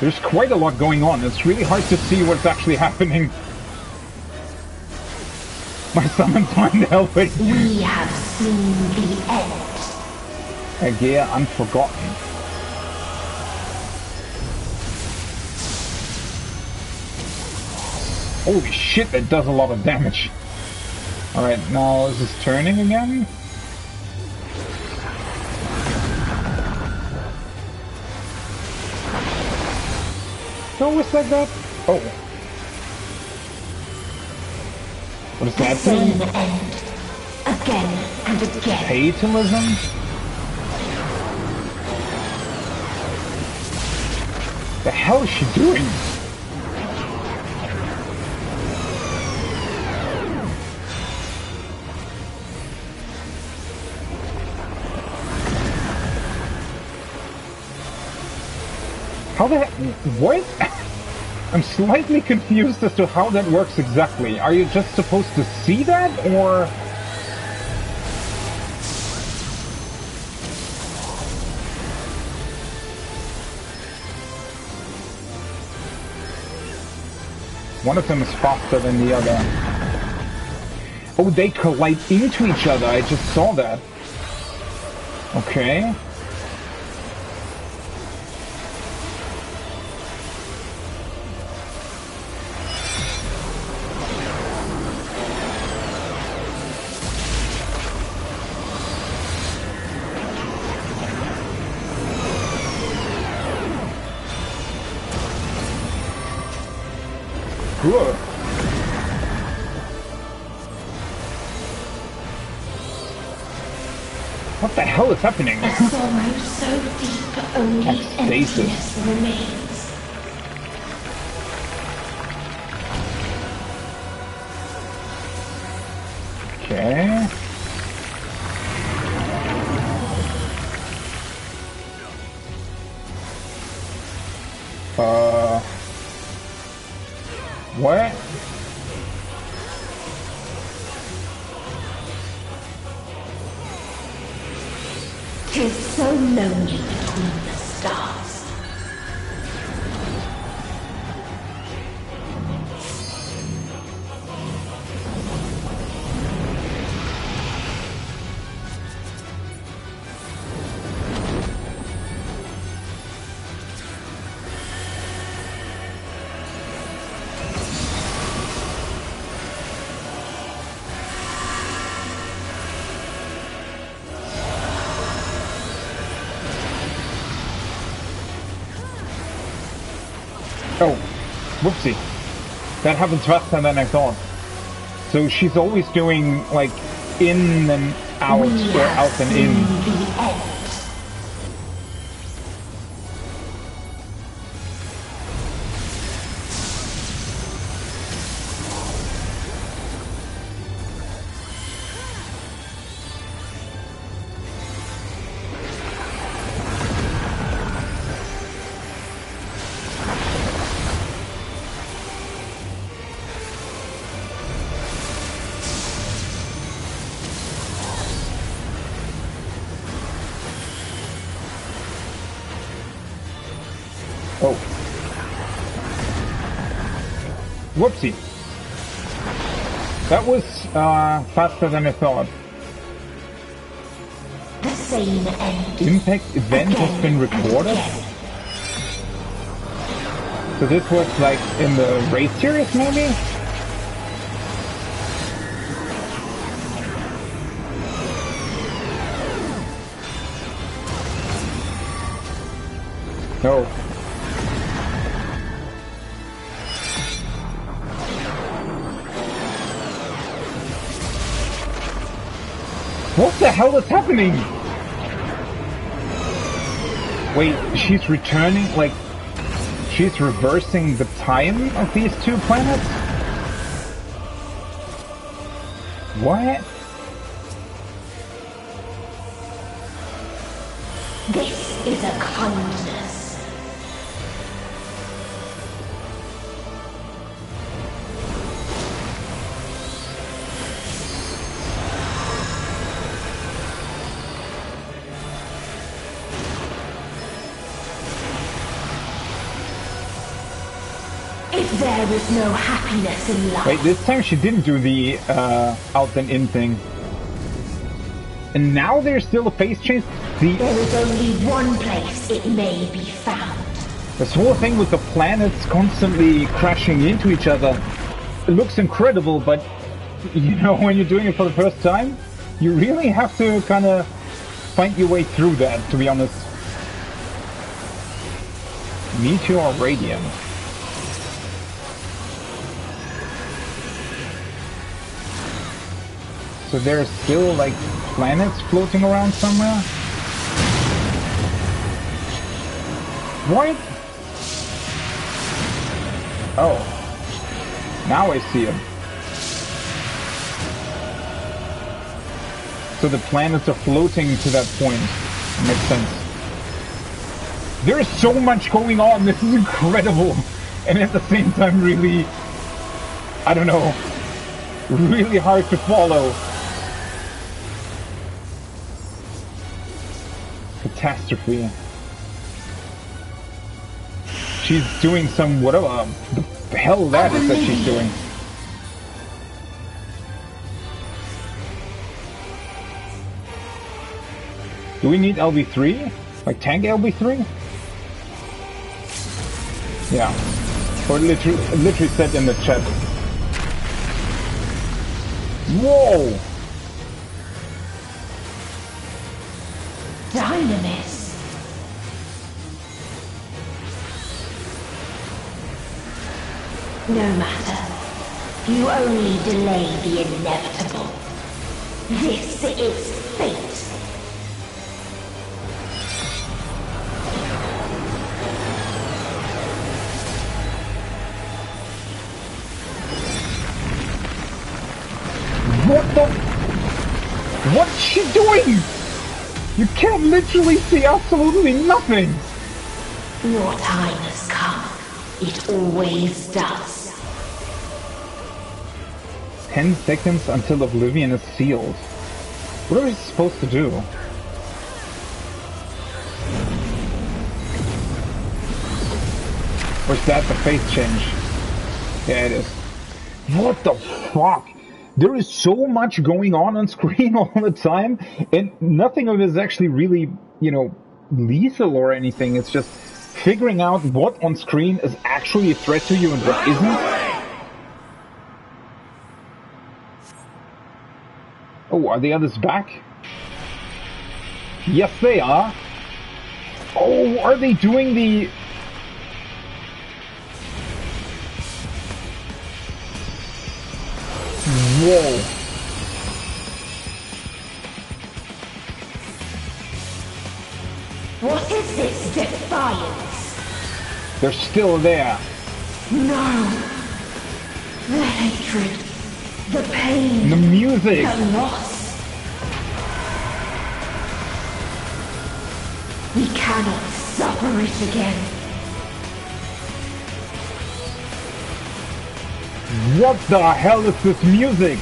There's quite a lot going on. It's really hard to see what's actually happening. My summon's trying to help it. We have seen the end. Agea Unforgotten. Holy shit, that does a lot of damage. Alright, now this is turning again. It's always like that. Oh. What does that Same mean? end. Again and again. Fatalism? The hell is she doing? How the heck? What? I'm slightly confused as to how that works exactly. Are you just supposed to see that, or...? One of them is faster than the other. Oh, they collide into each other. I just saw that. Okay. Good. What the hell is happening? A sorrow so deep only emptiness remains. Okay. What? Tis so lonely between the stars. Oh, whoopsie. That happens faster than I thought. So she's always doing, like, in and out, or out and in. Oh. Whoopsie. That was faster than I thought. The same end. Impact event has been recorded. So this was like in the race series, maybe? No. What the hell is happening? Wait, she's returning, like, she's reversing the time of these two planets? What? This is a kindness. If there is no happiness in life... Wait, this time she didn't do the out and in thing. And now there's still a phase change? There is only one place it may be found. This whole thing with the planets constantly crashing into each other. it looks incredible, but you know, when you're doing it for the first time, you really have to kind of find your way through that, to be honest. Meteor Radium. So there's still like planets floating around somewhere? What? Oh. Now I see them. So the planets are floating to that point. Makes sense. There is so much going on. This is incredible. And at the same time really, I don't know, really hard to follow. Catastrophe. She's doing some whatever the hell that is that she's doing. Do we need LB3? Like tank LB3? Yeah. Or literally said in the chat. Whoa! Dynamis. No matter. You only delay the inevitable. This is fate. What the? What's she doing? You can't literally see absolutely nothing. Your time has come. It always does. 10 seconds until Oblivion is sealed. What are we supposed to do? Or is that the face change? Yeah, it is. What the fuck? There is so much going on screen all the time, and nothing of it is actually really, you know, lethal or anything. It's just figuring out what on screen is actually a threat to you and what isn't. Oh, are the others back? Yes, they are. Oh, are they doing the... Whoa. What is this defiance? They're still there. No. The hatred. The pain. The music. The loss. We cannot suffer it again. What the hell is this music?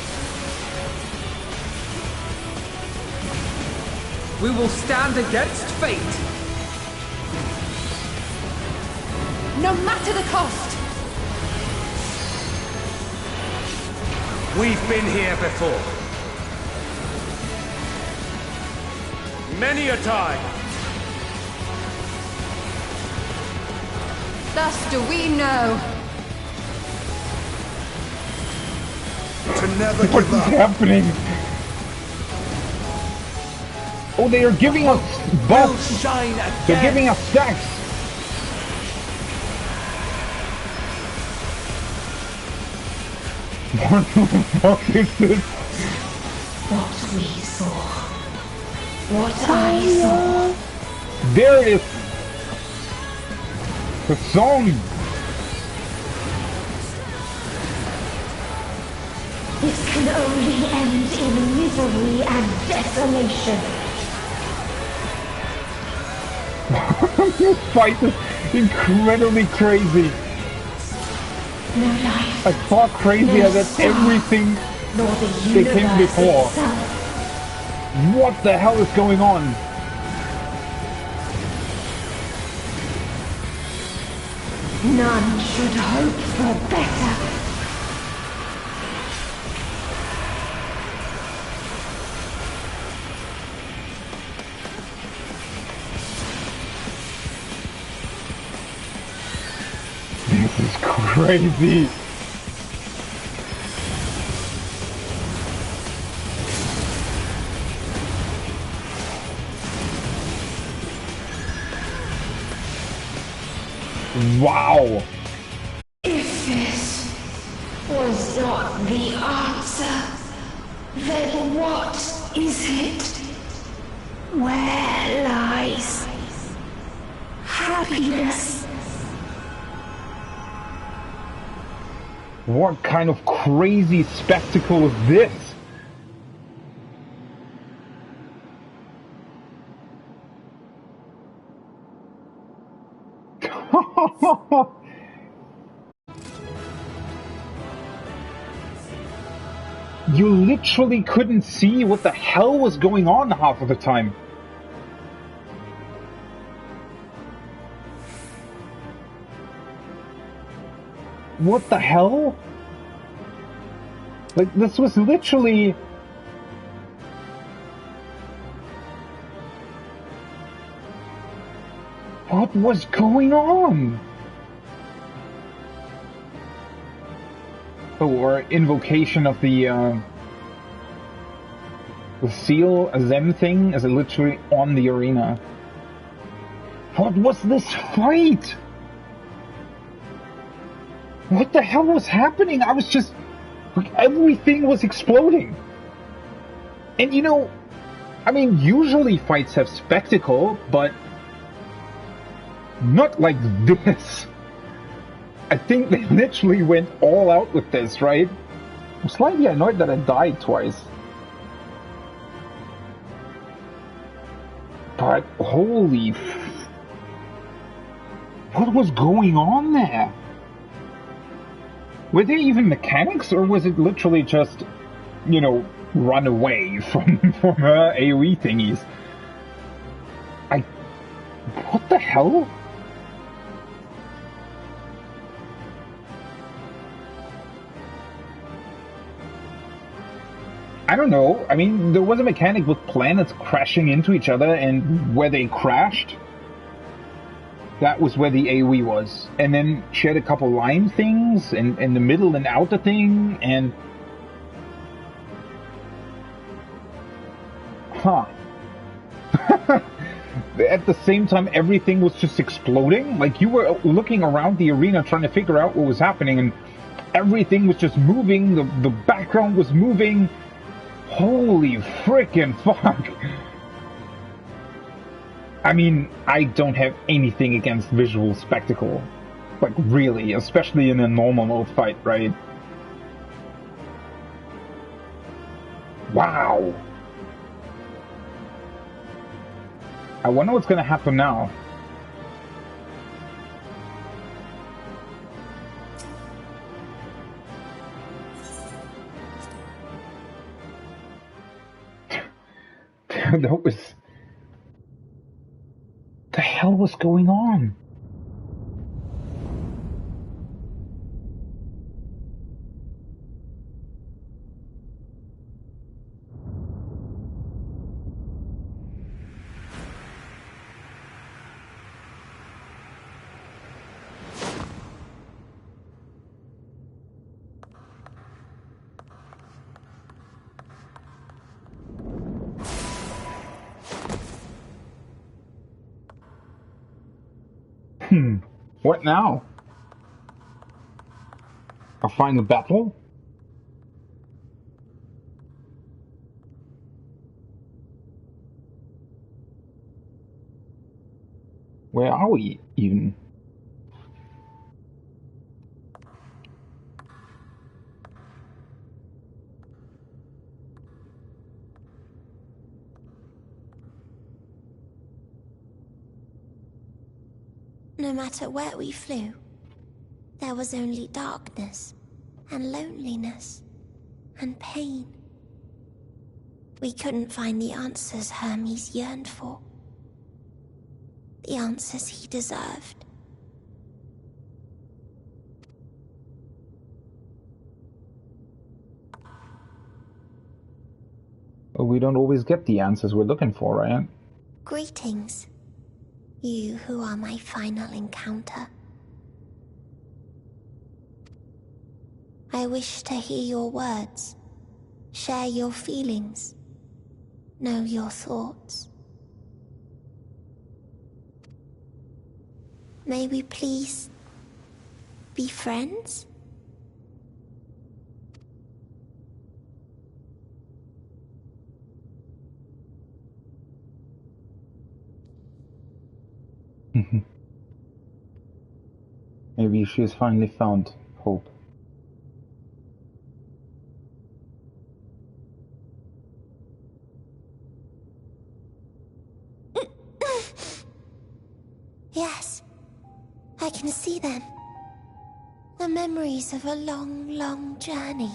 We will stand against fate. No matter the cost. We've been here before. Many a time. Thus do we know. To never What is happening? Oh, they are giving us buffs. They're giving us stacks. What the fuck is this? What we saw. What I saw. There it is. The song. This can only end in misery and desolation. This fight is incredibly crazy. No life. Like far crazier than everything that came before. What the hell is going on? None should hope for better. This is crazy. Wow. If this was not the answer, then what is it? Where lies happiness? What kind of crazy spectacle is this? You literally couldn't see what the hell was going on half of the time. What the hell? Like, this was literally... What was going on? Oh, or invocation of the seal, a Zem thing, is literally on the arena. What was this fight? What the hell was happening? I was just... Like, everything was exploding. And you know, I mean, usually fights have spectacle, but not like this. I think they literally went all out with this, right? I'm slightly annoyed that I died twice. But holy... What was going on there? Were there even mechanics, or was it literally just, you know, run away from her AoE thingies? What the hell? I don't know. I mean, there was a mechanic with planets crashing into each other, and where they crashed, that was where the AoE was. And then she had a couple line things, and in the middle and outer thing, and... Huh. At the same time, everything was just exploding. Like, you were looking around the arena trying to figure out what was happening, and everything was just moving, the background was moving. Holy frickin' fuck. I mean, I don't have anything against visual spectacle. Like, really, especially in a normal mode fight, right? Wow. I wonder what's gonna happen now. That was... The hell was going on? What now? A final battle? Where are we, even? No matter where we flew, there was only darkness, and loneliness, and pain. We couldn't find the answers Hermes yearned for. The answers he deserved. Well, we don't always get the answers we're looking for, right? Greetings, you who are my final encounter. I wish to hear your words, share your feelings, know your thoughts. May we please be friends? Maybe she has finally found hope. Yes, I can see them. The memories of a long, long journey.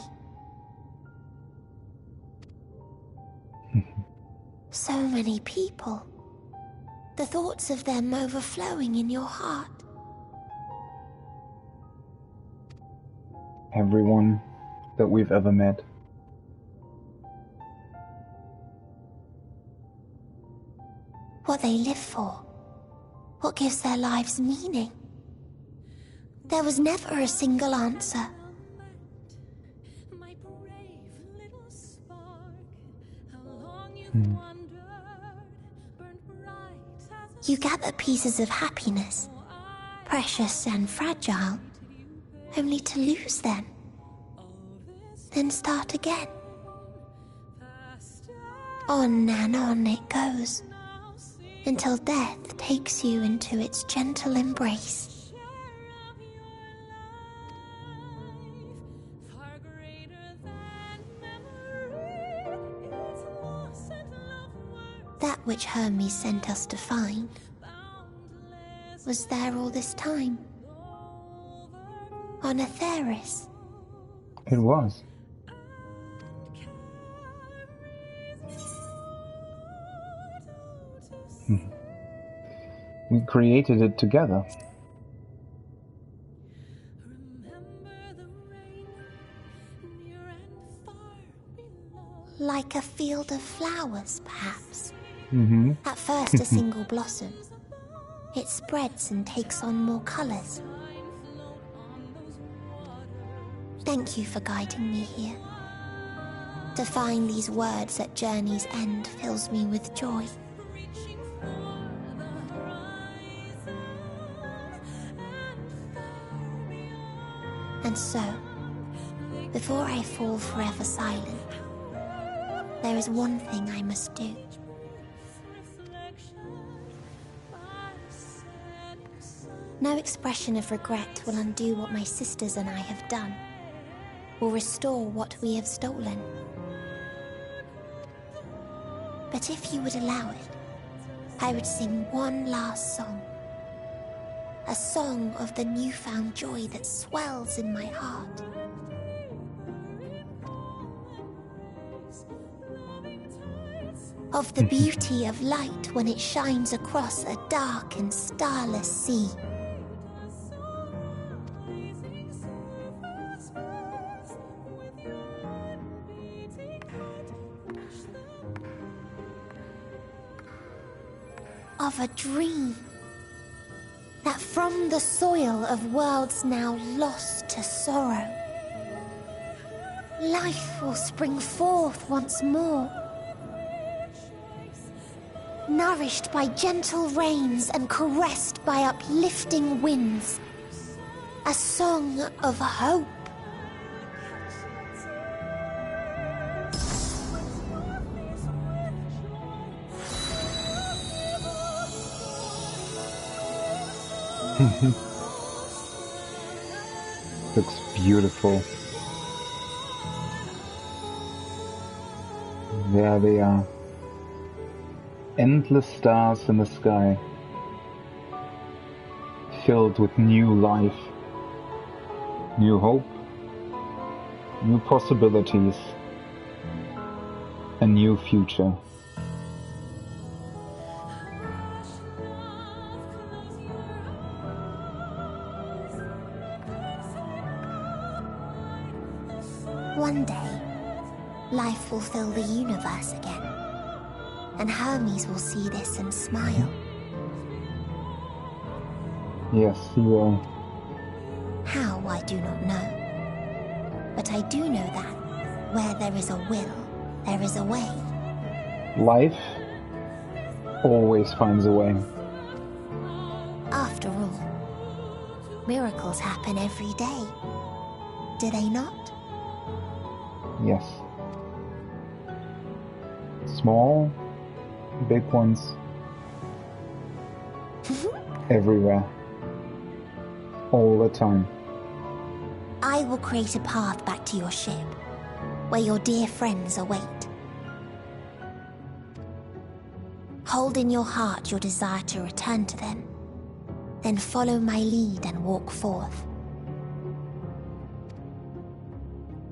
So many people. The thoughts of them overflowing in your heart. Everyone that we've ever met. What they live for. What gives their lives meaning. There was never a single answer. You gather pieces of happiness, precious and fragile, only to lose them. Then start again. On and on it goes, until death takes you into its gentle embrace. That which Hermes sent us to find was there all this time. On Atheris. It was. We created it together. Like a field of flowers, perhaps. Mm-hmm. At first a single blossom. It spreads and takes on more colors. Thank you for guiding me here. To find these words at journey's end fills me with joy. And so, before I fall forever silent, there is one thing I must do. No expression of regret will undo what my sisters and I have done, will restore what we have stolen. But if you would allow it, I would sing one last song. A song of the newfound joy that swells in my heart. Of the beauty of light when it shines across a dark and starless sea. Of a dream that from the soil of worlds now lost to sorrow, life will spring forth once more, nourished by gentle rains and caressed by uplifting winds, a song of hope. Looks beautiful. There they are. Endless stars in the sky, filled with new life, new hope, new possibilities, a new future. One day, life will fill the universe again, and Hermes will see this and smile. Yes, he will. How, I do not know. But I do know that where there is a will, there is a way. Life always finds a way. After all, miracles happen every day, do they not? Yes. Small, big ones. Everywhere. All the time. I will create a path back to your ship, where your dear friends await. Hold in your heart your desire to return to them, then follow my lead and walk forth.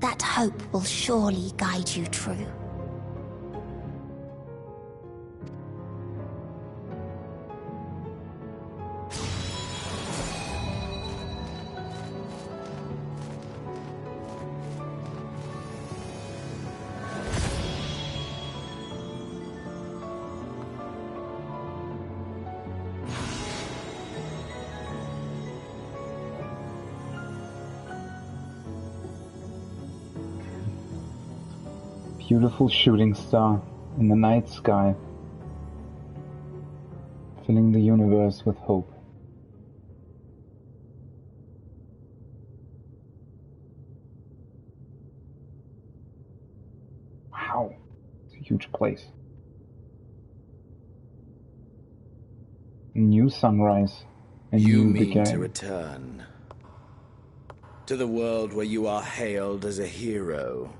That hope will surely guide you true. Beautiful shooting star in the night sky, filling the universe with hope. Wow, it's a huge place. A new sunrise, a You new mean beginning. to return to the world where you are hailed as a hero.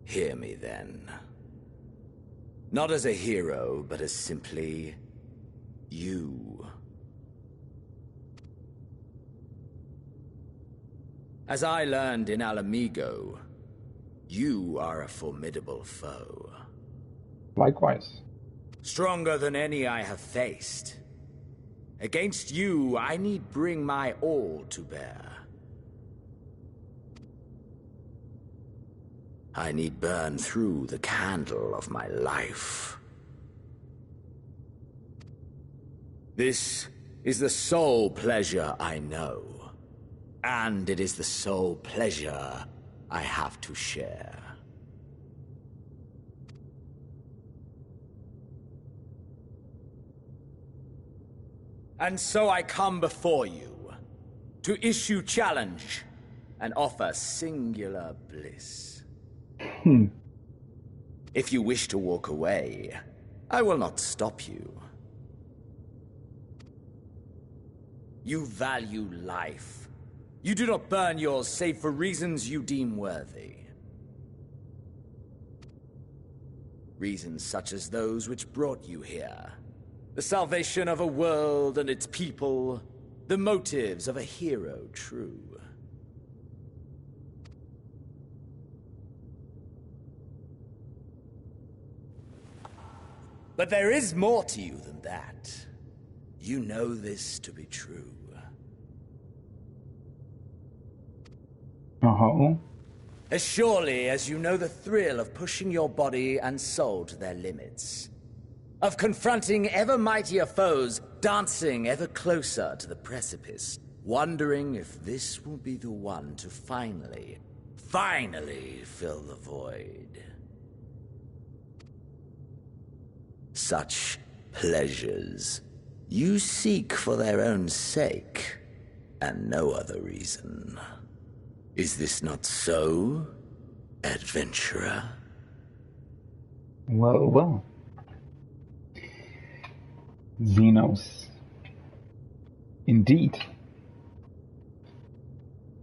Hear me then. Not as a hero, but as simply you. As I learned in Alamigo, you are a formidable foe. Likewise. Stronger than any I have faced. Against you, I need bring my all to bear. I need burn through the candle of my life. This is the sole pleasure I know, and it is the sole pleasure I have to share. And so I come before you, to issue challenge and offer singular bliss. If you wish to walk away, I will not stop you. You value life. You do not burn yours save for reasons you deem worthy. Reasons such as those which brought you here. The salvation of a world and its people. The motives of a hero true. But there is more to you than that. You know this to be true. As surely as you know the thrill of pushing your body and soul to their limits. Of confronting ever mightier foes, dancing ever closer to the precipice, wondering if this will be the one to finally fill the void. Such pleasures you seek for their own sake, and no other reason. Is this not so, adventurer? Well, well. Xenos. Indeed.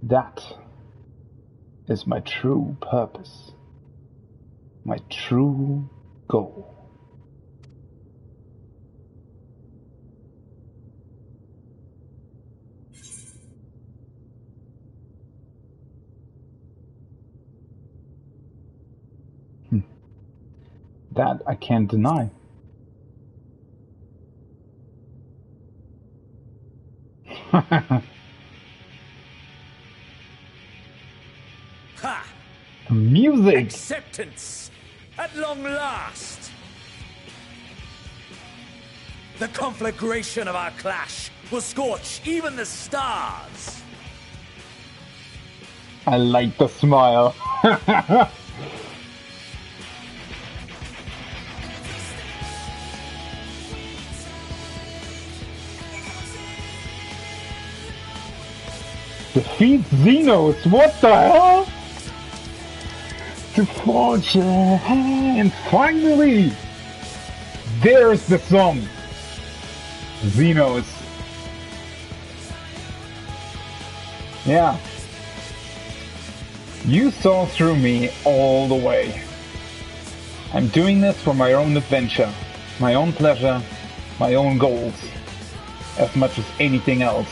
That is my true purpose. My true goal. That I can't deny. Ha! Music! Acceptance! At long last! The conflagration of our clash will scorch even the stars! I like the smile. Defeat Xenos, what the hell? To forge and finally, there's the song. Xenos. Yeah. You saw through me all the way. I'm doing this for my own adventure, my own pleasure, my own goals, as much as anything else.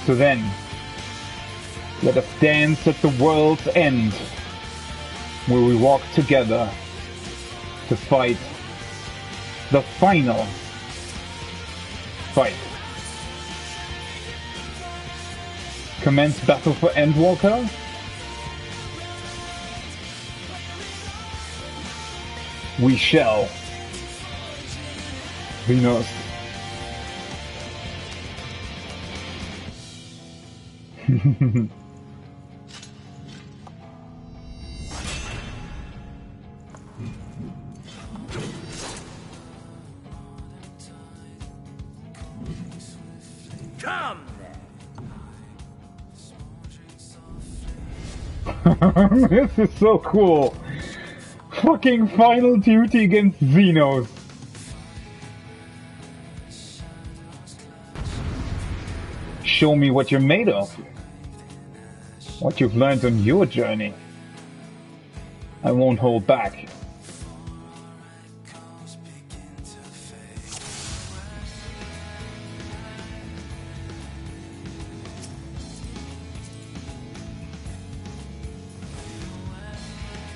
So then, let us dance at the world's end, where we walk together to fight the final fight. Commence battle for Endwalker. We shall. Who knows? Come This is so cool. Fucking final duty against Xenos. Show me what you're made of. What you've learned on your journey. I won't hold back.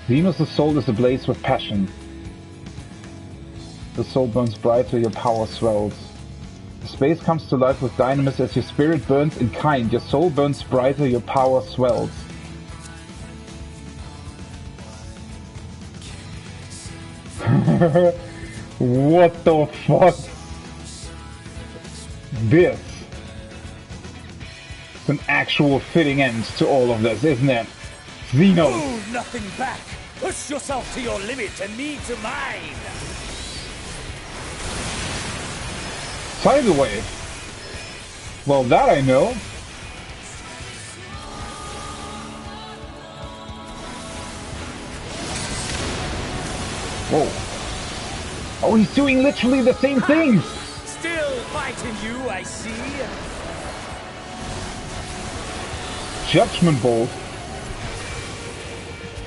Xenos' soul is ablaze with passion. The soul burns brighter, your power swells. The space comes to life with dynamism as your spirit burns in kind. Your soul burns brighter, your power swells. What the fuck? This is an actual fitting end to all of this, isn't it? Xenos! Move nothing back! Push yourself to your limit and me to mine! Tidal wave. Well, that I know. Whoa. Oh, he's doing literally the same things! Still fighting you, I see. Judgment Bolt.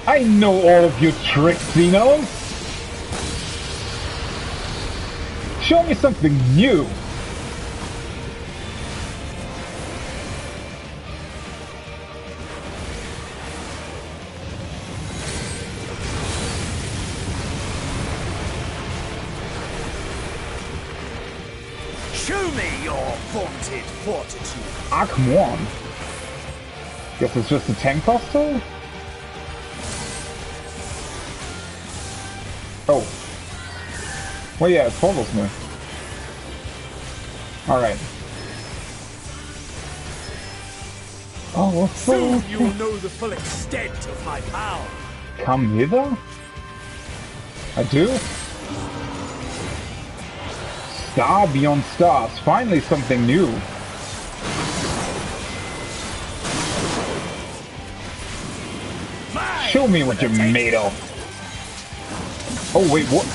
I know all of your tricks, Xenos! Show me something new! Show me your vaunted fortitude. Archmon. Guess it's just a tank buster? Oh. Well, yeah, it follows me. Alright. Oh, what's Soon you will know the full extent of my power. Come hither? I do? Star beyond stars. Finally something new. Show me what you're made of. Oh wait, what?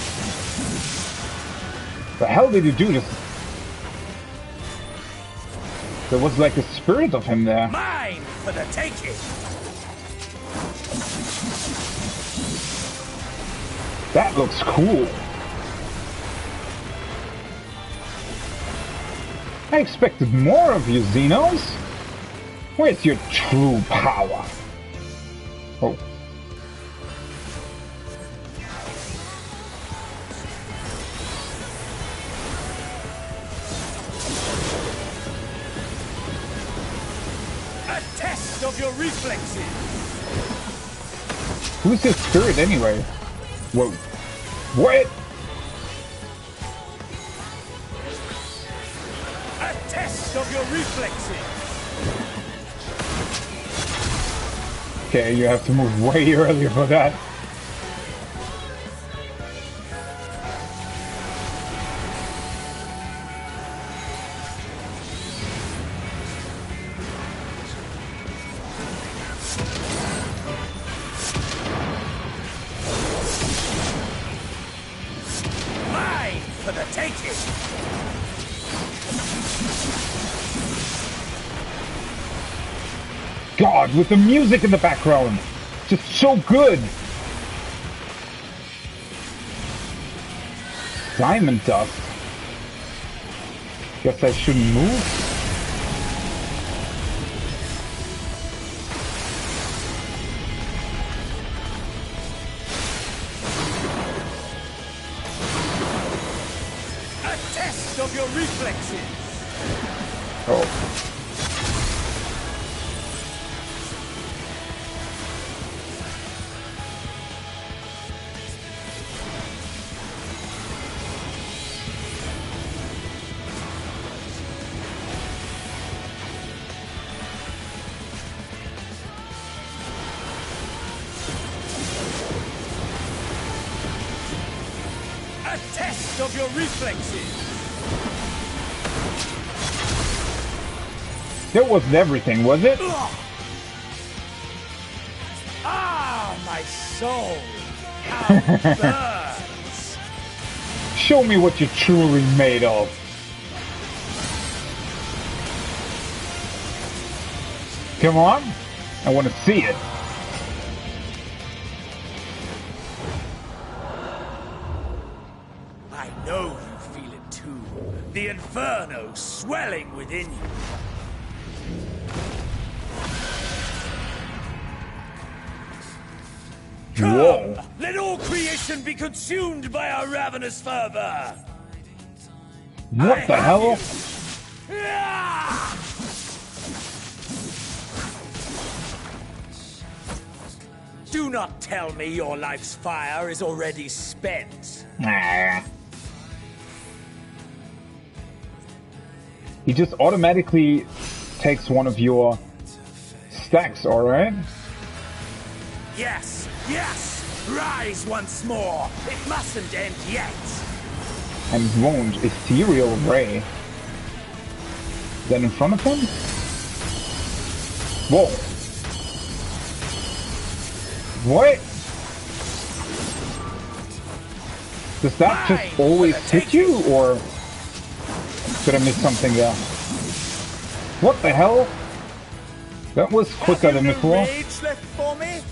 The hell did you do this? There was like a spirit of him there. Mine for the taking. That looks cool. I expected more of you, Xenos. Where's your true power? Oh. A test of your reflexes. Who's his spirit anyway? Whoa. What? A test of your reflexes. Okay, you have to move way earlier for that. Mine for the taking! God, with the music in the background, just so good. Diamond dust. Guess I shouldn't move. A test of your reflexes! Oh. A test of your reflexes! That wasn't everything, was it? Ah, my soul! How it burns! Show me what you're truly made of. Come on. I want to see it. I know you feel it too. The inferno swelling within you. Whoa. Come, let all creation be consumed by our ravenous fervor. What the hell? Do not tell me your life's fire is already spent. Nah. He just automatically takes one of your stacks, alright? Yes, yes! Rise once more! It mustn't end yet! And it won't. Ethereal Ray. Is that in front of him? Whoa. What? Does that just always hit you, or did I miss something there? What the hell? That was quicker than before. No rage left for me?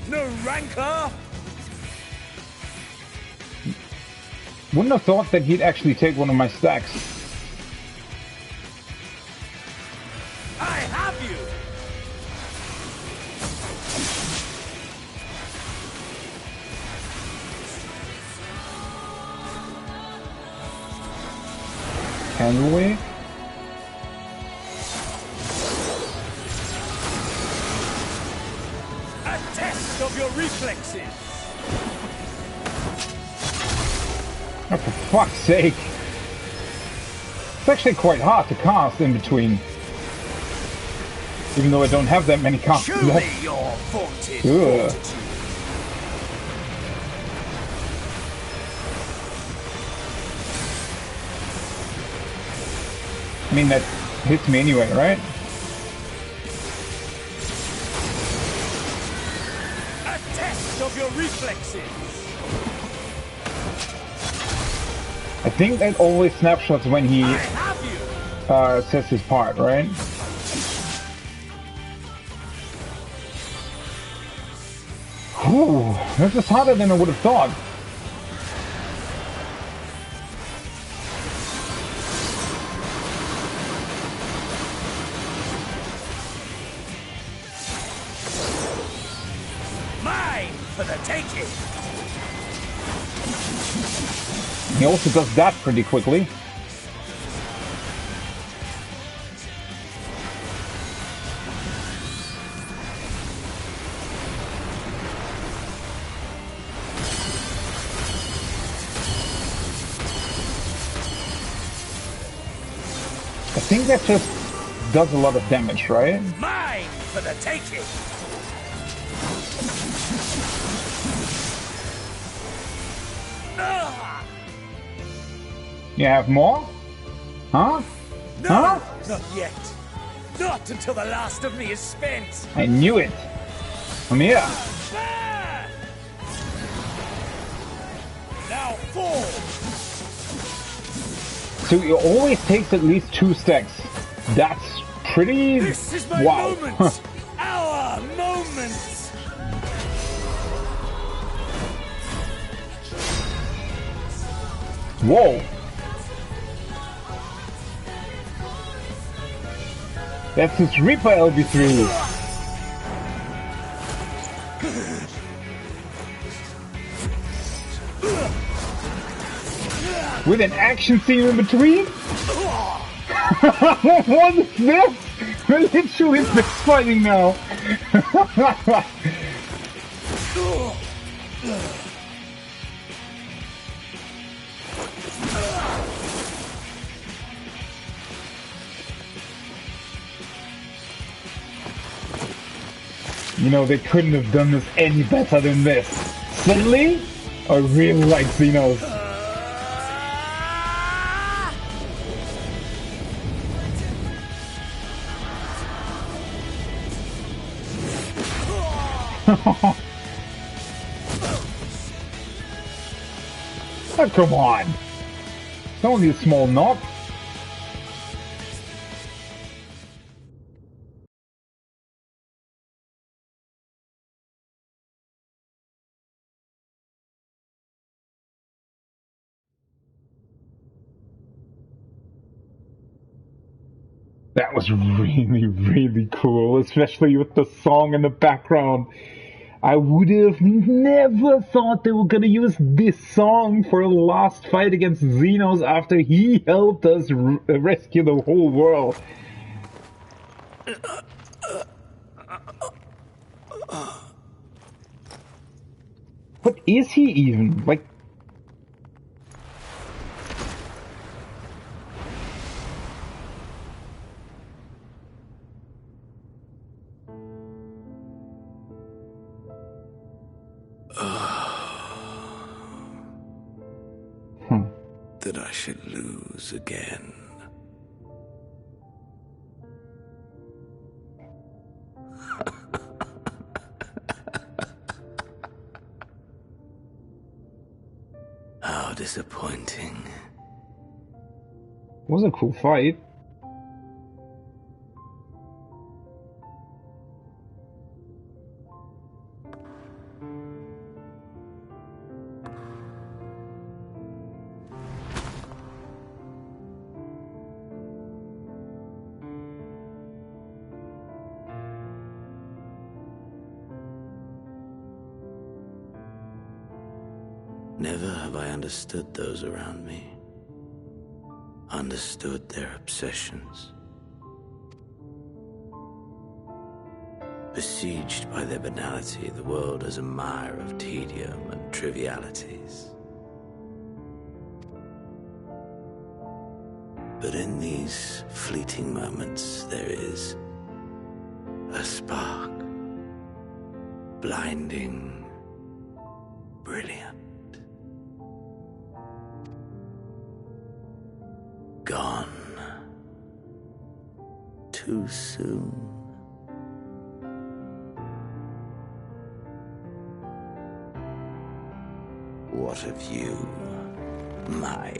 No rancor? Wouldn't have thought that he'd actually take one of my stacks. I have you! Can we? A test of your reflexes! Oh, for fuck's sake. It's actually quite hard to cast in between. Even though I don't have that many casts Show left. me your vaunted Ugh. fortitude. I mean, that hits me anyway, right? A test of your reflexes! I think that always snapshots when he says his part, right? Whew, this is harder than I would have thought. Mine for the taking! He also does that pretty quickly. I think that just does a lot of damage, right? Mine for the taking! You have more? Huh? No, huh? Not yet. Not until the last of me is spent. I knew it. Come here. Now fall. So it always takes at least 2 stacks. That's pretty... This is my wow. moment. Our moment. Whoa. That's his Reaper LB3. With an action scene in between? What is this? We're literally fist fighting now. You know, they couldn't have done this any better than this. Suddenly, I really like Xenos. Oh, come on. It's only a small knock. That was really, really cool, especially with the song in the background. I would have never thought they were gonna use this song for a last fight against Xenos after he helped us rescue the whole world. What is he even? Like... That I should lose again. How disappointing. It was a cool fight. Never have I understood those around me. Understood their obsessions. Besieged by their banality, the world is a mire of tedium and trivialities. But in these fleeting moments, there is a spark. Blinding, brilliant. Gone. Too soon. What of you, my